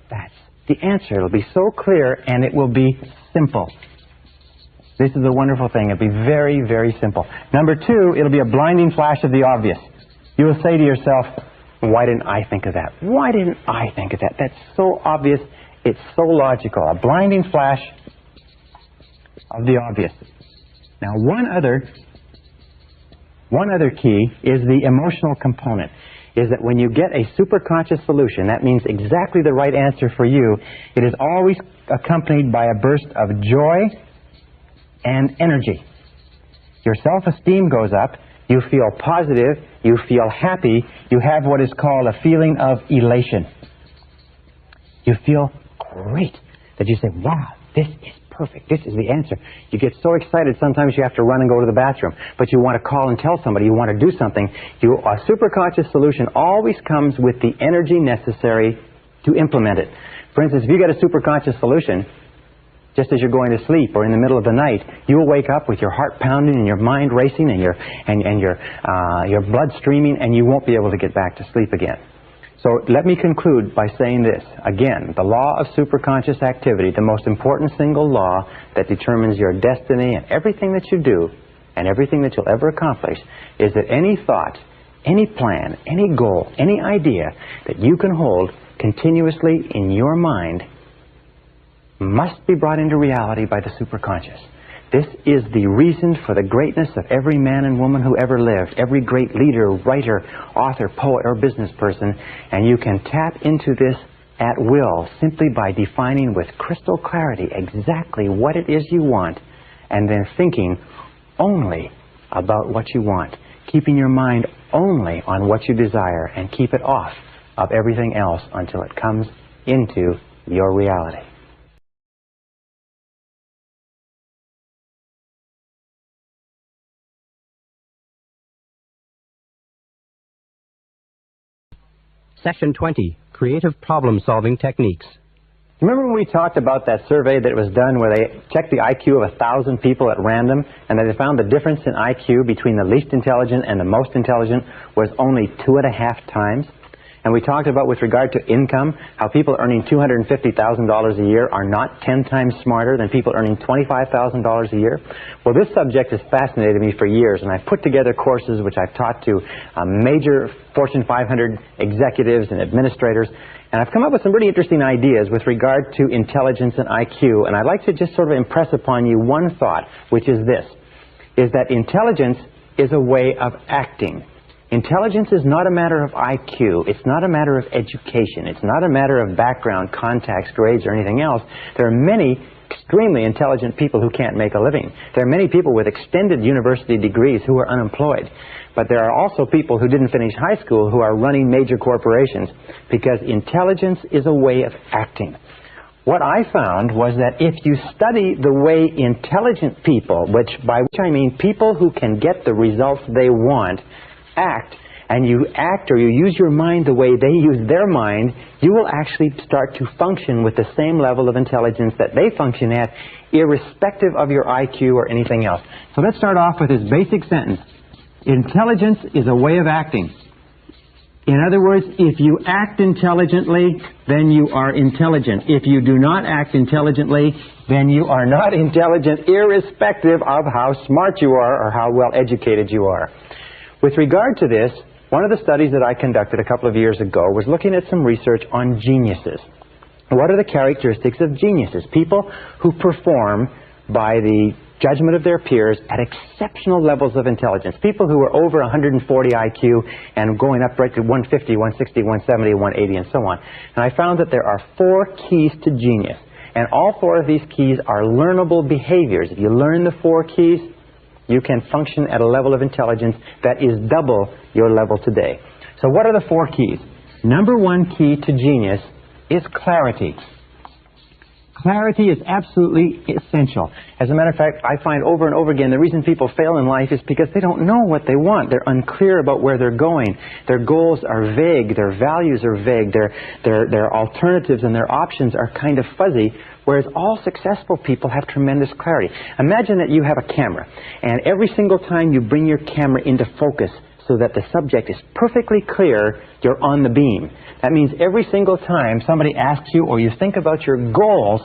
That's the answer. It'll be so clear, and it will be simple. This is a wonderful thing. It'll be very, very simple. Number two, it'll be a blinding flash of the obvious. You will say to yourself, why didn't I think of that? Why didn't I think of that? That's so obvious. It's so logical. A blinding flash of the obvious. Now, one other key is the emotional component. Is that when you get a superconscious solution, that means exactly the right answer for you, it is always accompanied by a burst of joy and energy. Your self-esteem goes up, you feel positive, you feel happy, you have what is called a feeling of elation. You feel great that you say, wow, this is perfect, this is the answer. You get so excited sometimes you have to run and go to the bathroom, but you want to call and tell somebody, you want to do something. A superconscious solution always comes with the energy necessary to implement it. For instance, if you get a superconscious solution, just as you're going to sleep or in the middle of the night, you will wake up with your heart pounding and your mind racing and your blood streaming, and you won't be able to get back to sleep again. So let me conclude by saying this. Again, the law of superconscious activity, the most important single law that determines your destiny and everything that you do and everything that you'll ever accomplish, is that any thought, any plan, any goal, any idea that you can hold continuously in your mind must be brought into reality by the superconscious. This is the reason for the greatness of every man and woman who ever lived, every great leader, writer, author, poet, or business person, and you can tap into this at will simply by defining with crystal clarity exactly what it is you want, and then thinking only about what you want, keeping your mind only on what you desire, and keep it off of everything else until it comes into your reality. Session 20, Creative Problem-Solving Techniques. Remember when we talked about that survey that was done where they checked the IQ of 1,000 people at random, and that they found the difference in IQ between the least intelligent and the most intelligent was only 2.5 times? And we talked about, with regard to income, how people earning $250,000 a year are not 10 times smarter than people earning $25,000 a year. Well, this subject has fascinated me for years, and I've put together courses which I've taught to major Fortune 500 executives and administrators, and I've come up with some pretty interesting ideas with regard to intelligence and IQ, and I'd like to just sort of impress upon you one thought, which is this, is that intelligence is a way of acting. Intelligence is not a matter of IQ. It's not a matter of education. It's not a matter of background, contacts, grades, or anything else. There are many extremely intelligent people who can't make a living. There are many people with extended university degrees who are unemployed. But there are also people who didn't finish high school who are running major corporations, because intelligence is a way of acting. What I found was that if you study the way intelligent people, by which I mean people who can get the results they want, act, and you act or you use your mind the way they use their mind, you will actually start to function with the same level of intelligence that they function at, irrespective of your IQ or anything else. So let's start off with this basic sentence. Intelligence is a way of acting. In other words, if you act intelligently, then you are intelligent. If you do not act intelligently, then you are not intelligent, irrespective of how smart you are or how well educated you are. With regard to this, one of the studies that I conducted a couple of years ago was looking at some research on geniuses. What are the characteristics of geniuses? People who perform by the judgment of their peers at exceptional levels of intelligence. People who are over 140 IQ and going up right to 150, 160, 170, 180, and so on. And I found that there are 4 keys to genius. And all 4 of these keys are learnable behaviors. If you learn the 4 keys, you can function at a level of intelligence that is double your level today. So what are the 4 keys? Number 1 key to genius is clarity. Clarity is absolutely essential. As a matter of fact, I find over and over again the reason people fail in life is because they don't know what they want. They're unclear about where they're going. Their goals are vague. Their values are vague. Their alternatives and their options are kind of fuzzy, whereas all successful people have tremendous clarity. Imagine that you have a camera, and every single time you bring your camera into focus so that the subject is perfectly clear, you're on the beam. That means every single time somebody asks you or you think about your goals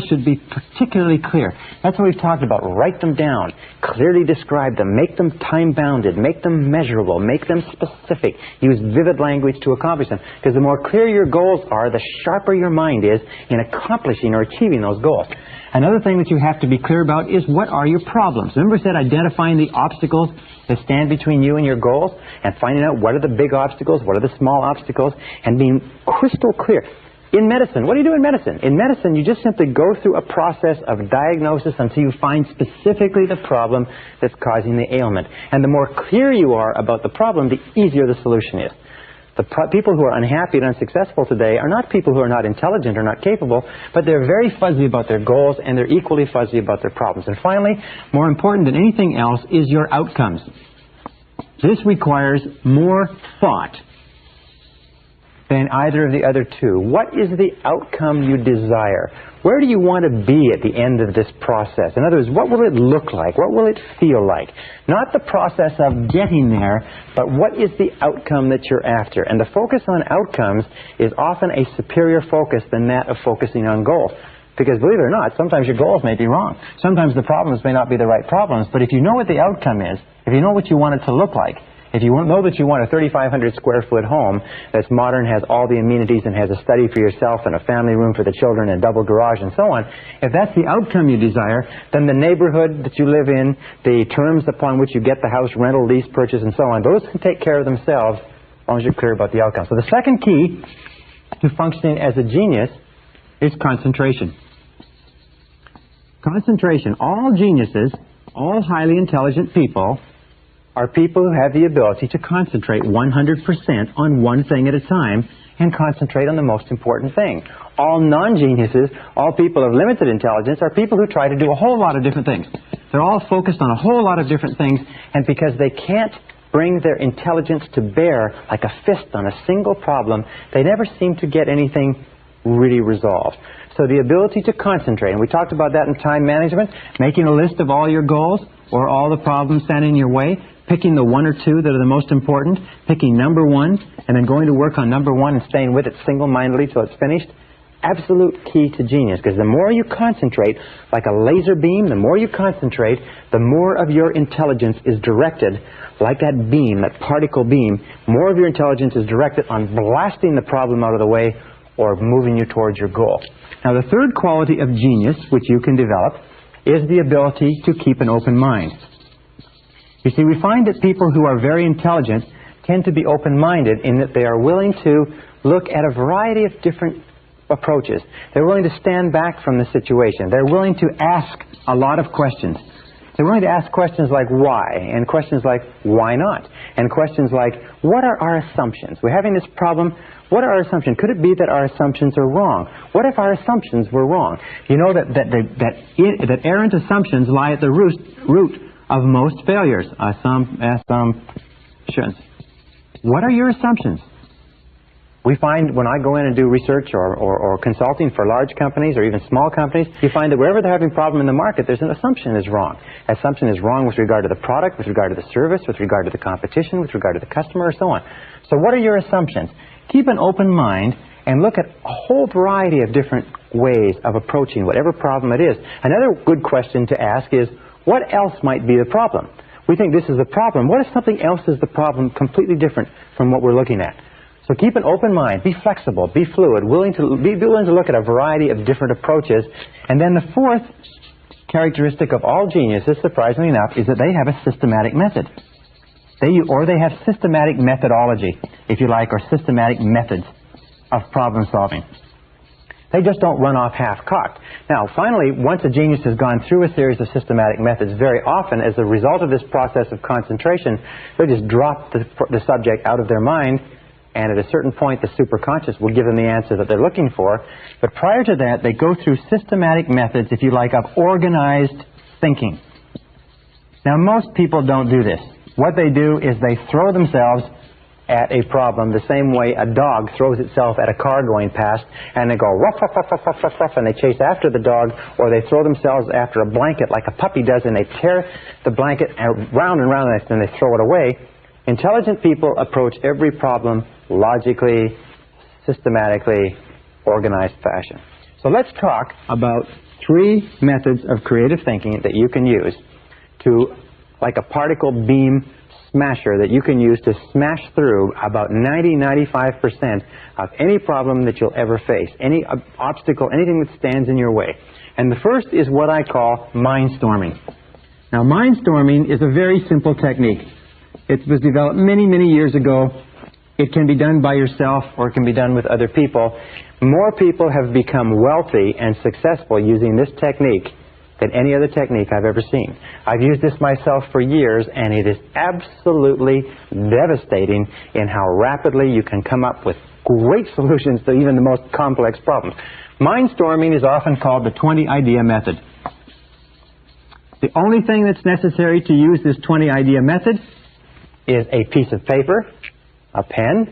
should be particularly clear. That's what we've talked about. Write them down, clearly describe them, make them time-bounded, make them measurable, make them specific. Use vivid language to accomplish them. Because the more clear your goals are, the sharper your mind is in accomplishing or achieving those goals. Another thing that you have to be clear about is what are your problems. Remember I said identifying the obstacles that stand between you and your goals and finding out what are the big obstacles, what are the small obstacles, and being crystal clear. In medicine, what do you do in medicine? In medicine, you just simply go through a process of diagnosis until you find specifically the problem that's causing the ailment. And the more clear you are about the problem, the easier the solution is. The people who are unhappy and unsuccessful today are not people who are not intelligent or not capable, but they're very fuzzy about their goals and they're equally fuzzy about their problems. And finally, more important than anything else is your outcomes. This requires more thought than either of the other 2. What is the outcome you desire? Where do you want to be at the end of this process? In other words, what will it look like? What will it feel like? Not the process of getting there, but what is the outcome that you're after? And the focus on outcomes is often a superior focus than that of focusing on goals. Because believe it or not, sometimes your goals may be wrong. Sometimes the problems may not be the right problems, but if you know what the outcome is, if you know what you want it to look like, if you know that you want a 3,500 square foot home that's modern, has all the amenities, and has a study for yourself and a family room for the children and a double garage and so on, if that's the outcome you desire, then the neighborhood that you live in, the terms upon which you get the house, rental, lease, purchase, and so on, those can take care of themselves as long as you're clear about the outcome. So the second key to functioning as a genius is concentration. Concentration. All geniuses, all highly intelligent people, are people who have the ability to concentrate 100% on one thing at a time and concentrate on the most important thing. All non-geniuses, all people of limited intelligence, are people who try to do a whole lot of different things. They're all focused on a whole lot of different things, and because they can't bring their intelligence to bear like a fist on a single problem, they never seem to get anything really resolved. So the ability to concentrate, and we talked about that in time management, making a list of all your goals or all the problems standing in your way, picking the 1 or 2 that are the most important, picking number 1, and then going to work on number 1 and staying with it single-mindedly till it's finished. Absolute key to genius, because the more you concentrate, like a laser beam, the more you concentrate, the more of your intelligence is directed, like that beam, that particle beam, more of your intelligence is directed on blasting the problem out of the way or moving you towards your goal. Now, the third quality of genius, which you can develop, is the ability to keep an open mind. You see, we find that people who are very intelligent tend to be open-minded in that they are willing to look at a variety of different approaches. They're willing to stand back from the situation. They're willing to ask a lot of questions. They're willing to ask questions like why, and questions like why not, and questions like what are our assumptions? We're having this problem. What are our assumptions? Could it be that our assumptions are wrong? What if our assumptions were wrong? You know that errant assumptions lie at the root of most failures. Assumptions. What are your assumptions? We find when I go in and do research or consulting for large companies or even small companies, you find that wherever they're having a problem in the market, there's an assumption is wrong. Assumption is wrong with regard to the product, with regard to the service, with regard to the competition, with regard to the customer, and so on. So what are your assumptions? Keep an open mind and look at a whole variety of different ways of approaching whatever problem it is. Another good question to ask is, what else might be the problem? We think this is the problem. What if something else is the problem completely different from what we're looking at? So keep an open mind, be flexible, be fluid, be willing to look at a variety of different approaches. And then the fourth characteristic of all geniuses, surprisingly enough, is that they have a systematic method. They have systematic methodology, if you like, or systematic methods of problem solving. They just don't run off half-cocked. Now, finally, once a genius has gone through a series of systematic methods, very often, as a result of this process of concentration, they just drop the subject out of their mind, and at a certain point, the superconscious will give them the answer that they're looking for. But prior to that, they go through systematic methods, if you like, of organized thinking. Now, most people don't do this. What they do is they throw themselves at a problem the same way a dog throws itself at a car going past, and they go ruff, ruff, ruff, ruff, ruff, ruff, and they chase after the dog, or they throw themselves after a blanket like a puppy does, and they tear the blanket round and round, and they throw it away. Intelligent people approach every problem logically, systematically, organized fashion. So let's talk about 3 methods of creative thinking that you can use to, like a particle beam smasher, that you can use to smash through about 90-95% of any problem that you'll ever face, any obstacle, anything that stands in your way. And the first is what I call mindstorming. Now, mindstorming is a very simple technique. It was developed many, many years ago. It can be done by yourself or it can be done with other people. More people have become wealthy and successful using this technique than any other technique I've ever seen. I've used this myself for years, and it is absolutely devastating in how rapidly you can come up with great solutions to even the most complex problems. Mindstorming is often called the 20-idea method. The only thing that's necessary to use this 20-idea method is a piece of paper, a pen,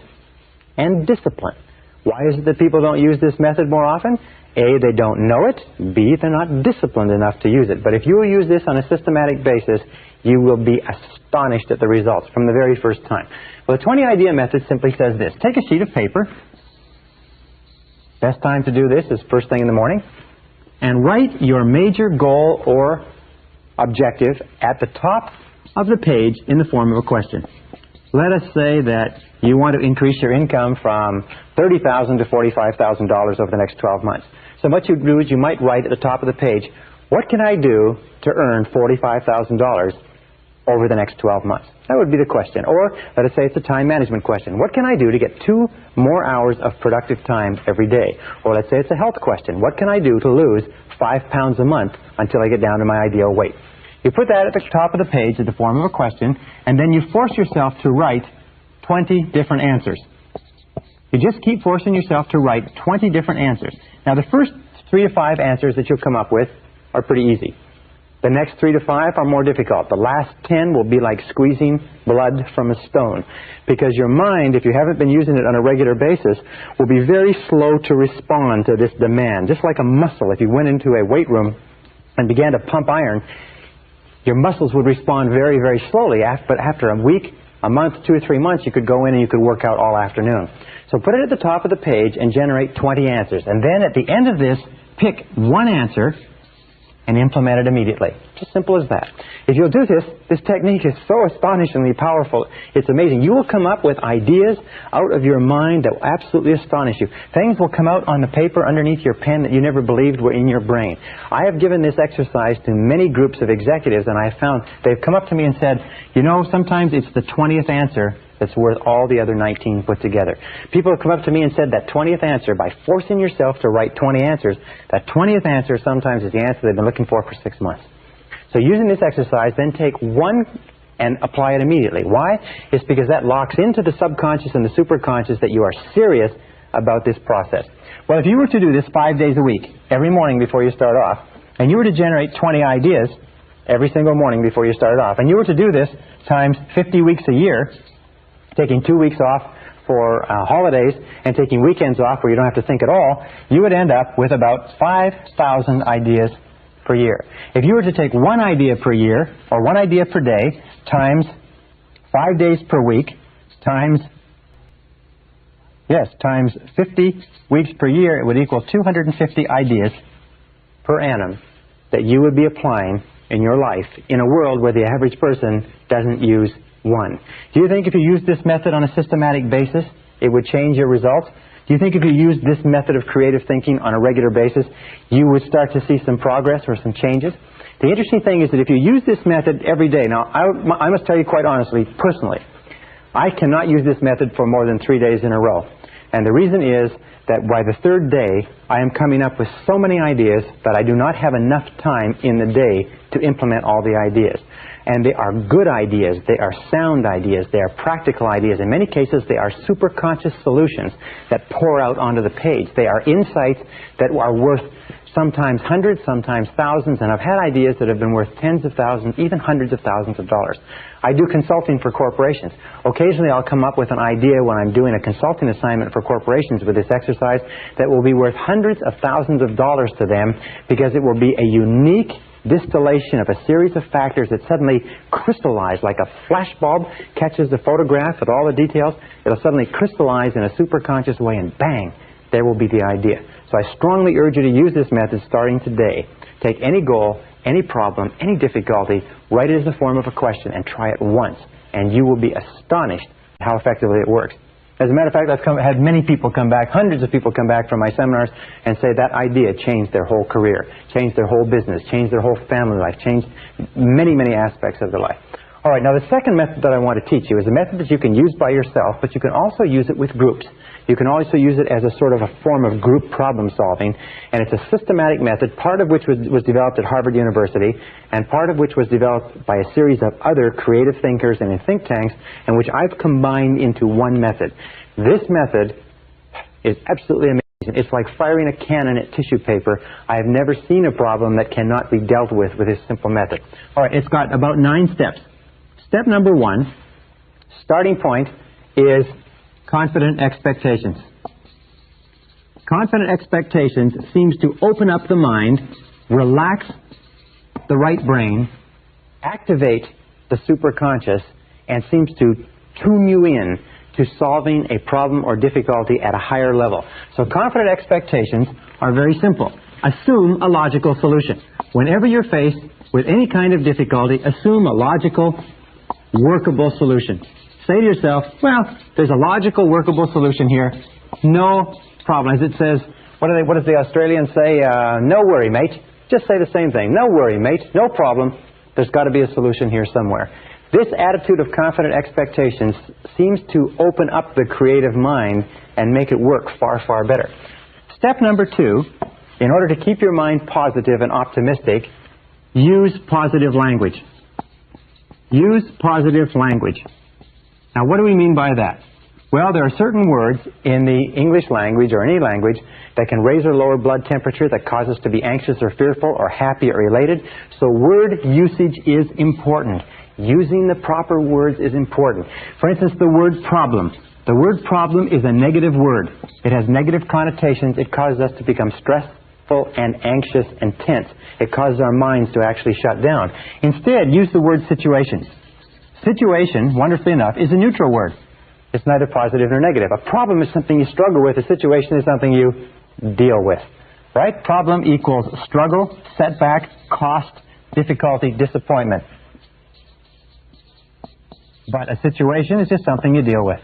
and discipline. Why is it that people don't use this method more often? A, they don't know it. B, they're not disciplined enough to use it. But if you will use this on a systematic basis, you will be astonished at the results from the very first time. Well, the 20-idea method simply says this. Take a sheet of paper. Best time to do this is first thing in the morning. And write your major goal or objective at the top of the page in the form of a question. Let us say that you want to increase your income from $30,000 to $45,000 over the next 12 months. So what you do is you might write at the top of the page, what can I do to earn $45,000 over the next 12 months? That would be the question. Or let us say it's a time management question. What can I do to get 2 more hours of productive time every day? Or let's say it's a health question. What can I do to lose 5 pounds a month until I get down to my ideal weight? You put that at the top of the page in the form of a question, and then you force yourself to write 20 different answers. You just keep forcing yourself to write 20 different answers. Now, the first 3 to 5 answers that you'll come up with are pretty easy. The next 3 to 5 are more difficult. The last 10 will be like squeezing blood from a stone, because your mind, if you haven't been using it on a regular basis, will be very slow to respond to this demand. Just like a muscle, if you went into a weight room and began to pump iron, your muscles would respond very, very slowly, but after a week, a month, 2 or 3 months, you could go in and you could work out all afternoon. So put it at the top of the page and generate 20 answers. And then at the end of this, pick one answer and implement it immediately. It's as simple as that. If you'll do this, this technique is so astonishingly powerful. It's amazing. You will come up with ideas out of your mind that will absolutely astonish you. Things will come out on the paper underneath your pen that you never believed were in your brain. I have given this exercise to many groups of executives, and I have found they've come up to me and said, you know, sometimes it's the 20th answer that's worth all the other 19 put together. People have come up to me and said that 20th answer, by forcing yourself to write 20 answers, that 20th answer sometimes is the answer they've been looking for 6 months. So using this exercise, then take one and apply it immediately. Why? It's because that locks into the subconscious and the superconscious that you are serious about this process. Well, if you were to do this 5 days a week, every morning before you start off, and you were to generate 20 ideas every single morning before you started off, and you were to do this times 50 weeks a year, taking 2 weeks off for holidays and taking weekends off where you don't have to think at all, you would end up with about 5,000 ideas per year. If you were to take one idea per year, or one idea per day, times 5 days per week, times 50 weeks per year, it would equal 250 ideas per annum that you would be applying in your life in a world where the average person doesn't use one. Do you think if you used this method on a systematic basis, it would change your results? Do you think if you used this method of creative thinking on a regular basis, you would start to see some progress or some changes? The interesting thing is that if you use this method every day, now I must tell you quite honestly, personally, I cannot use this method for more than 3 days in a row. And the reason is that by the third day, I am coming up with so many ideas that I do not have enough time in the day to implement all the ideas. And they are good ideas, they are sound ideas, they are practical ideas. In many cases, they are superconscious solutions that pour out onto the page. They are insights that are worth sometimes hundreds, sometimes thousands, and I've had ideas that have been worth tens of thousands, even hundreds of thousands of dollars. I do consulting for corporations. Occasionally I'll come up with an idea when I'm doing a consulting assignment for corporations with this exercise that will be worth hundreds of thousands of dollars to them because it will be a unique distillation of a series of factors that suddenly crystallize like a flashbulb catches the photograph with all the details. It'll suddenly crystallize in a superconscious way and bang, there will be the idea. So I strongly urge you to use this method starting today. Take any goal, any problem, any difficulty, write it as the form of a question and try it once. And you will be astonished at how effectively it works. As a matter of fact, I've had many people come back, hundreds of people come back from my seminars and say that idea changed their whole career, changed their whole business, changed their whole family life, changed many, many aspects of their life. All right, now the second method that I want to teach you is a method that you can use by yourself, but you can also use it with groups. You can also use it as a sort of a form of group problem solving, and it's a systematic method, part of which was developed at Harvard University, and part of which was developed by a series of other creative thinkers and in think tanks, and which I've combined into one method. This method is absolutely amazing. It's like firing a cannon at tissue paper. I have never seen a problem that cannot be dealt with this simple method. All right, it's got about 9 steps. Step number 1, starting point, is confident expectations. Confident expectations seems to open up the mind, relax the right brain, activate the superconscious, and seems to tune you in to solving a problem or difficulty at a higher level. So confident expectations are very simple. Assume a logical solution. Whenever you're faced with any kind of difficulty, assume a logical, workable solution. Say to yourself, well, there's a logical, workable solution here. No problem. As it says, what does the Australians say? No worry, mate. Just say the same thing. No worry, mate. No problem. There's got to be a solution here somewhere. This attitude of confident expectations seems to open up the creative mind and make it work far, far better. Step number 2, in order to keep your mind positive and optimistic, use positive language. Use positive language. Now, what do we mean by that? Well, there are certain words in the English language or any language that can raise or lower blood temperature, that cause us to be anxious or fearful or happy or elated. So word usage is important. Using the proper words is important. For instance, the word problem. The word problem is a negative word. It has negative connotations. It causes us to become stressful and anxious and tense. It causes our minds to actually shut down. Instead, use the word situation. Situation, wonderfully enough, is a neutral word. It's neither positive nor negative. A problem is something you struggle with. A situation is something you deal with. Right? Problem equals struggle, setback, cost, difficulty, disappointment. But a situation is just something you deal with.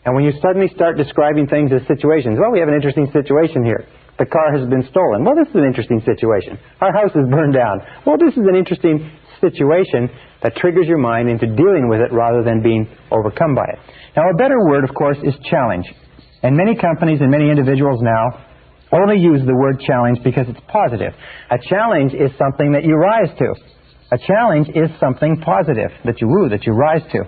And when you suddenly start describing things as situations, well, we have an interesting situation here. The car has been stolen. Well, this is an interesting situation. Our house is burned down. Well, this is an interesting situation that triggers your mind into dealing with it rather than being overcome by it. Now, a better word, of course, is challenge. And many companies and many individuals now only use the word challenge because it's positive. A challenge is something that you rise to. A challenge is something positive that you rise to.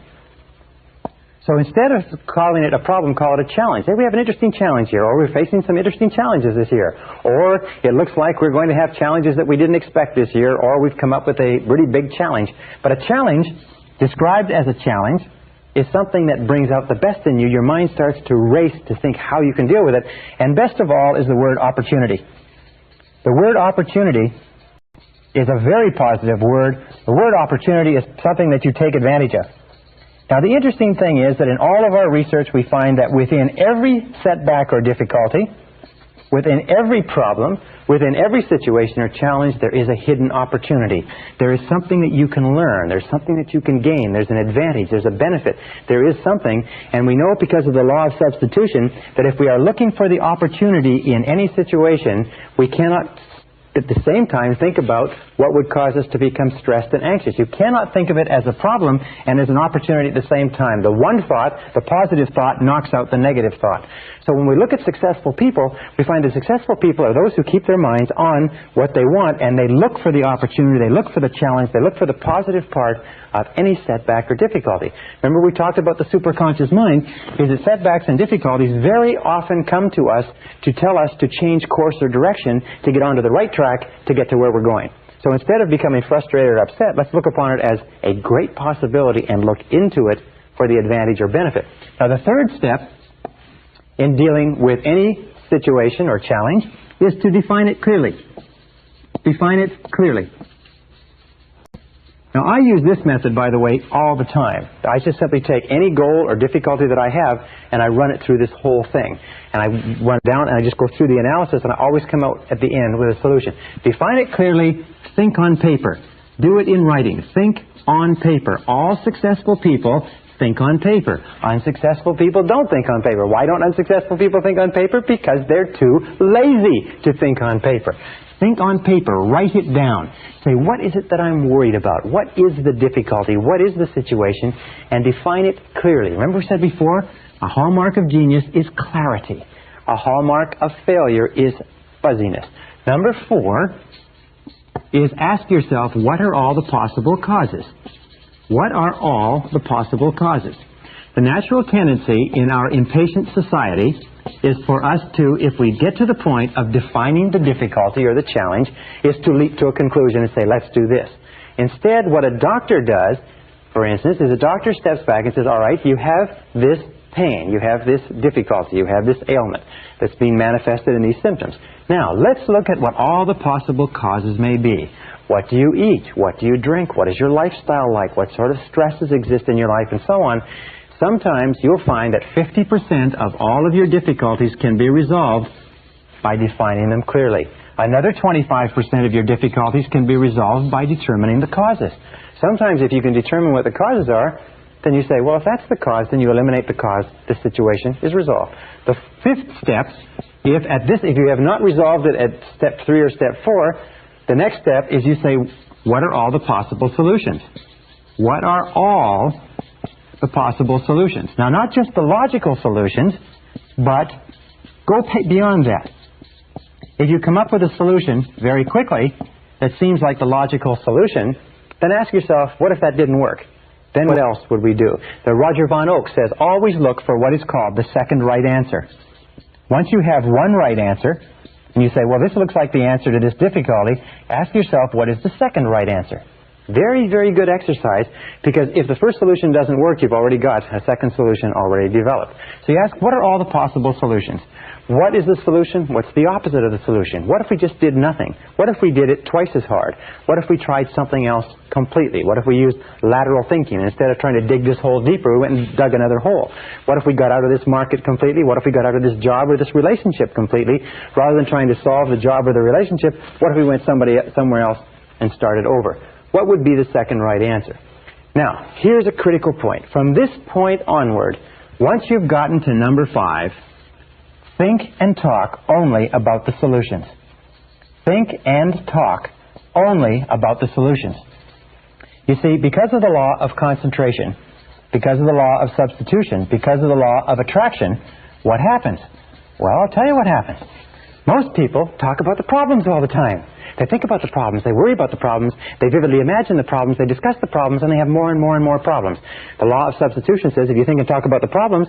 So instead of calling it a problem, call it a challenge. Hey, we have an interesting challenge here, or we're facing some interesting challenges this year. Or it looks like we're going to have challenges that we didn't expect this year, or we've come up with a really big challenge. But a challenge, described as a challenge, is something that brings out the best in you, your mind starts to race to think how you can deal with it. And best of all is the word opportunity. The word opportunity is a very positive word. The word opportunity is something that you take advantage of. Now, the interesting thing is that in all of our research, we find that within every setback or difficulty, within every problem, within every situation or challenge, there is a hidden opportunity. There is something that you can learn. There's something that you can gain. There's an advantage. There's a benefit. There is something, and we know because of the law of substitution that if we are looking for the opportunity in any situation, we cannot at the same time think about what would cause us to become stressed and anxious. You cannot think of it as a problem and as an opportunity at the same time. The one thought, the positive thought, knocks out the negative thought. So when we look at successful people, we find that successful people are those who keep their minds on what they want, and they look for the opportunity, they look for the challenge, they look for the positive part of any setback or difficulty. Remember, we talked about the superconscious mind, is that setbacks and difficulties very often come to us to tell us to change course or direction, to get onto the right track, to get to where we're going. So instead of becoming frustrated or upset, let's look upon it as a great possibility and look into it for the advantage or benefit. Now, the third step in dealing with any situation or challenge is to define it clearly. Define it clearly. Now, I use this method, by the way, all the time. I just simply take any goal or difficulty that I have, and I run it through this whole thing. And I run it down, and I just go through the analysis, and I always come out at the end with a solution. Define it clearly. Think on paper. Do it in writing. Think on paper. All successful people think on paper. Unsuccessful people don't think on paper. Why don't unsuccessful people think on paper? Because they're too lazy to think on paper. Think on paper. Write it down. Say, what is it that I'm worried about? What is the difficulty? What is the situation? And define it clearly. Remember we said before, a hallmark of genius is clarity. A hallmark of failure is fuzziness. Number 4 is ask yourself, what are all the possible causes? What are all the possible causes? The natural tendency in our impatient society is for us to, if we get to the point of defining the difficulty or the challenge, is to leap to a conclusion and say, let's do this. Instead, what a doctor does, for instance, is a doctor steps back and says, all right, you have this pain, you have this difficulty, you have this ailment that's being manifested in these symptoms. Now, let's look at what all the possible causes may be. What do you eat? What do you drink? What is your lifestyle like? What sort of stresses exist in your life, and so on. Sometimes you'll find that 50% of all of your difficulties can be resolved by defining them clearly. Another 25% of your difficulties can be resolved by determining the causes. Sometimes if you can determine what the causes are, then you say, well, if that's the cause, then you eliminate the cause, the situation is resolved. The 5th step, if you have not resolved it at step 3 or step 4, the next step is you say, what are all the possible solutions? What are all the possible solutions? Now, not just the logical solutions, but go beyond that. If you come up with a solution very quickly that seems like the logical solution, then ask yourself, what if that didn't work? Then what else would we do? The Roger Von Oak says, always look for what is called the second right answer. Once you have one right answer, and you say, well, this looks like the answer to this difficulty, ask yourself, what is the second right answer? Very, very good exercise, because if the first solution doesn't work, you've already got a second solution already developed. So you ask, what are all the possible solutions? What is the solution? What's the opposite of the solution? What if we just did nothing? What if we did it twice as hard? What if we tried something else completely? What if we used lateral thinking? Instead of trying to dig this hole deeper, we went and dug another hole. What if we got out of this market completely? What if we got out of this job or this relationship completely? Rather than trying to solve the job or the relationship, what if we went somewhere else and started over? What would be the second right answer? Now, here's a critical point. From this point onward, once you've gotten to number 5, think and talk only about the solutions. Think and talk only about the solutions. You see, because of the law of concentration, because of the law of substitution, because of the law of attraction, what happens? Well, I'll tell you what happens. Most people talk about the problems all the time. They think about the problems, they worry about the problems, they vividly imagine the problems, they discuss the problems, and they have more and more and more problems. The law of substitution says if you think and talk about the problems,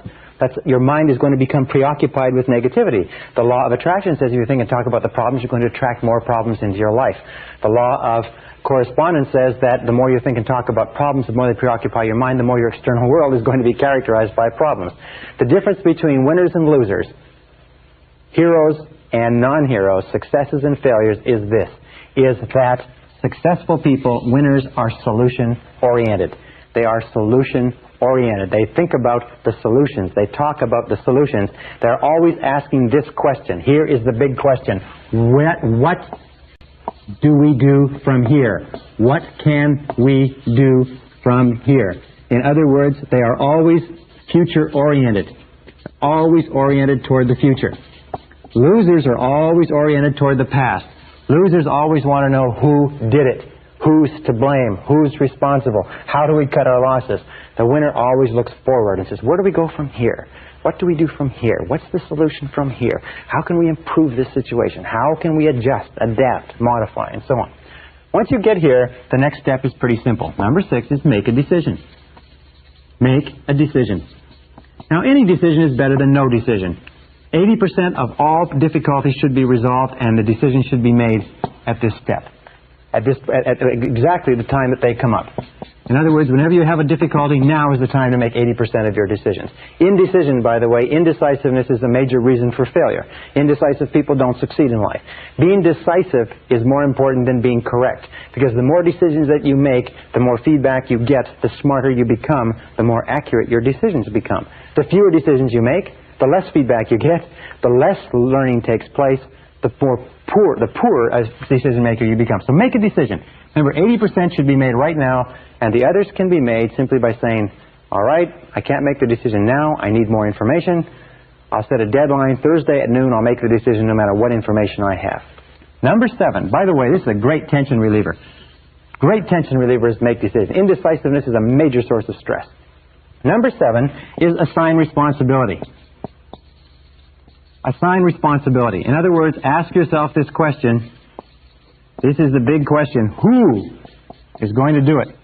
your mind is going to become preoccupied with negativity. The law of attraction says if you think and talk about the problems, you're going to attract more problems into your life. The law of correspondence says that the more you think and talk about problems, the more they preoccupy your mind, the more your external world is going to be characterized by problems. The difference between winners and losers, heroes and non-heroes, successes and failures is this, is that successful people, winners, are solution-oriented. They are solution-oriented. They think about the solutions. They talk about the solutions. They're always asking this question. Here is the big question. What do we do from here? What can we do from here? In other words, they are always future-oriented, always oriented toward the future. Losers are always oriented toward the past. Losers always want to know who did it, who's to blame, who's responsible, how do we cut our losses. The winner always looks forward and says, where do we go from here? What do we do from here? What's the solution from here? How can we improve this situation? How can we adjust, adapt, modify, and so on? Once you get here, the next step is pretty simple. Number 6 is make a decision. Make a decision. Now, any decision is better than no decision. 80% of all difficulties should be resolved, and the decision should be made at this step, at exactly the time that they come up. In other words, whenever you have a difficulty, now is the time to make 80% of your decisions. Indecision, by the way, indecisiveness is a major reason for failure. Indecisive people don't succeed in life. Being decisive is more important than being correct, because the more decisions that you make, the more feedback you get, the smarter you become, the more accurate your decisions become. The fewer decisions you make, the less feedback you get, the less learning takes place, the poorer a decision maker you become. So make a decision. Remember, 80% should be made right now, and the others can be made simply by saying, all right, I can't make the decision now, I need more information. I'll set a deadline, Thursday at noon, I'll make the decision no matter what information I have. Number 7, by the way, this is a great tension reliever. Great tension relievers make decisions. Indecisiveness is a major source of stress. Number 7 is assign responsibility. Assign responsibility. In other words, ask yourself this question. This is the big question. Who is going to do it?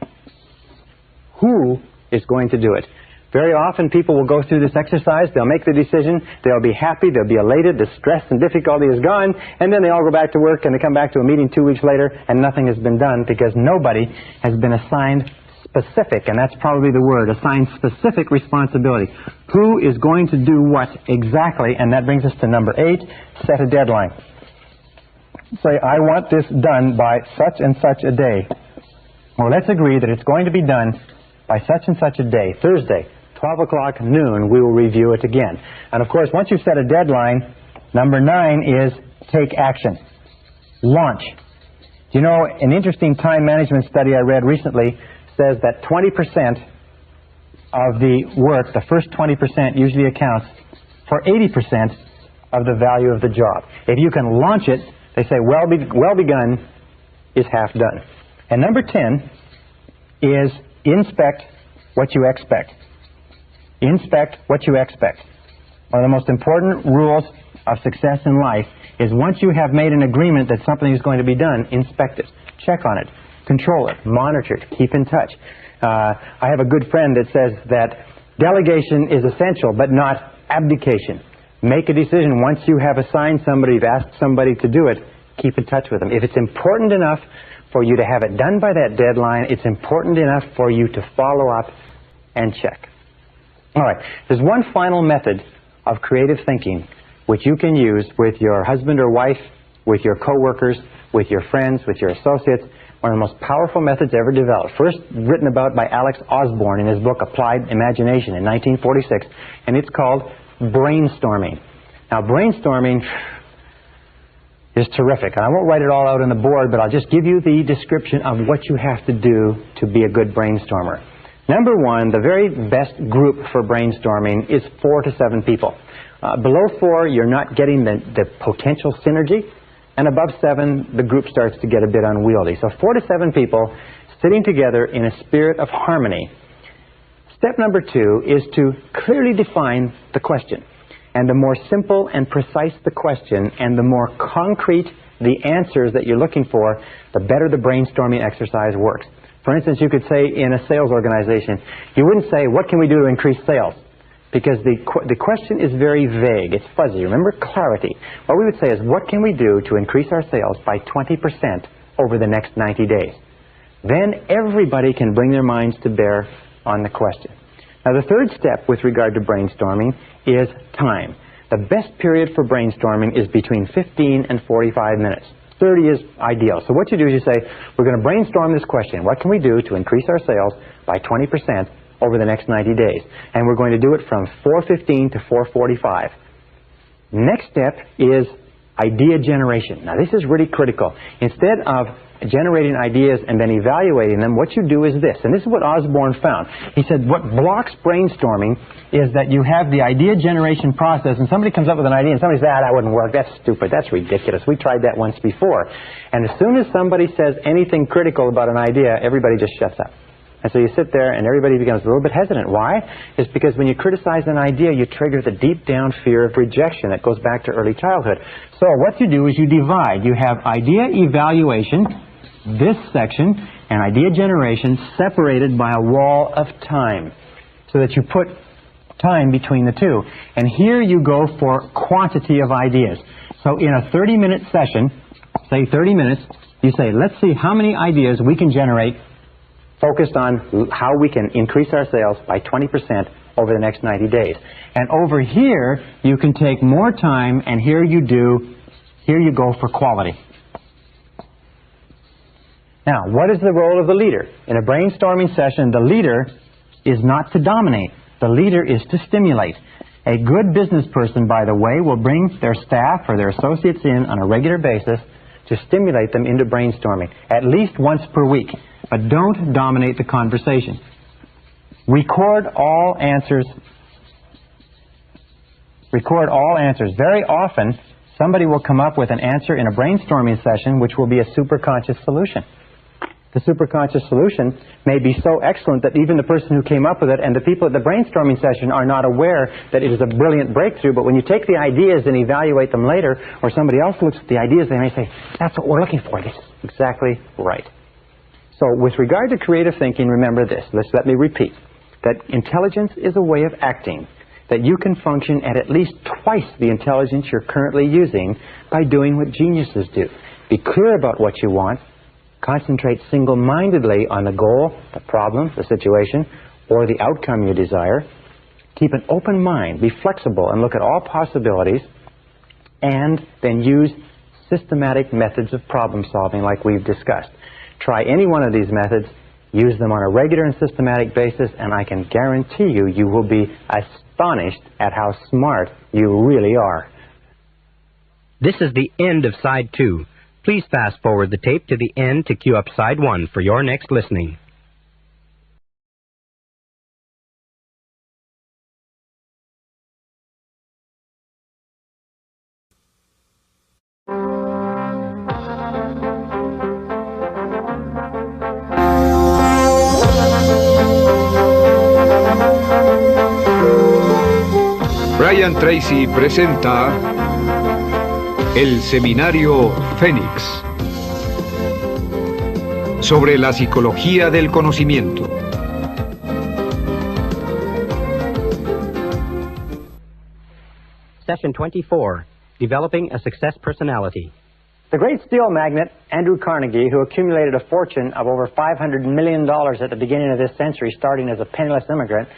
Who is going to do it? Very often people will go through this exercise, they'll make the decision, they'll be happy, they'll be elated, the stress and difficulty is gone, and then they all go back to work and they come back to a meeting 2 weeks later and nothing has been done because nobody has been assigned specific, and that's probably the word, assign specific responsibility. Who is going to do what exactly? And that brings us to number 8, set a deadline. Say, I want this done by such and such a day. Well, let's agree that it's going to be done by such and such a day, Thursday, 12 o'clock noon, we will review it again. And of course, once you've set a deadline, number 9 is take action. Launch. You know, an interesting time management study I read recently says that 20% of the work, the first 20% usually accounts for 80% of the value of the job. If you can launch it, they say well begun is half done. And number 10 is inspect what you expect. Inspect what you expect. One of the most important rules of success in life is once you have made an agreement that something is going to be done, inspect it. Check on it. Control it, monitor it, keep in touch. I have a good friend that says that delegation is essential, but not abdication. Make a decision. Once you have assigned somebody, you've asked somebody to do it, keep in touch with them. If it's important enough for you to have it done by that deadline, it's important enough for you to follow up and check. All right, there's one final method of creative thinking which you can use with your husband or wife, with your coworkers, with your friends, with your associates. One of the most powerful methods ever developed. First written about by Alex Osborne in his book Applied Imagination in 1946, and it's called brainstorming. Now, brainstorming is terrific. And I won't write it all out on the board, but I'll just give you the description of what you have to do to be a good brainstormer. Number 1, the very best group for brainstorming is 4 to 7 people. Below 4, you're not getting the potential synergy. And above 7, the group starts to get a bit unwieldy. So 4 to 7 people sitting together in a spirit of harmony. Step number 2 is to clearly define the question. And the more simple and precise the question, and the more concrete the answers that you're looking for, the better the brainstorming exercise works. For instance, you could say in a sales organization, you wouldn't say, what can we do to increase sales? Because the question is very vague. It's fuzzy. Remember, clarity. What we would say is, what can we do to increase our sales by 20% over the next 90 days? Then everybody can bring their minds to bear on the question. Now, the third step with regard to brainstorming is time. The best period for brainstorming is between 15 and 45 minutes. 30 is ideal. So what you do is you say, we're going to brainstorm this question. What can we do to increase our sales by 20% over the next 90 days? And we're going to do it from 4:15 to 4:45. Next step is idea generation. Now, this is really critical. Instead of generating ideas and then evaluating them, what you do is this. And this is what Osborne found. He said what blocks brainstorming is that you have the idea generation process, and somebody comes up with an idea and somebody says, that wouldn't work, that's stupid, that's ridiculous, we tried that once before. And as soon as somebody says anything critical about an idea, everybody just shuts up. And so you sit there and everybody becomes a little bit hesitant. Why? It's because when you criticize an idea, you trigger the deep down fear of rejection that goes back to early childhood. So what you do is you divide. You have idea evaluation, this section, and idea generation separated by a wall of time, so that you put time between the two. And here you go for quantity of ideas. So in a 30-minute session, say 30 minutes, you say, let's see how many ideas we can generate focused on how we can increase our sales by 20% over the next 90 days. And over here, you can take more time, and here you go for quality. Now, what is the role of the leader? In a brainstorming session, the leader is not to dominate. The leader is to stimulate. A good business person, by the way, will bring their staff or their associates in on a regular basis to stimulate them into brainstorming, at least once per week. But don't dominate the conversation. Record all answers. Record all answers. Very often, somebody will come up with an answer in a brainstorming session which will be a superconscious solution. The superconscious solution may be so excellent that even the person who came up with it and the people at the brainstorming session are not aware that it is a brilliant breakthrough. But when you take the ideas and evaluate them later, or somebody else looks at the ideas, they may say, that's what we're looking for. This is exactly right. So with regard to creative thinking, remember this. Let me repeat. That intelligence is a way of acting. That you can function at least twice the intelligence you're currently using by doing what geniuses do. Be clear about what you want. Concentrate single-mindedly on the goal, the problem, the situation, or the outcome you desire. Keep an open mind. Be flexible and look at all possibilities. And then use systematic methods of problem solving like we've discussed. Try any one of these methods, use them on a regular and systematic basis, and I can guarantee you, you will be astonished at how smart you really are. This is the end of Side 2. Please fast forward the tape to the end to cue up Side 1 for your next listening. Brian Tracy presenta el Seminario Fénix sobre la psicología del conocimiento. Session 24, Developing a Success Personality. The great steel magnate, Andrew Carnegie, who accumulated a fortune of over $500 million at the beginning of this century, starting as a penniless immigrant,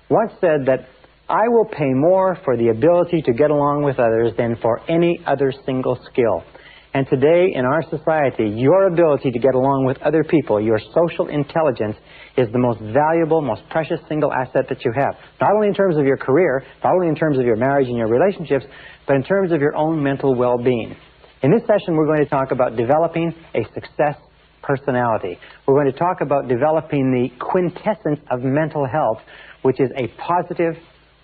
once said that I will pay more for the ability to get along with others than for any other single skill. And today, in our society, your ability to get along with other people, your social intelligence, is the most valuable, most precious single asset that you have. Not only in terms of your career, not only in terms of your marriage and your relationships, but in terms of your own mental well-being. In this session, we're going to talk about developing a success personality. We're going to talk about developing the quintessence of mental health, which is a positive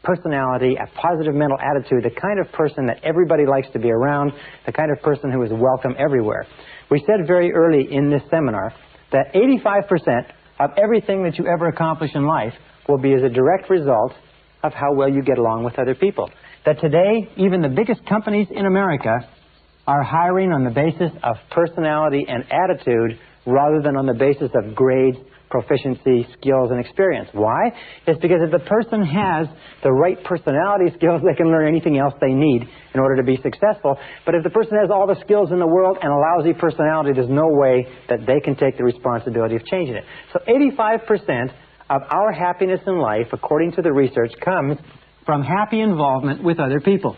personality, a positive mental attitude, the kind of person that everybody likes to be around, the kind of person who is welcome everywhere. We said very early in this seminar that 85% of everything that you ever accomplish in life will be as a direct result of how well you get along with other people. that today even the biggest companies in America are hiring on the basis of personality and attitude rather than on the basis of grades, proficiency, skills, and experience. Why? It's because if the person has the right personality skills, they can learn anything else they need in order to be successful. But if the person has all the skills in the world and a lousy personality, there's no way that they can take the responsibility of changing it. So 85% of our happiness in life, according to the research, comes from happy involvement with other people.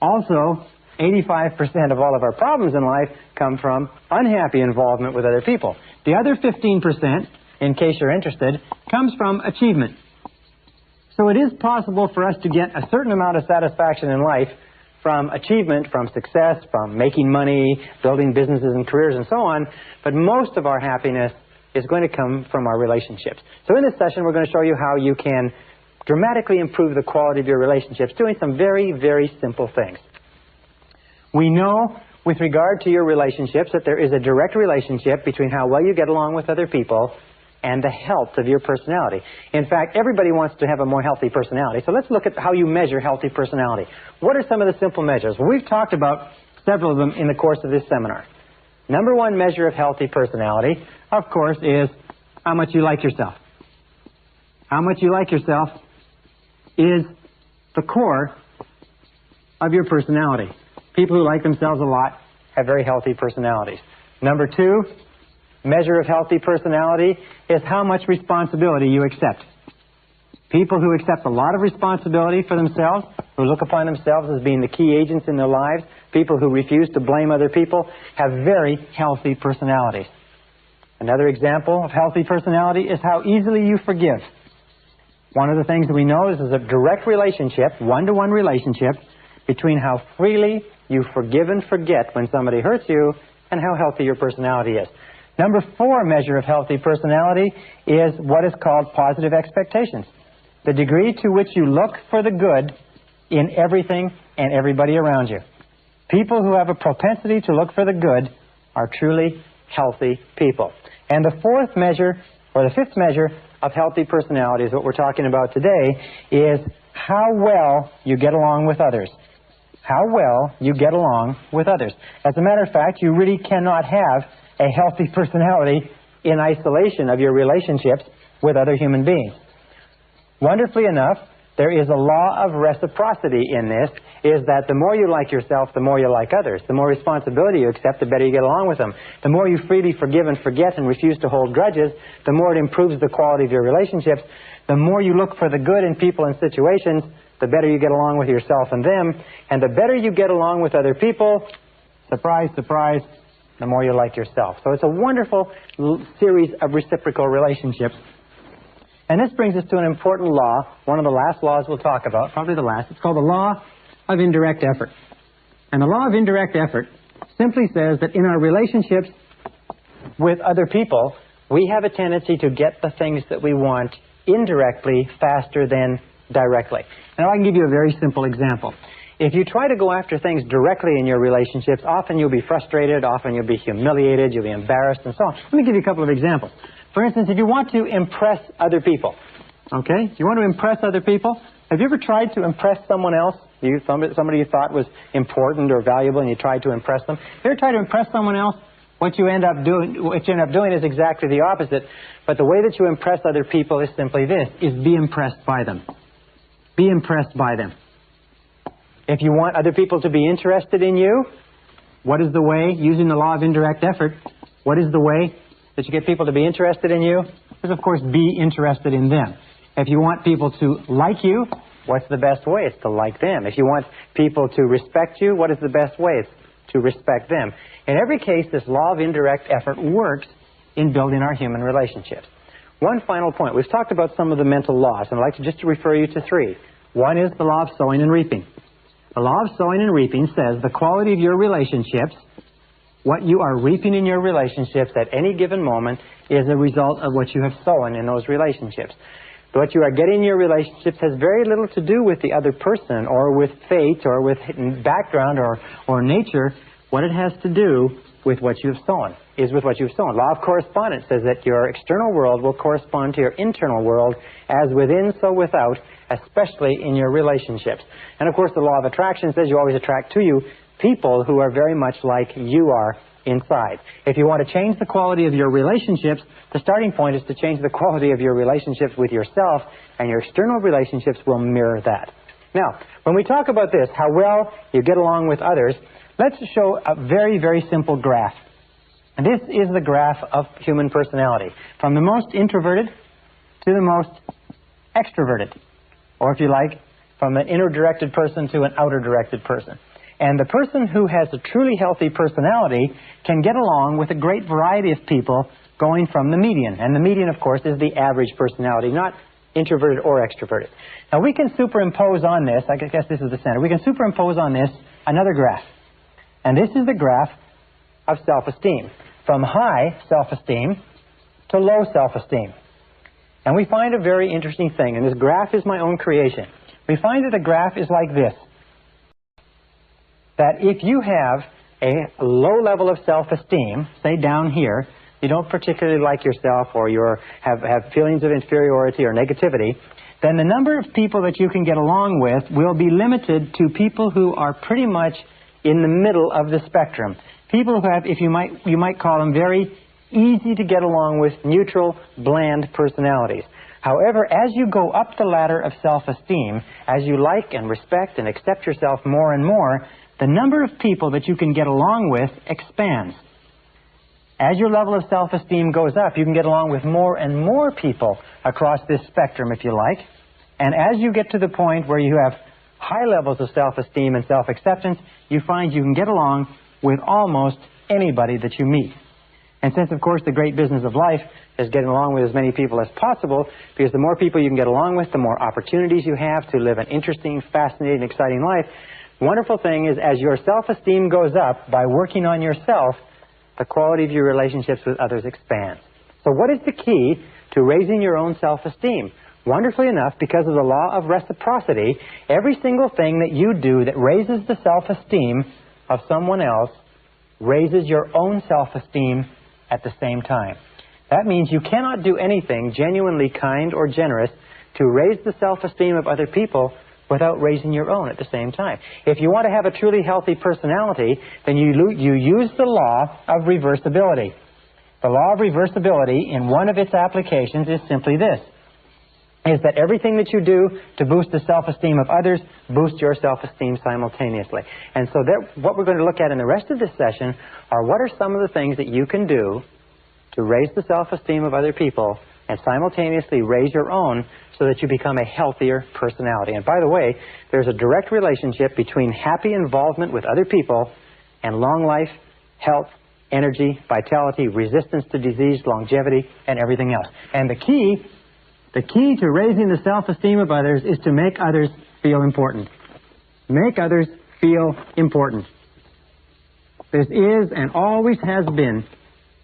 Also, 85% of all of our problems in life come from unhappy involvement with other people. The other 15%, in case you're interested, comes from achievement. So it is possible for us to get a certain amount of satisfaction in life from achievement, from success, from making money, building businesses and careers and so on, but most of our happiness is going to come from our relationships. So in this session, we're going to show you how you can dramatically improve the quality of your relationships doing some very, very simple things. We know with regard to your relationships that there is a direct relationship between how well you get along with other people and the health of your personality. In fact, everybody wants to have a more healthy personality. So let's look at how you measure healthy personality. What are some of the simple measures? Well, we've talked about several of them in the course of this seminar. Number one measure of healthy personality, of course, is how much you like yourself. How much you like yourself is the core of your personality. People who like themselves a lot have very healthy personalities. Number two measure of healthy personality is how much responsibility you accept. People who accept a lot of responsibility for themselves, who look upon themselves as being the key agents in their lives, people who refuse to blame other people, have very healthy personalities. Another example of healthy personality is how easily you forgive. One of the things that we know is there's a direct relationship, one-to-one relationship, between how freely you forgive and forget when somebody hurts you and how healthy your personality is. Number four measure of healthy personality is what is called positive expectations. The degree to which you look for the good in everything and everybody around you. People who have a propensity to look for the good are truly healthy people. And the fourth measure, or the fifth measure of healthy personality is what we're talking about today, is how well you get along with others. How well you get along with others. As a matter of fact, you really cannot have a healthy personality in isolation of your relationships with other human beings. Wonderfully enough, there is a law of reciprocity in this, is that the more you like yourself, the more you like others. The more responsibility you accept, the better you get along with them. The more you freely forgive and forget and refuse to hold grudges, the more it improves the quality of your relationships. The more you look for the good in people and situations, the better you get along with yourself and them. And the better you get along with other people, surprise, surprise, the more you like yourself. So it's a wonderful series of reciprocal relationships. And this brings us to an important law, one of the last laws we'll talk about, probably the last. It's called the law of indirect effort. And the law of indirect effort simply says that in our relationships with other people, we have a tendency to get the things that we want indirectly faster than directly. Now, I can give you a very simple example. If you try to go after things directly in your relationships, often you'll be frustrated, often you'll be humiliated, you'll be embarrassed, and so on. Let me give you a couple of examples. For instance, if you want to impress other people, okay? You want to impress other people? Have you ever tried to impress someone else? Somebody you thought was important or valuable and you tried to impress them? Have you ever tried to impress someone else? What you end up doing is exactly the opposite. But the way that you impress other people is simply this, is be impressed by them. Be impressed by them. If you want other people to be interested in you, what is the way, using the law of indirect effort, what is the way that you get people to be interested in you? Is, of course, be interested in them. If you want people to like you, what's the best way? It's to like them. If you want people to respect you, what is the best way? It's to respect them. In every case, this law of indirect effort works in building our human relationships. One final point. We've talked about some of the mental laws, and I'd like to just refer you to three. One is the law of sowing and reaping. The law of sowing and reaping says the quality of your relationships, what you are reaping in your relationships at any given moment, is a result of what you have sown in those relationships. What you are getting in your relationships has very little to do with the other person or with fate or with background or nature. What it has to do with what you've sown, is with what you've sown. Law of correspondence says that your external world will correspond to your internal world, as within, so without, especially in your relationships. And of course, the law of attraction says you always attract to you people who are very much like you are inside. If you want to change the quality of your relationships, the starting point is to change the quality of your relationships with yourself, and your external relationships will mirror that. Now, when we talk about this, how well you get along with others, let's show a very, very simple graph. And this is the graph of human personality, from the most introverted to the most extroverted, or if you like, from an inner-directed person to an outer-directed person. And the person who has a truly healthy personality can get along with a great variety of people going from the median. And the median, of course, is the average personality, not introverted or extroverted. Now, we can superimpose on this, I guess this is the center, we can superimpose on this another graph. And this is the graph of self-esteem, from high self-esteem to low self-esteem. And we find a very interesting thing, and this graph is my own creation. We find that the graph is like this, that if you have a low level of self-esteem, say down here, you don't particularly like yourself, or you have feelings of inferiority or negativity, then the number of people that you can get along with will be limited to people who are pretty much in the middle of the spectrum. People who have, if you might call them, very easy to get along with, neutral, bland personalities. However, as you go up the ladder of self-esteem, as you like and respect and accept yourself more and more, the number of people that you can get along with expands. As your level of self-esteem goes up, you can get along with more and more people across this spectrum, if you like. And as you get to the point where you have high levels of self-esteem and self-acceptance, you find you can get along with almost anybody that you meet. And since, of course, the great business of life is getting along with as many people as possible, because the more people you can get along with, the more opportunities you have to live an interesting, fascinating, exciting life. Wonderful thing is, as your self-esteem goes up by working on yourself, the quality of your relationships with others expands. So what is the key to raising your own self-esteem? Wonderfully enough, because of the law of reciprocity, every single thing that you do that raises the self-esteem of someone else raises your own self-esteem at the same time. That means you cannot do anything genuinely kind or generous to raise the self-esteem of other people without raising your own at the same time. If you want to have a truly healthy personality, then you use the law of reversibility. The law of reversibility, in one of its applications, is simply this, is that everything that you do to boost the self-esteem of others boosts your self-esteem simultaneously. And so what we're going to look at in the rest of this session are what are some of the things that you can do to raise the self-esteem of other people and simultaneously raise your own so that you become a healthier personality. And by the way, there's a direct relationship between happy involvement with other people and long life, health, energy, vitality, resistance to disease, longevity, and everything else. And the key to raising the self-esteem of others is to make others feel important. Make others feel important. This is and always has been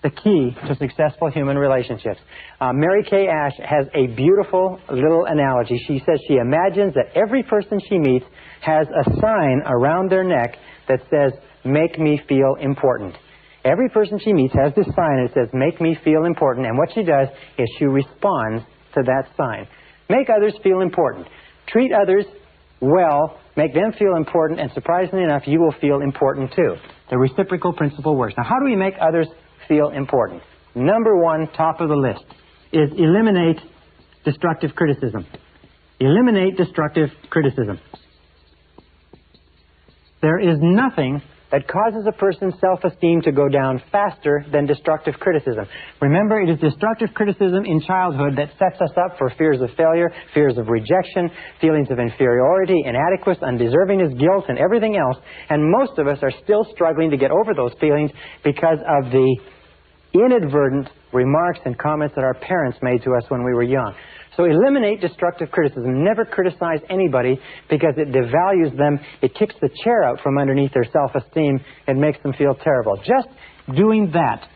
the key to successful human relationships. Mary Kay Ash has a beautiful little analogy. She says she imagines that every person she meets has a sign around their neck that says, "Make me feel important." Every person she meets has this sign that says, "Make me feel important," and what she does is she responds to that sign. Make others feel important. Treat others well, make them feel important, and surprisingly enough, you will feel important too. The reciprocal principle works. Now, how do we make others feel important? Number one, top of the list, is eliminate destructive criticism. Eliminate destructive criticism. There is nothing that causes a person's self-esteem to go down faster than destructive criticism. Remember, it is destructive criticism in childhood that sets us up for fears of failure, fears of rejection, feelings of inferiority, inadequacy, undeservingness, guilt, and everything else. And most of us are still struggling to get over those feelings because of the inadvertent remarks and comments that our parents made to us when we were young. So eliminate destructive criticism. Never criticize anybody because it devalues them. It kicks the chair out from underneath their self-esteem and makes them feel terrible. Just doing that,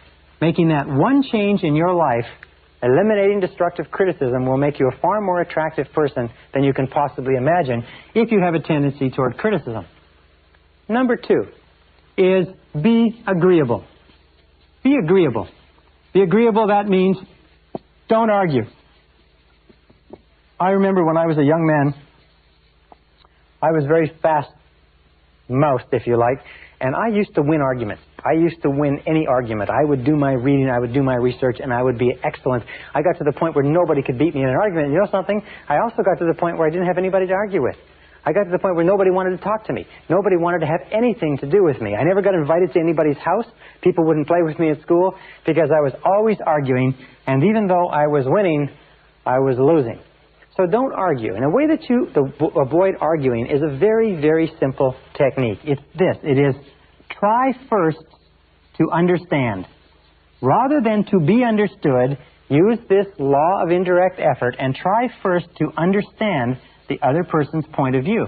making that one change in your life, eliminating destructive criticism, will make you a far more attractive person than you can possibly imagine if you have a tendency toward criticism. Number two is be agreeable. Be agreeable. Be agreeable, that means don't argue. I remember when I was a young man, I was very fast-mouthed, if you like, and I used to win arguments. I used to win any argument. I would do my reading, I would do my research, and I would be excellent. I got to the point where nobody could beat me in an argument. And you know something? I also got to the point where I didn't have anybody to argue with. I got to the point where nobody wanted to talk to me. Nobody wanted to have anything to do with me. I never got invited to anybody's house. People wouldn't play with me at school because I was always arguing, and even though I was winning, I was losing. So don't argue. And a way that you avoid arguing is a very, very simple technique. It's this. It is try first to understand. Rather than to be understood, use this law of indirect effort and try first to understand the other person's point of view.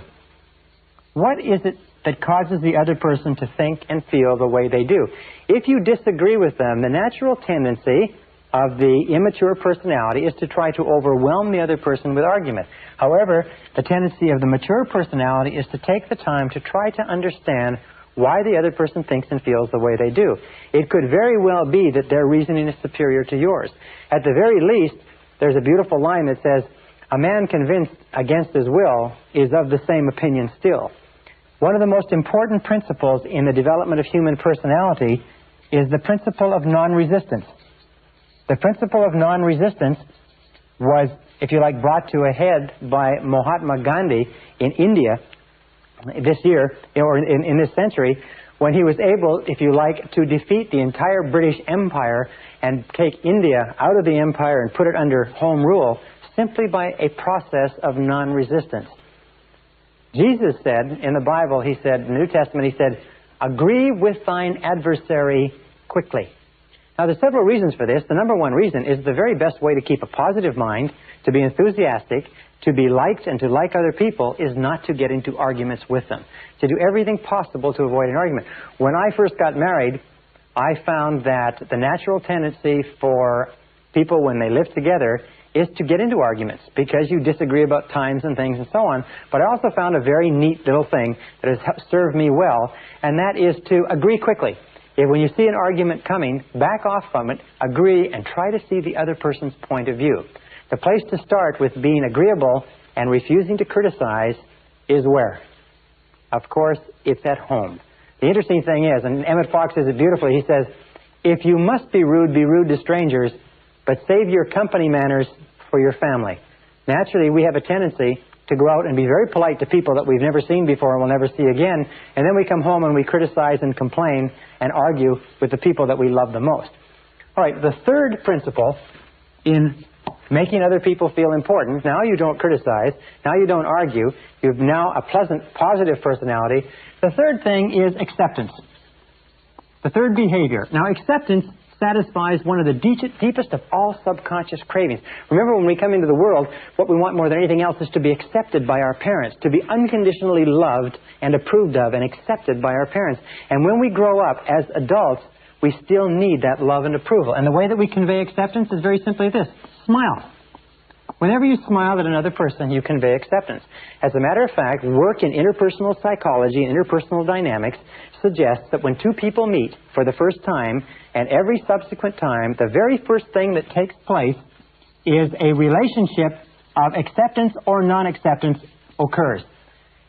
What is it that causes the other person to think and feel the way they do? If you disagree with them, the natural tendency of the immature personality is to try to overwhelm the other person with argument. However, the tendency of the mature personality is to take the time to try to understand why the other person thinks and feels the way they do. It could very well be that their reasoning is superior to yours. At the very least, there's a beautiful line that says, "A man convinced against his will is of the same opinion still." One of the most important principles in the development of human personality is the principle of non-resistance. The principle of non-resistance was, if you like, brought to a head by Mahatma Gandhi in India this year, or in this century, when he was able, if you like, to defeat the entire British Empire and take India out of the empire and put it under home rule simply by a process of non-resistance. Jesus said in the Bible, he said, in the New Testament, he said, "Agree with thine adversary quickly." Now, there's several reasons for this. The number one reason is the very best way to keep a positive mind, to be enthusiastic, to be liked, and to like other people is not to get into arguments with them. To do everything possible to avoid an argument. When I first got married, I found that the natural tendency for people when they live together is to get into arguments because you disagree about times and things and so on. But I also found a very neat little thing that has served me well, and that is to agree quickly. If when you see an argument coming, back off from it, agree, and try to see the other person's point of view. The place to start with being agreeable and refusing to criticize is where? Of course, it's at home. The interesting thing is, and Emmett Fox says it beautifully, he says, "If you must be rude to strangers, but save your company manners for your family." Naturally, we have a tendency to go out and be very polite to people that we've never seen before and will never see again, and then we come home and we criticize and complain and argue with the people that we love the most. All right, the third principle in making other people feel important, now you don't criticize, now you don't argue, you've now a pleasant, positive personality. The third thing is acceptance. The third behavior. Now, acceptance satisfies one of the deepest of all subconscious cravings. Remember, when we come into the world, what we want more than anything else is to be accepted by our parents, to be unconditionally loved and approved of and accepted by our parents. And when we grow up as adults, we still need that love and approval. And the way that we convey acceptance is very simply this: smile. Whenever you smile at another person, you convey acceptance. As a matter of fact, work in interpersonal psychology and interpersonal dynamics suggests that when two people meet for the first time, and every subsequent time, the very first thing that takes place is a relationship of acceptance or non-acceptance occurs.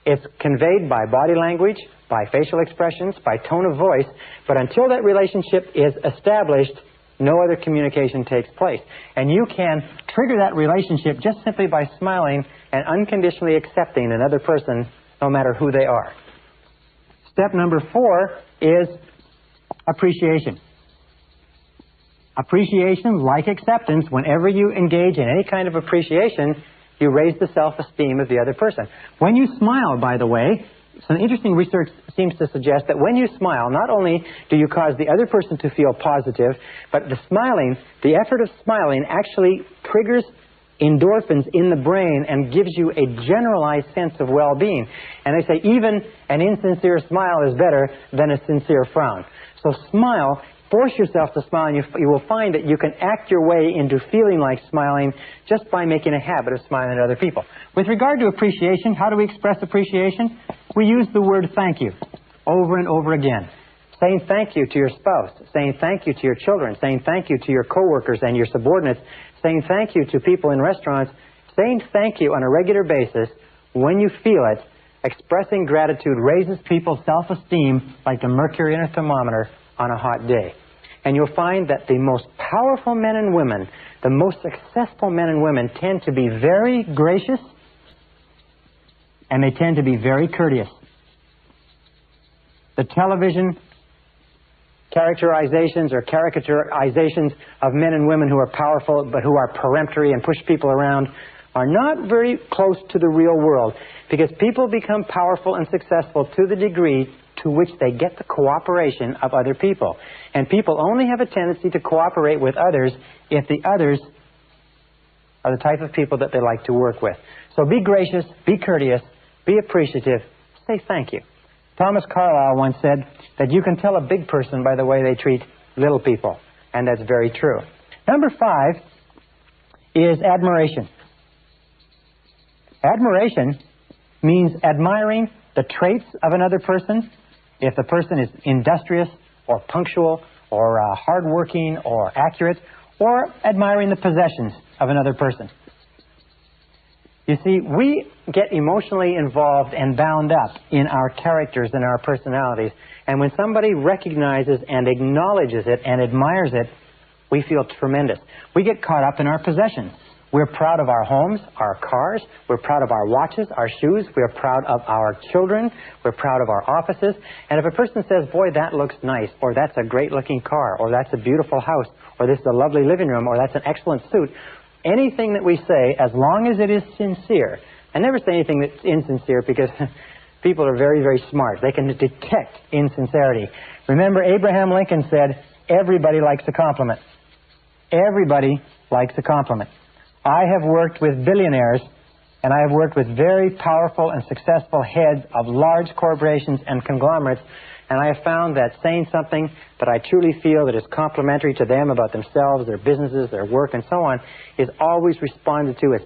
It's conveyed by body language, by facial expressions, by tone of voice, but until that relationship is established, no other communication takes place. And you can trigger that relationship just simply by smiling and unconditionally accepting another person, no matter who they are. Step number 4 is appreciation. Appreciation, like acceptance, whenever you engage in any kind of appreciation, you raise the self-esteem of the other person. When you smile, by the way, some interesting research seems to suggest that when you smile, not only do you cause the other person to feel positive, but the effort of smiling actually triggers endorphins in the brain and gives you a generalized sense of well-being. And they say even an insincere smile is better than a sincere frown. So smile. Force yourself to smile, and you will find that you can act your way into feeling like smiling just by making a habit of smiling at other people. With regard to appreciation, how do we express appreciation? We use the word thank you over and over again. saying thank you to your spouse, saying thank you to your children, saying thank you to your coworkers and your subordinates, saying thank you to people in restaurants, saying thank you on a regular basis when you feel it. Expressing gratitude raises people's self-esteem like the mercury in a thermometer on a hot day. And you'll find that the most powerful men and women, the most successful men and women, tend to be very gracious and they tend to be very courteous. The television characterizations or caricaturizations of men and women who are powerful but who are peremptory and push people around are not very close to the real world, because people become powerful and successful to the degree to which they get the cooperation of other people. And people only have a tendency to cooperate with others if the others are the type of people that they like to work with. So be gracious, be courteous, be appreciative, say thank you. Thomas Carlyle once said that you can tell a big person by the way they treat little people, and that's very true. Number 5 is admiration. Admiration means admiring the traits of another person. If the person is industrious or punctual or hardworking or accurate, or admiring the possessions of another person. You see, we get emotionally involved and bound up in our characters and our personalities. And when somebody recognizes and acknowledges it and admires it, we feel tremendous. We get caught up in our possessions. We're proud of our homes, our cars. We're proud of our watches, our shoes. We're proud of our children. We're proud of our offices. And if a person says, boy, that looks nice, or that's a great-looking car, or that's a beautiful house, or this is a lovely living room, or that's an excellent suit, anything that we say, as long as it is sincere, I never say anything that's insincere because people are very, very smart. They can detect insincerity. Remember, Abraham Lincoln said, everybody likes a compliment. Everybody likes a compliment. I have worked with billionaires, and I have worked with very powerful and successful heads of large corporations and conglomerates, and I have found that saying something that I truly feel that is complimentary to them about themselves, their businesses, their work, and so on, is always responded to as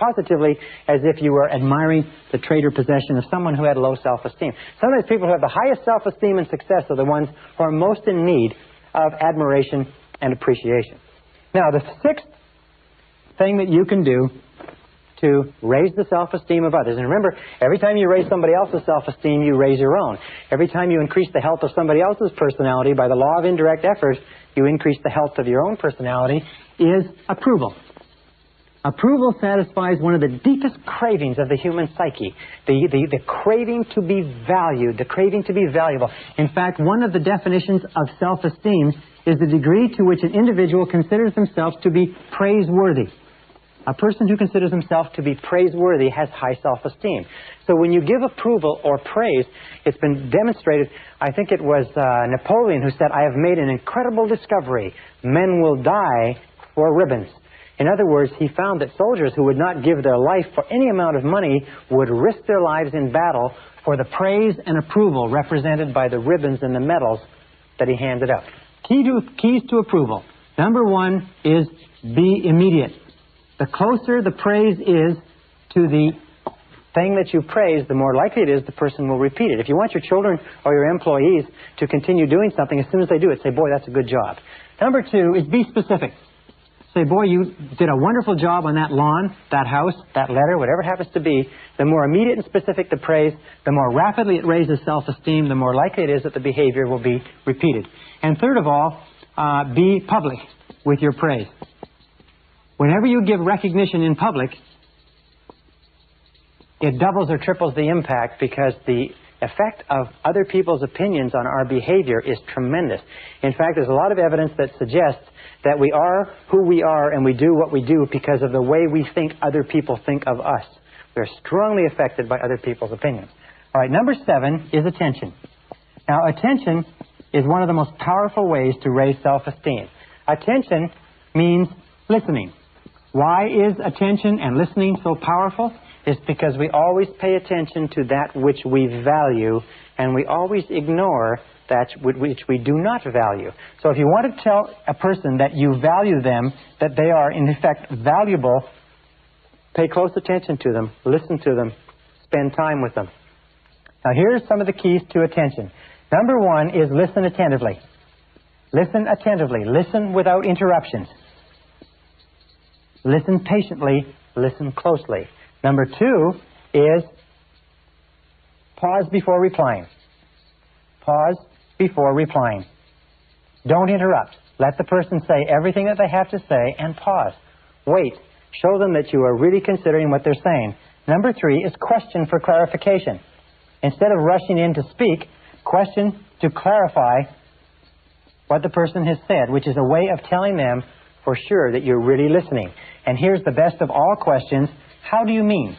positively as if you were admiring the trait or possession of someone who had low self-esteem. Sometimes people who have the highest self-esteem and success are the ones who are most in need of admiration and appreciation. Now, the 6th thing that you can do to raise the self-esteem of others. And remember, every time you raise somebody else's self-esteem, you raise your own. Every time you increase the health of somebody else's personality by the law of indirect effort, you increase the health of your own personality, is approval. Approval satisfies one of the deepest cravings of the human psyche, the craving to be valued, the craving to be valuable. In fact, one of the definitions of self-esteem is the degree to which an individual considers themselves to be praiseworthy. A person who considers himself to be praiseworthy has high self-esteem. So when you give approval or praise, it's been demonstrated, I think it was Napoleon who said, I have made an incredible discovery. Men will die for ribbons. In other words, he found that soldiers who would not give their life for any amount of money would risk their lives in battle for the praise and approval represented by the ribbons and the medals that he handed out. Keys to approval. Number 1 is be immediate. The closer the praise is to the thing that you praise, the more likely it is the person will repeat it. If you want your children or your employees to continue doing something, as soon as they do it, say, boy, that's a good job. Number 2 is be specific. Say, boy, you did a wonderful job on that lawn, that house, that letter, whatever it happens to be. The more immediate and specific the praise, the more rapidly it raises self-esteem, the more likely it is that the behavior will be repeated. And third of all, be public with your praise. Whenever you give recognition in public, it doubles or triples the impact because the effect of other people's opinions on our behavior is tremendous. In fact, there's a lot of evidence that suggests that we are who we are and we do what we do because of the way we think other people think of us. We're strongly affected by other people's opinions. All right, number 7 is attention. Now, attention is one of the most powerful ways to raise self-esteem. Attention means listening. Why is attention and listening so powerful? It's because we always pay attention to that which we value, and we always ignore that which we do not value. So if you want to tell a person that you value them, that they are in effect valuable, pay close attention to them, listen to them, spend time with them. Now here's some of the keys to attention. Number one is listen attentively. Listen attentively. Listen without interruptions. Listen patiently. Listen closely. Number two is pause before replying. Pause before replying. Don't interrupt. Let the person say everything that they have to say and pause. Wait. Show them that you are really considering what they're saying. Number three is question for clarification. Instead of rushing in to speak, question to clarify what the person has said, which is a way of telling them for sure that you're really listening. And here's the best of all questions. How do you mean?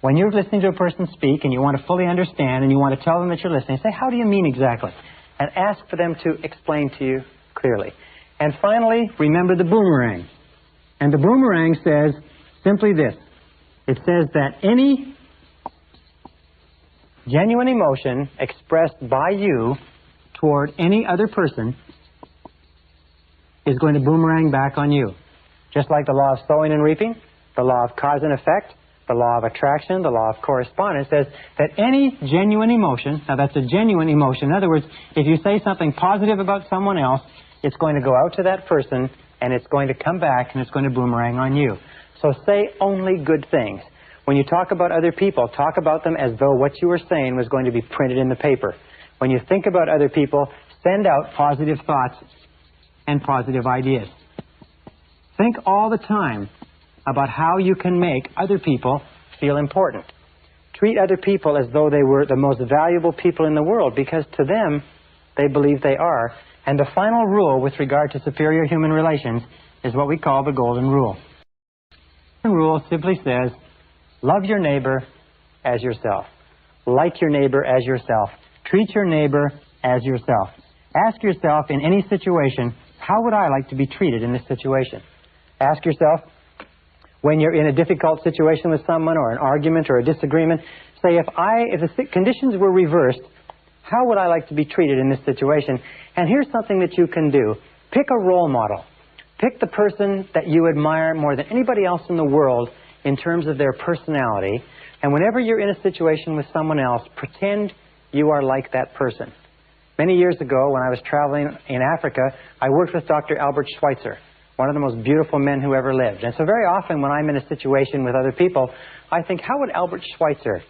When you're listening to a person speak and you want to fully understand and you want to tell them that you're listening, say, how do you mean exactly? And ask for them to explain to you clearly. And finally, remember the boomerang. And the boomerang says simply this. It says that any genuine emotion expressed by you toward any other person is going to boomerang back on you. Just like the law of sowing and reaping, the law of cause and effect, the law of attraction, the law of correspondence says that any genuine emotion, now that's a genuine emotion. In other words, if you say something positive about someone else, it's going to go out to that person and it's going to come back and it's going to boomerang on you. So say only good things. When you talk about other people, talk about them as though what you were saying was going to be printed in the paper. When you think about other people, send out positive thoughts and positive ideas. Think all the time about how you can make other people feel important. Treat other people as though they were the most valuable people in the world, because to them, they believe they are. And the final rule with regard to superior human relations is what we call the Golden Rule. The Golden Rule simply says, love your neighbor as yourself. Like your neighbor as yourself. Treat your neighbor as yourself. Ask yourself in any situation, how would I like to be treated in this situation? Ask yourself, when you're in a difficult situation with someone or an argument or a disagreement, say, if the conditions were reversed, how would I like to be treated in this situation? And here's something that you can do. Pick a role model. Pick the person that you admire more than anybody else in the world in terms of their personality. And whenever you're in a situation with someone else, pretend you are like that person. Many years ago, when I was traveling in Africa, I worked with Dr. Albert Schweitzer, one of the most beautiful men who ever lived. And so very often when I'm in a situation with other people, I think, how would Albert Schweitzer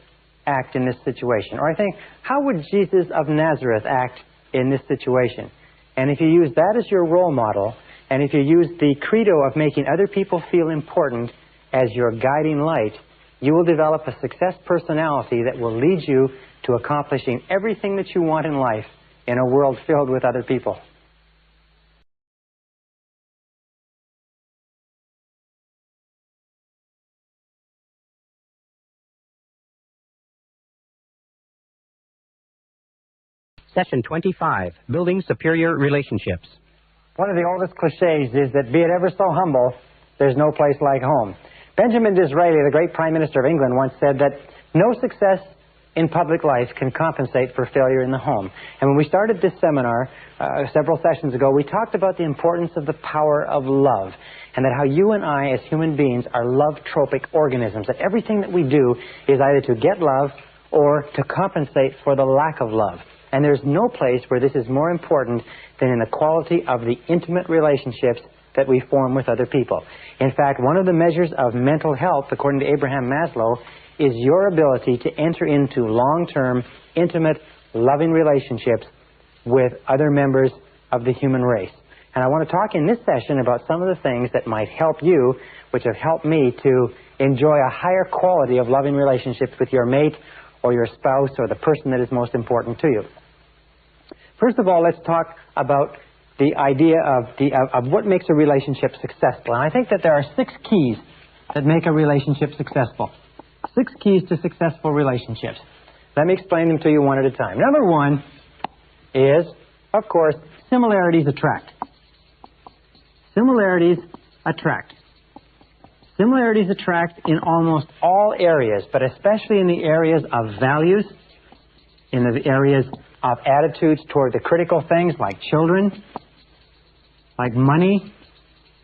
act in this situation? Or I think, how would Jesus of Nazareth act in this situation? And if you use that as your role model, and if you use the credo of making other people feel important as your guiding light, you will develop a success personality that will lead you to accomplishing everything that you want in life in a world filled with other people. Session 25, Building Superior Relationships. One of the oldest cliches is that be it ever so humble, there's no place like home. Benjamin Disraeli, the great Prime Minister of England, once said that no success in public life can compensate for failure in the home. And when we started this seminar several sessions ago, we talked about the importance of the power of love, and that how you and I as human beings are love-tropic organisms, that everything that we do is either to get love or to compensate for the lack of love. And there's no place where this is more important than in the quality of the intimate relationships that we form with other people. In fact, one of the measures of mental health, according to Abraham Maslow, is your ability to enter into long-term, intimate, loving relationships with other members of the human race. And I want to talk in this session about some of the things that might help you, which have helped me to enjoy a higher quality of loving relationships with your mate or your spouse or the person that is most important to you. First of all, let's talk about the idea of what makes a relationship successful. And I think that there are 6 keys that make a relationship successful. 6 keys to successful relationships. Let me explain them to you one at a time. Number 1 is, of course, similarities attract. Similarities attract. Similarities attract in almost all areas, but especially in the areas of values, in the areas of attitudes toward the critical things like children, like money.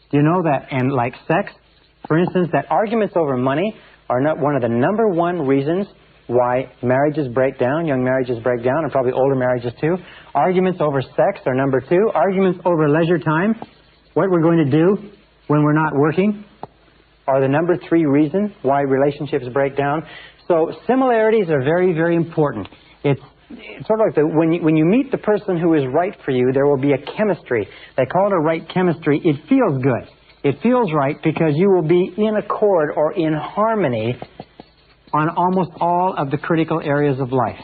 Do you know that? And like sex. For instance, that arguments over money are not one of the number 1 reasons why marriages break down, young marriages break down, and probably older marriages too. Arguments over sex are number 2. Arguments over leisure time, what we're going to do when we're not working, are the number 3 reason why relationships break down. So similarities are very, very important. It's sort of like when you meet the person who is right for you, there will be a chemistry. They call it a right chemistry. It feels good. It feels right because you will be in accord or in harmony on almost all of the critical areas of life.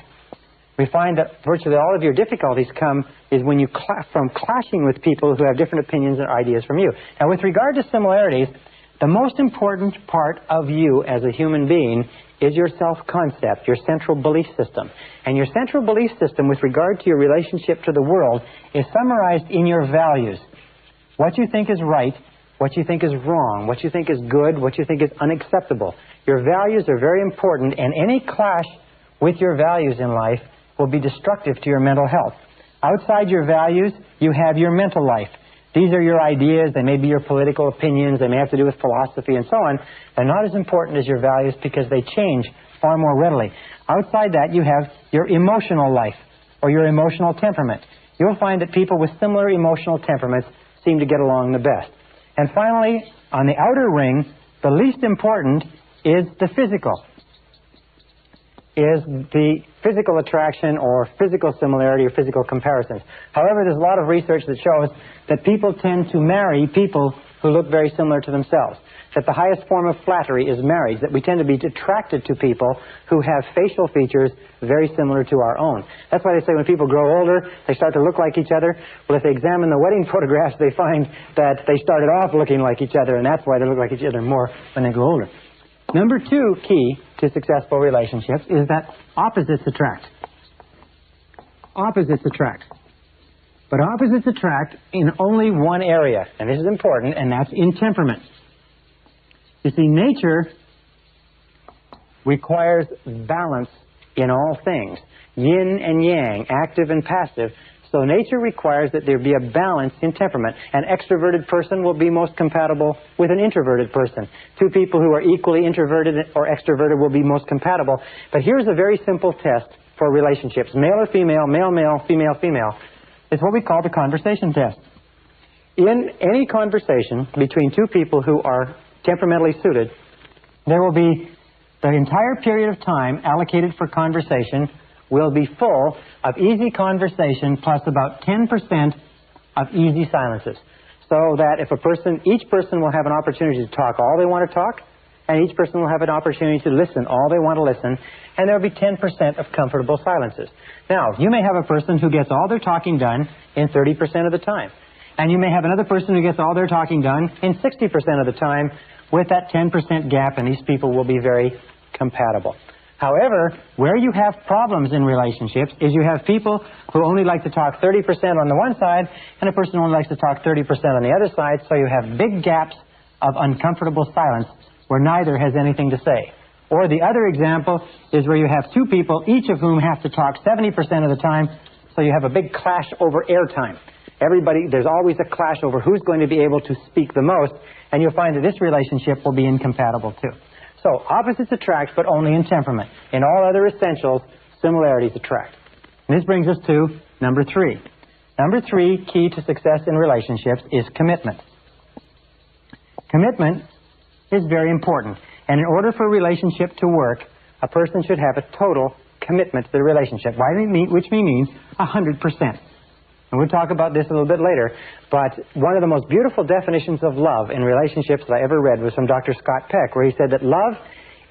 We find that virtually all of your difficulties come is when you from clashing with people who have different opinions and ideas from you. Now, with regard to similarities, the most important part of you as a human being is your self-concept, your central belief system. And your central belief system with regard to your relationship to the world is summarized in your values. What you think is right, what you think is wrong, what you think is good, what you think is unacceptable. Your values are very important, and any clash with your values in life will be destructive to your mental health. Outside your values, you have your mental life. These are your ideas. They may be your political opinions. They may have to do with philosophy and so on. They're not as important as your values because they change far more readily. Outside that, you have your emotional life or your emotional temperament. You'll find that people with similar emotional temperaments seem to get along the best. And finally, on the outer ring, the least important is the physical, is the physical attraction or physical similarity or physical comparisons. However, there's a lot of research that shows that people tend to marry people who look very similar to themselves, that the highest form of flattery is marriage, that we tend to be attracted to people who have facial features very similar to our own. That's why they say when people grow older, they start to look like each other. Well, if they examine the wedding photographs, they find that they started off looking like each other, and that's why they look like each other more when they grow older. Number 2 key to successful relationships is that opposites attract. Opposites attract. But opposites attract in only one area, and this is important, and that's in temperament. You see, nature requires balance in all things, yin and yang, active and passive. So nature requires that there be a balance in temperament. An extroverted person will be most compatible with an introverted person. 2 people who are equally introverted or extroverted will be most compatible. But here's a very simple test for relationships. Male or female, male, male, female, female. It's what we call the conversation test. In any conversation between 2 people who are temperamentally suited, there will be the entire period of time allocated for conversation will be full of easy conversation plus about 10% of easy silences. So that if each person will have an opportunity to talk all they want to talk, and each person will have an opportunity to listen all they want to listen, and there will be 10% of comfortable silences. Now, you may have a person who gets all their talking done in 30% of the time. And you may have another person who gets all their talking done in 60% of the time with that 10% gap, and these people will be very compatible. However, where you have problems in relationships is you have people who only like to talk 30% on the one side and a person who only likes to talk 30% on the other side, so you have big gaps of uncomfortable silence where neither has anything to say. Or the other example is where you have 2 people, each of whom have to talk 70% of the time, so you have a big clash over airtime. There's always a clash over who's going to be able to speak the most, and you'll find that this relationship will be incompatible too. So opposites attract, but only in temperament. In all other essentials, similarities attract. And this brings us to number 3. Number 3 key to success in relationships is commitment. Commitment is very important. And in order for a relationship to work, a person should have a total commitment to the relationship, which means 100%. And we'll talk about this a little bit later, but one of the most beautiful definitions of love in relationships that I ever read was from Dr. Scott Peck, where he said that love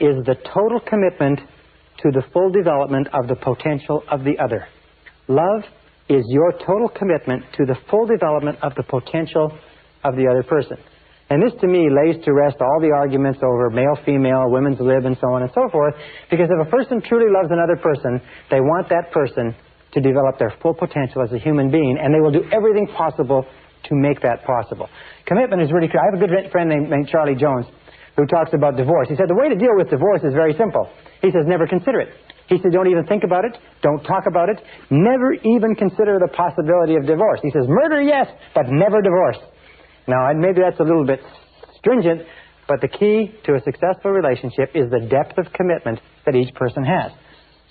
is the total commitment to the full development of the potential of the other. Love is your total commitment to the full development of the potential of the other person. And this, to me, lays to rest all the arguments over male, female, women's lib, and so on and so forth, because if a person truly loves another person, they want that person to develop their full potential as a human being, and they will do everything possible to make that possible. Commitment is really clear. I have a good friend named Charlie Jones who talks about divorce. He said the way to deal with divorce is very simple. He says never consider it. He said don't even think about it, don't talk about it, never even consider the possibility of divorce. He says murder, yes, but never divorce. Now, maybe that's a little bit stringent, but the key to a successful relationship is the depth of commitment that each person has.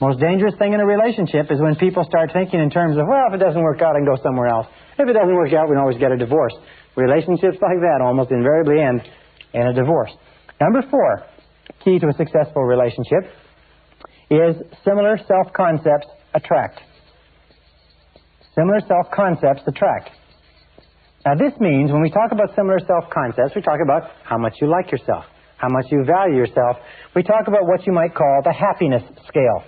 Most dangerous thing in a relationship is when people start thinking in terms of, well, if it doesn't work out, I can go somewhere else. If it doesn't work out, we can always get a divorce. Relationships like that almost invariably end in a divorce. Number 4, key to a successful relationship, is similar self-concepts attract. Similar self-concepts attract. Now this means when we talk about similar self-concepts, we talk about how much you like yourself, how much you value yourself. We talk about what you might call the happiness scale.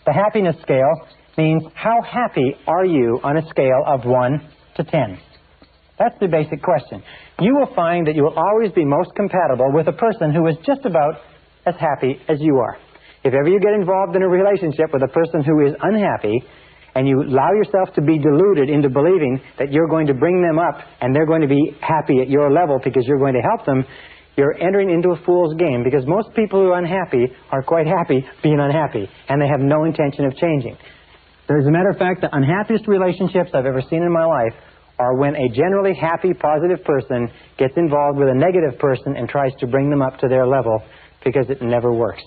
The happiness scale means how happy are you on a scale of 1 to 10. That's the basic question. You will find that you will always be most compatible with a person who is just about as happy as you are. If ever you get involved in a relationship with a person who is unhappy, and you allow yourself to be deluded into believing that you're going to bring them up and they're going to be happy at your level because you're going to help them, you're entering into a fool's game, because most people who are unhappy are quite happy being unhappy, and they have no intention of changing. As a matter of fact, the unhappiest relationships I've ever seen in my life are when a generally happy, positive person gets involved with a negative person and tries to bring them up to their level, because it never works.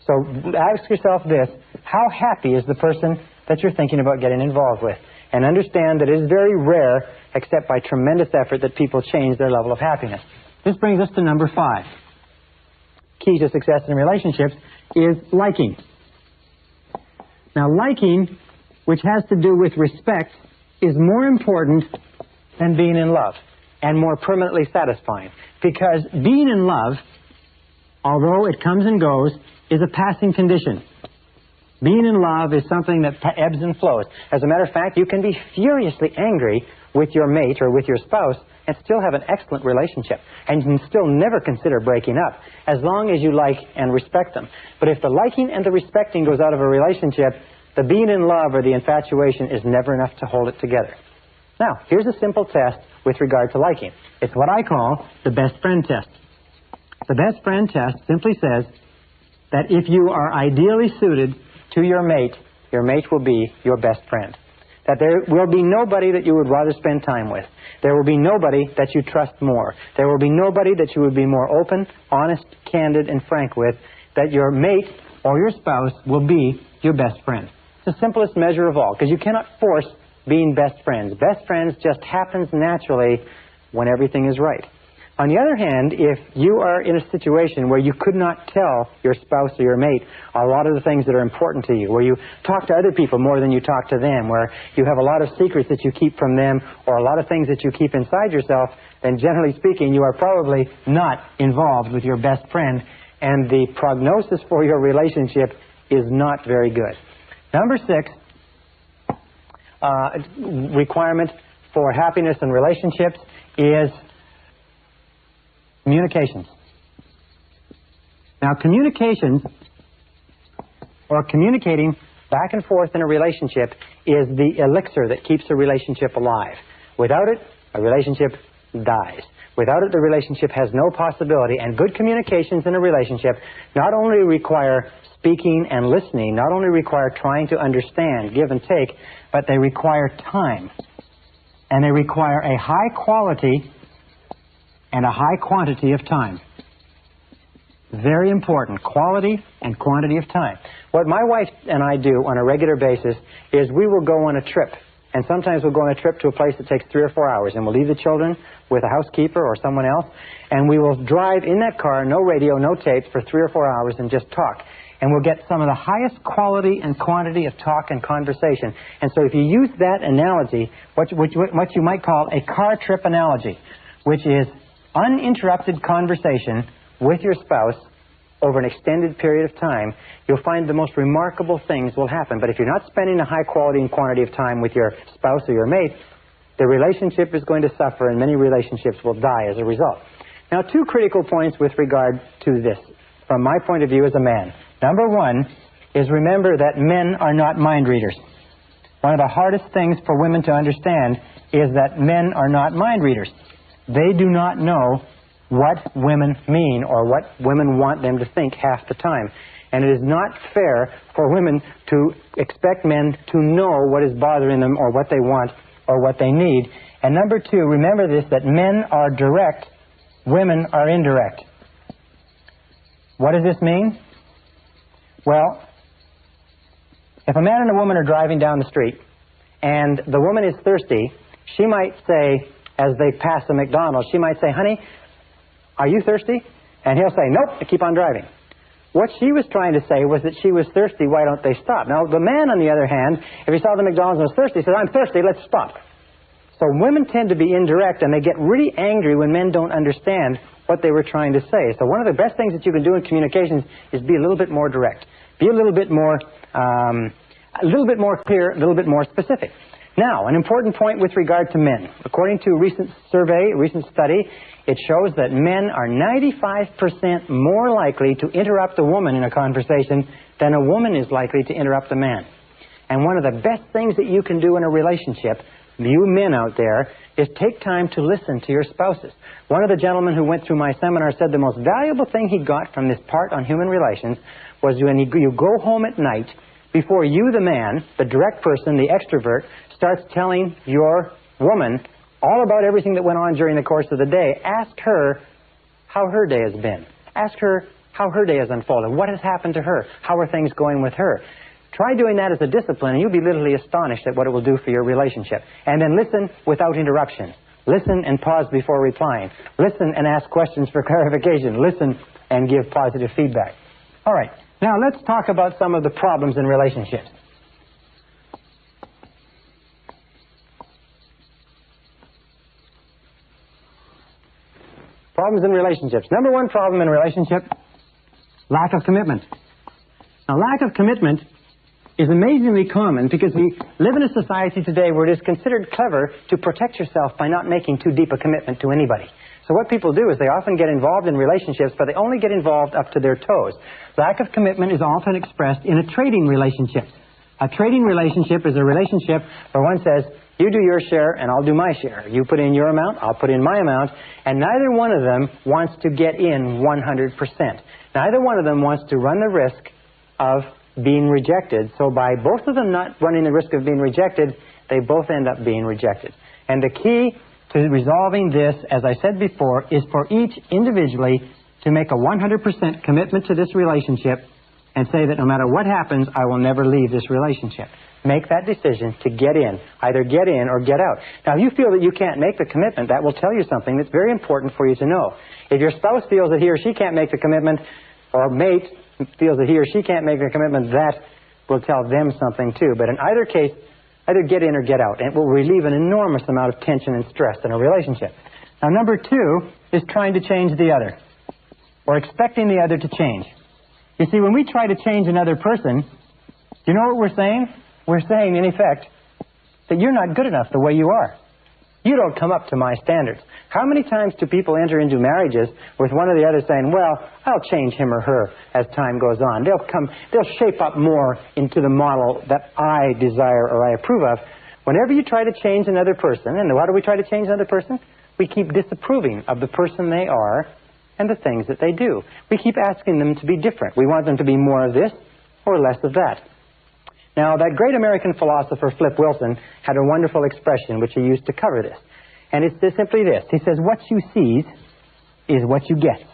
So ask yourself this: how happy is the person that you're thinking about getting involved with? And understand that it is very rare, except by tremendous effort, that people change their level of happiness. This brings us to number 5. Key to success in relationships is liking. Now, liking, which has to do with respect, is more important than being in love, and more permanently satisfying. Because being in love, although it comes and goes, is a passing condition. Being in love is something that ebbs and flows. As a matter of fact, you can be furiously angry with your mate or with your spouse and still have an excellent relationship. And you can still never consider breaking up, as long as you like and respect them. But if the liking and the respecting goes out of a relationship, the being in love or the infatuation is never enough to hold it together. Now, here's a simple test with regard to liking. It's what I call the best friend test. The best friend test simply says that if you are ideally suited to your mate will be your best friend. That there will be nobody that you would rather spend time with. There will be nobody that you trust more. There will be nobody that you would be more open, honest, candid, and frank with. That your mate or your spouse will be your best friend. It's the simplest measure of all, because you cannot force being best friends. Best friends just happens naturally when everything is right. On the other hand, if you are in a situation where you could not tell your spouse or your mate a lot of the things that are important to you, where you talk to other people more than you talk to them, where you have a lot of secrets that you keep from them, or a lot of things that you keep inside yourself, then generally speaking, you are probably not involved with your best friend, and the prognosis for your relationship is not very good. Number 6, requirement for happiness in relationships is communications. Now, communications, or communicating back and forth in a relationship, is the elixir that keeps a relationship alive. Without it, a relationship dies. Without it, the relationship has no possibility. And good communications in a relationship not only require speaking and listening, not only require trying to understand, give and take, but they require time. And they require a high quality and a high quantity of time. Very important, quality and quantity of time. What my wife and I do on a regular basis is we will go on a trip. And sometimes we'll go on a trip to a place that takes 3 or 4 hours, and we'll leave the children with a housekeeper or someone else, and we will drive in that car, no radio, no tapes, for 3 or 4 hours and just talk. And we'll get some of the highest quality and quantity of talk and conversation. And so if you use that analogy, what you might call a car trip analogy, which is uninterrupted conversation with your spouse over an extended period of time, you'll find the most remarkable things will happen. But if you're not spending a high quality and quantity of time with your spouse or your mate, the relationship is going to suffer, and many relationships will die as a result. Now, 2 critical points with regard to this, from my point of view as a man. Number 1 is, remember that men are not mind readers. One of the hardest things for women to understand is that men are not mind readers. They do not know what women mean or what women want them to think half the time. And it is not fair for women to expect men to know what is bothering them or what they want or what they need. And number 2, remember this, that men are direct, women are indirect. What does this mean? Well, If a man and a woman are driving down the street and the woman is thirsty, she might say, as they pass a McDonald's, she might say, honey, are you thirsty? And he'll say, nope, and keep on driving. What she was trying to say was that she was thirsty, why don't they stop? Now, the man, on the other hand, if he saw the McDonald's and was thirsty, he said, I'm thirsty, let's stop. So women tend to be indirect, and they get really angry when men don't understand what they were trying to say. So one of the best things that you can do in communications is be a little bit more direct. Be a little bit more clear, a little bit more specific. Now, an important point with regard to men. According to a recent survey, a recent study, it shows that men are 95% more likely to interrupt a woman in a conversation than a woman is likely to interrupt a man. And one of the best things that you can do in a relationship, you men out there, is take time to listen to your spouses. One of the gentlemen who went through my seminar said the most valuable thing he got from this part on human relations was when you go home at night, before you, the man, the direct person, the extrovert, starts telling your woman all about everything that went on during the course of the day, ask her how her day has been. Ask her how her day has unfolded. What has happened to her? How are things going with her? Try doing that as a discipline, and you'll be literally astonished at what it will do for your relationship. And then listen without interruption. Listen and pause before replying. Listen and ask questions for clarification. Listen and give positive feedback. All right. Now let's talk about some of the problems in relationships. Problems in relationships. Number one problem in relationship, lack of commitment. Now, lack of commitment is amazingly common because we live in a society today where it is considered clever to protect yourself by not making too deep a commitment to anybody. So what people do is they often get involved in relationships, but they only get involved up to their toes. Lack of commitment is often expressed in a trading relationship. A trading relationship is a relationship where one says, you do your share and I'll do my share. You put in your amount, I'll put in my amount, and neither one of them wants to get in 100%. Neither one of them wants to run the risk of being rejected. So by both of them not running the risk of being rejected, they both end up being rejected. And the key to resolving this, as I said before, is for each individually to make a 100% commitment to this relationship and say that no matter what happens, I will never leave this relationship. Make that decision to get in. Either get in or get out. Now, if you feel that you can't make the commitment, that will tell you something that's very important for you to know. If your spouse feels that he or she can't make the commitment, or mate feels that he or she can't make the commitment, that will tell them something too. But in either case, either get in or get out. And it will relieve an enormous amount of tension and stress in a relationship. Now, number two is trying to change the other, or expecting the other to change. You see, when we try to change another person, you know what we're saying? We're saying, in effect, that you're not good enough the way you are. You don't come up to my standards. How many times do people enter into marriages with one or the other saying, well, I'll change him or her as time goes on. They'll shape up more into the model that I desire or I approve of. Whenever you try to change another person, and why do we try to change another person? We keep disapproving of the person they are and the things that they do. We keep asking them to be different. We want them to be more of this or less of that. Now, that great American philosopher, Flip Wilson, had a wonderful expression which he used to cover this. And it's simply this. He says, what you seize is what you get.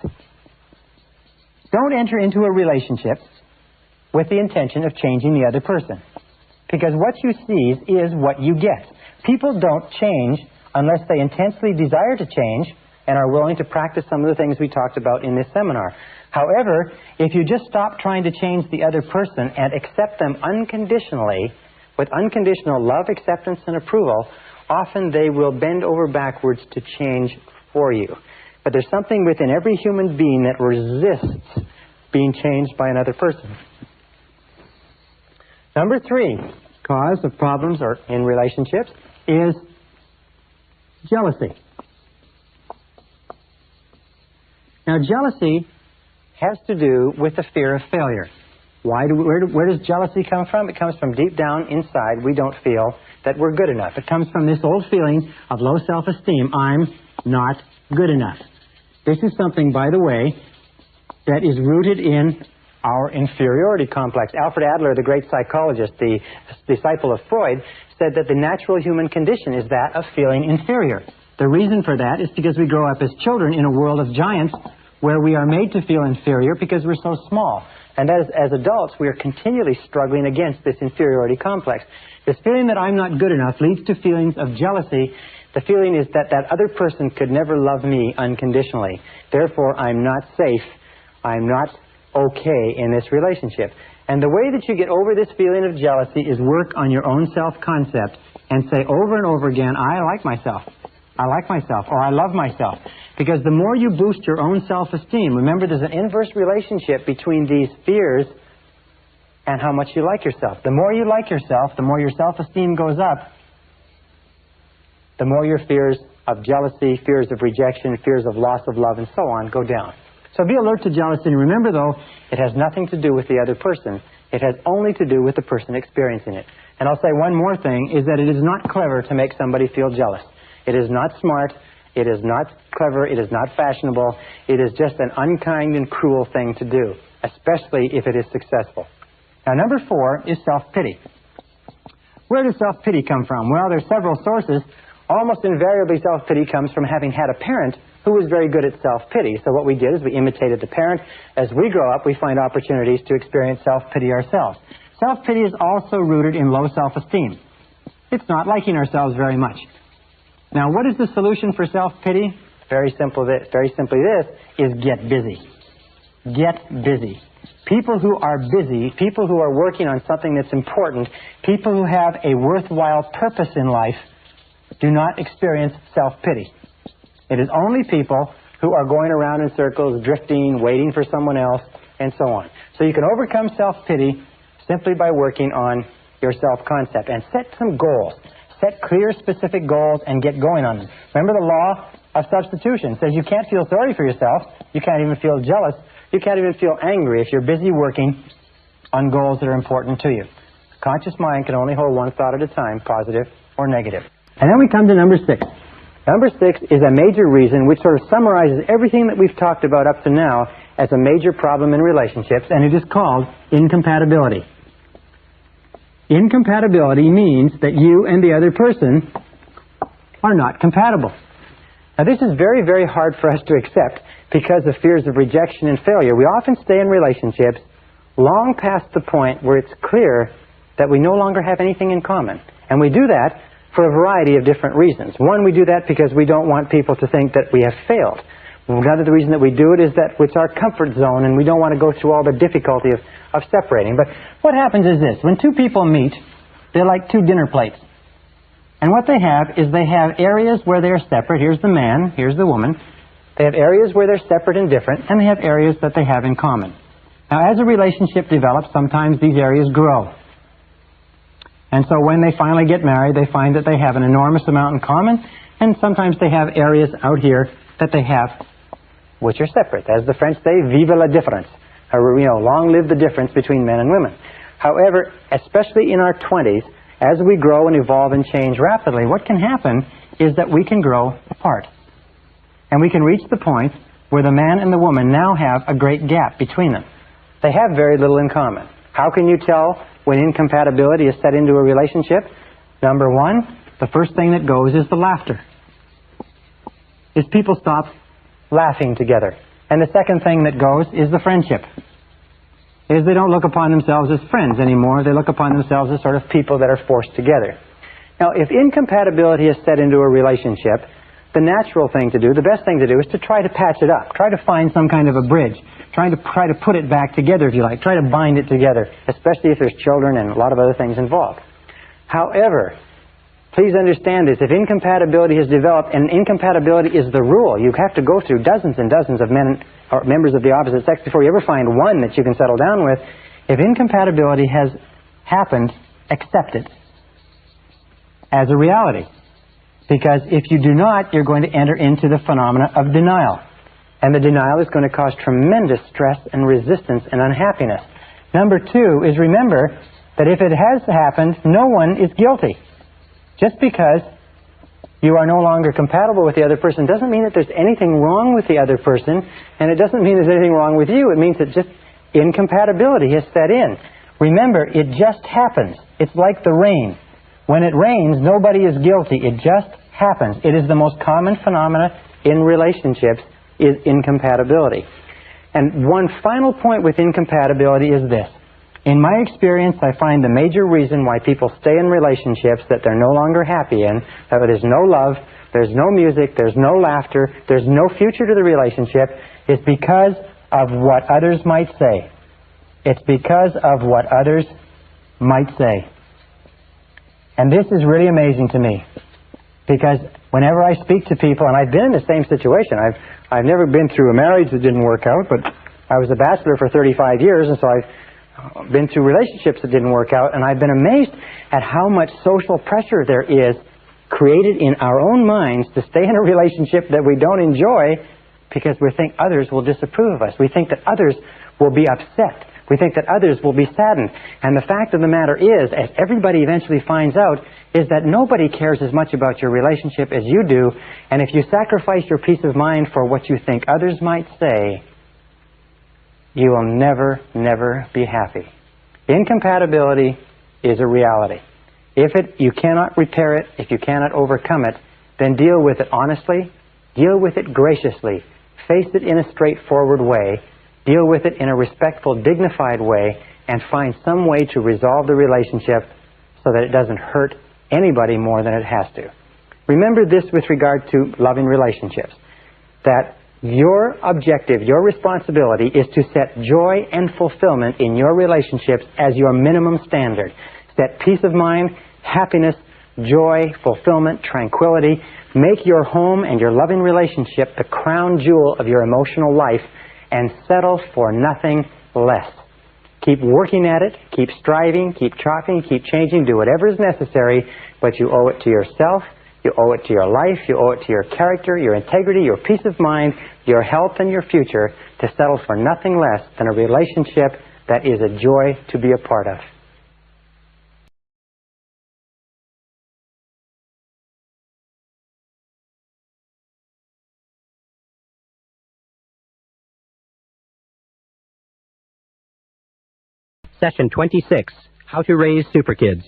Don't enter into a relationship with the intention of changing the other person. Because what you seize is what you get. People don't change unless they intensely desire to change and are willing to practice some of the things we talked about in this seminar. However, if you just stop trying to change the other person and accept them unconditionally, with unconditional love, acceptance, and approval, often they will bend over backwards to change for you. But there's something within every human being that resists being changed by another person. Number three cause of problems in relationships is jealousy. Now, jealousy has to do with the fear of failure. Where does jealousy come from? It comes from deep down inside. We don't feel that we're good enough. It comes from this old feeling of low self-esteem. I'm not good enough. This is something, by the way, that is rooted in our inferiority complex. Alfred Adler, the great psychologist, the disciple of Freud, said that the natural human condition is that of feeling inferior. The reason for that is because we grow up as children in a world of giants where we are made to feel inferior because we're so small. And as adults, we are continually struggling against this inferiority complex. This feeling that I'm not good enough leads to feelings of jealousy. The feeling is that that other person could never love me unconditionally. Therefore, I'm not safe. I'm not okay in this relationship. And the way that you get over this feeling of jealousy is work on your own self-concept and say over and over again, I like myself. I like myself, or I love myself. Because the more you boost your own self-esteem, remember there's an inverse relationship between these fears and how much you like yourself. The more you like yourself, the more your self-esteem goes up, the more your fears of jealousy, fears of rejection, fears of loss of love, and so on go down. So be alert to jealousy, and remember, though, it has nothing to do with the other person. It has only to do with the person experiencing it. And I'll say one more thing, is that it is not clever to make somebody feel jealous. It is not smart. It is not clever. It is not fashionable. It is just an unkind and cruel thing to do, especially if it is successful. Now, number 4 is self-pity. Where does self-pity come from? Well, there's several sources. Almost invariably, self-pity comes from having had a parent who was very good at self-pity. So what we did is we imitated the parent. As we grow up, we find opportunities to experience self-pity ourselves. Self-pity is also rooted in low self-esteem. It's not liking ourselves very much. Now, what is the solution for self-pity? Very simply this, is get busy. Get busy. People who are busy, people who are working on something that's important, people who have a worthwhile purpose in life, do not experience self-pity. It is only people who are going around in circles, drifting, waiting for someone else, and so on. So you can overcome self-pity simply by working on your self-concept and set some goals. Set clear, specific goals and get going on them. Remember the law of substitution. It says you can't feel sorry for yourself. You can't even feel jealous. You can't even feel angry if you're busy working on goals that are important to you. Conscious mind can only hold one thought at a time, positive or negative. And then we come to number 6. Number 6 is a major reason which sort of summarizes everything that we've talked about up to now as a major problem in relationships, and it is called incompatibility. Incompatibility means that you and the other person are not compatible. Now, this is very, very hard for us to accept because of fears of rejection and failure. We often stay in relationships long past the point where it's clear that we no longer have anything in common. And we do that for a variety of different reasons. One, we do that because we don't want people to think that we have failed. Another reason that we do it is that it's our comfort zone and we don't want to go through all the difficulty of separating. But what happens is this. When two people meet, they're like two dinner plates. And what they have is they have areas where they're separate. Here's the man, here's the woman. They have areas where they're separate and different, and they have areas that they have in common. Now, as a relationship develops, sometimes these areas grow. And so when they finally get married, they find that they have an enormous amount in common, and sometimes they have areas out here that they have which are separate. As the French say, vive la différence. Long live the difference between men and women. However, especially in our 20s, as we grow and evolve and change rapidly, what can happen is that we can grow apart. And we can reach the point where the man and the woman now have a great gap between them. They have very little in common. How can you tell when incompatibility is set into a relationship? Number 1, the first thing that goes is the laughter. Is people stop laughing together. And the second thing that goes is the friendship. Is they don't look upon themselves as friends anymore. They look upon themselves as sort of people that are forced together. Now, if incompatibility is set into a relationship, the natural thing to do, the best thing to do, is to try to patch it up. Try to find some kind of a bridge. Try to put it back together, if you like. Try to bind it together, especially if there's children and a lot of other things involved. However, please understand this. If incompatibility has developed, and incompatibility is the rule, you have to go through dozens and dozens of men or members of the opposite sex before you ever find one that you can settle down with. If incompatibility has happened, accept it as a reality. Because if you do not, you're going to enter into the phenomena of denial. And the denial is going to cause tremendous stress and resistance and unhappiness. Number 2 is, remember that if it has happened, no one is guilty. Just because you are no longer compatible with the other person doesn't mean that there's anything wrong with the other person, and it doesn't mean there's anything wrong with you. It means that just incompatibility has set in. Remember, it just happens. It's like the rain. When it rains, nobody is guilty. It just happens. It is the most common phenomena in relationships, is incompatibility. And one final point with incompatibility is this. In my experience, I find the major reason why people stay in relationships that they're no longer happy in, that there's no love, there's no music, there's no laughter, there's no future to the relationship, is because of what others might say. It's because of what others might say. And this is really amazing to me, because whenever I speak to people, and I've been in the same situation, I've never been through a marriage that didn't work out, but I was a bachelor for 35 years, and so I've been through relationships that didn't work out, and I've been amazed at how much social pressure there is created in our own minds to stay in a relationship that we don't enjoy because we think others will disapprove of us. We think that others will be upset. We think that others will be saddened. And the fact of the matter is, as everybody eventually finds out, is that nobody cares as much about your relationship as you do. And if you sacrifice your peace of mind for what you think others might say, you will never, never be happy. Incompatibility is a reality. If you cannot repair it, if you cannot overcome it, then deal with it honestly, deal with it graciously, face it in a straightforward way, deal with it in a respectful, dignified way, and find some way to resolve the relationship so that it doesn't hurt anybody more than it has to. Remember this with regard to loving relationships, that your objective, your responsibility is to set joy and fulfillment in your relationships as your minimum standard. Set peace of mind, happiness, joy, fulfillment, tranquility. Make your home and your loving relationship the crown jewel of your emotional life, and settle for nothing less. Keep working at it, keep striving, keep chopping, keep changing, do whatever is necessary, but you owe it to yourself, you owe it to your life, you owe it to your character, your integrity, your peace of mind, your health, and your future to settle for nothing less than a relationship that is a joy to be a part of. Session 26, How to Raise Superkids.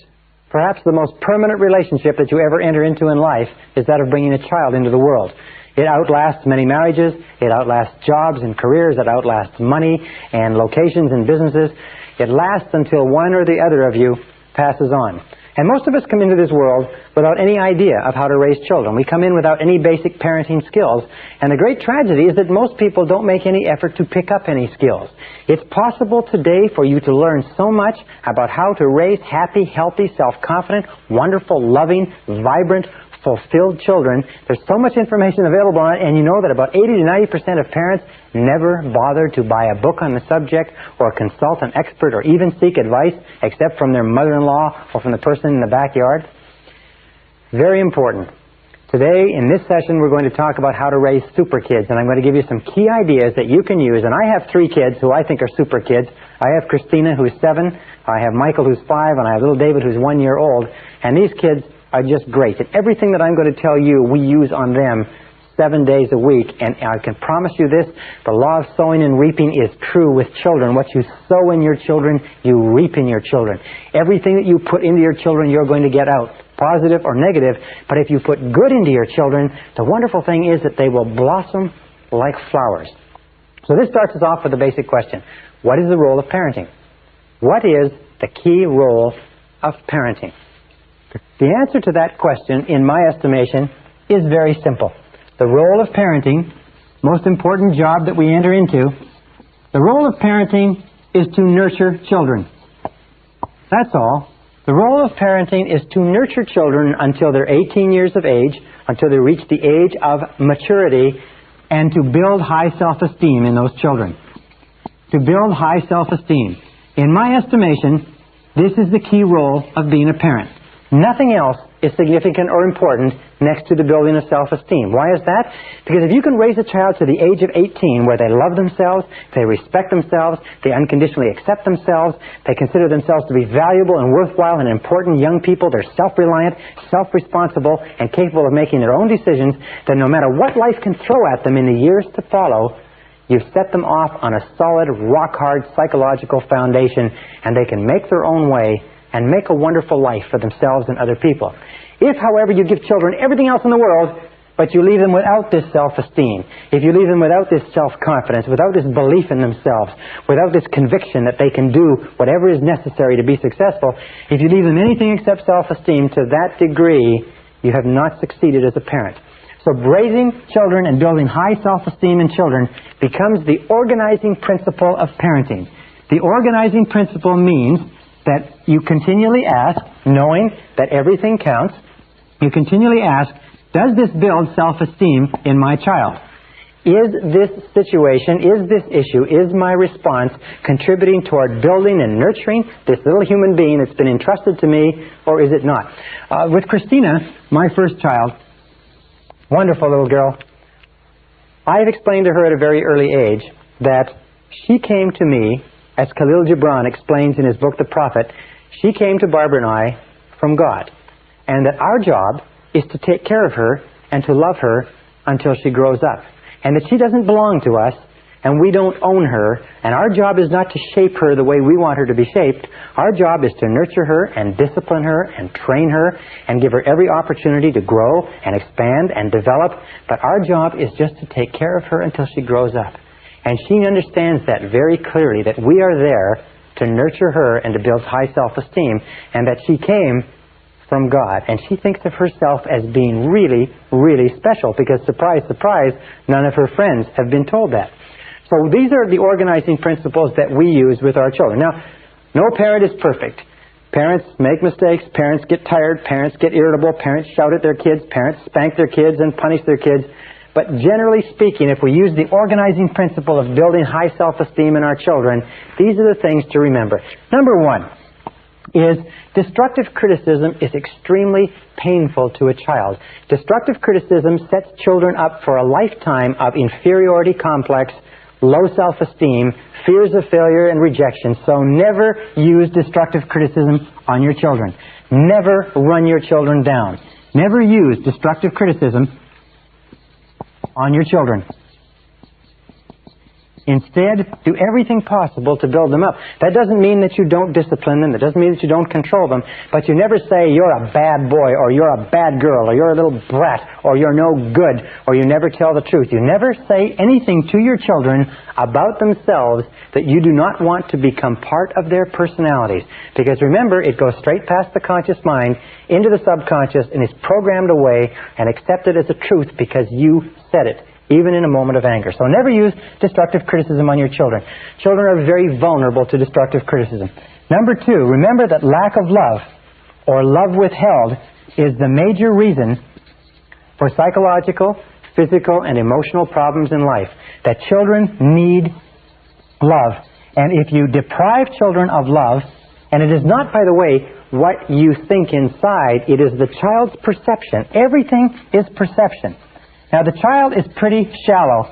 Perhaps the most permanent relationship that you ever enter into in life is that of bringing a child into the world. It outlasts many marriages, it outlasts jobs and careers, it outlasts money and locations and businesses. It lasts until one or the other of you passes on. And most of us come into this world without any idea of how to raise children. We come in without any basic parenting skills. And the great tragedy is that most people don't make any effort to pick up any skills. It's possible today for you to learn so much about how to raise happy, healthy, self-confident, wonderful, loving, vibrant, fulfilled children. There's so much information available on it, and you know that about 80 to 90% of parents never bother to buy a book on the subject or consult an expert or even seek advice except from their mother-in-law or from the person in the backyard. Very important. Today, in this session, we're going to talk about how to raise super kids, and I'm going to give you some key ideas that you can use. And I have 3 kids who I think are super kids. I have Christina, who's 7, I have Michael, who's 5, and I have little David, who's 1 year old. And these kids are just great. And everything that I'm going to tell you, we use on them 7 days a week. And I can promise you this, the law of sowing and reaping is true with children. What you sow in your children, you reap in your children. Everything that you put into your children, you're going to get out, positive or negative. But if you put good into your children, the wonderful thing is that they will blossom like flowers. So this starts us off with a basic question. What is the role of parenting? What is the key role of parenting? The answer to that question, in my estimation, is very simple. The role of parenting, most important job that we enter into, the role of parenting is to nurture children. That's all. The role of parenting is to nurture children until they're 18 years of age, until they reach the age of maturity, and to build high self-esteem in those children. To build high self-esteem. In my estimation, this is the key role of being a parent. Nothing else is significant or important next to the building of self-esteem. Why is that? Because if you can raise a child to the age of 18 where they love themselves, they respect themselves, they unconditionally accept themselves, they consider themselves to be valuable and worthwhile and important young people, they're self-reliant, self-responsible, and capable of making their own decisions, then no matter what life can throw at them in the years to follow, you've set them off on a solid, rock-hard psychological foundation, and they can make their own way and make a wonderful life for themselves and other people. If, however, you give children everything else in the world, but you leave them without this self-esteem, if you leave them without this self-confidence, without this belief in themselves, without this conviction that they can do whatever is necessary to be successful, if you leave them anything except self-esteem to that degree, you have not succeeded as a parent. So raising children and building high self-esteem in children becomes the organizing principle of parenting. The organizing principle means that you continually ask, knowing that everything counts, you continually ask, does this build self-esteem in my child? Is this situation, is this issue, is my response contributing toward building and nurturing this little human being that's been entrusted to me, or is it not? With Christina, my first child, wonderful little girl, I've explained to her at a very early age that she came to me, as Khalil Gibran explains in his book, The Prophet, she came to Barbara and I from God. And that our job is to take care of her and to love her until she grows up. And that she doesn't belong to us, and we don't own her, and our job is not to shape her the way we want her to be shaped. Our job is to nurture her and discipline her and train her and give her every opportunity to grow and expand and develop. But our job is just to take care of her until she grows up. And she understands that very clearly, that we are there to nurture her and to build high self-esteem, and that she came from God. And she thinks of herself as being really, really special because, surprise, surprise, none of her friends have been told that. So these are the organizing principles that we use with our children. Now, no parent is perfect. Parents make mistakes, parents get tired, parents get irritable, parents shout at their kids, parents spank their kids and punish their kids. But generally speaking, if we use the organizing principle of building high self-esteem in our children, these are the things to remember. Number one is destructive criticism is extremely painful to a child. Destructive criticism sets children up for a lifetime of inferiority complex, low self-esteem, fears of failure and rejection. So never use destructive criticism on your children. Never run your children down. Never use destructive criticism on your children. Instead, do everything possible to build them up. That doesn't mean that you don't discipline them. That doesn't mean that you don't control them. But you never say you're a bad boy, or you're a bad girl, or you're a little brat, or you're no good, or you never tell the truth. You never say anything to your children about themselves that you do not want to become part of their personalities. Because remember, it goes straight past the conscious mind into the subconscious and is programmed away and accepted as a truth because you said it, even in a moment of anger. So never use destructive criticism on your children. Children are very vulnerable to destructive criticism. Number two, remember that lack of love, or love withheld, is the major reason for psychological, physical, and emotional problems in life. That children need love. And if you deprive children of love, and it is not, by the way, what you think inside, it is the child's perception. Everything is perception. Now, the child is pretty shallow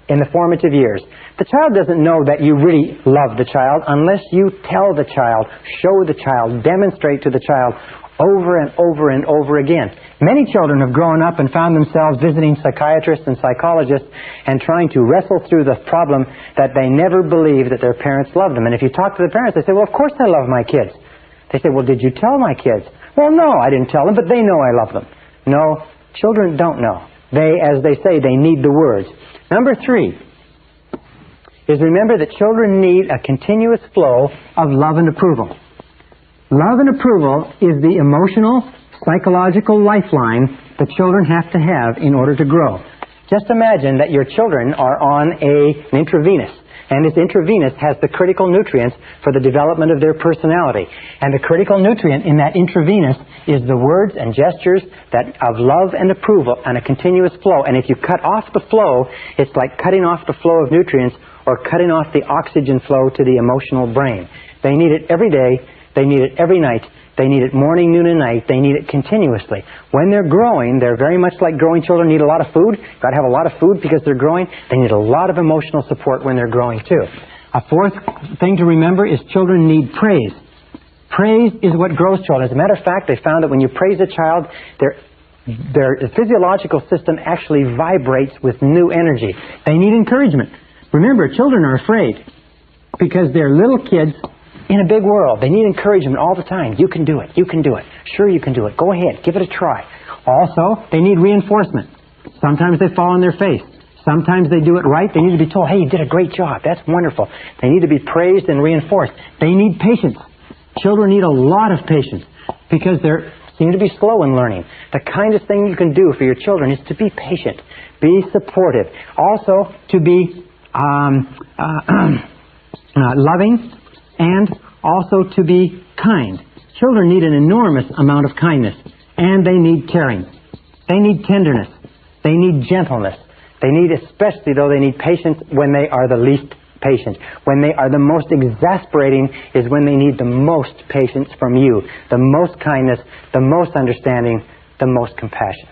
in the formative years. The child doesn't know that you really love the child unless you tell the child, show the child, demonstrate to the child over and over and over again. Many children have grown up and found themselves visiting psychiatrists and psychologists and trying to wrestle through the problem that they never believed that their parents loved them. And if you talk to the parents, they say, well, of course I love my kids. They say, well, did you tell my kids? Well, no, I didn't tell them, but they know I love them. No. Children don't know. They, as they say, they need the words. Number three is remember that children need a continuous flow of love and approval. Love and approval is the emotional, psychological lifeline that children have to have in order to grow. Just imagine that your children are on an intravenous. And this intravenous has the critical nutrients for the development of their personality. And the critical nutrient in that intravenous is the words and gestures of love and approval and a continuous flow. And if you cut off the flow, it's like cutting off the flow of nutrients or cutting off the oxygen flow to the emotional brain. They need it every day. They need it every night. They need it morning, noon, and night. They need it continuously. When they're growing, they're very much like growing children need a lot of food. You've got to have a lot of food because they're growing. They need a lot of emotional support when they're growing too. A fourth thing to remember is children need praise. Praise is what grows children. As a matter of fact, they found that when you praise a child, their physiological system actually vibrates with new energy. They need encouragement. Remember, children are afraid because they're little kids in a big world. They need encouragement all the time. You can do it. You can do it. Sure, you can do it. Go ahead. Give it a try. Also, they need reinforcement. Sometimes they fall on their face. Sometimes they do it right. They need to be told, hey, you did a great job. That's wonderful. They need to be praised and reinforced. They need patience. Children need a lot of patience because they seem to be slow in learning. The kindest thing you can do for your children is to be patient, be supportive. Also, to be loving, and also to be kind. Children need an enormous amount of kindness, and they need caring. They need tenderness. They need gentleness. They need, especially though, they need patience when they are the least patient. When they are the most exasperating is when they need the most patience from you, the most kindness, the most understanding, the most compassion.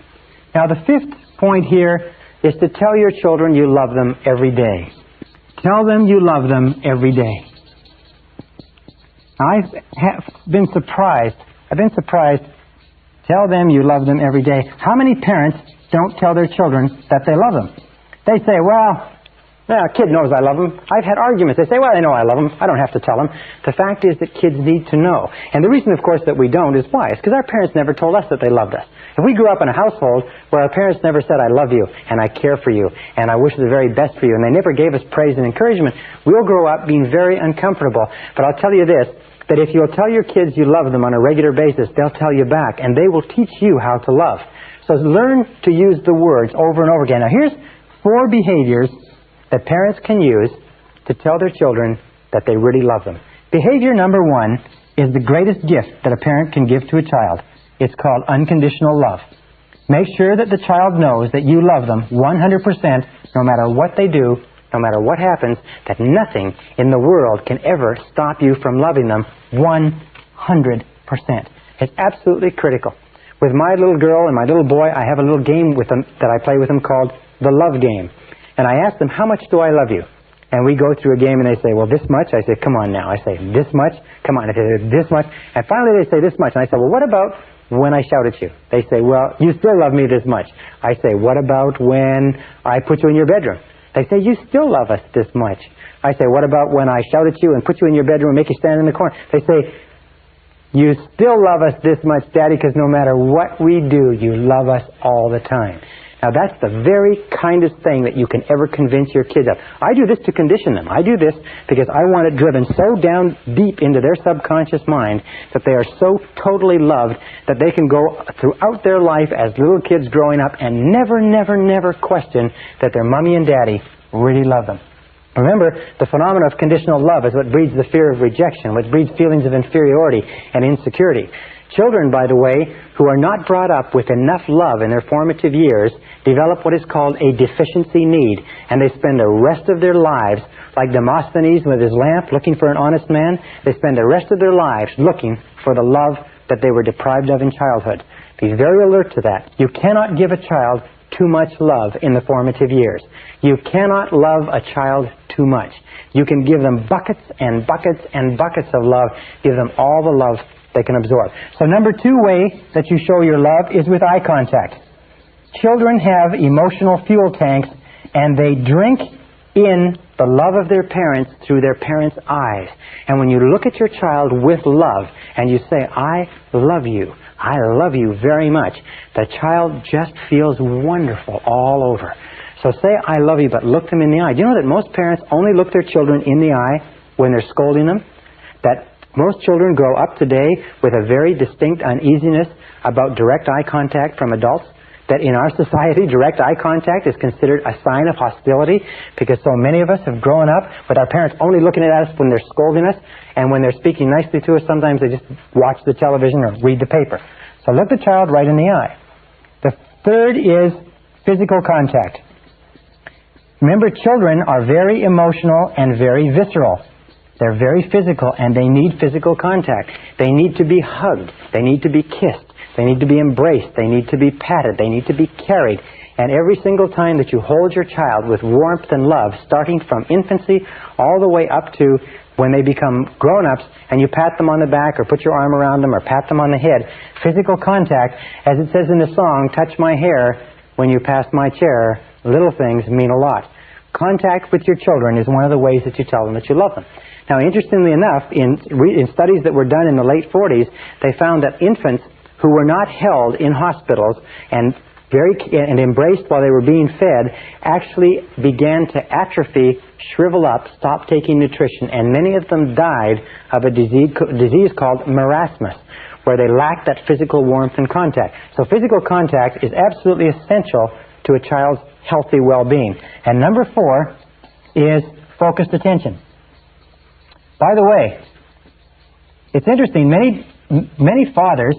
Now, the fifth point here is to tell your children you love them every day. Tell them you love them every day. I've been surprised. Tell them you love them every day. How many parents don't tell their children that they love them? They say, well, a kid knows I love them. I've had arguments. They say, well, they know I love them. I don't have to tell them. The fact is that kids need to know. And the reason, of course, that we don't is why? It's because our parents never told us that they loved us. If we grew up in a household where our parents never said, I love you, and I care for you, and I wish the very best for you, and they never gave us praise and encouragement, we'll grow up being very uncomfortable. But I'll tell you this, that if you'll tell your kids you love them on a regular basis, they'll tell you back, and they will teach you how to love. So learn to use the words over and over again. Now here's 4 behaviors that parents can use to tell their children that they really love them. Behavior number 1 is the greatest gift that a parent can give to a child. It's called unconditional love. Make sure that the child knows that you love them 100%, no matter what they do, no matter what happens, that nothing in the world can ever stop you from loving them 100%. It's absolutely critical. With my little girl and my little boy, I have a little game with them that I play with them called the love game. And I ask them, how much do I love you? And we go through a game and they say, well, this much? I say, come on now. I say, this much? Come on. I say, this much? And finally they say, this much. And I say, well, what about when I shout at you? They say, well, you still love me this much. I say, what about when I put you in your bedroom? They say, you still love us this much. I say, what about when I shout at you and put you in your bedroom and make you stand in the corner? They say, you still love us this much, Daddy, because no matter what we do, you love us all the time. Now, that's the very kindest thing that you can ever convince your kids of. I do this to condition them. I do this because I want it driven so down deep into their subconscious mind that they are so totally loved that they can go throughout their life as little kids growing up and never, never, never question that their mommy and daddy really love them. Remember, the phenomenon of conditional love is what breeds the fear of rejection, what breeds feelings of inferiority and insecurity. Children, by the way, who are not brought up with enough love in their formative years develop what is called a deficiency need, and they spend the rest of their lives, like Demosthenes with his lamp looking for an honest man, they spend the rest of their lives looking for the love that they were deprived of in childhood. Be very alert to that. You cannot give a child too much love in the formative years. You cannot love a child too much. You can give them buckets and buckets and buckets of love. Give them all the love they can absorb. So number 2 way that you show your love is with eye contact. Children have emotional fuel tanks, and they drink in the love of their parents through their parents' eyes. And when you look at your child with love and you say, I love you very much, the child just feels wonderful all over. So say, I love you, but look them in the eye. Do you know that most parents only look their children in the eye when they're scolding them? That most children grow up today with a very distinct uneasiness about direct eye contact from adults. That in our society, direct eye contact is considered a sign of hostility because so many of us have grown up with our parents only looking at us when they're scolding us, and when they're speaking nicely to us, sometimes they just watch the television or read the paper. So look the child right in the eye. The 3rd is physical contact. Remember, children are very emotional and very visceral. They're very physical, and they need physical contact. They need to be hugged. They need to be kissed. They need to be embraced. They need to be patted. They need to be carried. And every single time that you hold your child with warmth and love, starting from infancy all the way up to when they become grown-ups, and you pat them on the back or put your arm around them or pat them on the head, physical contact, as it says in the song, touch my hair when you pass my chair, little things mean a lot. Contact with your children is one of the ways that you tell them that you love them. Now, interestingly enough, in studies that were done in the late 40s, they found that infants who were not held in hospitals and and embraced while they were being fed, actually began to atrophy, shrivel up, stop taking nutrition, and many of them died of a disease called marasmus, where they lacked that physical warmth and contact. So physical contact is absolutely essential to a child's healthy well-being. And number 4 is focused attention. By the way, it's interesting, many fathers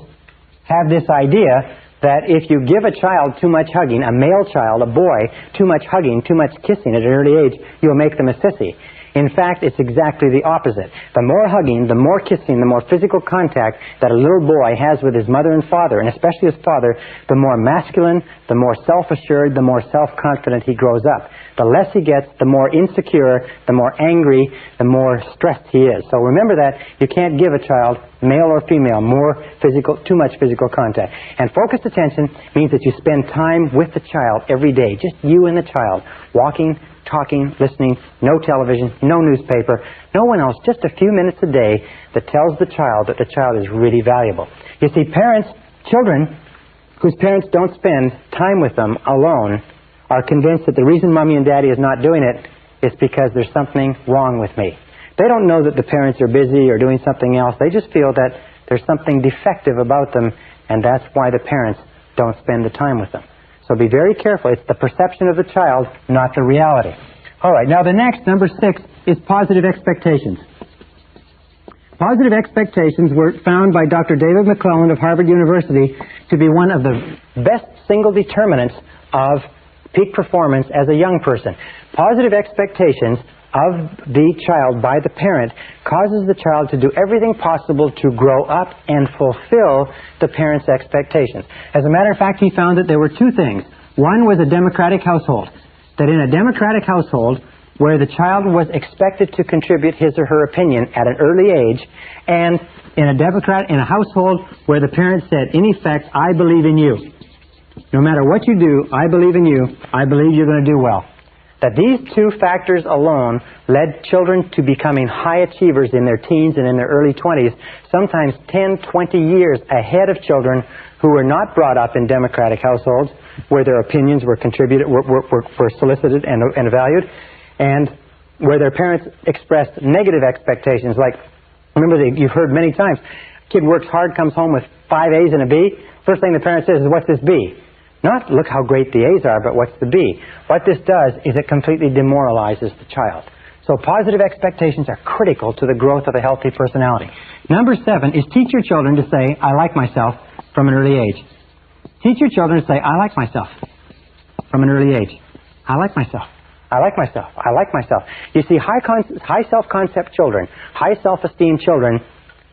have this idea that if you give a child too much hugging, a male child, a boy, too much hugging, too much kissing at an early age, you'll make them a sissy. In fact, it's exactly the opposite. The more hugging, the more kissing, the more physical contact that a little boy has with his mother and father, and especially his father, the more masculine, the more self-assured, the more self-confident he grows up. The less he gets, the more insecure, the more angry, the more stressed he is. So remember that you can't give a child, male or female, too much physical contact. And focused attention means that you spend time with the child every day, just you and the child, walking, talking, listening, no television, no newspaper, no one else, just a few minutes a day that tells the child that the child is really valuable. You see, children whose parents don't spend time with them alone are convinced that the reason Mommy and Daddy is not doing it is because there's something wrong with me. They don't know that the parents are busy or doing something else. They just feel that there's something defective about them, and that's why the parents don't spend the time with them. So be very careful. It's the perception of the child, not the reality. All right, now the next, number 6, is positive expectations. Positive expectations were found by Dr. David McClelland of Harvard University to be one of the best single determinants of peak performance as a young person. Positive expectations of the child by the parent causes the child to do everything possible to grow up and fulfill the parent's expectations. As a matter of fact, he found that there were 2 things. One was a democratic household. That in a democratic household, where the child was expected to contribute his or her opinion at an early age, and in a household where the parent said, in effect, I believe in you. No matter what you do, I believe in you. I believe you're going to do well. That these 2 factors alone led children to becoming high achievers in their teens and in their early 20s, sometimes 10, 20 years ahead of children who were not brought up in democratic households, where their opinions were solicited and valued, and where their parents expressed negative expectations. Like, remember, you've heard many times, kid works hard, comes home with 5 A's and a B. First thing the parent says is, what's this B? Not, look how great the A's are, but what's the B? What this does is it completely demoralizes the child. So positive expectations are critical to the growth of a healthy personality. Number 7 is teach your children to say, I like myself, from an early age. Teach your children to say, I like myself, from an early age. I like myself. I like myself. I like myself. You see, high self-concept children, high self-esteem children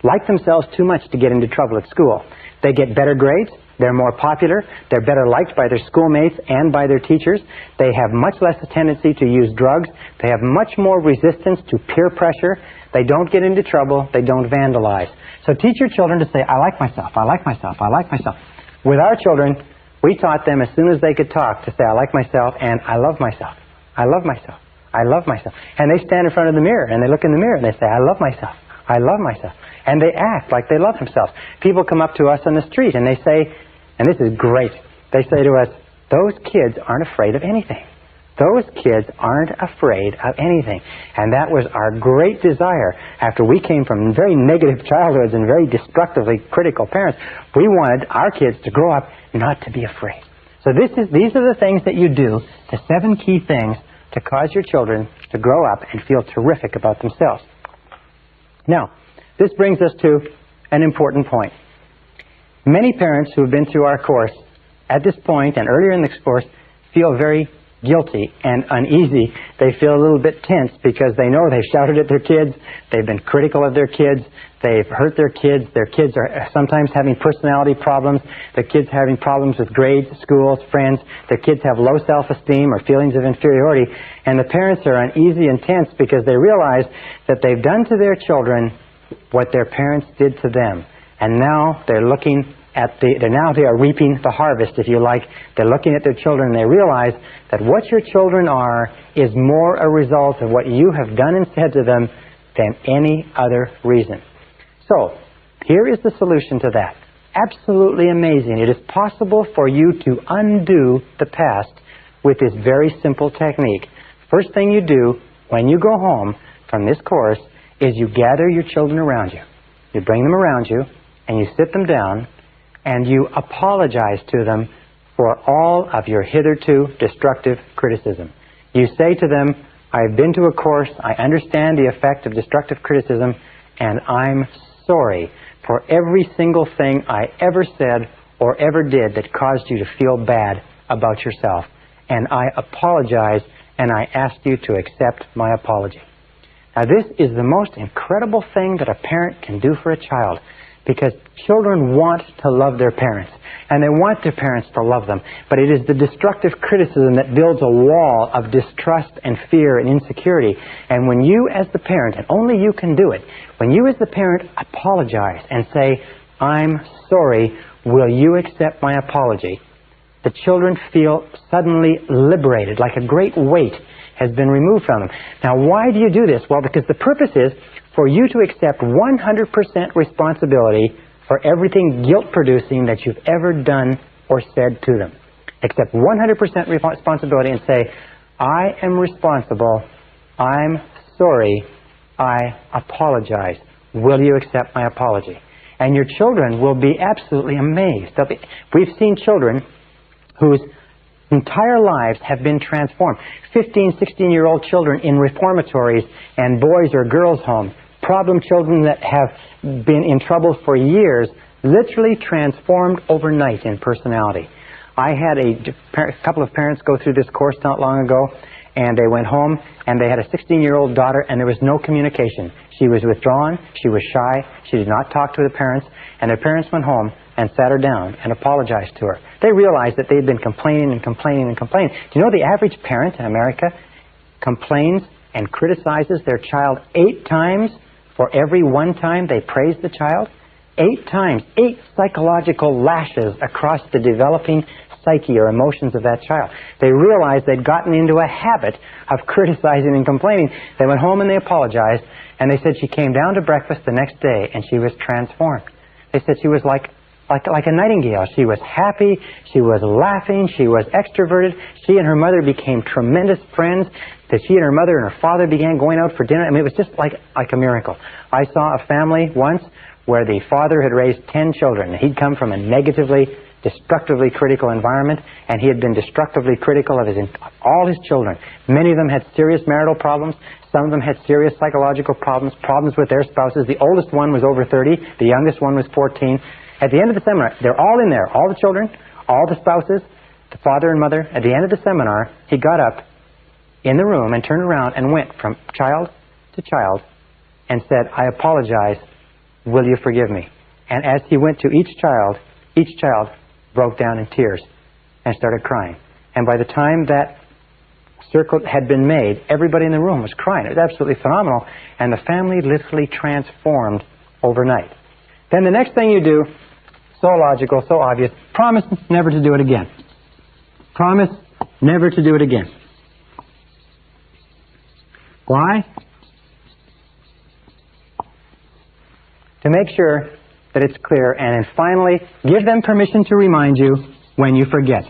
like themselves too much to get into trouble at school. They get better grades. They're more popular. They're better liked by their schoolmates and by their teachers. They have much less a tendency to use drugs. They have much more resistance to peer pressure. They don't get into trouble. They don't vandalize. So teach your children to say, I like myself. I like myself. I like myself. With our children, we taught them as soon as they could talk to say, I like myself and I love myself. I love myself. I love myself. And they stand in front of the mirror and they look in the mirror and they say, I love myself. I love myself. And they act like they love themselves. People come up to us on the street and they say, and this is great, they say to us, those kids aren't afraid of anything. Those kids aren't afraid of anything. And that was our great desire. After we came from very negative childhoods and very destructively critical parents, we wanted our kids to grow up not to be afraid. So these are the things that you do, the 7 key things to cause your children to grow up and feel terrific about themselves. Now, this brings us to an important point. Many parents who have been through our course at this point and earlier in the course feel very guilty and uneasy. They feel a little bit tense because they know they've shouted at their kids, they've been critical of their kids, they've hurt their kids are sometimes having personality problems, their kids having problems with grades, schools, friends, their kids have low self-esteem or feelings of inferiority, and the parents are uneasy and tense because they realize that they've done to their children what their parents did to them. And now they're looking at now they are reaping the harvest, if you like. They're looking at their children and they realize that what your children are is more a result of what you have done and said to them than any other reason. So, here is the solution to that. absolutely amazing. It is possible for you to undo the past with this very simple technique. First thing you do when you go home from this course is you gather your children around you. You bring them around you and you sit them down and you apologize to them for all of your hitherto destructive criticism. You say to them, I've been to a course, I understand the effect of destructive criticism, and I'm sorry for every single thing I ever said or ever did that caused you to feel bad about yourself. And I apologize, and I ask you to accept my apology. Now, this is the most incredible thing that a parent can do for a child, because children want to love their parents, and they want their parents to love them. But it is the destructive criticism that builds a wall of distrust and fear and insecurity. And when you as the parent, and only you can do it, when you as the parent apologize and say, I'm sorry, will you accept my apology? The children feel suddenly liberated, like a great weight has been removed from them. Now, why do you do this? Well, because the purpose is for you to accept 100% responsibility for everything guilt-producing that you've ever done or said to them. Accept 100% responsibility and say, I am responsible, I'm sorry, I apologize. Will you accept my apology? And your children will be absolutely amazed. We've seen children whose entire lives have been transformed. 15, 16-year-old children in reformatories and boys or girls' homes. Problem children that have been in trouble for years, literally transformed overnight in personality. I had a couple of parents go through this course not long ago, and they went home, and they had a 16-year-old daughter, and there was no communication. She was withdrawn, she was shy, she did not talk to the parents, and the parents went home and sat her down and apologized to her. They realized that they'd been complaining and complaining and complaining. Do you know the average parent in America complains and criticizes their child 8 times for every one time they praise the child? 8 times, 8 psychological lashes across the developing psyche or emotions of that child. They realized they'd gotten into a habit of criticizing and complaining. They went home and they apologized, and they said she came down to breakfast the next day and she was transformed. They said she was like a nightingale. She was happy, she was laughing, she was extroverted. She and her mother became tremendous friends. That she and her mother and her father began going out for dinner. I mean, it was just like a miracle. I saw a family once where the father had raised 10 children. He'd come from a negatively, destructively critical environment, and he had been destructively critical of all his children. Many of them had serious marital problems. Some of them had serious psychological problems, problems with their spouses. The oldest one was over 30. The youngest one was 14. At the end of the seminar, they're all in there, all the children, all the spouses, the father and mother. At the end of the seminar, he got up in the room and turned around and went from child to child and said, I apologize, will you forgive me? And as he went to each child broke down in tears and started crying. And by the time that circle had been made, everybody in the room was crying. It was absolutely phenomenal. And the family literally transformed overnight. Then the next thing you do, so logical, so obvious, promise never to do it again. Promise never to do it again. Why? To make sure that it's clear, and then finally, give them permission to remind you when you forget.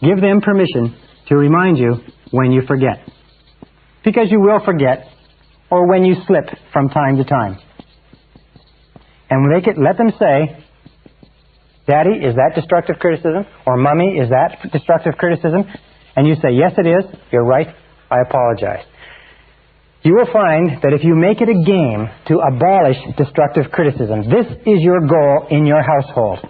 Give them permission to remind you when you forget. Because you will forget, or when you slip from time to time. And let them say, Daddy, is that destructive criticism? Or Mommy, is that destructive criticism? And you say, yes, it is. You're right. I apologize. You will find that if you make it a game to abolish destructive criticism, this is your goal in your household.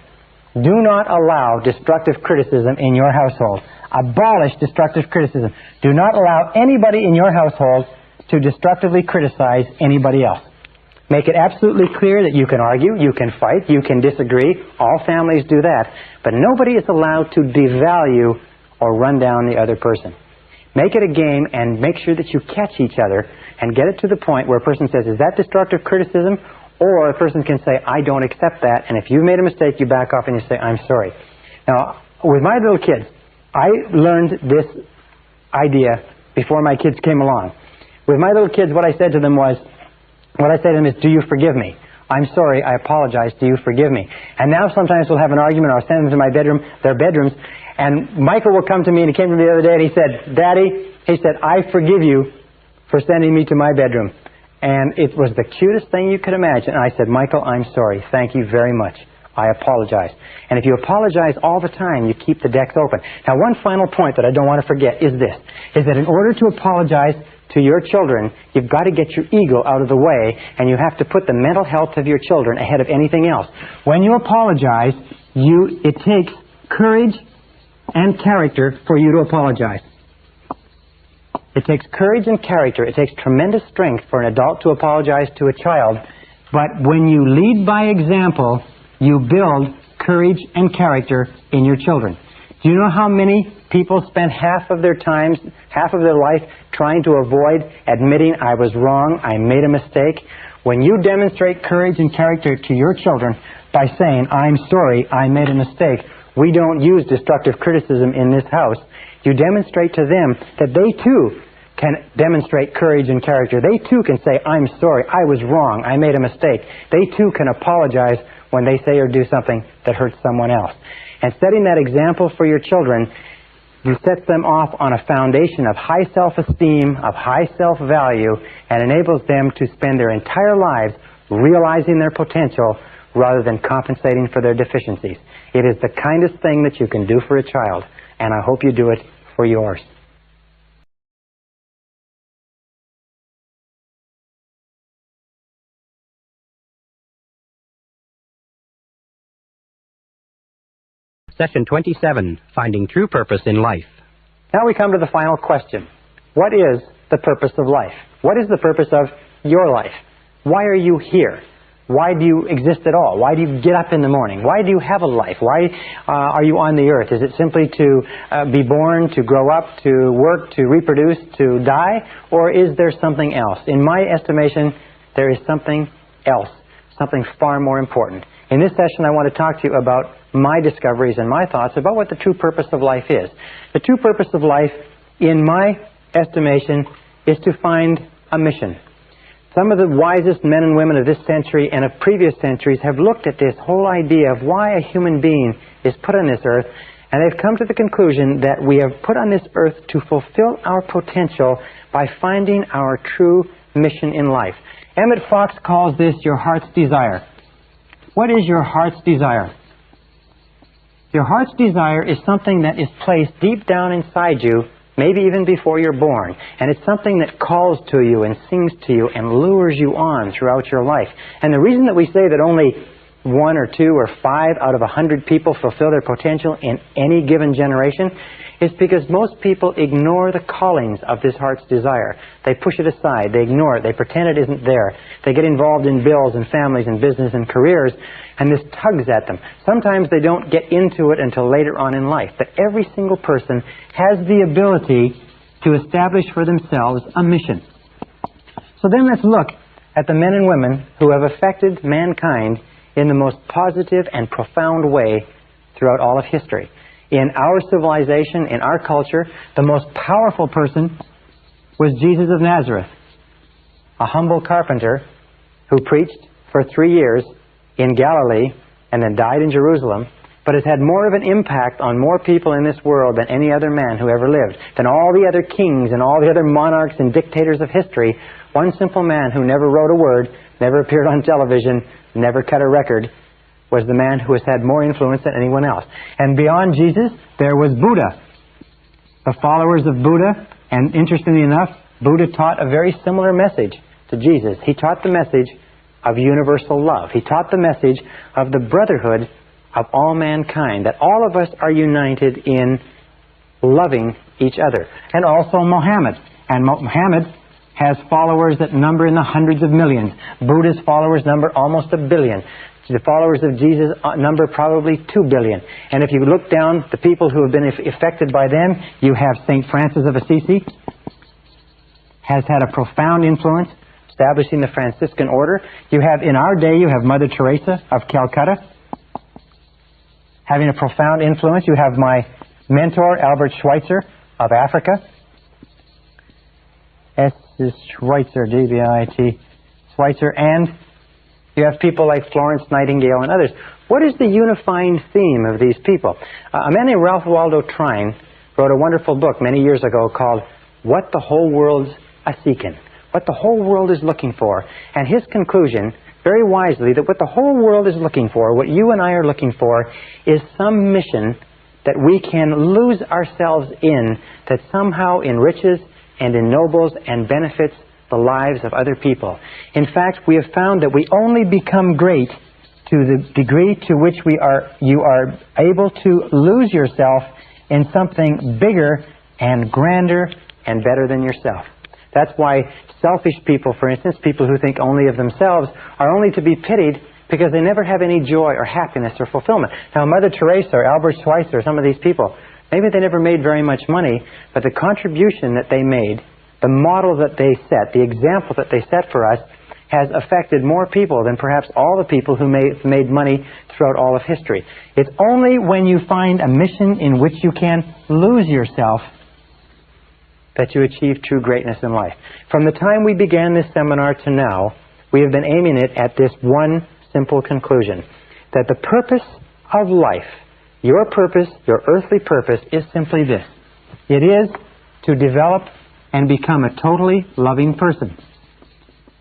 Do not allow destructive criticism in your household. Abolish destructive criticism. Do not allow anybody in your household to destructively criticize anybody else. Make it absolutely clear that you can argue, you can fight, you can disagree. All families do that. But nobody is allowed to devalue or run down the other person. Make it a game and make sure that you catch each other and get it to the point where a person says, is that destructive criticism? Or a person can say, I don't accept that. And if you've made a mistake, you back off and you say, I'm sorry. Now, with my little kids, I learned this idea before my kids came along. With my little kids, what I said to them is, do you forgive me? I'm sorry, I apologize, do you forgive me? And now sometimes we'll have an argument, or I'll send them to their bedrooms, and Michael will come to me, and he came to me the other day, and he said, Daddy, he said, I forgive you for sending me to my bedroom. And it was the cutest thing you could imagine. And I said, Michael, I'm sorry. Thank you very much. I apologize. And if you apologize all the time, you keep the decks open. Now, one final point that I don't want to forget is this, is that in order to apologize to your children, you've got to get your ego out of the way, and you have to put the mental health of your children ahead of anything else. When you apologize, it takes courage and character for you to apologize. It takes courage and character. It takes tremendous strength for an adult to apologize to a child. But when you lead by example, you build courage and character in your children. Do you know how many people spend half of their life trying to avoid admitting, I was wrong, I made a mistake? When you demonstrate courage and character to your children by saying, I'm sorry, I made a mistake, we don't use destructive criticism in this house. You demonstrate to them that they too can demonstrate courage and character. They too can say, I'm sorry, I was wrong, I made a mistake. They too can apologize when they say or do something that hurts someone else. And setting that example for your children, you set them off on a foundation of high self-esteem, of high self-value, and enables them to spend their entire lives realizing their potential rather than compensating for their deficiencies. It is the kindest thing that you can do for a child, and I hope you do it for yours. Session 27, Finding True Purpose in Life. Now we come to the final question. What is the purpose of life? What is the purpose of your life? Why are you here? Why do you exist at all? Why do you get up in the morning? Why do you have a life? Why are you on the earth? Is it simply to be born, to grow up, to work, to reproduce, to die? Or is there something else? In my estimation, there is something else, something far more important. In this session, I want to talk to you about my discoveries and my thoughts about what the true purpose of life is. The true purpose of life, in my estimation, is to find a mission. Some of the wisest men and women of this century and of previous centuries have looked at this whole idea of why a human being is put on this earth, and they've come to the conclusion that we have put on this earth to fulfill our potential by finding our true mission in life. Emmett Fox calls this your heart's desire. What is your heart's desire? Your heart's desire is something that is placed deep down inside you, maybe even before you're born. And it's something that calls to you and sings to you and lures you on throughout your life. And the reason that we say that only 1 or 2 or 5 out of 100 people fulfill their potential in any given generation is because most people ignore the callings of this heart's desire. They push it aside. They ignore it. They pretend it isn't there. They get involved in bills and families and business and careers, and this tugs at them. Sometimes they don't get into it until later on in life. But every single person has the ability to establish for themselves a mission. So then let's look at the men and women who have affected mankind in the most positive and profound way throughout all of history. In our civilization, in our culture, the most powerful person was Jesus of Nazareth, a humble carpenter who preached for 3 years in Galilee and then died in Jerusalem, but has had more of an impact on more people in this world than any other man who ever lived, than all the other kings and all the other monarchs and dictators of history. One simple man who never wrote a word, never appeared on television, never cut a record, was the man who has had more influence than anyone else. And beyond Jesus, there was Buddha. The followers of Buddha, and interestingly enough, Buddha taught a very similar message to Jesus. He taught the message of universal love. He taught the message of the brotherhood of all mankind, that all of us are united in loving each other. And also Mohammed. And Mohammed has followers that number in the hundreds of millions. Buddha's followers number almost 1 billion. The followers of Jesus number probably 2 billion. And if you look down the people who have been affected by them, you have St. Francis of Assisi, has had a profound influence, establishing the Franciscan order. You have, in our day, you have Mother Teresa of Calcutta, having a profound influence. You have my mentor, Albert Schweitzer of Africa. S is Schweitzer, D-B-I-T, Schweitzer. And You have people like Florence Nightingale and others. What is the unifying theme of these people? A man named Ralph Waldo Trine wrote a wonderful book many years ago called What the Whole World's A-Seekin', what the whole world is looking for. And his conclusion, very wisely, that what the whole world is looking for, what you and I are looking for, is some mission that we can lose ourselves in that somehow enriches and ennobles and benefits the lives of other people. In fact, we have found that we only become great to the degree to which you are able to lose yourself in something bigger and grander and better than yourself. That's why selfish people, for instance, people who think only of themselves, are only to be pitied because they never have any joy or happiness or fulfillment. Now, Mother Teresa or Albert Schweitzer, some of these people, maybe they never made very much money, but the contribution that they made, the model that they set, the example that they set for us, has affected more people than perhaps all the people who made money throughout all of history. It's only when you find a mission in which you can lose yourself that you achieve true greatness in life. From the time we began this seminar to now, we have been aiming it at this one simple conclusion, that the purpose of life, your purpose, your earthly purpose, is simply this. It is to develop and become a totally loving person.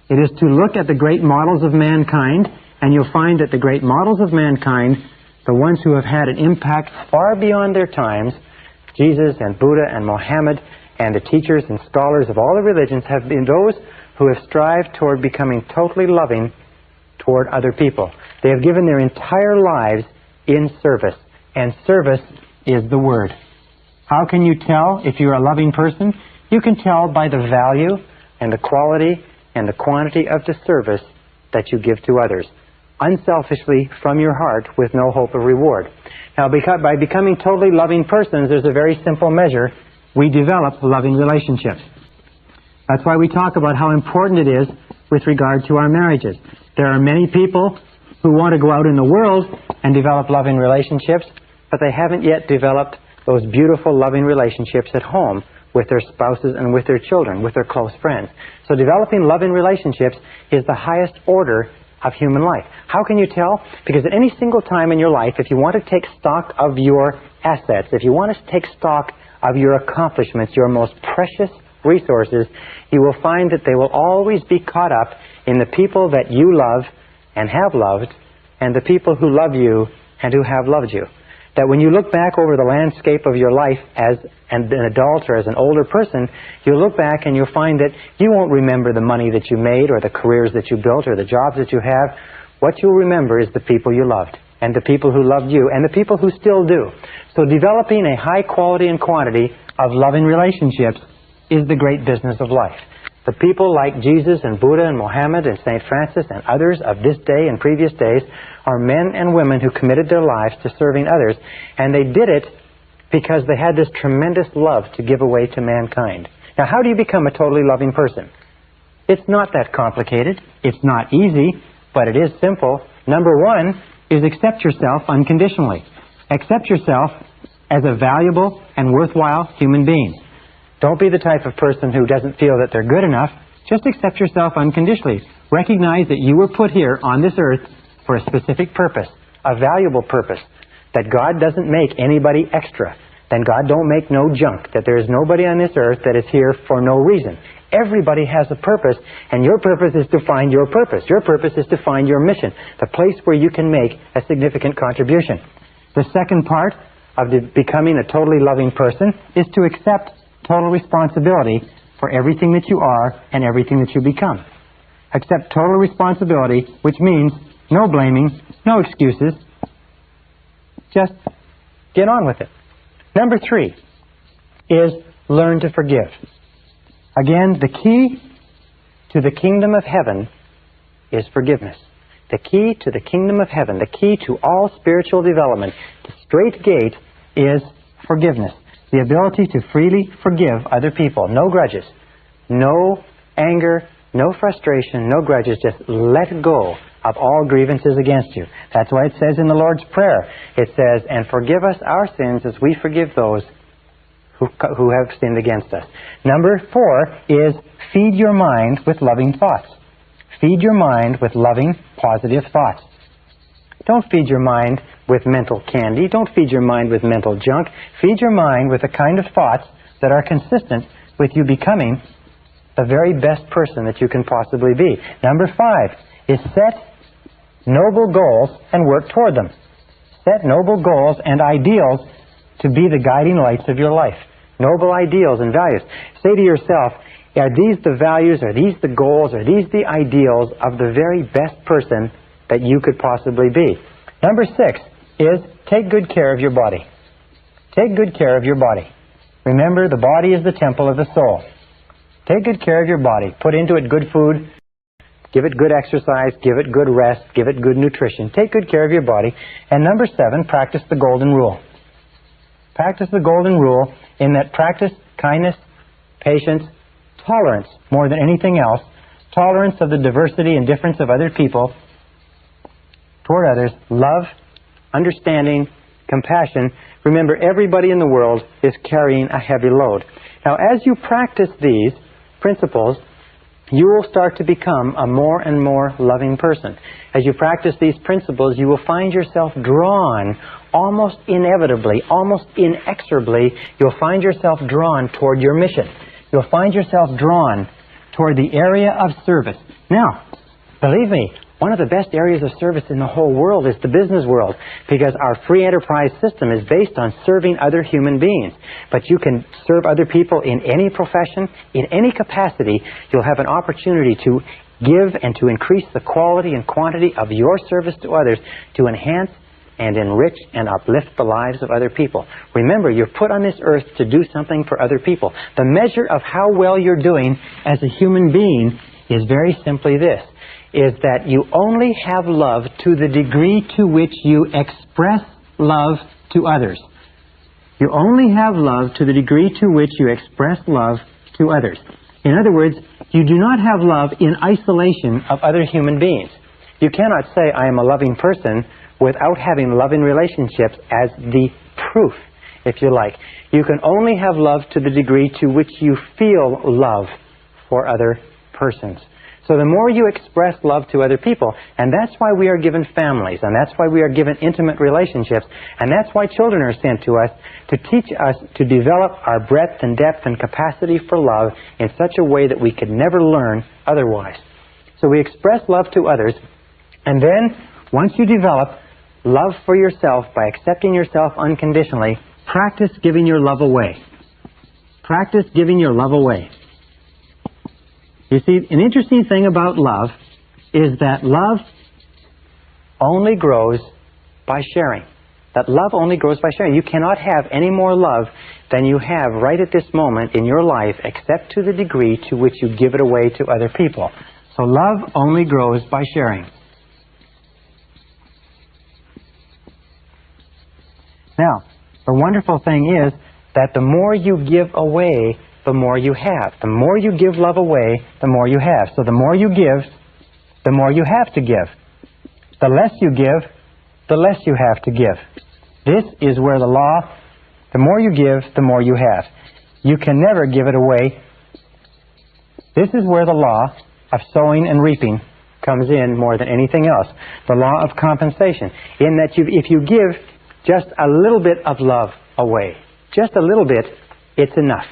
It is to look at the great models of mankind, and you'll find that the great models of mankind, the ones who have had an impact far beyond their times, Jesus and Buddha and Mohammed and the teachers and scholars of all the religions, have been those who have strived toward becoming totally loving toward other people. They have given their entire lives in service, and service is the word. How can you tell if you're a loving person? You can tell by the value and the quality and the quantity of the service that you give to others, unselfishly from your heart with no hope of reward. Now, by becoming totally loving persons, there's a very simple measure. We develop loving relationships. That's why we talk about how important it is with regard to our marriages. There are many people who want to go out in the world and develop loving relationships, but they haven't yet developed those beautiful loving relationships at home with their spouses and with their children, with their close friends. So developing loving relationships is the highest order of human life. How can you tell? Because at any single time in your life, if you want to take stock of your assets, if you want to take stock of your accomplishments, your most precious resources, you will find that they will always be caught up in the people that you love and have loved, and the people who love you and who have loved you. That when you look back over the landscape of your life as an adult or as an older person, you'll look back and you'll find that you won't remember the money that you made or the careers that you built or the jobs that you have. What you'll remember is the people you loved and the people who loved you and the people who still do. So developing a high quality and quantity of loving relationships is the great business of life. The people like Jesus and Buddha and Mohammed and St. Francis and others of this day and previous days are men and women who committed their lives to serving others, and they did it because they had this tremendous love to give away to mankind. Now, how do you become a totally loving person? It's not that complicated. It's not easy, but it is simple. Number one is accept yourself unconditionally. Accept yourself as a valuable and worthwhile human being. Don't be the type of person who doesn't feel that they're good enough. Just accept yourself unconditionally. Recognize that you were put here on this earth for a specific purpose, a valuable purpose, that God doesn't make anybody extra, then God don't make no junk, that there is nobody on this earth that is here for no reason. Everybody has a purpose, and your purpose is to find your purpose. Your purpose is to find your mission, the place where you can make a significant contribution. The second part of becoming a totally loving person is to accept total responsibility for everything that you are and everything that you become. Accept total responsibility, which means no blaming, no excuses. Just get on with it. Number three is learn to forgive. Again, the key to the kingdom of heaven is forgiveness. The key to the kingdom of heaven, the key to all spiritual development, the straight gate is forgiveness. The ability to freely forgive other people. No grudges. No anger. No frustration. No grudges. Just let go of all grievances against you. That's why it says in the Lord's Prayer, it says, and forgive us our sins as we forgive those who have sinned against us. Number four is feed your mind with loving thoughts. Feed your mind with loving, positive thoughts. Don't feed your mind with mental candy. Don't feed your mind with mental junk. Feed your mind with the kind of thoughts that are consistent with you becoming the very best person that you can possibly be. Number 5 is set noble goals and work toward them. Set noble goals and ideals to be the guiding lights of your life. Noble ideals and values. Say to yourself, are these the values, are these the goals, are these the ideals of the very best person that you could possibly be? Number 6 is take good care of your body. Take good care of your body. Remember, the body is the temple of the soul. Take good care of your body. Put into it good food. Give it good exercise. Give it good rest. Give it good nutrition. Take good care of your body. And number 7, practice the golden rule. Practice the golden rule in that practice kindness, patience, tolerance more than anything else. Tolerance of the diversity and difference of other people toward others. Love, understanding, compassion. Remember, everybody in the world is carrying a heavy load. Now, as you practice these principles, you will start to become a more and more loving person. As you practice these principles, you will find yourself drawn, almost inevitably, almost inexorably, you'll find yourself drawn toward your mission. You'll find yourself drawn toward the area of service. Now, believe me, one of the best areas of service in the whole world is the business world, because our free enterprise system is based on serving other human beings. But you can serve other people in any profession, in any capacity. You'll have an opportunity to give and to increase the quality and quantity of your service to others to enhance and enrich and uplift the lives of other people. Remember, you're put on this earth to do something for other people. The measure of how well you're doing as a human being is very simply this, is that you only have love to the degree to which you express love to others. You only have love to the degree to which you express love to others. In other words, you do not have love in isolation of other human beings. You cannot say, I am a loving person, without having loving relationships as the proof, if you like. You can only have love to the degree to which you feel love for other persons. So the more you express love to other people, and that's why we are given families, and that's why we are given intimate relationships, and that's why children are sent to us to teach us to develop our breadth and depth and capacity for love in such a way that we could never learn otherwise. So we express love to others, and then once you develop love for yourself by accepting yourself unconditionally, practice giving your love away. Practice giving your love away. You see, an interesting thing about love is that love only grows by sharing. That love only grows by sharing. You cannot have any more love than you have right at this moment in your life, except to the degree to which you give it away to other people. So love only grows by sharing. Now, the wonderful thing is that the more you give away, the more you have. The more you give love away, the more you have. So the more you give, the more you have to give. The less you give, the less you have to give. This is where the law, the more you give, the more you have. You can never give it away. This is where the law of sowing and reaping comes in more than anything else. The law of compensation. In that if you give just a little bit of love away, just a little bit, it's enough.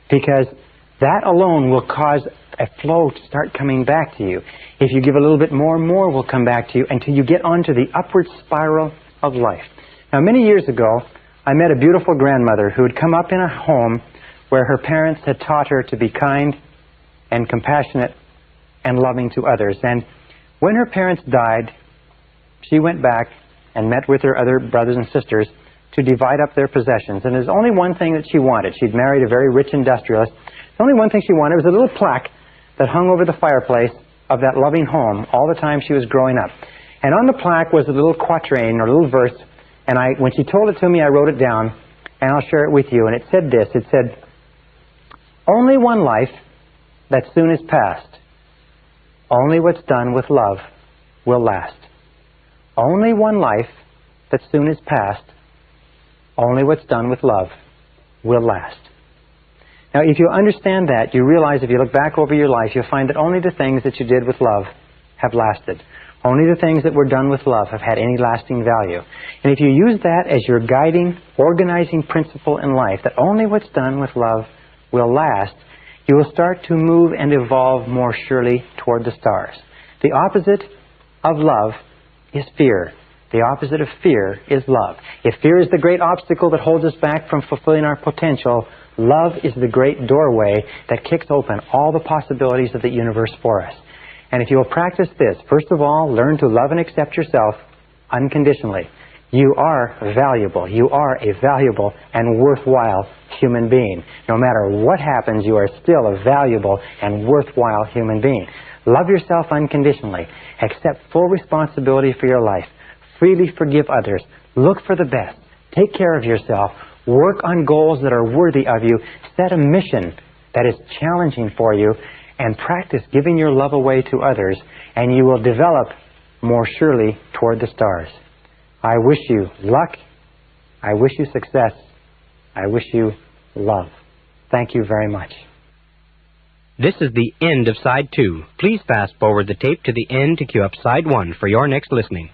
Because that alone will cause a flow to start coming back to you. If you give a little bit more, more will come back to you until you get onto the upward spiral of life. Now, many years ago, I met a beautiful grandmother who had come up in a home where her parents had taught her to be kind and compassionate and loving to others. And when her parents died, she went back and met with her other brothers and sisters to divide up their possessions. And there's only one thing that she wanted. She'd married a very rich industrialist. The only one thing she wanted was a little plaque that hung over the fireplace of that loving home all the time she was growing up. And on the plaque was a little quatrain or a little verse. And when she told it to me, I wrote it down, and I'll share it with you. And it said this. It said, only one life that soon is past. Only what's done with love will last. Only one life that soon is past. Only what's done with love will last. Now, if you understand that, you realize if you look back over your life, you'll find that only the things that you did with love have lasted. Only the things that were done with love have had any lasting value. And if you use that as your guiding, organizing principle in life, that only what's done with love will last, you will start to move and evolve more surely toward the stars. The opposite of love is fear. The opposite of fear is love. If fear is the great obstacle that holds us back from fulfilling our potential, love is the great doorway that kicks open all the possibilities of the universe for us. And if you will practice this, first of all, learn to love and accept yourself unconditionally. You are valuable. You are a valuable and worthwhile human being. No matter what happens, you are still a valuable and worthwhile human being. Love yourself unconditionally. Accept full responsibility for your life. Freely forgive others. Look for the best. Take care of yourself. Work on goals that are worthy of you. Set a mission that is challenging for you. And practice giving your love away to others. And you will develop more surely toward the stars. I wish you luck. I wish you success. I wish you love. Thank you very much. This is the end of Side 2. Please fast forward the tape to the end to cue up Side 1 for your next listening.